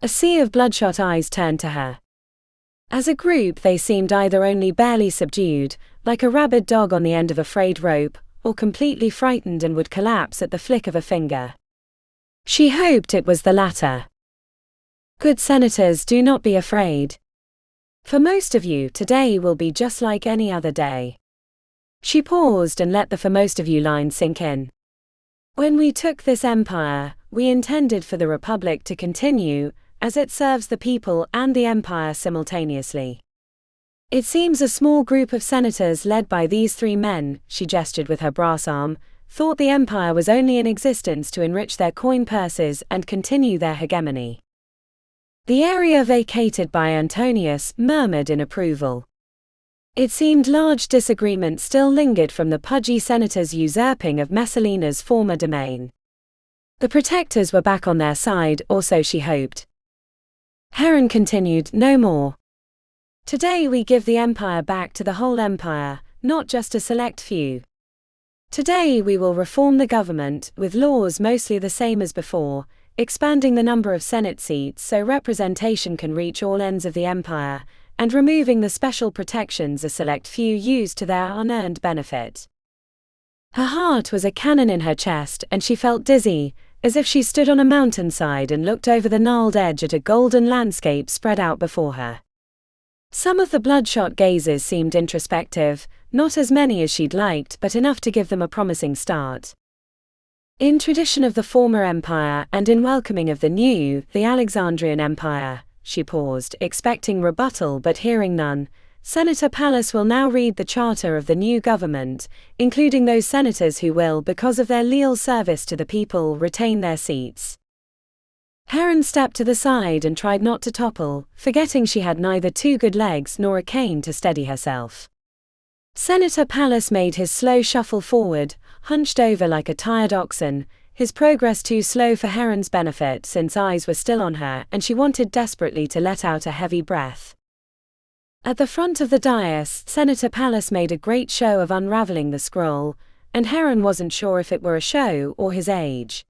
A sea of bloodshot eyes turned to her. As a group they seemed either only barely subdued, like a rabid dog on the end of a frayed rope, or completely frightened and would collapse at the flick of a finger. She hoped it was the latter. "Good senators, do not be afraid. For most of you, today will be just like any other day." She paused and let the "for most of you" line sink in. "When we took this empire, we intended for the Republic to continue, as it serves the people and the empire simultaneously. It seems a small group of senators led by these three men," she gestured with her brass arm, "thought the empire was only in existence to enrich their coin purses and continue their hegemony." The area vacated by Antonius murmured in approval. It seemed large disagreement still lingered from the pudgy senators' usurping of Messalina's former domain. The protectors were back on their side, or so she hoped. Heron continued, "No more. Today we give the empire back to the whole empire, not just a select few. Today we will reform the government, with laws mostly the same as before, expanding the number of Senate seats so representation can reach all ends of the empire, and removing the special protections a select few use to their unearned benefit." Her heart was a cannon in her chest, and she felt dizzy, as if she stood on a mountainside and looked over the gnarled edge at a golden landscape spread out before her. Some of the bloodshot gazes seemed introspective, not as many as she'd liked, but enough to give them a promising start. In tradition of the former empire and in welcoming of the new, the Alexandrian Empire, she paused, expecting rebuttal but hearing none, Senator Pallas will now read the charter of the new government, including those senators who will, because of their leal service to the people, retain their seats. Heron stepped to the side and tried not to topple, forgetting she had neither two good legs nor a cane to steady herself. Senator Pallas made his slow shuffle forward, hunched over like a tired oxen, his progress too slow for Heron's benefit since eyes were still on her and she wanted desperately to let out a heavy breath. At the front of the dais, Senator Pallas made a great show of unraveling the scroll, and Heron wasn't sure if it were a show or his age.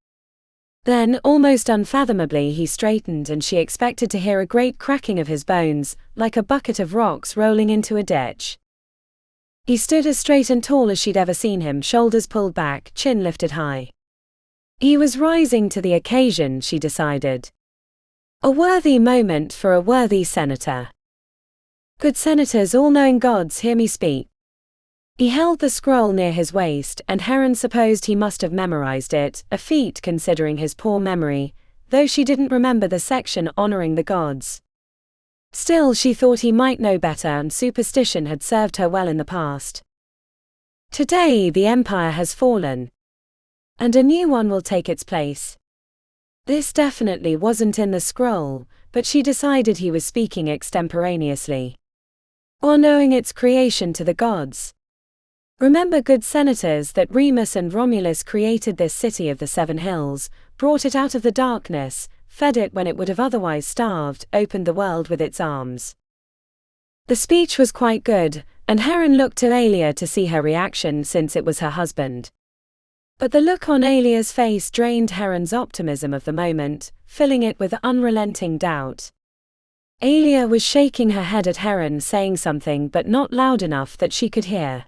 Then, almost unfathomably, he straightened and she expected to hear a great cracking of his bones, like a bucket of rocks rolling into a ditch. He stood as straight and tall as she'd ever seen him, shoulders pulled back, chin lifted high. He was rising to the occasion, she decided. A worthy moment for a worthy senator. "Good senators, all-knowing gods, hear me speak." He held the scroll near his waist, and Heron supposed he must have memorized it, a feat considering his poor memory, though she didn't remember the section honoring the gods. Still, she thought he might know better, and superstition had served her well in the past. "Today the empire has fallen, and a new one will take its place." This definitely wasn't in the scroll, but she decided he was speaking extemporaneously. Or knowing its creation to the gods. Remember, good senators, that Remus and Romulus created this city of the 7 hills, brought it out of the darkness, fed it when it would have otherwise starved, opened the world with its arms. The speech was quite good, and Heron looked to Aelia to see her reaction since it was her husband. But the look on Aelia's face drained Heron's optimism of the moment, filling it with unrelenting doubt. Aelia was shaking her head at Heron, saying something but not loud enough that she could hear.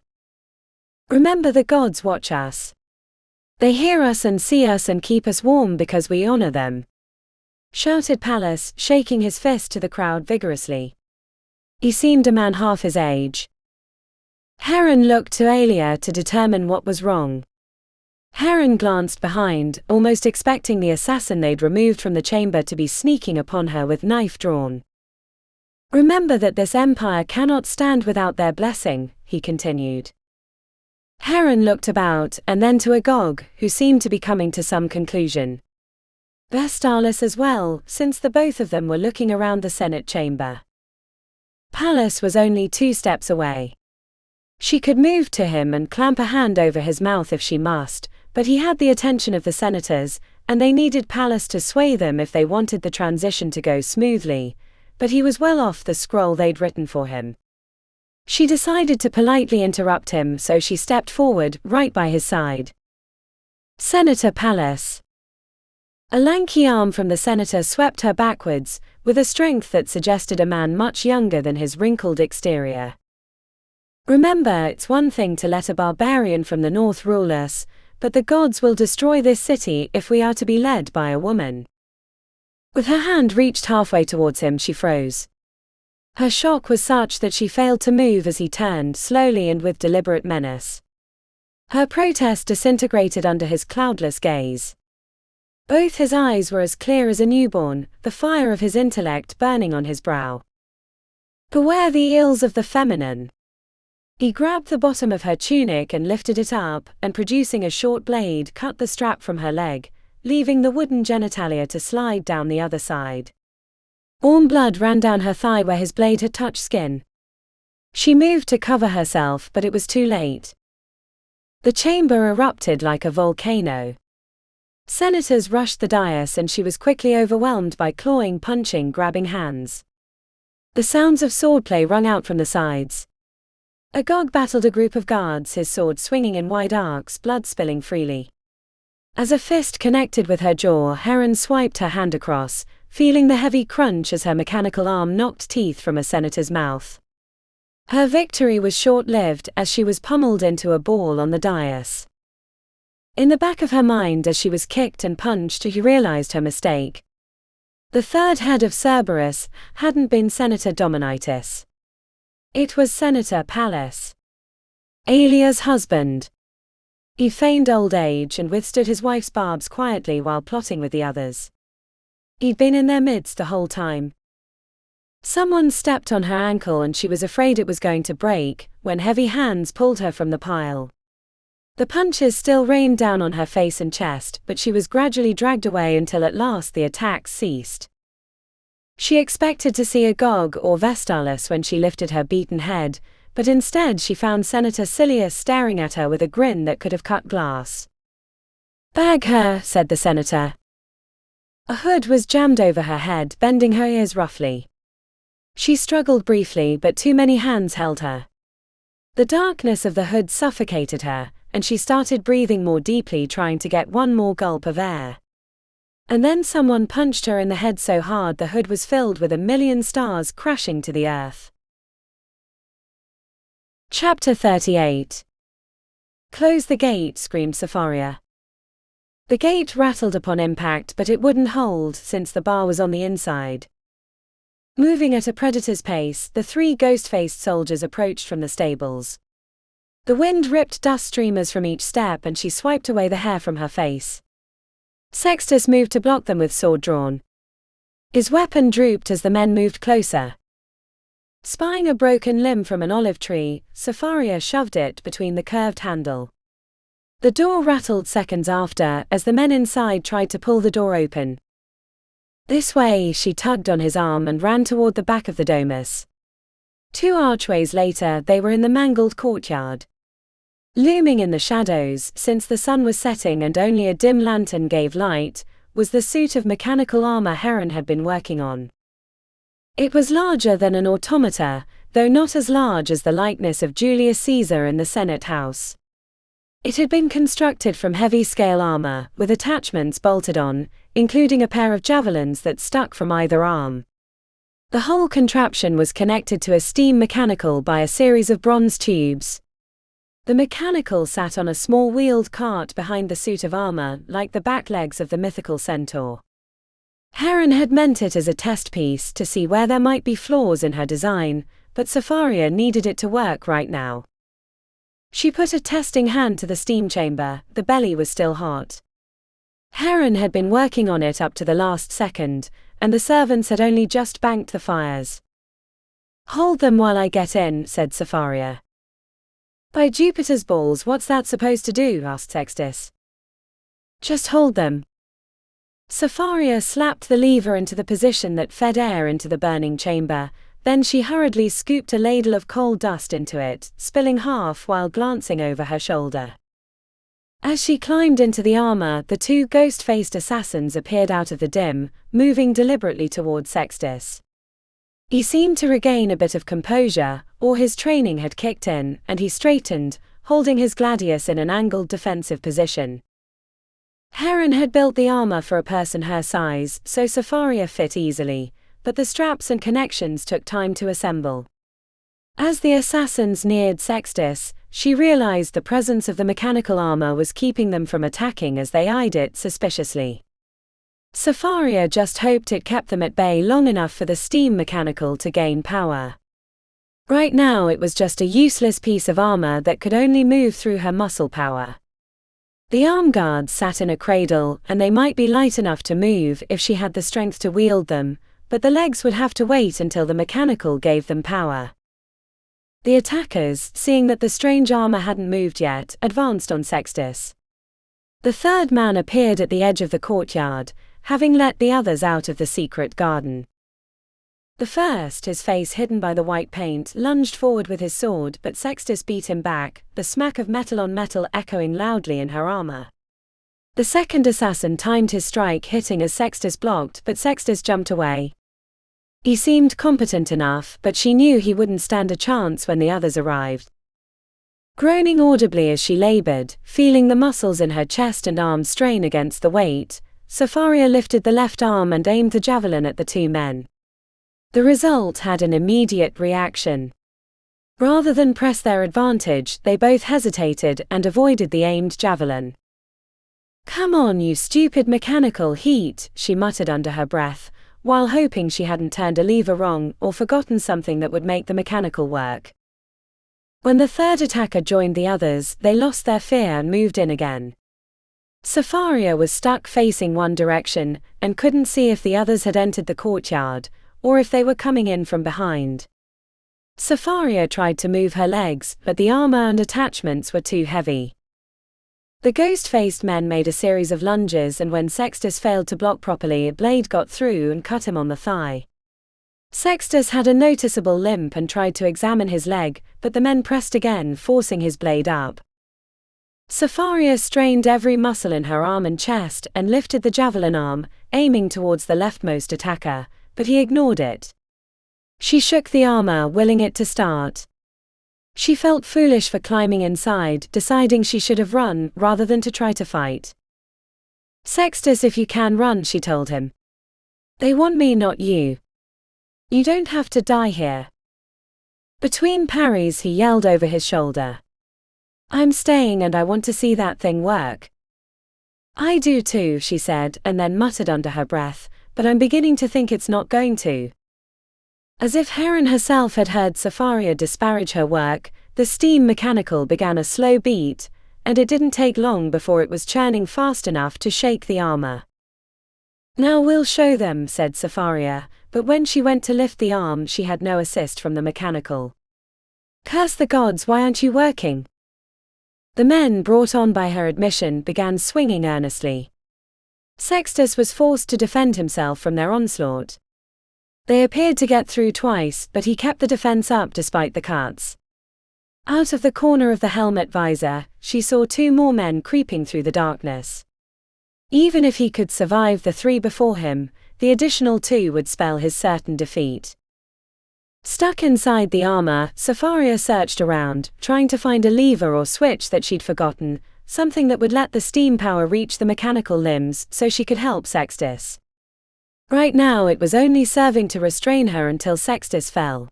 Remember, the gods watch us. They hear us and see us and keep us warm because we honor them, shouted Pallas, shaking his fist to the crowd vigorously. He seemed a man half his age. Heron looked to Aelia to determine what was wrong. Heron glanced behind, almost expecting the assassin they'd removed from the chamber to be sneaking upon her with knife drawn. Remember that this empire cannot stand without their blessing, he continued. Heron looked about, and then to Agog, who seemed to be coming to some conclusion. Vestalis as well, since the both of them were looking around the Senate chamber. Pallas was only 2 steps away. She could move to him and clamp a hand over his mouth if she must, but he had the attention of the senators, and they needed Pallas to sway them if they wanted the transition to go smoothly, but he was well off the scroll they'd written for him. She decided to politely interrupt him, so she stepped forward, right by his side. Senator Pallas. A lanky arm from the senator swept her backwards, with a strength that suggested a man much younger than his wrinkled exterior. Remember, it's one thing to let a barbarian from the north rule us, but the gods will destroy this city if we are to be led by a woman. With her hand reached halfway towards him, she froze. Her shock was such that she failed to move as he turned slowly and with deliberate menace. Her protest disintegrated under his cloudless gaze. Both his eyes were as clear as a newborn, the fire of his intellect burning on his brow. Beware the ills of the feminine. He grabbed the bottom of her tunic and lifted it up, and producing a short blade, cut the strap from her leg, leaving the wooden genitalia to slide down the other side. Warm blood ran down her thigh where his blade had touched skin. She moved to cover herself, but it was too late. The chamber erupted like a volcano. Senators rushed the dais, and she was quickly overwhelmed by clawing, punching, grabbing hands. The sounds of swordplay rung out from the sides. Agog battled a group of guards, his sword swinging in wide arcs, blood spilling freely. As a fist connected with her jaw, Heron swiped her hand across, feeling the heavy crunch as her mechanical arm knocked teeth from a senator's mouth. Her victory was short-lived, as she was pummeled into a ball on the dais. In the back of her mind, as she was kicked and punched, she realized her mistake. The third head of Cerberus hadn't been Senator Dominitus. It was Senator Pallas, Aelia's husband. He feigned old age and withstood his wife's barbs quietly while plotting with the others. He'd been in their midst the whole time. Someone stepped on her ankle and she was afraid it was going to break, when heavy hands pulled her from the pile. The punches still rained down on her face and chest, but she was gradually dragged away until at last the attacks ceased. She expected to see Agog or Vestalis when she lifted her beaten head, but instead she found Senator Silius staring at her with a grin that could have cut glass. "Bag her," said the senator. A hood was jammed over her head, bending her ears roughly. She struggled briefly, but too many hands held her. The darkness of the hood suffocated her, and she started breathing more deeply, trying to get one more gulp of air. And then someone punched her in the head so hard the hood was filled with 1,000,000 stars crashing to the earth. Chapter 38. "Close the gate," screamed Sapphira. The gate rattled upon impact, but it wouldn't hold since the bar was on the inside. Moving at a predator's pace, the 3 ghost-faced soldiers approached from the stables. The wind ripped dust streamers from each step, and she swiped away the hair from her face. Sextus moved to block them with sword drawn. His weapon drooped as the men moved closer. Spying a broken limb from an olive tree, Sapphira shoved it between the curved handle. The door rattled seconds after, as the men inside tried to pull the door open. "This way," she tugged on his arm and ran toward the back of the domus. 2 archways later, they were in the mangled courtyard. Looming in the shadows, since the sun was setting and only a dim lantern gave light, was the suit of mechanical armor Heron had been working on. It was larger than an automata, though not as large as the likeness of Julius Caesar in the Senate House. It had been constructed from heavy scale armor, with attachments bolted on, including a pair of javelins that stuck from either arm. The whole contraption was connected to a steam mechanical by a series of bronze tubes. The mechanical sat on a small wheeled cart behind the suit of armor, like the back legs of the mythical centaur. Heron had meant it as a test piece to see where there might be flaws in her design, but Safaria needed it to work right now. She put a testing hand to the steam chamber. The belly was still hot. Heron had been working on it up to the last second, and the servants had only just banked the fires. "Hold them while I get in," said Safaria. "By Jupiter's balls, what's that supposed to do?" asked Sextus. "Just hold them." Safaria slapped the lever into the position that fed air into the burning chamber, then she hurriedly scooped a ladle of coal dust into it, spilling half while glancing over her shoulder. As she climbed into the armor, the two ghost-faced assassins appeared out of the dim, moving deliberately toward Sextus. He seemed to regain a bit of composure, or his training had kicked in, and he straightened, holding his gladius in an angled defensive position. Heron had built the armor for a person her size, so Safaria fit easily, but the straps and connections took time to assemble. As the assassins neared Sextus, she realized the presence of the mechanical armor was keeping them from attacking as they eyed it suspiciously. Safaria just hoped it kept them at bay long enough for the steam mechanical to gain power. Right now it was just a useless piece of armor that could only move through her muscle power. The arm guards sat in a cradle, and they might be light enough to move if she had the strength to wield them, but the legs would have to wait until the mechanical gave them power. The attackers, seeing that the strange armor hadn't moved yet, advanced on Sextus. The third man appeared at the edge of the courtyard, having let the others out of the secret garden. The first, his face hidden by the white paint, lunged forward with his sword, but Sextus beat him back, the smack of metal on metal echoing loudly in her armor. The second assassin timed his strike, hitting as Sextus blocked, but Sextus jumped away. He seemed competent enough, but she knew he wouldn't stand a chance when the others arrived. Groaning audibly as she labored, feeling the muscles in her chest and arms strain against the weight, Safaria lifted the left arm and aimed the javelin at the two men. The result had an immediate reaction. Rather than press their advantage, they both hesitated and avoided the aimed javelin. "Come on, you stupid mechanical heat," she muttered under her breath, while hoping she hadn't turned a lever wrong or forgotten something that would make the mechanical work. When the third attacker joined the others, they lost their fear and moved in again. Safaria was stuck facing one direction, and couldn't see if the others had entered the courtyard, or if they were coming in from behind. Safaria tried to move her legs, but the armor and attachments were too heavy. The ghost-faced men made a series of lunges, and when Sextus failed to block properly, a blade got through and cut him on the thigh. Sextus had a noticeable limp and tried to examine his leg, but the men pressed again, forcing his blade up. Safaria strained every muscle in her arm and chest and lifted the javelin arm, aiming towards the leftmost attacker, but he ignored it. She shook the armor, willing it to start. She felt foolish for climbing inside, deciding she should have run rather than to try to fight. "Sextus, if you can run," she told him. "They want me, not you. You don't have to die here." Between parries he yelled over his shoulder, "I'm staying and I want to see that thing work." "I do too," she said, and then muttered under her breath, "but I'm beginning to think it's not going to." As if Heron herself had heard Safaria disparage her work, the steam mechanical began a slow beat, and it didn't take long before it was churning fast enough to shake the armor. "Now we'll show them," said Safaria, but when she went to lift the arm she had no assist from the mechanical. "Curse the gods, why aren't you working?" The men, brought on by her admission, began swinging earnestly. Sextus was forced to defend himself from their onslaught. They appeared to get through twice, but he kept the defense up despite the cuts. Out of the corner of the helmet visor, she saw 2 more men creeping through the darkness. Even if he could survive the 3 before him, the additional 2 would spell his certain defeat. Stuck inside the armor, Safaria searched around, trying to find a lever or switch that she'd forgotten, something that would let the steam power reach the mechanical limbs so she could help Sextus. Right now it was only serving to restrain her until Sextus fell.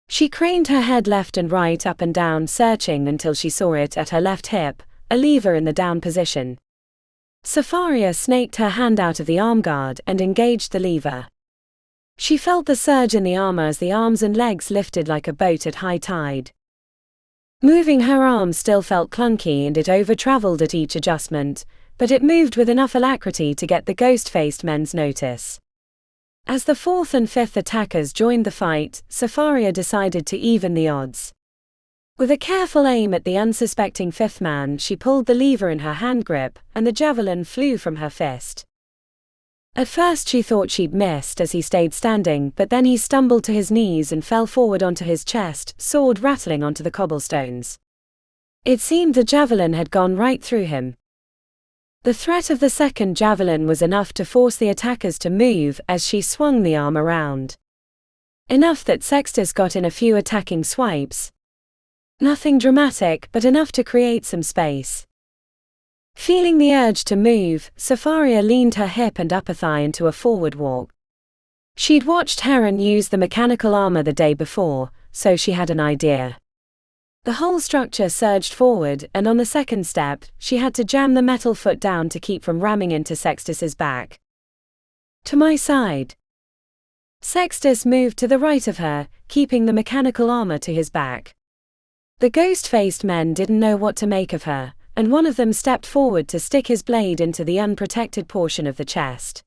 She craned her head left and right, up and down, searching until she saw it at her left hip, a lever in the down position. Safaria snaked her hand out of the arm guard and engaged the lever. She felt the surge in the armor as the arms and legs lifted like a boat at high tide. Moving her arm still felt clunky and it over-traveled at each adjustment, but it moved with enough alacrity to get the ghost-faced men's notice. As the 4th and 5th attackers joined the fight, Safaria decided to even the odds. With a careful aim at the unsuspecting 5th man, she pulled the lever in her hand grip, and the javelin flew from her fist. At first she thought she'd missed as he stayed standing, but then he stumbled to his knees and fell forward onto his chest, sword rattling onto the cobblestones. It seemed the javelin had gone right through him. The threat of the second javelin was enough to force the attackers to move as she swung the arm around. Enough that Sextus got in a few attacking swipes. Nothing dramatic, but enough to create some space. Feeling the urge to move, Safaria leaned her hip and upper thigh into a forward walk. She'd watched Heron use the mechanical armor the day before, so she had an idea. The whole structure surged forward, and on the second step, she had to jam the metal foot down to keep from ramming into Sextus's back. To my side. Sextus moved to the right of her, keeping the mechanical armor to his back. The ghost-faced men didn't know what to make of her, and one of them stepped forward to stick his blade into the unprotected portion of the chest.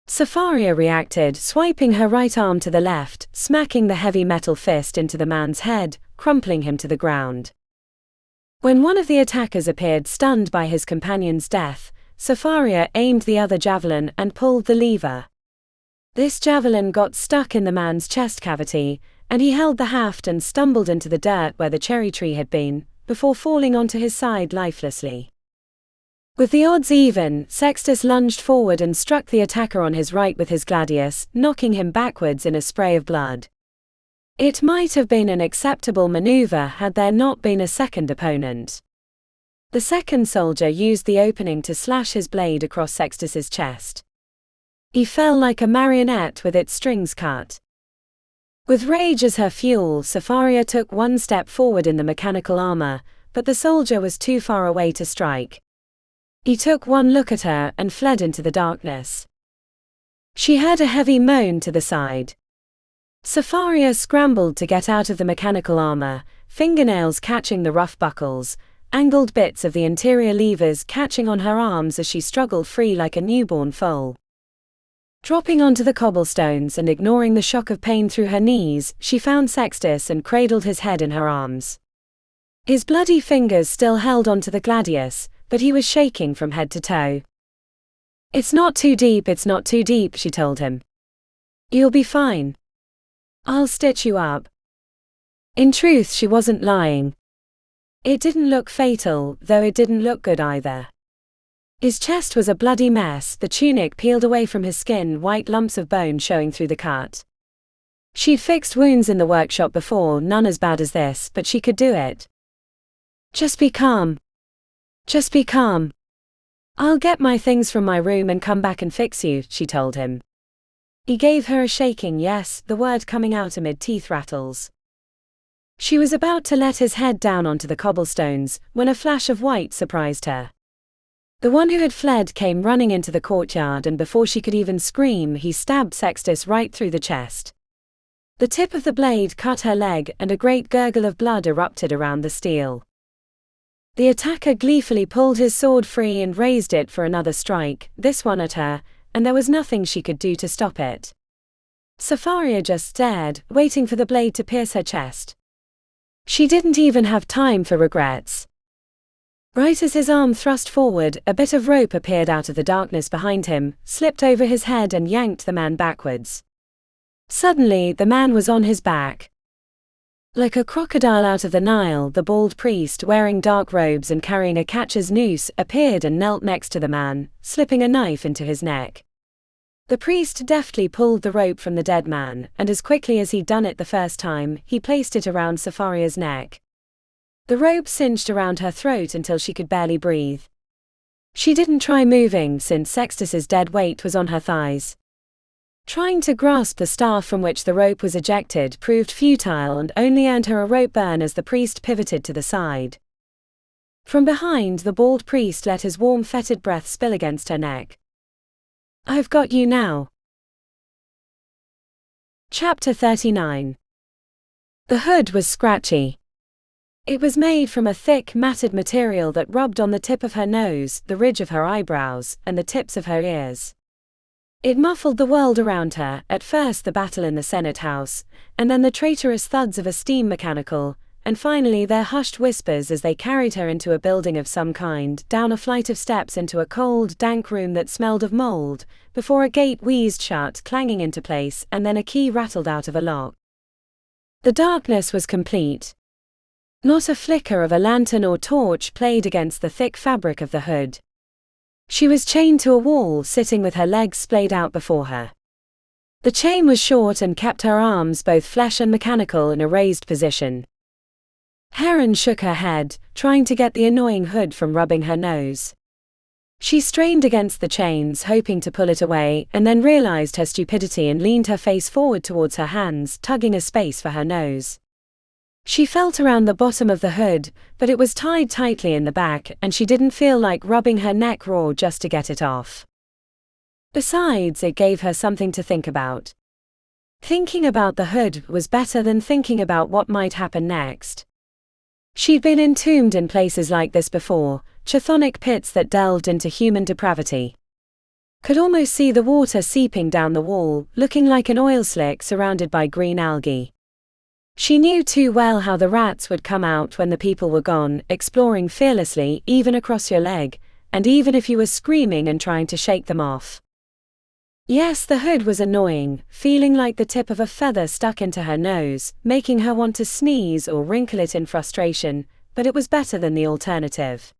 Safaria reacted, swiping her right arm to the left, smacking the heavy metal fist into the man's head, crumpling him to the ground. When one of the attackers appeared stunned by his companion's death, Safaria aimed the other javelin and pulled the lever. This javelin got stuck in the man's chest cavity, and he held the haft and stumbled into the dirt where the cherry tree had been, before falling onto his side lifelessly. With the odds even, Sextus lunged forward and struck the attacker on his right with his gladius, knocking him backwards in a spray of blood. It might have been an acceptable maneuver had there not been a second opponent. The second soldier used the opening to slash his blade across Sextus's chest. He fell like a marionette with its strings cut. With rage as her fuel, Safaria took one step forward in the mechanical armor, but the soldier was too far away to strike. He took one look at her and fled into the darkness. She heard a heavy moan to the side. Safaria scrambled to get out of the mechanical armor, fingernails catching the rough buckles, angled bits of the interior levers catching on her arms as she struggled free like a newborn foal. Dropping onto the cobblestones and ignoring the shock of pain through her knees, she found Sextus and cradled his head in her arms. His bloody fingers still held onto the gladius, but he was shaking from head to toe. It's not too deep, she told him. You'll be fine. I'll stitch you up. In truth, she wasn't lying. It didn't look fatal, though it didn't look good either. His chest was a bloody mess, the tunic peeled away from his skin, white lumps of bone showing through the cut. She'd fixed wounds in the workshop before, none as bad as this, but she could do it. Just be calm. Just be calm. I'll get my things from my room and come back and fix you, she told him. He gave her a shaking yes, the word coming out amid teeth rattles. She was about to let his head down onto the cobblestones, when a flash of white surprised her. The one who had fled came running into the courtyard, and before she could even scream, he stabbed Sextus right through the chest. The tip of the blade cut her leg, and a great gurgle of blood erupted around the steel. The attacker gleefully pulled his sword free and raised it for another strike, this one at her, and there was nothing she could do to stop it. Safaria just stared, waiting for the blade to pierce her chest. She didn't even have time for regrets. Right as his arm thrust forward, a bit of rope appeared out of the darkness behind him, slipped over his head and yanked the man backwards. Suddenly, the man was on his back. Like a crocodile out of the Nile, the bald priest, wearing dark robes and carrying a catcher's noose, appeared and knelt next to the man, slipping a knife into his neck. The priest deftly pulled the rope from the dead man, and as quickly as he'd done it the first time, he placed it around Sapharia's neck. The rope cinched around her throat until she could barely breathe. She didn't try moving since Sextus's dead weight was on her thighs. Trying to grasp the staff from which the rope was ejected proved futile and only earned her a rope burn as the priest pivoted to the side. From behind, the bald priest let his warm fetid breath spill against her neck. "I've got you now." Chapter 39. The hood was scratchy. It was made from a thick, matted material that rubbed on the tip of her nose, the ridge of her eyebrows, and the tips of her ears. It muffled the world around her, at first the battle in the Senate House, and then the traitorous thuds of a steam mechanical, and finally their hushed whispers as they carried her into a building of some kind, down a flight of steps into a cold, dank room that smelled of mold, before a gate wheezed shut, clanging into place, and then a key rattled out of a lock. The darkness was complete. Not a flicker of a lantern or torch played against the thick fabric of the hood. She was chained to a wall, sitting with her legs splayed out before her. The chain was short and kept her arms, both flesh and mechanical, in a raised position. Heron shook her head, trying to get the annoying hood from rubbing her nose. She strained against the chains, hoping to pull it away, and then realized her stupidity and leaned her face forward towards her hands, tugging a space for her nose. She felt around the bottom of the hood, but it was tied tightly in the back, and she didn't feel like rubbing her neck raw just to get it off. Besides, it gave her something to think about. Thinking about the hood was better than thinking about what might happen next. She'd been entombed in places like this before, chthonic pits that delved into human depravity. Could almost see the water seeping down the wall, looking like an oil slick surrounded by green algae. She knew too well how the rats would come out when the people were gone, exploring fearlessly, even across your leg, and even if you were screaming and trying to shake them off. Yes, the hood was annoying, feeling like the tip of a feather stuck into her nose, making her want to sneeze or wrinkle it in frustration, but it was better than the alternative.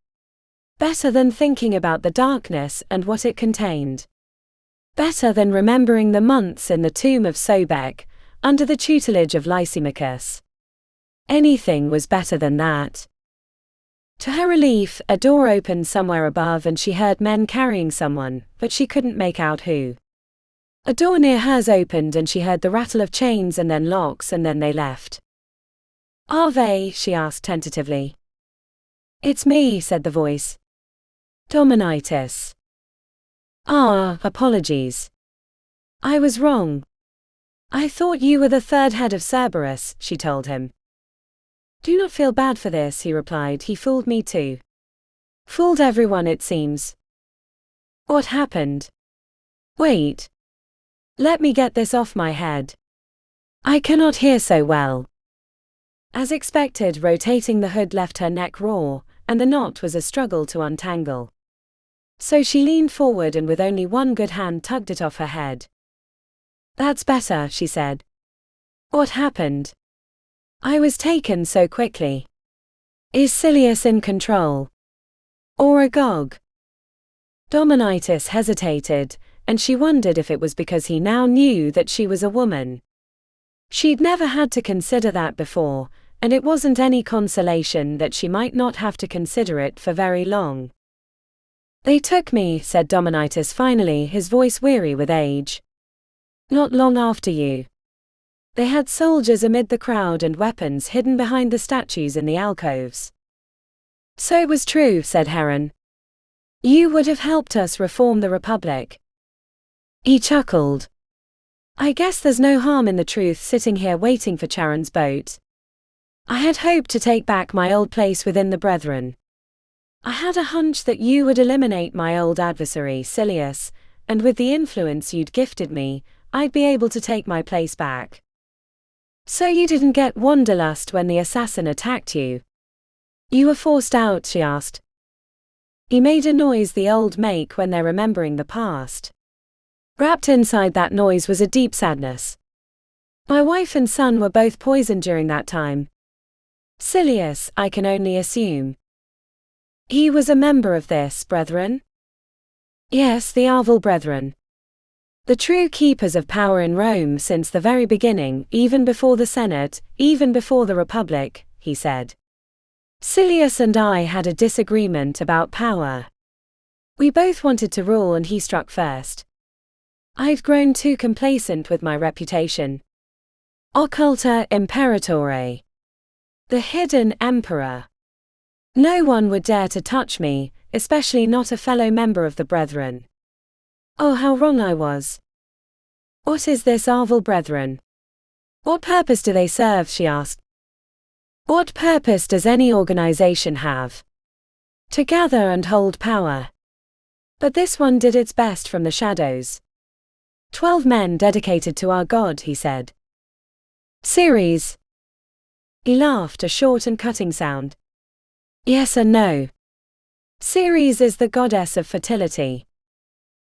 Better than thinking about the darkness and what it contained. Better than remembering the months in the tomb of Sobek, under the tutelage of Lysimachus. Anything was better than that. To her relief, a door opened somewhere above and she heard men carrying someone, but she couldn't make out who. A door near hers opened and she heard the rattle of chains and then locks, and then they left. "Are they?" she asked tentatively. "It's me," said the voice. "Dominitis." "Ah, apologies. I was wrong. I thought you were the third head of Cerberus," she told him. "Do not feel bad for this," he replied. "He fooled me too. Fooled everyone, it seems." "What happened?" "Wait. Let me get this off my head. I cannot hear so well." As expected, rotating the hood left her neck raw, and the knot was a struggle to untangle. So she leaned forward and with only one good hand tugged it off her head. "That's better," she said. "What happened? I was taken so quickly. Is Silius in control? Or Agog?" Dominitis hesitated, and she wondered if it was because he now knew that she was a woman. She'd never had to consider that before, and it wasn't any consolation that she might not have to consider it for very long. "They took me," said Dominitis finally, his voice weary with age. "Not long after you. They had soldiers amid the crowd and weapons hidden behind the statues in the alcoves." "So it was true," said Heron. "You would have helped us reform the Republic." He chuckled. "I guess there's no harm in the truth sitting here waiting for Charon's boat. I had hoped to take back my old place within the Brethren. I had a hunch that you would eliminate my old adversary, Silius, and with the influence you'd gifted me, I'd be able to take my place back." "So you didn't get wanderlust when the assassin attacked you? You were forced out?" she asked. He made a noise the old make when they're remembering the past. Wrapped inside that noise was a deep sadness. My wife and son were both poisoned during that time. Silius, I can only assume. He was a member of this, brethren? Yes, the Arval brethren. The true keepers of power in Rome since the very beginning, even before the Senate, even before the Republic, he said. Silius and I had a disagreement about power. We both wanted to rule and he struck first. I'd grown too complacent with my reputation. Occulta Imperatore. The hidden emperor. No one would dare to touch me, especially not a fellow member of the brethren. Oh, how wrong I was. What is this Arval brethren? What purpose do they serve, she asked. What purpose does any organization have? To gather and hold power. But this one did its best from the shadows. 12 men dedicated to our God, he said. Ceres. He laughed, a short and cutting sound. Yes and no. Ceres is the goddess of fertility.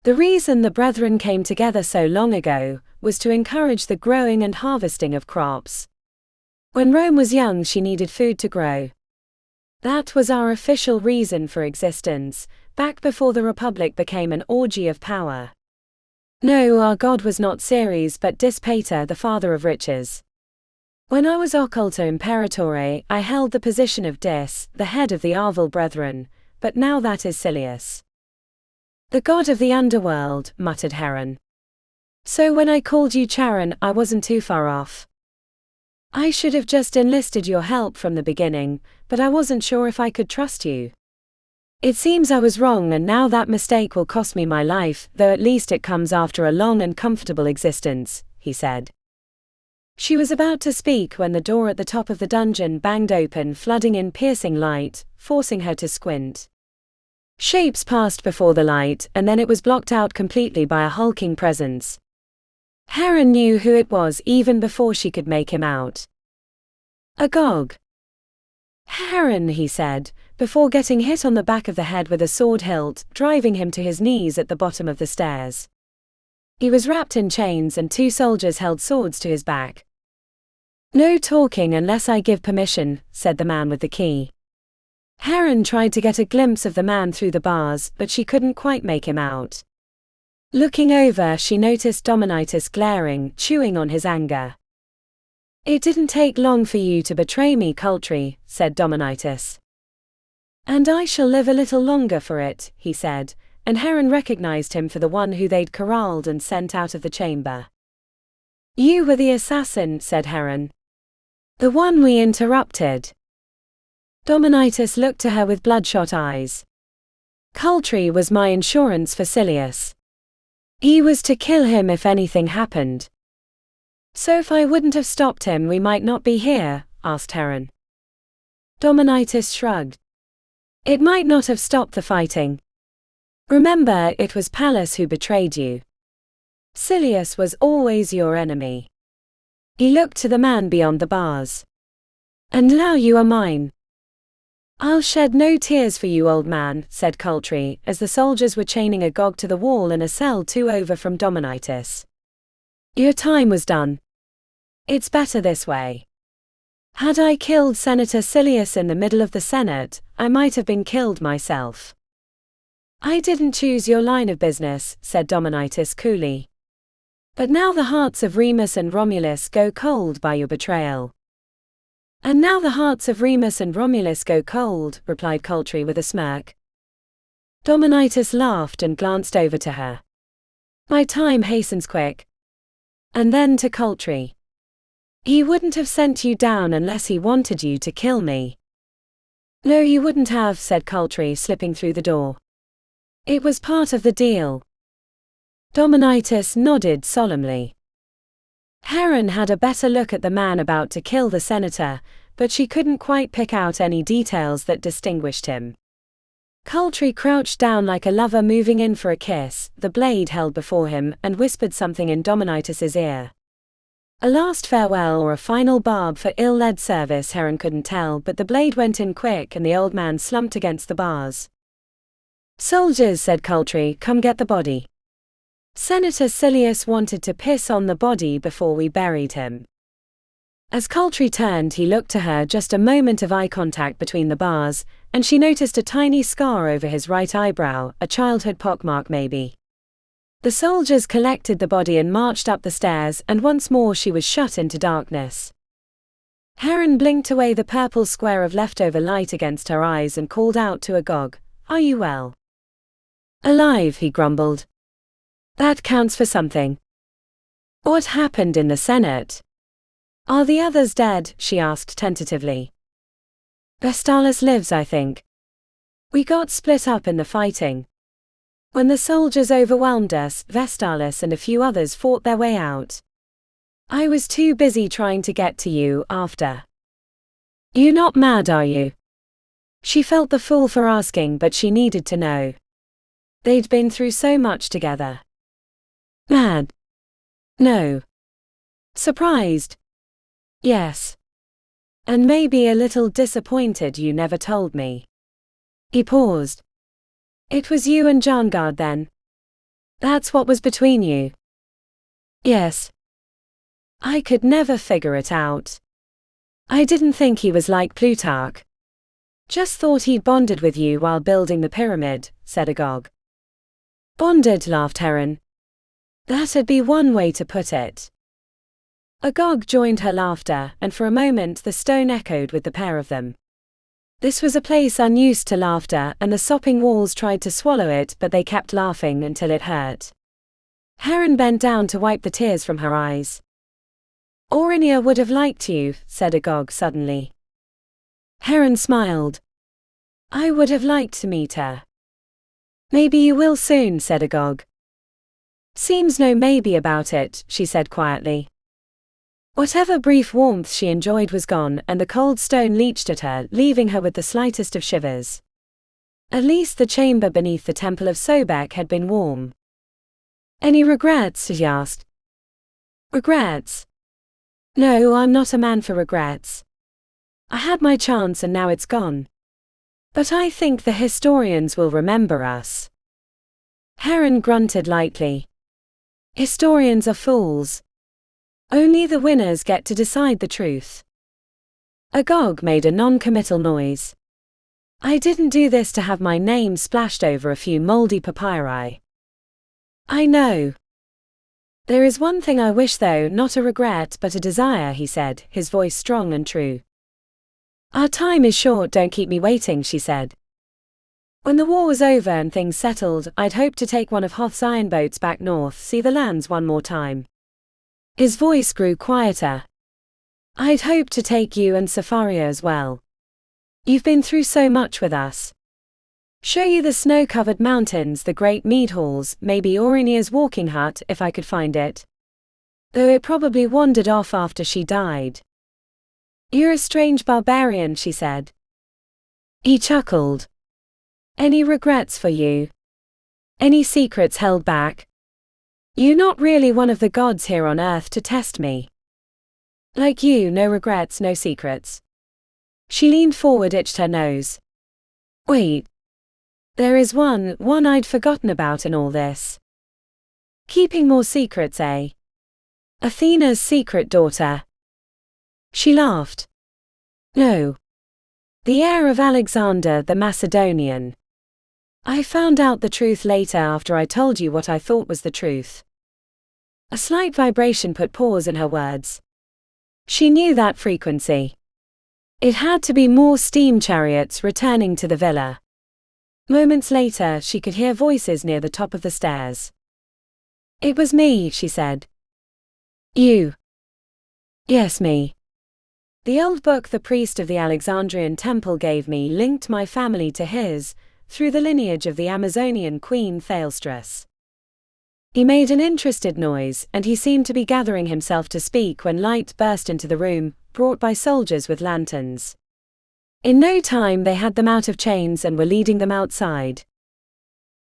The reason the brethren came together so long ago was to encourage the growing and harvesting of crops. When Rome was young, she needed food to grow. That was our official reason for existence, back before the Republic became an orgy of power. No, our God was not Ceres but Dispater, the father of riches. When I was Occulta Imperatore, I held the position of Dis, the head of the Arval brethren, but now that is Silius. The god of the underworld, muttered Heron. So when I called you Charon, I wasn't too far off. I should have just enlisted your help from the beginning, but I wasn't sure if I could trust you. It seems I was wrong, and now that mistake will cost me my life, though at least it comes after a long and comfortable existence, he said. She was about to speak when the door at the top of the dungeon banged open, flooding in piercing light, forcing her to squint. Shapes passed before the light, and then it was blocked out completely by a hulking presence. Heron knew who it was even before she could make him out. Agog. Heron, he said, before getting hit on the back of the head with a sword hilt, driving him to his knees at the bottom of the stairs. He was wrapped in chains and 2 soldiers held swords to his back. No talking unless I give permission, said the man with the key. Heron tried to get a glimpse of the man through the bars, but she couldn't quite make him out. Looking over, she noticed Dominitus glaring, chewing on his anger. It didn't take long for you to betray me, Cultry, said Dominitus. And I shall live a little longer for it, he said, and Heron recognized him for the one who they'd corralled and sent out of the chamber. You were the assassin, said Heron. The one we interrupted. Dominitus looked to her with bloodshot eyes. Cultry was my insurance for Silius. He was to kill him if anything happened. So if I wouldn't have stopped him, we might not be here, asked Heron. Dominitus shrugged. It might not have stopped the fighting. Remember, it was Pallas who betrayed you. Silius was always your enemy. He looked to the man beyond the bars. And now you are mine. I'll shed no tears for you, old man, said Cultry, as the soldiers were chaining Agog to the wall in a cell 2 over from Dominitus. Your time was done. It's better this way. Had I killed Senator Silius in the middle of the Senate, I might have been killed myself. I didn't choose your line of business, said Dominitus coolly. But now the hearts of Remus and Romulus go cold by your betrayal. And now the hearts of Remus and Romulus go cold, replied Cultry with a smirk. Dominitus laughed and glanced over to her. My time hastens quick. And then to Cultry. He wouldn't have sent you down unless he wanted you to kill me. No, he wouldn't have, said Cultry, slipping through the door. It was part of the deal. Dominitus nodded solemnly. Heron had a better look at the man about to kill the senator, but she couldn't quite pick out any details that distinguished him. Cultry crouched down like a lover moving in for a kiss, the blade held before him, and whispered something in Dominitus's ear. A last farewell or a final barb for ill-led service, Heron couldn't tell, but the blade went in quick and the old man slumped against the bars. Soldiers, said Cultry, come get the body. Senator Silius wanted to piss on the body before we buried him. As Coultry turned, he looked to her, just a moment of eye contact between the bars, and she noticed a tiny scar over his right eyebrow, a childhood pockmark maybe. The soldiers collected the body and marched up the stairs, and once more she was shut into darkness. Heron blinked away the purple square of leftover light against her eyes and called out to Agog, "Are you well?" "Alive," he grumbled. "That counts for something." "What happened in the Senate?" "Are the others dead?" she asked tentatively. "Vestalis lives, I think. We got split up in the fighting. When the soldiers overwhelmed us, Vestalis and a few others fought their way out. I was too busy trying to get to you after." "You're not mad, are you?" She felt the fool for asking, but she needed to know. They'd been through so much together. "Mad? No. Surprised? Yes. And maybe a little disappointed you never told me." He paused. "It was you and Jangard then? That's what was between you?" "Yes. I could never figure it out. I didn't think he was like Plutarch. Just thought he'd bonded with you while building the pyramid," said Agog. "Bonded?" laughed Heron. "That'd be one way to put it." Agog joined her laughter, and for a moment the stone echoed with the pair of them. This was a place unused to laughter, and the sopping walls tried to swallow it, but they kept laughing until it hurt. Heron bent down to wipe the tears from her eyes. "Aurinia would have liked you," said Agog suddenly. Heron smiled. "I would have liked to meet her." "Maybe you will soon," said Agog. "Seems no maybe about it," she said quietly. Whatever brief warmth she enjoyed was gone, and the cold stone leached at her, leaving her with the slightest of shivers. At least the chamber beneath the Temple of Sobek had been warm. "Any regrets?" she asked. "Regrets? No, I'm not a man for regrets. I had my chance and now it's gone. But I think the historians will remember us." Heron grunted lightly. "Historians are fools. Only the winners get to decide the truth." Agog made a non-committal noise. "I didn't do this to have my name splashed over a few moldy papyri." "I know. There is one thing I wish, though, not a regret but a desire," he said, his voice strong and true. "Our time is short, don't keep me waiting," she said. "When the war was over and things settled, I'd hoped to take one of Hoth's iron boats back north, see the lands one more time." His voice grew quieter. "I'd hoped to take you and Safaria as well. You've been through so much with us. Show you the snow-covered mountains, the great mead halls, maybe Aurinia's walking hut if I could find it. Though it probably wandered off after she died." "You're a strange barbarian," she said. He chuckled. "Any regrets for you? Any secrets held back? You're not really one of the gods here on earth to test me. Like you, no regrets, no secrets." She leaned forward, itched her nose. "Wait. There is one I'd forgotten about in all this. Keeping more secrets, eh? Athena's secret daughter." She laughed. "No. The heir of Alexander the Macedonian. I found out the truth later after I told you what I thought was the truth." A slight vibration put pause in her words. She knew that frequency. It had to be more steam chariots returning to the villa. Moments later, she could hear voices near the top of the stairs. "It was me," she said. "You?" "Yes, me. The old book the priest of the Alexandrian Temple gave me linked my family to his, through the lineage of the Amazonian queen Thalstress." He made an interested noise, and he seemed to be gathering himself to speak when light burst into the room, brought by soldiers with lanterns. In no time they had them out of chains and were leading them outside.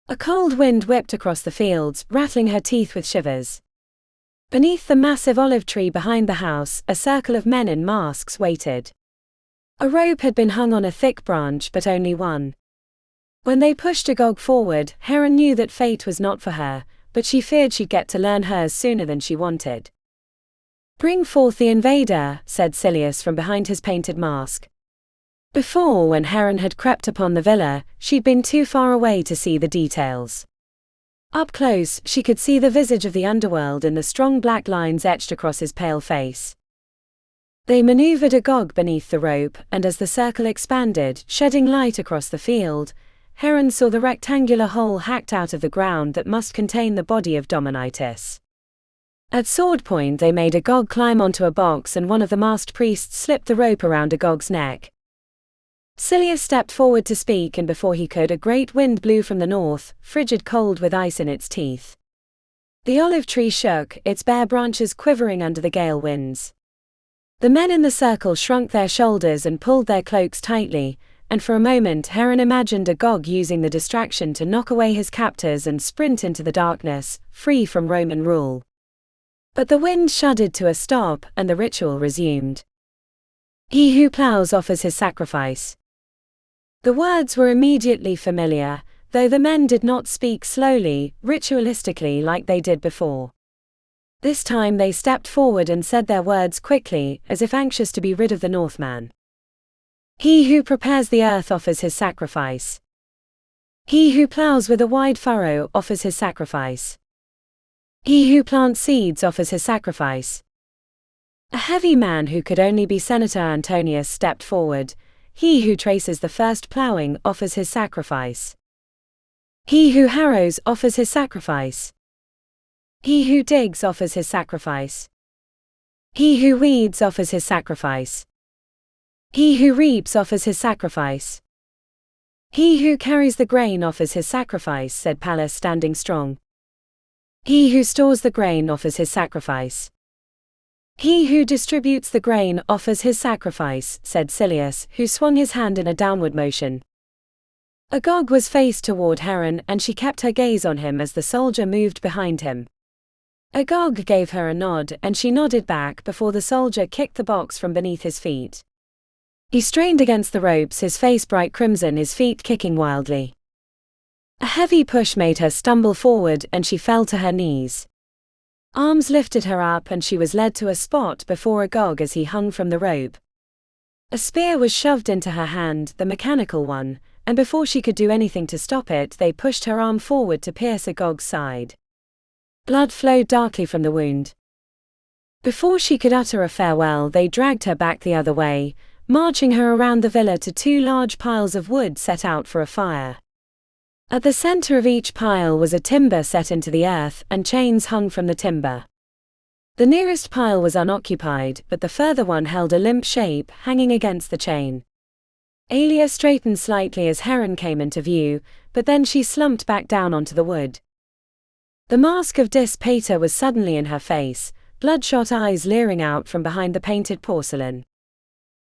A cold wind whipped across the fields, rattling her teeth with shivers. Beneath the massive olive tree behind the house, a circle of men in masks waited. A rope had been hung on a thick branch, but only one. When they pushed Agog forward, Heron knew that fate was not for her, but she feared she'd get to learn hers sooner than she wanted. "Bring forth the invader," said Silius from behind his painted mask. Before, when Heron had crept upon the villa, she'd been too far away to see the details. Up close, she could see the visage of the underworld in the strong black lines etched across his pale face. They maneuvered Agog beneath the rope, and as the circle expanded, shedding light across the field, Heron saw the rectangular hole hacked out of the ground that must contain the body of Dominitis. At sword point they made Agog climb onto a box, and one of the masked priests slipped the rope around Agog's neck. Silius stepped forward to speak, and before he could, a great wind blew from the north, frigid cold with ice in its teeth. The olive tree shook, its bare branches quivering under the gale winds. The men in the circle shrunk their shoulders and pulled their cloaks tightly, and for a moment Heron imagined Agog using the distraction to knock away his captors and sprint into the darkness, free from Roman rule. But the wind shuddered to a stop, and the ritual resumed. "He who plows offers his sacrifice." The words were immediately familiar, though the men did not speak slowly, ritualistically like they did before. This time they stepped forward and said their words quickly, as if anxious to be rid of the Northman. "He who prepares the earth offers his sacrifice. He who plows with a wide furrow offers his sacrifice. He who plants seeds offers his sacrifice." A heavy man who could only be Senator Antonius stepped forward. "He who traces the first plowing offers his sacrifice. He who harrows offers his sacrifice. He who digs offers his sacrifice. He who weeds offers his sacrifice. He who reaps offers his sacrifice. He who carries the grain offers his sacrifice," said Pallas, standing strong. "He who stores the grain offers his sacrifice. He who distributes the grain offers his sacrifice," said Silius, who swung his hand in a downward motion. Agog was faced toward Heron, and she kept her gaze on him as the soldier moved behind him. Agog gave her a nod, and she nodded back before the soldier kicked the box from beneath his feet. He strained against the ropes, his face bright crimson, his feet kicking wildly. A heavy push made her stumble forward, and she fell to her knees. Arms lifted her up, and she was led to a spot before Agog as he hung from the rope. A spear was shoved into her hand, the mechanical one, and before she could do anything to stop it, they pushed her arm forward to pierce Agog's side. Blood flowed darkly from the wound. Before she could utter a farewell, they dragged her back the other way, marching her around the villa to two large piles of wood set out for a fire. At the center of each pile was a timber set into the earth, and chains hung from the timber. The nearest pile was unoccupied, but the further one held a limp shape, hanging against the chain. Aelia straightened slightly as Heron came into view, but then she slumped back down onto the wood. The mask of Pater was suddenly in her face, bloodshot eyes leering out from behind the painted porcelain.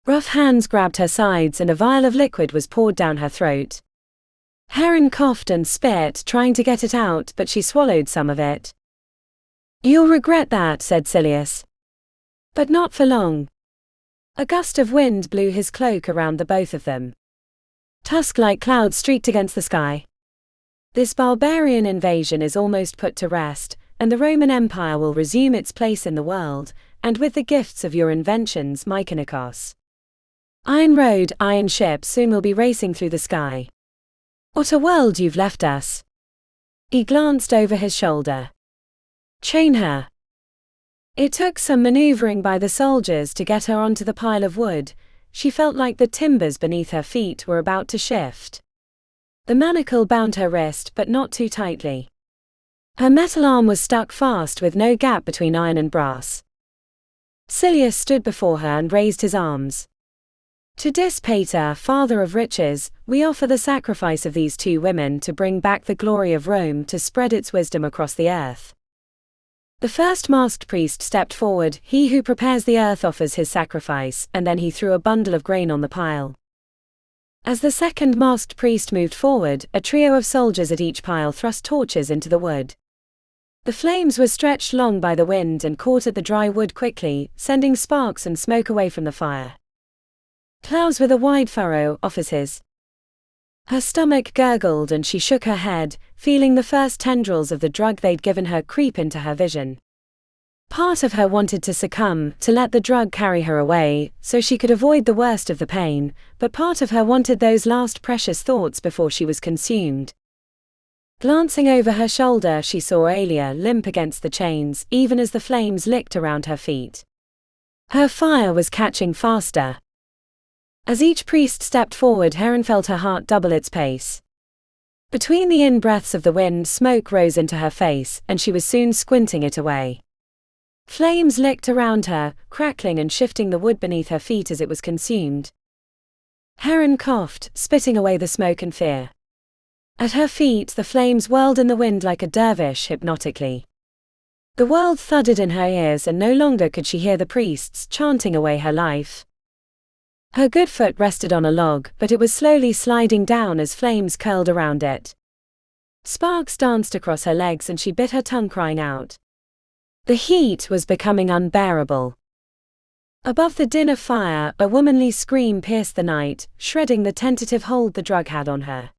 Rough hands grabbed her sides, and a vial of liquid was poured down her throat. Heron coughed and spit, trying to get it out, but she swallowed some of it. "You'll regret that," said Silius. But not for long. A gust of wind blew his cloak around the both of them. Tusk-like clouds streaked against the sky. This barbarian invasion is almost put to rest, and the Roman Empire will resume its place in the world, and with the gifts of your inventions, Mykonikos. Iron road, iron ship soon will be racing through the sky. What a world you've left us." He glanced over his shoulder. "Chain her." It took some maneuvering by the soldiers to get her onto the pile of wood. She felt like the timbers beneath her feet were about to shift. The manacle bound her wrist, but not too tightly. Her metal arm was stuck fast with no gap between iron and brass. Silius stood before her and raised his arms. "To Pater, father of riches, we offer the sacrifice of these two women to bring back the glory of Rome, to spread its wisdom across the earth." The first masked priest stepped forward. "He who prepares the earth offers his sacrifice," and then he threw a bundle of grain on the pile. As the second masked priest moved forward, a trio of soldiers at each pile thrust torches into the wood. The flames were stretched long by the wind and caught at the dry wood quickly, sending sparks and smoke away from the fire. "Plows with a wide furrow offers his." Her stomach gurgled and she shook her head, feeling the first tendrils of the drug they'd given her creep into her vision. Part of her wanted to succumb, to let the drug carry her away, so she could avoid the worst of the pain, but part of her wanted those last precious thoughts before she was consumed. Glancing over her shoulder, she saw Alia limp against the chains, even as the flames licked around her feet. Her fire was catching faster. As each priest stepped forward, Heron felt her heart double its pace. Between the in-breaths of the wind, smoke rose into her face, and she was soon squinting it away. Flames licked around her, crackling and shifting the wood beneath her feet as it was consumed. Heron coughed, spitting away the smoke and fear. At her feet, the flames whirled in the wind like a dervish hypnotically. The world thudded in her ears, and no longer could she hear the priests chanting away her life. Her good foot rested on a log, but it was slowly sliding down as flames curled around it. Sparks danced across her legs and she bit her tongue, crying out. The heat was becoming unbearable. Above the din of fire, a womanly scream pierced the night, shredding the tentative hold the drug had on her.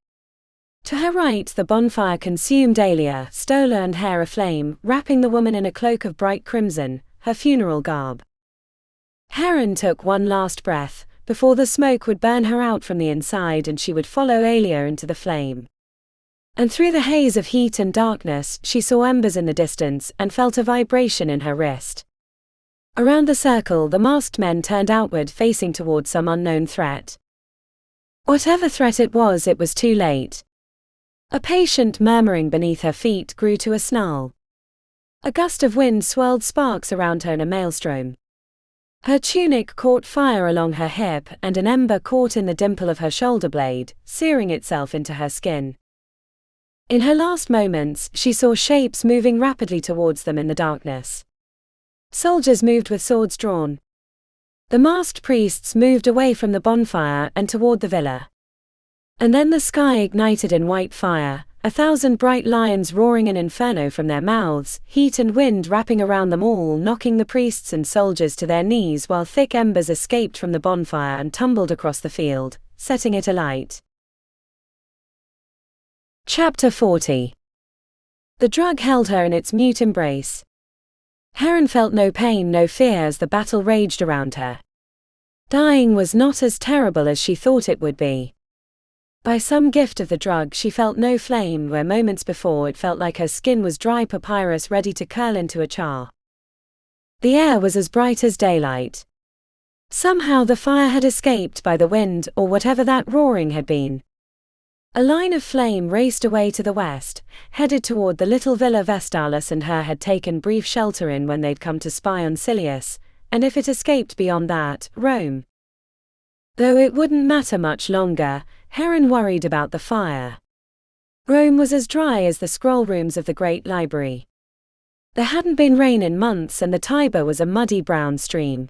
To her right, the bonfire consumed Alia, Stola and hair aflame, wrapping the woman in a cloak of bright crimson, her funeral garb. Heron took one last breath, before the smoke would burn her out from the inside and she would follow Alia into the flame. And through the haze of heat and darkness, she saw embers in the distance and felt a vibration in her wrist. Around the circle, the masked men turned outward, facing toward some unknown threat. Whatever threat it was too late. A patient murmuring beneath her feet grew to a snarl. A gust of wind swirled sparks around her in a maelstrom. Her tunic caught fire along her hip, and an ember caught in the dimple of her shoulder blade, searing itself into her skin. In her last moments, she saw shapes moving rapidly towards them in the darkness. Soldiers moved with swords drawn. The masked priests moved away from the bonfire and toward the villa. And then the sky ignited in white fire, 1,000 bright lions roaring an inferno from their mouths, heat and wind wrapping around them all, knocking the priests and soldiers to their knees, while thick embers escaped from the bonfire and tumbled across the field, setting it alight. Chapter 40. The drug held her in its mute embrace. Heron felt no pain, no fear as the battle raged around her. Dying was not as terrible as she thought it would be. By some gift of the drug, she felt no flame where moments before it felt like her skin was dry papyrus ready to curl into a char. The air was as bright as daylight. Somehow the fire had escaped by the wind, or whatever that roaring had been. A line of flame raced away to the west, headed toward the little villa Vestalis and her had taken brief shelter in when they'd come to spy on Silius, and if it escaped beyond that, Rome. Though it wouldn't matter much longer, Heron worried about the fire. Rome was as dry as the scroll rooms of the Great Library. There hadn't been rain in months and the Tiber was a muddy brown stream.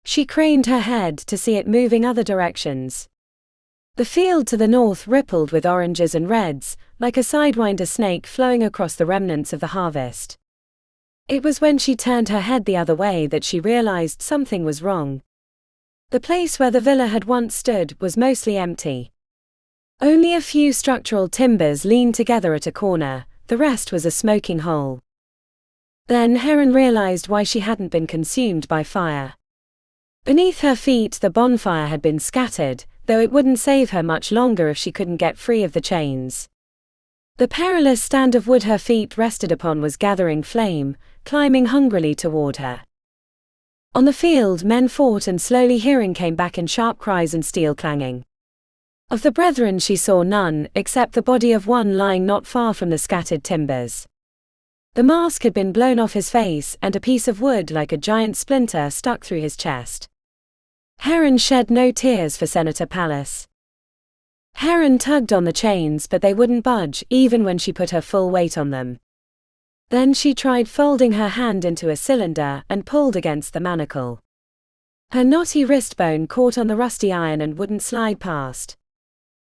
She craned her head to see it moving other directions. The field to the north rippled with oranges and reds, like a sidewinder snake flowing across the remnants of the harvest. It was when she turned her head the other way that she realized something was wrong. The place where the villa had once stood was mostly empty. Only a few structural timbers leaned together at a corner, the rest was a smoking hole. Then Heron realized why she hadn't been consumed by fire. Beneath her feet the bonfire had been scattered, though it wouldn't save her much longer if she couldn't get free of the chains. The perilous stand of wood her feet rested upon was gathering flame, climbing hungrily toward her. On the field men fought and slowly hearing came back in sharp cries and steel clanging. Of the brethren she saw none, except the body of one lying not far from the scattered timbers. The mask had been blown off his face, and a piece of wood like a giant splinter stuck through his chest. Heron shed no tears for Senator Pallas. Heron tugged on the chains but they wouldn't budge, even when she put her full weight on them. Then she tried folding her hand into a cylinder and pulled against the manacle. Her knotty wrist bone caught on the rusty iron and wouldn't slide past.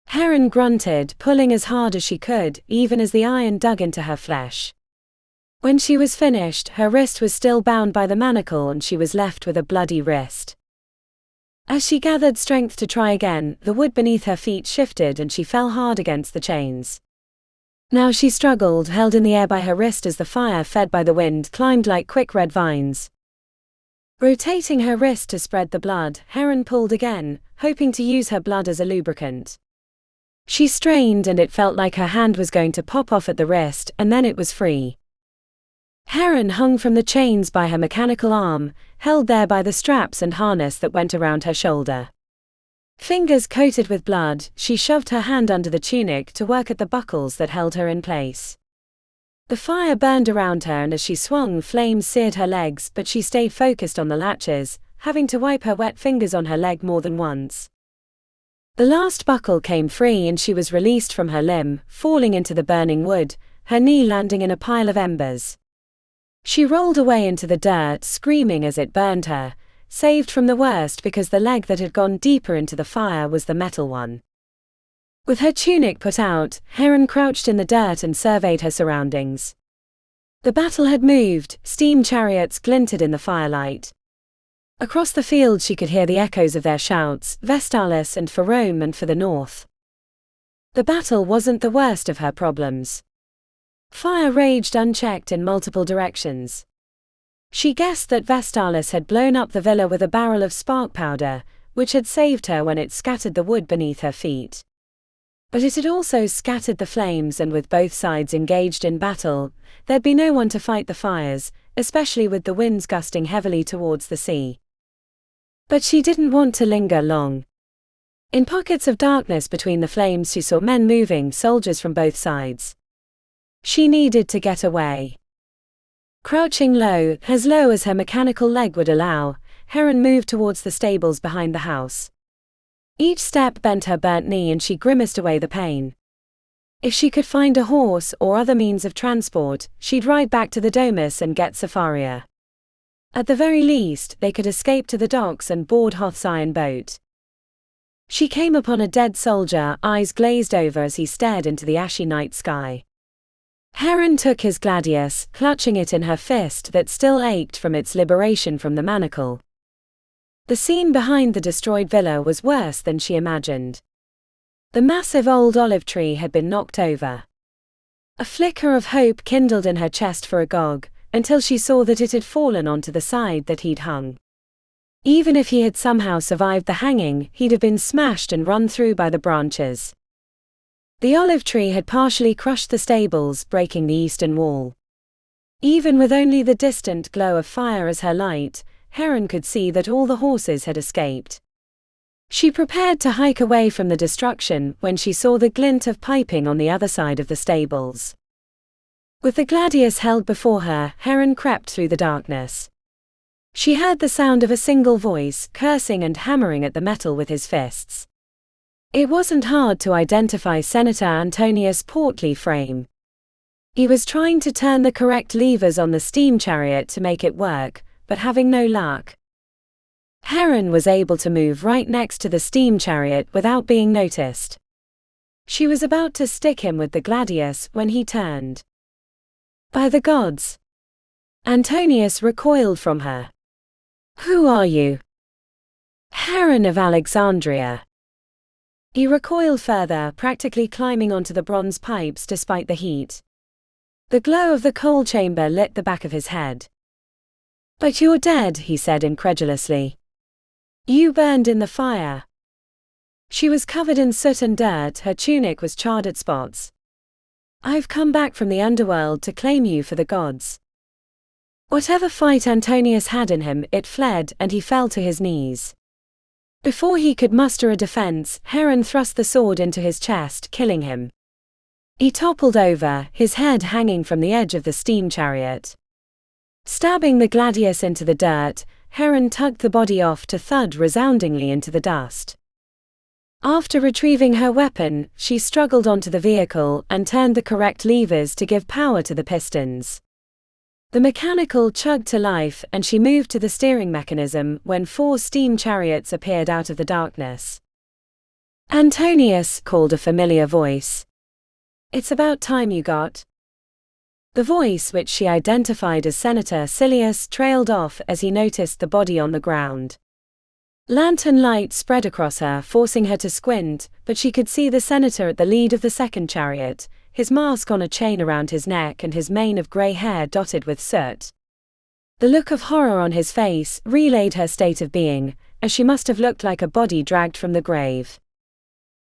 Heron grunted, pulling as hard as she could, even as the iron dug into her flesh. When she was finished, her wrist was still bound by the manacle and she was left with a bloody wrist. As she gathered strength to try again, the wood beneath her feet shifted and she fell hard against the chains. Now she struggled, held in the air by her wrist as the fire, fed by the wind, climbed like quick red vines. Rotating her wrist to spread the blood, Heron pulled again, hoping to use her blood as a lubricant. She strained and it felt like her hand was going to pop off at the wrist, and then it was free. Heron hung from the chains by her mechanical arm, held there by the straps and harness that went around her shoulder. Fingers coated with blood, she shoved her hand under the tunic to work at the buckles that held her in place. The fire burned around her, and as she swung, flames seared her legs, but she stayed focused on the latches, having to wipe her wet fingers on her leg more than once. The last buckle came free and she was released from her limb, falling into the burning wood, her knee landing in a pile of embers. She rolled away into the dirt, screaming as it burned her, saved from the worst because the leg that had gone deeper into the fire was the metal one. With her tunic put out, Heron crouched in the dirt and surveyed her surroundings. The battle had moved, steam chariots glinted in the firelight. Across the field she could hear the echoes of their shouts, Vestalis and for Rome and for the north. The battle wasn't the worst of her problems. Fire raged unchecked in multiple directions. She guessed that Vestalis had blown up the villa with a barrel of spark powder, which had saved her when it scattered the wood beneath her feet. But it had also scattered the flames, and with both sides engaged in battle, there'd be no one to fight the fires, especially with the winds gusting heavily towards the sea. But she didn't want to linger long. In pockets of darkness between the flames she saw men moving, soldiers from both sides. She needed to get away. Crouching low as her mechanical leg would allow, Heron moved towards the stables behind the house. Each step bent her burnt knee and she grimaced away the pain. If she could find a horse or other means of transport, she'd ride back to the Domus and get Safaria. At the very least, they could escape to the docks and board Hoth's iron boat. She came upon a dead soldier, eyes glazed over as he stared into the ashy night sky. Heron took his gladius, clutching it in her fist that still ached from its liberation from the manacle. The scene behind the destroyed villa was worse than she imagined. The massive old olive tree had been knocked over. A flicker of hope kindled in her chest for Agog, until she saw that it had fallen onto the side that he'd hung. Even if he had somehow survived the hanging, he'd have been smashed and run through by the branches. The olive tree had partially crushed the stables, breaking the eastern wall. Even with only the distant glow of fire as her light, Heron could see that all the horses had escaped. She prepared to hike away from the destruction when she saw the glint of piping on the other side of the stables. With the gladius held before her, Heron crept through the darkness. She heard the sound of a single voice, cursing and hammering at the metal with his fists. It wasn't hard to identify Senator Antonius' portly frame. He was trying to turn the correct levers on the steam chariot to make it work, but having no luck. Heron was able to move right next to the steam chariot without being noticed. She was about to stick him with the gladius when he turned. By the gods! Antonius recoiled from her. Who are you? Heron of Alexandria. He recoiled further, practically climbing onto the bronze pipes despite the heat. The glow of the coal chamber lit the back of his head. But you're dead, he said incredulously. You burned in the fire. She was covered in soot and dirt, her tunic was charred at spots. I've come back from the underworld to claim you for the gods. Whatever fight Antonius had in him, it fled, and he fell to his knees. Before he could muster a defense, Heron thrust the sword into his chest, killing him. He toppled over, his head hanging from the edge of the steam chariot. Stabbing the gladius into the dirt, Heron tugged the body off to thud resoundingly into the dust. After retrieving her weapon, she struggled onto the vehicle and turned the correct levers to give power to the pistons. The mechanical chugged to life and she moved to the steering mechanism when 4 steam chariots appeared out of the darkness. Antonius, called a familiar voice. It's about time you got. The voice, which she identified as Senator Silius, trailed off as he noticed the body on the ground. Lantern light spread across her, forcing her to squint, but she could see the senator at the lead of the second chariot, his mask on a chain around his neck and his mane of grey hair dotted with soot. The look of horror on his face relayed her state of being, as she must have looked like a body dragged from the grave.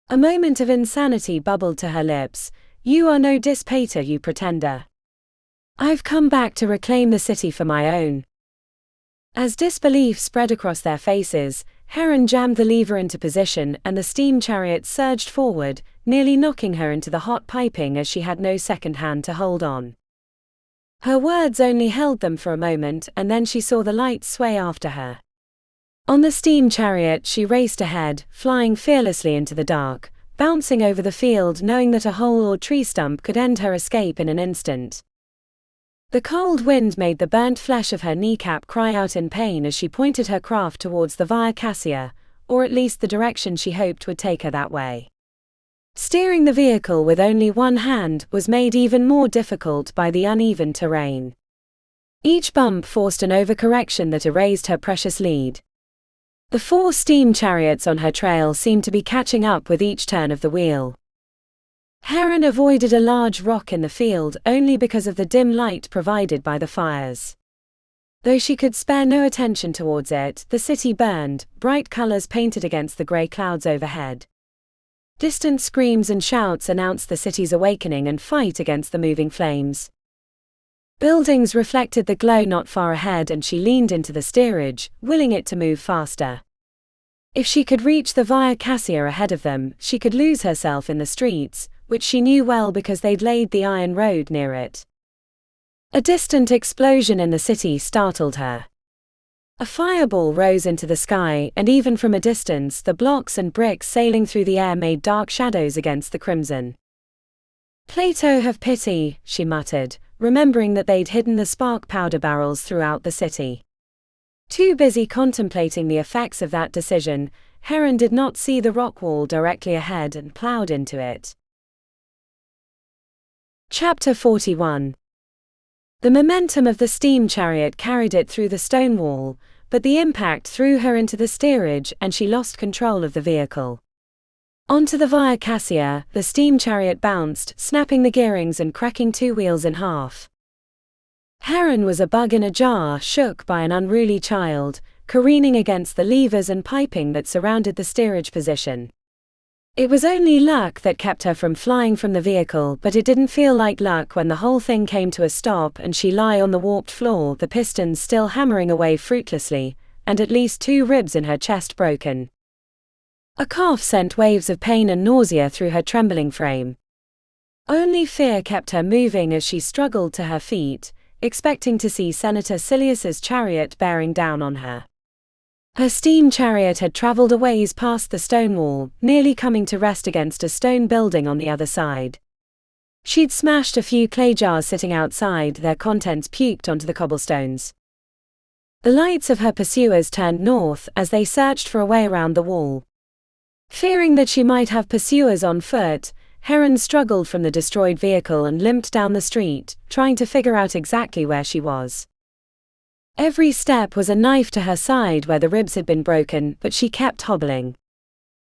A moment of insanity bubbled to her lips. "You are no dictator, you pretender. I've come back to reclaim the city for my own." As disbelief spread across their faces, Heron jammed the lever into position and the steam chariot surged forward, nearly knocking her into the hot piping as she had no second hand to hold on. Her words only held them for a moment, and then she saw the lights sway after her. On the steam chariot she raced ahead, flying fearlessly into the dark, bouncing over the field knowing that a hole or tree stump could end her escape in an instant. The cold wind made the burnt flesh of her kneecap cry out in pain as she pointed her craft towards the Via Cassia, or at least the direction she hoped would take her that way. Steering the vehicle with only one hand was made even more difficult by the uneven terrain. Each bump forced an overcorrection that erased her precious lead. The 4 steam chariots on her trail seemed to be catching up with each turn of the wheel. Heron avoided a large rock in the field only because of the dim light provided by the fires. Though she could spare no attention towards it, the city burned, bright colors painted against the gray clouds overhead. Distant screams and shouts announced the city's awakening and fight against the moving flames. Buildings reflected the glow not far ahead and she leaned into the steerage, willing it to move faster. If she could reach the Via Cassia ahead of them, she could lose herself in the streets, which she knew well because they'd laid the iron road near it. A distant explosion in the city startled her. A fireball rose into the sky, and even from a distance the blocks and bricks sailing through the air made dark shadows against the crimson. "Plato have pity," she muttered, remembering that they'd hidden the spark powder barrels throughout the city. Too busy contemplating the effects of that decision, Heron did not see the rock wall directly ahead and plowed into it. Chapter 41. The momentum of the steam chariot carried it through the stone wall, but the impact threw her into the steerage and she lost control of the vehicle. Onto the Via Cassia, the steam chariot bounced, snapping the gearings and cracking 2 wheels in half. Heron was a bug in a jar, shook by an unruly child, careening against the levers and piping that surrounded the steerage position. It was only luck that kept her from flying from the vehicle, but it didn't feel like luck when the whole thing came to a stop and she lay on the warped floor, the pistons still hammering away fruitlessly, and at least 2 ribs in her chest broken. A cough sent waves of pain and nausea through her trembling frame. Only fear kept her moving as she struggled to her feet, expecting to see Senator Silius's chariot bearing down on her. Her steam chariot had traveled a ways past the stone wall, nearly coming to rest against a stone building on the other side. She'd smashed a few clay jars sitting outside, their contents puked onto the cobblestones. The lights of her pursuers turned north as they searched for a way around the wall. Fearing that she might have pursuers on foot, Heron struggled from the destroyed vehicle and limped down the street, trying to figure out exactly where she was. Every step was a knife to her side where the ribs had been broken, but she kept hobbling.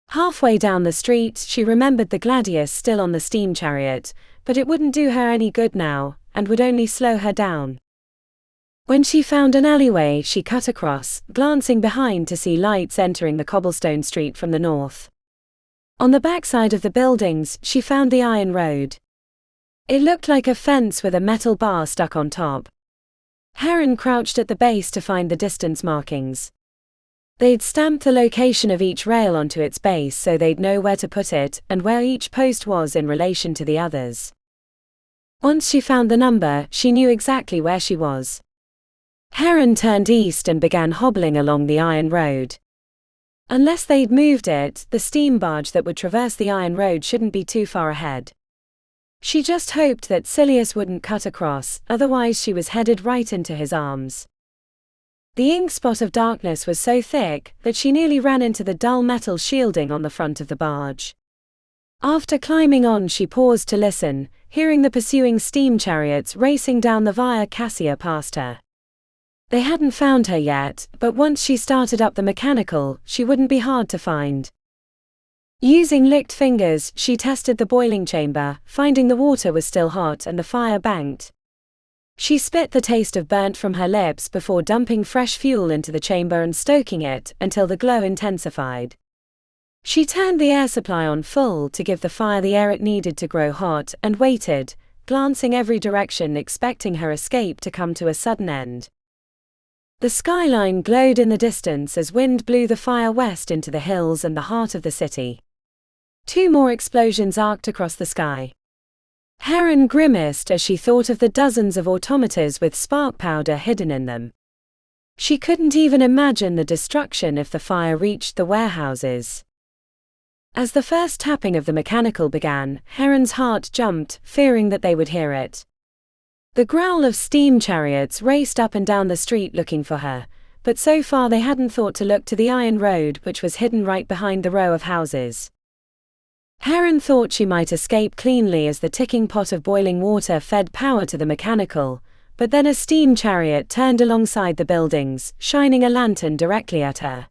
Halfway down the street, she remembered the gladius still on the steam chariot, but it wouldn't do her any good now, and would only slow her down. When she found an alleyway, she cut across, glancing behind to see lights entering the cobblestone street from the north. On the backside of the buildings, she found the iron road. It looked like a fence with a metal bar stuck on top. Heron crouched at the base to find the distance markings. They'd stamped the location of each rail onto its base so they'd know where to put it and where each post was in relation to the others. Once she found the number, she knew exactly where she was. Heron turned east and began hobbling along the iron road. Unless they'd moved it, the steam barge that would traverse the iron road shouldn't be too far ahead. She just hoped that Silius wouldn't cut across, otherwise she was headed right into his arms. The ink spot of darkness was so thick that she nearly ran into the dull metal shielding on the front of the barge. After climbing on, she paused to listen, hearing the pursuing steam chariots racing down the Via Cassia past her. They hadn't found her yet, but once she started up the mechanical, she wouldn't be hard to find. Using licked fingers, she tested the boiling chamber, finding the water was still hot and the fire banked. She spit the taste of burnt from her lips before dumping fresh fuel into the chamber and stoking it until the glow intensified. She turned the air supply on full to give the fire the air it needed to grow hot and waited, glancing every direction expecting her escape to come to a sudden end. The skyline glowed in the distance as wind blew the fire west into the hills and the heart of the city. 2 more explosions arced across the sky. Heron grimaced as she thought of the dozens of automatas with spark powder hidden in them. She couldn't even imagine the destruction if the fire reached the warehouses. As the first tapping of the mechanical began, Heron's heart jumped, fearing that they would hear it. The growl of steam chariots raced up and down the street looking for her, but so far they hadn't thought to look to the iron road which was hidden right behind the row of houses. Heron thought she might escape cleanly as the ticking pot of boiling water fed power to the mechanical, but then a steam chariot turned alongside the buildings, shining a lantern directly at her.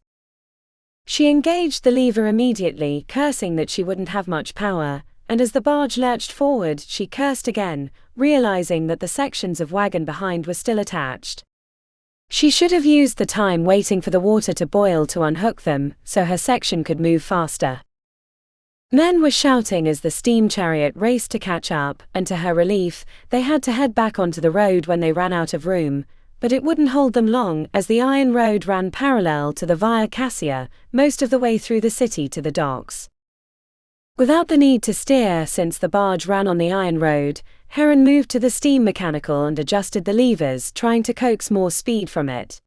She engaged the lever immediately, cursing that she wouldn't have much power, and as the barge lurched forward, she cursed again, realizing that the sections of wagon behind were still attached. She should have used the time waiting for the water to boil to unhook them, so her section could move faster. Men were shouting as the steam chariot raced to catch up, and to her relief, they had to head back onto the road when they ran out of room, but it wouldn't hold them long as the iron road ran parallel to the Via Cassia, most of the way through the city to the docks. Without the need to steer since the barge ran on the iron road, Heron moved to the steam mechanical and adjusted the levers, trying to coax more speed from it.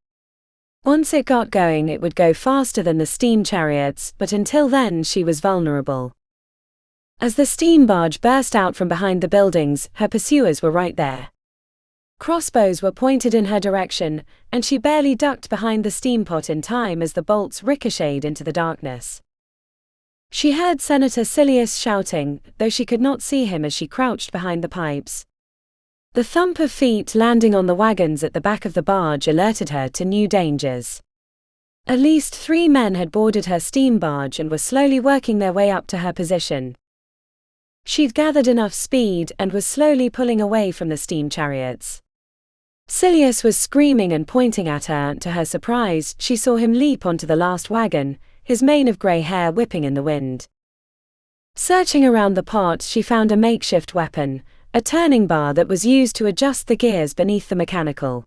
Once it got going, it would go faster than the steam chariots, but until then she was vulnerable. As the steam barge burst out from behind the buildings, her pursuers were right there. Crossbows were pointed in her direction, and she barely ducked behind the steam pot in time as the bolts ricocheted into the darkness. She heard Senator Silius shouting, though she could not see him as she crouched behind the pipes. The thump of feet landing on the wagons at the back of the barge alerted her to new dangers. At least 3 men had boarded her steam barge and were slowly working their way up to her position. She'd gathered enough speed and was slowly pulling away from the steam chariots. Silius was screaming and pointing at her, and to her surprise, she saw him leap onto the last wagon, his mane of grey hair whipping in the wind. Searching around the pot, she found a makeshift weapon, a turning bar that was used to adjust the gears beneath the mechanical.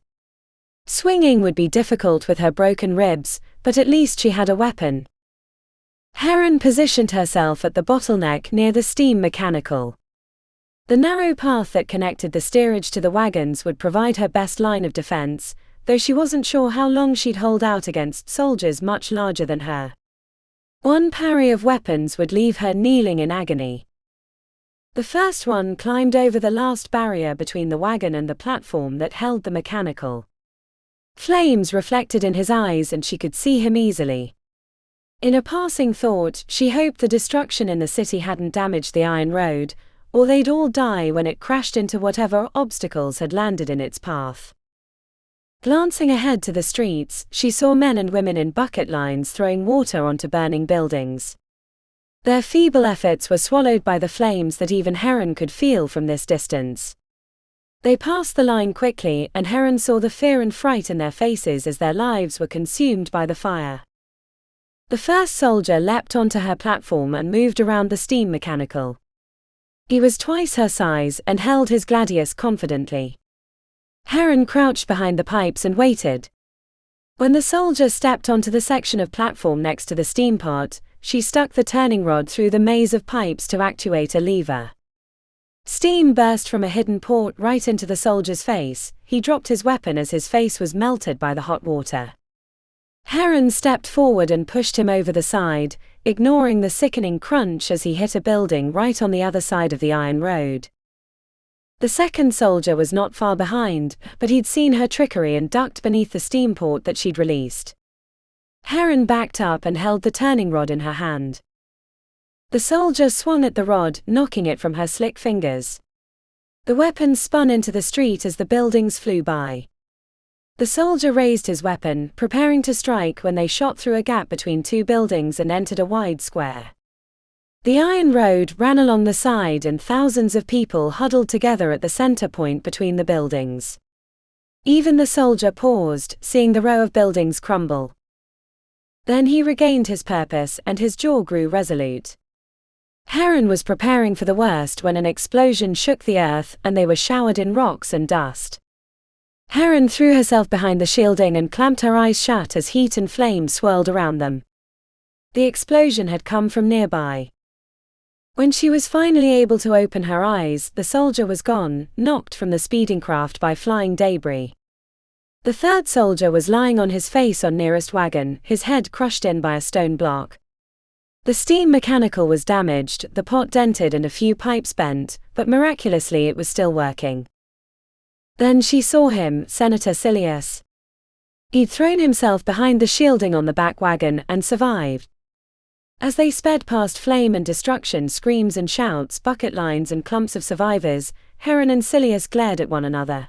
Swinging would be difficult with her broken ribs, but at least she had a weapon. Heron positioned herself at the bottleneck near the steam mechanical. The narrow path that connected the steerage to the wagons would provide her best line of defense, though she wasn't sure how long she'd hold out against soldiers much larger than her. One parry of weapons would leave her kneeling in agony. The first one climbed over the last barrier between the wagon and the platform that held the mechanical. Flames reflected in his eyes and she could see him easily. In a passing thought, she hoped the destruction in the city hadn't damaged the iron road, or they'd all die when it crashed into whatever obstacles had landed in its path. Glancing ahead to the streets, she saw men and women in bucket lines throwing water onto burning buildings. Their feeble efforts were swallowed by the flames that even Heron could feel from this distance. They passed the line quickly, and Heron saw the fear and fright in their faces as their lives were consumed by the fire. The first soldier leapt onto her platform and moved around the steam mechanical. He was twice her size and held his gladius confidently. Heron crouched behind the pipes and waited. When the soldier stepped onto the section of platform next to the steam pot, she stuck the turning rod through the maze of pipes to actuate a lever. Steam burst from a hidden port right into the soldier's face. He dropped his weapon as his face was melted by the hot water. Heron stepped forward and pushed him over the side, ignoring the sickening crunch as he hit a building right on the other side of the iron road. The second soldier was not far behind, but he'd seen her trickery and ducked beneath the steam port that she'd released. Heron backed up and held the turning rod in her hand. The soldier swung at the rod, knocking it from her slick fingers. The weapon spun into the street as the buildings flew by. The soldier raised his weapon, preparing to strike when they shot through a gap between two buildings and entered a wide square. The iron road ran along the side and thousands of people huddled together at the center point between the buildings. Even the soldier paused, seeing the row of buildings crumble. Then he regained his purpose and his jaw grew resolute. Heron was preparing for the worst when an explosion shook the earth and they were showered in rocks and dust. Heron threw herself behind the shielding and clamped her eyes shut as heat and flame swirled around them. The explosion had come from nearby. When she was finally able to open her eyes, the soldier was gone, knocked from the speeding craft by flying debris. The third soldier was lying on his face on nearest wagon, his head crushed in by a stone block. The steam mechanical was damaged, the pot dented and a few pipes bent, but miraculously it was still working. Then she saw him, Senator Silius. He'd thrown himself behind the shielding on the back wagon and survived. As they sped past flame and destruction, screams and shouts, bucket lines and clumps of survivors, Heron and Silius glared at one another.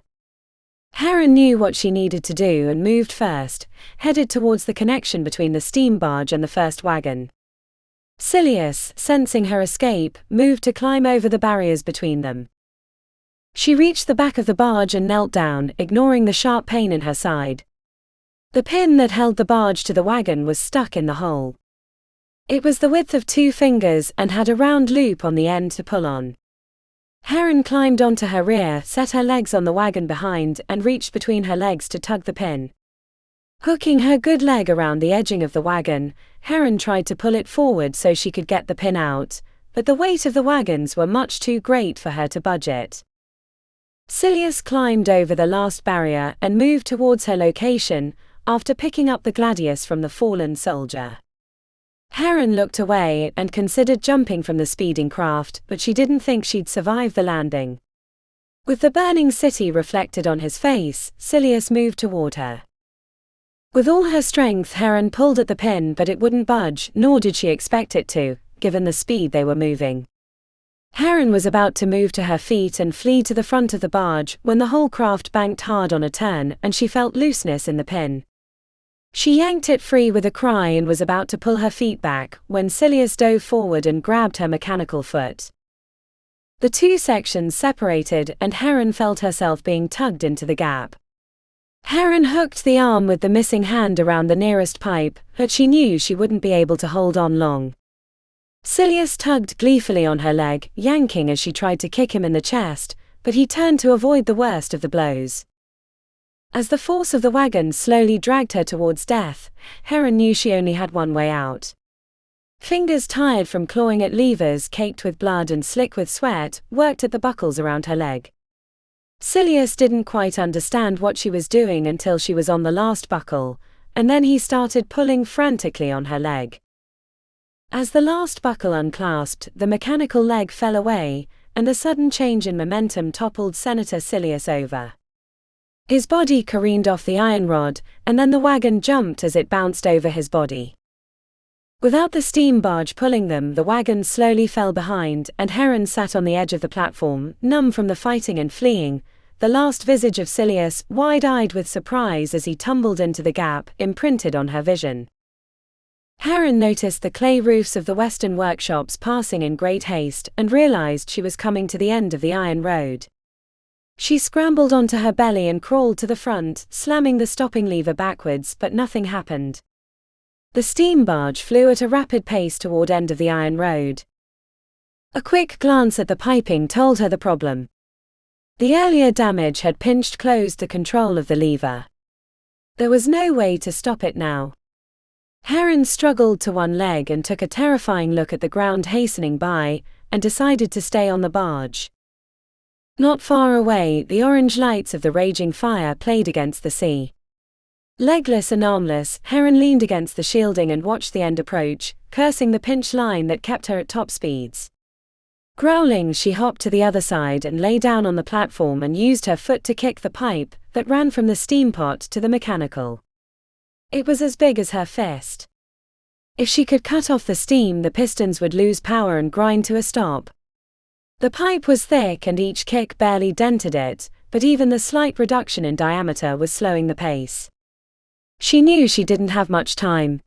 Heron knew what she needed to do and moved first, headed towards the connection between the steam barge and the first wagon. Silius, sensing her escape, moved to climb over the barriers between them. She reached the back of the barge and knelt down, ignoring the sharp pain in her side. The pin that held the barge to the wagon was stuck in the hole. It was the width of 2 fingers and had a round loop on the end to pull on. Heron climbed onto her rear, set her legs on the wagon behind, and reached between her legs to tug the pin. Hooking her good leg around the edging of the wagon, Heron tried to pull it forward so she could get the pin out, but the weight of the wagons were much too great for her to budge it. Silius climbed over the last barrier and moved towards her location, after picking up the gladius from the fallen soldier. Heron looked away and considered jumping from the speeding craft, but she didn't think she'd survive the landing. With the burning city reflected on his face, Silius moved toward her. With all her strength, Heron pulled at the pin, but it wouldn't budge, nor did she expect it to, given the speed they were moving. Heron was about to move to her feet and flee to the front of the barge when the whole craft banked hard on a turn and she felt looseness in the pin. She yanked it free with a cry and was about to pull her feet back when Silius dove forward and grabbed her mechanical foot. The two sections separated and Heron felt herself being tugged into the gap. Heron hooked the arm with the missing hand around the nearest pipe, but she knew she wouldn't be able to hold on long. Silius tugged gleefully on her leg, yanking as she tried to kick him in the chest, but he turned to avoid the worst of the blows. As the force of the wagon slowly dragged her towards death, Heron knew she only had one way out. Fingers tired from clawing at levers caked with blood and slick with sweat worked at the buckles around her leg. Silius didn't quite understand what she was doing until she was on the last buckle, and then he started pulling frantically on her leg. As the last buckle unclasped, the mechanical leg fell away, and the sudden change in momentum toppled Senator Silius over. His body careened off the iron rod, and then the wagon jumped as it bounced over his body. Without the steam barge pulling them, the wagon slowly fell behind, and Heron sat on the edge of the platform, numb from the fighting and fleeing, the last visage of Silius, wide-eyed with surprise as he tumbled into the gap, imprinted on her vision. Heron noticed the clay roofs of the western workshops passing in great haste, and realized she was coming to the end of the iron road. She scrambled onto her belly and crawled to the front, slamming the stopping lever backwards, but nothing happened. The steam barge flew at a rapid pace toward end of the iron road. A quick glance at the piping told her the problem. The earlier damage had pinched closed the control of the lever. There was no way to stop it now. Heron struggled to one leg and took a terrifying look at the ground hastening by, and decided to stay on the barge. Not far away, the orange lights of the raging fire played against the sea. Legless and armless, Heron leaned against the shielding and watched the end approach, cursing the pinch line that kept her at top speeds. Growling, she hopped to the other side and lay down on the platform and used her foot to kick the pipe that ran from the steam pot to the mechanical. It was as big as her fist. If she could cut off the steam, the pistons would lose power and grind to a stop. The pipe was thick and each kick barely dented it, but even the slight reduction in diameter was slowing the pace. She knew she didn't have much time.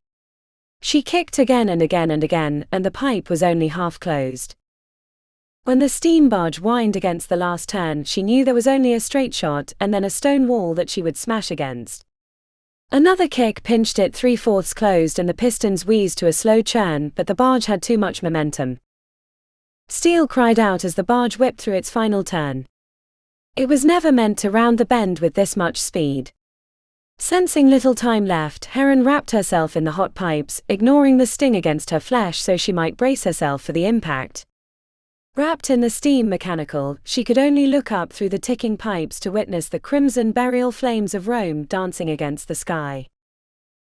She kicked again and again and again, and the pipe was only half closed. When the steam barge whined against the last turn, she knew there was only a straight shot and then a stone wall that she would smash against. Another kick pinched it 3/4 closed and the pistons wheezed to a slow churn, but the barge had too much momentum. Steel cried out as the barge whipped through its final turn. It was never meant to round the bend with this much speed. Sensing little time left, Heron wrapped herself in the hot pipes, ignoring the sting against her flesh so she might brace herself for the impact. Wrapped in the steam mechanical, she could only look up through the ticking pipes to witness the crimson burial flames of Rome dancing against the sky.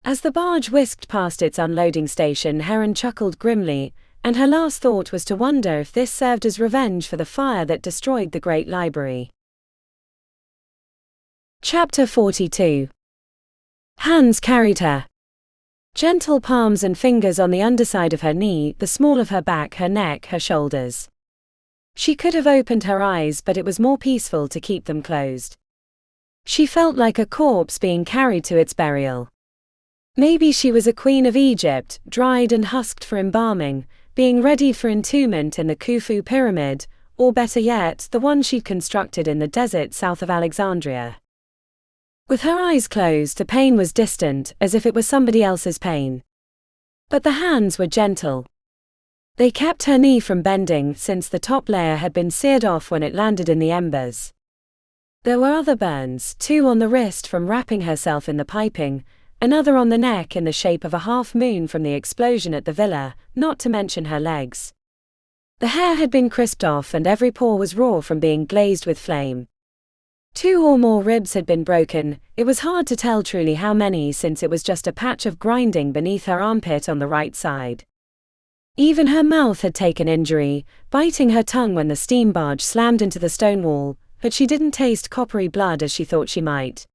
As the barge whisked past its unloading station, Heron chuckled grimly, and her last thought was to wonder if this served as revenge for the fire that destroyed the Great Library. Chapter 42. Hands carried her. Gentle palms and fingers on the underside of her knee, the small of her back, her neck, her shoulders. She could have opened her eyes, but it was more peaceful to keep them closed. She felt like a corpse being carried to its burial. Maybe she was a queen of Egypt, dried and husked for embalming, being readied for entombment in the Khufu pyramid, or better yet, the one she'd constructed in the desert south of Alexandria. With her eyes closed, the pain was distant, as if it was somebody else's pain. But the hands were gentle. They kept her knee from bending, since the top layer had been seared off when it landed in the embers. There were other burns, 2 on the wrist from wrapping herself in the piping, another on the neck in the shape of a half moon from the explosion at the villa, not to mention her legs. The hair had been crisped off and every pore was raw from being glazed with flame. 2 or more ribs had been broken. It was hard to tell truly how many, since it was just a patch of grinding beneath her armpit on the right side. Even her mouth had taken injury, biting her tongue when the steam barge slammed into the stone wall, but she didn't taste coppery blood as she thought she might.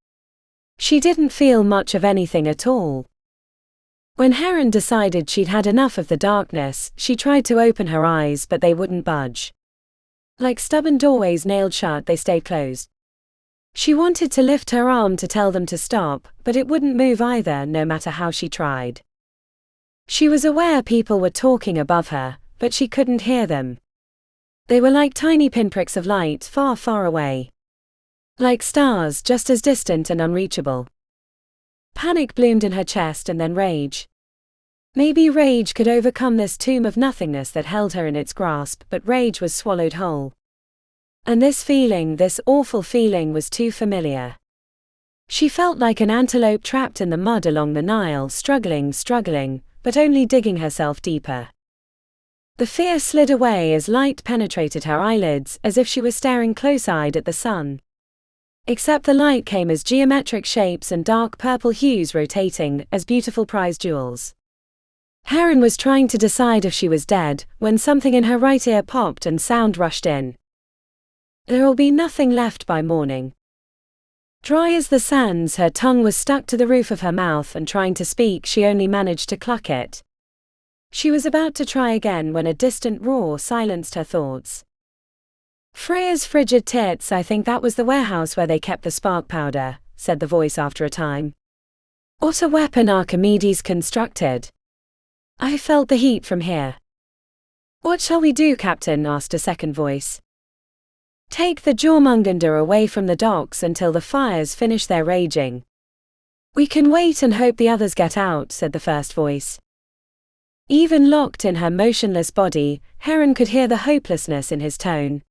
She didn't feel much of anything at all. When Heron decided she'd had enough of the darkness, she tried to open her eyes, but they wouldn't budge. Like stubborn doorways nailed shut, they stayed closed. She wanted to lift her arm to tell them to stop, but it wouldn't move either, no matter how she tried. She was aware people were talking above her, but she couldn't hear them. They were like tiny pinpricks of light far, far away. Like stars, just as distant and unreachable. Panic bloomed in her chest and then rage. Maybe rage could overcome this tomb of nothingness that held her in its grasp, but rage was swallowed whole. And this feeling, this awful feeling, was too familiar. She felt like an antelope trapped in the mud along the Nile, struggling, but only digging herself deeper. The fear slid away as light penetrated her eyelids, as if she were staring close-eyed at the sun. Except the light came as geometric shapes and dark purple hues rotating, as beautiful prize jewels. Heron was trying to decide if she was dead, when something in her right ear popped and sound rushed in. There'll be nothing left by morning. Dry as the sands, her tongue was stuck to the roof of her mouth, and trying to speak, she only managed to cluck it. She was about to try again when a distant roar silenced her thoughts. Freya's frigid tits, I think that was the warehouse where they kept the spark powder, said the voice after a time. What a weapon Archimedes constructed. I felt the heat from here. What shall we do, Captain? Asked a second voice. Take the Jormungandr away from the docks until the fires finish their raging. We can wait and hope the others get out, said the first voice. Even locked in her motionless body, Heron could hear the hopelessness in his tone.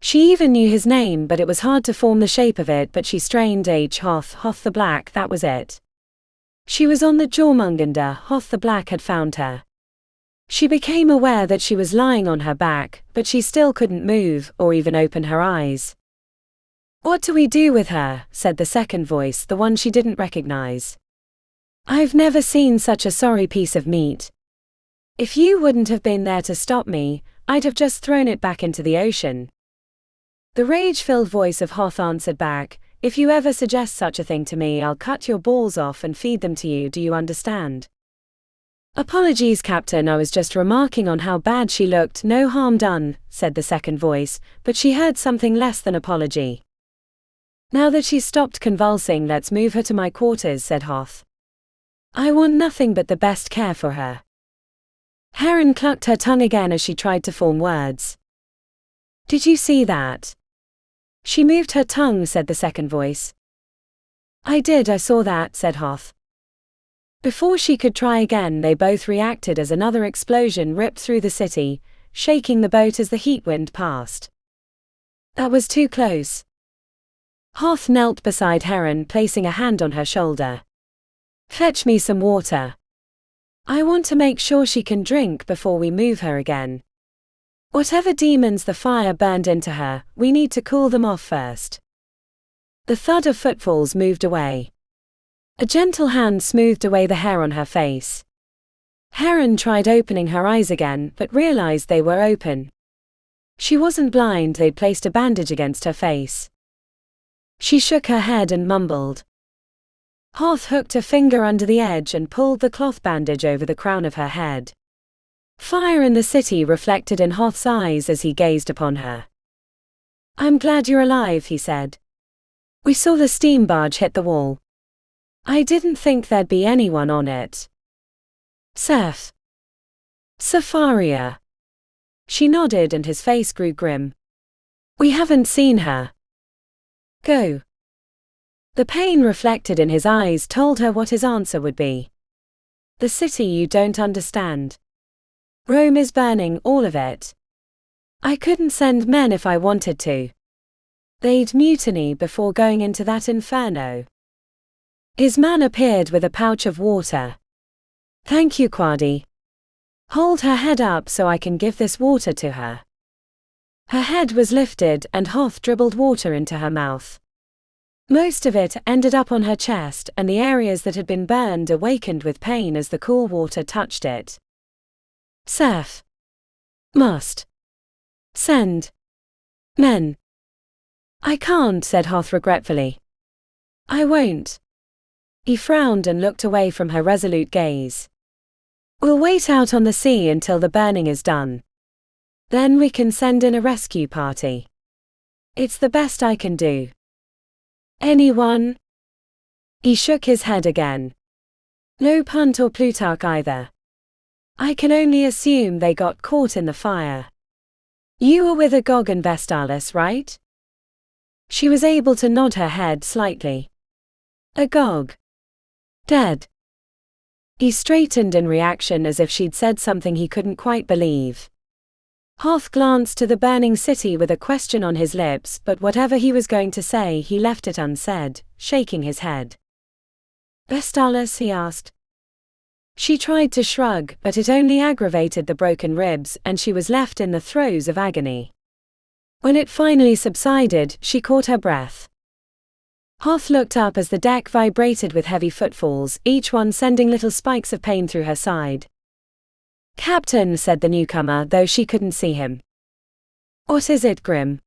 She even knew his name, but it was hard to form the shape of it, but she strained. Hoth the Black, that was it. She was on the Jormungandr. Hoth the Black had found her. She became aware that she was lying on her back, but she still couldn't move, or even open her eyes. What do we do with her? Said the second voice, the one she didn't recognize. I've never seen such a sorry piece of meat. If you wouldn't have been there to stop me, I'd have just thrown it back into the ocean. The rage-filled voice of Hoth answered back, if you ever suggest such a thing to me, I'll cut your balls off and feed them to you, do you understand? Apologies, Captain, I was just remarking on how bad she looked. No harm done, said the second voice, but she heard something less than apology. Now that she's stopped convulsing, let's move her to my quarters, said Hoth. I want nothing but the best care for her. Heron clucked her tongue again as she tried to form words. Did you see that? She moved her tongue, said the second voice. I did, I saw that, said Hoth. Before she could try again, they both reacted as another explosion ripped through the city, shaking the boat as the heat wind passed. That was too close. Hoth knelt beside Heron, placing a hand on her shoulder. Fetch me some water. I want to make sure she can drink before we move her again. Whatever demons the fire burned into her, we need to cool them off first. The thud of footfalls moved away. A gentle hand smoothed away the hair on her face. Heron tried opening her eyes again, but realized they were open. She wasn't blind, they'd placed a bandage against her face. She shook her head and mumbled. Hoth hooked a finger under the edge and pulled the cloth bandage over the crown of her head. Fire in the city reflected in Hoth's eyes as he gazed upon her. I'm glad you're alive, he said. We saw the steam barge hit the wall. I didn't think there'd be anyone on it. Seth. Safaria. She nodded and his face grew grim. We haven't seen her. Go. The pain reflected in his eyes told her what his answer would be. The city you don't understand. Rome is burning, all of it. I couldn't send men if I wanted to. They'd mutiny before going into that inferno. His man appeared with a pouch of water. Thank you, Quadi. Hold her head up so I can give this water to her. Her head was lifted and Hoth dribbled water into her mouth. Most of it ended up on her chest, and the areas that had been burned awakened with pain as the cool water touched it. Seth. Must. Send. Men. I can't, said Hoth regretfully. I won't. He frowned and looked away from her resolute gaze. We'll wait out on the sea until the burning is done. Then we can send in a rescue party. It's the best I can do. Anyone? He shook his head again. No Punt or Plutarch either. I can only assume they got caught in the fire. You were with Agog and Vestalis, right? She was able to nod her head slightly. Agog. Dead. He straightened in reaction as if she'd said something he couldn't quite believe. Hoth glanced to the burning city with a question on his lips, but whatever he was going to say he left it unsaid, shaking his head. Vestalis, he asked. She tried to shrug, but it only aggravated the broken ribs, and she was left in the throes of agony. When it finally subsided, she caught her breath. Hoth looked up as the deck vibrated with heavy footfalls, each one sending little spikes of pain through her side. Captain, said the newcomer, though she couldn't see him. What is it, Grim?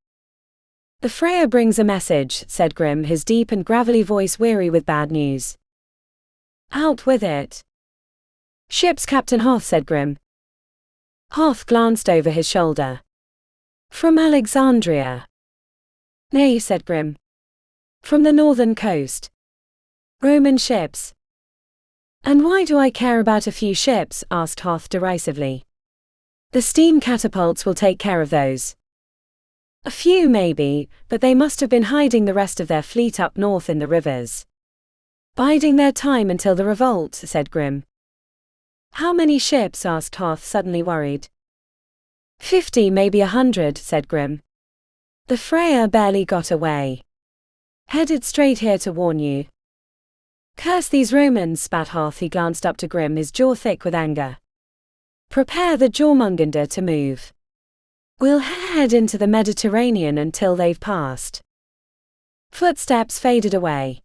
The Freya brings a message, said Grim, his deep and gravelly voice weary with bad news. Out with it. Ship's Captain Hoth, said Grim. Hoth glanced over his shoulder. From Alexandria. Nay, said Grim. From the northern coast. Roman ships. And why do I care about a few ships? Asked Hoth derisively. The steam catapults will take care of those. A few maybe, but they must have been hiding the rest of their fleet up north in the rivers. Biding their time until the revolt, said Grim. How many ships? Asked Hoth, suddenly worried. 50, maybe 100, said Grim. The Freya barely got away. Headed straight here to warn you. Curse these Romans, spat Hoth. He glanced up to Grim, his jaw thick with anger. Prepare the Jormungandr to move. We'll head into the Mediterranean until they've passed. Footsteps faded away.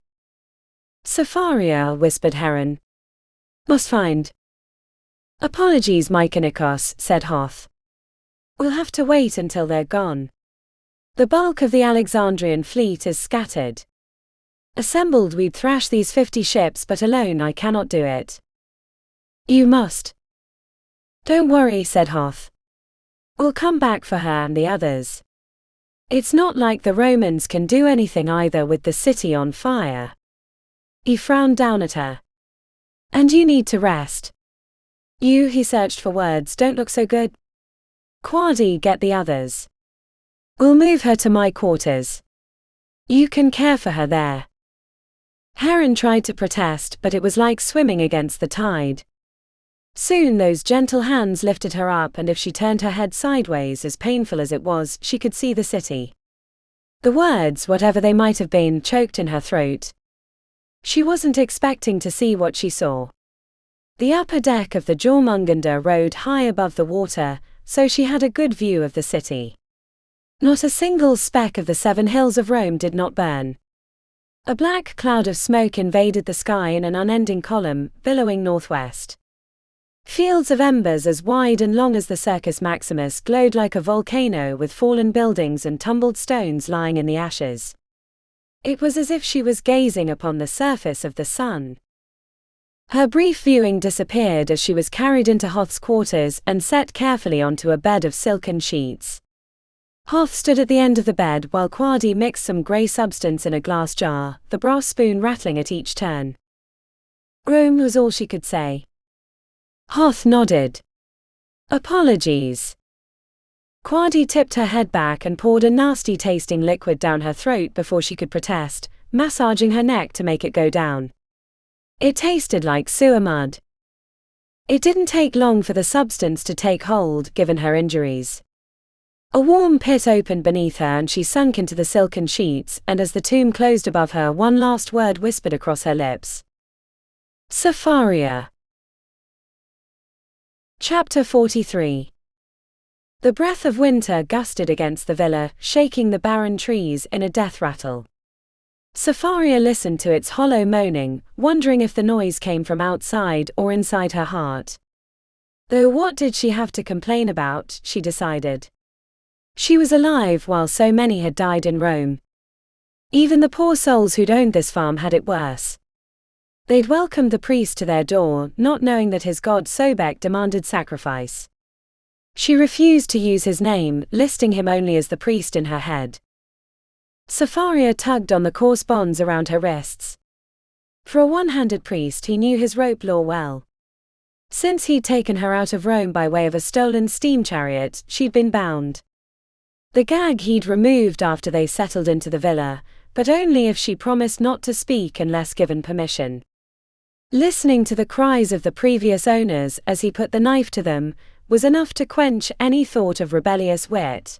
Safaria, whispered Heron. Must find. Apologies, Mykonikos, said Hoth. We'll have to wait until they're gone. The bulk of the Alexandrian fleet is scattered. Assembled we'd thrash these 50 ships, but alone I cannot do it. You must. Don't worry, said Hoth. We'll come back for her and the others. It's not like the Romans can do anything either with the city on fire. He frowned down at her. And you need to rest. You, he searched for words, don't look so good. Quadi, get the others. We'll move her to my quarters. You can care for her there. Heron tried to protest, but it was like swimming against the tide. Soon those gentle hands lifted her up, and if she turned her head sideways, as painful as it was, she could see the city. The words, whatever they might have been, choked in her throat. She wasn't expecting to see what she saw. The upper deck of the Jormungandr rode high above the water, so she had a good view of the city. Not a single speck of the 7 hills of Rome did not burn. A black cloud of smoke invaded the sky in an unending column, billowing northwest. Fields of embers as wide and long as the Circus Maximus glowed like a volcano, with fallen buildings and tumbled stones lying in the ashes. It was as if she was gazing upon the surface of the sun. Her brief viewing disappeared as she was carried into Hoth's quarters and set carefully onto a bed of silken sheets. Hoth stood at the end of the bed while Quadi mixed some grey substance in a glass jar, the brass spoon rattling at each turn. Rome was all she could say. Hoth nodded. Apologies. Quadi tipped her head back and poured a nasty-tasting liquid down her throat before she could protest, massaging her neck to make it go down. It tasted like sewer mud. It didn't take long for the substance to take hold, given her injuries. A warm pit opened beneath her and she sunk into the silken sheets, and as the tomb closed above her, one last word whispered across her lips. Sapharia. Chapter 43. The breath of winter gusted against the villa, shaking the barren trees in a death rattle. Sapharia listened to its hollow moaning, wondering if the noise came from outside or inside her heart. Though what did she have to complain about, she decided. She was alive while so many had died in Rome. Even the poor souls who'd owned this farm had it worse. They'd welcomed the priest to their door, not knowing that his god Sobek demanded sacrifice. She refused to use his name, listing him only as the priest in her head. Sapharia tugged on the coarse bonds around her wrists. For a one-handed priest, he knew his rope law well. Since he'd taken her out of Rome by way of a stolen steam chariot, she'd been bound. The gag he'd removed after they settled into the villa, but only if she promised not to speak unless given permission. Listening to the cries of the previous owners as he put the knife to them was enough to quench any thought of rebellious wit.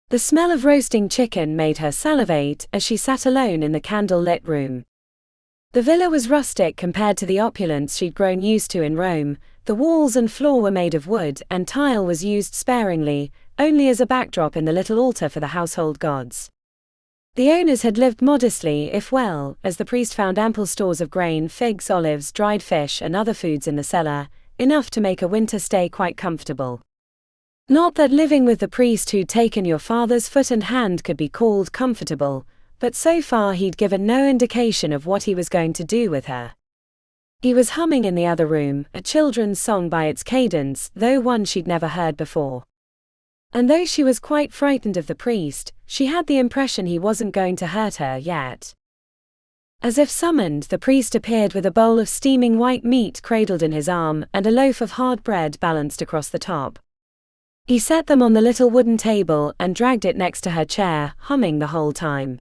The smell of roasting chicken made her salivate as she sat alone in the candle-lit room. The villa was rustic compared to the opulence she'd grown used to in Rome. The walls and floor were made of wood, and tile was used sparingly, only as a backdrop in the little altar for the household gods. The owners had lived modestly, if well, as the priest found ample stores of grain, figs, olives, dried fish and other foods in the cellar, enough to make a winter stay quite comfortable. Not that living with the priest who'd taken your father's foot and hand could be called comfortable, but so far he'd given no indication of what he was going to do with her. He was humming in the other room, a children's song by its cadence, though one she'd never heard before. And though she was quite frightened of the priest, she had the impression he wasn't going to hurt her yet. As if summoned, the priest appeared with a bowl of steaming white meat cradled in his arm and a loaf of hard bread balanced across the top. He set them on the little wooden table and dragged it next to her chair, humming the whole time.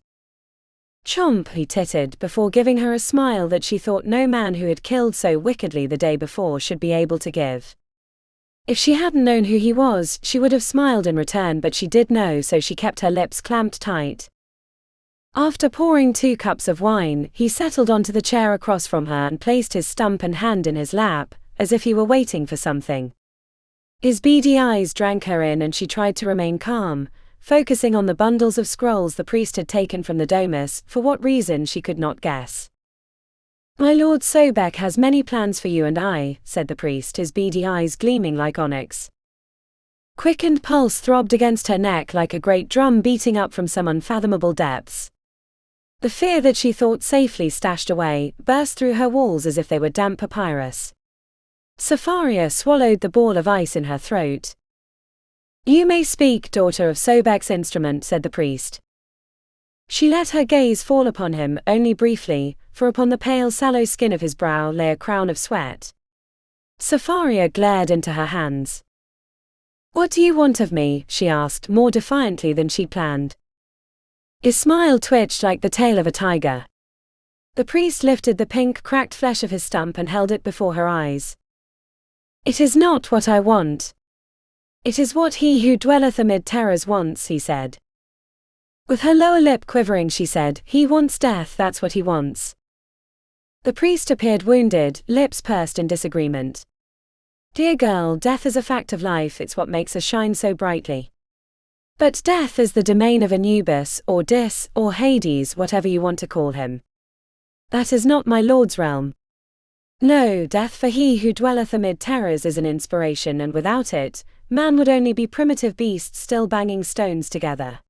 Chomp, he tittered before giving her a smile that she thought no man who had killed so wickedly the day before should be able to give. If she hadn't known who he was, she would have smiled in return, but she did know, so she kept her lips clamped tight. After pouring 2 cups of wine, he settled onto the chair across from her and placed his stump and hand in his lap, as if he were waiting for something. His beady eyes drank her in and she tried to remain calm, focusing on the bundles of scrolls the priest had taken from the domus, for what reason she could not guess. "My lord Sobek has many plans for you and I," said the priest, his beady eyes gleaming like onyx. Quickened pulse throbbed against her neck like a great drum beating up from some unfathomable depths. The fear that she thought safely stashed away burst through her walls as if they were damp papyrus. Sapharia swallowed the ball of ice in her throat. You may speak, daughter of Sobek's instrument, said the priest. She let her gaze fall upon him only briefly, for upon the pale sallow skin of his brow lay a crown of sweat. Safaria glared into her hands. What do you want of me? She asked, more defiantly than she'd planned. His smile twitched like the tail of a tiger. The priest lifted the pink, cracked flesh of his stump and held it before her eyes. It is not what I want. It is what he who dwelleth amid terrors wants, he said. With her lower lip quivering, she said, he wants death, that's what he wants. The priest appeared wounded, lips pursed in disagreement. Dear girl, death is a fact of life, it's what makes us shine so brightly. But death is the domain of Anubis, or Dis, or Hades, whatever you want to call him. That is not my lord's realm. No, death for he who dwelleth amid terrors is an inspiration, and without it, man would only be primitive beasts still banging stones together.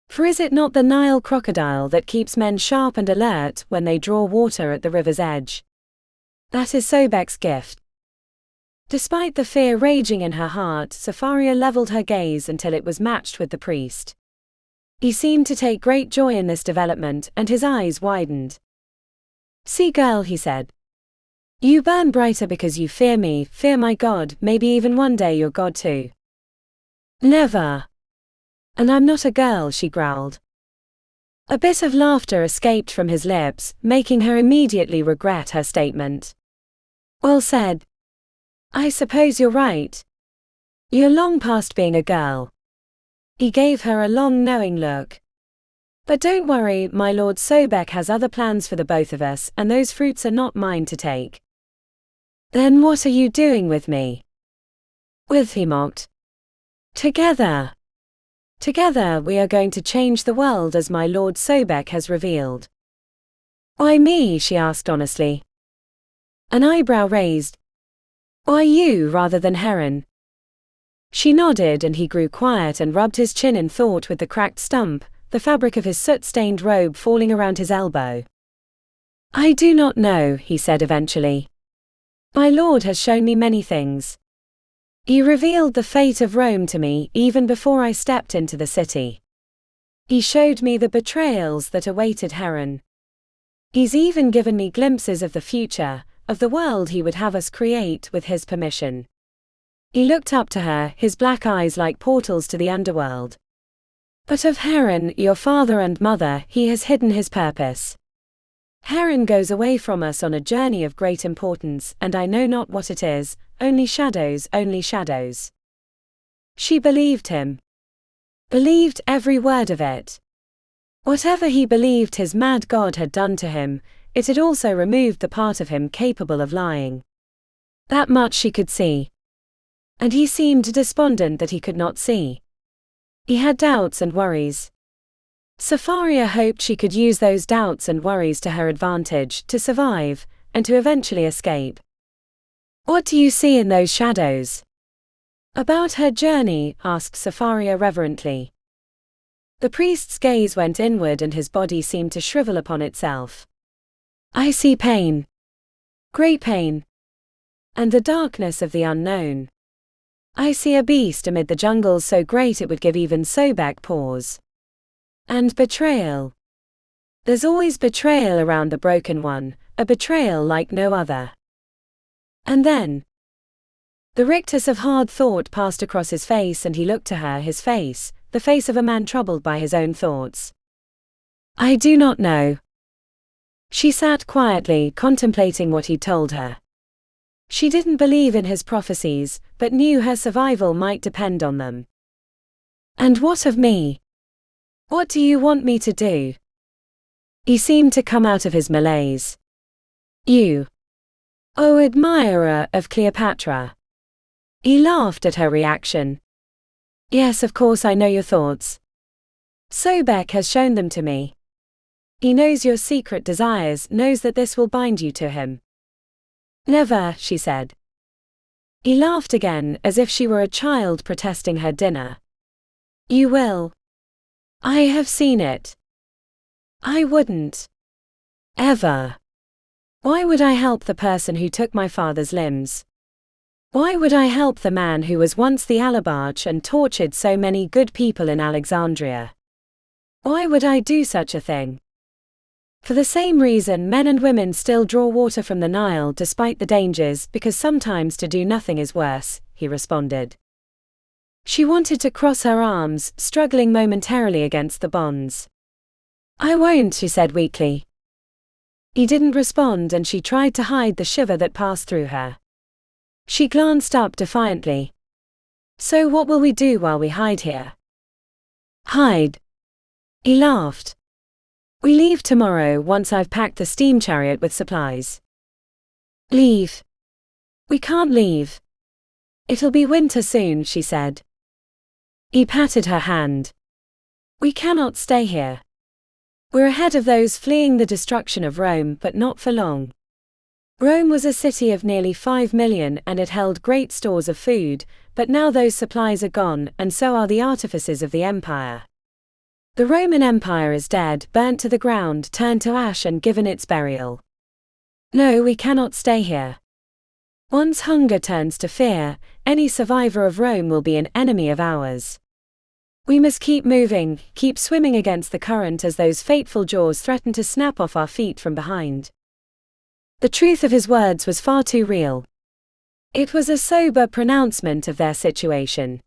For is it not the Nile crocodile that keeps men sharp and alert when they draw water at the river's edge? That is Sobek's gift. Despite the fear raging in her heart, Safaria leveled her gaze until it was matched with the priest. He seemed to take great joy in this development, and his eyes widened. See, girl, he said. You burn brighter because you fear me, fear my God, maybe even one day your God too. Never. And I'm not a girl, she growled. A bit of laughter escaped from his lips, making her immediately regret her statement. Well said. I suppose you're right. You're long past being a girl. He gave her a long knowing look. But don't worry, my lord Sobek has other plans for the both of us, and those fruits are not mine to take. Then what are you doing with me? With, he mocked. Together. Together we are going to change the world as my lord Sobek has revealed. Why me? She asked honestly. An eyebrow raised. Why you rather than Heron? She nodded, and he grew quiet and rubbed his chin in thought with the cracked stump, the fabric of his soot-stained robe falling around his elbow. I do not know, he said eventually. My lord has shown me many things. He revealed the fate of Rome to me even before I stepped into the city. He showed me the betrayals that awaited Heron. He's even given me glimpses of the future, of the world he would have us create with his permission. He looked up to her, his black eyes like portals to the underworld. But of Heron, your father and mother, he has hidden his purpose. Heron goes away from us on a journey of great importance, and I know not what it is, only shadows, only shadows. She believed him. Believed every word of it. Whatever he believed his mad God had done to him, it had also removed the part of him capable of lying. That much she could see. And he seemed despondent that he could not see. He had doubts and worries. Safaria hoped she could use those doubts and worries to her advantage, to survive, and to eventually escape. What do you see in those shadows? About her journey, asked Safaria reverently. The priest's gaze went inward and his body seemed to shrivel upon itself. I see pain. Great pain. And the darkness of the unknown. I see a beast amid the jungles so great it would give even Sobek pause. And betrayal. There's always betrayal around the broken one, a betrayal like no other. And then the rictus of hard thought passed across his face and he looked to her, his face, the face of a man troubled by his own thoughts. I do not know. She sat quietly, contemplating what he'd told her. She didn't believe in his prophecies, but knew her survival might depend on them. And what of me? What do you want me to do? He seemed to come out of his malaise. You. Oh, admirer of Cleopatra. He laughed at her reaction. Yes, of course I know your thoughts. Sobek has shown them to me. He knows your secret desires, knows that this will bind you to him. Never, she said. He laughed again, as if she were a child protesting her dinner. You will. I have seen it. I wouldn't. Ever. Why would I help the person who took my father's limbs? Why would I help the man who was once the alabarch and tortured so many good people in Alexandria? Why would I do such a thing? For the same reason men and women still draw water from the Nile despite the dangers, because sometimes to do nothing is worse, he responded. She wanted to cross her arms, struggling momentarily against the bonds. I won't, she said weakly. He didn't respond and she tried to hide the shiver that passed through her. She glanced up defiantly. So what will we do while we hide here? Hide. He laughed. We leave tomorrow once I've packed the steam chariot with supplies. Leave? We can't leave. It'll be winter soon, she said. He patted her hand. We cannot stay here. We're ahead of those fleeing the destruction of Rome, but not for long. Rome was a city of nearly 5 million and it held great stores of food, but now those supplies are gone, and so are the artifices of the empire. The Roman Empire is dead, burnt to the ground, turned to ash and given its burial. No, we cannot stay here. Once hunger turns to fear, any survivor of Rome will be an enemy of ours. We must keep moving, keep swimming against the current as those fateful jaws threaten to snap off our feet from behind. The truth of his words was far too real. It was a sober pronouncement of their situation.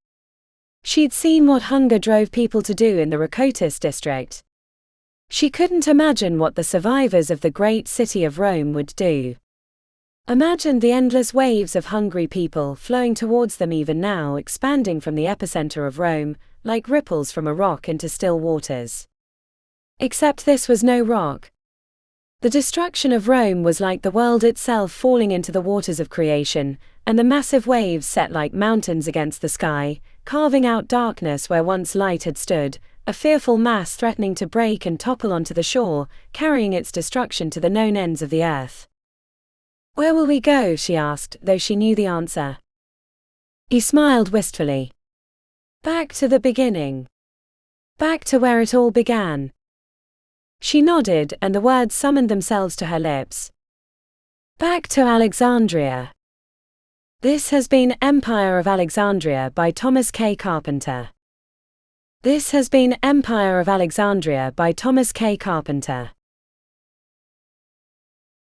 She'd seen what hunger drove people to do in the Rakotis district. She couldn't imagine what the survivors of the great city of Rome would do. Imagine the endless waves of hungry people flowing towards them even now, expanding from the epicenter of Rome, like ripples from a rock into still waters. Except this was no rock. The destruction of Rome was like the world itself falling into the waters of creation, and the massive waves set like mountains against the sky, carving out darkness where once light had stood, a fearful mass threatening to break and topple onto the shore, carrying its destruction to the known ends of the earth. Where will we go? She asked, though she knew the answer. He smiled wistfully. Back to the beginning. Back to where it all began. She nodded, and the words summoned themselves to her lips. Back to Alexandria. This has been Empire of Alexandria by Thomas K. Carpenter. This has been Empire of Alexandria by Thomas K. Carpenter.